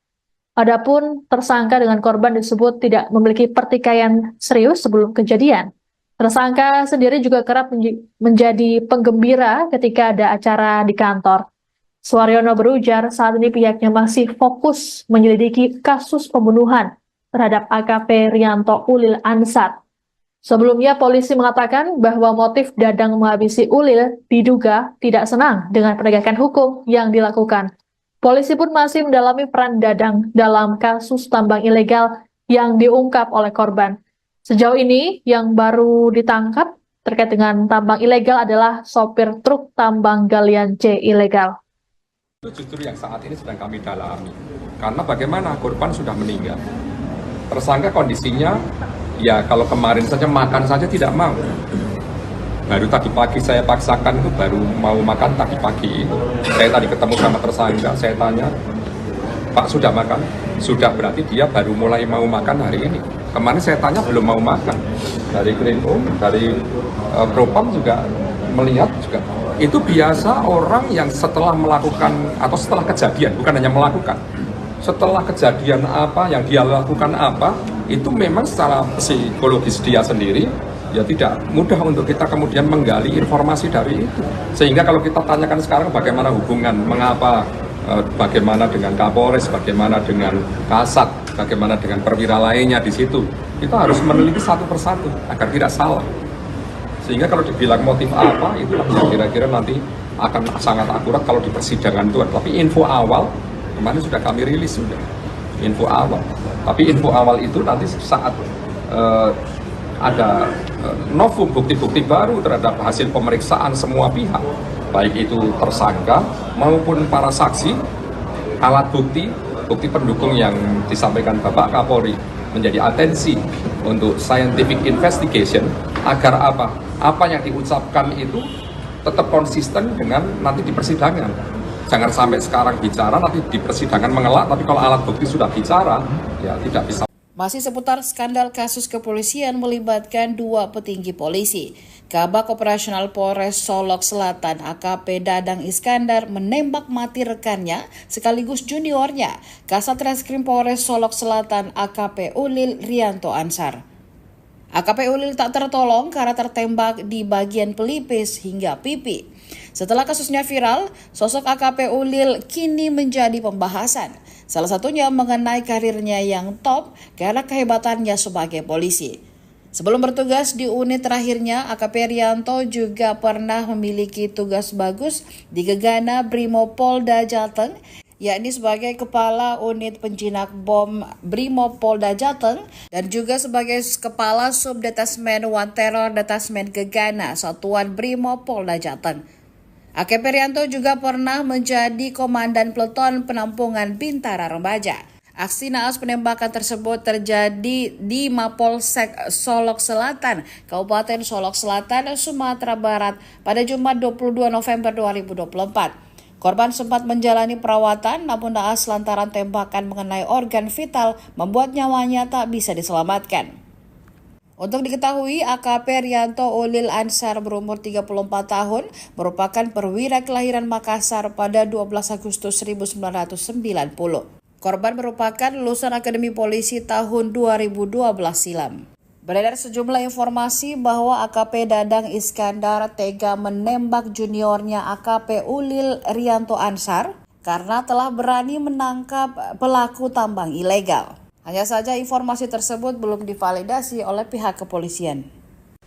Adapun tersangka dengan korban disebut tidak memiliki pertikaian serius sebelum kejadian. Tersangka sendiri juga kerap menjadi penggembira ketika ada acara di kantor. Suharyono berujar saat ini pihaknya masih fokus menyelidiki kasus pembunuhan terhadap AKP Rianto Ulil Ansar. Sebelumnya polisi mengatakan bahwa motif Dadang menghabisi Ulil diduga tidak senang dengan penegakan hukum yang dilakukan. Polisi pun masih mendalami peran Dadang dalam kasus tambang ilegal yang diungkap oleh korban. Sejauh ini yang baru ditangkap terkait dengan tambang ilegal adalah sopir truk tambang galian C ilegal. Itu justru yang saat ini sedang kami dalami. Karena bagaimana korban sudah meninggal. Tersangka kondisinya, ya kalau kemarin saja makan saja tidak mau. Baru tadi pagi saya paksakan itu baru mau makan tadi pagi. Saya tadi ketemu sama tersangka, saya tanya, Pak sudah makan? Sudah, berarti dia baru mulai mau makan hari ini. Kemarin saya tanya belum mau makan. Dari Krimum, dari Propam juga melihat juga. Itu biasa orang yang setelah melakukan atau setelah kejadian, bukan hanya melakukan, setelah kejadian apa yang dia lakukan apa, itu memang secara psikologis dia sendiri ya tidak mudah untuk kita kemudian menggali informasi dari itu. Sehingga kalau kita tanyakan sekarang bagaimana hubungan, mengapa, bagaimana dengan Kapolres, bagaimana dengan Kasat, bagaimana dengan perwira lainnya di situ, kita harus meneliti satu persatu agar tidak salah. Sehingga kalau dibilang motif apa, itu yang kira-kira nanti akan sangat akurat kalau di persidangan itu. Tapi info awal, kemarin sudah kami rilis sudah, info awal. Tapi info awal itu nanti saat ada novum bukti-bukti baru terhadap hasil pemeriksaan semua pihak, baik itu tersangka maupun para saksi, alat bukti, bukti pendukung yang disampaikan Bapak Kapolri menjadi atensi untuk scientific investigation agar apa yang diucapkan itu tetap konsisten dengan nanti di persidangan. Jangan sampai sekarang bicara, nanti di persidangan mengelak, tapi kalau alat bukti sudah bicara, ya tidak bisa. Masih seputar skandal kasus kepolisian melibatkan dua petinggi polisi. Kabak Operasional Polres Solok Selatan AKP Dadang Iskandar menembak mati rekannya sekaligus juniornya, Kasat Reskrim Polres Solok Selatan AKP Ulil Rianto Ansar. AKP Ulil tak tertolong karena tertembak di bagian pelipis hingga pipi. Setelah kasusnya viral, sosok AKP Ulil kini menjadi pembahasan. Salah satunya mengenai karirnya yang top karena kehebatannya sebagai polisi. Sebelum bertugas di unit terakhirnya, AKP Rianto juga pernah memiliki tugas bagus di Gegana Brimopolda Jateng, yakni sebagai Kepala Unit Penjinak Bom Brimopolda Jateng dan juga sebagai Kepala Subdetasmen One Terror Detasmen Gegana Satuan Brimopolda Jateng. AKP Rianto juga pernah menjadi Komandan Peleton Penampungan Bintara Remaja. Aksi naas penembakan tersebut terjadi di Mapolsek Solok Selatan, Kabupaten Solok Selatan, Sumatera Barat pada Jumat 22 November 2024. Korban sempat menjalani perawatan, namun naas lantaran tembakan mengenai organ vital membuat nyawanya tak bisa diselamatkan. Untuk diketahui, AKP Rianto Ulil Ansar berumur 34 tahun, merupakan perwira kelahiran Makassar pada 12 Agustus 1990. Korban merupakan lulusan Akademi Polisi tahun 2012 silam. Beredar sejumlah informasi bahwa AKP Dadang Iskandar tega menembak juniornya AKP Ulil Rianto Ansar karena telah berani menangkap pelaku tambang ilegal. Hanya saja informasi tersebut belum divalidasi oleh pihak kepolisian.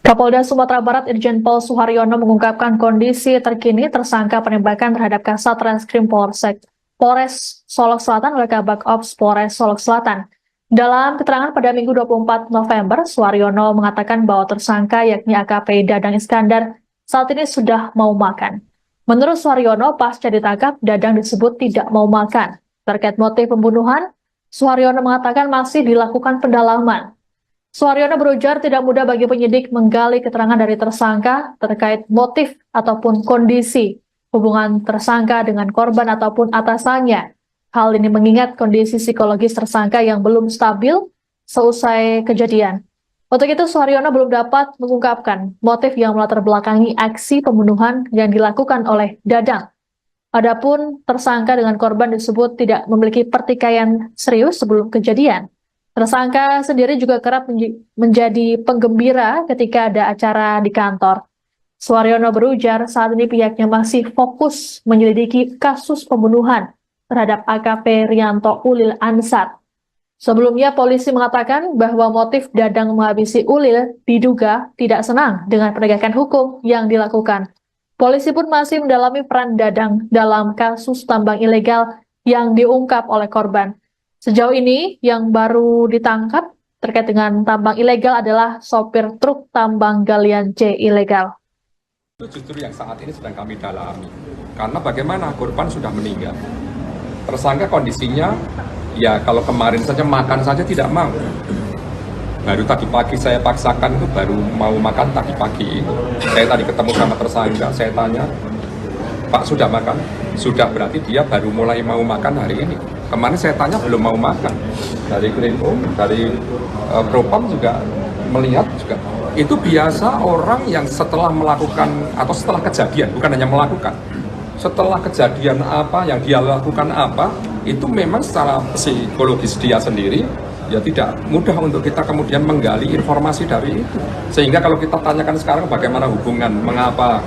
Kapolda Sumatera Barat Irjen Pol Suharyono mengungkapkan kondisi terkini tersangka penembakan terhadap Kasat Reskrim Polres Solok Selatan oleh Kabak Ops Polres Solok Selatan. Dalam keterangan pada Minggu 24 November, Suharyono mengatakan bahwa tersangka yakni AKP Dadang Iskandar saat ini sudah mau makan. Menurut Suharyono, pasca ditangkap, Dadang disebut tidak mau makan. Terkait motif pembunuhan, Suharyono mengatakan masih dilakukan pendalaman. Suharyono berujar tidak mudah bagi penyidik menggali keterangan dari tersangka terkait motif ataupun kondisi hubungan tersangka dengan korban ataupun atasannya. Hal ini mengingat kondisi psikologis tersangka yang belum stabil seusai kejadian. Untuk itu, Suharyono belum dapat mengungkapkan motif yang melatar belakangi aksi pembunuhan yang dilakukan oleh Dadang. Adapun tersangka dengan korban disebut tidak memiliki pertikaian serius sebelum kejadian. Tersangka sendiri juga kerap menjadi penggembira ketika ada acara di kantor. Suharyono berujar saat ini pihaknya masih fokus menyelidiki kasus pembunuhan terhadap AKP Rianto Ulil Ansar. Sebelumnya polisi mengatakan bahwa motif Dadang menghabisi Ulil diduga tidak senang dengan penegakan hukum yang dilakukan. Polisi pun masih mendalami peran Dadang dalam kasus tambang ilegal yang diungkap oleh korban. Sejauh ini yang baru ditangkap terkait dengan tambang ilegal adalah sopir truk tambang galian C ilegal. Itu justru yang saat ini sedang kami dalami. Karena bagaimana korban sudah meninggal. Tersangka kondisinya, ya kalau kemarin saja makan saja tidak mau. Baru tadi pagi saya paksakan itu baru mau makan tadi pagi. Saya tadi ketemu sama tersangka, saya tanya, Pak sudah makan? Sudah, berarti dia baru mulai mau makan hari ini. Kemarin saya tanya belum mau makan. Dari Krimum, dari Propam juga melihat juga. Itu biasa orang yang setelah melakukan atau setelah kejadian, bukan hanya melakukan. Setelah kejadian apa yang dia lakukan apa, itu memang secara psikologis dia sendiri ya tidak mudah untuk kita kemudian menggali informasi dari itu. Sehingga kalau kita tanyakan sekarang bagaimana hubungan, mengapa,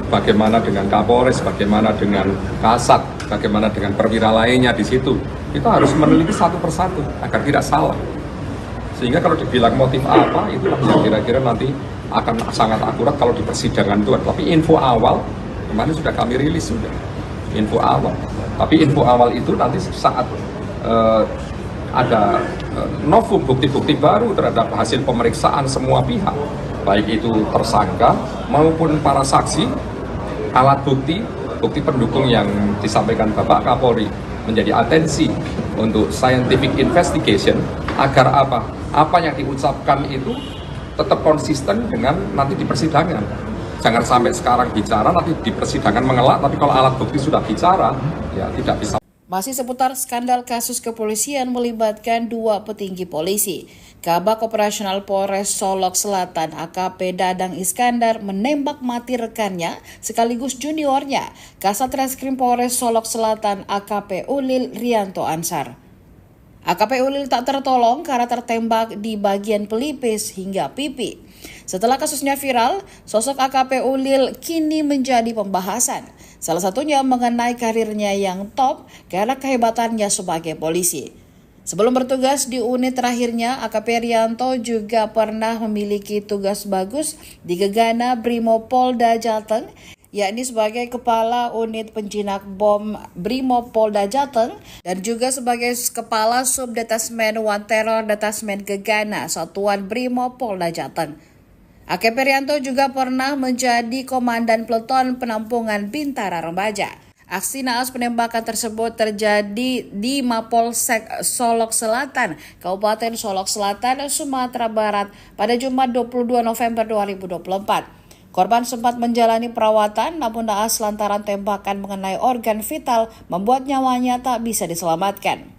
bagaimana dengan Kapolres, bagaimana dengan Kasat, bagaimana dengan perwira lainnya di situ, kita harus meneliti satu persatu agar tidak salah. Sehingga kalau dibilang motif apa, itulah yang kira-kira nanti akan sangat akurat kalau di persidangan itu. Tapi info awal kemarin sudah kami rilis sudah info awal. Tapi info awal itu nanti saat ada novum bukti-bukti baru terhadap hasil pemeriksaan semua pihak, baik itu tersangka maupun para saksi, alat bukti pendukung yang disampaikan Bapak Kapolri menjadi atensi untuk scientific investigation agar apa yang diucapkan itu tetap konsisten dengan nanti di persidangan. Jangan sampai sekarang bicara, nanti di persidangan mengelak, tapi kalau alat bukti sudah bicara, ya tidak bisa. Masih seputar skandal kasus kepolisian melibatkan dua petinggi polisi. Kabak Operasional Polres Solok Selatan AKP Dadang Iskandar menembak mati rekannya sekaligus juniornya, Kasat Reskrim Polres Solok Selatan AKP Ulil Rianto Ansar. AKP Ulil tak tertolong karena tertembak di bagian pelipis hingga pipi. Setelah kasusnya viral, sosok AKP Ulil kini menjadi pembahasan. Salah satunya mengenai karirnya yang top karena kehebatannya sebagai polisi. Sebelum bertugas di unit terakhirnya, AKP Rianto juga pernah memiliki tugas bagus di Gegana Brimopolda Jateng, yakni sebagai Kepala Unit Penjinak Bom Brimopolda Jateng dan juga sebagai Kepala Subdetasmen One Terror Detasmen Gegana Satuan Brimopolda Jateng. AKP Rianto juga pernah menjadi Komandan Peleton Penampungan Bintara Remaja. Aksi naas penembakan tersebut terjadi di Mapolsek Solok Selatan, Kabupaten Solok Selatan, Sumatera Barat pada Jumat 22 November 2024. Korban sempat menjalani perawatan namun naas lantaran tembakan mengenai organ vital membuat nyawanya tak bisa diselamatkan.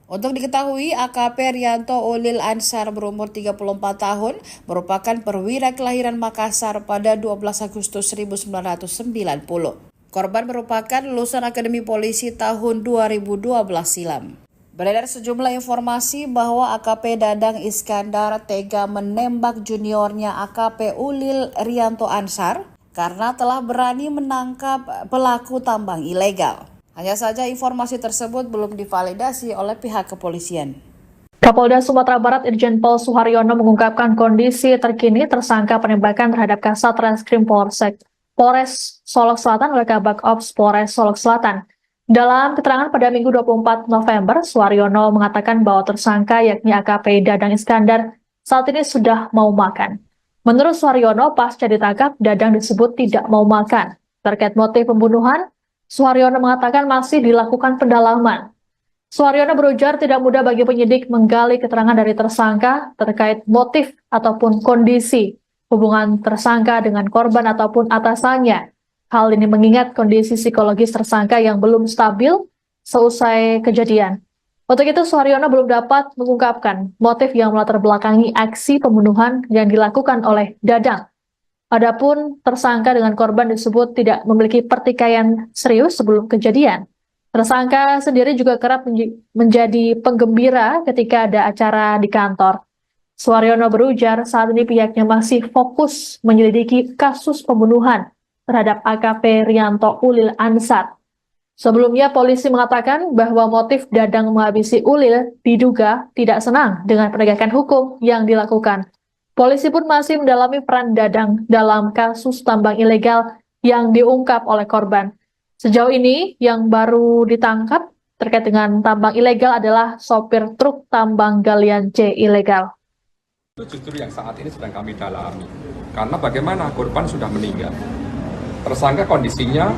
Untuk diketahui, AKP Rianto Ulil Ansar berumur 34 tahun merupakan perwira kelahiran Makassar pada 12 Agustus 1990. Korban merupakan lulusan Akademi Polisi tahun 2012 silam. Beredar sejumlah informasi bahwa AKP Dadang Iskandar tega menembak juniornya AKP Ulil Rianto Ansar karena telah berani menangkap pelaku tambang ilegal. Hanya saja informasi tersebut belum divalidasi oleh pihak kepolisian. Kapolda Sumatera Barat Irjen Pol Suharyono mengungkapkan kondisi terkini tersangka penembakan terhadap Kasat Reskrim Polres Solok Selatan oleh Kabak Ops Polres Solok Selatan. Dalam keterangan pada Minggu 24 November, Suharyono mengatakan bahwa tersangka yakni AKP Dadang Iskandar saat ini sudah mau makan. Menurut Suharyono, pasca ditangkap, Dadang disebut tidak mau makan. Terkait motif pembunuhan, Suharyono mengatakan masih dilakukan pendalaman. Suharyono berujar tidak mudah bagi penyidik menggali keterangan dari tersangka terkait motif ataupun kondisi hubungan tersangka dengan korban ataupun atasannya. Hal ini mengingat kondisi psikologis tersangka yang belum stabil seusai kejadian. Untuk itu, Suharyono belum dapat mengungkapkan motif yang melatar belakangi aksi pembunuhan yang dilakukan oleh Dadang. Adapun tersangka dengan korban disebut tidak memiliki pertikaian serius sebelum kejadian. Tersangka sendiri juga kerap menjadi penggembira ketika ada acara di kantor. Suharyono berujar saat ini pihaknya masih fokus menyelidiki kasus pembunuhan terhadap AKP Rianto Ulil Ansar. Sebelumnya polisi mengatakan bahwa motif Dadang menghabisi Ulil diduga tidak senang dengan penegakan hukum yang dilakukan. Polisi pun masih mendalami peran Dadang dalam kasus tambang ilegal yang diungkap oleh korban. Sejauh ini yang baru ditangkap terkait dengan tambang ilegal adalah sopir truk tambang galian C ilegal. Itu justru yang saat ini sedang kami dalami. Karena bagaimana korban sudah meninggal. Tersangka kondisinya,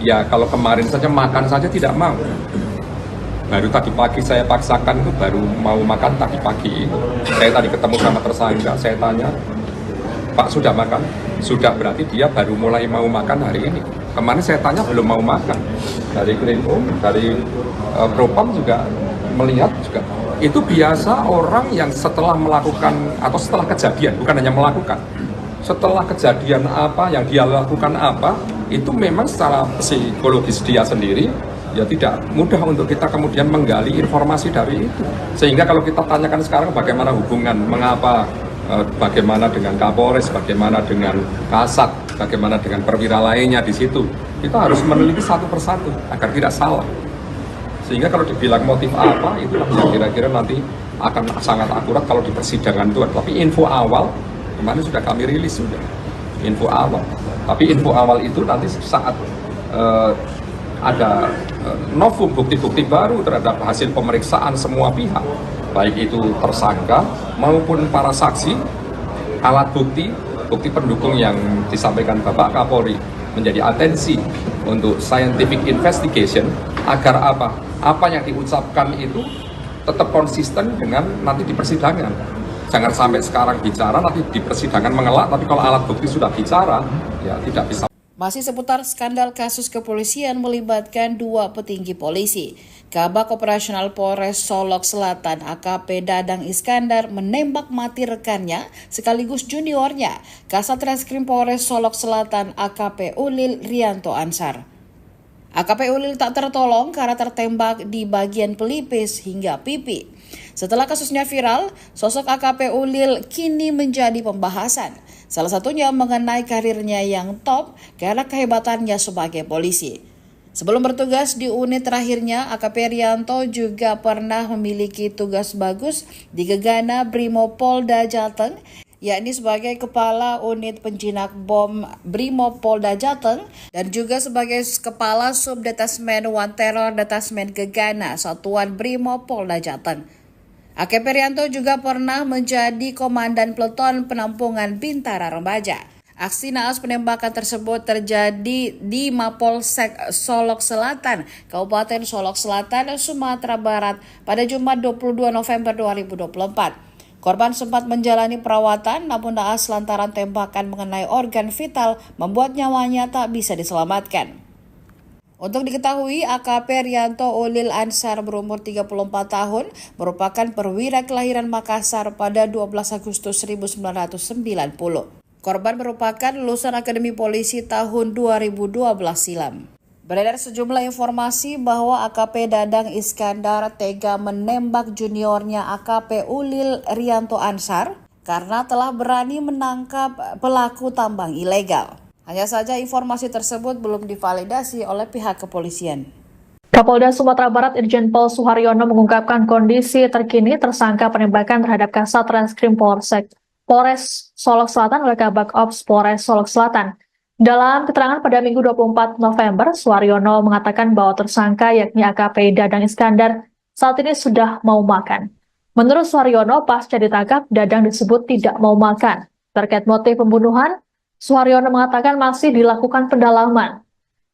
ya kalau kemarin saja makan saja tidak mau. Baru tadi pagi saya paksakan itu baru mau makan tadi pagi. Saya tadi ketemu sama tersangka, saya tanya, Pak sudah makan? Sudah, berarti dia baru mulai mau makan hari ini. Kemarin saya tanya belum mau makan. Dari Krimum, dari Propam juga melihat juga. Itu biasa orang yang setelah melakukan atau setelah kejadian, bukan hanya melakukan, setelah kejadian apa yang dia lakukan apa, itu memang secara psikologis dia sendiri ya tidak mudah untuk kita kemudian menggali informasi dari itu. Sehingga kalau kita tanyakan sekarang bagaimana hubungan, mengapa, bagaimana dengan Kapolres, bagaimana dengan Kasat, bagaimana dengan perwira lainnya di situ, kita harus meneliti satu persatu agar tidak salah. Sehingga kalau dibilang motif apa, itulah yang kira-kira nanti akan sangat akurat kalau di persidangan itu. Tapi info awal, kemarin sudah kami rilis sudah, info awal. Tapi info awal itu nanti saat ada novum bukti-bukti baru terhadap hasil pemeriksaan semua pihak, baik itu tersangka maupun para saksi, alat bukti, bukti pendukung yang disampaikan Bapak Kapolri menjadi atensi untuk scientific investigation agar apa yang diucapkan itu tetap konsisten dengan nanti di persidangan. Jangan sampai sekarang bicara, nanti di persidangan mengelak, tapi kalau alat bukti sudah bicara, ya tidak bisa. Masih seputar skandal kasus kepolisian melibatkan dua petinggi polisi. Kabak Operasional Polres Solok Selatan AKP Dadang Iskandar menembak mati rekannya sekaligus juniornya, Kasat Reskrim Polres Solok Selatan AKP Ulil Rianto Ansar. AKP Ulil tak tertolong karena tertembak di bagian pelipis hingga pipi. Setelah kasusnya viral, sosok AKP Ulil kini menjadi pembahasan. Salah satunya mengenai karirnya yang top karena kehebatannya sebagai polisi. Sebelum bertugas di unit terakhirnya, AKP Rianto juga pernah memiliki tugas bagus di Gegana Brimopolda Jateng, yakni sebagai Kepala Unit Penjinak Bom Brimopolda Jateng dan juga sebagai Kepala Subdetasmen One Terror Detasmen Gegana Satuan Brimopolda Jateng. AKP Rianto juga pernah menjadi Komandan Peleton Penampungan Bintara Remaja. Aksi naas penembakan tersebut terjadi di Mapolsek Solok Selatan, Kabupaten Solok Selatan, Sumatera Barat pada Jumat 22 November 2024. Korban sempat menjalani perawatan namun naas lantaran tembakan mengenai organ vital membuat nyawanya tak bisa diselamatkan. Untuk diketahui, AKP Rianto Ulil Ansar berumur 34 tahun merupakan perwira kelahiran Makassar pada 12 Agustus 1990. Korban merupakan lulusan Akademi Polisi tahun 2012 silam. Beredar sejumlah informasi bahwa AKP Dadang Iskandar tega menembak juniornya AKP Ulil Rianto Ansar karena telah berani menangkap pelaku tambang ilegal. Hanya saja informasi tersebut belum divalidasi oleh pihak kepolisian. Kapolda Sumatera Barat Irjen Pol Suharyono mengungkapkan kondisi terkini tersangka penembakan terhadap Kasat Reskrim Polres Solok Selatan oleh Kabak Ops Polres Solok Selatan. Dalam keterangan pada Minggu 24 November, Suharyono mengatakan bahwa tersangka yakni AKP Dadang Iskandar saat ini sudah mau makan. Menurut Suharyono, pasca ditangkap, Dadang disebut tidak mau makan. Terkait motif pembunuhan, Suharyono mengatakan masih dilakukan pendalaman.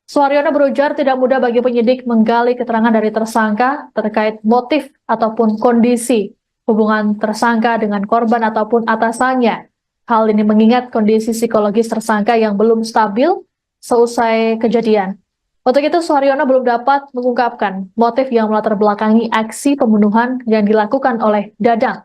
Suharyono berujar tidak mudah bagi penyidik menggali keterangan dari tersangka terkait motif ataupun kondisi hubungan tersangka dengan korban ataupun atasannya. Hal ini mengingat kondisi psikologis tersangka yang belum stabil seusai kejadian. Untuk itu, Suharyono belum dapat mengungkapkan motif yang melatar belakangi aksi pembunuhan yang dilakukan oleh Dadang.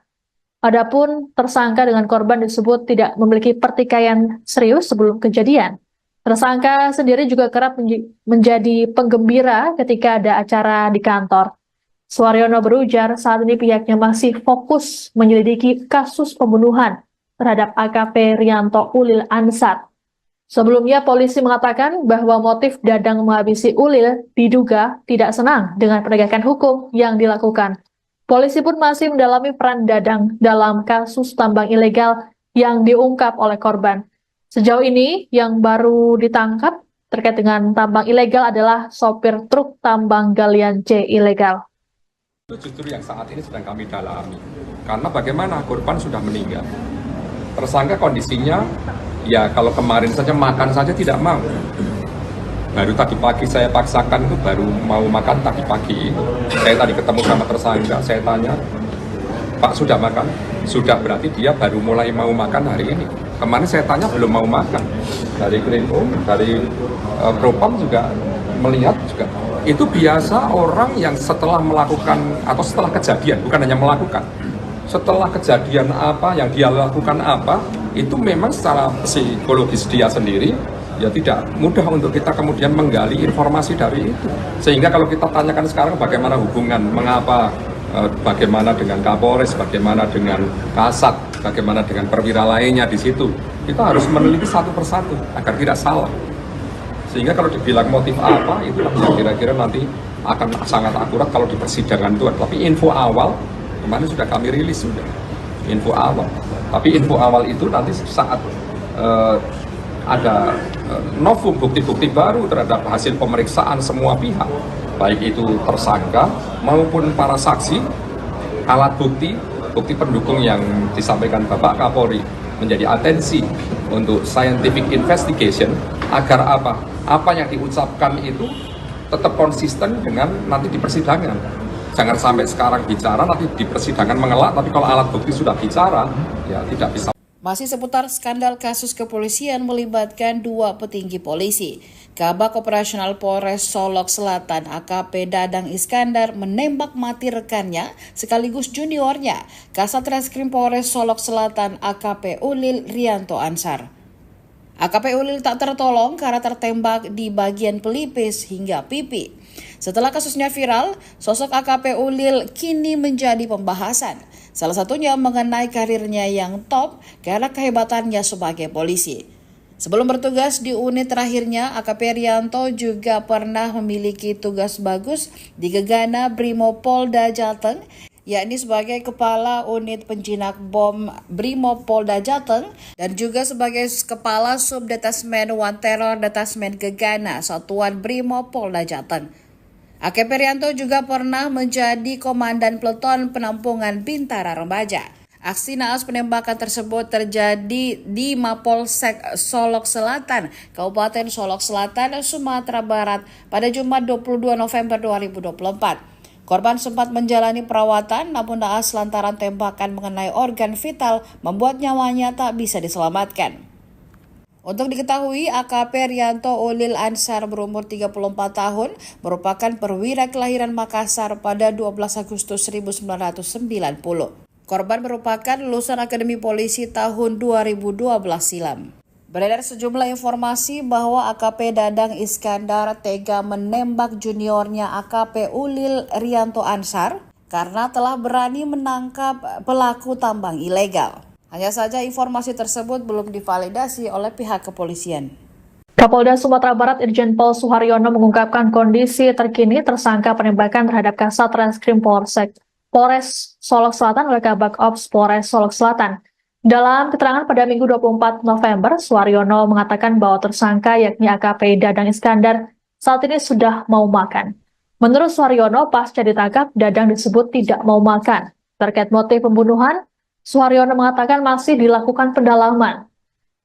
Adapun tersangka dengan korban disebut tidak memiliki pertikaian serius sebelum kejadian. Tersangka sendiri juga kerap menjadi penggembira ketika ada acara di kantor. Suharyono berujar saat ini pihaknya masih fokus menyelidiki kasus pembunuhan terhadap AKP Rianto Ulil Ansar. Sebelumnya polisi mengatakan bahwa motif Dadang menghabisi Ulil diduga tidak senang dengan penegakan hukum yang dilakukan. Polisi pun masih mendalami peran Dadang dalam kasus tambang ilegal yang diungkap oleh korban. Sejauh ini yang baru ditangkap terkait dengan tambang ilegal adalah sopir truk tambang galian C ilegal. Itu justru yang saat ini sedang kami dalami. Karena bagaimana korban sudah meninggal. Tersangka kondisinya, ya kalau kemarin saja makan saja tidak mau. Baru tadi pagi saya paksakan itu baru mau makan tadi pagi. Saya tadi ketemu sama tersangka, saya tanya, Pak sudah makan? Sudah, berarti dia baru mulai mau makan hari ini. Kemarin saya tanya belum mau makan. Dari Krimum, dari Propam juga melihat juga. Itu biasa orang yang setelah melakukan atau setelah kejadian, bukan hanya melakukan, setelah kejadian apa yang dia lakukan apa, itu memang secara psikologis dia sendiri ya tidak mudah untuk kita kemudian menggali informasi dari itu. Sehingga kalau kita tanyakan sekarang bagaimana hubungan, mengapa, bagaimana dengan Kapolres, bagaimana dengan Kasat, bagaimana dengan perwira lainnya di situ, kita harus meneliti satu persatu agar tidak salah. Sehingga kalau dibilang motif apa, itu yang kira-kira nanti akan sangat akurat kalau di persidangan itu. Tapi info awal, kemarin sudah kami rilis sudah, info awal. Tapi info awal itu nanti saat ada novum bukti-bukti baru terhadap hasil pemeriksaan semua pihak, baik itu tersangka maupun para saksi, alat bukti, bukti pendukung yang disampaikan Bapak Kapolri menjadi atensi untuk scientific investigation agar apa yang diucapkan itu tetap konsisten dengan nanti di persidangan. Jangan sampai sekarang bicara, nanti di persidangan mengelak, tapi kalau alat bukti sudah bicara, ya tidak bisa. Masih seputar skandal kasus kepolisian melibatkan dua petinggi polisi. Kabak Operasional Polres Solok Selatan AKP Dadang Iskandar menembak mati rekannya sekaligus juniornya, Kasat Reskrim Polres Solok Selatan AKP Ulil Rianto Ansar. AKP Ulil tak tertolong karena tertembak di bagian pelipis hingga pipi. Setelah kasusnya viral, sosok AKP Ulil kini menjadi pembahasan. Salah satunya mengenai karirnya yang top karena kehebatannya sebagai polisi. Sebelum bertugas di unit terakhirnya, AKP Rianto juga pernah memiliki tugas bagus di Gegana Brimopolda Jateng, yakni sebagai Kepala Unit Penjinak Bom Brimopolda Jateng dan juga sebagai Kepala Subdetasmen One Terror Detasmen Gegana Satuan Brimopolda Jateng. AKP Rianto juga pernah menjadi Komandan Peleton Penampungan Bintara Remaja. Aksi naas penembakan tersebut terjadi di Mapolsek Solok Selatan, Kabupaten Solok Selatan, Sumatera Barat pada Jumat 22 November 2024. Korban sempat menjalani perawatan namun naas lantaran tembakan mengenai organ vital membuat nyawanya tak bisa diselamatkan. Untuk diketahui, AKP Rianto Ulil Ansar berumur 34 tahun merupakan perwira kelahiran Makassar pada 12 Agustus 1990. Korban merupakan lulusan Akademi Polisi tahun 2012 silam. Beredar sejumlah informasi bahwa AKP Dadang Iskandar tega menembak juniornya AKP Ulil Rianto Ansar karena telah berani menangkap pelaku tambang ilegal. Hanya saja informasi tersebut belum divalidasi oleh pihak kepolisian. Kapolda Sumatera Barat Irjen Pol Suharyono mengungkapkan kondisi terkini tersangka penembakan terhadap Kasat Reskrim Polres Solok Selatan oleh Kabak Ops Polres Solok Selatan. Dalam keterangan pada Minggu 24 November, Suharyono mengatakan bahwa tersangka yakni AKP Dadang Iskandar saat ini sudah mau makan. Menurut Suharyono, pasca ditangkap, Dadang disebut tidak mau makan. Terkait motif pembunuhan, Suharyono mengatakan masih dilakukan pendalaman.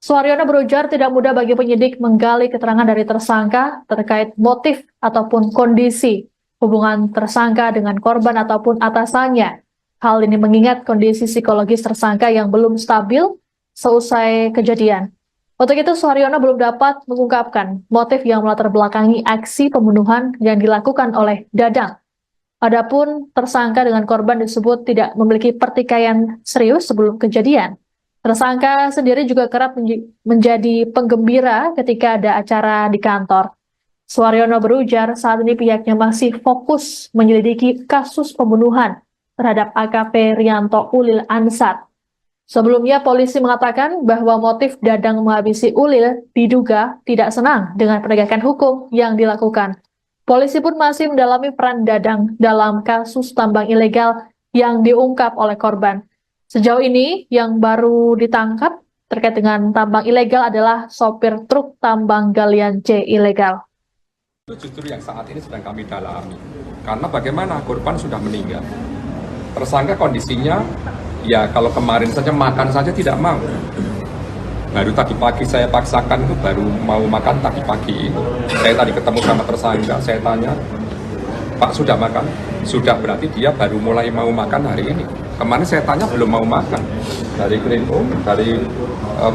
Suharyono berujar tidak mudah bagi penyidik menggali keterangan dari tersangka terkait motif ataupun kondisi hubungan tersangka dengan korban ataupun atasannya. Hal ini mengingat kondisi psikologis tersangka yang belum stabil seusai kejadian. Untuk itu, Suharyono belum dapat mengungkapkan motif yang melatar belakangi aksi pembunuhan yang dilakukan oleh Dadang. Adapun tersangka dengan korban disebut tidak memiliki pertikaian serius sebelum kejadian. Tersangka sendiri juga kerap menjadi penggembira ketika ada acara di kantor. Suharyono berujar saat ini pihaknya masih fokus menyelidiki kasus pembunuhan terhadap AKP Rianto Ulil Ansar. Sebelumnya polisi mengatakan bahwa motif Dadang menghabisi Ulil diduga tidak senang dengan penegakan hukum yang dilakukan. Polisi pun masih mendalami peran Dadang dalam kasus tambang ilegal yang diungkap oleh korban. Sejauh ini yang baru ditangkap terkait dengan tambang ilegal adalah sopir truk tambang galian C ilegal. Itu justru yang saat ini sedang kami dalami. Karena bagaimana korban sudah meninggal. Tersangka kondisinya, ya kalau kemarin saja makan saja tidak mau. Baru tadi pagi saya paksakan itu baru mau makan tadi pagi. Saya tadi ketemu sama tersangka, saya tanya, Pak sudah makan? Sudah, berarti dia baru mulai mau makan hari ini. Kemarin saya tanya belum mau makan. Dari Krimum, dari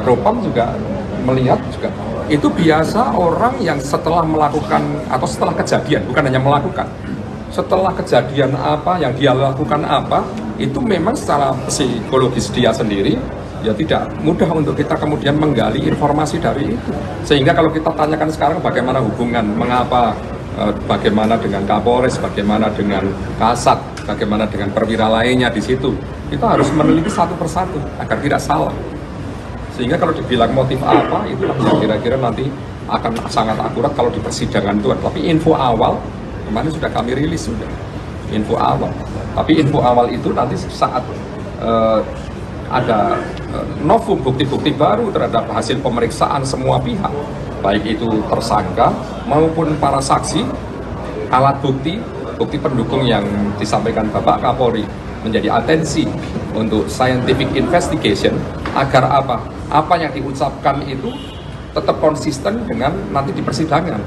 Propam juga melihat juga. Itu biasa orang yang setelah melakukan atau setelah kejadian, bukan hanya melakukan, setelah kejadian apa yang dia lakukan apa, itu memang secara psikologis dia sendiri ya tidak mudah untuk kita kemudian menggali informasi dari itu. Sehingga kalau kita tanyakan sekarang bagaimana hubungan, mengapa, bagaimana dengan Kapolres, bagaimana dengan Kasat, bagaimana dengan perwira lainnya di situ, itu harus meneliti satu persatu agar tidak salah. Sehingga kalau dibilang motif apa, itu yang kira-kira nanti akan sangat akurat kalau di persidangan itu. Tapi info awal, kemarin sudah kami rilis sudah, info awal. Tapi info awal itu nanti saat ada novum bukti-bukti baru terhadap hasil pemeriksaan semua pihak, baik itu tersangka maupun para saksi, alat bukti, bukti pendukung yang disampaikan Bapak Kapolri menjadi atensi untuk scientific investigation agar apa yang diucapkan itu tetap konsisten dengan nanti di persidangan.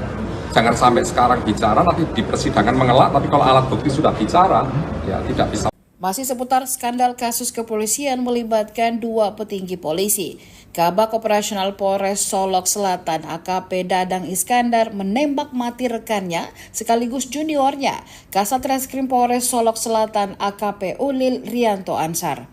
Jangan sampai sekarang bicara, nanti di persidangan mengelak, tapi kalau alat bukti sudah bicara, ya tidak bisa. Masih seputar skandal kasus kepolisian melibatkan dua petinggi polisi. Kabak Operasional Polres Solok Selatan AKP Dadang Iskandar menembak mati rekannya sekaligus juniornya, Kasat Reskrim Polres Solok Selatan AKP Ulil Rianto Ansar.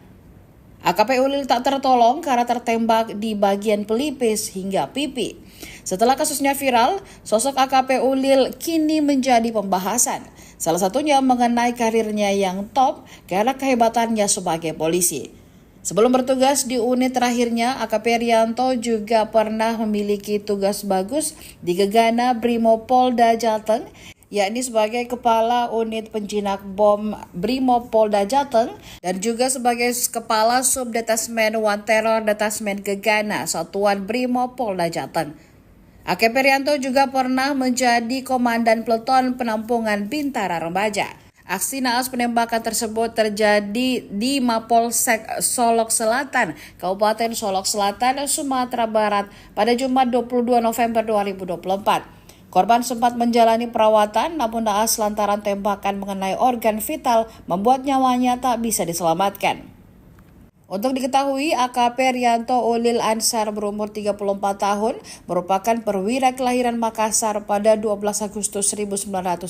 AKP Ulil tak tertolong karena tertembak di bagian pelipis hingga pipi. Setelah kasusnya viral, sosok AKP Ulil kini menjadi pembahasan. Salah satunya mengenai karirnya yang top karena kehebatannya sebagai polisi. Sebelum bertugas di unit terakhirnya, AKP Rianto juga pernah memiliki tugas bagus di Gegana Brimopolda Jateng, yakni sebagai Kepala Unit Penjinak Bom Brimopolda Jateng dan juga sebagai Kepala Subdetasmen One Terror Detasmen Gegana Satuan Brimopolda Jateng. AKP Rianto juga pernah menjadi Komandan Peleton Penampungan Bintara Remaja. Aksi naas penembakan tersebut terjadi di Mapolsek Solok Selatan, Kabupaten Solok Selatan, Sumatera Barat pada Jumat 22 November 2024. Korban sempat menjalani perawatan namun naas lantaran tembakan mengenai organ vital membuat nyawanya tak bisa diselamatkan. Untuk diketahui, AKP Rianto Ulil Ansar berumur 34 tahun merupakan perwira kelahiran Makassar pada 12 Agustus 1990.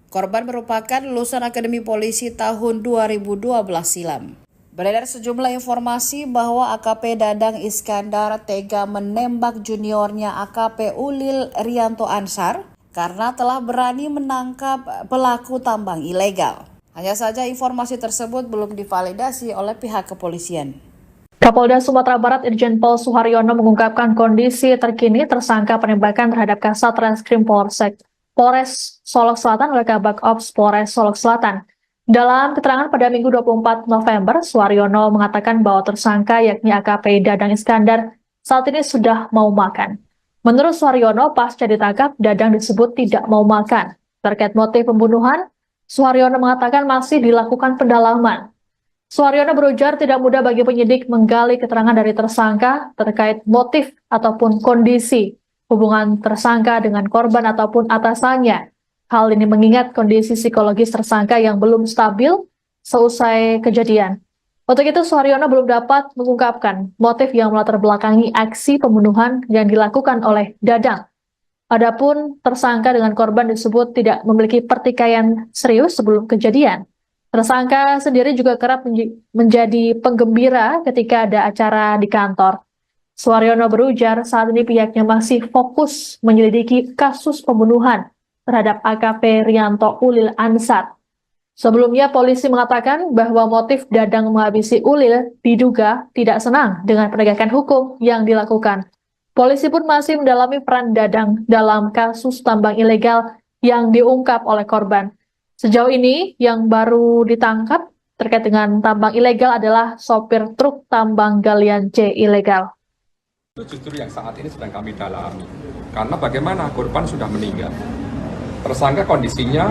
Korban merupakan lulusan Akademi Polisi tahun 2012 silam. Beredar sejumlah informasi bahwa AKP Dadang Iskandar tega menembak juniornya AKP Ulil Rianto Ansar karena telah berani menangkap pelaku tambang ilegal. Hanya saja informasi tersebut belum divalidasi oleh pihak kepolisian. Kapolda Sumatera Barat Irjen Pol Suharyono mengungkapkan kondisi terkini tersangka penembakan terhadap Kasat Reskrim Polres Solok Selatan oleh Kabak Ops Polres Solok Selatan. Dalam keterangan pada Minggu 24 November, Suharyono mengatakan bahwa tersangka yakni AKP Dadang Iskandar saat ini sudah mau makan. Menurut Suharyono, pasca ditangkap, Dadang disebut tidak mau makan. Terkait motif pembunuhan, Suharyono mengatakan masih dilakukan pendalaman. Suharyono berujar tidak mudah bagi penyidik menggali keterangan dari tersangka terkait motif ataupun kondisi hubungan tersangka dengan korban ataupun atasannya. Hal ini mengingat kondisi psikologis tersangka yang belum stabil seusai kejadian. Untuk itu, Suharyono belum dapat mengungkapkan motif yang melatar belakangi aksi pembunuhan yang dilakukan oleh Dadang. Adapun tersangka dengan korban disebut tidak memiliki pertikaian serius sebelum kejadian. Tersangka sendiri juga kerap menjadi penggembira ketika ada acara di kantor. Suharyono berujar saat ini pihaknya masih fokus menyelidiki kasus pembunuhan terhadap AKP Rianto Ulil Ansar. Sebelumnya polisi mengatakan bahwa motif Dadang menghabisi Ulil diduga tidak senang dengan penegakan hukum yang dilakukan. Polisi pun masih mendalami peran Dadang dalam kasus tambang ilegal yang diungkap oleh korban. Sejauh ini yang baru ditangkap terkait dengan tambang ilegal adalah sopir truk tambang galian C ilegal. Itu justru yang saat ini sedang kami dalami. Karena bagaimana korban sudah meninggal. Tersangka kondisinya,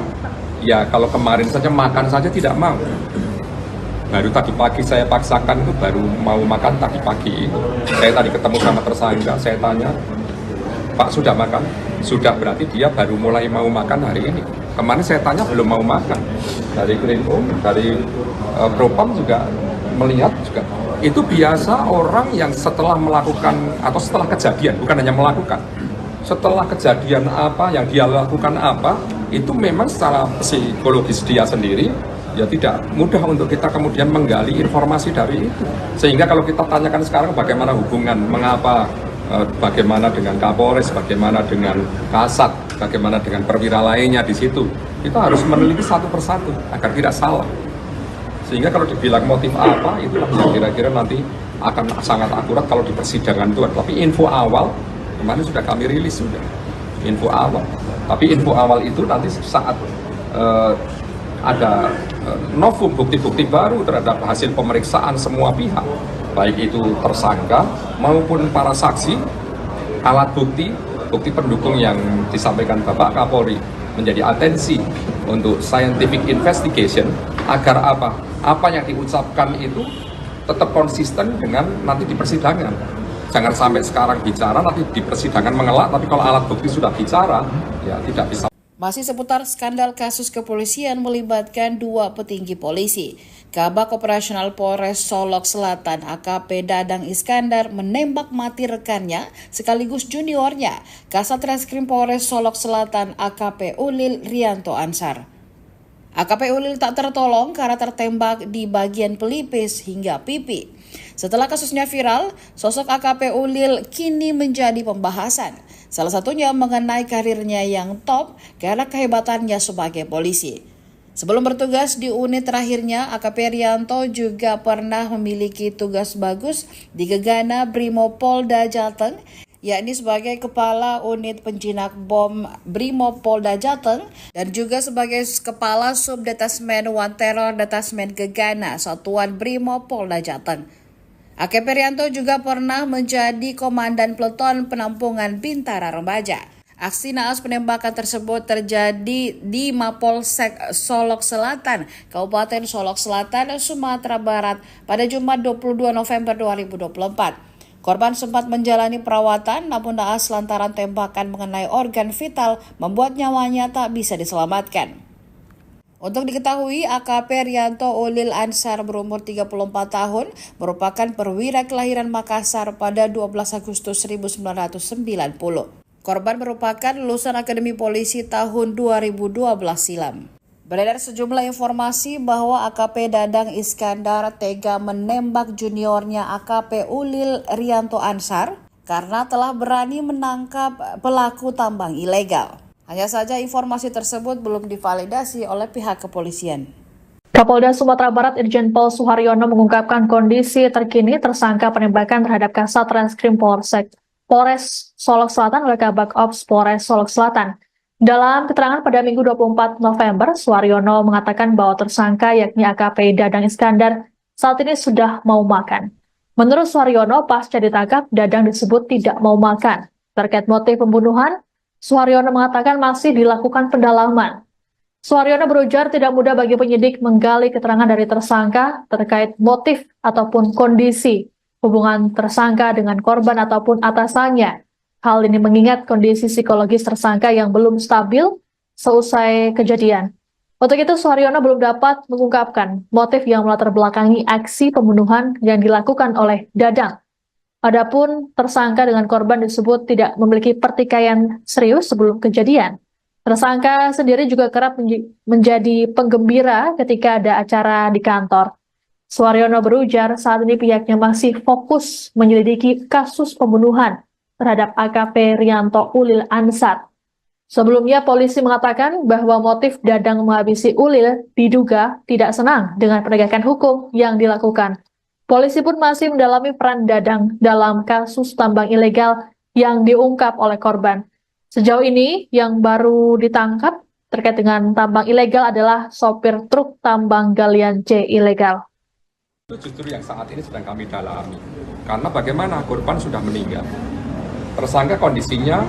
ya kalau kemarin saja makan saja tidak mau. Baru tadi pagi saya paksakan itu baru mau makan tadi pagi. Saya tadi ketemu sama tersangka, saya tanya, Pak sudah makan? Sudah, berarti dia baru mulai mau makan hari ini. Kemarin saya tanya belum mau makan. Dari Krimum, dari Propam juga melihat juga. Itu biasa orang yang setelah melakukan atau setelah kejadian, bukan hanya melakukan, setelah kejadian apa yang dia lakukan apa, itu memang secara psikologis dia sendiri ya tidak mudah untuk kita kemudian menggali informasi dari itu. Sehingga kalau kita tanyakan sekarang bagaimana hubungan, mengapa, bagaimana dengan Kapolres, bagaimana dengan Kasat, bagaimana dengan perwira lainnya di situ, kita harus meneliti satu persatu agar tidak salah. Sehingga kalau dibilang motif apa, itulah yang kira-kira nanti akan sangat akurat kalau di persidangan itu. Tapi info awal, kemarin sudah kami rilis sudah, info awal. Tapi info awal itu nanti saat ada novum bukti-bukti baru terhadap hasil pemeriksaan semua pihak, baik itu tersangka maupun para saksi, alat bukti, bukti pendukung yang disampaikan Bapak Kapolri menjadi atensi untuk scientific investigation agar apa yang diucapkan itu tetap konsisten dengan nanti di persidangan. Jangan sampai sekarang bicara, nanti di persidangan mengelak, tapi kalau alat bukti sudah bicara, ya tidak bisa. Masih seputar skandal kasus kepolisian melibatkan dua petinggi polisi. Kabak Operasional Polres Solok Selatan AKP Dadang Iskandar menembak mati rekannya sekaligus juniornya, Kasat Reskrim Polres Solok Selatan AKP Ulil Rianto Ansar. AKP Ulil tak tertolong karena tertembak di bagian pelipis hingga pipi. Setelah kasusnya viral, sosok AKP Ulil kini menjadi pembahasan. Salah satunya mengenai karirnya yang top karena kehebatannya sebagai polisi. Sebelum bertugas di unit terakhirnya, AKP Rianto juga pernah memiliki tugas bagus di Gegana Brimopolda Jateng, yakni sebagai Kepala Unit Penjinak Bom Brimopolda Jateng dan juga sebagai Kepala Subdetasmen One Terror Detasmen Gegana Satuan Brimopolda Jateng. AKP Rianto juga pernah menjadi Komandan Peleton Penampungan Bintara Remaja. Aksi naas penembakan tersebut terjadi di Mapolsek Solok Selatan, Kabupaten Solok Selatan, Sumatera Barat pada Jumat 22 November 2024. Korban sempat menjalani perawatan, namun naas lantaran tembakan mengenai organ vital membuat nyawanya tak bisa diselamatkan. Untuk diketahui, AKP Rianto Ulil Ansar berumur 34 tahun, merupakan perwira kelahiran Makassar pada 12 Agustus 1990. Korban merupakan lulusan Akademi Polisi tahun 2012 silam. Beredar sejumlah informasi bahwa AKP Dadang Iskandar tega menembak juniornya AKP Ulil Rianto Ansar karena telah berani menangkap pelaku tambang ilegal. Hanya saja informasi tersebut belum divalidasi oleh pihak kepolisian. Kapolda Sumatera Barat Irjen Pol Suharyono mengungkapkan kondisi terkini tersangka penembakan terhadap Kasat Reskrim Polres Solok Selatan oleh Kabak Ops Polres Solok Selatan. Dalam keterangan pada Minggu 24 November, Suharyono mengatakan bahwa tersangka yakni AKP Dadang Iskandar saat ini sudah mau makan. Menurut Suharyono, pasca ditangkap, Dadang disebut tidak mau makan. Terkait motif pembunuhan, Suharyono mengatakan masih dilakukan pendalaman. Suharyono berujar tidak mudah bagi penyidik menggali keterangan dari tersangka terkait motif ataupun kondisi hubungan tersangka dengan korban ataupun atasannya. Hal ini mengingat kondisi psikologis tersangka yang belum stabil seusai kejadian. Untuk itu, Suharyono belum dapat mengungkapkan motif yang melatar belakangi aksi pembunuhan yang dilakukan oleh Dadang. Adapun tersangka dengan korban disebut tidak memiliki pertikaian serius sebelum kejadian. Tersangka sendiri juga kerap menjadi penggembira ketika ada acara di kantor. Suharyono berujar saat ini pihaknya masih fokus menyelidiki kasus pembunuhan terhadap AKP Rianto Ulil Ansar. Sebelumnya polisi mengatakan bahwa motif Dadang menghabisi Ulil diduga tidak senang dengan penegakan hukum yang dilakukan. Polisi pun masih mendalami peran Dadang dalam kasus tambang ilegal yang diungkap oleh korban. Sejauh ini yang baru ditangkap terkait dengan tambang ilegal adalah sopir truk tambang galian C ilegal. Itu justru yang saat ini sedang kami dalami. Karena bagaimana korban sudah meninggal. Tersangka kondisinya,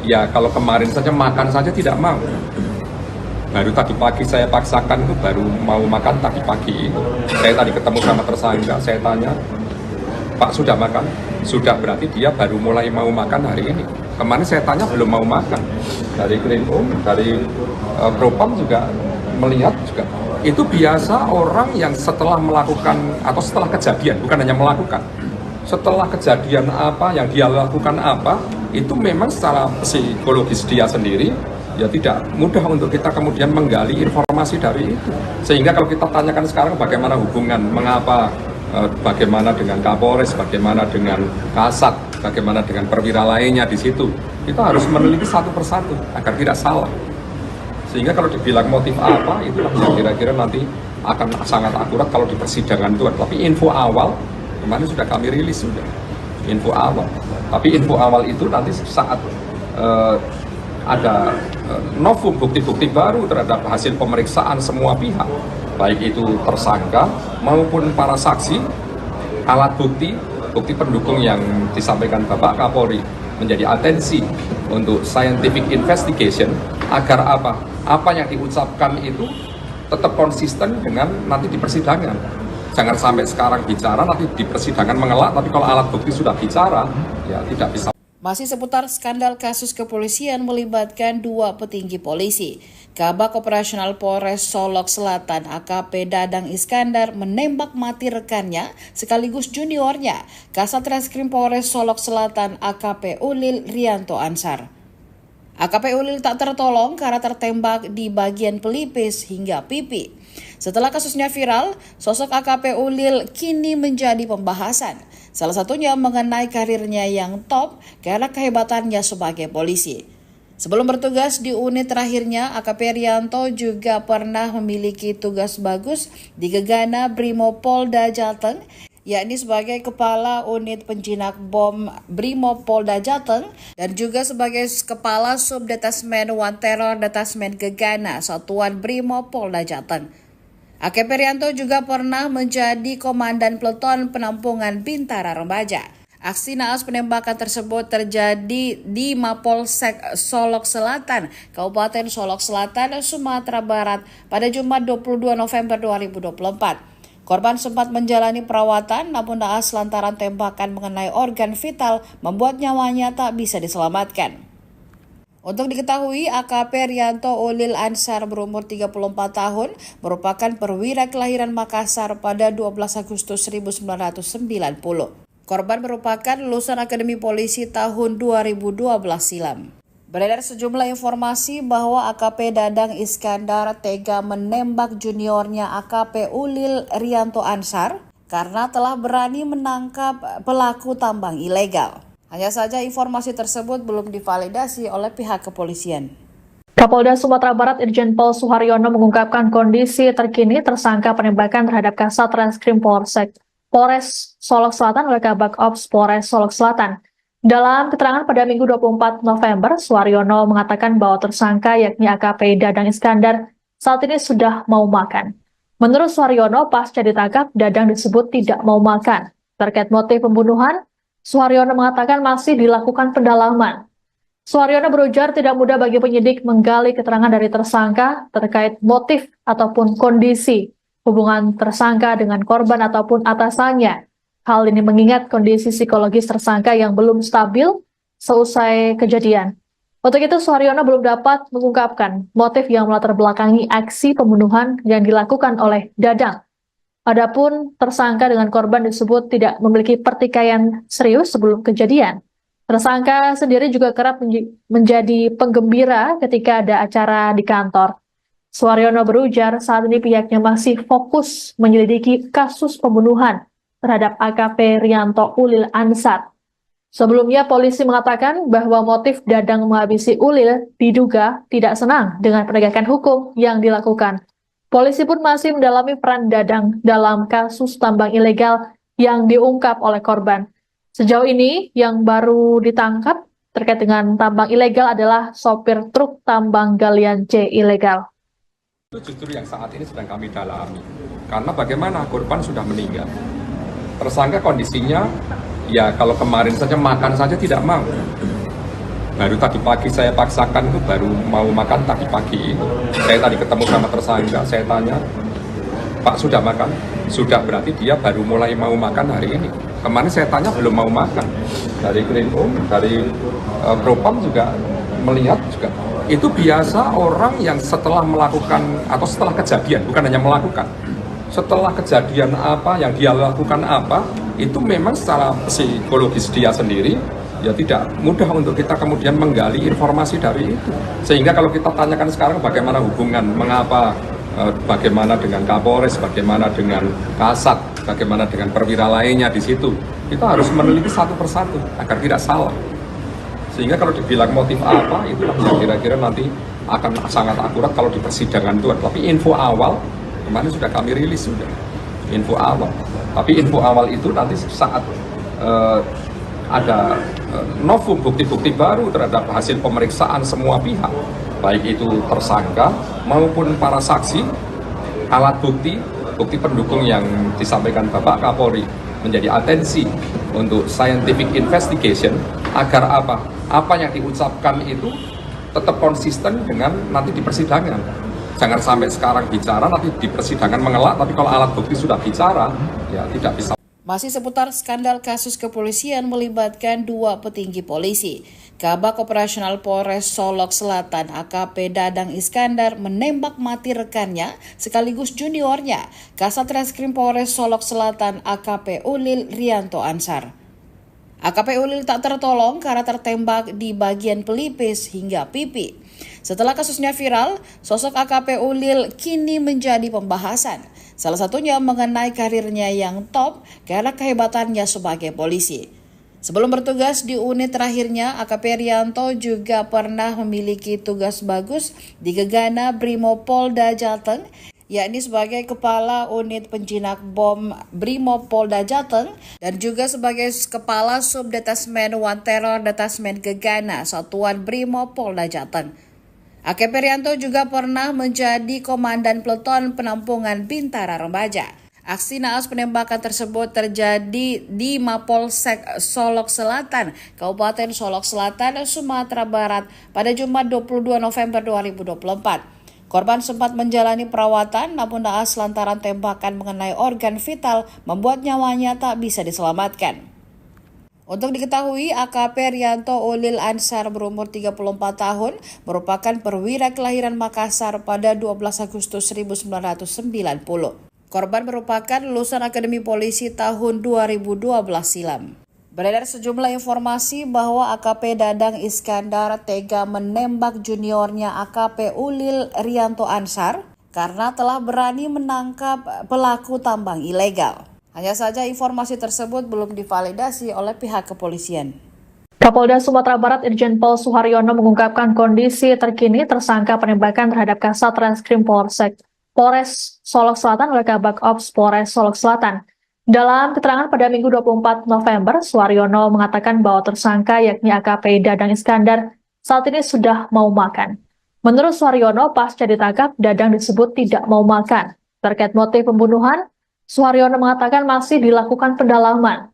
ya kalau kemarin saja makan saja tidak mau. Baru tadi pagi saya paksakan itu baru mau makan tadi pagi. Saya tadi ketemu sama tersangka, saya tanya, Pak sudah makan? Sudah, berarti dia baru mulai mau makan hari ini. Kemarin saya tanya belum mau makan. Dari Krimum, dari Propam juga melihat juga. Itu biasa orang yang setelah melakukan atau setelah kejadian, bukan hanya melakukan. Setelah kejadian apa yang dia lakukan apa, itu memang secara psikologis dia sendiri ya tidak mudah untuk kita kemudian menggali informasi dari itu. Sehingga kalau kita tanyakan sekarang bagaimana hubungan, mengapa, bagaimana dengan Kapolres, bagaimana dengan Kasat, bagaimana dengan perwira lainnya di situ, kita harus meneliti satu persatu agar tidak salah. Sehingga kalau dibilang motif apa, itulah yang kira-kira nanti akan sangat akurat kalau di persidangan itu. Tapi info awal kemarin sudah kami rilis sudah info awal. Tapi info awal itu nanti saat ada novum bukti-bukti baru terhadap hasil pemeriksaan semua pihak, baik itu tersangka maupun para saksi, alat bukti, bukti pendukung yang disampaikan Bapak Kapolri menjadi atensi untuk scientific investigation agar apa yang diucapkan itu tetap konsisten dengan nanti di persidangan. Jangan sampai sekarang bicara, nanti di persidangan mengelak, tapi kalau alat bukti sudah bicara, ya tidak bisa. Masih seputar skandal kasus kepolisian melibatkan dua petinggi polisi. Kabak Operasional Polres Solok Selatan AKP Dadang Iskandar menembak mati rekannya sekaligus juniornya, Kasat Reskrim Polres Solok Selatan AKP Ulil Rianto Ansar. AKP Ulil tak tertolong karena tertembak di bagian pelipis hingga pipi. Setelah kasusnya viral, sosok AKP Ulil kini menjadi pembahasan. Salah satunya mengenai karirnya yang top karena kehebatannya sebagai polisi. Sebelum bertugas di unit terakhirnya, AKP Rianto juga pernah memiliki tugas bagus di Gegana Brimopolda Jateng, yakni sebagai Kepala Unit Penjinak Bom Brimopolda Jateng dan juga sebagai Kepala Subdetasmen One Terror Detasmen Gegana Satuan Brimopolda Jateng. AKP Rianto juga pernah menjadi Komandan Peleton Penampungan Bintara Remaja. Aksi naas penembakan tersebut terjadi di Mapolsek Solok Selatan, Kabupaten Solok Selatan, Sumatera Barat pada Jumat 22 November 2024. Korban sempat menjalani perawatan namun naas lantaran tembakan mengenai organ vital membuat nyawanya tak bisa diselamatkan. Untuk diketahui, AKP Rianto Ulil Ansar berumur 34 tahun merupakan perwira kelahiran Makassar pada 12 Agustus 1990. Korban merupakan lulusan Akademi Polisi tahun 2012 silam. Beredar sejumlah informasi bahwa AKP Dadang Iskandar tega menembak juniornya AKP Ulil Rianto Ansar karena telah berani menangkap pelaku tambang ilegal. Hanya saja informasi tersebut belum divalidasi oleh pihak kepolisian. Kapolda Sumatera Barat Irjen Pol Suharyono mengungkapkan kondisi terkini tersangka penembakan terhadap Kasat Reskrim Polres Solok Selatan oleh Kabak Ops Polres Solok Selatan. Dalam keterangan pada Minggu 24 November, Suharyono mengatakan bahwa tersangka yakni AKP Dadang Iskandar saat ini sudah mau makan. Menurut Suharyono, pasca ditangkap, Dadang disebut tidak mau makan. Terkait motif pembunuhan, Suharyono mengatakan masih dilakukan pendalaman. Suharyono berujar tidak mudah bagi penyidik menggali keterangan dari tersangka terkait motif ataupun kondisi hubungan tersangka dengan korban ataupun atasannya. Hal ini mengingat kondisi psikologis tersangka yang belum stabil seusai kejadian. Untuk itu, Suharyono belum dapat mengungkapkan motif yang melatar belakangi aksi pembunuhan yang dilakukan oleh Dadang. Adapun tersangka dengan korban disebut tidak memiliki pertikaian serius sebelum kejadian. Tersangka sendiri juga kerap menjadi penggembira ketika ada acara di kantor. Suharyono berujar saat ini pihaknya masih fokus menyelidiki kasus pembunuhan terhadap AKP Rianto Ulil Ansar. Sebelumnya polisi mengatakan bahwa motif Dadang menghabisi Ulil diduga tidak senang dengan penegakan hukum yang dilakukan. Polisi pun masih mendalami peran Dadang dalam kasus tambang ilegal yang diungkap oleh korban. Sejauh ini yang baru ditangkap terkait dengan tambang ilegal adalah sopir truk tambang galian C ilegal. Itu justru yang saat ini sedang kami dalami. Karena bagaimana korban sudah meninggal. Tersangka kondisinya, ya kalau kemarin saja makan saja tidak mau. Baru tadi pagi saya paksakan itu baru mau makan tadi pagi. Saya tadi ketemu sama tersangka, saya tanya, Pak sudah makan? Sudah, berarti dia baru mulai mau makan hari ini. Kemarin saya tanya belum mau makan. Dari Krimum, dari Propam juga melihat juga. Itu biasa orang yang setelah melakukan atau setelah kejadian, bukan hanya melakukan, setelah kejadian apa yang dia lakukan apa, itu memang secara psikologis dia sendiri ya tidak mudah untuk kita kemudian menggali informasi dari itu. Sehingga kalau kita tanyakan sekarang bagaimana hubungan, mengapa, bagaimana dengan Kapolres, bagaimana dengan Kasat, bagaimana dengan perwira lainnya di situ, kita harus meneliti satu persatu agar tidak salah. Sehingga kalau dibilang motif apa, itulah yang kira-kira nanti akan sangat akurat kalau di persidangan itu. Tapi info awal, kemarin sudah kami rilis sudah, info awal. Tapi info awal itu nanti saat ada novum bukti-bukti baru terhadap hasil pemeriksaan semua pihak, baik itu tersangka maupun para saksi, alat bukti, bukti pendukung yang disampaikan Bapak Kapolri menjadi atensi untuk scientific investigation agar apa yang diucapkan itu tetap konsisten dengan nanti di persidangan. Jangan sampai sekarang bicara, nanti di persidangan mengelak, tapi kalau alat bukti sudah bicara, ya tidak bisa. Masih seputar skandal kasus kepolisian melibatkan dua petinggi polisi. Kabak Operasional Polres Solok Selatan AKP Dadang Iskandar menembak mati rekannya sekaligus juniornya, Kasat Reskrim Polres Solok Selatan AKP Ulil Rianto Ansar. AKP Ulil tak tertolong karena tertembak di bagian pelipis hingga pipi. Setelah kasusnya viral, sosok AKP Ulil kini menjadi pembahasan. Salah satunya mengenai karirnya yang top karena kehebatannya sebagai polisi. Sebelum bertugas di unit terakhirnya, AKP Rianto juga pernah memiliki tugas bagus di Gegana Brimopolda Jateng, yakni sebagai Kepala Unit Penjinak Bom Brimopolda Jateng dan juga sebagai Kepala Subdetasmen One Terror Detasmen Gegana Satuan Brimopolda Jateng. AKP Rianto juga pernah menjadi Komandan Peleton Penampungan Bintara Remaja. Aksi naas penembakan tersebut terjadi di Mapolsek Solok Selatan, Kabupaten Solok Selatan, Sumatera Barat pada Jumat 22 November 2024. Korban sempat menjalani perawatan namun naas lantaran tembakan mengenai organ vital membuat nyawanya tak bisa diselamatkan. Untuk diketahui, AKP Rianto Ulil Ansar berumur 34 tahun merupakan perwira kelahiran Makassar pada 12 Agustus 1990. Korban merupakan lulusan Akademi Polisi tahun 2012 silam. Beredar sejumlah informasi bahwa AKP Dadang Iskandar tega menembak juniornya AKP Ulil Rianto Ansar karena telah berani menangkap pelaku tambang ilegal. Hanya saja informasi tersebut belum divalidasi oleh pihak kepolisian. Kapolda Sumatera Barat Irjen Pol Suharyono mengungkapkan kondisi terkini tersangka penembakan terhadap Kasat Reskrim Polres Solok Selatan oleh Kabak Ops Polres Solok Selatan. Dalam keterangan pada Minggu 24 November, Suharyono mengatakan bahwa tersangka yakni AKP Dadang Iskandar saat ini sudah mau makan. Menurut Suharyono, pasca ditangkap, Dadang disebut tidak mau makan. Terkait motif pembunuhan, Suharyono mengatakan masih dilakukan pendalaman.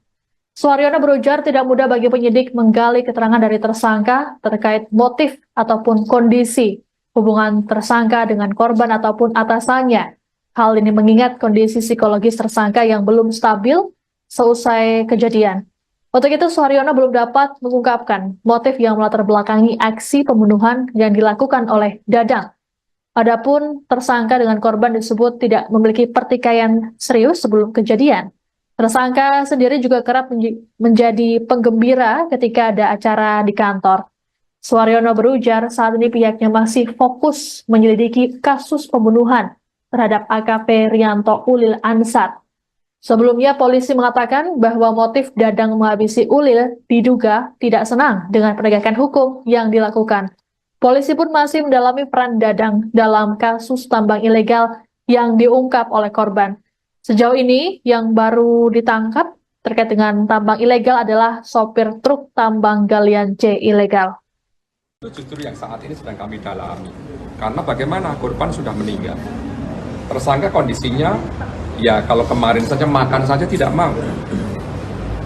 Suharyono berujar tidak mudah bagi penyidik menggali keterangan dari tersangka terkait motif ataupun kondisi hubungan tersangka dengan korban ataupun atasannya. Hal ini mengingat kondisi psikologis tersangka yang belum stabil seusai kejadian. Untuk itu, Suharyono belum dapat mengungkapkan motif yang melatar belakangi aksi pembunuhan yang dilakukan oleh Dadang. Adapun tersangka dengan korban disebut tidak memiliki pertikaian serius sebelum kejadian. Tersangka sendiri juga kerap menjadi penggembira ketika ada acara di kantor. Suharyono berujar saat ini pihaknya masih fokus menyelidiki kasus pembunuhan terhadap AKP Rianto Ulil Ansar. Sebelumnya polisi mengatakan bahwa motif Dadang menghabisi Ulil diduga tidak senang dengan penegakan hukum yang dilakukan. Polisi pun masih mendalami peran Dadang dalam kasus tambang ilegal yang diungkap oleh korban. Sejauh ini yang baru ditangkap terkait dengan tambang ilegal adalah sopir truk tambang galian C ilegal. Itu justru yang saat ini sedang kami dalami. Karena bagaimana korban sudah meninggal. Tersangka kondisinya, ya kalau kemarin saja makan saja tidak mau.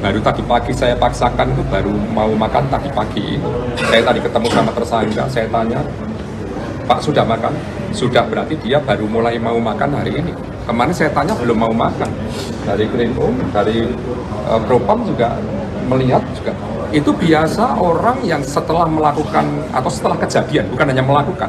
Baru tadi pagi saya paksakan itu baru mau makan tadi pagi. Saya tadi ketemu sama tersangka, saya tanya, Pak sudah makan? Sudah, berarti dia baru mulai mau makan hari ini. Kemarin saya tanya belum mau makan. Dari Krimum, dari Propam juga melihat juga. Itu biasa orang yang setelah melakukan atau setelah kejadian, bukan hanya melakukan,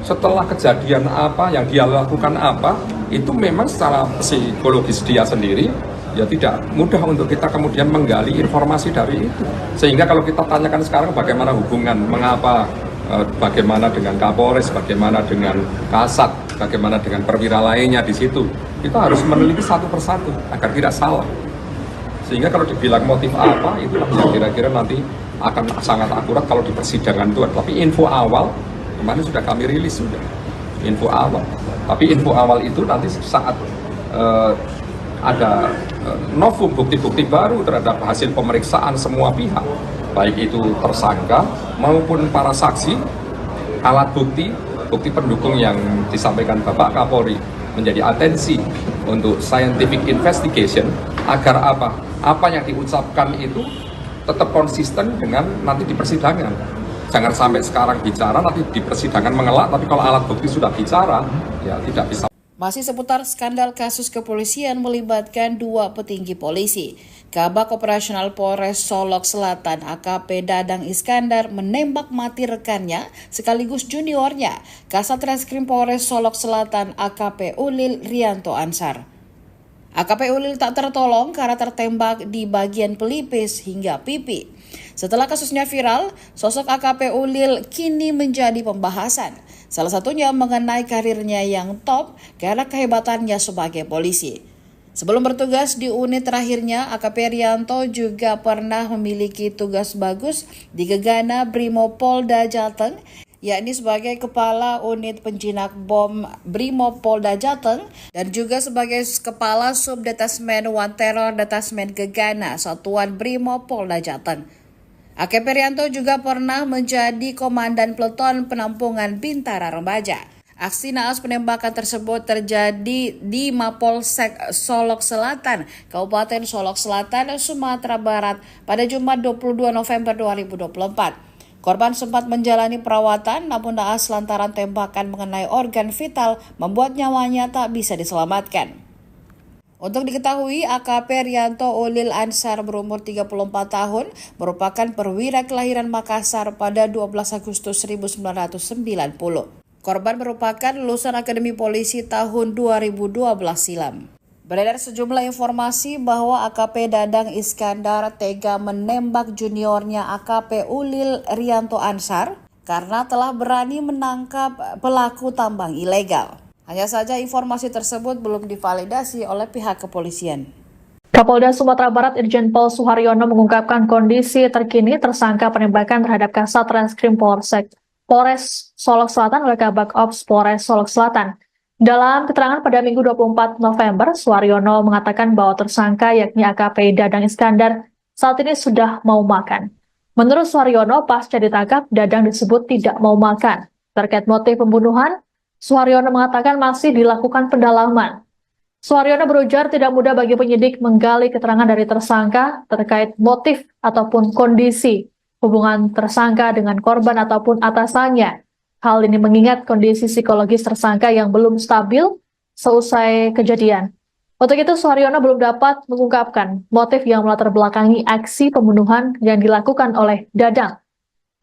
setelah kejadian apa yang dia lakukan apa, itu memang secara psikologis dia sendiri ya tidak mudah untuk kita kemudian menggali informasi dari itu. Sehingga kalau kita tanyakan sekarang bagaimana hubungan, mengapa, bagaimana dengan Kapolres, bagaimana dengan Kasat, bagaimana dengan perwira lainnya di situ, kita harus meneliti satu persatu agar tidak salah. Sehingga kalau dibilang motif apa, itu yang kira-kira nanti akan sangat akurat kalau di persidangan itu. Tapi info awal, kemarin sudah kami rilis sudah, info awal. Tapi info awal itu nanti saat ada novum bukti-bukti baru terhadap hasil pemeriksaan semua pihak, baik itu tersangka maupun para saksi, alat bukti, bukti pendukung yang disampaikan Bapak Kapolri menjadi atensi untuk scientific investigation agar apa yang diucapkan itu tetap konsisten dengan nanti di persidangan. Jangan sampai sekarang bicara nanti di persidangan mengelak, tapi kalau alat bukti sudah bicara ya tidak bisa. Masih seputar skandal kasus kepolisian melibatkan dua petinggi polisi. Kabak Operasional Polres Solok Selatan AKP Dadang Iskandar menembak mati rekannya sekaligus juniornya, Kasat Reskrim Polres Solok Selatan AKP Ulil Rianto Ansar. AKP Ulil tak tertolong karena tertembak di bagian pelipis hingga pipi. Setelah kasusnya viral, sosok AKP Ulil kini menjadi pembahasan. Salah satunya mengenai karirnya yang top karena kehebatannya sebagai polisi. Sebelum bertugas di unit terakhirnya, AKP Rianto juga pernah memiliki tugas bagus di Gegana Brimopolda Jateng, yakni sebagai Kepala Unit Penjinak Bom Brimopolda Jateng dan juga sebagai Kepala Subdetasmen One Terror Detasmen Gegana Satuan Brimopolda Jateng. AKP Rianto juga pernah menjadi Komandan Peleton Penampungan Bintara Remaja. Aksi naas penembakan tersebut terjadi di Mapolsek Solok Selatan, Kabupaten Solok Selatan, Sumatera Barat pada Jumat 22 November 2024. Korban sempat menjalani perawatan namun naas lantaran tembakan mengenai organ vital membuat nyawanya tak bisa diselamatkan. Untuk diketahui, AKP Rianto Ulil Ansar berumur 34 tahun merupakan perwira kelahiran Makassar pada 12 Agustus 1990. Korban merupakan lulusan Akademi Polisi tahun 2012 silam. Beredar sejumlah informasi bahwa AKP Dadang Iskandar tega menembak juniornya AKP Ulil Rianto Ansar karena telah berani menangkap pelaku tambang ilegal. Hanya saja informasi tersebut belum divalidasi oleh pihak kepolisian. Kapolda Sumatera Barat Irjen Pol Suharyono mengungkapkan kondisi terkini tersangka penembakan terhadap Kasat Reskrim Polres Solok Selatan oleh Kabak Ops Polres Solok Selatan. Dalam keterangan pada Minggu 24 November, Suharyono mengatakan bahwa tersangka yakni AKP Dadang Iskandar saat ini sudah mau makan. Menurut Suharyono, pasca ditangkap, Dadang disebut tidak mau makan. Terkait motif pembunuhan, Suharyono mengatakan masih dilakukan pendalaman. Suharyono berujar tidak mudah bagi penyidik menggali keterangan dari tersangka terkait motif ataupun kondisi hubungan tersangka dengan korban ataupun atasannya. Hal ini mengingat kondisi psikologis tersangka yang belum stabil seusai kejadian. Untuk itu, Suharyono belum dapat mengungkapkan motif yang melatar belakangi aksi pembunuhan yang dilakukan oleh Dadang.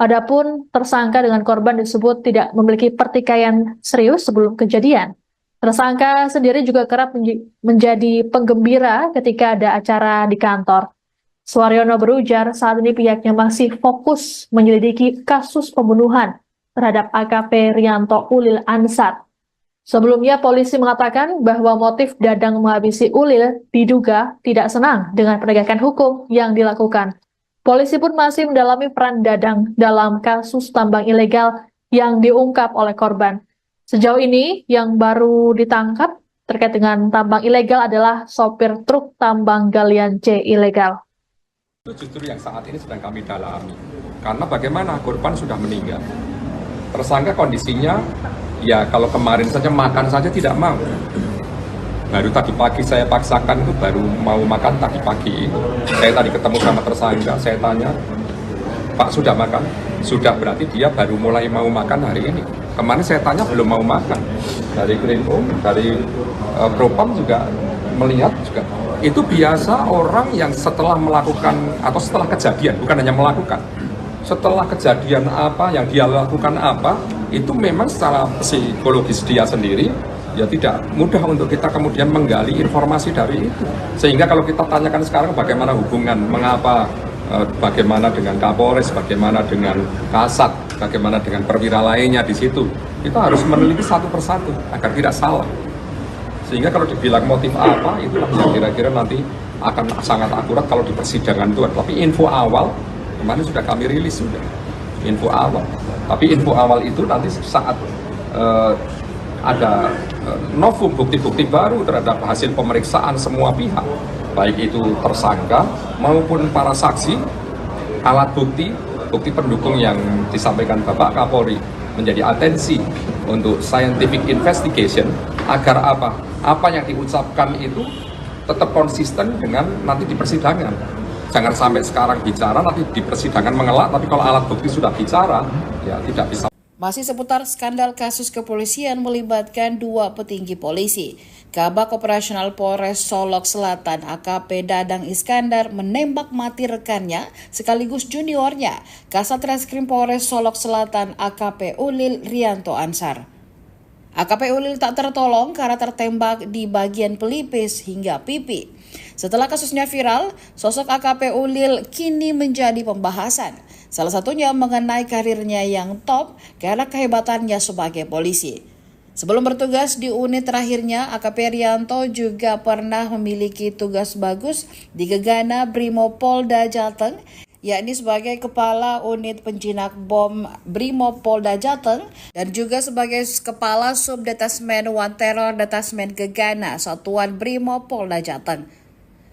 Adapun tersangka dengan korban disebut tidak memiliki pertikaian serius sebelum kejadian. Tersangka sendiri juga kerap menjadi penggembira ketika ada acara di kantor. Suharyono berujar saat ini pihaknya masih fokus menyelidiki kasus pembunuhan terhadap AKP Rianto Ulil Ansar. Sebelumnya polisi mengatakan bahwa motif Dadang menghabisi Ulil diduga tidak senang dengan penegakan hukum yang dilakukan. Polisi pun masih mendalami peran Dadang dalam kasus tambang ilegal yang diungkap oleh korban. Sejauh ini yang baru ditangkap terkait dengan tambang ilegal adalah sopir truk tambang galian C ilegal. Itu justru yang saat ini sedang kami dalami. Karena bagaimana korban sudah meninggal. Tersangka kondisinya, ya kalau kemarin saja makan saja tidak mau. Baru tadi pagi saya paksakan itu baru mau makan tadi pagi. Saya tadi ketemu sama tersangka, saya tanya, Pak sudah makan? Sudah, berarti dia baru mulai mau makan hari ini. Kemarin saya tanya belum mau makan. Dari Krimum, dari Propam juga melihat juga. Itu biasa orang yang setelah melakukan atau setelah kejadian, bukan hanya melakukan, setelah kejadian apa yang dia lakukan apa, itu memang secara psikologis dia sendiri ya tidak mudah untuk kita kemudian menggali informasi dari itu. Sehingga kalau kita tanyakan sekarang bagaimana hubungan, mengapa, bagaimana dengan Kapolres, bagaimana dengan Kasat, bagaimana dengan perwira lainnya di situ, kita harus meneliti satu persatu agar tidak salah. Sehingga kalau dibilang motif apa, itu yang kira-kira nanti akan sangat akurat kalau di persidangan itu. Tapi info awal, kemarin sudah kami rilis sudah, info awal. Tapi info awal itu nanti saat ada novum bukti-bukti baru terhadap hasil pemeriksaan semua pihak, baik itu tersangka maupun para saksi, alat bukti, bukti pendukung yang disampaikan Bapak Kapolri menjadi atensi untuk scientific investigation agar apa yang diucapkan itu tetap konsisten dengan nanti di persidangan. Jangan sampai sekarang bicara nanti di persidangan mengelak, tapi kalau alat bukti sudah bicara ya tidak bisa. Masih seputar skandal kasus kepolisian melibatkan dua petinggi polisi. Kabak Operasional Polres Solok Selatan AKP Dadang Iskandar menembak mati rekannya sekaligus juniornya, Kasat Reskrim Polres Solok Selatan AKP Ulil Rianto Ansar. AKP Ulil tak tertolong karena tertembak di bagian pelipis hingga pipi. Setelah kasusnya viral, sosok AKP Ulil kini menjadi pembahasan. Salah satunya mengenai karirnya yang top karena kehebatannya sebagai polisi. Sebelum bertugas di unit terakhirnya, AKP Rianto juga pernah memiliki tugas bagus di Gegana Brimopolda Jateng, yakni sebagai Kepala Unit Penjinak Bom Brimopolda Jateng dan juga sebagai Kepala Subdetasmen One Terror Detasmen Gegana Satuan Brimopolda Jateng.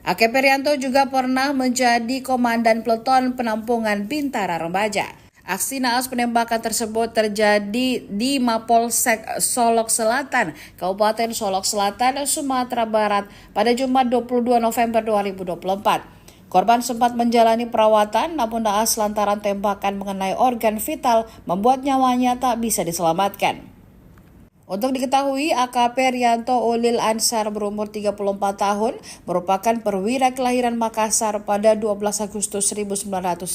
AKP Rianto juga pernah menjadi Komandan Peleton Penampungan Bintara Remaja. Aksi naas penembakan tersebut terjadi di Mapolsek Solok Selatan, Kabupaten Solok Selatan, Sumatera Barat pada Jumat 22 November 2024. Korban sempat menjalani perawatan namun naas lantaran tembakan mengenai organ vital membuat nyawanya tak bisa diselamatkan. Untuk diketahui, AKP Rianto Ulil Ansar berumur 34 tahun merupakan perwira kelahiran Makassar pada 12 Agustus 1990.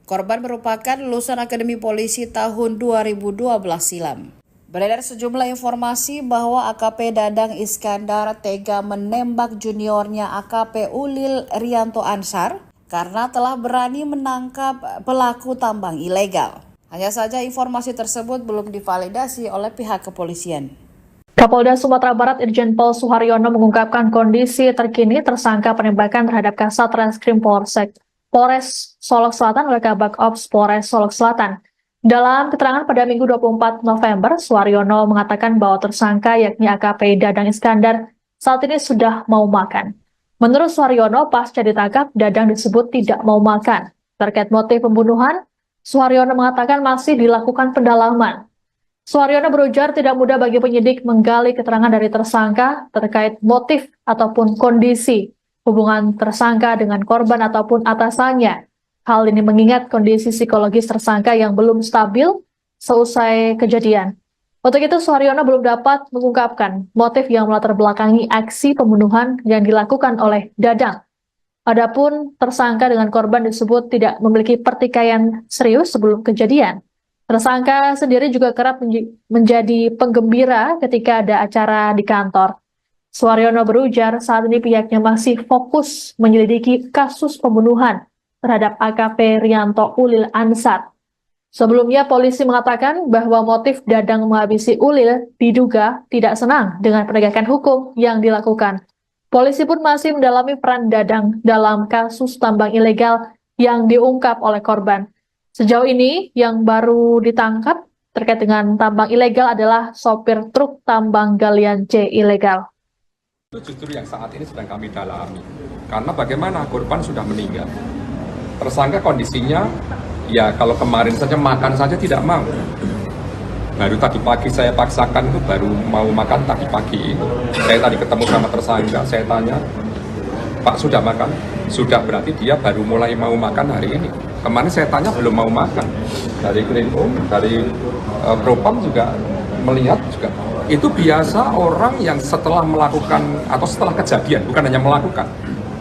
Korban merupakan lulusan Akademi Polisi tahun 2012 silam. Beredar sejumlah informasi bahwa AKP Dadang Iskandar tega menembak juniornya AKP Ulil Rianto Ansar karena telah berani menangkap pelaku tambang ilegal. Hanya saja informasi tersebut belum divalidasi oleh pihak kepolisian. Kapolda Sumatera Barat Irjen Pol Suharyono mengungkapkan kondisi terkini tersangka penembakan terhadap Kasat Reskrim Polres Solok Selatan oleh Kabak Ops Polres Solok Selatan. Dalam keterangan pada Minggu 24 November, Suharyono mengatakan bahwa tersangka yakni AKP Dadang Iskandar saat ini sudah mau makan. Menurut Suharyono, pasca ditangkap, Dadang disebut tidak mau makan. Terkait motif pembunuhan, Suharyono mengatakan masih dilakukan pendalaman. Suharyono berujar tidak mudah bagi penyidik menggali keterangan dari tersangka terkait motif ataupun kondisi hubungan tersangka dengan korban ataupun atasannya. Hal ini mengingat kondisi psikologis tersangka yang belum stabil seusai kejadian. Untuk itu, Suharyono belum dapat mengungkapkan motif yang melatar belakangi aksi pembunuhan yang dilakukan oleh Dadang. Adapun tersangka dengan korban disebut tidak memiliki pertikaian serius sebelum kejadian. Tersangka sendiri juga kerap menjadi penggembira ketika ada acara di kantor. Suharyono berujar saat ini pihaknya masih fokus menyelidiki kasus pembunuhan terhadap AKP Rianto Ulil Ansar. Sebelumnya polisi mengatakan bahwa motif Dadang menghabisi Ulil diduga tidak senang dengan penegakan hukum yang dilakukan. Polisi pun masih mendalami peran Dadang dalam kasus tambang ilegal yang diungkap oleh korban. Sejauh ini yang baru ditangkap terkait dengan tambang ilegal adalah sopir truk tambang galian C ilegal. Itu justru yang saat ini sedang kami dalami. Karena bagaimana korban sudah meninggal. Tersangka kondisinya, ya kalau kemarin saja makan saja tidak mau. Baru tadi pagi saya paksakan itu baru mau makan tadi pagi. Saya tadi ketemu sama tersangka, saya tanya, Pak sudah makan? Sudah, berarti dia baru mulai mau makan hari ini. Kemarin saya tanya belum mau makan. Dari Krimum, dari Propam juga melihat juga. Itu biasa orang yang setelah melakukan atau setelah kejadian, bukan hanya melakukan,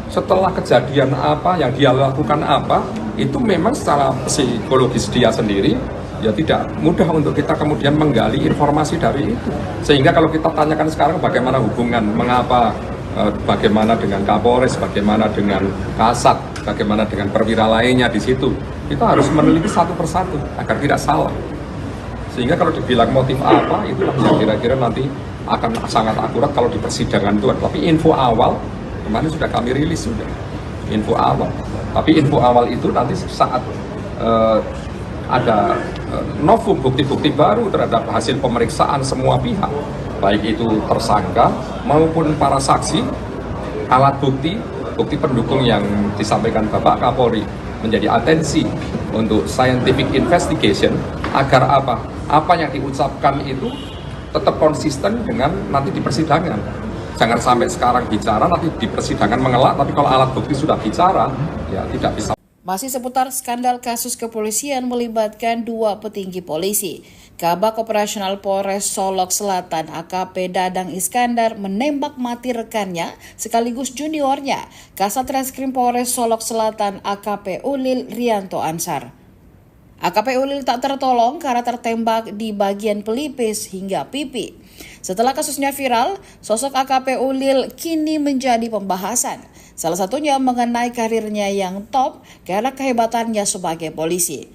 setelah kejadian apa yang dia lakukan apa, itu memang secara psikologis dia sendiri ya tidak mudah untuk kita kemudian menggali informasi dari itu. Sehingga kalau kita tanyakan sekarang bagaimana hubungan, mengapa, bagaimana dengan Kapolres, bagaimana dengan Kasat, bagaimana dengan perwira lainnya di situ, kita harus meneliti satu persatu agar tidak salah. Sehingga kalau dibilang motif apa, itulah yang kira-kira nanti akan sangat akurat kalau di persidangan itu. Tapi info awal, kemarin sudah kami rilis sudah, info awal. Tapi info awal itu nanti saat ada novum bukti-bukti baru terhadap hasil pemeriksaan semua pihak, baik itu tersangka maupun para saksi, alat bukti, bukti pendukung yang disampaikan Bapak Kapolri menjadi atensi untuk scientific investigation agar apa yang diucapkan itu tetap konsisten dengan nanti di persidangan. Jangan sampai sekarang bicara, nanti di persidangan mengelak, tapi kalau alat bukti sudah bicara, ya tidak bisa. Masih seputar skandal kasus kepolisian melibatkan dua petinggi polisi. Kabak Operasional Polres Solok Selatan AKP Dadang Iskandar menembak mati rekannya sekaligus juniornya, Kasat Reskrim Polres Solok Selatan AKP Ulil Rianto Ansar. AKP Ulil tak tertolong karena tertembak di bagian pelipis hingga pipi. Setelah kasusnya viral, sosok AKP Ulil kini menjadi pembahasan. Salah satunya mengenai karirnya yang top karena kehebatannya sebagai polisi.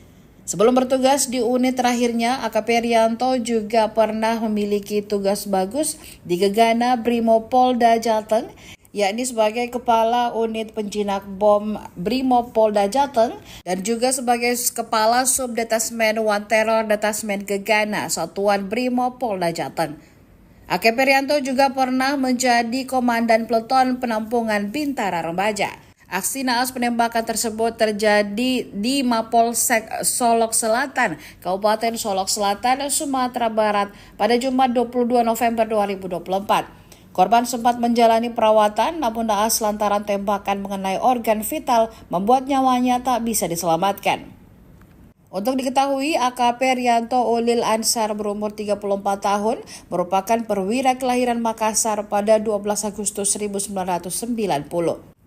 Sebelum bertugas di unit terakhirnya, AKP Rianto juga pernah memiliki tugas bagus di Gegana Brimopolda Jateng, yakni sebagai Kepala Unit Penjinak Bom Brimopolda Jateng dan juga sebagai Kepala Subdetasmen One Terror Detasmen Gegana Satuan Brimopolda Jateng. AKP Rianto juga pernah menjadi Komandan Peleton Penampungan Bintara Remaja. Aksi naas penembakan tersebut terjadi di Mapolsek Solok Selatan, Kabupaten Solok Selatan, Sumatera Barat pada Jumat 22 November 2024. Korban sempat menjalani perawatan, namun naas lantaran tembakan mengenai organ vital membuat nyawanya tak bisa diselamatkan. Untuk diketahui, AKP Rianto Ulil Ansar berumur 34 tahun, merupakan perwira kelahiran Makassar pada 12 Agustus 1990.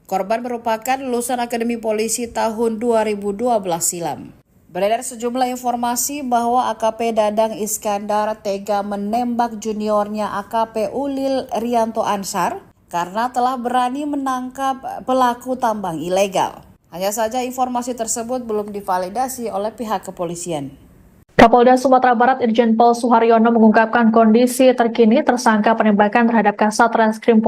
Korban merupakan lulusan Akademi Polisi tahun 2012 silam. Beredar sejumlah informasi bahwa AKP Dadang Iskandar tega menembak juniornya AKP Ulil Rianto Ansar karena telah berani menangkap pelaku tambang ilegal. Hanya saja informasi tersebut belum divalidasi oleh pihak kepolisian. Kapolda Sumatera Barat Irjen Pol Suharyono mengungkapkan kondisi terkini tersangka penembakan terhadap Kasat Reskrim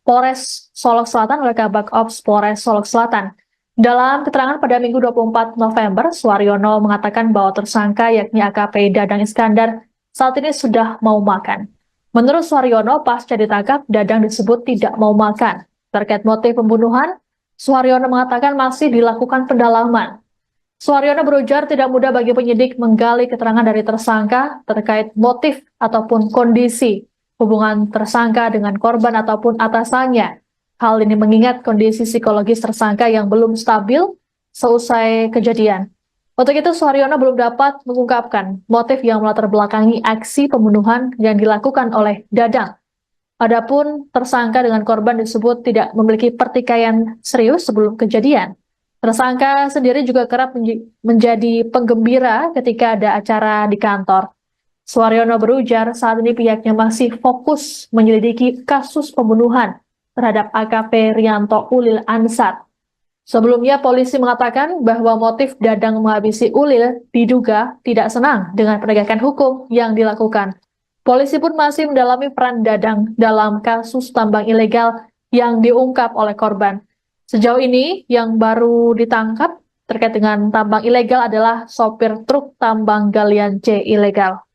Polres Solok Selatan oleh Kabak Ops Polres Solok Selatan. Dalam keterangan pada Minggu 24 November, Suharyono mengatakan bahwa tersangka yakni AKP Dadang Iskandar saat ini sudah mau makan. Menurut Suharyono, pasca ditangkap, Dadang disebut tidak mau makan. Terkait motif pembunuhan, Suharyono mengatakan masih dilakukan pendalaman. Suharyono berujar tidak mudah bagi penyidik menggali keterangan dari tersangka terkait motif ataupun kondisi hubungan tersangka dengan korban ataupun atasannya. Hal ini mengingat kondisi psikologis tersangka yang belum stabil seusai kejadian. Untuk itu, Suharyono belum dapat mengungkapkan motif yang melatar belakangi aksi pembunuhan yang dilakukan oleh Dadang. Adapun tersangka dengan korban disebut tidak memiliki pertikaian serius sebelum kejadian. Tersangka sendiri juga kerap menjadi penggembira ketika ada acara di kantor. Suharyono berujar saat ini pihaknya masih fokus menyelidiki kasus pembunuhan terhadap AKP Rianto Ulil Ansar. Sebelumnya polisi mengatakan bahwa motif Dadang menghabisi Ulil diduga tidak senang dengan penegakan hukum yang dilakukan. Polisi pun masih mendalami peran Dadang dalam kasus tambang ilegal yang diungkap oleh korban. Sejauh ini yang baru ditangkap terkait dengan tambang ilegal adalah sopir truk tambang galian C ilegal.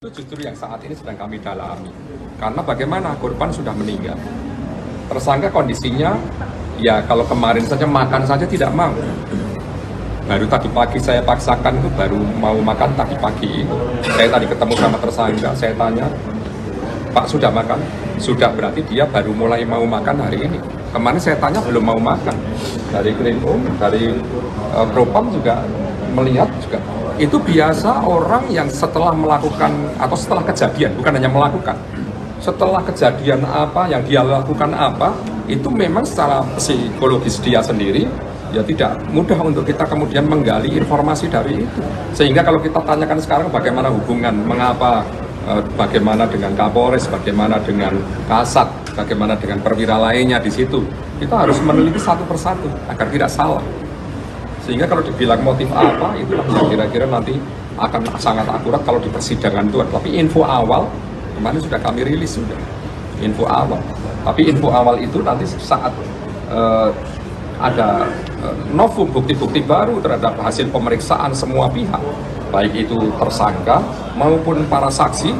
Itu justru yang saat ini sedang kami dalami. Karena bagaimana korban sudah meninggal. Tersangka kondisinya, ya kalau kemarin saja makan saja tidak mau. Baru tadi pagi saya paksakan itu baru mau makan tadi pagi. Saya tadi ketemu sama tersangka, saya tanya, Pak sudah makan? Sudah, berarti dia baru mulai mau makan hari ini. Kemarin saya tanya belum mau makan. Dari Krimum, dari Propam juga melihat juga. Itu biasa orang yang setelah melakukan atau setelah kejadian, bukan hanya melakukan, setelah kejadian apa yang dia lakukan apa, itu memang secara psikologis dia sendiri ya tidak mudah untuk kita kemudian menggali informasi dari itu. Sehingga kalau kita tanyakan sekarang bagaimana hubungan, mengapa, bagaimana dengan Kapolres, bagaimana dengan Kasat, bagaimana dengan perwira lainnya di situ, kita harus meneliti satu persatu agar tidak salah. Sehingga kalau dibilang motif apa, itulah yang kira-kira nanti akan sangat akurat kalau di persidangan itu. Tapi info awal, kemarin sudah kami rilis sudah, info awal. Tapi info awal itu nanti saat ada novum bukti-bukti baru terhadap hasil pemeriksaan semua pihak, baik itu tersangka maupun para saksi,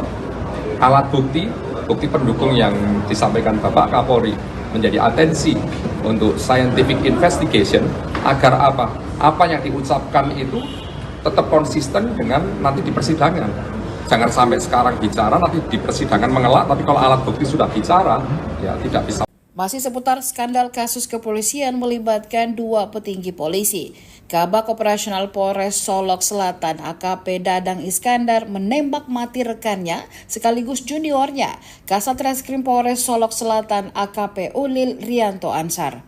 alat bukti, bukti pendukung yang disampaikan Bapak Kapolri menjadi atensi untuk scientific investigation agar apa yang diucapkan itu tetap konsisten dengan nanti di persidangan. Jangan sampai sekarang bicara, nanti di persidangan mengelak, tapi kalau alat bukti sudah bicara, ya tidak bisa. Masih seputar skandal kasus kepolisian melibatkan dua petinggi polisi. Kabak Operasional Polres Solok Selatan AKP Dadang Iskandar menembak mati rekannya sekaligus juniornya, Kasat Reskrim Polres Solok Selatan AKP Ulil Rianto Ansar.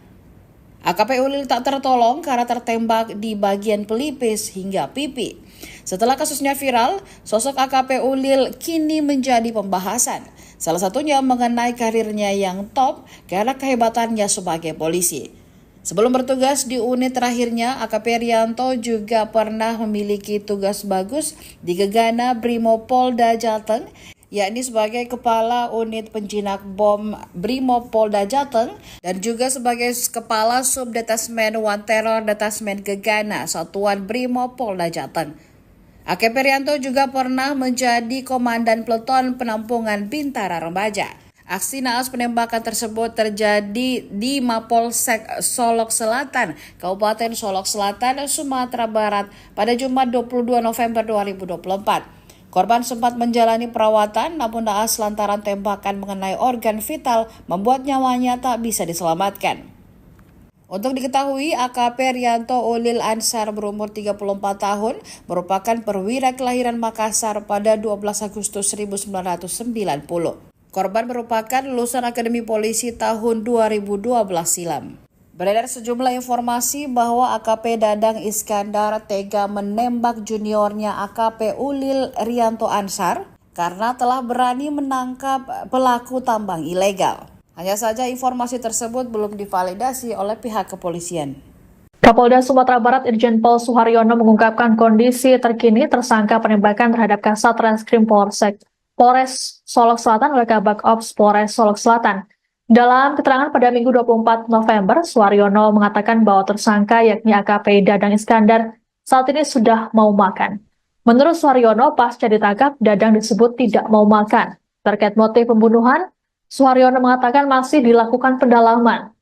AKP Ulil tak tertolong karena tertembak di bagian pelipis hingga pipi. Setelah kasusnya viral, sosok AKP Ulil kini menjadi pembahasan. Salah satunya mengenai karirnya yang top karena kehebatannya sebagai polisi. Sebelum bertugas di unit terakhirnya, AKP Rianto juga pernah memiliki tugas bagus di Gegana Brimopolda Jateng, yakni sebagai Kepala Unit Penjinak Bom Brimopolda Jateng dan juga sebagai Kepala Subdetasmen One Terror Detasmen Gegana Satuan Brimopolda Jateng. AKP Rianto juga pernah menjadi Komandan Peleton Penampungan Bintara Remaja. Aksi naas penembakan tersebut terjadi di Mapolsek Solok Selatan, Kabupaten Solok Selatan, Sumatera Barat pada Jumat 22 November 2024. Korban sempat menjalani perawatan namun naas lantaran tembakan mengenai organ vital membuat nyawanya tak bisa diselamatkan. Untuk diketahui, AKP Rianto Ulil Ansar berumur 34 tahun merupakan perwira kelahiran Makassar pada 12 Agustus 1990. Korban merupakan lulusan Akademi Polisi tahun 2012 silam. Beredar sejumlah informasi bahwa AKP Dadang Iskandar tega menembak juniornya AKP Ulil Rianto Ansar karena telah berani menangkap pelaku tambang ilegal. Hanya saja informasi tersebut belum divalidasi oleh pihak kepolisian. Kapolda Sumatera Barat Irjen Pol Suharyono mengungkapkan kondisi terkini tersangka penembakan terhadap Kasat Reskrim Polres Solok Selatan oleh Kabak Ops Polres Solok Selatan. Dalam keterangan pada Minggu 24 November, Suharyono mengatakan bahwa tersangka yakni AKP Dadang Iskandar saat ini sudah mau makan. Menurut Suharyono, pasca ditangkap, Dadang disebut tidak mau makan. Terkait motif pembunuhan, Suharyono mengatakan masih dilakukan pendalaman.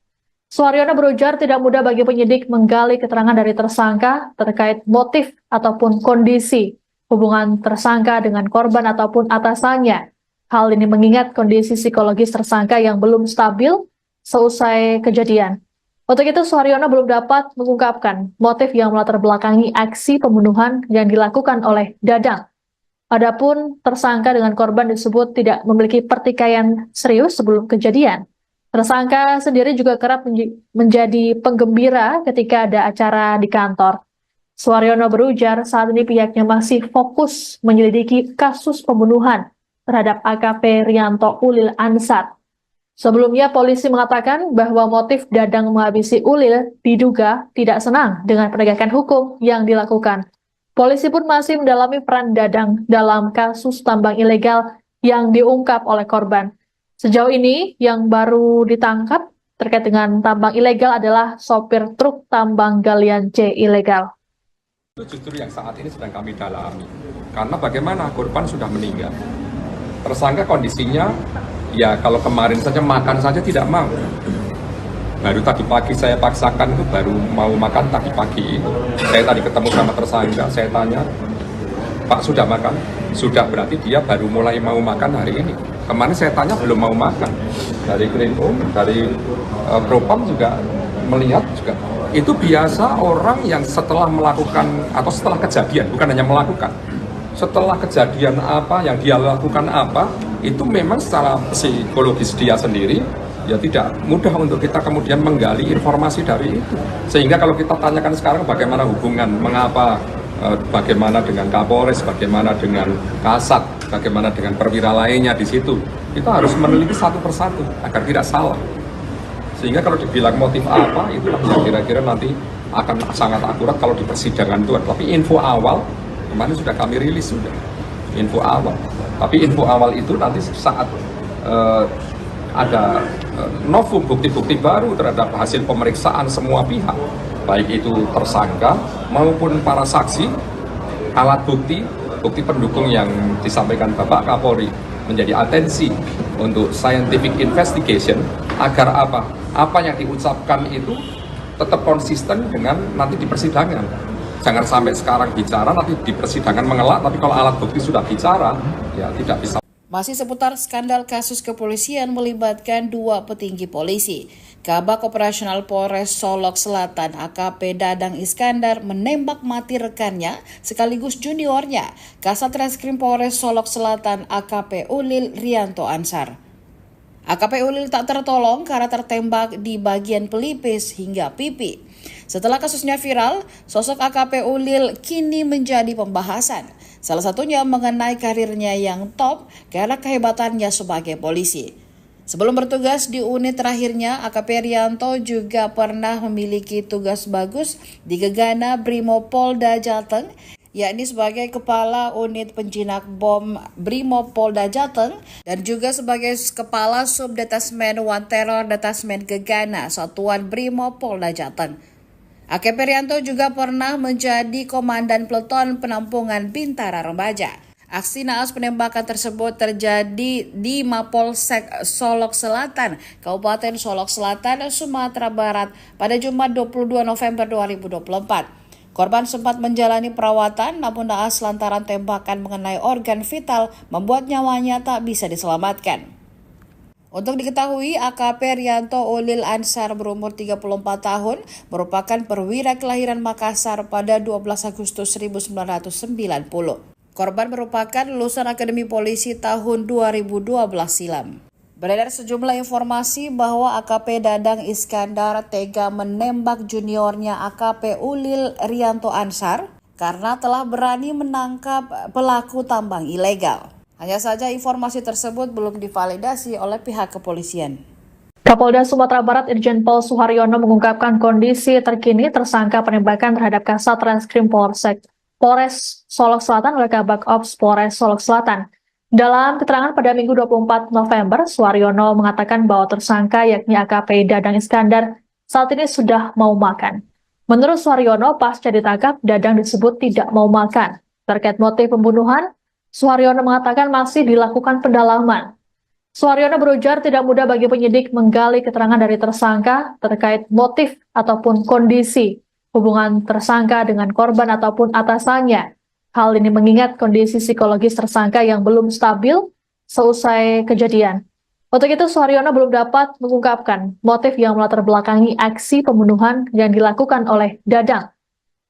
Suharyono berujar tidak mudah bagi penyidik menggali keterangan dari tersangka terkait motif ataupun kondisi hubungan tersangka dengan korban ataupun atasannya. Hal ini mengingat kondisi psikologis tersangka yang belum stabil seusai kejadian. Untuk itu, Suharyono belum dapat mengungkapkan motif yang melatar belakangi aksi pembunuhan yang dilakukan oleh Dadang. Adapun tersangka dengan korban disebut tidak memiliki pertikaian serius sebelum kejadian. Tersangka sendiri juga kerap menjadi penggembira ketika ada acara di kantor. Suharyono berujar saat ini pihaknya masih fokus menyelidiki kasus pembunuhan terhadap AKP Rianto Ulil Ansar. Sebelumnya polisi mengatakan bahwa motif Dadang menghabisi Ulil diduga tidak senang dengan penegakan hukum yang dilakukan. Polisi pun masih mendalami peran Dadang dalam kasus tambang ilegal yang diungkap oleh korban. Sejauh ini yang baru ditangkap terkait dengan tambang ilegal adalah sopir truk tambang galian C ilegal. Itu justru yang saat ini sedang kami dalami. Karena bagaimana korban sudah meninggal. Tersangka kondisinya, ya kalau kemarin saja makan saja tidak mau. Baru tadi pagi saya paksakan itu baru mau makan tadi pagi. Saya tadi ketemu sama tersangka, saya tanya, Pak sudah makan? Sudah, berarti dia baru mulai mau makan hari ini. Kemarin saya tanya belum mau makan. Dari Krimum, dari Propam juga melihat juga. Itu biasa orang yang setelah melakukan atau setelah kejadian, bukan hanya melakukan. Setelah kejadian apa yang dia lakukan apa, itu memang secara psikologis dia sendiri ya tidak mudah untuk kita kemudian menggali informasi dari itu. Sehingga kalau kita tanyakan sekarang bagaimana hubungan, mengapa, bagaimana dengan Kapolres, bagaimana dengan Kasat, bagaimana dengan perwira lainnya di situ, kita harus meneliti satu persatu agar tidak salah. Sehingga kalau dibilang motif apa, itu yang kira-kira nanti akan sangat akurat kalau di persidangan itu. Tapi info awal, kemarin sudah kami rilis sudah, info awal. Tapi info awal itu nanti saat ada novum bukti-bukti baru terhadap hasil pemeriksaan semua pihak, baik itu tersangka maupun para saksi, alat bukti, bukti pendukung yang disampaikan Bapak Kapolri menjadi atensi untuk scientific investigation agar apa yang diucapkan itu tetap konsisten dengan nanti di persidangan. Jangan sampai sekarang bicara, nanti di persidangan mengelak, tapi kalau alat bukti sudah bicara, ya tidak bisa. Masih seputar skandal kasus kepolisian melibatkan dua petinggi polisi. Kabak Operasional Polres Solok Selatan AKP Dadang Iskandar menembak mati rekannya sekaligus juniornya, Kasat Reskrim Polres Solok Selatan AKP Ulil Rianto Ansar. AKP Ulil tak tertolong karena tertembak di bagian pelipis hingga pipi. Setelah kasusnya viral, sosok AKP Ulil kini menjadi pembahasan. Salah satunya mengenai karirnya yang top karena kehebatannya sebagai polisi. Sebelum bertugas di unit terakhirnya, AKP Rianto juga pernah memiliki tugas bagus di Gegana Brimopolda Jateng, yakni sebagai Kepala Unit Penjinak Bom Brimopolda Jateng dan juga sebagai Kepala Subdetasmen One Terror Detasmen Gegana Satuan Brimopolda Jateng. AKP Rianto juga pernah menjadi Komandan Peleton Penampungan Bintara Remaja. Aksi naas penembakan tersebut terjadi di Mapolsek Solok Selatan, Kabupaten Solok Selatan, Sumatera Barat pada Jumat 22 November 2024. Korban sempat menjalani perawatan namun naas lantaran tembakan mengenai organ vital membuat nyawanya tak bisa diselamatkan. Untuk diketahui, AKP Rianto Ulil Ansar berumur 34 tahun merupakan perwira kelahiran Makassar pada 12 Agustus 1990. Korban merupakan lulusan Akademi Polisi tahun 2012 silam. Beredar sejumlah informasi bahwa AKP Dadang Iskandar tega menembak juniornya AKP Ulil Rianto Ansar karena telah berani menangkap pelaku tambang ilegal. Hanya saja informasi tersebut belum divalidasi oleh pihak kepolisian. Kapolda Sumatera Barat Irjen Pol Suharyono mengungkapkan kondisi terkini tersangka penembakan terhadap Kasat Reskrim Polres Solok Selatan oleh Kabak Ops Polres Solok Selatan. Dalam keterangan pada Minggu 24 November, Suharyono mengatakan bahwa tersangka yakni AKP Dadang Iskandar saat ini sudah mau makan. Menurut Suharyono, pasca ditangkap, Dadang disebut tidak mau makan. Terkait motif pembunuhan, Suharyono mengatakan masih dilakukan pendalaman. Suharyono berujar tidak mudah bagi penyidik menggali keterangan dari tersangka terkait motif ataupun kondisi hubungan tersangka dengan korban ataupun atasannya. Hal ini mengingat kondisi psikologis tersangka yang belum stabil seusai kejadian. Untuk itu, Suharyono belum dapat mengungkapkan motif yang melatar belakangi aksi pembunuhan yang dilakukan oleh Dadang.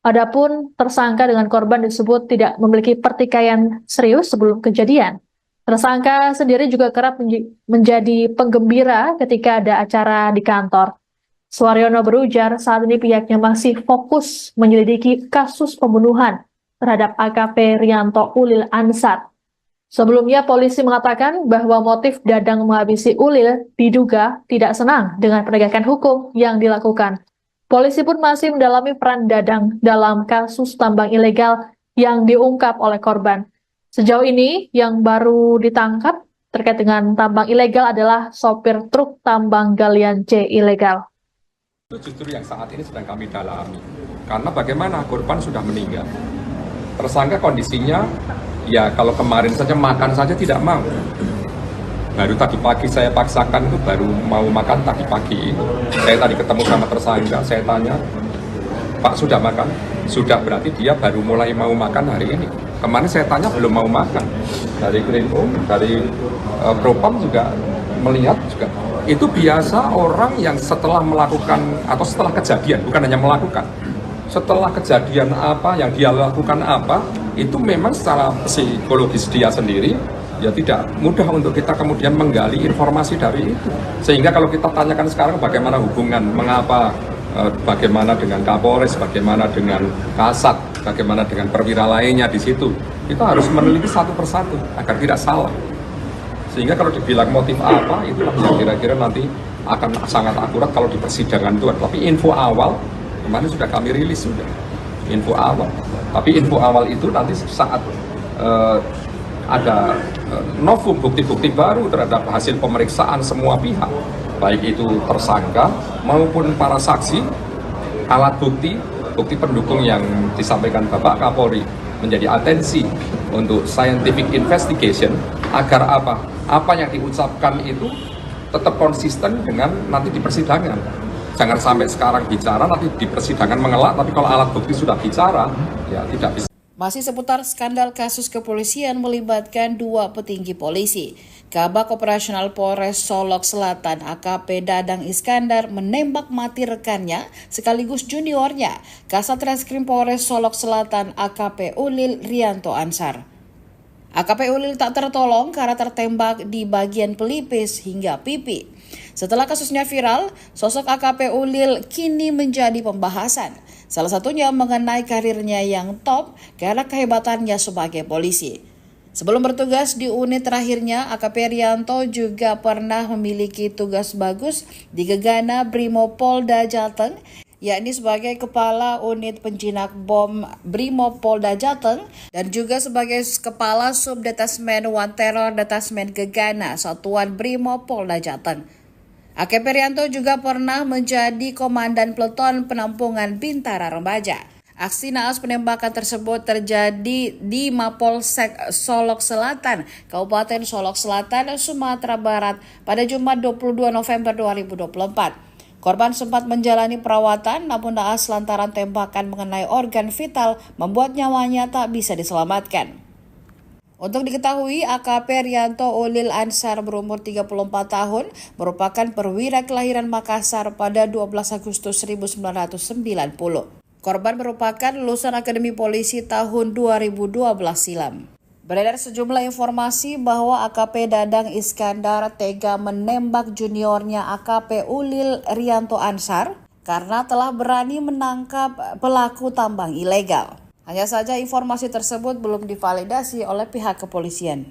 Adapun tersangka dengan korban disebut tidak memiliki pertikaian serius sebelum kejadian. Tersangka sendiri juga kerap menjadi penggembira ketika ada acara di kantor. Suharyono berujar saat ini pihaknya masih fokus menyelidiki kasus pembunuhan terhadap AKP Rianto Ulil Ansar. Sebelumnya polisi mengatakan bahwa motif Dadang menghabisi Ulil diduga tidak senang dengan penegakan hukum yang dilakukan. Polisi pun masih mendalami peran Dadang dalam kasus tambang ilegal yang diungkap oleh korban. Sejauh ini yang baru ditangkap terkait dengan tambang ilegal adalah sopir truk tambang galian C ilegal. Itu justru yang saat ini sedang kami dalami. Karena bagaimana korban sudah meninggal. Tersangka kondisinya, ya kalau kemarin saja makan saja tidak mau. Baru tadi pagi saya paksakan itu baru mau makan tadi pagi. Saya tadi ketemu sama tersangka, saya tanya, Pak sudah makan? Sudah, berarti dia baru mulai mau makan hari ini. Kemarin saya tanya belum mau makan. Dari Krimum, dari Propam juga melihat juga. Itu biasa orang yang setelah melakukan atau setelah kejadian, bukan hanya melakukan. Setelah kejadian apa yang dia lakukan apa, itu memang secara psikologis dia sendiri ya tidak mudah untuk kita kemudian menggali informasi dari itu. Sehingga kalau kita tanyakan sekarang bagaimana hubungan, mengapa, bagaimana dengan Kapolres, bagaimana dengan Kasat, bagaimana dengan perwira lainnya di situ, kita harus meneliti satu persatu agar tidak salah. Sehingga kalau dibilang motif apa, itu yang kira-kira nanti akan sangat akurat kalau di persidangan itu. Tapi info awal kemarin sudah kami rilis sudah info awal. Tapi info awal itu nanti saat ada novum bukti-bukti baru terhadap hasil pemeriksaan semua pihak, baik itu tersangka maupun para saksi, alat bukti pendukung yang disampaikan Bapak Kapolri menjadi atensi untuk scientific investigation agar apa yang diucapkan itu tetap konsisten dengan nanti di persidangan. Jangan sampai sekarang bicara, nanti di persidangan mengelak, tapi kalau alat bukti sudah bicara, ya tidak bisa. Masih seputar skandal kasus kepolisian melibatkan dua petinggi polisi. Kabak Operasional Polres Solok Selatan AKP Dadang Iskandar menembak mati rekannya sekaligus juniornya, Kasat Reskrim Polres Solok Selatan AKP Ulil Rianto Ansar. AKP Ulil tak tertolong karena tertembak di bagian pelipis hingga pipi. Setelah kasusnya viral, sosok AKP Ulil kini menjadi pembahasan. Salah satunya mengenai karirnya yang top karena kehebatannya sebagai polisi. Sebelum bertugas di unit terakhirnya, AKP Rianto juga pernah memiliki tugas bagus di Gegana Brimopolda Jateng, yakni sebagai Kepala Unit Penjinak Bom Brimopolda Jateng dan juga sebagai Kepala Subdetasmen One Terror Detasmen Gegana Satuan Brimopolda Jateng. AKP Rianto juga pernah menjadi Komandan Peleton Penampungan Bintara Remaja. Aksi naas penembakan tersebut terjadi di Mapolsek Solok Selatan, Kabupaten Solok Selatan, Sumatera Barat pada Jumat 22 November 2024. Korban sempat menjalani perawatan namun naas lantaran tembakan mengenai organ vital membuat nyawanya tak bisa diselamatkan. Untuk diketahui, AKP Rianto Ulil Ansar berumur 34 tahun merupakan perwira kelahiran Makassar pada 12 Agustus 1990. Korban merupakan lulusan Akademi Polisi tahun 2012 silam. Beredar sejumlah informasi bahwa AKP Dadang Iskandar tega menembak juniornya AKP Ulil Rianto Ansar karena telah berani menangkap pelaku tambang ilegal. Hanya saja informasi tersebut belum divalidasi oleh pihak kepolisian.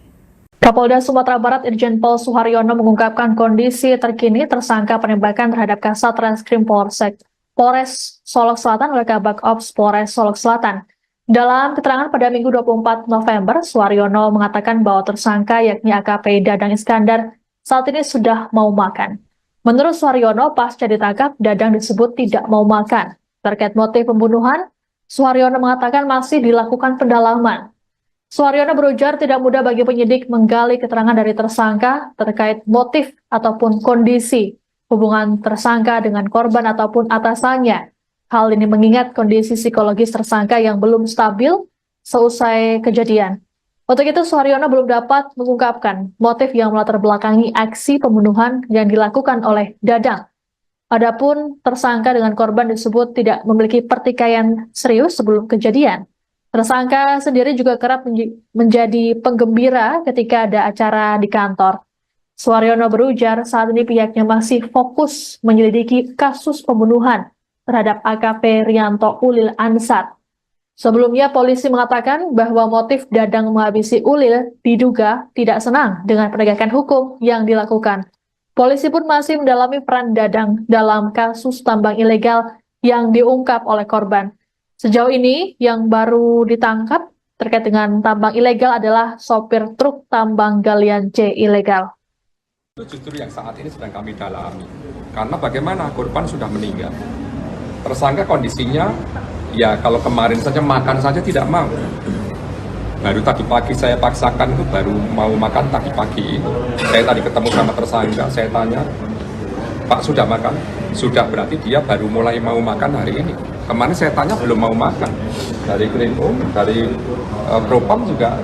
Kapolda Sumatera Barat Irjen Pol Suharyono mengungkapkan kondisi terkini tersangka penembakan terhadap Kasat Reskrim Polres Solok Selatan oleh Kabak Ops Polres Solok Selatan. Dalam keterangan pada Minggu 24 November, Suharyono mengatakan bahwa tersangka yakni AKP Dadang Iskandar saat ini sudah mau makan. Menurut Suharyono, pasca ditangkap, Dadang disebut tidak mau makan. Terkait motif pembunuhan, Suharyono mengatakan masih dilakukan pendalaman. Suharyono berujar tidak mudah bagi penyidik menggali keterangan dari tersangka terkait motif ataupun kondisi hubungan tersangka dengan korban ataupun atasannya. Hal ini mengingat kondisi psikologis tersangka yang belum stabil seusai kejadian. Untuk itu, Suharyono belum dapat mengungkapkan motif yang melatar belakangi aksi pembunuhan yang dilakukan oleh Dadang. Adapun tersangka dengan korban disebut tidak memiliki pertikaian serius sebelum kejadian. Tersangka sendiri juga kerap menjadi penggembira ketika ada acara di kantor. Suharyono berujar saat ini pihaknya masih fokus menyelidiki kasus pembunuhan terhadap AKP Rianto Ulil Ansar. Sebelumnya polisi mengatakan bahwa motif Dadang menghabisi Ulil diduga tidak senang dengan penegakan hukum yang dilakukan. Polisi pun masih mendalami peran Dadang dalam kasus tambang ilegal yang diungkap oleh korban. Sejauh ini yang baru ditangkap terkait dengan tambang ilegal adalah sopir truk tambang galian C ilegal. Itu justru yang saat ini sedang kami dalami. Karena bagaimana korban sudah meninggal. Tersangka kondisinya, ya kalau kemarin saja makan saja tidak mau. Baru tadi pagi saya paksakan itu baru mau makan tadi pagi. Saya tadi ketemu sama tersangka, saya tanya, Pak sudah makan? Sudah, berarti dia baru mulai mau makan hari ini. Kemarin saya tanya belum mau makan. Dari Krimum, dari Propam juga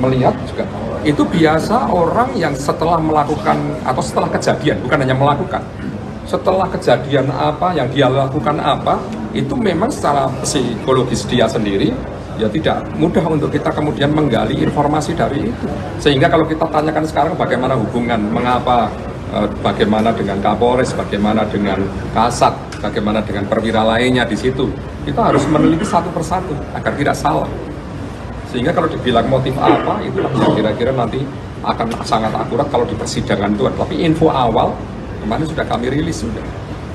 melihat juga. Itu biasa orang yang setelah melakukan atau setelah kejadian, bukan hanya melakukan, setelah kejadian apa yang dia lakukan apa, itu memang secara psikologis dia sendiri ya tidak mudah untuk kita kemudian menggali informasi dari itu. Sehingga kalau kita tanyakan sekarang bagaimana hubungan, mengapa, bagaimana dengan Kapolres, bagaimana dengan Kasat, bagaimana dengan perwira lainnya di situ, kita harus meneliti satu persatu agar tidak salah. Sehingga kalau dibilang motif apa, itu yang kira-kira nanti akan sangat akurat kalau di persidangan itu. Tapi info awal, kemarin sudah kami rilis sudah,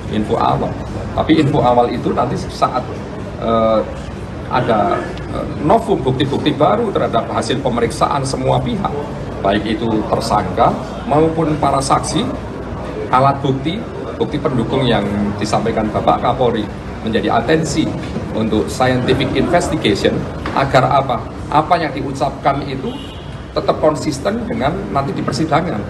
info awal. Tapi info awal itu nanti saat ada novum bukti-bukti baru terhadap hasil pemeriksaan semua pihak, baik itu tersangka maupun para saksi, alat bukti, bukti pendukung yang disampaikan Bapak Kapolri menjadi atensi untuk scientific investigation agar apa yang diucapkan itu tetap konsisten dengan nanti di persidangan.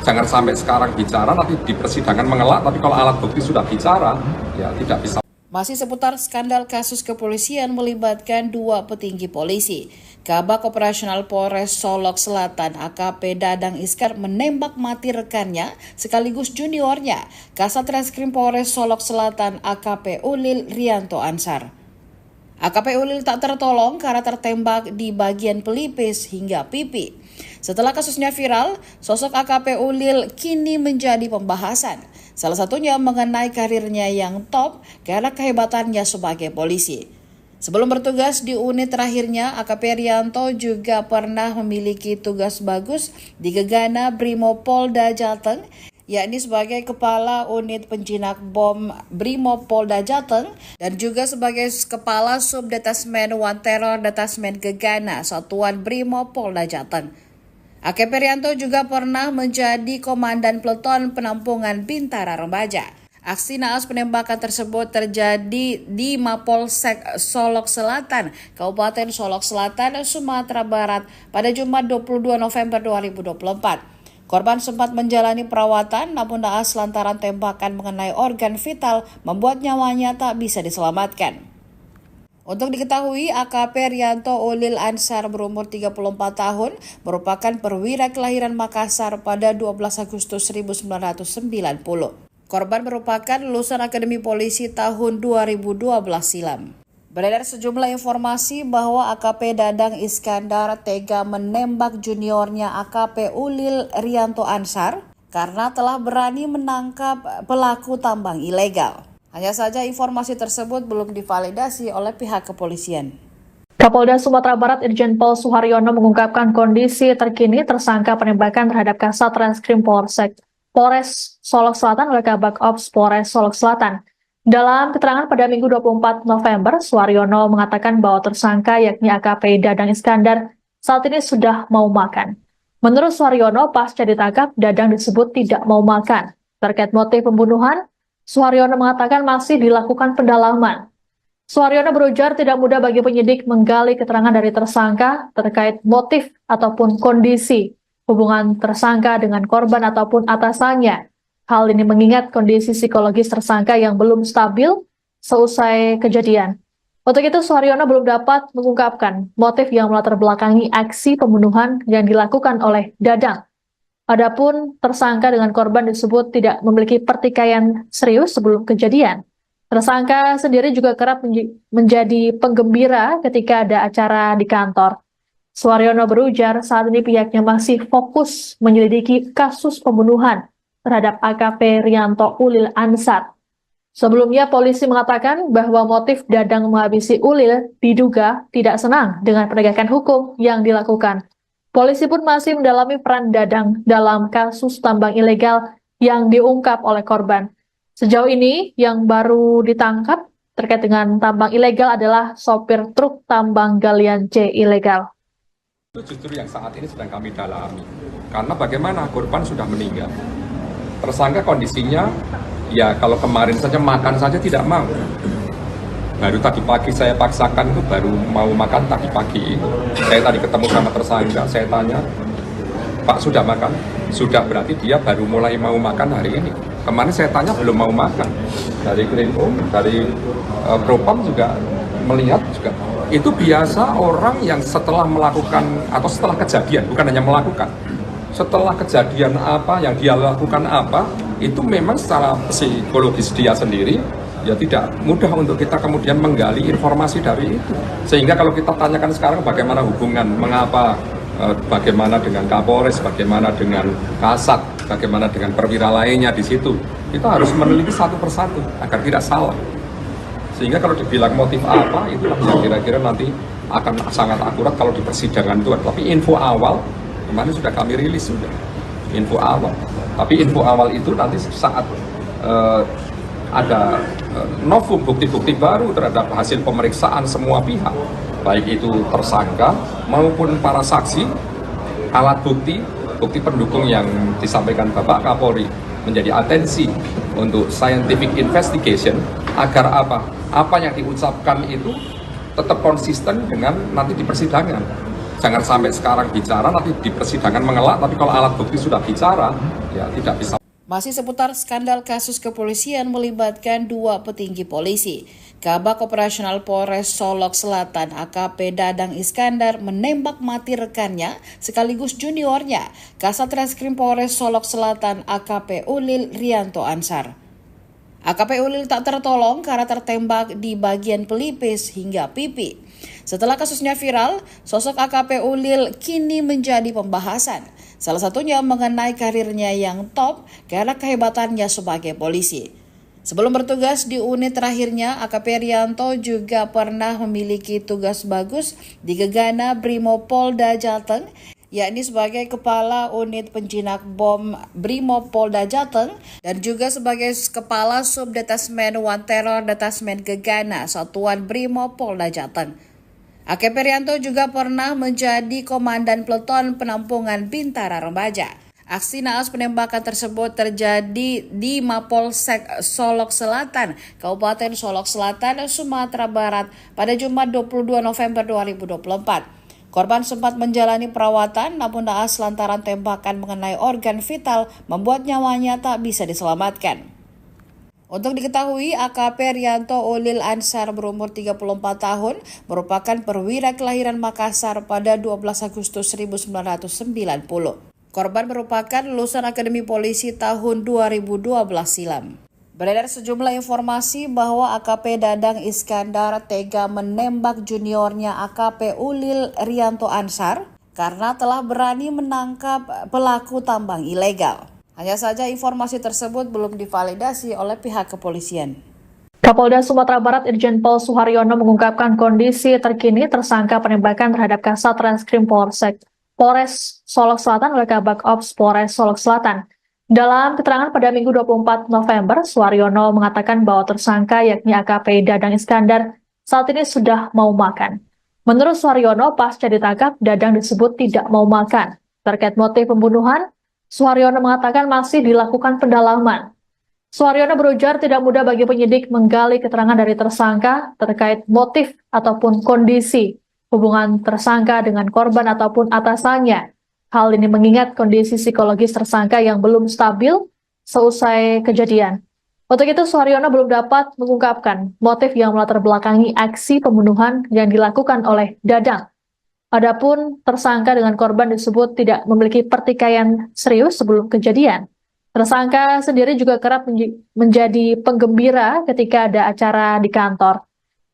Jangan sampai sekarang bicara, nanti di persidangan mengelak, tapi kalau alat bukti sudah bicara, ya tidak bisa. Masih seputar skandal kasus kepolisian melibatkan dua petinggi polisi. Kabak Operasional Polres Solok Selatan AKP Dadang Iskandar menembak mati rekannya sekaligus juniornya, Kasat Reskrim Polres Solok Selatan AKP Ulil Rianto Ansar. AKP Ulil tak tertolong karena tertembak di bagian pelipis hingga pipi. Setelah kasusnya viral, sosok AKP Ulil kini menjadi pembahasan. Salah satunya mengenai karirnya yang top karena kehebatannya sebagai polisi. Sebelum bertugas di unit terakhirnya, AKP Rianto juga pernah memiliki tugas bagus di Gegana Brimopolda Jateng, yakni sebagai Kepala Unit Penjinak Bom Brimopolda Jateng dan juga sebagai Kepala Subdetasmen One Terror Detasmen Gegana Satuan Brimopolda Jateng. AKP Rianto juga pernah menjadi Komandan Peleton Penampungan Bintara Remaja. Aksi naas penembakan tersebut terjadi di Mapolsek Solok Selatan, Kabupaten Solok Selatan, Sumatera Barat pada Jumat 22 November 2024. Korban sempat menjalani perawatan, namun naas lantaran tembakan mengenai organ vital membuat nyawanya tak bisa diselamatkan. Untuk diketahui, AKP Rianto Ulil Ansar berumur 34 tahun, merupakan perwira kelahiran Makassar pada 12 Agustus 1990. Korban merupakan lulusan Akademi Polisi tahun 2012 silam. Beredar sejumlah informasi bahwa AKP Dadang Iskandar tega menembak juniornya AKP Ulil Rianto Ansar karena telah berani menangkap pelaku tambang ilegal. Hanya saja informasi tersebut belum divalidasi oleh pihak kepolisian. Kapolda Sumatera Barat Irjen Pol Suharyono mengungkapkan kondisi terkini tersangka penembakan terhadap Kasat Reskrim Polres Solok Selatan oleh Kabak Ops Polres Solok Selatan. Dalam keterangan pada Minggu 24 November, Suharyono mengatakan bahwa tersangka yakni AKP Dadang Iskandar saat ini sudah mau makan. Menurut Suharyono, pasca ditangkap, Dadang disebut tidak mau makan. Terkait motif pembunuhan, Suharyono mengatakan masih dilakukan pendalaman. Suharyono berujar tidak mudah bagi penyidik menggali keterangan dari tersangka terkait motif ataupun kondisi hubungan tersangka dengan korban ataupun atasannya. Hal ini mengingat kondisi psikologis tersangka yang belum stabil seusai kejadian. Untuk itu, Suharyono belum dapat mengungkapkan motif yang melatar belakangi aksi pembunuhan yang dilakukan oleh Dadang. Adapun tersangka dengan korban disebut tidak memiliki pertikaian serius sebelum kejadian. Tersangka sendiri juga kerap menjadi penggembira ketika ada acara di kantor. Suharyono berujar saat ini pihaknya masih fokus menyelidiki kasus pembunuhan terhadap AKP Rianto Ulil Ansar. Sebelumnya polisi mengatakan bahwa motif Dadang menghabisi Ulil diduga tidak senang dengan penegakan hukum yang dilakukan. Polisi pun masih mendalami peran Dadang dalam kasus tambang ilegal yang diungkap oleh korban. Sejauh ini yang baru ditangkap terkait dengan tambang ilegal adalah sopir truk tambang galian C ilegal. Itu justru yang saat ini sedang kami dalami. Karena bagaimana korban sudah meninggal. Tersangka kondisinya, ya kalau kemarin saja makan saja tidak mau. Baru tadi pagi saya paksakan itu baru mau makan tadi pagi. Saya tadi ketemu sama tersangka, saya tanya, Pak sudah makan? Sudah, berarti dia baru mulai mau makan hari ini. Kemarin saya tanya belum mau makan. Dari Krimum, dari Propam juga melihat juga. Itu biasa orang yang setelah melakukan atau setelah kejadian, bukan hanya melakukan. Setelah kejadian apa yang dia lakukan apa, itu memang secara psikologis dia sendiri ya tidak mudah untuk kita kemudian menggali informasi dari itu. Sehingga kalau kita tanyakan sekarang bagaimana hubungan, mengapa, bagaimana dengan Kapolres, bagaimana dengan Kasat, bagaimana dengan perwira lainnya di situ, kita harus meneliti satu persatu agar tidak salah. Sehingga kalau dibilang motif apa, itulah yang kira-kira nanti akan sangat akurat kalau di persidangan itu. Tapi info awal kemarin sudah kami rilis sudah info awal. Tapi info awal itu nanti saat ada novum bukti-bukti baru terhadap hasil pemeriksaan semua pihak, baik itu tersangka maupun para saksi, alat bukti pendukung yang disampaikan Bapak Kapolri menjadi atensi untuk scientific investigation agar apa yang diucapkan itu tetap konsisten dengan nanti di persidangan. Jangan sampai sekarang bicara, nanti di persidangan mengelak, tapi kalau alat bukti sudah bicara, ya tidak bisa. Masih seputar skandal kasus kepolisian melibatkan dua petinggi polisi. Kabak Operasional Polres Solok Selatan AKP Dadang Iskandar menembak mati rekannya sekaligus juniornya, Kasat Reskrim Polres Solok Selatan AKP Ulil Rianto Ansar. AKP Ulil tak tertolong karena tertembak di bagian pelipis hingga pipi. Setelah kasusnya viral, sosok AKP Ulil kini menjadi pembahasan. Salah satunya mengenai karirnya yang top karena kehebatannya sebagai polisi. Sebelum bertugas di unit terakhirnya, AKP Rianto juga pernah memiliki tugas bagus di Gegana Brimopolda Jateng, yakni sebagai Kepala Unit Penjinak Bom Brimopolda Jateng dan juga sebagai Kepala Subdetasmen One Terror Detasmen Gegana Satuan Brimopolda Jateng. AKP Rianto juga pernah menjadi Komandan Peleton Penampungan Bintara Remaja. Aksi naas penembakan tersebut terjadi di Mapolsek Solok Selatan, Kabupaten Solok Selatan, Sumatera Barat pada Jumat 22 November 2024. Korban sempat menjalani perawatan namun naas lantaran tembakan mengenai organ vital membuat nyawanya tak bisa diselamatkan. Untuk diketahui, AKP Rianto Ulil Ansar berumur 34 tahun merupakan perwira kelahiran Makassar pada 12 Agustus 1990. Korban merupakan lulusan Akademi Polisi tahun 2012 silam. Beredar sejumlah informasi bahwa AKP Dadang Iskandar tega menembak juniornya AKP Ulil Rianto Ansar karena telah berani menangkap pelaku tambang ilegal. Hanya saja informasi tersebut belum divalidasi oleh pihak kepolisian. Kapolda Sumatera Barat Irjen Pol Suharyono mengungkapkan kondisi terkini tersangka penembakan terhadap Kasat Reskrim Polres Solok Selatan oleh Kabak Ops Polres Solok Selatan. Dalam keterangan pada Minggu 24 November, Suharyono mengatakan bahwa tersangka yakni AKP Dadang Iskandar saat ini sudah mau makan. Menurut Suharyono, pasca ditangkap, Dadang disebut tidak mau makan. Terkait motif pembunuhan, Suharyono mengatakan masih dilakukan pendalaman. Suharyono berujar tidak mudah bagi penyidik menggali keterangan dari tersangka terkait motif ataupun kondisi hubungan tersangka dengan korban ataupun atasannya. Hal ini mengingat kondisi psikologis tersangka yang belum stabil seusai kejadian. Untuk itu, Suharyono belum dapat mengungkapkan motif yang melatar belakangi aksi pembunuhan yang dilakukan oleh Dadang. Adapun tersangka dengan korban disebut tidak memiliki pertikaian serius sebelum kejadian. Tersangka sendiri juga kerap menjadi penggembira ketika ada acara di kantor.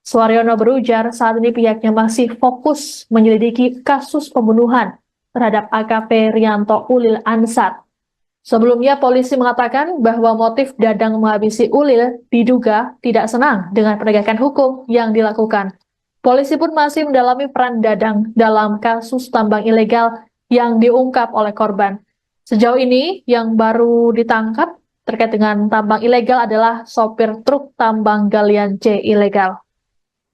Suharyono berujar saat ini pihaknya masih fokus menyelidiki kasus pembunuhan terhadap AKP Rianto Ulil Ansar. Sebelumnya polisi mengatakan bahwa motif Dadang menghabisi Ulil diduga tidak senang dengan penegakan hukum yang dilakukan. Polisi pun masih mendalami peran Dadang dalam kasus tambang ilegal yang diungkap oleh korban. Sejauh ini yang baru ditangkap terkait dengan tambang ilegal adalah sopir truk tambang galian C ilegal.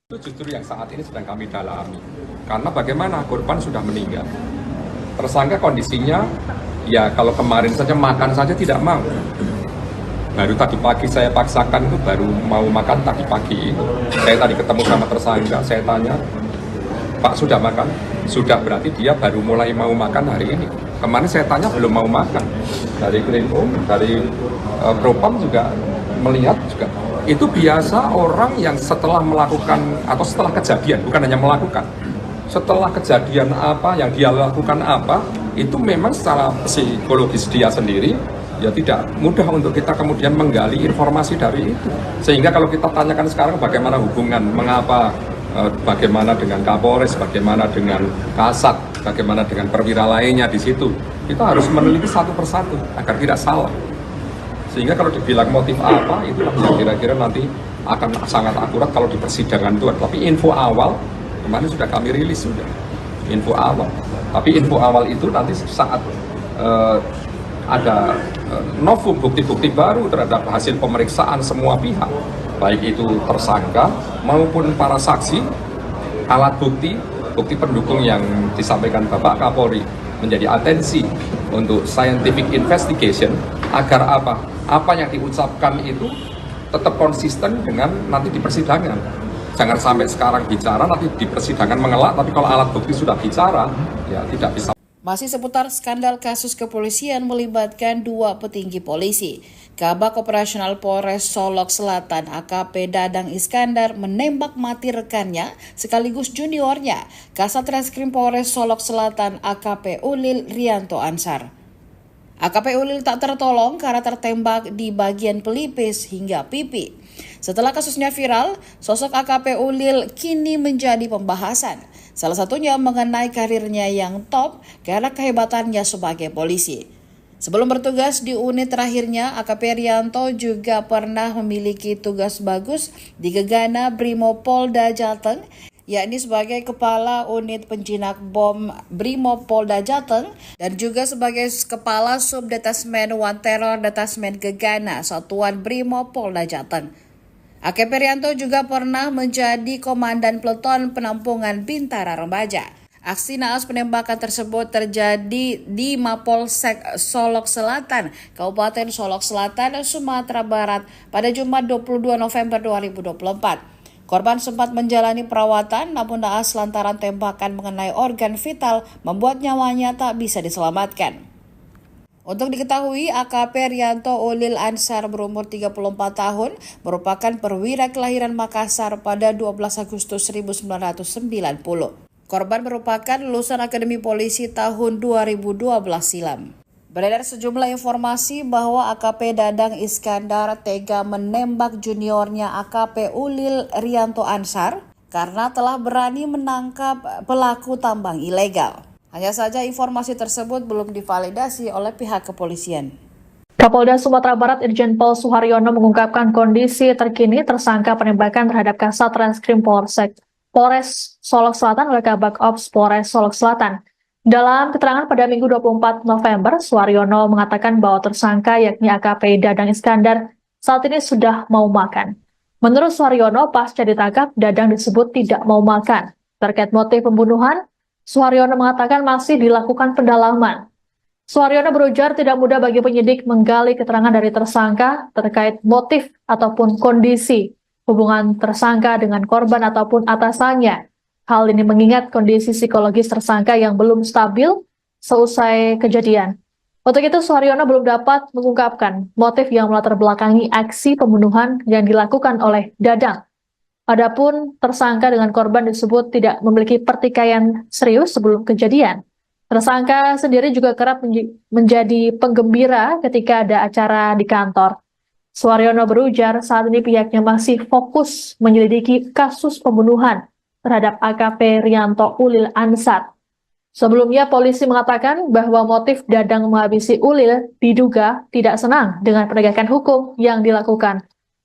Itu justru yang saat ini sedang kami dalami. Karena bagaimana korban sudah meninggal. Tersangka kondisinya, ya kalau kemarin saja makan saja tidak mau. Baru tadi pagi saya paksakan itu baru mau makan tadi pagi. Saya tadi ketemu sama tersangka, saya tanya, Pak sudah makan? Sudah, berarti dia baru mulai mau makan hari ini. Kemarin saya tanya belum mau makan. Dari Krimum, dari Propam juga melihat juga. Itu biasa orang yang setelah melakukan atau setelah kejadian, bukan hanya melakukan, setelah kejadian apa yang dia lakukan apa, itu memang secara psikologis dia sendiri ya tidak mudah untuk kita kemudian menggali informasi dari itu. Sehingga kalau kita tanyakan sekarang bagaimana hubungan, mengapa, bagaimana dengan Kapolres, bagaimana dengan Kasat, bagaimana dengan perwira lainnya di situ, kita harus meneliti satu persatu agar tidak salah. Sehingga kalau dibilang motif apa, itu yang kira-kira nanti akan sangat akurat kalau di persidangan itu. Tapi info awal, kemarin sudah kami rilis sudah, info awal. Tapi info awal itu nanti saat ada novum bukti-bukti baru terhadap hasil pemeriksaan semua pihak, baik itu tersangka maupun para saksi, alat bukti, bukti pendukung yang disampaikan Bapak Kapolri menjadi atensi untuk scientific investigation agar apa yang diucapkan itu tetap konsisten dengan nanti di persidangan. Jangan sampai sekarang bicara, nanti di persidangan mengelak, tapi kalau alat bukti sudah bicara, ya tidak bisa. Masih seputar skandal kasus kepolisian melibatkan dua petinggi polisi. Kabak Operasional Polres Solok Selatan AKP Dadang Iskandar menembak mati rekannya sekaligus juniornya, Kasat Reskrim Polres Solok Selatan AKP Ulil Rianto Ansar. AKP Ulil tak tertolong karena tertembak di bagian pelipis hingga pipi. Setelah kasusnya viral, sosok AKP Ulil kini menjadi pembahasan. Salah satunya mengenai karirnya yang top karena kehebatannya sebagai polisi. Sebelum bertugas di unit terakhirnya, AKP Rianto juga pernah memiliki tugas bagus di Gegana Brimopolda Jateng, yakni sebagai Kepala Unit Penjinak Bom Brimopolda Jateng dan juga sebagai Kepala Subdetasmen One Terror Detasmen Gegana Satuan Brimopolda Jateng. AKP Rianto juga pernah menjadi Komandan Peleton Penampungan Bintara Remaja. Aksi naas penembakan tersebut terjadi di Mapolsek Solok Selatan, Kabupaten Solok Selatan, Sumatera Barat pada Jumat 22 November 2024. Korban sempat menjalani perawatan namun naas lantaran tembakan mengenai organ vital membuat nyawanya tak bisa diselamatkan. Untuk diketahui, AKP Rianto Ulil Ansar berumur 34 tahun merupakan perwira kelahiran Makassar pada 12 Agustus 1990. Korban merupakan lulusan Akademi Polisi tahun 2012 silam. Beredar sejumlah informasi bahwa AKP Dadang Iskandar tega menembak juniornya AKP Ulil Rianto Ansar karena telah berani menangkap pelaku tambang ilegal. Hanya saja informasi tersebut belum divalidasi oleh pihak kepolisian. Kapolda Sumatera Barat Irjen Pol Suharyono mengungkapkan kondisi terkini tersangka penembakan terhadap Kasat Reskrim Polres Solok Selatan oleh Kabak Ops Polres Solok Selatan. Dalam keterangan pada Minggu 24 November, Suharyono mengatakan bahwa tersangka yakni AKP Dadang Iskandar saat ini sudah mau makan. Menurut Suharyono, pasca ditangkap, Dadang disebut tidak mau makan. Terkait motif pembunuhan, Suharyono mengatakan masih dilakukan pendalaman. Suharyono berujar tidak mudah bagi penyidik menggali keterangan dari tersangka terkait motif ataupun kondisi hubungan tersangka dengan korban ataupun atasannya. Hal ini mengingat kondisi psikologis tersangka yang belum stabil seusai kejadian. Untuk itu, Suharyono belum dapat mengungkapkan motif yang melatar belakangi aksi pembunuhan yang dilakukan oleh Dadang. Adapun tersangka dengan korban disebut tidak memiliki pertikaian serius sebelum kejadian. Tersangka sendiri juga kerap menjadi penggembira ketika ada acara di kantor. Suharyono berujar saat ini pihaknya masih fokus menyelidiki kasus pembunuhan terhadap AKP Rianto Ulil Ansar. Sebelumnya polisi mengatakan bahwa motif Dadang menghabisi Ulil diduga tidak senang dengan penegakan hukum yang dilakukan.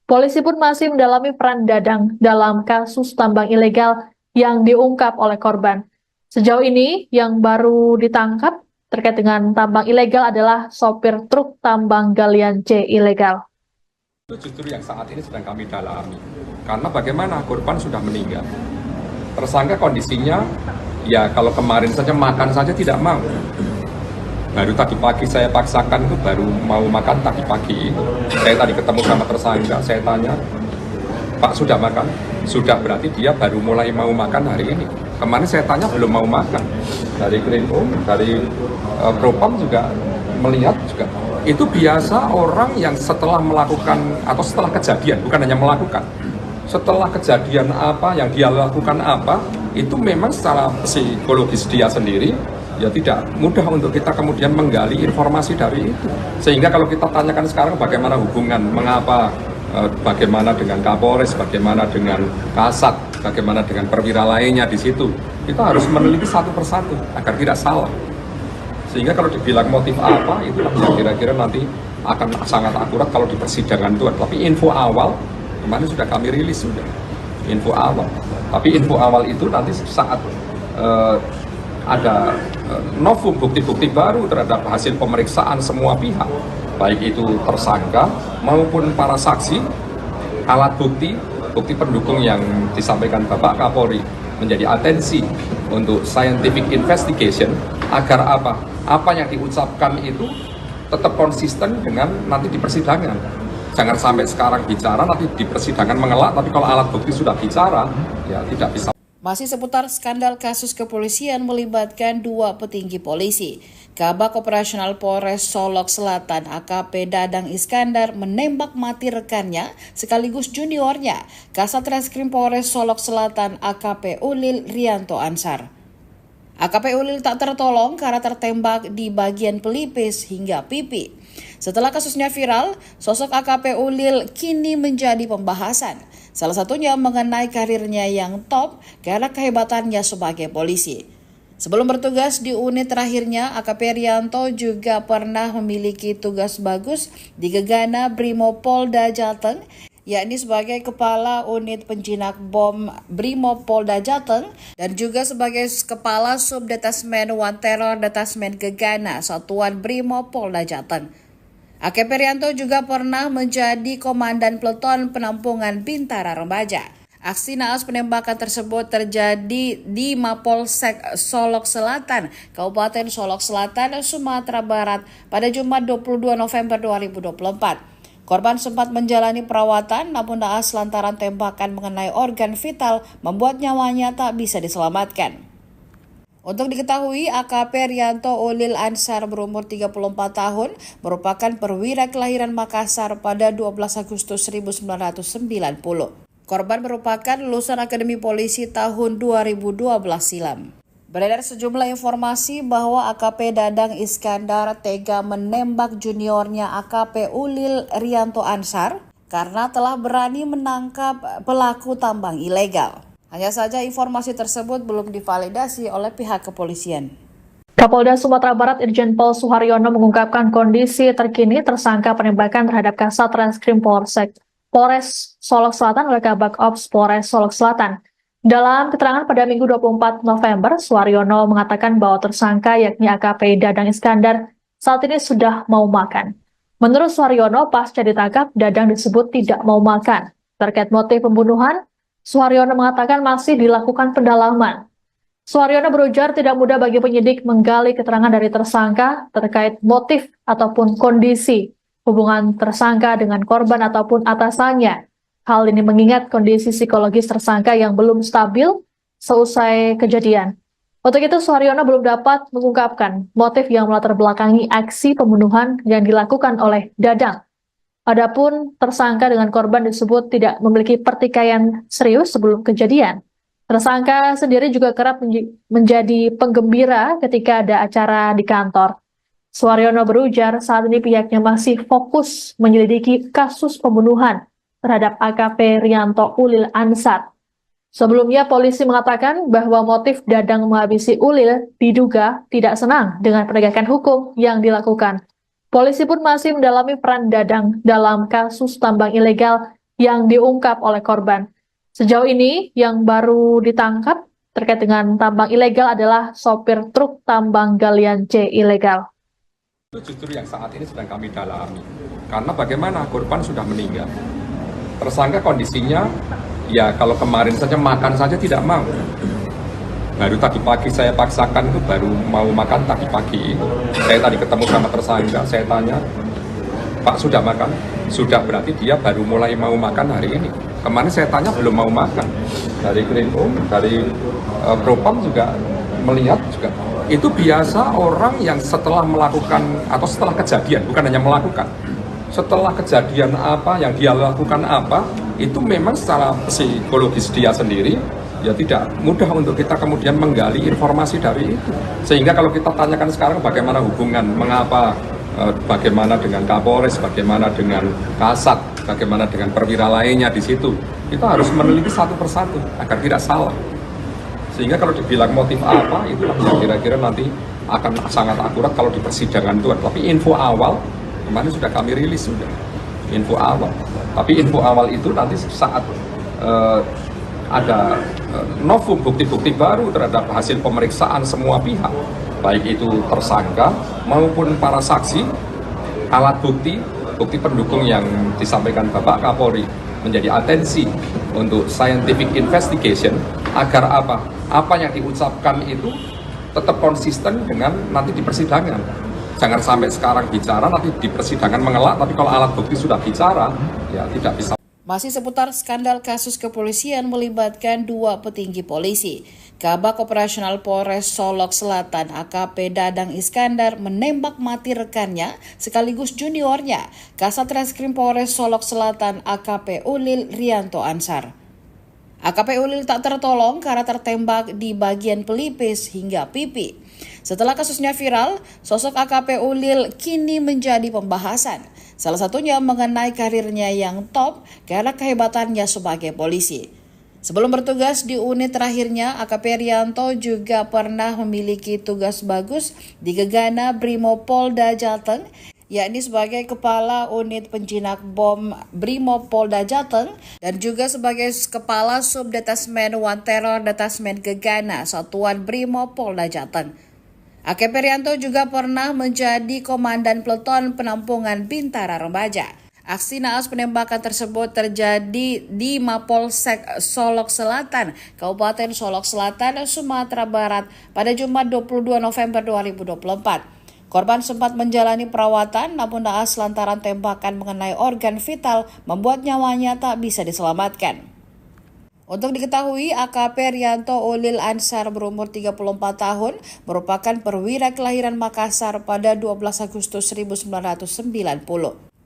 Polisi pun masih mendalami peran Dadang dalam kasus tambang ilegal yang diungkap oleh korban. Sejauh ini yang baru ditangkap terkait dengan tambang ilegal adalah sopir truk tambang galian C ilegal. Itu justru yang saat ini sedang kami dalami. Karena bagaimana korban sudah meninggal. Tersangka kondisinya, ya kalau kemarin saja makan saja tidak mau. Baru tadi pagi saya paksakan itu baru mau makan tadi pagi. Saya tadi ketemu sama tersangka, saya tanya, Pak sudah makan? Sudah, berarti dia baru mulai mau makan hari ini. Kemarin saya tanya belum mau makan. Dari Krimum, dari Propam juga melihat juga. Itu biasa orang yang setelah melakukan atau setelah kejadian, bukan hanya melakukan, setelah kejadian apa yang dia lakukan apa, itu memang secara psikologis dia sendiri ya tidak mudah untuk kita kemudian menggali informasi dari itu. Sehingga kalau kita tanyakan sekarang bagaimana hubungan, mengapa, bagaimana dengan Kapolres, bagaimana dengan Kasat, bagaimana dengan perwira lainnya di situ, kita harus meneliti satu persatu agar tidak salah. Sehingga kalau dibilang motif apa, itu yang kira-kira nanti akan sangat akurat kalau di persidangan itu. Tapi info awal, kemarin sudah kami rilis sudah, info awal. Tapi info awal itu nanti saat ada novum bukti-bukti baru terhadap hasil pemeriksaan semua pihak, baik itu tersangka maupun para saksi, alat bukti, bukti pendukung yang disampaikan Bapak Kapolri menjadi atensi untuk scientific investigation agar apa yang diucapkan itu tetap konsisten dengan nanti di persidangan. Jangan sampai sekarang bicara, nanti di persidangan mengelak, tapi kalau alat bukti sudah bicara, ya tidak bisa. Masih seputar skandal kasus kepolisian melibatkan dua petinggi polisi. Kabak Operasional Polres Solok Selatan AKP Dadang Iskandar menembak mati rekannya sekaligus juniornya, Kasat Reskrim Polres Solok Selatan AKP Ulil Rianto Ansar. AKP Ulil tak tertolong karena tertembak di bagian pelipis hingga pipi. Setelah kasusnya viral, sosok AKP Ulil kini menjadi pembahasan. Salah satunya mengenai karirnya yang top karena kehebatannya sebagai polisi. Sebelum bertugas di unit terakhirnya, AKP Rianto juga pernah memiliki tugas bagus di Gegana Brimopolda Jateng, yakni sebagai Kepala Unit Penjinak Bom Brimopolda Jateng dan juga sebagai Kepala Subdetasmen One Terror Detasmen Gegana Satuan Brimopolda Jateng. AKP Rianto juga pernah menjadi Komandan Peleton Penampungan Bintara Remaja. Aksi naas penembakan tersebut terjadi di Mapolsek Solok Selatan, Kabupaten Solok Selatan, Sumatera Barat pada Jumat 22 November 2024. Korban sempat menjalani perawatan namun naas lantaran tembakan mengenai organ vital membuat nyawanya tak bisa diselamatkan. Untuk diketahui, AKP Rianto Ulil Ansar berumur 34 tahun merupakan perwira kelahiran Makassar pada 12 Agustus 1990. Korban merupakan lulusan Akademi Polisi tahun 2012 silam. Beredar sejumlah informasi bahwa AKP Dadang Iskandar tega menembak juniornya AKP Ulil Rianto Ansar karena telah berani menangkap pelaku tambang ilegal. Hanya saja informasi tersebut belum divalidasi oleh pihak kepolisian. Kapolda Sumatera Barat Irjen Pol Suharyono mengungkapkan kondisi terkini tersangka penembakan terhadap Kasat Reskrim Polres Solok Selatan oleh Kabak Ops Polres Solok Selatan. Dalam keterangan pada Minggu 24 November, Suharyono mengatakan bahwa tersangka yakni AKP Dadang Iskandar saat ini sudah mau makan. Menurut Suharyono, pasca ditangkap, Dadang disebut tidak mau makan. Terkait motif pembunuhan, Suharyono mengatakan masih dilakukan pendalaman. Suharyono berujar tidak mudah bagi penyidik menggali keterangan dari tersangka terkait motif ataupun kondisi hubungan tersangka dengan korban ataupun atasannya. Hal ini mengingat kondisi psikologis tersangka yang belum stabil seusai kejadian. Untuk itu, Suharyono belum dapat mengungkapkan motif yang melatar belakangi aksi pembunuhan yang dilakukan oleh Dadang. Adapun tersangka dengan korban disebut tidak memiliki pertikaian serius sebelum kejadian. Tersangka sendiri juga kerap menjadi penggembira ketika ada acara di kantor. Suharyono berujar saat ini pihaknya masih fokus menyelidiki kasus pembunuhan terhadap AKP Rianto Ulil Ansar. Sebelumnya polisi mengatakan bahwa motif Dadang menghabisi Ulil diduga tidak senang dengan penegakan hukum yang dilakukan. Polisi pun masih mendalami peran Dadang dalam kasus tambang ilegal yang diungkap oleh korban. Sejauh ini yang baru ditangkap terkait dengan tambang ilegal adalah sopir truk tambang galian C ilegal. Itu justru yang saat ini sedang kami dalami. Karena bagaimana korban sudah meninggal. Tersangka kondisinya, ya kalau kemarin saja makan saja tidak mau. Baru tadi pagi saya paksakan itu baru mau makan tadi pagi. Saya tadi ketemu sama tersangka, saya tanya, Pak sudah makan? Sudah, berarti dia baru mulai mau makan hari ini. Kemarin saya tanya belum mau makan. Dari Krimum, dari Propam juga melihat juga. Itu biasa orang yang setelah melakukan atau setelah kejadian, bukan hanya melakukan, setelah kejadian apa yang dia lakukan apa, itu memang secara psikologis dia sendiri ya tidak mudah untuk kita kemudian menggali informasi dari itu. Sehingga kalau kita tanyakan sekarang bagaimana hubungan, mengapa, bagaimana dengan Kapolres, bagaimana dengan Kasat, bagaimana dengan perwira lainnya di situ, kita harus meneliti satu persatu agar tidak salah. Sehingga kalau dibilang motif apa, itu yang kira-kira nanti akan sangat akurat kalau di persidangan itu. Tapi info awal, kemarin sudah kami rilis sudah, info awal. Tapi info awal itu nanti saat ada novum bukti-bukti baru terhadap hasil pemeriksaan semua pihak, baik itu tersangka maupun para saksi, alat bukti, bukti pendukung yang disampaikan Bapak Kapolri menjadi atensi untuk scientific investigation agar apa yang diucapkan itu tetap konsisten dengan nanti di persidangan. Jangan sampai sekarang bicara, nanti di persidangan mengelak, tapi kalau alat bukti sudah bicara, ya tidak bisa. Masih seputar skandal kasus kepolisian melibatkan dua petinggi polisi. Kabak Operasional Polres Solok Selatan AKP Dadang Iskandar menembak mati rekannya sekaligus juniornya, Kasat Reskrim Polres Solok Selatan AKP Ulil Rianto Ansar. AKP Ulil tak tertolong karena tertembak di bagian pelipis hingga pipi. Setelah kasusnya viral, sosok AKP Ulil kini menjadi pembahasan. Salah satunya mengenai karirnya yang top karena kehebatannya sebagai polisi. Sebelum bertugas di unit terakhirnya, AKP Rianto juga pernah memiliki tugas bagus di Gegana Brimopolda Jateng, yakni sebagai Kepala Unit Penjinak Bom Brimopolda Jateng dan juga sebagai Kepala Subdetasmen One Terror Detasmen Gegana Satuan Brimopolda Jateng. AKP Rianto juga pernah menjadi Komandan Peleton Penampungan Bintara Remaja. Aksi naas penembakan tersebut terjadi di Mapolsek Solok Selatan, Kabupaten Solok Selatan, Sumatera Barat pada Jumat 22 November 2024. Korban sempat menjalani perawatan namun naas lantaran tembakan mengenai organ vital membuat nyawanya tak bisa diselamatkan. Untuk diketahui, AKP Rianto Ulil Ansar berumur 34 tahun merupakan perwira kelahiran Makassar pada 12 Agustus 1990.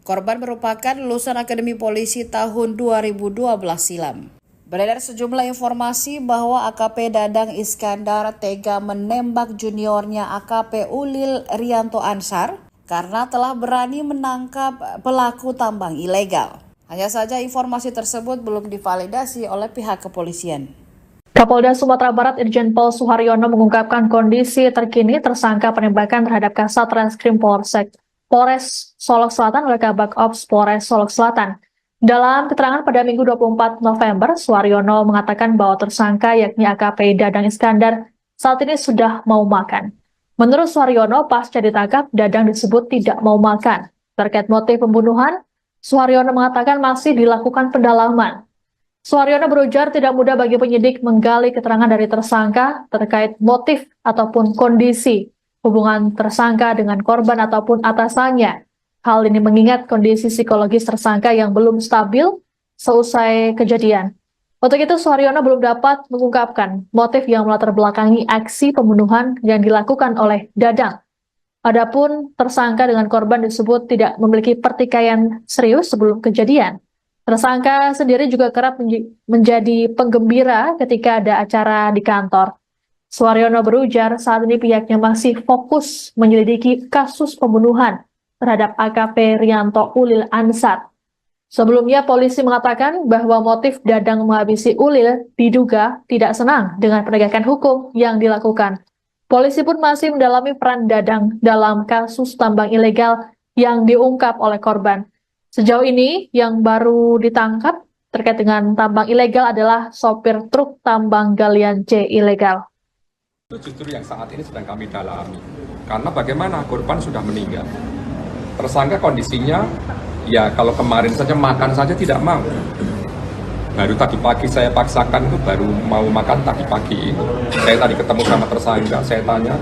Korban merupakan lulusan Akademi Polisi tahun 2012 silam. Beredar sejumlah informasi bahwa AKP Dadang Iskandar tega menembak juniornya AKP Ulil Rianto Ansar karena telah berani menangkap pelaku tambang ilegal. Hanya saja informasi tersebut belum divalidasi oleh pihak kepolisian. Kapolda Sumatera Barat Irjen Pol Suharyono mengungkapkan kondisi terkini tersangka penembakan terhadap Kasat Reskrim Polres Solok Selatan oleh Kabak Ops Polres Solok Selatan. Dalam keterangan pada Minggu 24 November, Suharyono mengatakan bahwa tersangka yakni AKP Dadang Iskandar saat ini sudah mau makan. Menurut Suharyono, pasca ditangkap, Dadang disebut tidak mau makan. Terkait motif pembunuhan, Suharyono mengatakan masih dilakukan pendalaman. Suharyono berujar tidak mudah bagi penyidik menggali keterangan dari tersangka terkait motif ataupun kondisi hubungan tersangka dengan korban ataupun atasannya. Hal ini mengingat kondisi psikologis tersangka yang belum stabil seusai kejadian. Untuk itu, Suharyono belum dapat mengungkapkan motif yang melatar belakangi aksi pembunuhan yang dilakukan oleh Dadang. Adapun tersangka dengan korban disebut tidak memiliki pertikaian serius sebelum kejadian. Tersangka sendiri juga kerap menjadi penggembira ketika ada acara di kantor. Suharyono berujar saat ini pihaknya masih fokus menyelidiki kasus pembunuhan terhadap AKP Rianto Ulil Ansar. Sebelumnya polisi mengatakan bahwa motif Dadang menghabisi Ulil diduga tidak senang dengan penegakan hukum yang dilakukan. Polisi pun masih mendalami peran Dadang dalam kasus tambang ilegal yang diungkap oleh korban. Sejauh ini yang baru ditangkap terkait dengan tambang ilegal adalah sopir truk tambang galian C ilegal. Itu justru yang saat ini sedang kami dalami. Karena bagaimana korban sudah meninggal. Tersangka kondisinya, ya kalau kemarin saja makan saja tidak mau. Baru tadi pagi saya paksakan itu baru mau makan tadi pagi. Saya tadi ketemu sama tersangka, saya tanya,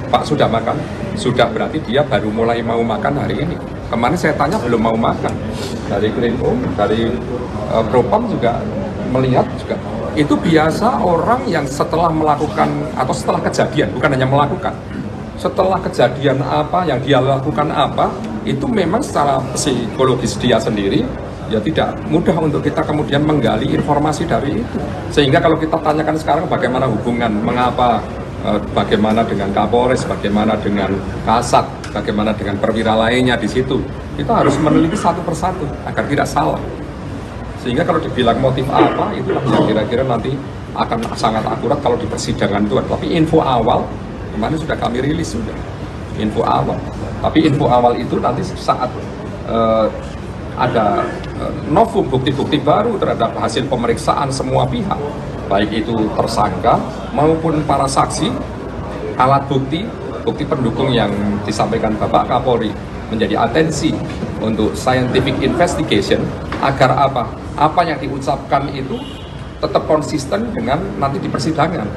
Pak sudah makan? Sudah, berarti dia baru mulai mau makan hari ini. Kemarin saya tanya belum mau makan. Dari Krimum, dari Propam juga melihat juga. Itu biasa orang yang setelah melakukan atau setelah kejadian, bukan hanya melakukan, setelah kejadian apa yang dia lakukan apa, itu memang secara psikologis dia sendiri ya tidak mudah untuk kita kemudian menggali informasi dari itu. Sehingga kalau kita tanyakan sekarang bagaimana hubungan, mengapa, bagaimana dengan Kapolres, bagaimana dengan Kasat, bagaimana dengan perwira lainnya di situ, kita harus meneliti satu persatu agar tidak salah. Sehingga kalau dibilang motif apa, itulah yang kira-kira nanti akan sangat akurat kalau di persidangan itu. Tapi info awal, kemarin sudah kami rilis sudah, info awal. Tapi info awal itu nanti saat ada novum bukti-bukti baru terhadap hasil pemeriksaan semua pihak, baik itu tersangka maupun para saksi, alat bukti, bukti pendukung yang disampaikan Bapak Kapolri menjadi atensi untuk scientific investigation agar apa yang diucapkan itu tetap konsisten dengan nanti di persidangan.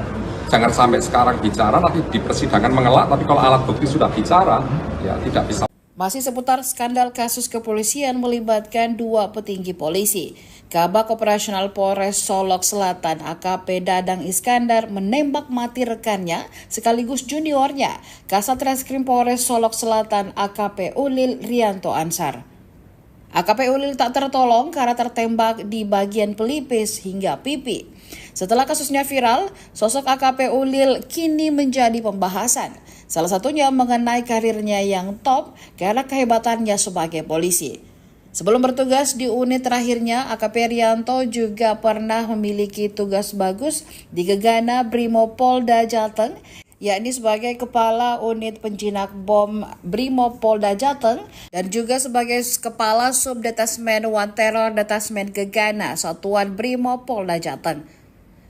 Jangan sampai sekarang bicara, nanti di persidangan mengelak, tapi kalau alat bukti sudah bicara, ya tidak bisa. Masih seputar skandal kasus kepolisian melibatkan dua petinggi polisi. Kabak Operasional Polres Solok Selatan AKP Dadang Iskandar menembak mati rekannya sekaligus juniornya, Kasat Reskrim Polres Solok Selatan AKP Ulil Rianto Ansar. AKP Ulil tak tertolong karena tertembak di bagian pelipis hingga pipi. Setelah kasusnya viral, sosok AKP Ulil kini menjadi pembahasan. Salah satunya mengenai karirnya yang top karena kehebatannya sebagai polisi. Sebelum bertugas di unit terakhirnya, AKP Rianto juga pernah memiliki tugas bagus di Gegana Brimopolda Jateng, yakni sebagai Kepala Unit Penjinak Bom Brimopolda Jateng dan juga sebagai Kepala Subdetasmen One Terror Detasmen Gegana Satuan Brimopolda Jateng.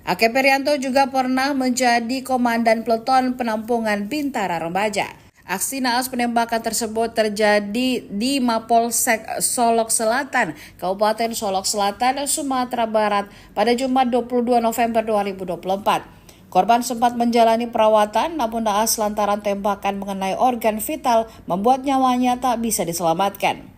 AKP Rianto juga pernah menjadi Komandan Peleton Penampungan Bintara Remaja. Aksi naas penembakan tersebut terjadi di Mapolsek Solok Selatan, Kabupaten Solok Selatan, Sumatera Barat pada Jumat 22 November 2024. Korban sempat menjalani perawatan namun naas lantaran tembakan mengenai organ vital membuat nyawanya tak bisa diselamatkan.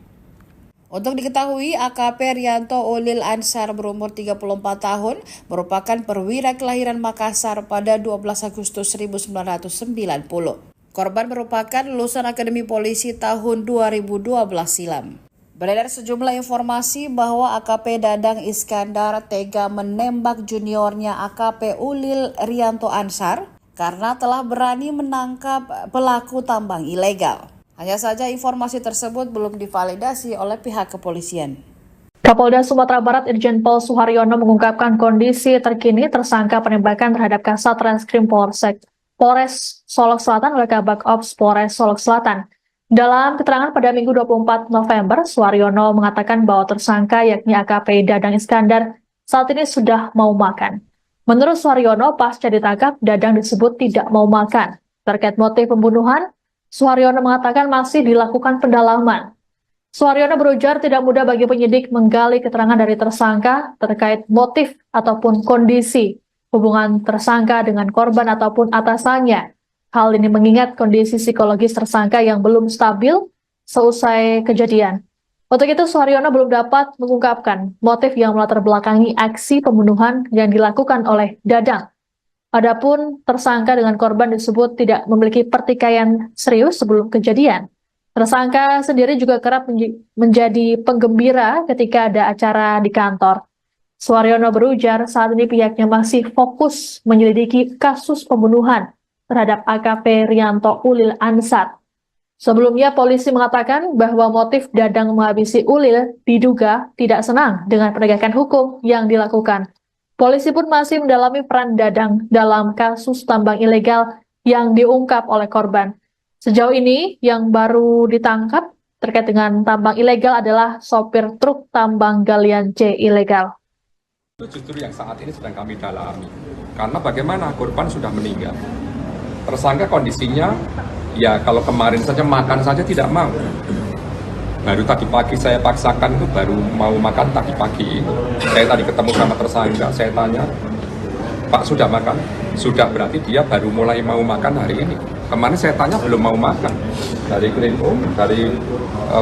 Untuk diketahui, AKP Rianto Ulil Ansar berumur 34 tahun merupakan perwira kelahiran Makassar pada 12 Agustus 1990. Korban merupakan lulusan Akademi Polisi tahun 2012 silam. Beredar sejumlah informasi bahwa AKP Dadang Iskandar tega menembak juniornya AKP Ulil Rianto Ansar karena telah berani menangkap pelaku tambang ilegal. Hanya saja informasi tersebut belum divalidasi oleh pihak kepolisian. Kapolda Sumatera Barat Irjen Pol Suharyono mengungkapkan kondisi terkini tersangka penembakan terhadap Kasat Reskrim Polres Solok Selatan oleh Kabak Ops Polres Solok Selatan. Dalam keterangan pada Minggu 24 November, Suharyono mengatakan bahwa tersangka yakni AKP Dadang Iskandar saat ini sudah mau makan. Menurut Suharyono, pasca ditangkap, Dadang disebut tidak mau makan. Terkait motif pembunuhan, Suharyono mengatakan masih dilakukan pendalaman. Suharyono berujar tidak mudah bagi penyidik menggali keterangan dari tersangka terkait motif ataupun kondisi hubungan tersangka dengan korban ataupun atasannya. Hal ini mengingat kondisi psikologis tersangka yang belum stabil seusai kejadian. Untuk itu, Suharyono belum dapat mengungkapkan motif yang melatar belakangi aksi pembunuhan yang dilakukan oleh Dadang. Adapun tersangka dengan korban disebut tidak memiliki pertikaian serius sebelum kejadian. Tersangka sendiri juga kerap menjadi penggembira ketika ada acara di kantor. Suharyono berujar saat ini pihaknya masih fokus menyelidiki kasus pembunuhan terhadap AKP Rianto Ulil Ansar. Sebelumnya polisi mengatakan bahwa motif Dadang menghabisi Ulil diduga tidak senang dengan penegakan hukum yang dilakukan. Polisi pun masih mendalami peran Dadang dalam kasus tambang ilegal yang diungkap oleh korban. Sejauh ini yang baru ditangkap terkait dengan tambang ilegal adalah sopir truk tambang galian C ilegal. Itu justru yang saat ini sedang kami dalami. Karena bagaimana korban sudah meninggal. Tersangka kondisinya, ya kalau kemarin saja makan saja tidak mau. Baru tadi pagi saya paksakan itu baru mau makan tadi pagi. Saya tadi ketemu sama tersangka, saya tanya, Pak sudah makan? Sudah, berarti dia baru mulai mau makan hari ini. Kemarin saya tanya belum mau makan. Dari Krimum, dari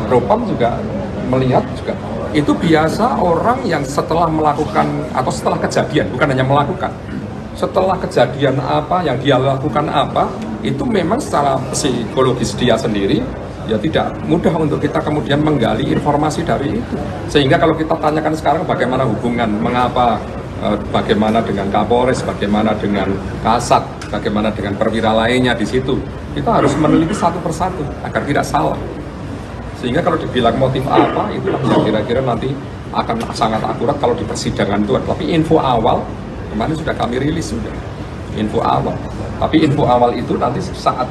Propam juga melihat juga. Itu biasa orang yang setelah melakukan atau setelah kejadian, bukan hanya melakukan, setelah kejadian apa yang dia lakukan apa, itu memang secara psikologis dia sendiri ya tidak mudah untuk kita kemudian menggali informasi dari itu. Sehingga kalau kita tanyakan sekarang bagaimana hubungan, mengapa, bagaimana dengan Kapolres, bagaimana dengan Kasat, bagaimana dengan perwira lainnya di situ, kita harus meneliti satu persatu agar tidak salah. Sehingga kalau dibilang motif apa, itulah yang kira-kira nanti akan sangat akurat kalau di persidangan itu. Tapi info awal, kemarin sudah kami rilis sudah, info awal. Tapi info awal itu nanti saat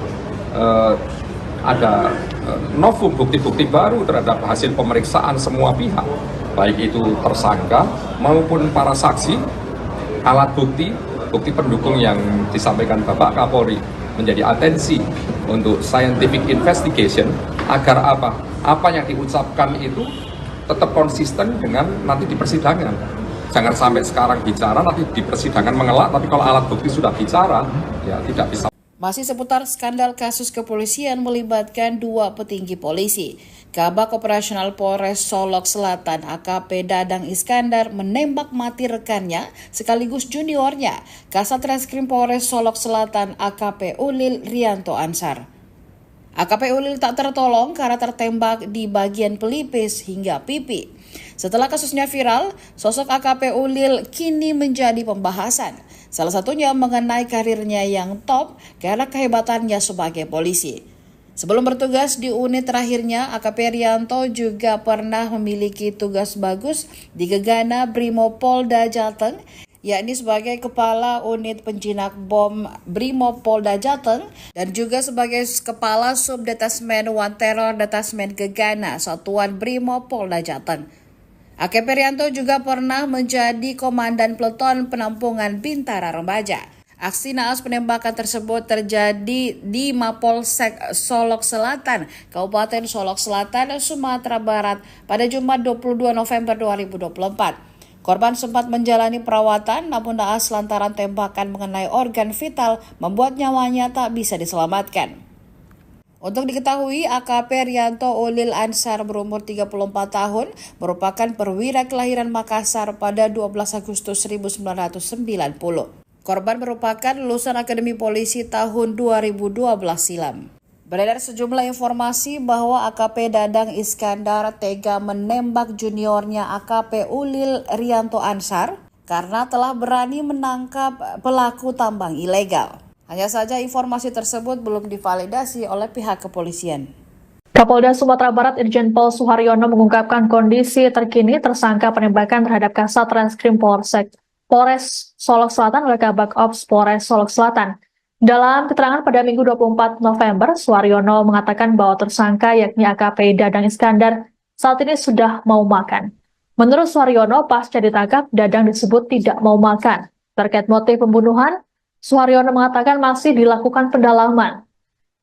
ada novum bukti-bukti baru terhadap hasil pemeriksaan semua pihak, baik itu tersangka maupun para saksi, alat bukti, bukti pendukung yang disampaikan Bapak Kapolri menjadi atensi untuk scientific investigation agar apa yang diucapkan itu tetap konsisten dengan nanti di persidangan. Jangan sampai sekarang bicara, nanti di persidangan mengelak, tapi kalau alat bukti sudah bicara, ya tidak bisa. Masih seputar skandal kasus kepolisian melibatkan dua petinggi polisi. Kabak Operasional Polres Solok Selatan AKP Dadang Iskandar menembak mati rekannya sekaligus juniornya, Kasat Reskrim Polres Solok Selatan AKP Ulil Rianto Ansar. AKP Ulil tak tertolong karena tertembak di bagian pelipis hingga pipi. Setelah kasusnya viral, sosok AKP Ulil kini menjadi pembahasan. Salah satunya mengenai karirnya yang top karena kehebatannya sebagai polisi. Sebelum bertugas di unit terakhirnya, AKP Rianto juga pernah memiliki tugas bagus di Gegana Brimopolda Jateng, yakni sebagai Kepala Unit Penjinak Bom Brimopolda Jateng dan juga sebagai Kepala Subdetasmen One Terror Detasmen Gegana Satuan Brimopolda Jateng. AKP Rianto juga pernah menjadi Komandan Peleton Penampungan Bintara Remaja. Aksi naas penembakan tersebut terjadi di Mapolsek Solok Selatan, Kabupaten Solok Selatan, Sumatera Barat pada Jumat 22 November 2024. Korban sempat menjalani perawatan namun naas lantaran tembakan mengenai organ vital membuat nyawanya tak bisa diselamatkan. Untuk diketahui, AKP Rianto Ulil Ansar berumur 34 tahun merupakan perwira kelahiran Makassar pada 12 Agustus 1990. Korban merupakan lulusan Akademi Polisi tahun 2012 silam. Beredar sejumlah informasi bahwa AKP Dadang Iskandar tega menembak juniornya AKP Ulil Rianto Ansar karena telah berani menangkap pelaku tambang ilegal. Hanya saja informasi tersebut belum divalidasi oleh pihak kepolisian. Kapolda Sumatera Barat Irjen Pol Suharyono mengungkapkan kondisi terkini tersangka penembakan terhadap Kasat Reskrim Polres Solok Selatan oleh Kabak Ops Polres Solok Selatan. Dalam keterangan pada Minggu 24 November, Suharyono mengatakan bahwa tersangka yakni AKP Dadang Iskandar saat ini sudah mau makan. Menurut Suharyono, pasca ditangkap, Dadang disebut tidak mau makan. Terkait motif pembunuhan, Suharyono mengatakan masih dilakukan pendalaman.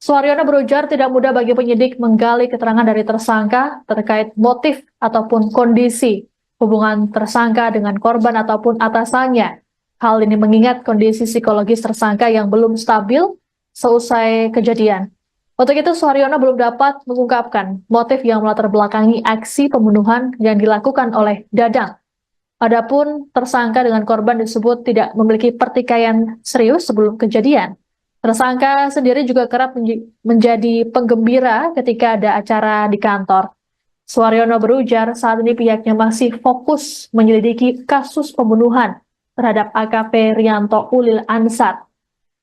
Suharyono berujar tidak mudah bagi penyidik menggali keterangan dari tersangka terkait motif ataupun kondisi hubungan tersangka dengan korban ataupun atasannya. Hal ini mengingat kondisi psikologis tersangka yang belum stabil seusai kejadian. Untuk itu, Suharyono belum dapat mengungkapkan motif yang melatar belakangi aksi pembunuhan yang dilakukan oleh Dadang. Adapun tersangka dengan korban disebut tidak memiliki pertikaian serius sebelum kejadian. Tersangka sendiri juga kerap menjadi penggembira ketika ada acara di kantor. Suharyono berujar saat ini pihaknya masih fokus menyelidiki kasus pembunuhan terhadap AKP Rianto Ulil Ansar.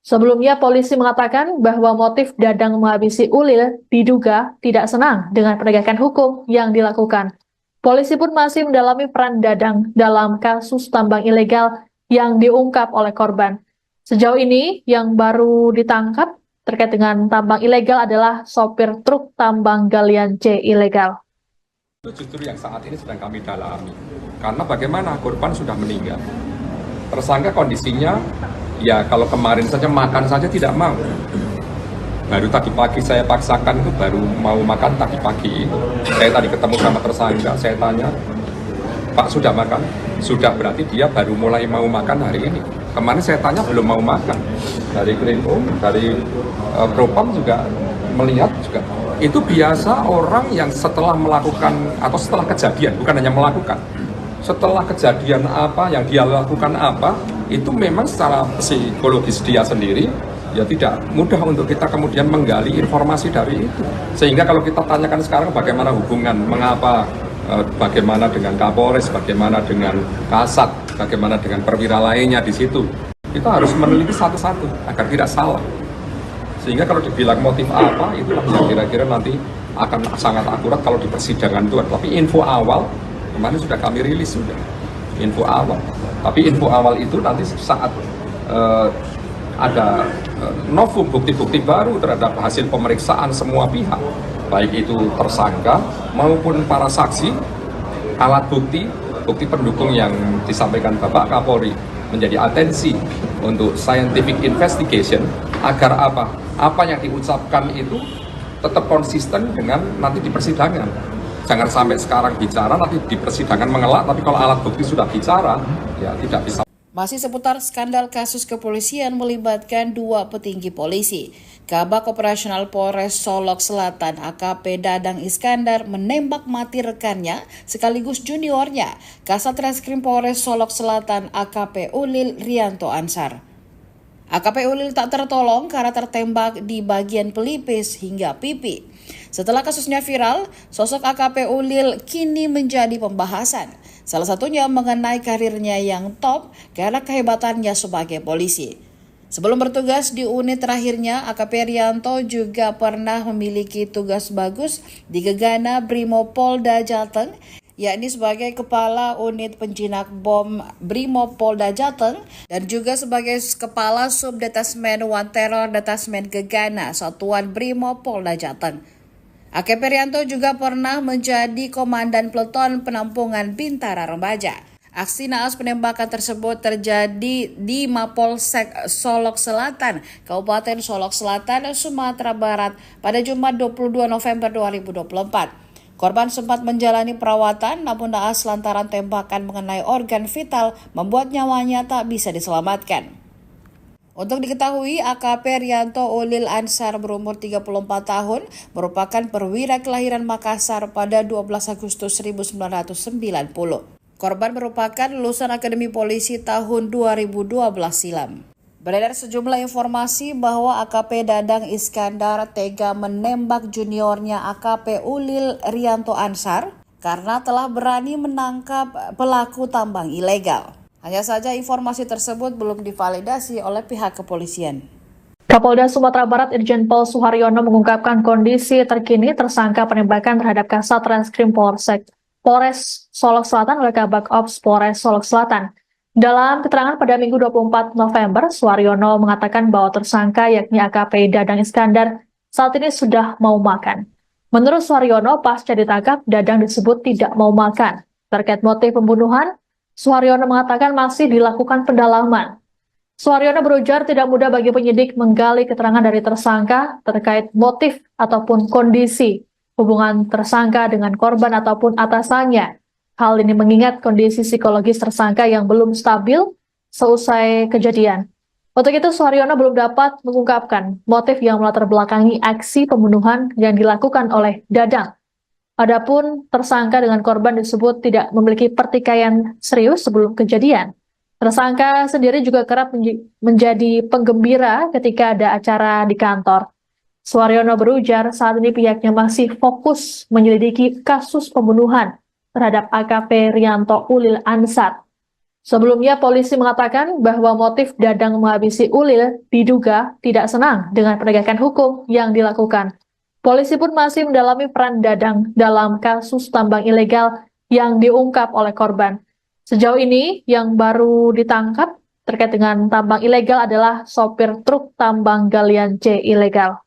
Sebelumnya polisi mengatakan bahwa motif Dadang menghabisi Ulil diduga tidak senang dengan penegakan hukum yang dilakukan. Polisi pun masih mendalami peran Dadang dalam kasus tambang ilegal yang diungkap oleh korban. Sejauh ini yang baru ditangkap terkait dengan tambang ilegal adalah sopir truk tambang galian C ilegal. Itu justru yang saat ini sedang kami dalami. Karena bagaimana korban sudah meninggal. Tersangka kondisinya, ya kalau kemarin saja makan saja tidak mau. Baru tadi pagi saya paksakan itu baru mau makan tadi pagi. Saya tadi ketemu sama tersangka, saya tanya, Pak sudah makan? Sudah, berarti dia baru mulai mau makan hari ini. Kemarin saya tanya belum mau makan. Dari Krimum, dari Propam juga melihat juga. Itu biasa orang yang setelah melakukan atau setelah kejadian, bukan hanya melakukan. Setelah kejadian apa yang dia lakukan apa, itu memang secara psikologis dia sendiri ya tidak mudah untuk kita kemudian menggali informasi dari itu. Sehingga kalau kita tanyakan sekarang bagaimana hubungan, mengapa, bagaimana dengan Kapolres, bagaimana dengan Kasat, bagaimana dengan perwira lainnya di situ, kita harus meneliti satu-satu agar tidak salah. Sehingga kalau dibilang motif apa, itulah yang kira-kira nanti akan sangat akurat kalau di persidangan itu. Tapi info awal, kemarin sudah kami rilis sudah, info awal. Tapi info awal itu nanti saat ada novum bukti-bukti baru terhadap hasil pemeriksaan semua pihak, baik itu tersangka maupun para saksi, alat bukti, bukti pendukung yang disampaikan Bapak Kapolri menjadi atensi untuk scientific investigation agar apa yang diucapkan itu tetap konsisten dengan nanti di persidangan. Jangan sampai sekarang bicara nanti di persidangan mengelak, tapi kalau alat bukti sudah bicara ya tidak bisa. Masih seputar skandal kasus kepolisian melibatkan dua petinggi polisi. Kabak Operasional Polres Solok Selatan AKP Dadang Iskandar menembak mati rekannya sekaligus juniornya, Kasat Reskrim Polres Solok Selatan AKP Ulil Rianto Ansar. AKP Ulil tak tertolong karena tertembak di bagian pelipis hingga pipi. Setelah kasusnya viral, sosok AKP Ulil kini menjadi pembahasan. Salah satunya mengenai karirnya yang top karena kehebatannya sebagai polisi. Sebelum bertugas di unit terakhirnya, AKP Rianto juga pernah memiliki tugas bagus di Gegana Brimopolda Jateng, yakni sebagai Kepala Unit Penjinak Bom Brimopolda Jateng dan juga sebagai Kepala Subdetasmen One Terror Detasmen Gegana Satuan Brimopolda Jateng. AKP Rianto juga pernah menjadi Komandan Peleton Penampungan Bintara Remaja. Aksi naas penembakan tersebut terjadi di Mapolsek Solok Selatan, Kabupaten Solok Selatan, Sumatera Barat pada Jumat 22 November 2024. Korban sempat menjalani perawatan namun naas lantaran tembakan mengenai organ vital membuat nyawanya tak bisa diselamatkan. Untuk diketahui, AKP Rianto Ulil Ansar berumur 34 tahun merupakan perwira kelahiran Makassar pada 12 Agustus 1990. Korban merupakan lulusan Akademi Polisi tahun 2012 silam. Beredar sejumlah informasi bahwa AKP Dadang Iskandar tega menembak juniornya AKP Ulil Rianto Ansar karena telah berani menangkap pelaku tambang ilegal. Hanya saja informasi tersebut belum divalidasi oleh pihak kepolisian. Kapolda Sumatera Barat Irjen Pol Suharyono mengungkapkan kondisi terkini tersangka penembakan terhadap Kasat Reskrim Polres Solok Selatan oleh Kabak Ops Polres Solok Selatan. Dalam keterangan pada Minggu 24 November, Suharyono mengatakan bahwa tersangka yakni AKP Dadang Iskandar saat ini sudah mau makan. Menurut Suharyono, pasca ditangkap, Dadang disebut tidak mau makan. Terkait motif pembunuhan, Suharyono mengatakan masih dilakukan pendalaman. Suharyono berujar tidak mudah bagi penyidik menggali keterangan dari tersangka terkait motif ataupun kondisi hubungan tersangka dengan korban ataupun atasannya. Hal ini mengingat kondisi psikologis tersangka yang belum stabil seusai kejadian. Untuk itu, Suharyono belum dapat mengungkapkan motif yang melatar belakangi aksi pembunuhan yang dilakukan oleh Dadang. Adapun tersangka dengan korban disebut tidak memiliki pertikaian serius sebelum kejadian. Tersangka sendiri juga kerap menjadi penggembira ketika ada acara di kantor. Suharyono berujar saat ini pihaknya masih fokus menyelidiki kasus pembunuhan terhadap AKP Rianto Ulil Ansar. Sebelumnya polisi mengatakan bahwa motif Dadang menghabisi Ulil diduga tidak senang dengan penegakan hukum yang dilakukan. Polisi pun masih mendalami peran Dadang dalam kasus tambang ilegal yang diungkap oleh korban. Sejauh ini yang baru ditangkap terkait dengan tambang ilegal adalah sopir truk tambang galian C ilegal.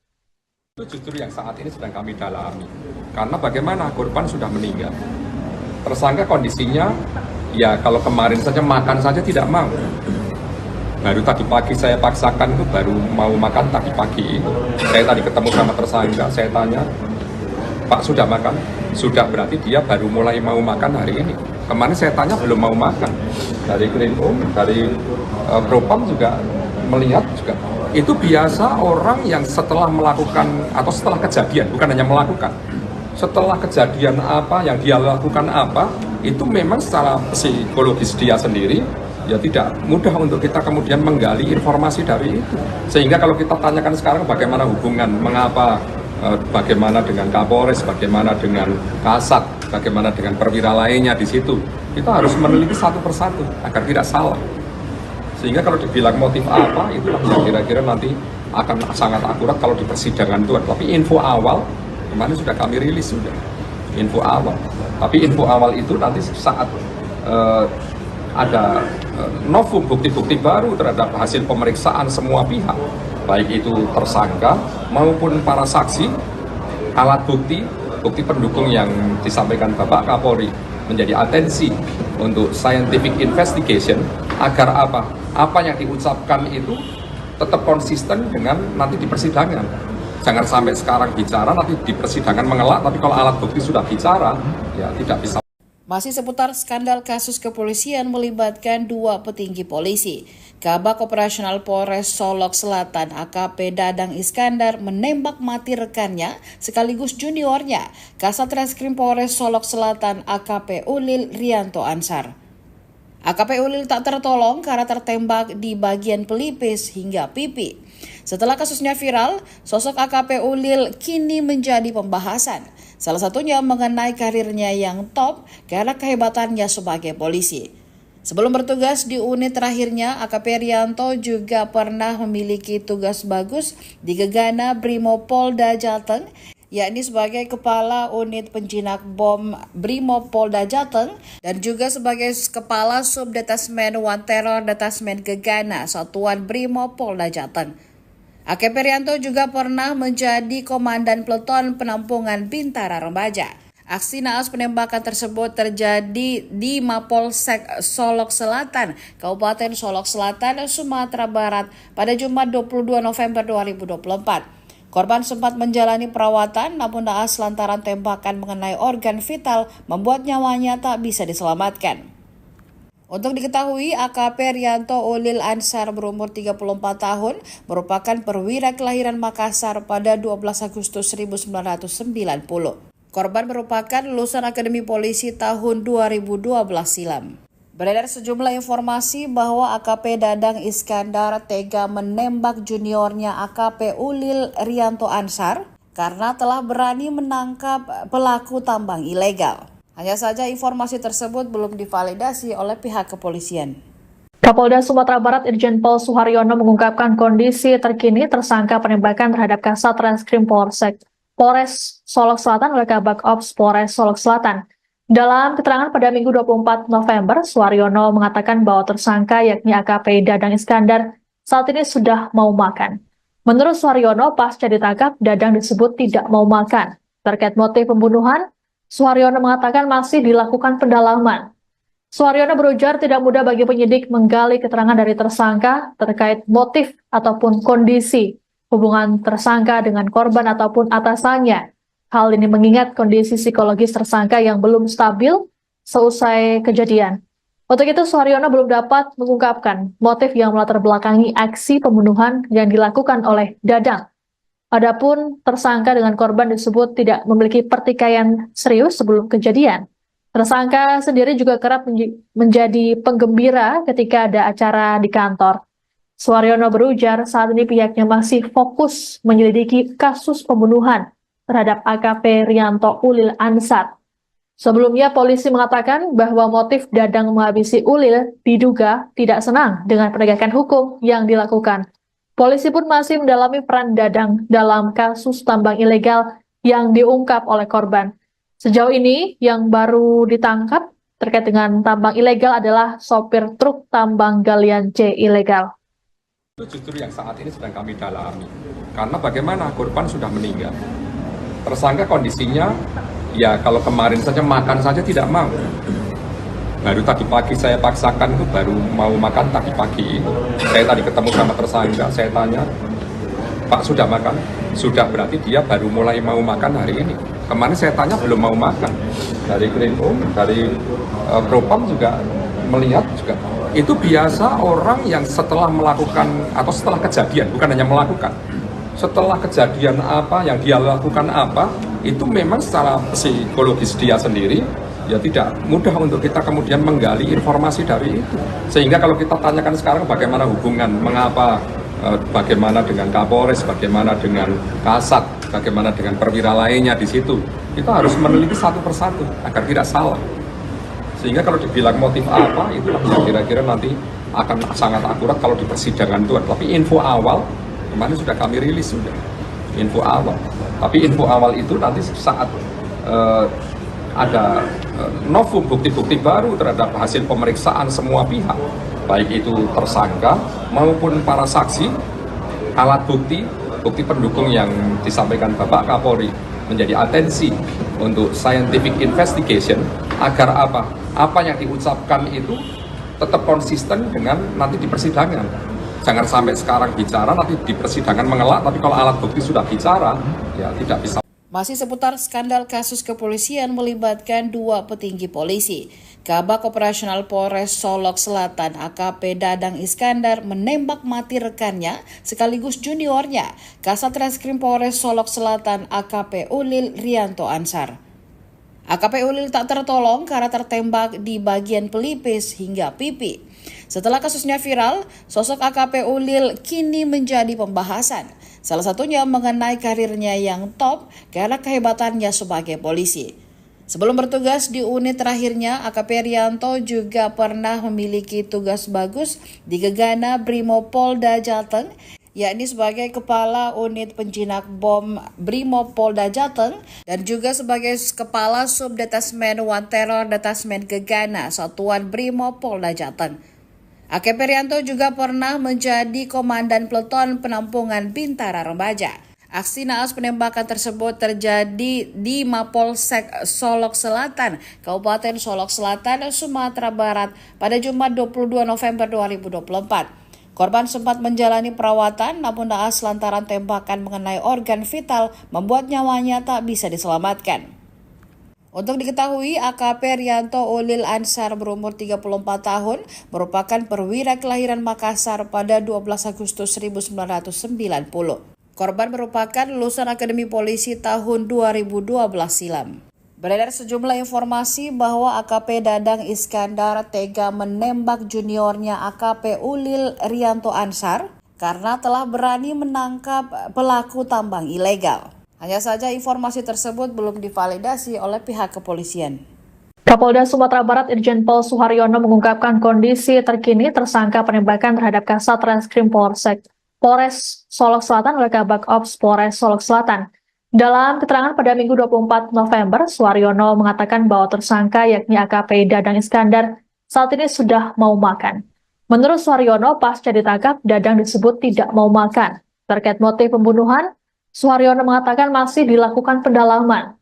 Itu justru yang saat ini sedang kami dalami. Karena bagaimana korban sudah meninggal. Tersangka kondisinya, ya kalau kemarin saja makan saja tidak mau. Baru tadi pagi saya paksakan itu baru mau makan tadi pagi. Saya tadi ketemu sama tersangka, saya tanya, Pak sudah makan? Sudah, berarti dia baru mulai mau makan hari ini. Kemarin saya tanya belum mau makan. Dari Krimum, dari Propam juga melihat juga. Itu biasa orang yang setelah melakukan atau setelah kejadian, bukan hanya melakukan. Setelah kejadian apa yang dia lakukan apa, itu memang secara psikologis dia sendiri ya tidak mudah untuk kita kemudian menggali informasi dari itu. Sehingga kalau kita tanyakan sekarang bagaimana hubungan, mengapa, bagaimana dengan Kapolres, bagaimana dengan Kasat, bagaimana dengan perwira lainnya di situ, kita harus meneliti satu persatu agar tidak salah. Sehingga kalau dibilang motif apa, itulah yang kira-kira nanti akan sangat akurat kalau di persidangan itu. Tapi info awal, kemarin sudah kami rilis sudah, info awal. Tapi info awal itu nanti saat ada novum bukti-bukti baru terhadap hasil pemeriksaan semua pihak, baik itu tersangka maupun para saksi, alat bukti, bukti pendukung yang disampaikan Bapak Kapolri menjadi atensi untuk scientific investigation agar apa yang diucapkan itu tetap konsisten dengan nanti di persidangan. Jangan sampai sekarang bicara, nanti di persidangan mengelak, tapi kalau alat bukti sudah bicara, ya tidak bisa. Masih seputar skandal kasus kepolisian melibatkan dua petinggi polisi. Kabak Operasional Polres Solok Selatan AKP Dadang Iskandar menembak mati rekannya sekaligus juniornya, Kasat Reskrim Polres Solok Selatan AKP Ulil Rianto Ansar. AKP Ulil tak tertolong karena tertembak di bagian pelipis hingga pipi. Setelah kasusnya viral, sosok AKP Ulil kini menjadi pembahasan. Salah satunya mengenai karirnya yang top karena kehebatannya sebagai polisi. Sebelum bertugas di unit terakhirnya, AKP Rianto juga pernah memiliki tugas bagus di Gegana Brimopolda Jateng, yakni sebagai Kepala Unit Penjinak Bom Brimopolda Jateng dan juga sebagai Kepala Subdetasmen One Terror Detasmen Gegana Satuan Brimopolda Jateng. AKP Rianto juga pernah menjadi Komandan Peleton Penampungan Bintara Remaja. Aksi naas penembakan tersebut terjadi di Mapolsek Solok Selatan, Kabupaten Solok Selatan, Sumatera Barat pada Jumat 22 November 2024. Korban sempat menjalani perawatan namun naas lantaran tembakan mengenai organ vital membuat nyawanya tak bisa diselamatkan. Untuk diketahui, AKP Rianto Ulil Ansar berumur 34 tahun merupakan perwira kelahiran Makassar pada 12 Agustus 1990. Korban merupakan lulusan Akademi Polisi tahun 2012 silam. Beredar sejumlah informasi bahwa AKP Dadang Iskandar tega menembak juniornya AKP Ulil Rianto Ansar karena telah berani menangkap pelaku tambang ilegal. Hanya saja informasi tersebut belum divalidasi oleh pihak kepolisian. Kapolda Sumatera Barat Irjen Pol Suharyono mengungkapkan kondisi terkini tersangka penembakan terhadap Kasat Reskrim Polres Solok Selatan oleh Kabak Ops Polres Solok Selatan. Dalam keterangan pada Minggu 24 November, Suharyono mengatakan bahwa tersangka yakni AKP Dadang Iskandar saat ini sudah mau makan. Menurut Suharyono, pasca ditangkap, Dadang disebut tidak mau makan. Terkait motif pembunuhan, Suharyono mengatakan masih dilakukan pendalaman. Suharyono berujar tidak mudah bagi penyidik menggali keterangan dari tersangka terkait motif ataupun kondisi hubungan tersangka dengan korban ataupun atasannya. Hal ini mengingat kondisi psikologis tersangka yang belum stabil seusai kejadian. Untuk itu, Suharyono belum dapat mengungkapkan motif yang melatar belakangi aksi pembunuhan yang dilakukan oleh Dadang. Adapun tersangka dengan korban disebut tidak memiliki pertikaian serius sebelum kejadian. Tersangka sendiri juga kerap menjadi penggembira ketika ada acara di kantor. Suharyono berujar saat ini pihaknya masih fokus menyelidiki kasus pembunuhan terhadap AKP Rianto Ulil Ansar. Sebelumnya polisi mengatakan bahwa motif Dadang menghabisi Ulil diduga tidak senang dengan penegakan hukum yang dilakukan. Polisi pun masih mendalami peran Dadang dalam kasus tambang ilegal yang diungkap oleh korban. Sejauh ini yang baru ditangkap terkait dengan tambang ilegal adalah sopir truk tambang galian C ilegal. Itu justru yang saat ini sedang kami dalami. Karena bagaimana korban sudah meninggal. Tersangka kondisinya, ya kalau kemarin saja makan saja tidak mau. Baru tadi pagi saya paksakan itu baru mau makan tadi pagi. Saya tadi ketemu sama tersangka, saya tanya, Pak sudah makan? Sudah, berarti dia baru mulai mau makan hari ini. Kemarin saya tanya belum mau makan. Dari Krimum, dari Propam juga melihat juga. Itu biasa orang yang setelah melakukan atau setelah kejadian, bukan hanya melakukan, setelah kejadian apa yang dia lakukan apa, itu memang secara psikologis dia sendiri ya tidak mudah untuk kita kemudian menggali informasi dari itu. Sehingga kalau kita tanyakan sekarang bagaimana hubungan, mengapa, bagaimana dengan Kapolres, bagaimana dengan Kasat, bagaimana dengan perwira lainnya di situ, kita harus meneliti satu persatu agar tidak salah. Sehingga kalau dibilang motif apa, itu yang kira-kira nanti akan sangat akurat kalau di persidangan itu. Tapi info awal, kemarin sudah kami rilis sudah, info awal. Tapi info awal itu nanti saat ada novum bukti-bukti baru terhadap hasil pemeriksaan semua pihak, baik itu tersangka maupun para saksi, alat bukti, bukti pendukung yang disampaikan Bapak Kapolri menjadi atensi untuk scientific investigation agar apa yang diucapkan itu tetap konsisten dengan nanti di persidangan. Jangan sampai sekarang bicara, nanti di persidangan mengelak, tapi kalau alat bukti sudah bicara, ya tidak bisa. Masih seputar skandal kasus kepolisian melibatkan dua petinggi polisi. Kabak Operasional Polres Solok Selatan AKP Dadang Iskandar menembak mati rekannya sekaligus juniornya, Kasat Reskrim Polres Solok Selatan AKP Ulil Rianto Ansar. AKP Ulil tak tertolong karena tertembak di bagian pelipis hingga pipi. Setelah kasusnya viral, sosok AKP Ulil kini menjadi pembahasan. Salah satunya mengenai karirnya yang top karena kehebatannya sebagai polisi. Sebelum bertugas di unit terakhirnya, AKP Rianto juga pernah memiliki tugas bagus di Gegana Brimopolda Jateng, yakni sebagai Kepala Unit Penjinak Bom Brimopolda Jateng dan juga sebagai Kepala Subdetasmen One Terror Detasmen Gegana Satuan Brimopolda Jateng. AKP Rianto juga pernah menjadi Komandan Peleton Penampungan Bintara Remaja. Aksi naas penembakan tersebut terjadi di Mapolsek Solok Selatan, Kabupaten Solok Selatan, Sumatera Barat pada Jumat 22 November 2024. Korban sempat menjalani perawatan namun naas lantaran tembakan mengenai organ vital membuat nyawanya tak bisa diselamatkan. Untuk diketahui, AKP Rianto Ulil Ansar berumur 34 tahun merupakan perwira kelahiran Makassar pada 12 Agustus 1990. Korban merupakan lulusan Akademi Polisi tahun 2012 silam. Beredar sejumlah informasi bahwa AKP Dadang Iskandar tega menembak juniornya AKP Ulil Rianto Ansar karena telah berani menangkap pelaku tambang ilegal. Hanya saja informasi tersebut belum divalidasi oleh pihak kepolisian. Kapolda Sumatera Barat Irjen Pol Suharyono mengungkapkan kondisi terkini tersangka penembakan terhadap Kasat Reskrim Polres Solok Selatan oleh Kabak Ops Polres Solok Selatan. Dalam keterangan pada Minggu 24 November, Suharyono mengatakan bahwa tersangka yakni AKP Dadang Iskandar saat ini sudah mau makan. Menurut Suharyono, pasca ditangkap, Dadang disebut tidak mau makan. Terkait motif pembunuhan, Suharyono mengatakan masih dilakukan pendalaman.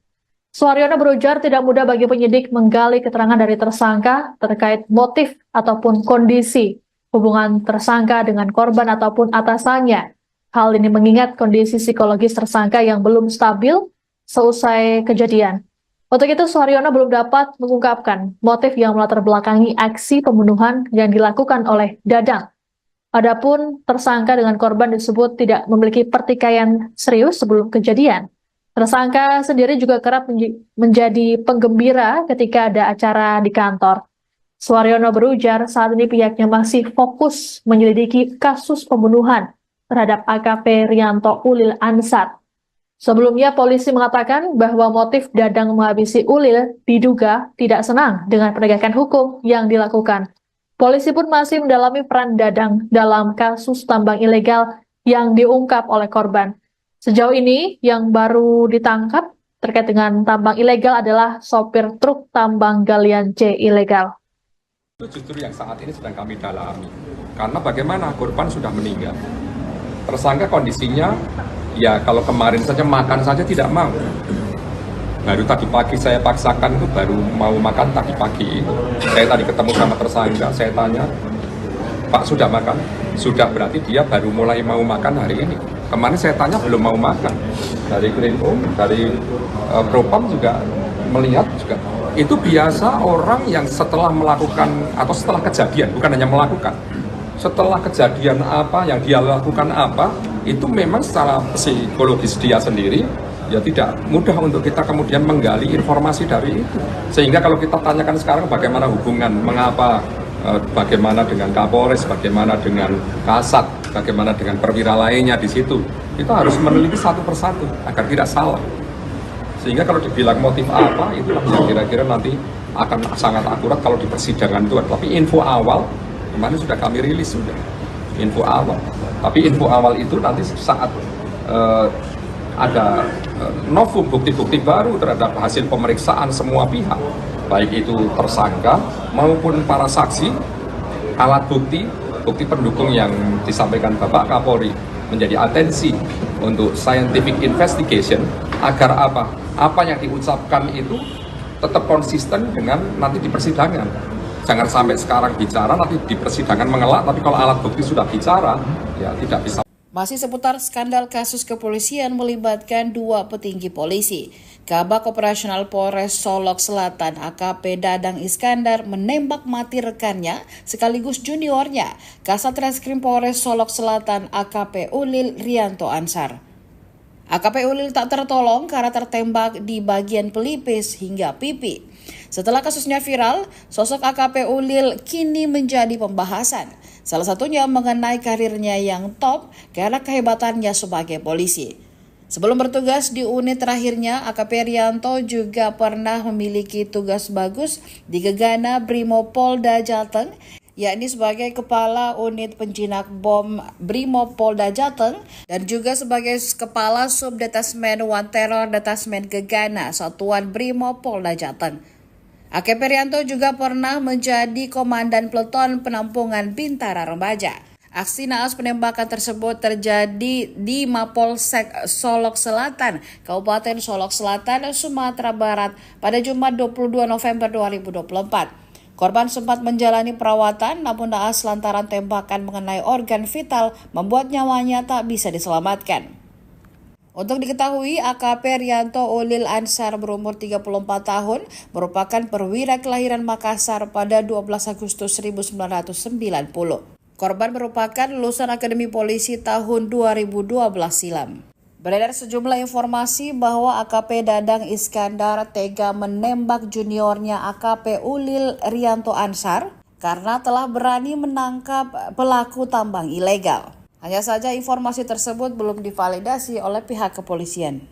Suharyono berujar tidak mudah bagi penyidik menggali keterangan dari tersangka terkait motif ataupun kondisi hubungan tersangka dengan korban ataupun atasannya. Hal ini mengingat kondisi psikologis tersangka yang belum stabil seusai kejadian. Untuk itu, Suharyono belum dapat mengungkapkan motif yang melatar belakangi aksi pembunuhan yang dilakukan oleh Dadang. Adapun tersangka dengan korban disebut tidak memiliki pertikaian serius sebelum kejadian. Tersangka sendiri juga kerap menjadi penggembira ketika ada acara di kantor. Suharyono berujar saat ini pihaknya masih fokus menyelidiki kasus pembunuhan terhadap AKP Rianto Ulil Ansar. Sebelumnya polisi mengatakan bahwa motif Dadang menghabisi Ulil diduga tidak senang dengan penegakan hukum yang dilakukan. Polisi pun masih mendalami peran Dadang dalam kasus tambang ilegal yang diungkap oleh korban. Sejauh ini yang baru ditangkap terkait dengan tambang ilegal adalah sopir truk tambang galian C ilegal. Itu justru yang saat ini sedang kami dalami. Karena bagaimana korban sudah meninggal. Tersangka kondisinya, ya kalau kemarin saja makan saja tidak mau. Baru tadi pagi saya paksakan itu baru mau makan tadi pagi. Saya tadi ketemu sama tersangka, saya tanya, Pak sudah makan? Sudah, berarti dia baru mulai mau makan hari ini. Kemarin saya tanya belum mau makan. Dari Krimum, dari Propam juga melihat juga. Itu biasa orang yang setelah melakukan atau setelah kejadian, bukan hanya melakukan. Setelah kejadian apa yang dia lakukan apa, itu memang secara psikologis dia sendiri ya tidak mudah untuk kita kemudian menggali informasi dari itu. Sehingga kalau kita tanyakan sekarang bagaimana hubungan, mengapa, bagaimana dengan Kapolres, bagaimana dengan Kasat, bagaimana dengan perwira lainnya di situ, kita harus meneliti satu persatu agar tidak salah. Sehingga kalau dibilang motif apa, itulah yang kira-kira nanti akan sangat akurat kalau di persidangan itu. Tapi info awal kemarin sudah kami rilis sudah info awal. Tapi info awal itu nanti saat ada novum bukti-bukti baru terhadap hasil pemeriksaan semua pihak, baik itu tersangka maupun para saksi, alat bukti pendukung yang disampaikan Bapak Kapolri menjadi atensi untuk scientific investigation agar apa yang diucapkan itu tetap konsisten dengan nanti di persidangan. Jangan sampai sekarang bicara, nanti di persidangan mengelak, tapi kalau alat bukti sudah bicara, ya tidak bisa. Masih seputar skandal kasus kepolisian melibatkan dua petinggi polisi. Kabak Operasional Polres Solok Selatan AKP Dadang Iskandar menembak mati rekannya sekaligus juniornya, Kasat Reskrim Polres Solok Selatan AKP Ulil Rianto Ansar. AKP Ulil tak tertolong karena tertembak di bagian pelipis hingga pipi. Setelah kasusnya viral, sosok AKP Ulil kini menjadi pembahasan. Salah satunya mengenai karirnya yang top karena kehebatannya sebagai polisi. Sebelum bertugas di unit terakhirnya, AKP Rianto juga pernah memiliki tugas bagus di Gegana Brimopolda Jateng, yakni sebagai Kepala Unit Penjinak Bom Brimopolda Jateng dan juga sebagai Kepala Subdetasmen One Terror Detasmen Gegana Satuan Brimopolda Jateng. AKP Rianto juga pernah menjadi Komandan Peleton Penampungan Bintara Remaja. Aksi naas penembakan tersebut terjadi di Mapolsek Solok Selatan, Kabupaten Solok Selatan, Sumatera Barat pada Jumat 22 November 2024. Korban sempat menjalani perawatan namun naas lantaran tembakan mengenai organ vital membuat nyawanya tak bisa diselamatkan. Untuk diketahui, AKP Rianto Ulil Ansar berumur 34 tahun merupakan perwira kelahiran Makassar pada 12 Agustus 1990. Korban merupakan lulusan Akademi Polisi tahun 2012 silam. Beredar sejumlah informasi bahwa AKP Dadang Iskandar tega menembak juniornya AKP Ulil Rianto Ansar karena telah berani menangkap pelaku tambang ilegal. Hanya saja informasi tersebut belum divalidasi oleh pihak kepolisian.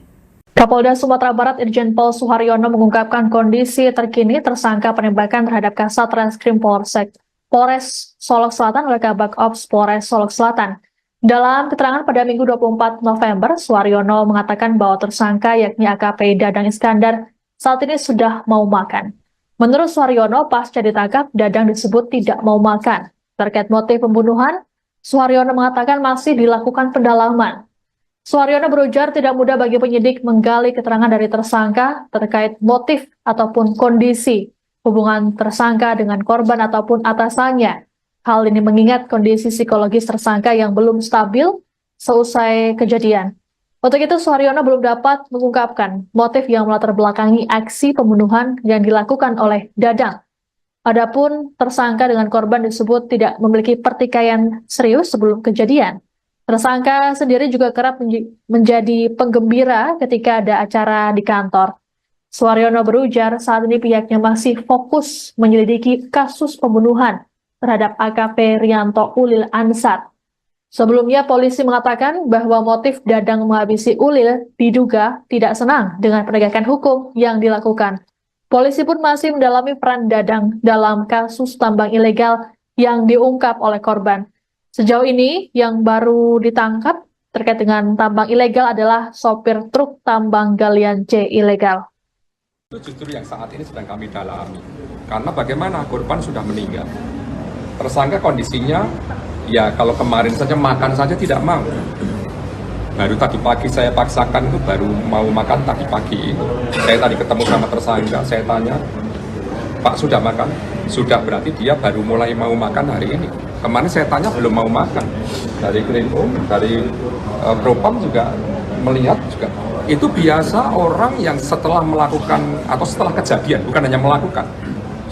Kapolda Sumatera Barat Irjen Pol Suharyono mengungkapkan kondisi terkini tersangka penembakan terhadap Kasat Reskrim Polres Solok Selatan oleh Kabak Ops Polres Solok Selatan. Dalam keterangan pada Minggu 24 November, Suharyono mengatakan bahwa tersangka yakni AKP Dadang Iskandar saat ini sudah mau makan. Menurut Suharyono, pasca ditangkap, Dadang disebut tidak mau makan. Terkait motif pembunuhan, Suharyono mengatakan masih dilakukan pendalaman. Suharyono berujar tidak mudah bagi penyidik menggali keterangan dari tersangka terkait motif ataupun kondisi hubungan tersangka dengan korban ataupun atasannya. Hal ini mengingat kondisi psikologis tersangka yang belum stabil seusai kejadian. Untuk itu, Suharyono belum dapat mengungkapkan motif yang melatar belakangi aksi pembunuhan yang dilakukan oleh Dadang. Adapun tersangka dengan korban disebut tidak memiliki pertikaian serius sebelum kejadian. Tersangka sendiri juga kerap menjadi penggembira ketika ada acara di kantor. Suharyono berujar saat ini pihaknya masih fokus menyelidiki kasus pembunuhan terhadap AKP Rianto Ulil Ansar. Sebelumnya polisi mengatakan bahwa motif Dadang menghabisi Ulil diduga tidak senang dengan penegakan hukum yang dilakukan. Polisi pun masih mendalami peran Dadang dalam kasus tambang ilegal yang diungkap oleh korban. Sejauh ini yang baru ditangkap terkait dengan tambang ilegal adalah sopir truk tambang galian C ilegal. Itu justru yang saat ini sedang kami dalami. Karena bagaimana korban sudah meninggal. Tersangka kondisinya, ya kalau kemarin saja makan saja tidak mau. Baru tadi pagi saya paksakan itu baru mau makan tadi pagi. Saya tadi ketemu sama tersangka, saya tanya, Pak sudah makan? Sudah, berarti dia baru mulai mau makan hari ini. Kemarin saya tanya belum mau makan. Dari Krimum, dari Propam juga melihat juga. Itu biasa orang yang setelah melakukan atau setelah kejadian, bukan hanya melakukan,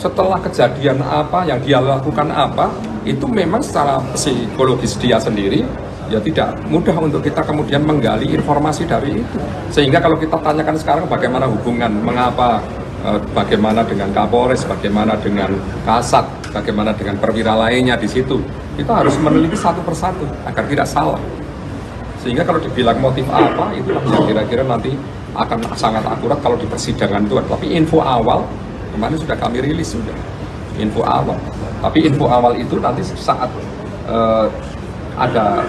setelah kejadian apa yang dia lakukan apa, itu memang secara psikologis dia sendiri ya tidak mudah untuk kita kemudian menggali informasi dari itu. Sehingga kalau kita tanyakan sekarang bagaimana hubungan, mengapa, bagaimana dengan Kapolres, bagaimana dengan Kasat, bagaimana dengan perwira lainnya di situ, kita harus meneliti satu persatu agar tidak salah. Sehingga kalau dibilang motif apa, itulah yang kira-kira nanti akan sangat akurat kalau di persidangan itu. Tapi info awal, kemarin sudah kami rilis sudah, info awal. Tapi info awal itu nanti saat ada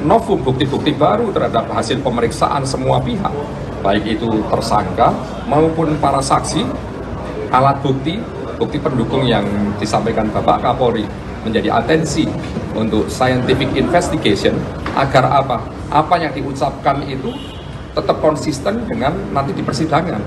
novum bukti-bukti baru terhadap hasil pemeriksaan semua pihak, baik itu tersangka maupun para saksi, alat bukti, bukti pendukung yang disampaikan Bapak Kapolri menjadi atensi untuk scientific investigation agar apa yang diucapkan itu tetap konsisten dengan nanti di persidangan.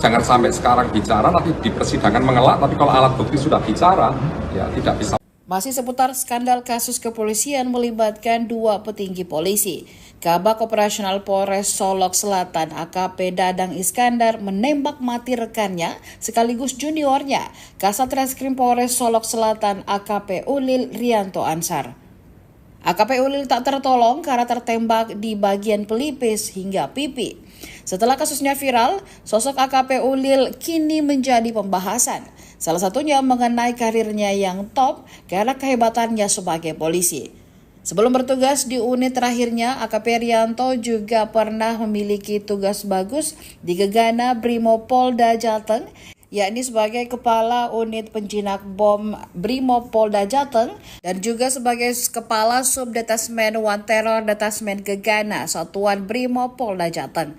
Jangan sampai sekarang bicara nanti di persidangan mengelak, tapi kalau alat bukti sudah bicara ya tidak bisa. Masih seputar skandal kasus kepolisian melibatkan dua petinggi polisi. Kabak Operasional Polres Solok Selatan AKP Dadang Iskandar menembak mati rekannya sekaligus juniornya, Kasat Reskrim Polres Solok Selatan AKP Ulil Rianto Ansar. AKP Ulil tak tertolong karena tertembak di bagian pelipis hingga pipi. Setelah kasusnya viral, sosok AKP Ulil kini menjadi pembahasan. Salah satunya mengenai karirnya yang top karena kehebatannya sebagai polisi. Sebelum bertugas di unit terakhirnya, AKP Rianto juga pernah memiliki tugas bagus di Gegana Brimopolda Jateng, yakni sebagai Kepala Unit Penjinak Bom Brimopolda Jateng dan juga sebagai Kepala Subdetasmen One Terror Detasmen Gegana Satuan Brimopolda Jateng.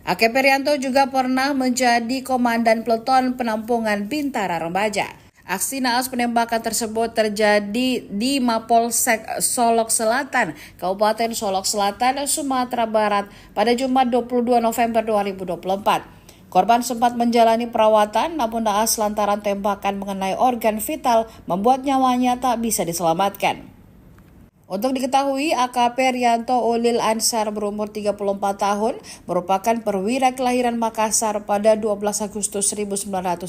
AKP Rianto juga pernah menjadi Komandan Peleton Penampungan Bintara Remaja. Aksi naas penembakan tersebut terjadi di Mapolsek Solok Selatan, Kabupaten Solok Selatan, Sumatera Barat pada Jumat 22 November 2024. Korban sempat menjalani perawatan namun naas lantaran tembakan mengenai organ vital membuat nyawanya tak bisa diselamatkan. Untuk diketahui, AKP Rianto Ulil Ansar berumur 34 tahun merupakan perwira kelahiran Makassar pada 12 Agustus 1990.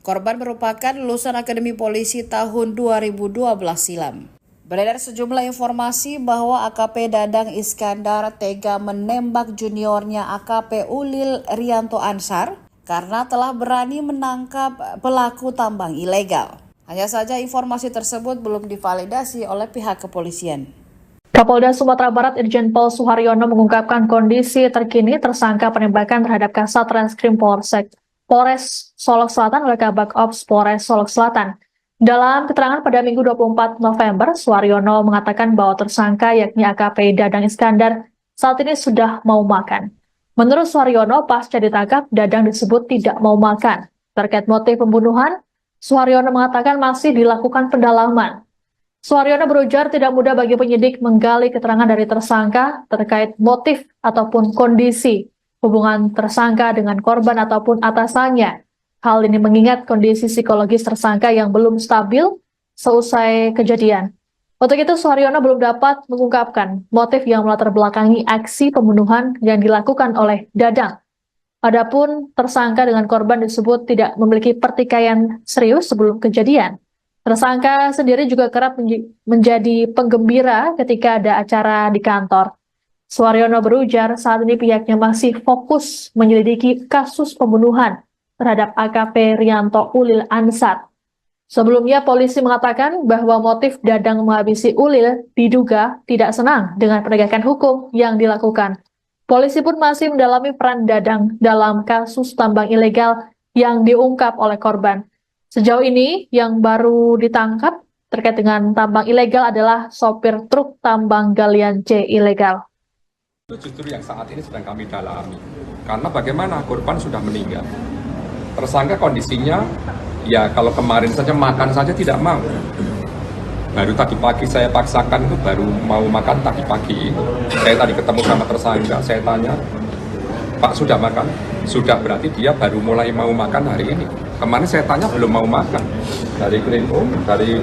Korban merupakan lulusan Akademi Polisi tahun 2012 silam. Beredar sejumlah informasi bahwa AKP Dadang Iskandar tega menembak juniornya AKP Ulil Rianto Ansar karena telah berani menangkap pelaku tambang ilegal. Hanya saja informasi tersebut belum divalidasi oleh pihak kepolisian. Kapolda Sumatera Barat Irjen Pol Suharyono mengungkapkan kondisi terkini tersangka penembakan terhadap Kasat Reskrim Polres Solok Selatan oleh Kabak Ops Polres Solok Selatan. Dalam keterangan pada Minggu 24 November, Suharyono mengatakan bahwa tersangka yakni AKP Dadang Iskandar saat ini sudah mau makan. Menurut Suharyono, pasca ditangkap, Dadang disebut tidak mau makan. Terkait motif pembunuhan, Suharyono mengatakan masih dilakukan pendalaman. Suharyono berujar tidak mudah bagi penyidik menggali keterangan dari tersangka terkait motif ataupun kondisi hubungan tersangka dengan korban ataupun atasannya. Hal ini mengingat kondisi psikologis tersangka yang belum stabil seusai kejadian. Untuk itu, Suharyono belum dapat mengungkapkan motif yang melatar belakangi aksi pembunuhan yang dilakukan oleh Dadang. Adapun tersangka dengan korban disebut tidak memiliki pertikaian serius sebelum kejadian. Tersangka sendiri juga kerap menjadi penggembira ketika ada acara di kantor. Suharyono berujar saat ini pihaknya masih fokus menyelidiki kasus pembunuhan terhadap AKP Rianto Ulil Ansar. Sebelumnya polisi mengatakan bahwa motif Dadang menghabisi Ulil diduga tidak senang dengan penegakan hukum yang dilakukan. Polisi pun masih mendalami peran Dadang dalam kasus tambang ilegal yang diungkap oleh korban. Sejauh ini yang baru ditangkap terkait dengan tambang ilegal adalah sopir truk tambang galian C ilegal. Itu justru yang saat ini sedang kami dalami. Karena bagaimana korban sudah meninggal. Tersangka kondisinya, ya kalau kemarin saja makan saja tidak mau. Baru tadi pagi saya paksakan itu baru mau makan tadi pagi. Saya tadi ketemu sama tersangka, saya tanya, Pak sudah makan? Sudah, berarti dia baru mulai mau makan hari ini. Kemarin saya tanya belum mau makan. Dari Krimum, dari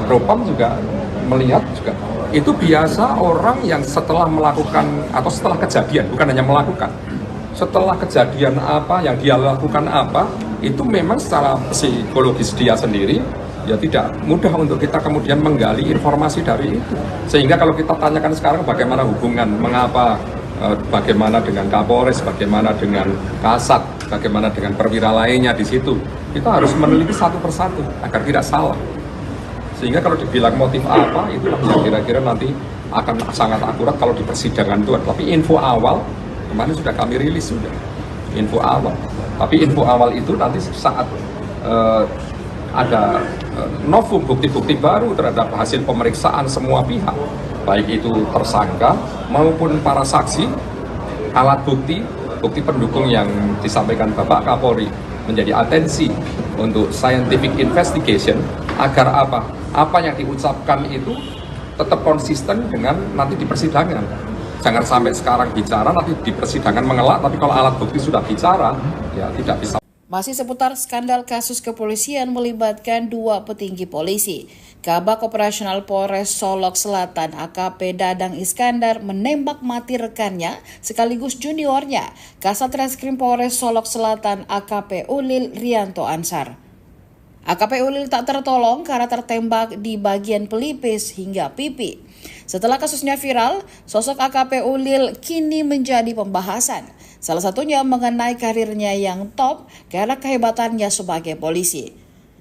Propam juga melihat juga. Itu biasa orang yang setelah melakukan atau setelah kejadian, bukan hanya melakukan, setelah kejadian apa yang dia lakukan apa, itu memang secara psikologis dia sendiri ya tidak mudah untuk kita kemudian menggali informasi dari itu. Sehingga kalau kita tanyakan sekarang bagaimana hubungan, mengapa, bagaimana dengan Kapolres, bagaimana dengan Kasat, bagaimana dengan perwira lainnya di situ, kita harus meneliti satu persatu agar tidak salah. Sehingga kalau dibilang motif apa, itu yang kira-kira nanti akan sangat akurat kalau di persidangan itu. Tapi info awal, kemarin sudah kami rilis sudah, info awal. Tapi info awal itu nanti saat ada novum bukti-bukti baru terhadap hasil pemeriksaan semua pihak, baik itu tersangka maupun para saksi, alat bukti, bukti pendukung yang disampaikan Bapak Kapolri menjadi atensi untuk scientific investigation agar apa yang diucapkan itu tetap konsisten dengan nanti di persidangan. Jangan sampai sekarang bicara, nanti di persidangan mengelak, tapi kalau alat bukti sudah bicara, ya tidak bisa. Masih seputar skandal kasus kepolisian melibatkan dua petinggi polisi. Kabak Operasional Polres Solok Selatan AKP Dadang Iskandar menembak mati rekannya sekaligus juniornya, Kasat Reskrim Polres Solok Selatan AKP Ulil Rianto Ansar. AKP Ulil tak tertolong karena tertembak di bagian pelipis hingga pipi. Setelah kasusnya viral, sosok AKP Ulil kini menjadi pembahasan. Salah satunya mengenai karirnya yang top karena kehebatannya sebagai polisi.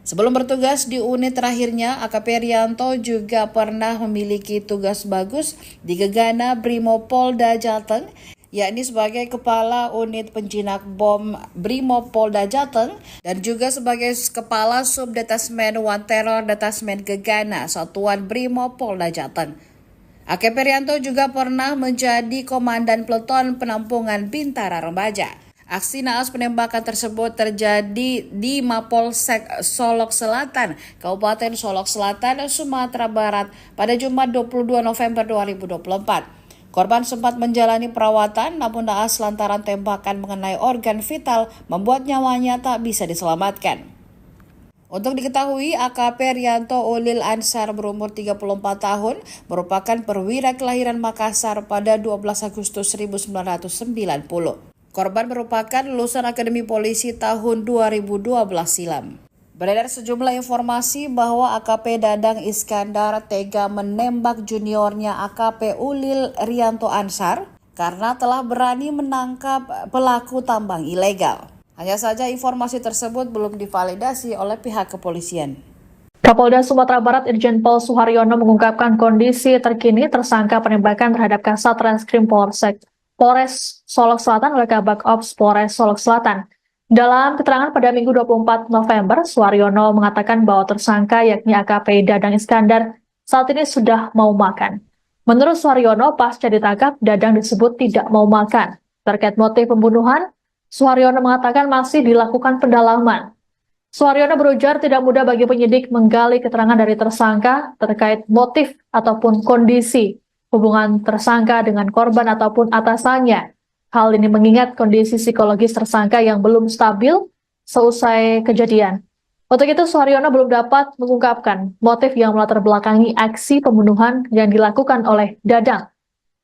Sebelum bertugas di unit terakhirnya, AKP Rianto juga pernah memiliki tugas bagus di Gegana Brimopolda Jateng, yakni sebagai Kepala Unit Penjinak Bom Brimopolda Jateng dan juga sebagai Kepala Subdetasmen One Terror Detasmen Gegana Satuan Brimopolda Jateng. AKP Rianto juga pernah menjadi Komandan Peleton Penampungan Bintara Remaja. Aksi naas penembakan tersebut terjadi di Mapolsek Solok Selatan, Kabupaten Solok Selatan, Sumatera Barat pada Jumat 22 November 2024. Korban sempat menjalani perawatan, namun naas lantaran tembakan mengenai organ vital membuat nyawanya tak bisa diselamatkan. Untuk diketahui, AKP Rianto Ulil Ansar berumur 34 tahun, merupakan perwira kelahiran Makassar pada 12 Agustus 1990. Korban merupakan lulusan Akademi Polisi tahun 2012 silam. Beredar sejumlah informasi bahwa AKP Dadang Iskandar tega menembak juniornya AKP Ulil Rianto Ansar karena telah berani menangkap pelaku tambang ilegal. Hanya saja informasi tersebut belum divalidasi oleh pihak kepolisian. Kapolda Sumatera Barat Irjen Pol Suharyono mengungkapkan kondisi terkini tersangka penembakan terhadap Kasat Reskrim Polres Solok Selatan oleh Kabak Ops Polres Solok Selatan. Dalam keterangan pada Minggu 24 November, Suharyono mengatakan bahwa tersangka yakni AKP Dadang Iskandar saat ini sudah mau makan. Menurut Suharyono, pasca ditangkap, Dadang disebut tidak mau makan. Terkait motif pembunuhan, Suharyono mengatakan masih dilakukan pendalaman. Suharyono berujar tidak mudah bagi penyidik menggali keterangan dari tersangka terkait motif ataupun kondisi hubungan tersangka dengan korban ataupun atasannya. Hal ini mengingat kondisi psikologis tersangka yang belum stabil seusai kejadian. Untuk itu, Suharyono belum dapat mengungkapkan motif yang melatar belakangi aksi pembunuhan yang dilakukan oleh Dadang.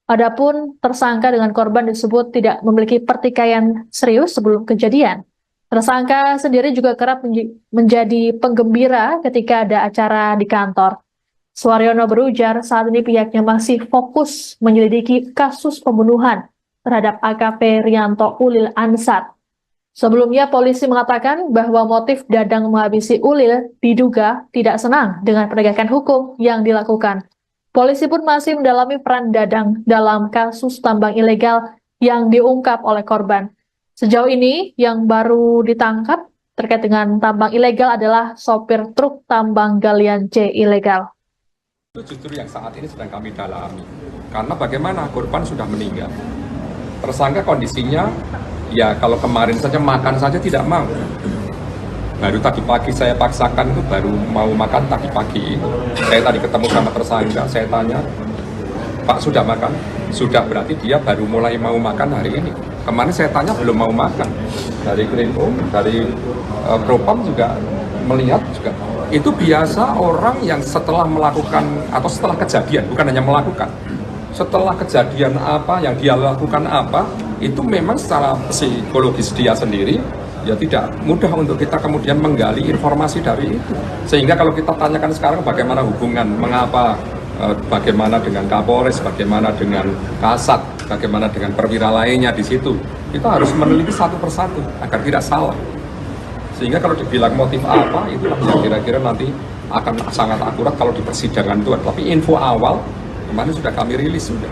Adapun tersangka dengan korban disebut tidak memiliki pertikaian serius sebelum kejadian. Tersangka sendiri juga kerap menjadi penggembira ketika ada acara di kantor. Suharyono berujar saat ini pihaknya masih fokus menyelidiki kasus pembunuhan terhadap AKP Rianto Ulil Ansar. Sebelumnya polisi mengatakan bahwa motif Dadang menghabisi Ulil diduga tidak senang dengan penegakan hukum yang dilakukan. Polisi pun masih mendalami peran Dadang dalam kasus tambang ilegal yang diungkap oleh korban. Sejauh ini yang baru ditangkap terkait dengan tambang ilegal adalah sopir truk tambang galian C ilegal. Itu justru yang saat ini sedang kami dalami. Karena bagaimana korban sudah meninggal. Tersangka kondisinya, ya kalau kemarin saja makan saja tidak mau. Baru tadi pagi saya paksakan itu baru mau makan tadi pagi. Saya tadi ketemu sama tersangka, saya tanya, Pak sudah makan? Sudah, berarti dia baru mulai mau makan hari ini. Kemarin saya tanya belum mau makan. Dari Krimum, dari Propam juga melihat juga. Itu biasa orang yang setelah melakukan atau setelah kejadian, bukan hanya melakukan. Setelah kejadian apa yang dia lakukan apa, itu memang secara psikologis dia sendiri ya tidak mudah untuk kita kemudian menggali informasi dari itu. Sehingga kalau kita tanyakan sekarang bagaimana hubungan, mengapa, bagaimana dengan Kapolres, bagaimana dengan Kasat, bagaimana dengan perwira lainnya di situ, kita harus meneliti satu persatu agar tidak salah. Sehingga kalau dibilang motif apa, itulah yang kira-kira nanti akan sangat akurat kalau di persidangan itu. Tapi info awal kemarin sudah kami rilis sudah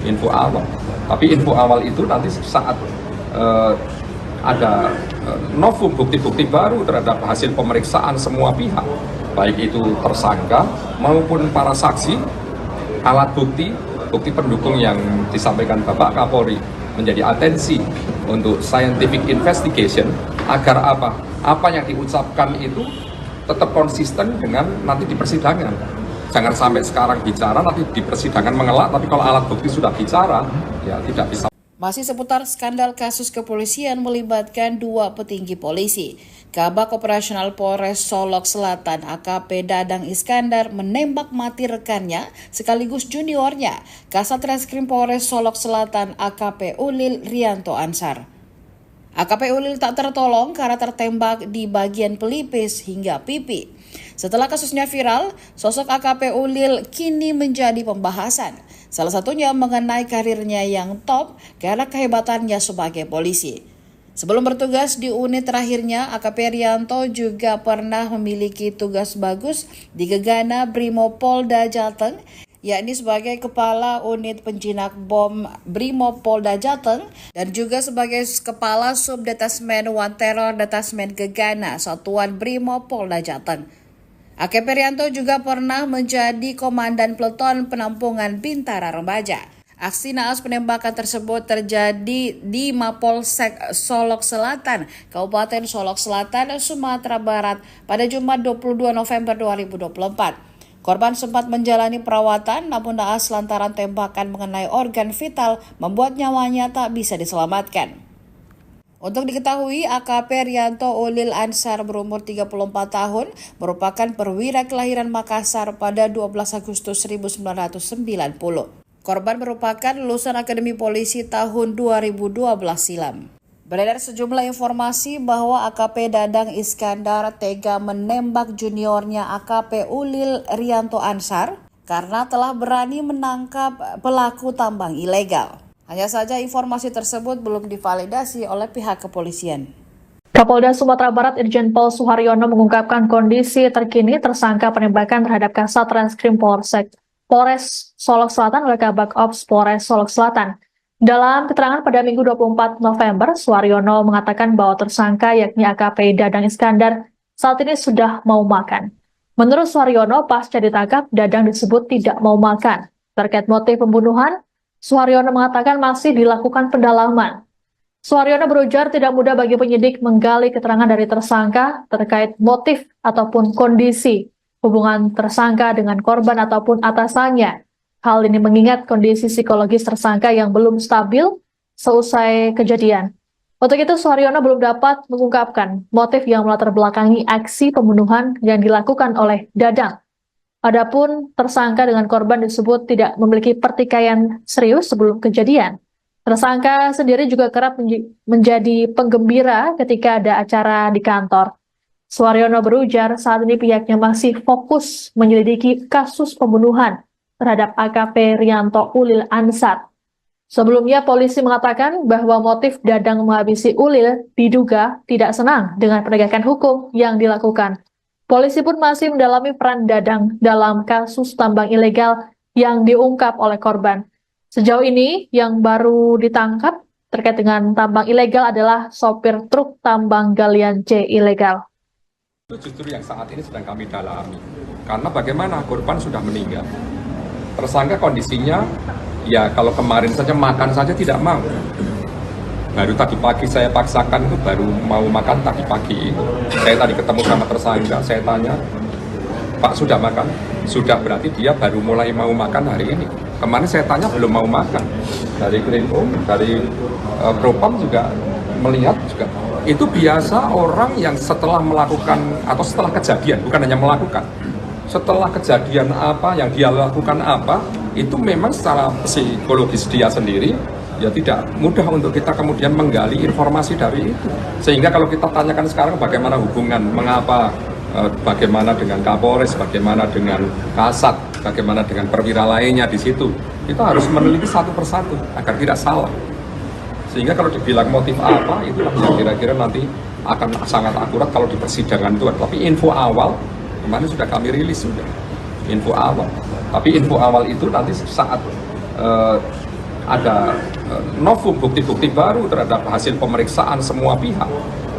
info awal. Tapi info awal itu nanti saat ada novum bukti-bukti baru terhadap hasil pemeriksaan semua pihak, baik itu tersangka maupun para saksi, alat bukti pendukung yang disampaikan Bapak Kapolri menjadi atensi untuk scientific investigation agar apa yang diucapkan itu tetap konsisten dengan nanti di persidangan. Jangan sampai sekarang bicara, nanti di persidangan mengelak, tapi kalau alat bukti sudah bicara, ya tidak bisa. Masih seputar skandal kasus kepolisian melibatkan dua petinggi polisi. Kabak Operasional Polres Solok Selatan AKP Dadang Iskandar menembak mati rekannya sekaligus juniornya, Kasat Reskrim Polres Solok Selatan AKP Ulil Rianto Ansar. AKP Ulil tak tertolong karena tertembak di bagian pelipis hingga pipi. Setelah kasusnya viral, sosok AKP Ulil kini menjadi pembahasan. Salah satunya mengenai karirnya yang top karena kehebatannya sebagai polisi. Sebelum bertugas di unit terakhirnya, AKP Rianto juga pernah memiliki tugas bagus di Gegana Brimopolda Jateng, yakni sebagai Kepala Unit Penjinak Bom Brimopolda Jateng dan juga sebagai Kepala Subdetasmen One Terror Detasmen Gegana Satuan Brimopolda Jateng. AKP Rianto juga pernah menjadi Komandan Peleton Penampungan Bintara Remaja. Aksi naas penembakan tersebut terjadi di Mapolsek Solok Selatan, Kabupaten Solok Selatan, Sumatera Barat pada Jumat 22 November 2024. Korban sempat menjalani perawatan namun naas lantaran tembakan mengenai organ vital membuat nyawanya tak bisa diselamatkan. Untuk diketahui, AKP Rianto Ulil Ansar berumur 34 tahun merupakan perwira kelahiran Makassar pada 12 Agustus 1990. Korban merupakan lulusan Akademi Polisi tahun 2012 silam. Beredar sejumlah informasi bahwa AKP Dadang Iskandar tega menembak juniornya AKP Ulil Rianto Ansar karena telah berani menangkap pelaku tambang ilegal. Hanya saja informasi tersebut belum divalidasi oleh pihak kepolisian. Kapolda Sumatera Barat Irjen Pol Suharyono mengungkapkan kondisi terkini tersangka penembakan terhadap Kasat Reskrim Polres Solok Selatan oleh Kabak Ops Polres Solok Selatan. Dalam keterangan pada Minggu 24 November, Suharyono mengatakan bahwa tersangka yakni AKP Dadang Iskandar saat ini sudah mau makan. Menurut Suharyono, pasca ditangkap, Dadang disebut tidak mau makan. Terkait motif pembunuhan, Suharyono mengatakan masih dilakukan pendalaman. Suharyono berujar tidak mudah bagi penyidik menggali keterangan dari tersangka terkait motif ataupun kondisi hubungan tersangka dengan korban ataupun atasannya. Hal ini mengingat kondisi psikologis tersangka yang belum stabil seusai kejadian. Untuk itu, Suharyono belum dapat mengungkapkan motif yang melatar belakangi aksi pembunuhan yang dilakukan oleh Dadang. Adapun tersangka dengan korban disebut tidak memiliki pertikaian serius sebelum kejadian. Tersangka sendiri juga kerap menjadi penggembira ketika ada acara di kantor. Suharyono berujar saat ini pihaknya masih fokus menyelidiki kasus pembunuhan terhadap AKP Rianto Ulil Ansar. Sebelumnya polisi mengatakan bahwa motif Dadang menghabisi Ulil diduga tidak senang dengan penegakan hukum yang dilakukan. Polisi pun masih mendalami peran Dadang dalam kasus tambang ilegal yang diungkap oleh korban. Sejauh ini yang baru ditangkap terkait dengan tambang ilegal adalah sopir truk tambang galian C ilegal. Itu justru yang saat ini sedang kami dalami. Karena bagaimana korban sudah meninggal. Tersangka kondisinya, ya kalau kemarin saja makan saja tidak mau. Baru tadi pagi saya paksakan itu baru mau makan tadi pagi itu. Saya tadi ketemu sama tersangka, saya tanya, Pak sudah makan? Sudah, berarti dia baru mulai mau makan hari ini. Kemarin saya tanya belum mau makan. Dari Krimum, dari Propam juga melihat juga. Itu biasa orang yang setelah melakukan atau setelah kejadian, bukan hanya melakukan, setelah kejadian apa yang dia lakukan apa, itu memang secara psikologis dia sendiri ya tidak mudah untuk kita kemudian menggali informasi dari itu. Sehingga kalau kita tanyakan sekarang bagaimana hubungan, mengapa, bagaimana dengan Kapolres, bagaimana dengan Kasat, bagaimana dengan perwira lainnya di situ, kita harus meneliti satu persatu agar tidak salah. Sehingga kalau dibilang motif apa, itulah yang kira-kira nanti akan sangat akurat kalau di persidangan itu. Tapi info awal, kemarin sudah kami rilis sudah. Info awal. Tapi info awal itu nanti saat ada novum bukti-bukti baru terhadap hasil pemeriksaan semua pihak,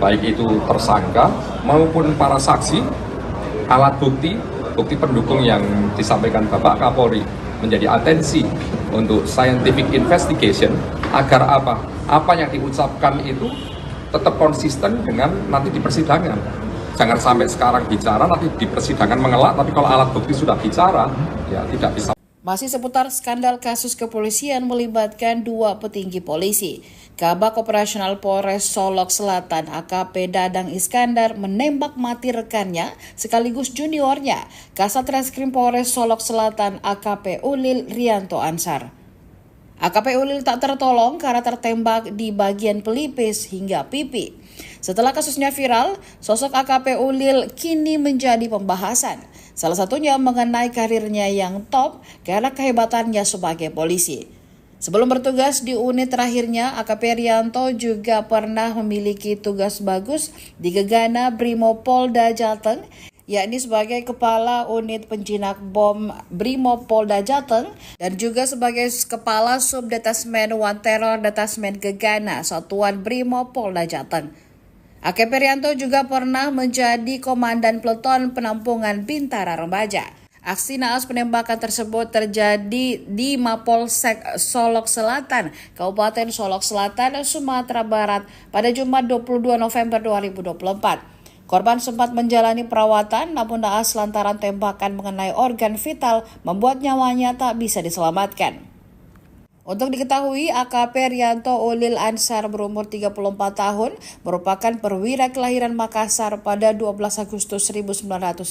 baik itu tersangka maupun para saksi, alat bukti, bukti pendukung yang disampaikan Bapak Kapolri menjadi atensi untuk scientific investigation agar apa yang diucapkan itu tetap konsisten dengan nanti di persidangan. Jangan sampai sekarang bicara, nanti di persidangan mengelak, tapi kalau alat bukti sudah bicara, ya tidak bisa. Masih seputar skandal kasus kepolisian melibatkan dua petinggi polisi. Kabak Operasional Polres Solok Selatan AKP Dadang Iskandar menembak mati rekannya sekaligus juniornya, Kasat Reskrim Polres Solok Selatan AKP Ulil Rianto Ansar. AKP Ulil tak tertolong karena tertembak di bagian pelipis hingga pipi. Setelah kasusnya viral, sosok AKP Ulil kini menjadi pembahasan. Salah satunya mengenai karirnya yang top karena kehebatannya sebagai polisi. Sebelum bertugas di unit terakhirnya, AKP Rianto juga pernah memiliki tugas bagus di Gegana Brimopolda Jateng, yakni sebagai Kepala Unit Penjinak Bom Brimopolda Jateng dan juga sebagai Kepala Subdetasmen One Terror Detasmen Gegana Satuan Brimopolda Jateng. AKP Rianto juga pernah menjadi Komandan Peleton Penampungan Bintara Remaja. Aksi naas penembakan tersebut terjadi di Mapolsek Solok Selatan, Kabupaten Solok Selatan, Sumatera Barat pada Jumat 22 November 2024. Korban sempat menjalani perawatan namun naas lantaran tembakan mengenai organ vital membuat nyawanya tak bisa diselamatkan. Untuk diketahui, AKP Rianto Ulil Ansar berumur 34 tahun, merupakan perwira kelahiran Makassar pada 12 Agustus 1990.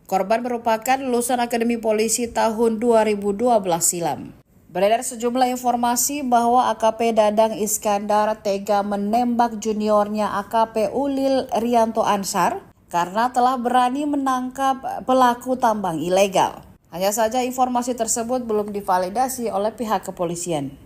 Korban merupakan lulusan Akademi Polisi tahun 2012 silam. Beredar sejumlah informasi bahwa AKP Dadang Iskandar tega menembak juniornya AKP Ulil Rianto Ansar karena telah berani menangkap pelaku tambang ilegal. Hanya saja informasi tersebut belum divalidasi oleh pihak kepolisian.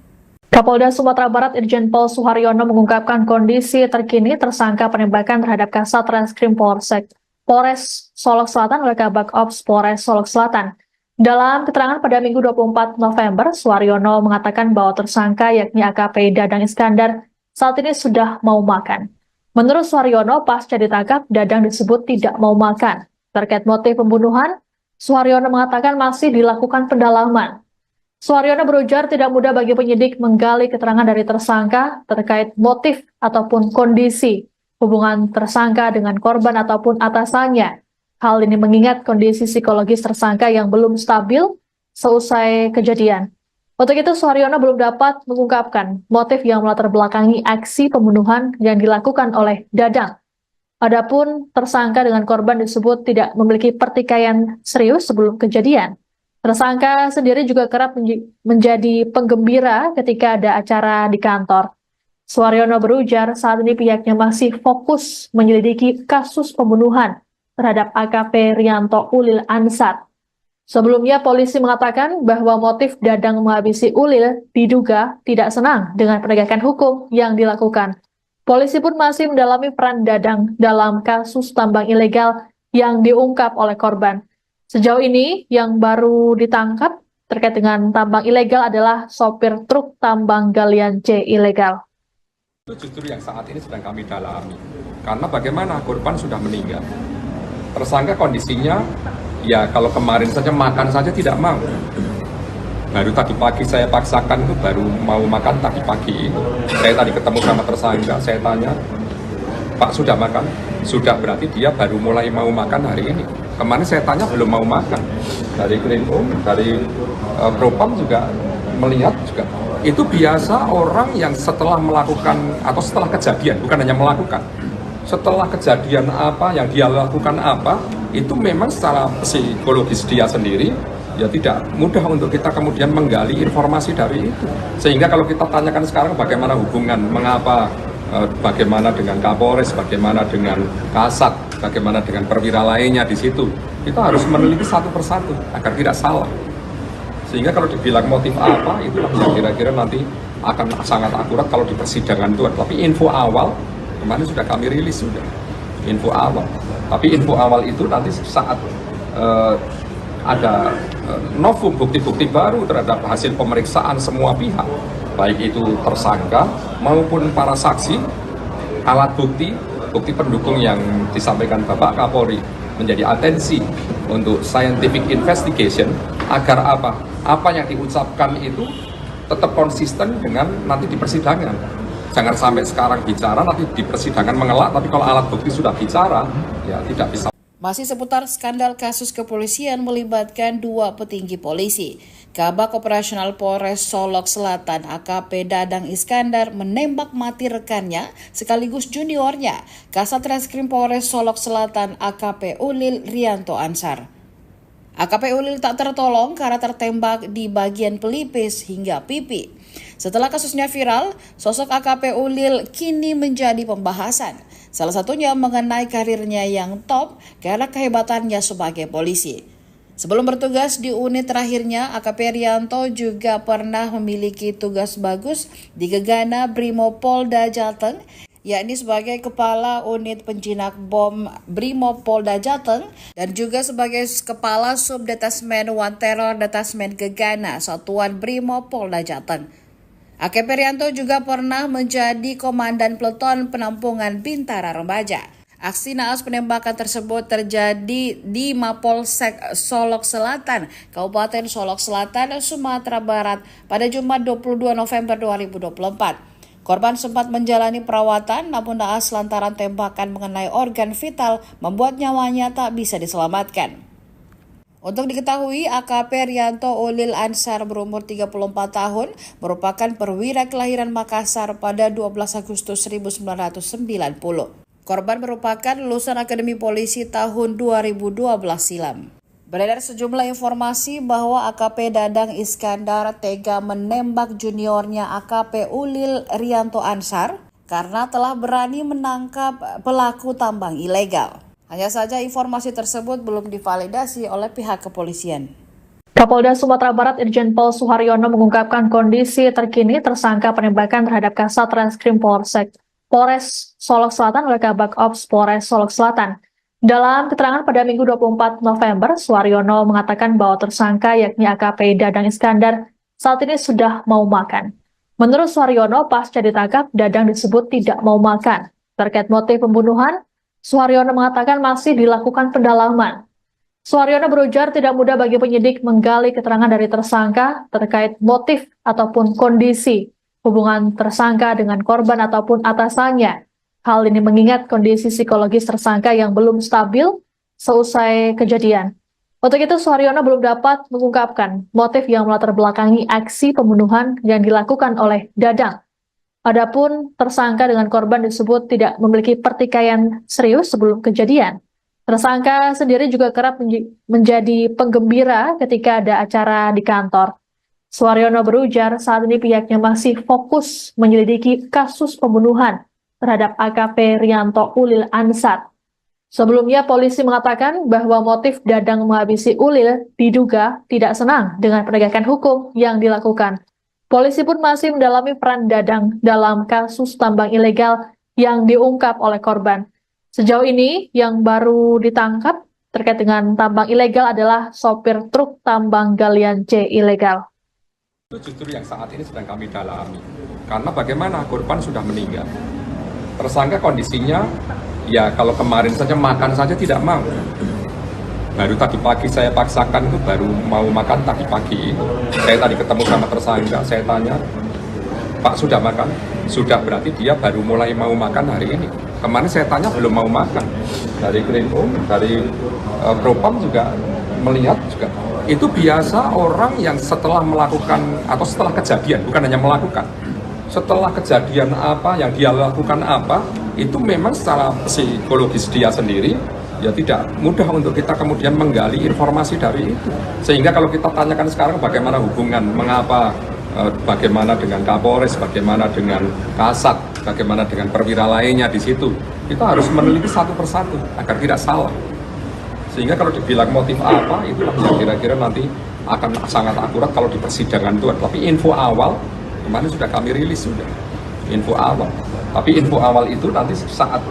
Kapolda Sumatera Barat Irjen Pol Suharyono mengungkapkan kondisi terkini tersangka penembakan terhadap Kasat Reskrim Polres Solok Selatan oleh Kabak Ops Polres Solok Selatan. Dalam keterangan pada Minggu 24 November, Suharyono mengatakan bahwa tersangka yakni AKP Dadang Iskandar saat ini sudah mau makan. Menurut Suharyono, pasca ditangkap, Dadang disebut tidak mau makan. Terkait motif pembunuhan, Suharyono mengatakan masih dilakukan pendalaman. Suharyono berujar tidak mudah bagi penyidik menggali keterangan dari tersangka terkait motif ataupun kondisi hubungan tersangka dengan korban ataupun atasannya. Hal ini mengingat kondisi psikologis tersangka yang belum stabil seusai kejadian. Untuk itu, Suharyono belum dapat mengungkapkan motif yang melatar belakangi aksi pembunuhan yang dilakukan oleh Dadang. Adapun tersangka dengan korban disebut tidak memiliki pertikaian serius sebelum kejadian. Tersangka sendiri juga kerap menjadi penggembira ketika ada acara di kantor. Suharyono berujar saat ini pihaknya masih fokus menyelidiki kasus pembunuhan terhadap AKP Rianto Ulil Ansar. Sebelumnya polisi mengatakan bahwa motif Dadang menghabisi Ulil diduga tidak senang dengan penegakan hukum yang dilakukan. Polisi pun masih mendalami peran Dadang dalam kasus tambang ilegal yang diungkap oleh korban. Sejauh ini yang baru ditangkap terkait dengan tambang ilegal adalah sopir truk tambang galian C ilegal. Itu justru yang saat ini sedang kami dalami. Karena bagaimana korban sudah meninggal. Tersangka kondisinya, ya kalau kemarin saja makan saja tidak mau. Baru tadi pagi saya paksakan itu baru mau makan tadi pagi. Saya tadi ketemu sama tersangka, saya tanya, Pak sudah makan? Sudah, berarti dia baru mulai mau makan hari ini. Kemarin saya tanya belum mau makan. Dari Krimum, dari Propam juga melihat juga. Itu biasa orang yang setelah melakukan atau setelah kejadian, bukan hanya melakukan. Setelah kejadian apa yang dia lakukan apa, itu memang secara psikologis dia sendiri ya tidak mudah untuk kita kemudian menggali informasi dari itu. Sehingga kalau kita tanyakan sekarang bagaimana hubungan, mengapa, bagaimana dengan Kapolres, bagaimana dengan Kasat, bagaimana dengan perwira lainnya di situ, kita harus meneliti satu persatu agar tidak salah. Sehingga kalau dibilang motif apa, itulah yang kira-kira nanti akan sangat akurat kalau di persidangan itu. Tapi info awal, kemarin sudah kami rilis sudah, info awal. Tapi info awal itu nanti saat ada novum bukti-bukti baru terhadap hasil pemeriksaan semua pihak, baik itu tersangka maupun para saksi, alat bukti, bukti pendukung yang disampaikan Bapak Kapolri menjadi atensi untuk scientific investigation agar apa yang diucapkan itu tetap konsisten dengan nanti di persidangan. Jangan sampai sekarang bicara nanti di persidangan mengelak, tapi kalau alat bukti sudah bicara ya tidak bisa. Masih seputar skandal kasus kepolisian melibatkan dua petinggi polisi. Kabak Operasional Polres Solok Selatan AKP Dadang Iskandar menembak mati rekannya sekaligus juniornya, Kasat Reskrim Polres Solok Selatan AKP Ulil Rianto Ansar. AKP Ulil tak tertolong karena tertembak di bagian pelipis hingga pipi. Setelah kasusnya viral, sosok AKP Ulil kini menjadi pembahasan. Salah satunya mengenai karirnya yang top karena kehebatannya sebagai polisi. Sebelum bertugas di unit terakhirnya, AKP Rianto juga pernah memiliki tugas bagus di Gegana Brimopolda Jateng, yakni sebagai Kepala Unit Penjinak Bom Brimopolda Jateng dan juga sebagai Kepala Subdetasmen One Terror Detasmen Gegana Satuan Brimopolda Jateng. AKP Rianto juga pernah menjadi Komandan Peleton Penampungan Bintara Remaja. Aksi naas penembakan tersebut terjadi di Mapolsek Solok Selatan, Kabupaten Solok Selatan, Sumatera Barat pada Jumat 22 November 2024. Korban sempat menjalani perawatan, namun naas lantaran tembakan mengenai organ vital membuat nyawanya tak bisa diselamatkan. Untuk diketahui, AKP Rianto Ulil Ansar berumur 34 tahun, merupakan perwira kelahiran Makassar pada 12 Agustus 1990. Korban merupakan lulusan Akademi Polisi tahun 2012 silam. Beredar sejumlah informasi bahwa AKP Dadang Iskandar tega menembak juniornya AKP Ulil Rianto Ansar karena telah berani menangkap pelaku tambang ilegal. Hanya saja informasi tersebut belum divalidasi oleh pihak kepolisian. Kapolda Sumatera Barat Irjen Pol Suharyono mengungkapkan kondisi terkini tersangka penembakan terhadap Kasat Reskrim Polres Solok Selatan oleh Kabak Ops Polres Solok Selatan. Dalam keterangan pada Minggu 24 November, Suharyono mengatakan bahwa tersangka yakni AKP Dadang Iskandar saat ini sudah mau makan. Menurut Suharyono, pasca ditangkap, Dadang disebut tidak mau makan. Terkait motif pembunuhan, Suharyono mengatakan masih dilakukan pendalaman. Suharyono berujar tidak mudah bagi penyidik menggali keterangan dari tersangka terkait motif ataupun kondisi hubungan tersangka dengan korban ataupun atasannya. Hal ini mengingat kondisi psikologis tersangka yang belum stabil seusai kejadian. Untuk itu, Suharyono belum dapat mengungkapkan motif yang melatar belakangi aksi pembunuhan yang dilakukan oleh Dadang. Adapun tersangka dengan korban disebut tidak memiliki pertikaian serius sebelum kejadian. Tersangka sendiri juga kerap menjadi penggembira ketika ada acara di kantor. Suharyono berujar saat ini pihaknya masih fokus menyelidiki kasus pembunuhan terhadap AKP Rianto Ulil Ansar. Sebelumnya polisi mengatakan bahwa motif Dadang menghabisi Ulil diduga tidak senang dengan penegakan hukum yang dilakukan. Polisi pun masih mendalami peran Dadang dalam kasus tambang ilegal yang diungkap oleh korban. Sejauh ini yang baru ditangkap terkait dengan tambang ilegal adalah sopir truk tambang galian C ilegal. Itu justru yang saat ini sedang kami dalami. Karena bagaimana korban sudah meninggal. Tersangka kondisinya, ya kalau kemarin saja makan saja tidak mau. Baru tadi pagi saya paksakan itu baru mau makan tadi pagi. Saya tadi ketemu sama tersangka, saya tanya, Pak sudah makan? Sudah, berarti dia baru mulai mau makan hari ini. Kemarin saya tanya belum mau makan. Dari Krimum, dari Propam juga melihat juga. Itu biasa orang yang setelah melakukan atau setelah kejadian, bukan hanya melakukan. Setelah kejadian apa yang dia lakukan apa, itu memang secara psikologis dia sendiri ya tidak mudah untuk kita kemudian menggali informasi dari itu. Sehingga kalau kita tanyakan sekarang bagaimana hubungan, mengapa, bagaimana dengan Kapolres, bagaimana dengan Kasat, bagaimana dengan perwira lainnya di situ, kita harus meneliti satu persatu agar tidak salah. Sehingga kalau dibilang motif apa, itu yang kira-kira nanti akan sangat akurat kalau di persidangan itu. Tapi info awal kemarin sudah kami rilis sudah info awal. Tapi info awal itu nanti saat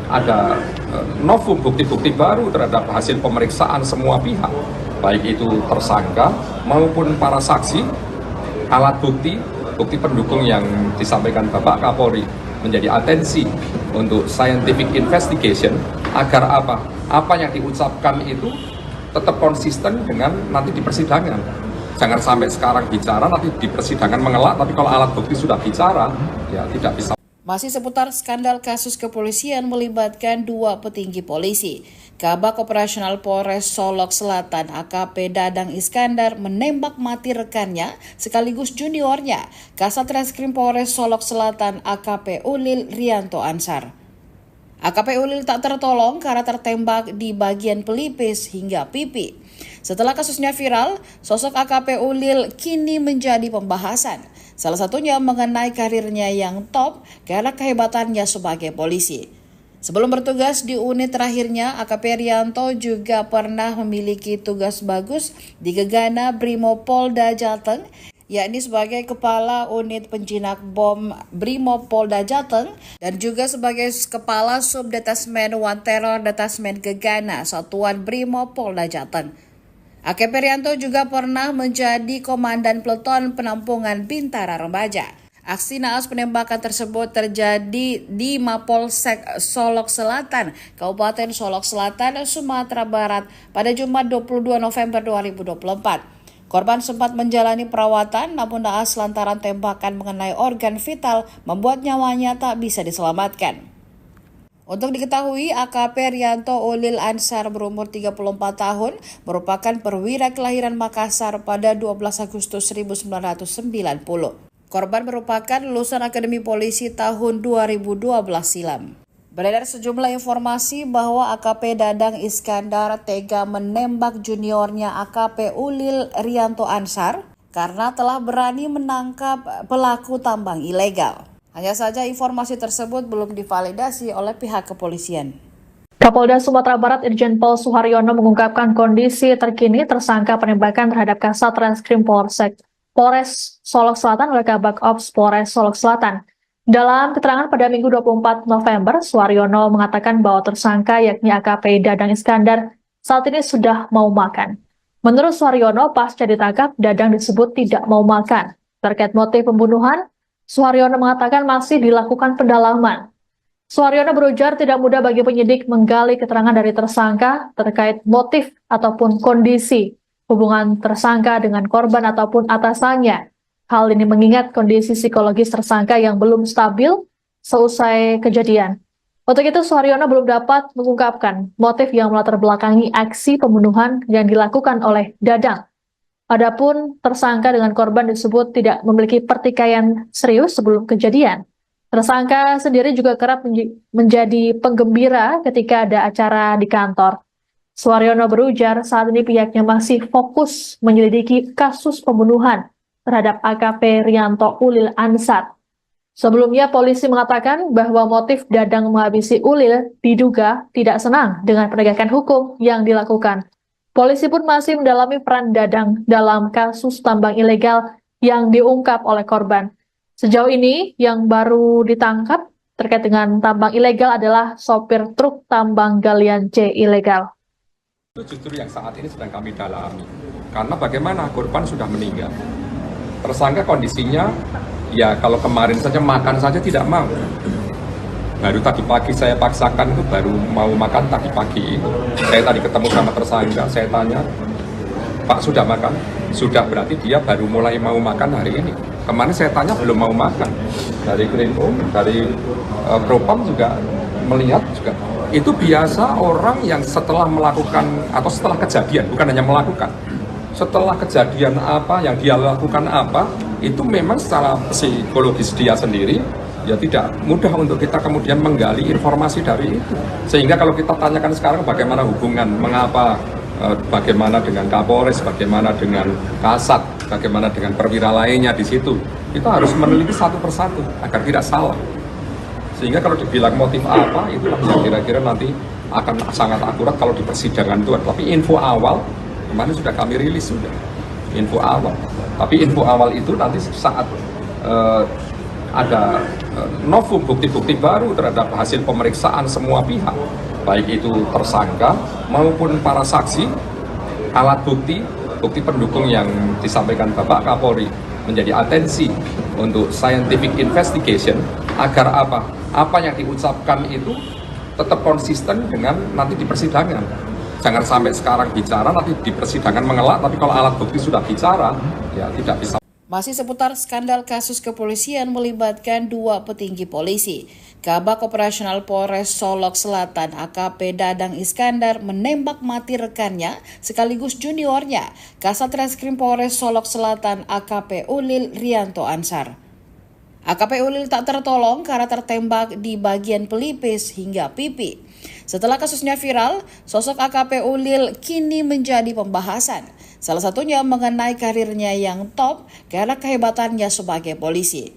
ada novum bukti-bukti baru terhadap hasil pemeriksaan semua pihak, baik itu tersangka maupun para saksi, alat bukti pendukung yang disampaikan Bapak Kapolri menjadi atensi untuk scientific investigation agar apa yang diucapkan itu tetap konsisten dengan nanti di persidangan. Jangan sampai sekarang bicara, nanti di persidangan mengelak, tapi kalau alat bukti sudah bicara, ya tidak bisa. Masih seputar skandal kasus kepolisian melibatkan dua petinggi polisi. Kabak Operasional Polres Solok Selatan AKP Dadang Iskandar menembak mati rekannya sekaligus juniornya, Kasat Reskrim Polres Solok Selatan AKP Ulil Rianto Ansar. AKP Ulil tak tertolong karena tertembak di bagian pelipis hingga pipi. Setelah kasusnya viral, sosok AKP Ulil kini menjadi pembahasan. Salah satunya mengenai karirnya yang top karena kehebatannya sebagai polisi. Sebelum bertugas di unit terakhirnya, AKP Rianto juga pernah memiliki tugas bagus di Gegana Brimopolda Jateng, yakni sebagai Kepala Unit Penjinak Bom Brimopolda Jateng dan juga sebagai Kepala Subdetasmen One Terror Detasmen Gegana Satuan Brimopolda Jateng. AKP Rianto juga pernah menjadi Komandan Peleton Penampungan Bintara Remaja. Aksi naas penembakan tersebut terjadi di Mapolsek Solok Selatan, Kabupaten Solok Selatan, Sumatera Barat pada Jumat 22 November 2024. Korban sempat menjalani perawatan namun naas lantaran tembakan mengenai organ vital membuat nyawanya tak bisa diselamatkan. Untuk diketahui, AKP Rianto Ulil Ansar berumur 34 tahun merupakan perwira kelahiran Makassar pada 12 Agustus 1990. Korban merupakan lulusan Akademi Polisi tahun 2012 silam. Beredar sejumlah informasi bahwa AKP Dadang Iskandar tega menembak juniornya AKP Ulil Rianto Ansar karena telah berani menangkap pelaku tambang ilegal. Hanya saja informasi tersebut belum divalidasi oleh pihak kepolisian. Kapolda Sumatera Barat Irjen Pol Suharyono mengungkapkan kondisi terkini tersangka penembakan terhadap Kasat Reskrim Polres Solok Selatan oleh Kabak Ops Polres Solok Selatan. Dalam keterangan pada Minggu 24 November, Suharyono mengatakan bahwa tersangka yakni AKP Dadang Iskandar saat ini sudah mau makan. Menurut Suharyono, pasca ditangkap, Dadang disebut tidak mau makan. Terkait motif pembunuhan, Suharyono mengatakan masih dilakukan pendalaman. Suharyono berujar tidak mudah bagi penyidik menggali keterangan dari tersangka terkait motif ataupun kondisi hubungan tersangka dengan korban ataupun atasannya. Hal ini mengingat kondisi psikologis tersangka yang belum stabil seusai kejadian. Untuk itu, Suharyono belum dapat mengungkapkan motif yang melatar belakangi aksi pembunuhan yang dilakukan oleh Dadang. Adapun tersangka dengan korban disebut tidak memiliki pertikaian serius sebelum kejadian. Tersangka sendiri juga kerap menjadi penggembira ketika ada acara di kantor. Suharyono berujar saat ini pihaknya masih fokus menyelidiki kasus pembunuhan terhadap AKP Rianto Ulil Ansar. Sebelumnya polisi mengatakan bahwa motif Dadang menghabisi Ulil diduga tidak senang dengan penegakan hukum yang dilakukan. Polisi pun masih mendalami peran Dadang dalam kasus tambang ilegal yang diungkap oleh korban. Sejauh ini yang baru ditangkap terkait dengan tambang ilegal adalah sopir truk tambang galian C ilegal. Itu justru yang saat ini sedang kami dalami. Karena bagaimana korban sudah meninggal. Tersangka kondisinya, ya kalau kemarin saja makan saja tidak mau. Baru tadi pagi saya paksakan itu baru mau makan tadi pagi. Saya tadi ketemu sama tersangka, saya tanya, Pak sudah makan? Sudah, berarti dia baru mulai mau makan hari ini. Kemarin saya tanya belum mau makan. Dari Krimum, dari Propam juga melihat juga. Itu biasa orang yang setelah melakukan atau setelah kejadian, bukan hanya melakukan, setelah kejadian apa yang dia lakukan apa, itu memang secara psikologis dia sendiri ya tidak mudah untuk kita kemudian menggali informasi dari itu. Sehingga kalau kita tanyakan sekarang bagaimana hubungan, mengapa, bagaimana dengan Kapolres, bagaimana dengan Kasat, bagaimana dengan perwira lainnya di situ, kita harus meneliti satu persatu agar tidak salah. Sehingga kalau dibilang motif apa, itulah yang kira-kira nanti akan sangat akurat kalau di persidangan itu. Tapi info awal, kemarin sudah kami rilis sudah, info awal. Tapi info awal itu nanti saat ada novum bukti-bukti baru terhadap hasil pemeriksaan semua pihak, baik itu tersangka maupun para saksi, alat bukti, bukti pendukung yang disampaikan Bapak Kapolri menjadi atensi untuk scientific investigation agar apa yang diucapkan itu tetap konsisten dengan nanti di persidangan. Jangan sampai sekarang bicara, nanti di persidangan mengelak, tapi kalau alat bukti sudah bicara, ya tidak bisa. Masih seputar skandal kasus kepolisian melibatkan dua petinggi polisi. Kabak Operasional Polres Solok Selatan AKP Dadang Iskandar menembak mati rekannya sekaligus juniornya, Kasat Reskrim Polres Solok Selatan AKP Ulil Rianto Ansar. AKP Ulil tak tertolong karena tertembak di bagian pelipis hingga pipi. Setelah kasusnya viral, sosok AKP Ulil kini menjadi pembahasan. Salah satunya mengenai karirnya yang top karena kehebatannya sebagai polisi.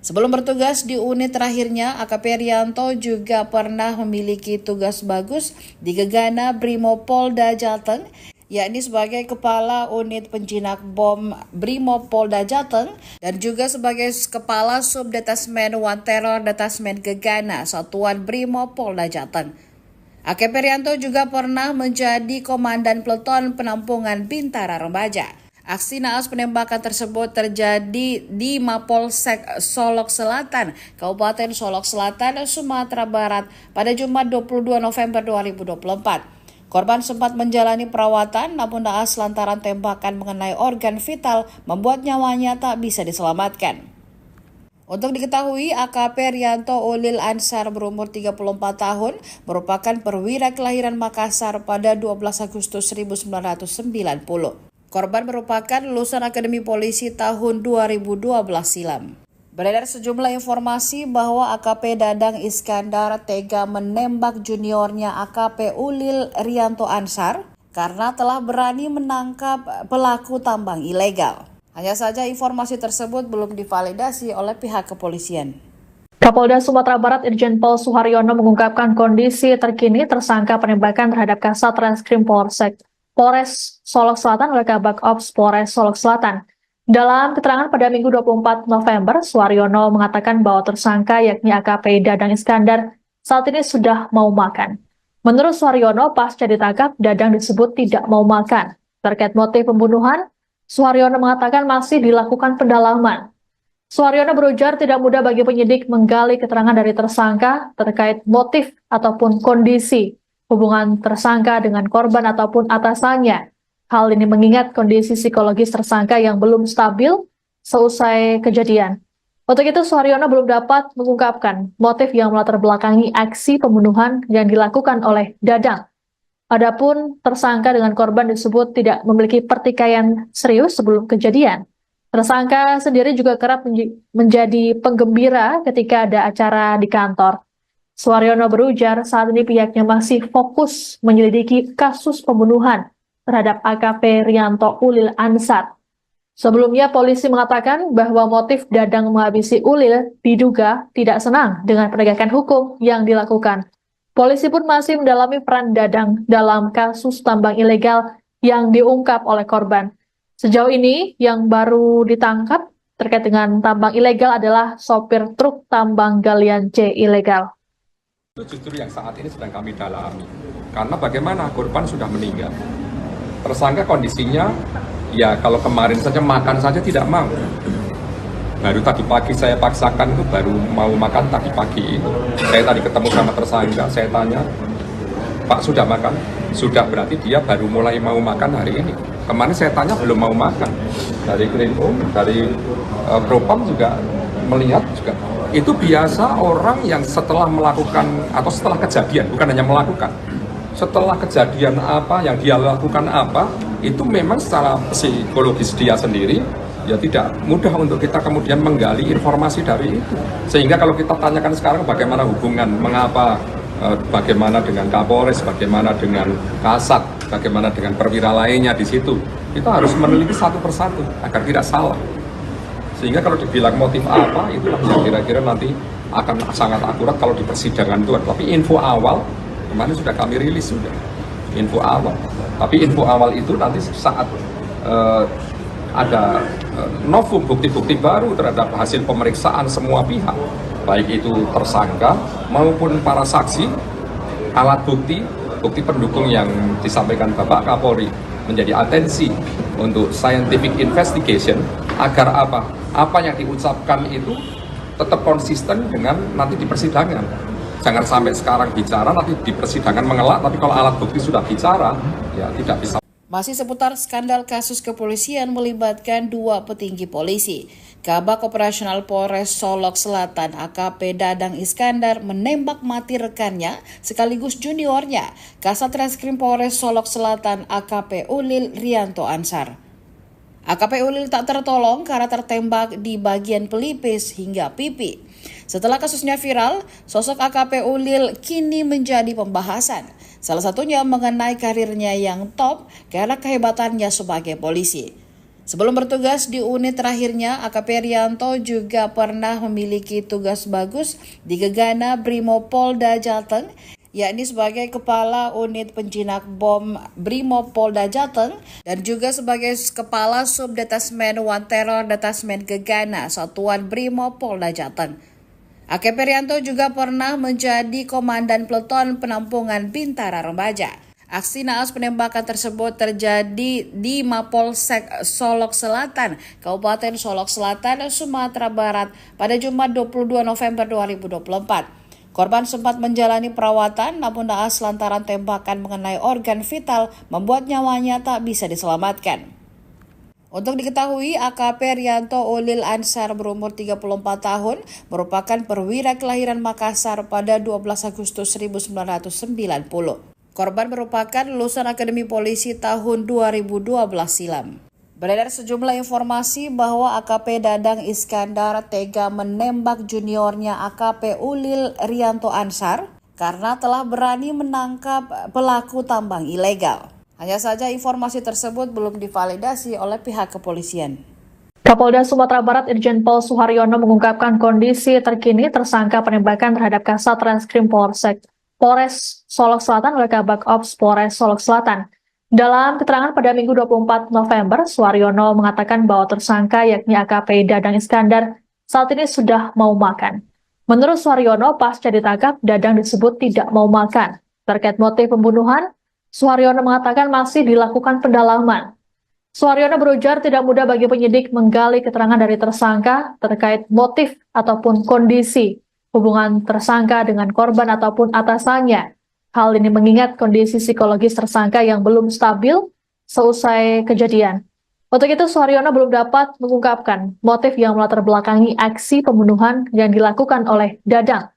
Sebelum bertugas di unit terakhirnya, AKP Rianto juga pernah memiliki tugas bagus di Gegana Brimopolda Jateng, yakni sebagai Kepala Unit Penjinak Bom Brimopolda Jateng dan juga sebagai Kepala Subdetasmen One Terror Detasmen Gegana Satuan Brimopolda Jateng. AKP Rianto juga pernah menjadi Komandan Peleton Penampungan Bintara Remaja. Aksi naas penembakan tersebut terjadi di Mapolsek Solok Selatan, Kabupaten Solok Selatan, Sumatera Barat pada Jumat 22 November 2024. Korban sempat menjalani perawatan namun naas lantaran tembakan mengenai organ vital membuat nyawanya tak bisa diselamatkan. Untuk diketahui, AKP Rianto Ulil Ansar berumur 34 tahun merupakan perwira kelahiran Makassar pada 12 Agustus 1990. Korban merupakan lulusan Akademi Polisi tahun 2012 silam. Beredar sejumlah informasi bahwa AKP Dadang Iskandar tega menembak juniornya AKP Ulil Rianto Ansar karena telah berani menangkap pelaku tambang ilegal. Hanya saja informasi tersebut belum divalidasi oleh pihak kepolisian. Kapolda Sumatera Barat Irjen Pol Suharyono mengungkapkan kondisi terkini tersangka penembakan terhadap Kasat Reskrim Polres Solok Selatan oleh Kabak Ops Polres Solok Selatan. Dalam keterangan pada Minggu 24 November, Suharyono mengatakan bahwa tersangka yakni AKP Dadang Iskandar saat ini sudah mau makan. Menurut Suharyono, pasca ditangkap, Dadang disebut tidak mau makan. Terkait motif pembunuhan, Suharyono mengatakan masih dilakukan pendalaman. Suharyono berujar tidak mudah bagi penyidik menggali keterangan dari tersangka terkait motif ataupun kondisi hubungan tersangka dengan korban ataupun atasannya. Hal ini mengingat kondisi psikologis tersangka yang belum stabil seusai kejadian. Untuk itu, Suharyono belum dapat mengungkapkan motif yang melatar belakangi aksi pembunuhan yang dilakukan oleh Dadang. Adapun tersangka dengan korban disebut tidak memiliki pertikaian serius sebelum kejadian. Tersangka sendiri juga kerap menjadi penggembira ketika ada acara di kantor. Suharyono berujar saat ini pihaknya masih fokus menyelidiki kasus pembunuhan terhadap AKP Rianto Ulil Ansar. Sebelumnya polisi mengatakan bahwa motif Dadang menghabisi Ulil diduga tidak senang dengan penegakan hukum yang dilakukan. Polisi pun masih mendalami peran Dadang dalam kasus tambang ilegal yang diungkap oleh korban. Sejauh ini yang baru ditangkap terkait dengan tambang ilegal adalah sopir truk tambang galian C ilegal. Itu justru yang saat ini sedang kami dalami. Karena bagaimana korban sudah meninggal. Tersangka kondisinya, ya kalau kemarin saja makan saja tidak mau. Baru tadi pagi saya paksakan itu baru mau makan tadi pagi itu. Saya tadi ketemu sama tersangka, saya tanya, Pak sudah makan? Sudah, berarti dia baru mulai mau makan hari ini. Kemarin saya tanya belum mau makan. Dari Krimum, dari Propam juga melihat juga. Itu biasa orang yang setelah melakukan atau setelah kejadian, bukan hanya melakukan. Setelah kejadian apa yang dia lakukan apa, itu memang secara psikologis dia sendiri ya tidak mudah untuk kita kemudian menggali informasi dari itu. Sehingga kalau kita tanyakan sekarang bagaimana hubungan, mengapa, bagaimana dengan Kapolres, bagaimana dengan Kasat, bagaimana dengan perwira lainnya di situ, kita harus meneliti satu persatu agar tidak salah. Sehingga kalau dibilang motif apa, itulah yang kira-kira nanti akan sangat akurat kalau di persidangan itu. Tapi info awal kemarin sudah kami rilis sudah info awal. Tapi info awal itu nanti saat ada novum bukti-bukti baru terhadap hasil pemeriksaan semua pihak, baik itu tersangka maupun para saksi, alat bukti pendukung yang disampaikan Bapak Kapolri menjadi atensi untuk scientific investigation agar apa yang diucapkan itu tetap konsisten dengan nanti di persidangan. Jangan sampai sekarang bicara, nanti di persidangan mengelak, tapi kalau alat bukti sudah bicara, ya tidak bisa. Masih seputar skandal kasus kepolisian melibatkan dua petinggi polisi. Kabak Operasional Polres Solok Selatan AKP Dadang Iskandar menembak mati rekannya sekaligus juniornya, Kasat Reskrim Polres Solok Selatan AKP Ulil Rianto Ansar. AKP Ulil tak tertolong karena tertembak di bagian pelipis hingga pipi. Setelah kasusnya viral, sosok AKP Ulil kini menjadi pembahasan. Salah satunya mengenai karirnya yang top karena kehebatannya sebagai polisi. Sebelum bertugas di unit terakhirnya, AKP Rianto juga pernah memiliki tugas bagus di Gegana Brimopolda Jateng, yakni sebagai Kepala Unit Penjinak Bom Brimopolda Jateng dan juga sebagai Kepala Subdetasmen One Terror Detasmen Gegana Satuan Brimopolda Jateng. AKP Rianto juga pernah menjadi Komandan Peleton Penampungan Bintara Remaja. Aksi naas penembakan tersebut terjadi di Mapolsek Solok Selatan, Kabupaten Solok Selatan, Sumatera Barat pada Jumat 22 November 2024. Korban sempat menjalani perawatan namun naas lantaran tembakan mengenai organ vital membuat nyawanya tak bisa diselamatkan. Untuk diketahui, AKP Rianto Ulil Ansar berumur 34 tahun merupakan perwira kelahiran Makassar pada 12 Agustus 1990. Korban merupakan lulusan Akademi Polisi tahun 2012 silam. Beredar sejumlah informasi bahwa AKP Dadang Iskandar tega menembak juniornya AKP Ulil Rianto Ansar karena telah berani menangkap pelaku tambang ilegal. Hanya saja informasi tersebut belum divalidasi oleh pihak kepolisian. Kapolda Sumatera Barat Irjen Pol Suharyono mengungkapkan kondisi terkini tersangka penembakan terhadap Kasat Reskrim Polres Solok Selatan oleh Kabak Ops Polres Solok Selatan. Dalam keterangan pada Minggu 24 November, Suharyono mengatakan bahwa tersangka yakni AKP Dadang Iskandar saat ini sudah mau makan. Menurut Suharyono, pasca ditangkap, Dadang disebut tidak mau makan. Terkait motif pembunuhan, Suharyono mengatakan masih dilakukan pendalaman. Suharyono berujar tidak mudah bagi penyidik menggali keterangan dari tersangka terkait motif ataupun kondisi hubungan tersangka dengan korban ataupun atasannya. Hal ini mengingat kondisi psikologis tersangka yang belum stabil seusai kejadian. Untuk itu, Suharyono belum dapat mengungkapkan motif yang melatar belakangi aksi pembunuhan yang dilakukan oleh Dadang.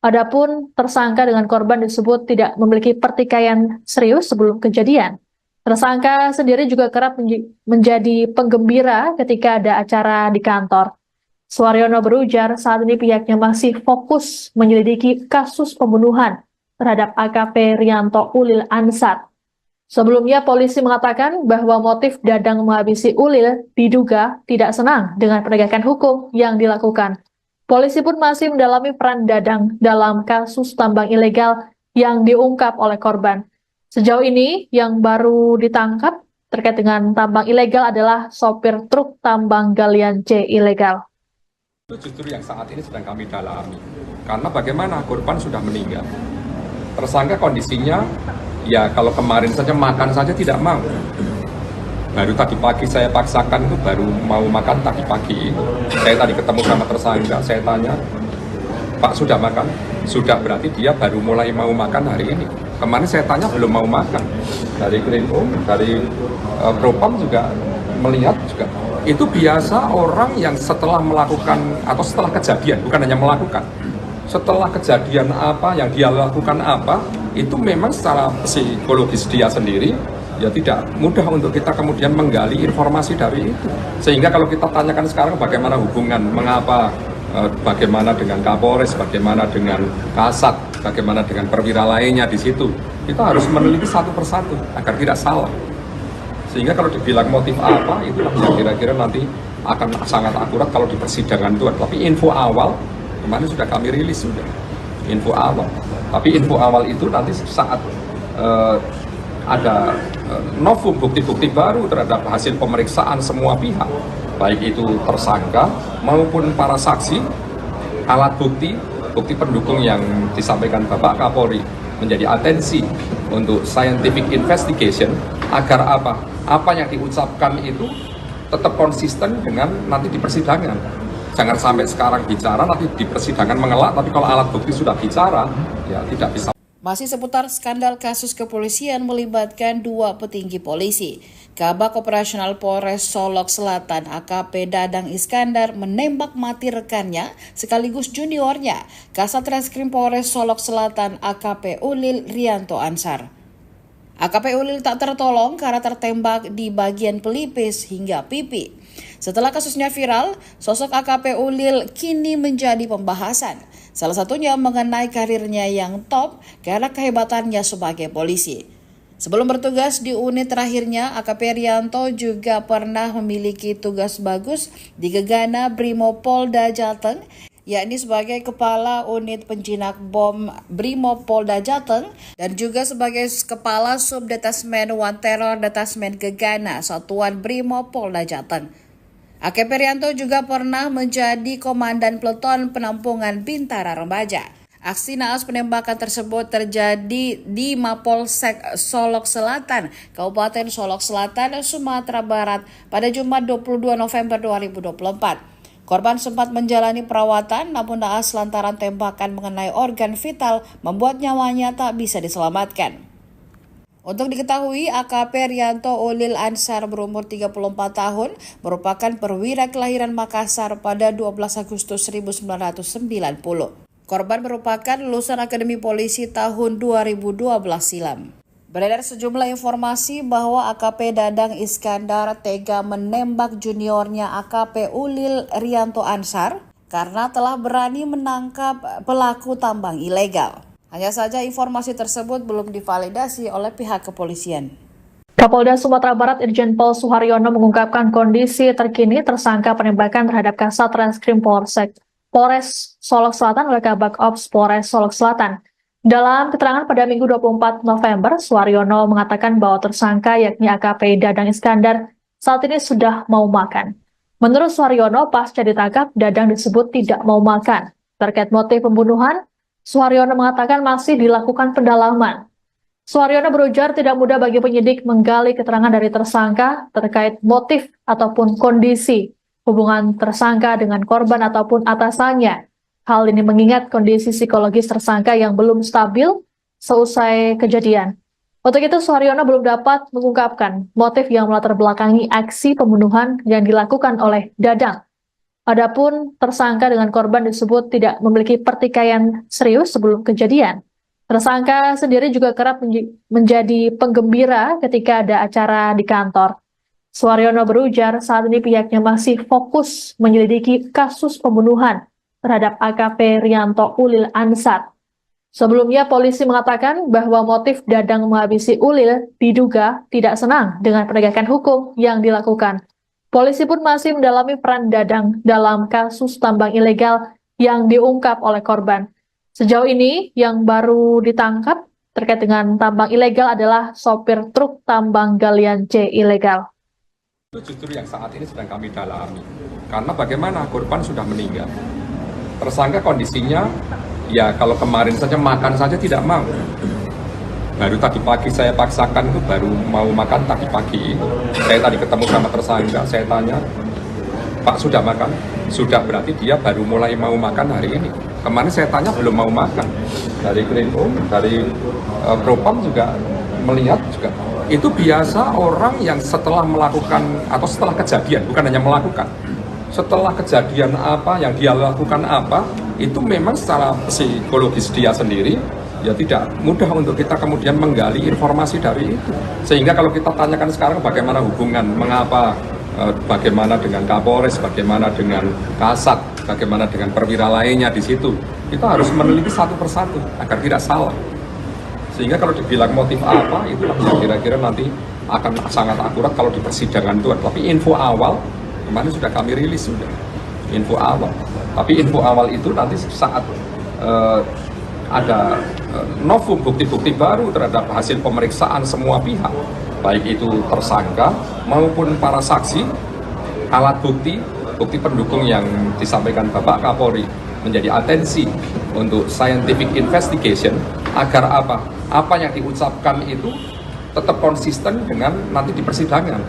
Adapun tersangka dengan korban disebut tidak memiliki pertikaian serius sebelum kejadian. Tersangka sendiri juga kerap menjadi penggembira ketika ada acara di kantor. Suharyono berujar saat ini pihaknya masih fokus menyelidiki kasus pembunuhan terhadap AKP Rianto Ulil Ansar. Sebelumnya polisi mengatakan bahwa motif Dadang menghabisi Ulil diduga tidak senang dengan penegakan hukum yang dilakukan. Polisi pun masih mendalami peran Dadang dalam kasus tambang ilegal yang diungkap oleh korban. Sejauh ini yang baru ditangkap terkait dengan tambang ilegal adalah sopir truk tambang galian C ilegal. Itu justru yang saat ini sedang kami dalami. Karena bagaimana korban sudah meninggal. Tersangka kondisinya, ya kalau kemarin saja makan saja tidak mau. Baru tadi pagi saya paksakan itu baru mau makan tadi pagi. Saya tadi ketemu sama tersangka, saya tanya, Pak sudah makan? Sudah, berarti dia baru mulai mau makan hari ini. Kemarin saya tanya belum mau makan. Dari Krimum, dari Propam juga melihat juga. Itu biasa orang yang setelah melakukan atau setelah kejadian, bukan hanya melakukan, setelah kejadian apa yang dia lakukan apa, itu memang secara psikologis dia sendiri ya tidak mudah untuk kita kemudian menggali informasi dari itu. Sehingga kalau kita tanyakan sekarang bagaimana hubungan, mengapa, bagaimana dengan Kapolres, bagaimana dengan Kasat, bagaimana dengan perwira lainnya di situ, kita harus meneliti satu persatu agar tidak salah. Sehingga kalau dibilang motif apa, itulah yang kira-kira nanti akan sangat akurat kalau di persidangan itu. Tapi info awal, kemarin sudah kami rilis sudah, info awal. Tapi info awal itu nanti saat ada novum bukti-bukti baru terhadap hasil pemeriksaan semua pihak, baik itu tersangka maupun para saksi, alat bukti, bukti pendukung yang disampaikan Bapak Kapolri menjadi atensi untuk scientific investigation agar apa yang diucapkan itu tetap konsisten dengan nanti di persidangan. Jangan sampai sekarang bicara nanti di persidangan mengelak, tapi kalau alat bukti sudah bicara ya tidak bisa. Masih seputar skandal kasus kepolisian melibatkan dua petinggi polisi. Kabak Operasional Polres Solok Selatan AKP Dadang Iskandar menembak mati rekannya sekaligus juniornya, Kasat Reskrim Polres Solok Selatan AKP Ulil Rianto Ansar. AKP Ulil tak tertolong karena tertembak di bagian pelipis hingga pipi. Setelah kasusnya viral, sosok AKP Ulil kini menjadi pembahasan. Salah satunya mengenai karirnya yang top karena kehebatannya sebagai polisi. Sebelum bertugas di unit terakhirnya, AKP Rianto juga pernah memiliki tugas bagus di Gegana Brimopolda Jateng, yakni sebagai Kepala Unit Penjinak Bom Brimopolda Jateng dan juga sebagai Kepala Subdetasmen One Terror Detasmen Gegana Satuan Brimopolda Jateng. AKP Rianto juga pernah menjadi Komandan Peleton Penampungan Bintara Remaja. Aksi naas penembakan tersebut terjadi di Mapolsek Solok Selatan, Kabupaten Solok Selatan, Sumatera Barat pada Jumat 22 November 2024. Korban sempat menjalani perawatan namun naas lantaran tembakan mengenai organ vital membuat nyawanya tak bisa diselamatkan. Untuk diketahui, AKP Rianto Ulil Ansar berumur 34 tahun merupakan perwira kelahiran Makassar pada 12 Agustus 1990. Korban merupakan lulusan Akademi Polisi tahun 2012 silam. Beredar sejumlah informasi bahwa AKP Dadang Iskandar tega menembak juniornya AKP Ulil Rianto Ansar karena telah berani menangkap pelaku tambang ilegal. Hanya saja informasi tersebut belum divalidasi oleh pihak kepolisian. Kapolda Sumatera Barat Irjen Pol Suharyono mengungkapkan kondisi terkini tersangka penembakan terhadap Kasat Reskrim Polres Solok Selatan oleh Kabak Ops Polres Solok Selatan. Dalam keterangan pada Minggu 24 November, Suharyono mengatakan bahwa tersangka yakni AKP Dadang Iskandar saat ini sudah mau makan. Menurut Suharyono, pasca ditangkap, Dadang disebut tidak mau makan. Terkait motif pembunuhan, Suharyono mengatakan masih dilakukan pendalaman. Suharyono berujar tidak mudah bagi penyidik menggali keterangan dari tersangka terkait motif ataupun kondisi hubungan tersangka dengan korban ataupun atasannya. Hal ini mengingat kondisi psikologis tersangka yang belum stabil seusai kejadian. Untuk itu, Suharyono belum dapat mengungkapkan motif yang melatar belakangi aksi pembunuhan yang dilakukan oleh Dadang. Adapun tersangka dengan korban disebut tidak memiliki pertikaian serius sebelum kejadian. Tersangka sendiri juga kerap menjadi penggembira ketika ada acara di kantor. Suharyono berujar saat ini pihaknya masih fokus menyelidiki kasus pembunuhan terhadap AKP Rianto Ulil Ansar. Sebelumnya polisi mengatakan bahwa motif Dadang menghabisi Ulil diduga tidak senang dengan penegakan hukum yang dilakukan. Polisi pun masih mendalami peran Dadang dalam kasus tambang ilegal yang diungkap oleh korban. Sejauh ini yang baru ditangkap terkait dengan tambang ilegal adalah sopir truk tambang galian C ilegal. Itu justru yang saat ini sedang kami dalami. Karena bagaimana korban sudah meninggal. Tersangka kondisinya, ya kalau kemarin saja makan saja tidak mau. Baru tadi pagi saya paksakan itu baru mau makan tadi pagi. Saya tadi ketemu sama tersangka, saya tanya, Pak sudah makan? Sudah, berarti dia baru mulai mau makan hari ini. Kemarin saya tanya belum mau makan. Dari Krimum, dari Propam juga melihat juga. Itu biasa orang yang setelah melakukan atau setelah kejadian, bukan hanya melakukan, setelah kejadian apa yang dia lakukan apa, itu memang secara psikologis dia sendiri ya tidak mudah untuk kita kemudian menggali informasi dari itu. Sehingga kalau kita tanyakan sekarang bagaimana hubungan, mengapa, bagaimana dengan Kapolres, bagaimana dengan Kasat, bagaimana dengan perwira lainnya di situ, kita harus meneliti satu persatu agar tidak salah. Sehingga kalau dibilang motif apa, itu yang kira-kira nanti akan sangat akurat kalau di persidangan itu. Tapi info awal, kemarin sudah kami rilis sudah, info awal. Tapi info awal itu nanti saat ada novum bukti-bukti baru terhadap hasil pemeriksaan semua pihak, baik itu tersangka maupun para saksi, alat bukti, bukti pendukung yang disampaikan Bapak Kapolri menjadi atensi untuk scientific investigation agar apa yang diucapkan itu tetap konsisten dengan nanti di persidangan.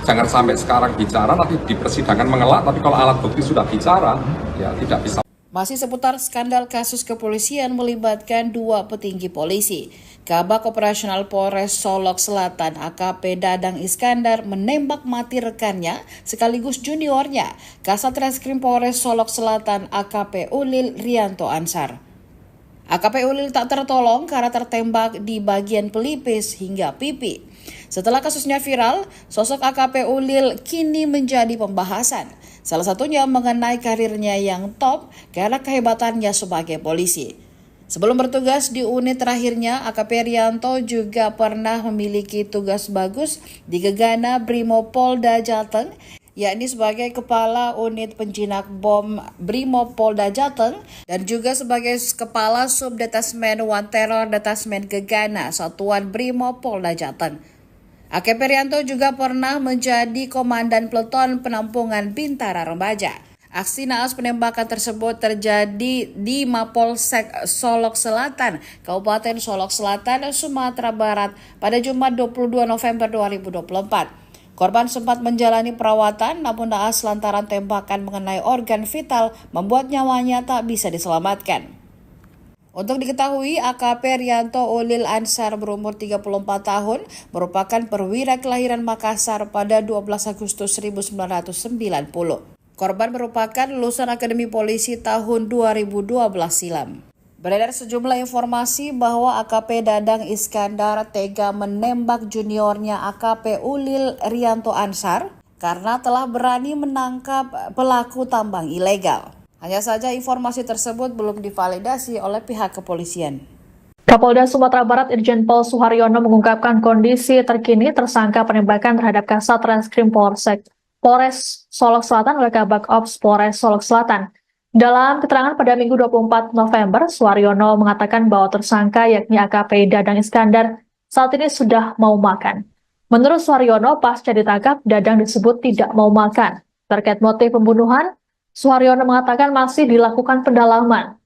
Jangan sampai sekarang bicara, nanti di persidangan mengelak, tapi kalau alat bukti sudah bicara, ya tidak bisa. Masih seputar skandal kasus kepolisian melibatkan dua petinggi polisi. Kabak Operasional Polres Solok Selatan AKP Dadang Iskandar menembak mati rekannya sekaligus juniornya, Kasat Reskrim Polres Solok Selatan AKP Ulil Rianto Ansar. AKP Ulil tak tertolong karena tertembak di bagian pelipis hingga pipi. Setelah kasusnya viral, sosok AKP Ulil kini menjadi pembahasan. Salah satunya mengenai karirnya yang top karena kehebatannya sebagai polisi. Sebelum bertugas di unit terakhirnya, AKP Rianto juga pernah memiliki tugas bagus di Gegana Brimopolda Jateng, yakni sebagai Kepala Unit Penjinak Bom Brimopolda Jateng dan juga sebagai Kepala Subdetasmen One Terror Detasmen Gegana Satuan Brimopolda Jateng. AKP Rianto juga pernah menjadi Komandan Peleton Penampungan Bintara Remaja. Aksi naas penembakan tersebut terjadi di Mapolsek Solok Selatan, Kabupaten Solok Selatan, Sumatera Barat pada Jumat 22 November 2024. Korban sempat menjalani perawatan namun naas lantaran tembakan mengenai organ vital membuat nyawanya tak bisa diselamatkan. Untuk diketahui, AKP Rianto Ulil Ansar berumur 34 tahun merupakan perwira kelahiran Makassar pada 12 Agustus 1990. Korban merupakan lulusan Akademi Polisi tahun 2012 silam. Beredar sejumlah informasi bahwa AKP Dadang Iskandar tega menembak juniornya AKP Ulil Rianto Ansar karena telah berani menangkap pelaku tambang ilegal. Hanya saja informasi tersebut belum divalidasi oleh pihak kepolisian. Kapolda Sumatera Barat Irjen Pol Suharyono mengungkapkan kondisi terkini tersangka penembakan terhadap Kasat Reskrim Polres Solok Selatan oleh Kabak Ops Polres Solok Selatan. Dalam keterangan pada Minggu 24 November, Suharyono mengatakan bahwa tersangka yakni AKP Dadang Iskandar saat ini sudah mau makan. Menurut Suharyono, pasca ditangkap, Dadang disebut tidak mau makan. Terkait motif pembunuhan, Suharyono mengatakan masih dilakukan pendalaman.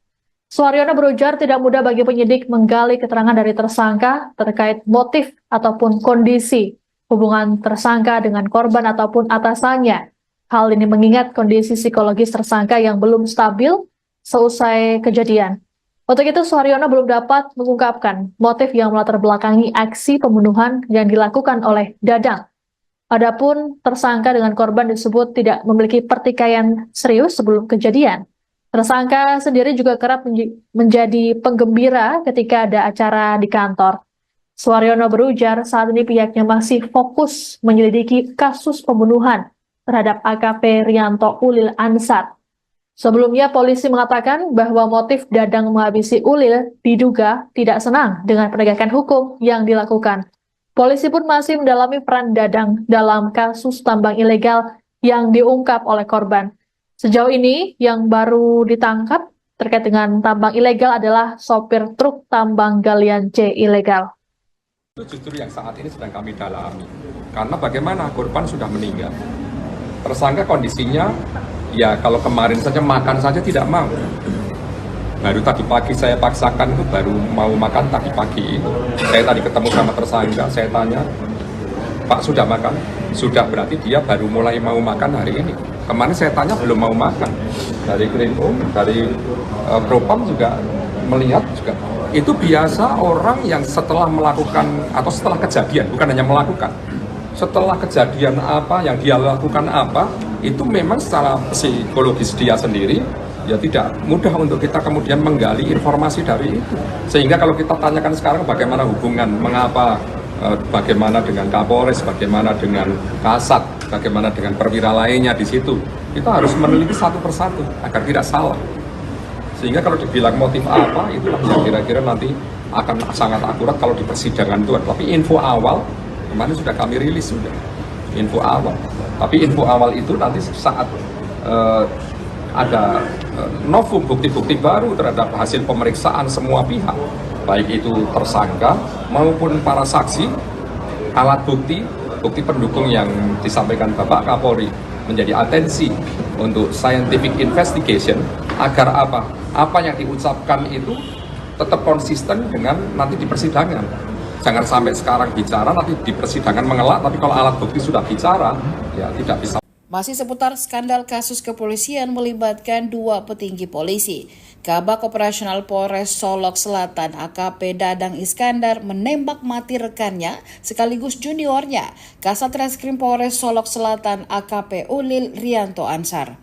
Suharyono berujar tidak mudah bagi penyidik menggali keterangan dari tersangka terkait motif ataupun kondisi hubungan tersangka dengan korban ataupun atasannya. Hal ini mengingat kondisi psikologis tersangka yang belum stabil seusai kejadian. Untuk itu, Suharyono belum dapat mengungkapkan motif yang melatar belakangi aksi pembunuhan yang dilakukan oleh Dadang. Adapun tersangka dengan korban disebut tidak memiliki pertikaian serius sebelum kejadian. Tersangka sendiri juga kerap menjadi penggembira ketika ada acara di kantor. Suharyono berujar saat ini pihaknya masih fokus menyelidiki kasus pembunuhan terhadap AKP Rianto Ulil Ansar. Sebelumnya polisi mengatakan bahwa motif Dadang menghabisi Ulil diduga tidak senang dengan penegakan hukum yang dilakukan. Polisi pun masih mendalami peran Dadang dalam kasus tambang ilegal yang diungkap oleh korban. Sejauh ini yang baru ditangkap terkait dengan tambang ilegal adalah sopir truk tambang galian C ilegal. Itu justru yang saat ini sedang kami dalami. Karena bagaimana korban sudah meninggal. Tersangka kondisinya, ya kalau kemarin saja makan saja tidak mau. Baru tadi pagi saya paksakan itu baru mau makan tadi pagi. Saya tadi ketemu sama tersangka, saya tanya, Pak sudah makan? Sudah, berarti dia baru mulai mau makan hari ini. Kemarin saya tanya belum mau makan. Dari Krimum, dari Propam juga melihat juga. Itu biasa orang yang setelah melakukan atau setelah kejadian, bukan hanya melakukan. Setelah kejadian apa yang dia lakukan apa, itu memang secara psikologis dia sendiri ya tidak mudah untuk kita kemudian menggali informasi dari itu. Sehingga kalau kita tanyakan sekarang bagaimana hubungan, mengapa, bagaimana dengan Kapolres, bagaimana dengan Kasat, bagaimana dengan perwira lainnya di situ, kita harus meneliti satu persatu agar tidak salah. Sehingga kalau dibilang motif apa, itulah yang kira-kira nanti akan sangat akurat kalau di persidangan itu. Tapi info awal, kemarin sudah kami rilis sudah, info awal. Tapi info awal itu nanti saat ada novum bukti-bukti baru terhadap hasil pemeriksaan semua pihak, baik itu tersangka maupun para saksi, alat bukti, bukti pendukung yang disampaikan Bapak Kapolri menjadi atensi untuk scientific investigation agar apa yang diucapkan itu tetap konsisten dengan nanti di persidangan. Jangan sampai sekarang bicara nanti di persidangan mengelak, tapi kalau alat bukti sudah bicara ya tidak bisa. Masih seputar skandal kasus kepolisian melibatkan dua petinggi polisi. Kabak Operasional Polres Solok Selatan AKP Dadang Iskandar menembak mati rekannya sekaligus juniornya, Kasat Reskrim Polres Solok Selatan AKP Ulil Rianto Ansar.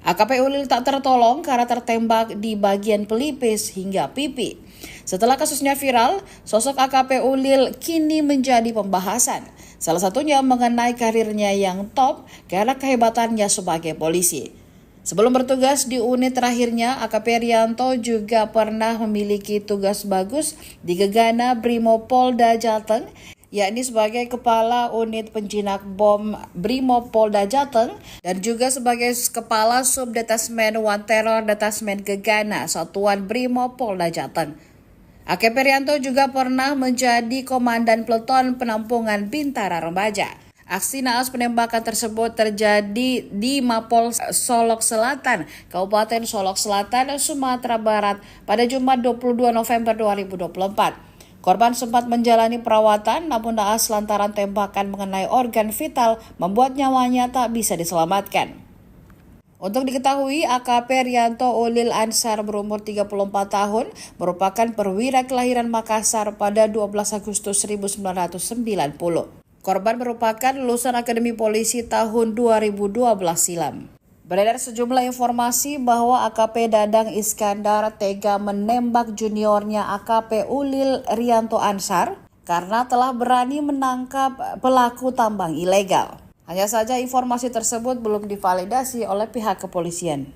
AKP Ulil tak tertolong karena tertembak di bagian pelipis hingga pipi. Setelah kasusnya viral, sosok AKP Ulil kini menjadi pembahasan. Salah satunya mengenai karirnya yang top karena kehebatannya sebagai polisi. Sebelum bertugas di unit terakhirnya, AKP Rianto juga pernah memiliki tugas bagus di Gegana Brimopolda Jateng, yakni sebagai Kepala Unit Penjinak Bom Brimopolda Jateng dan juga sebagai Kepala Subdetasmen One Terror Detasmen Gegana Satuan Brimopolda Jateng. AKP Rianto juga pernah menjadi Komandan Peleton Penampungan Bintara Remaja. Aksi naas penembakan tersebut terjadi di Mapol Solok Selatan, Kabupaten Solok Selatan, Sumatera Barat pada Jumat 22 November 2024. Korban sempat menjalani perawatan namun naas lantaran tembakan mengenai organ vital membuat nyawanya tak bisa diselamatkan. Untuk diketahui, AKP Rianto Ulil Ansar berumur 34 tahun merupakan perwira kelahiran Makassar pada 12 Agustus 1990. Korban merupakan lulusan Akademi Polisi tahun 2012 silam. Beredar sejumlah informasi bahwa AKP Dadang Iskandar tega menembak juniornya AKP Ulil Rianto Ansar karena telah berani menangkap pelaku tambang ilegal. Hanya saja informasi tersebut belum divalidasi oleh pihak kepolisian.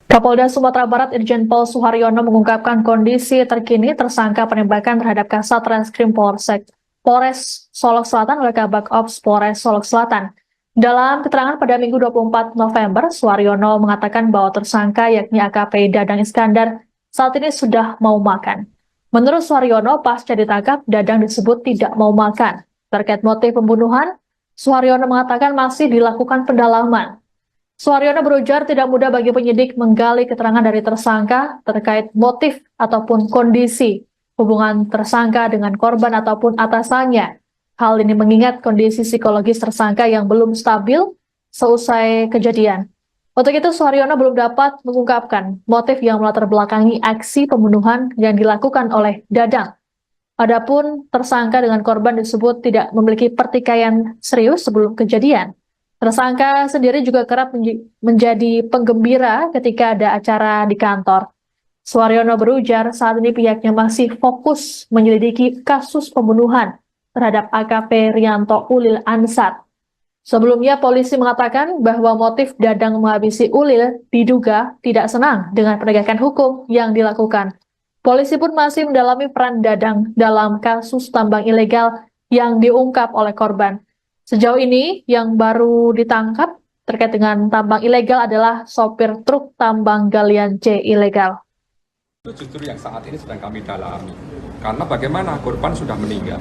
Kapolda Sumatera Barat Irjen Pol Suharyono mengungkapkan kondisi terkini tersangka penembakan terhadap Kasat Reskrim Polres Solok Selatan oleh Kabak Ops Polres Solok Selatan. Dalam keterangan pada Minggu 24 November, Suharyono mengatakan bahwa tersangka yakni AKP Dadang Iskandar saat ini sudah mau makan. Menurut Suharyono, pasca ditangkap, Dadang disebut tidak mau makan. Terkait motif pembunuhan, Suharyono mengatakan masih dilakukan pendalaman. Suharyono berujar tidak mudah bagi penyidik menggali keterangan dari tersangka terkait motif ataupun kondisi hubungan tersangka dengan korban ataupun atasannya. Hal ini mengingat kondisi psikologis tersangka yang belum stabil seusai kejadian. Untuk itu, Suharyono belum dapat mengungkapkan motif yang melatar belakangi aksi pembunuhan yang dilakukan oleh Dadang. Adapun tersangka dengan korban disebut tidak memiliki pertikaian serius sebelum kejadian. Tersangka sendiri juga kerap menjadi penggembira ketika ada acara di kantor. Suharyono berujar saat ini pihaknya masih fokus menyelidiki kasus pembunuhan terhadap AKP Rianto Ulil Ansar. Sebelumnya polisi mengatakan bahwa motif Dadang menghabisi Ulil diduga tidak senang dengan penegakan hukum yang dilakukan. Polisi pun masih mendalami peran Dadang dalam kasus tambang ilegal yang diungkap oleh korban. Sejauh ini yang baru ditangkap terkait dengan tambang ilegal adalah sopir truk tambang galian C ilegal. Itu justru yang saat ini sedang kami dalami. Karena bagaimana korban sudah meninggal.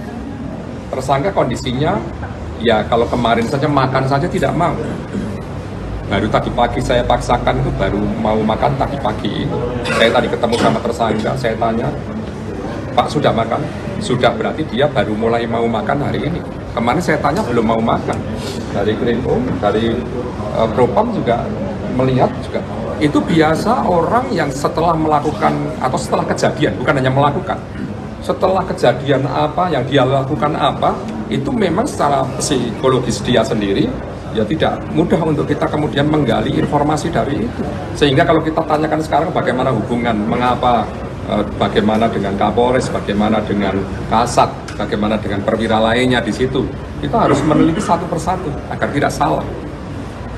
Tersangka kondisinya, ya kalau kemarin saja makan saja tidak mau. Baru tadi pagi saya paksakan itu baru mau makan tadi pagi. Saya tadi ketemu sama tersangka, saya tanya, Pak sudah makan? Sudah, berarti dia baru mulai mau makan hari ini. Kemarin saya tanya belum mau makan. Dari Krimum, dari Propam juga melihat juga. Itu biasa orang yang setelah melakukan atau setelah kejadian, bukan hanya melakukan, setelah kejadian apa yang dia lakukan apa, itu memang secara psikologis dia sendiri ya tidak mudah untuk kita kemudian menggali informasi dari itu. Sehingga kalau kita tanyakan sekarang bagaimana hubungan, mengapa, bagaimana dengan Kapolres, bagaimana dengan Kasat, bagaimana dengan perwira lainnya di situ, kita harus meneliti satu persatu agar tidak salah.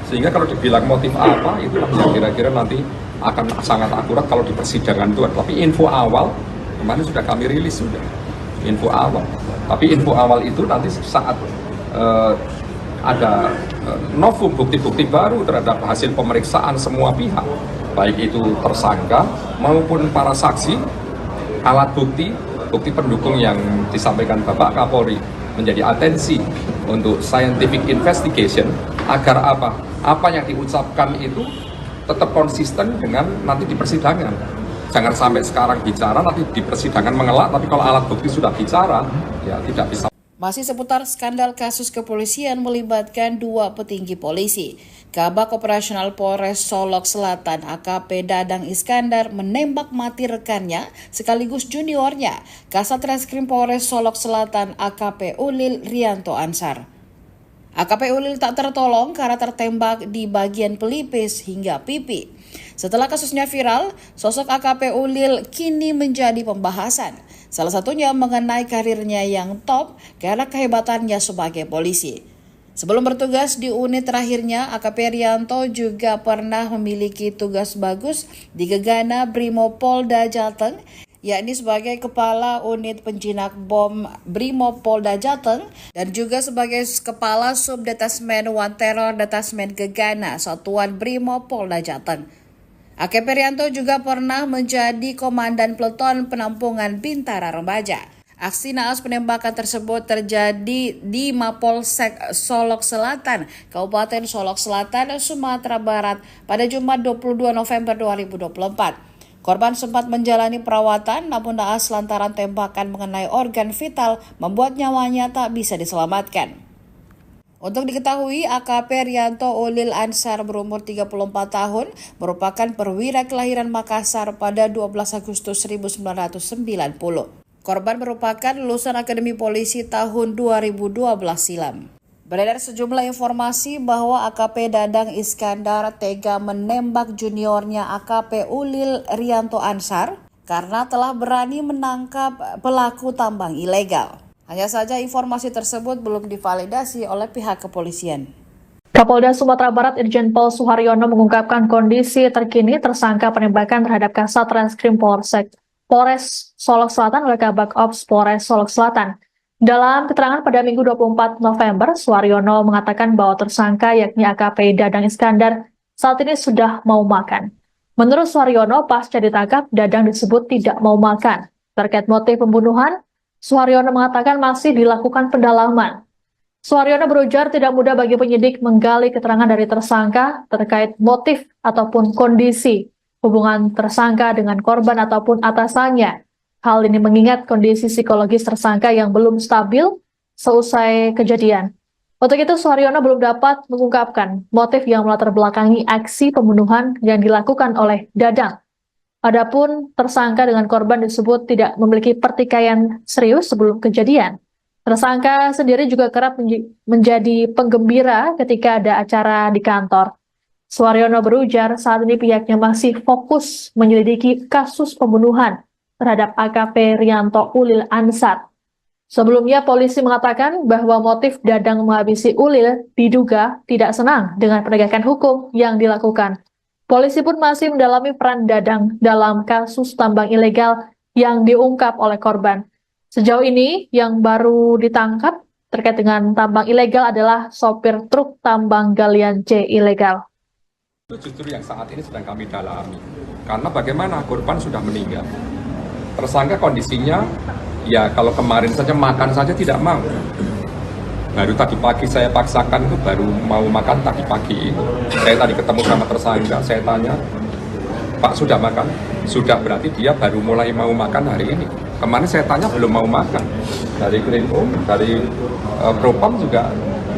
Sehingga kalau dibilang motif apa, itu yang kira-kira nanti akan sangat akurat kalau di persidangan itu. Tapi info awal, kemarin sudah kami rilis sudah, info awal. Tapi info awal itu nanti saat ada novum bukti-bukti baru terhadap hasil pemeriksaan semua pihak, baik itu tersangka maupun para saksi, alat bukti, bukti pendukung yang disampaikan Bapak Kapolri menjadi atensi untuk scientific investigation agar apa yang diucapkan itu tetap konsisten dengan nanti di persidangan. Jangan sampai sekarang bicara, nanti di persidangan mengelak, tapi kalau alat bukti sudah bicara, ya tidak bisa. Masih seputar skandal kasus kepolisian melibatkan dua petinggi polisi. Kabak Operasional Polres Solok Selatan AKP Dadang Iskandar menembak mati rekannya sekaligus juniornya, Kasat Reskrim Polres Solok Selatan AKP Ulil Rianto Ansar. AKP Ulil tak tertolong karena tertembak di bagian pelipis hingga pipi. Setelah kasusnya viral, sosok AKP Ulil kini menjadi pembahasan. Salah satunya mengenai karirnya yang top karena kehebatannya sebagai polisi. Sebelum bertugas di unit terakhirnya, AKP Rianto juga pernah memiliki tugas bagus di Gegana Brimopolda Jateng, yakni sebagai Kepala Unit Penjinak Bom Brimopolda Jateng dan juga sebagai Kepala Subdetasmen One Terror Detasmen Gegana Satuan Brimopolda Jateng. AKP Rianto juga pernah menjadi Komandan Peleton Penampungan Bintara Remaja. Aksi naas penembakan tersebut terjadi di Mapolsek Solok Selatan, Kabupaten Solok Selatan, Sumatera Barat pada Jumat 22 November 2024. Korban sempat menjalani perawatan namun naas lantaran tembakan mengenai organ vital membuat nyawanya tak bisa diselamatkan. Untuk diketahui, AKP Rianto Ulil Ansar berumur 34 tahun merupakan perwira kelahiran Makassar pada 12 Agustus 1990. Korban merupakan lulusan Akademi Polisi tahun 2012 silam. Beredar sejumlah informasi bahwa AKP Dadang Iskandar tega menembak juniornya AKP Ulil Rianto Ansar karena telah berani menangkap pelaku tambang ilegal. Hanya saja informasi tersebut belum divalidasi oleh pihak kepolisian. Kapolda Sumatera Barat Irjen Pol Suharyono mengungkapkan kondisi terkini tersangka penembakan terhadap Kasat Reskrim Polres Solok Selatan oleh Kabak Ops Polres Solok Selatan. Dalam keterangan pada Minggu 24 November, Suharyono mengatakan bahwa tersangka yakni AKP Dadang Iskandar saat ini sudah mau makan. Menurut Suharyono, pasca ditangkap, Dadang disebut tidak mau makan. Terkait motif pembunuhan, Suharyono mengatakan masih dilakukan pendalaman. Suharyono berujar tidak mudah bagi penyidik menggali keterangan dari tersangka terkait motif ataupun kondisi hubungan tersangka dengan korban ataupun atasannya. Hal ini mengingat kondisi psikologis tersangka yang belum stabil seusai kejadian. Untuk itu, Suharyono belum dapat mengungkapkan motif yang melatar belakangi aksi pembunuhan yang dilakukan oleh Dadang. Adapun tersangka dengan korban disebut tidak memiliki pertikaian serius sebelum kejadian. Tersangka sendiri juga kerap menjadi penggembira ketika ada acara di kantor. Suharyono berujar saat ini pihaknya masih fokus menyelidiki kasus pembunuhan terhadap AKP Rianto Ulil Ansar. Sebelumnya polisi mengatakan bahwa motif Dadang menghabisi Ulil diduga tidak senang dengan penegakan hukum yang dilakukan. Polisi pun masih mendalami peran Dadang dalam kasus tambang ilegal yang diungkap oleh korban. Sejauh ini yang baru ditangkap terkait dengan tambang ilegal adalah sopir truk tambang galian C ilegal. Itu justru yang saat ini sedang kami dalami. Karena bagaimana korban sudah meninggal. Tersangka kondisinya, ya kalau kemarin saja makan saja tidak mau. Baru tadi pagi saya paksakan itu baru mau makan tadi pagi. Saya tadi ketemu sama tersangka, saya tanya, Pak sudah makan? Sudah, berarti dia baru mulai mau makan hari ini. Kemarin saya tanya belum mau makan. Dari Krimum, dari Propam juga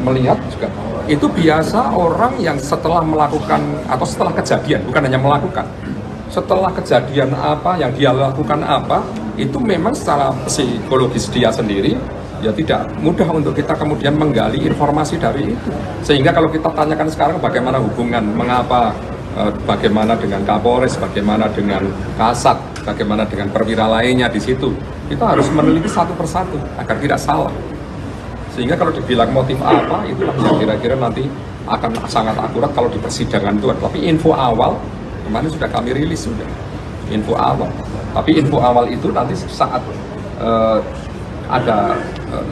melihat juga. Itu biasa orang yang setelah melakukan atau setelah kejadian, bukan hanya melakukan, setelah kejadian apa yang dia lakukan apa, itu memang secara psikologis dia sendiri ya tidak mudah untuk kita kemudian menggali informasi dari itu. Sehingga kalau kita tanyakan sekarang bagaimana hubungan, mengapa, bagaimana dengan Kapolres, bagaimana dengan Kasat, bagaimana dengan perwira lainnya di situ, kita harus meneliti satu persatu agar tidak salah. Sehingga kalau dibilang motif apa, itulah yang kira-kira nanti akan sangat akurat kalau di persidangan itu. Tapi info awal, kemarin sudah kami rilis sudah, info awal. Tapi info awal itu nanti saat ada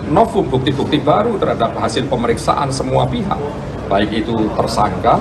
novum bukti-bukti baru terhadap hasil pemeriksaan semua pihak, baik itu tersangka,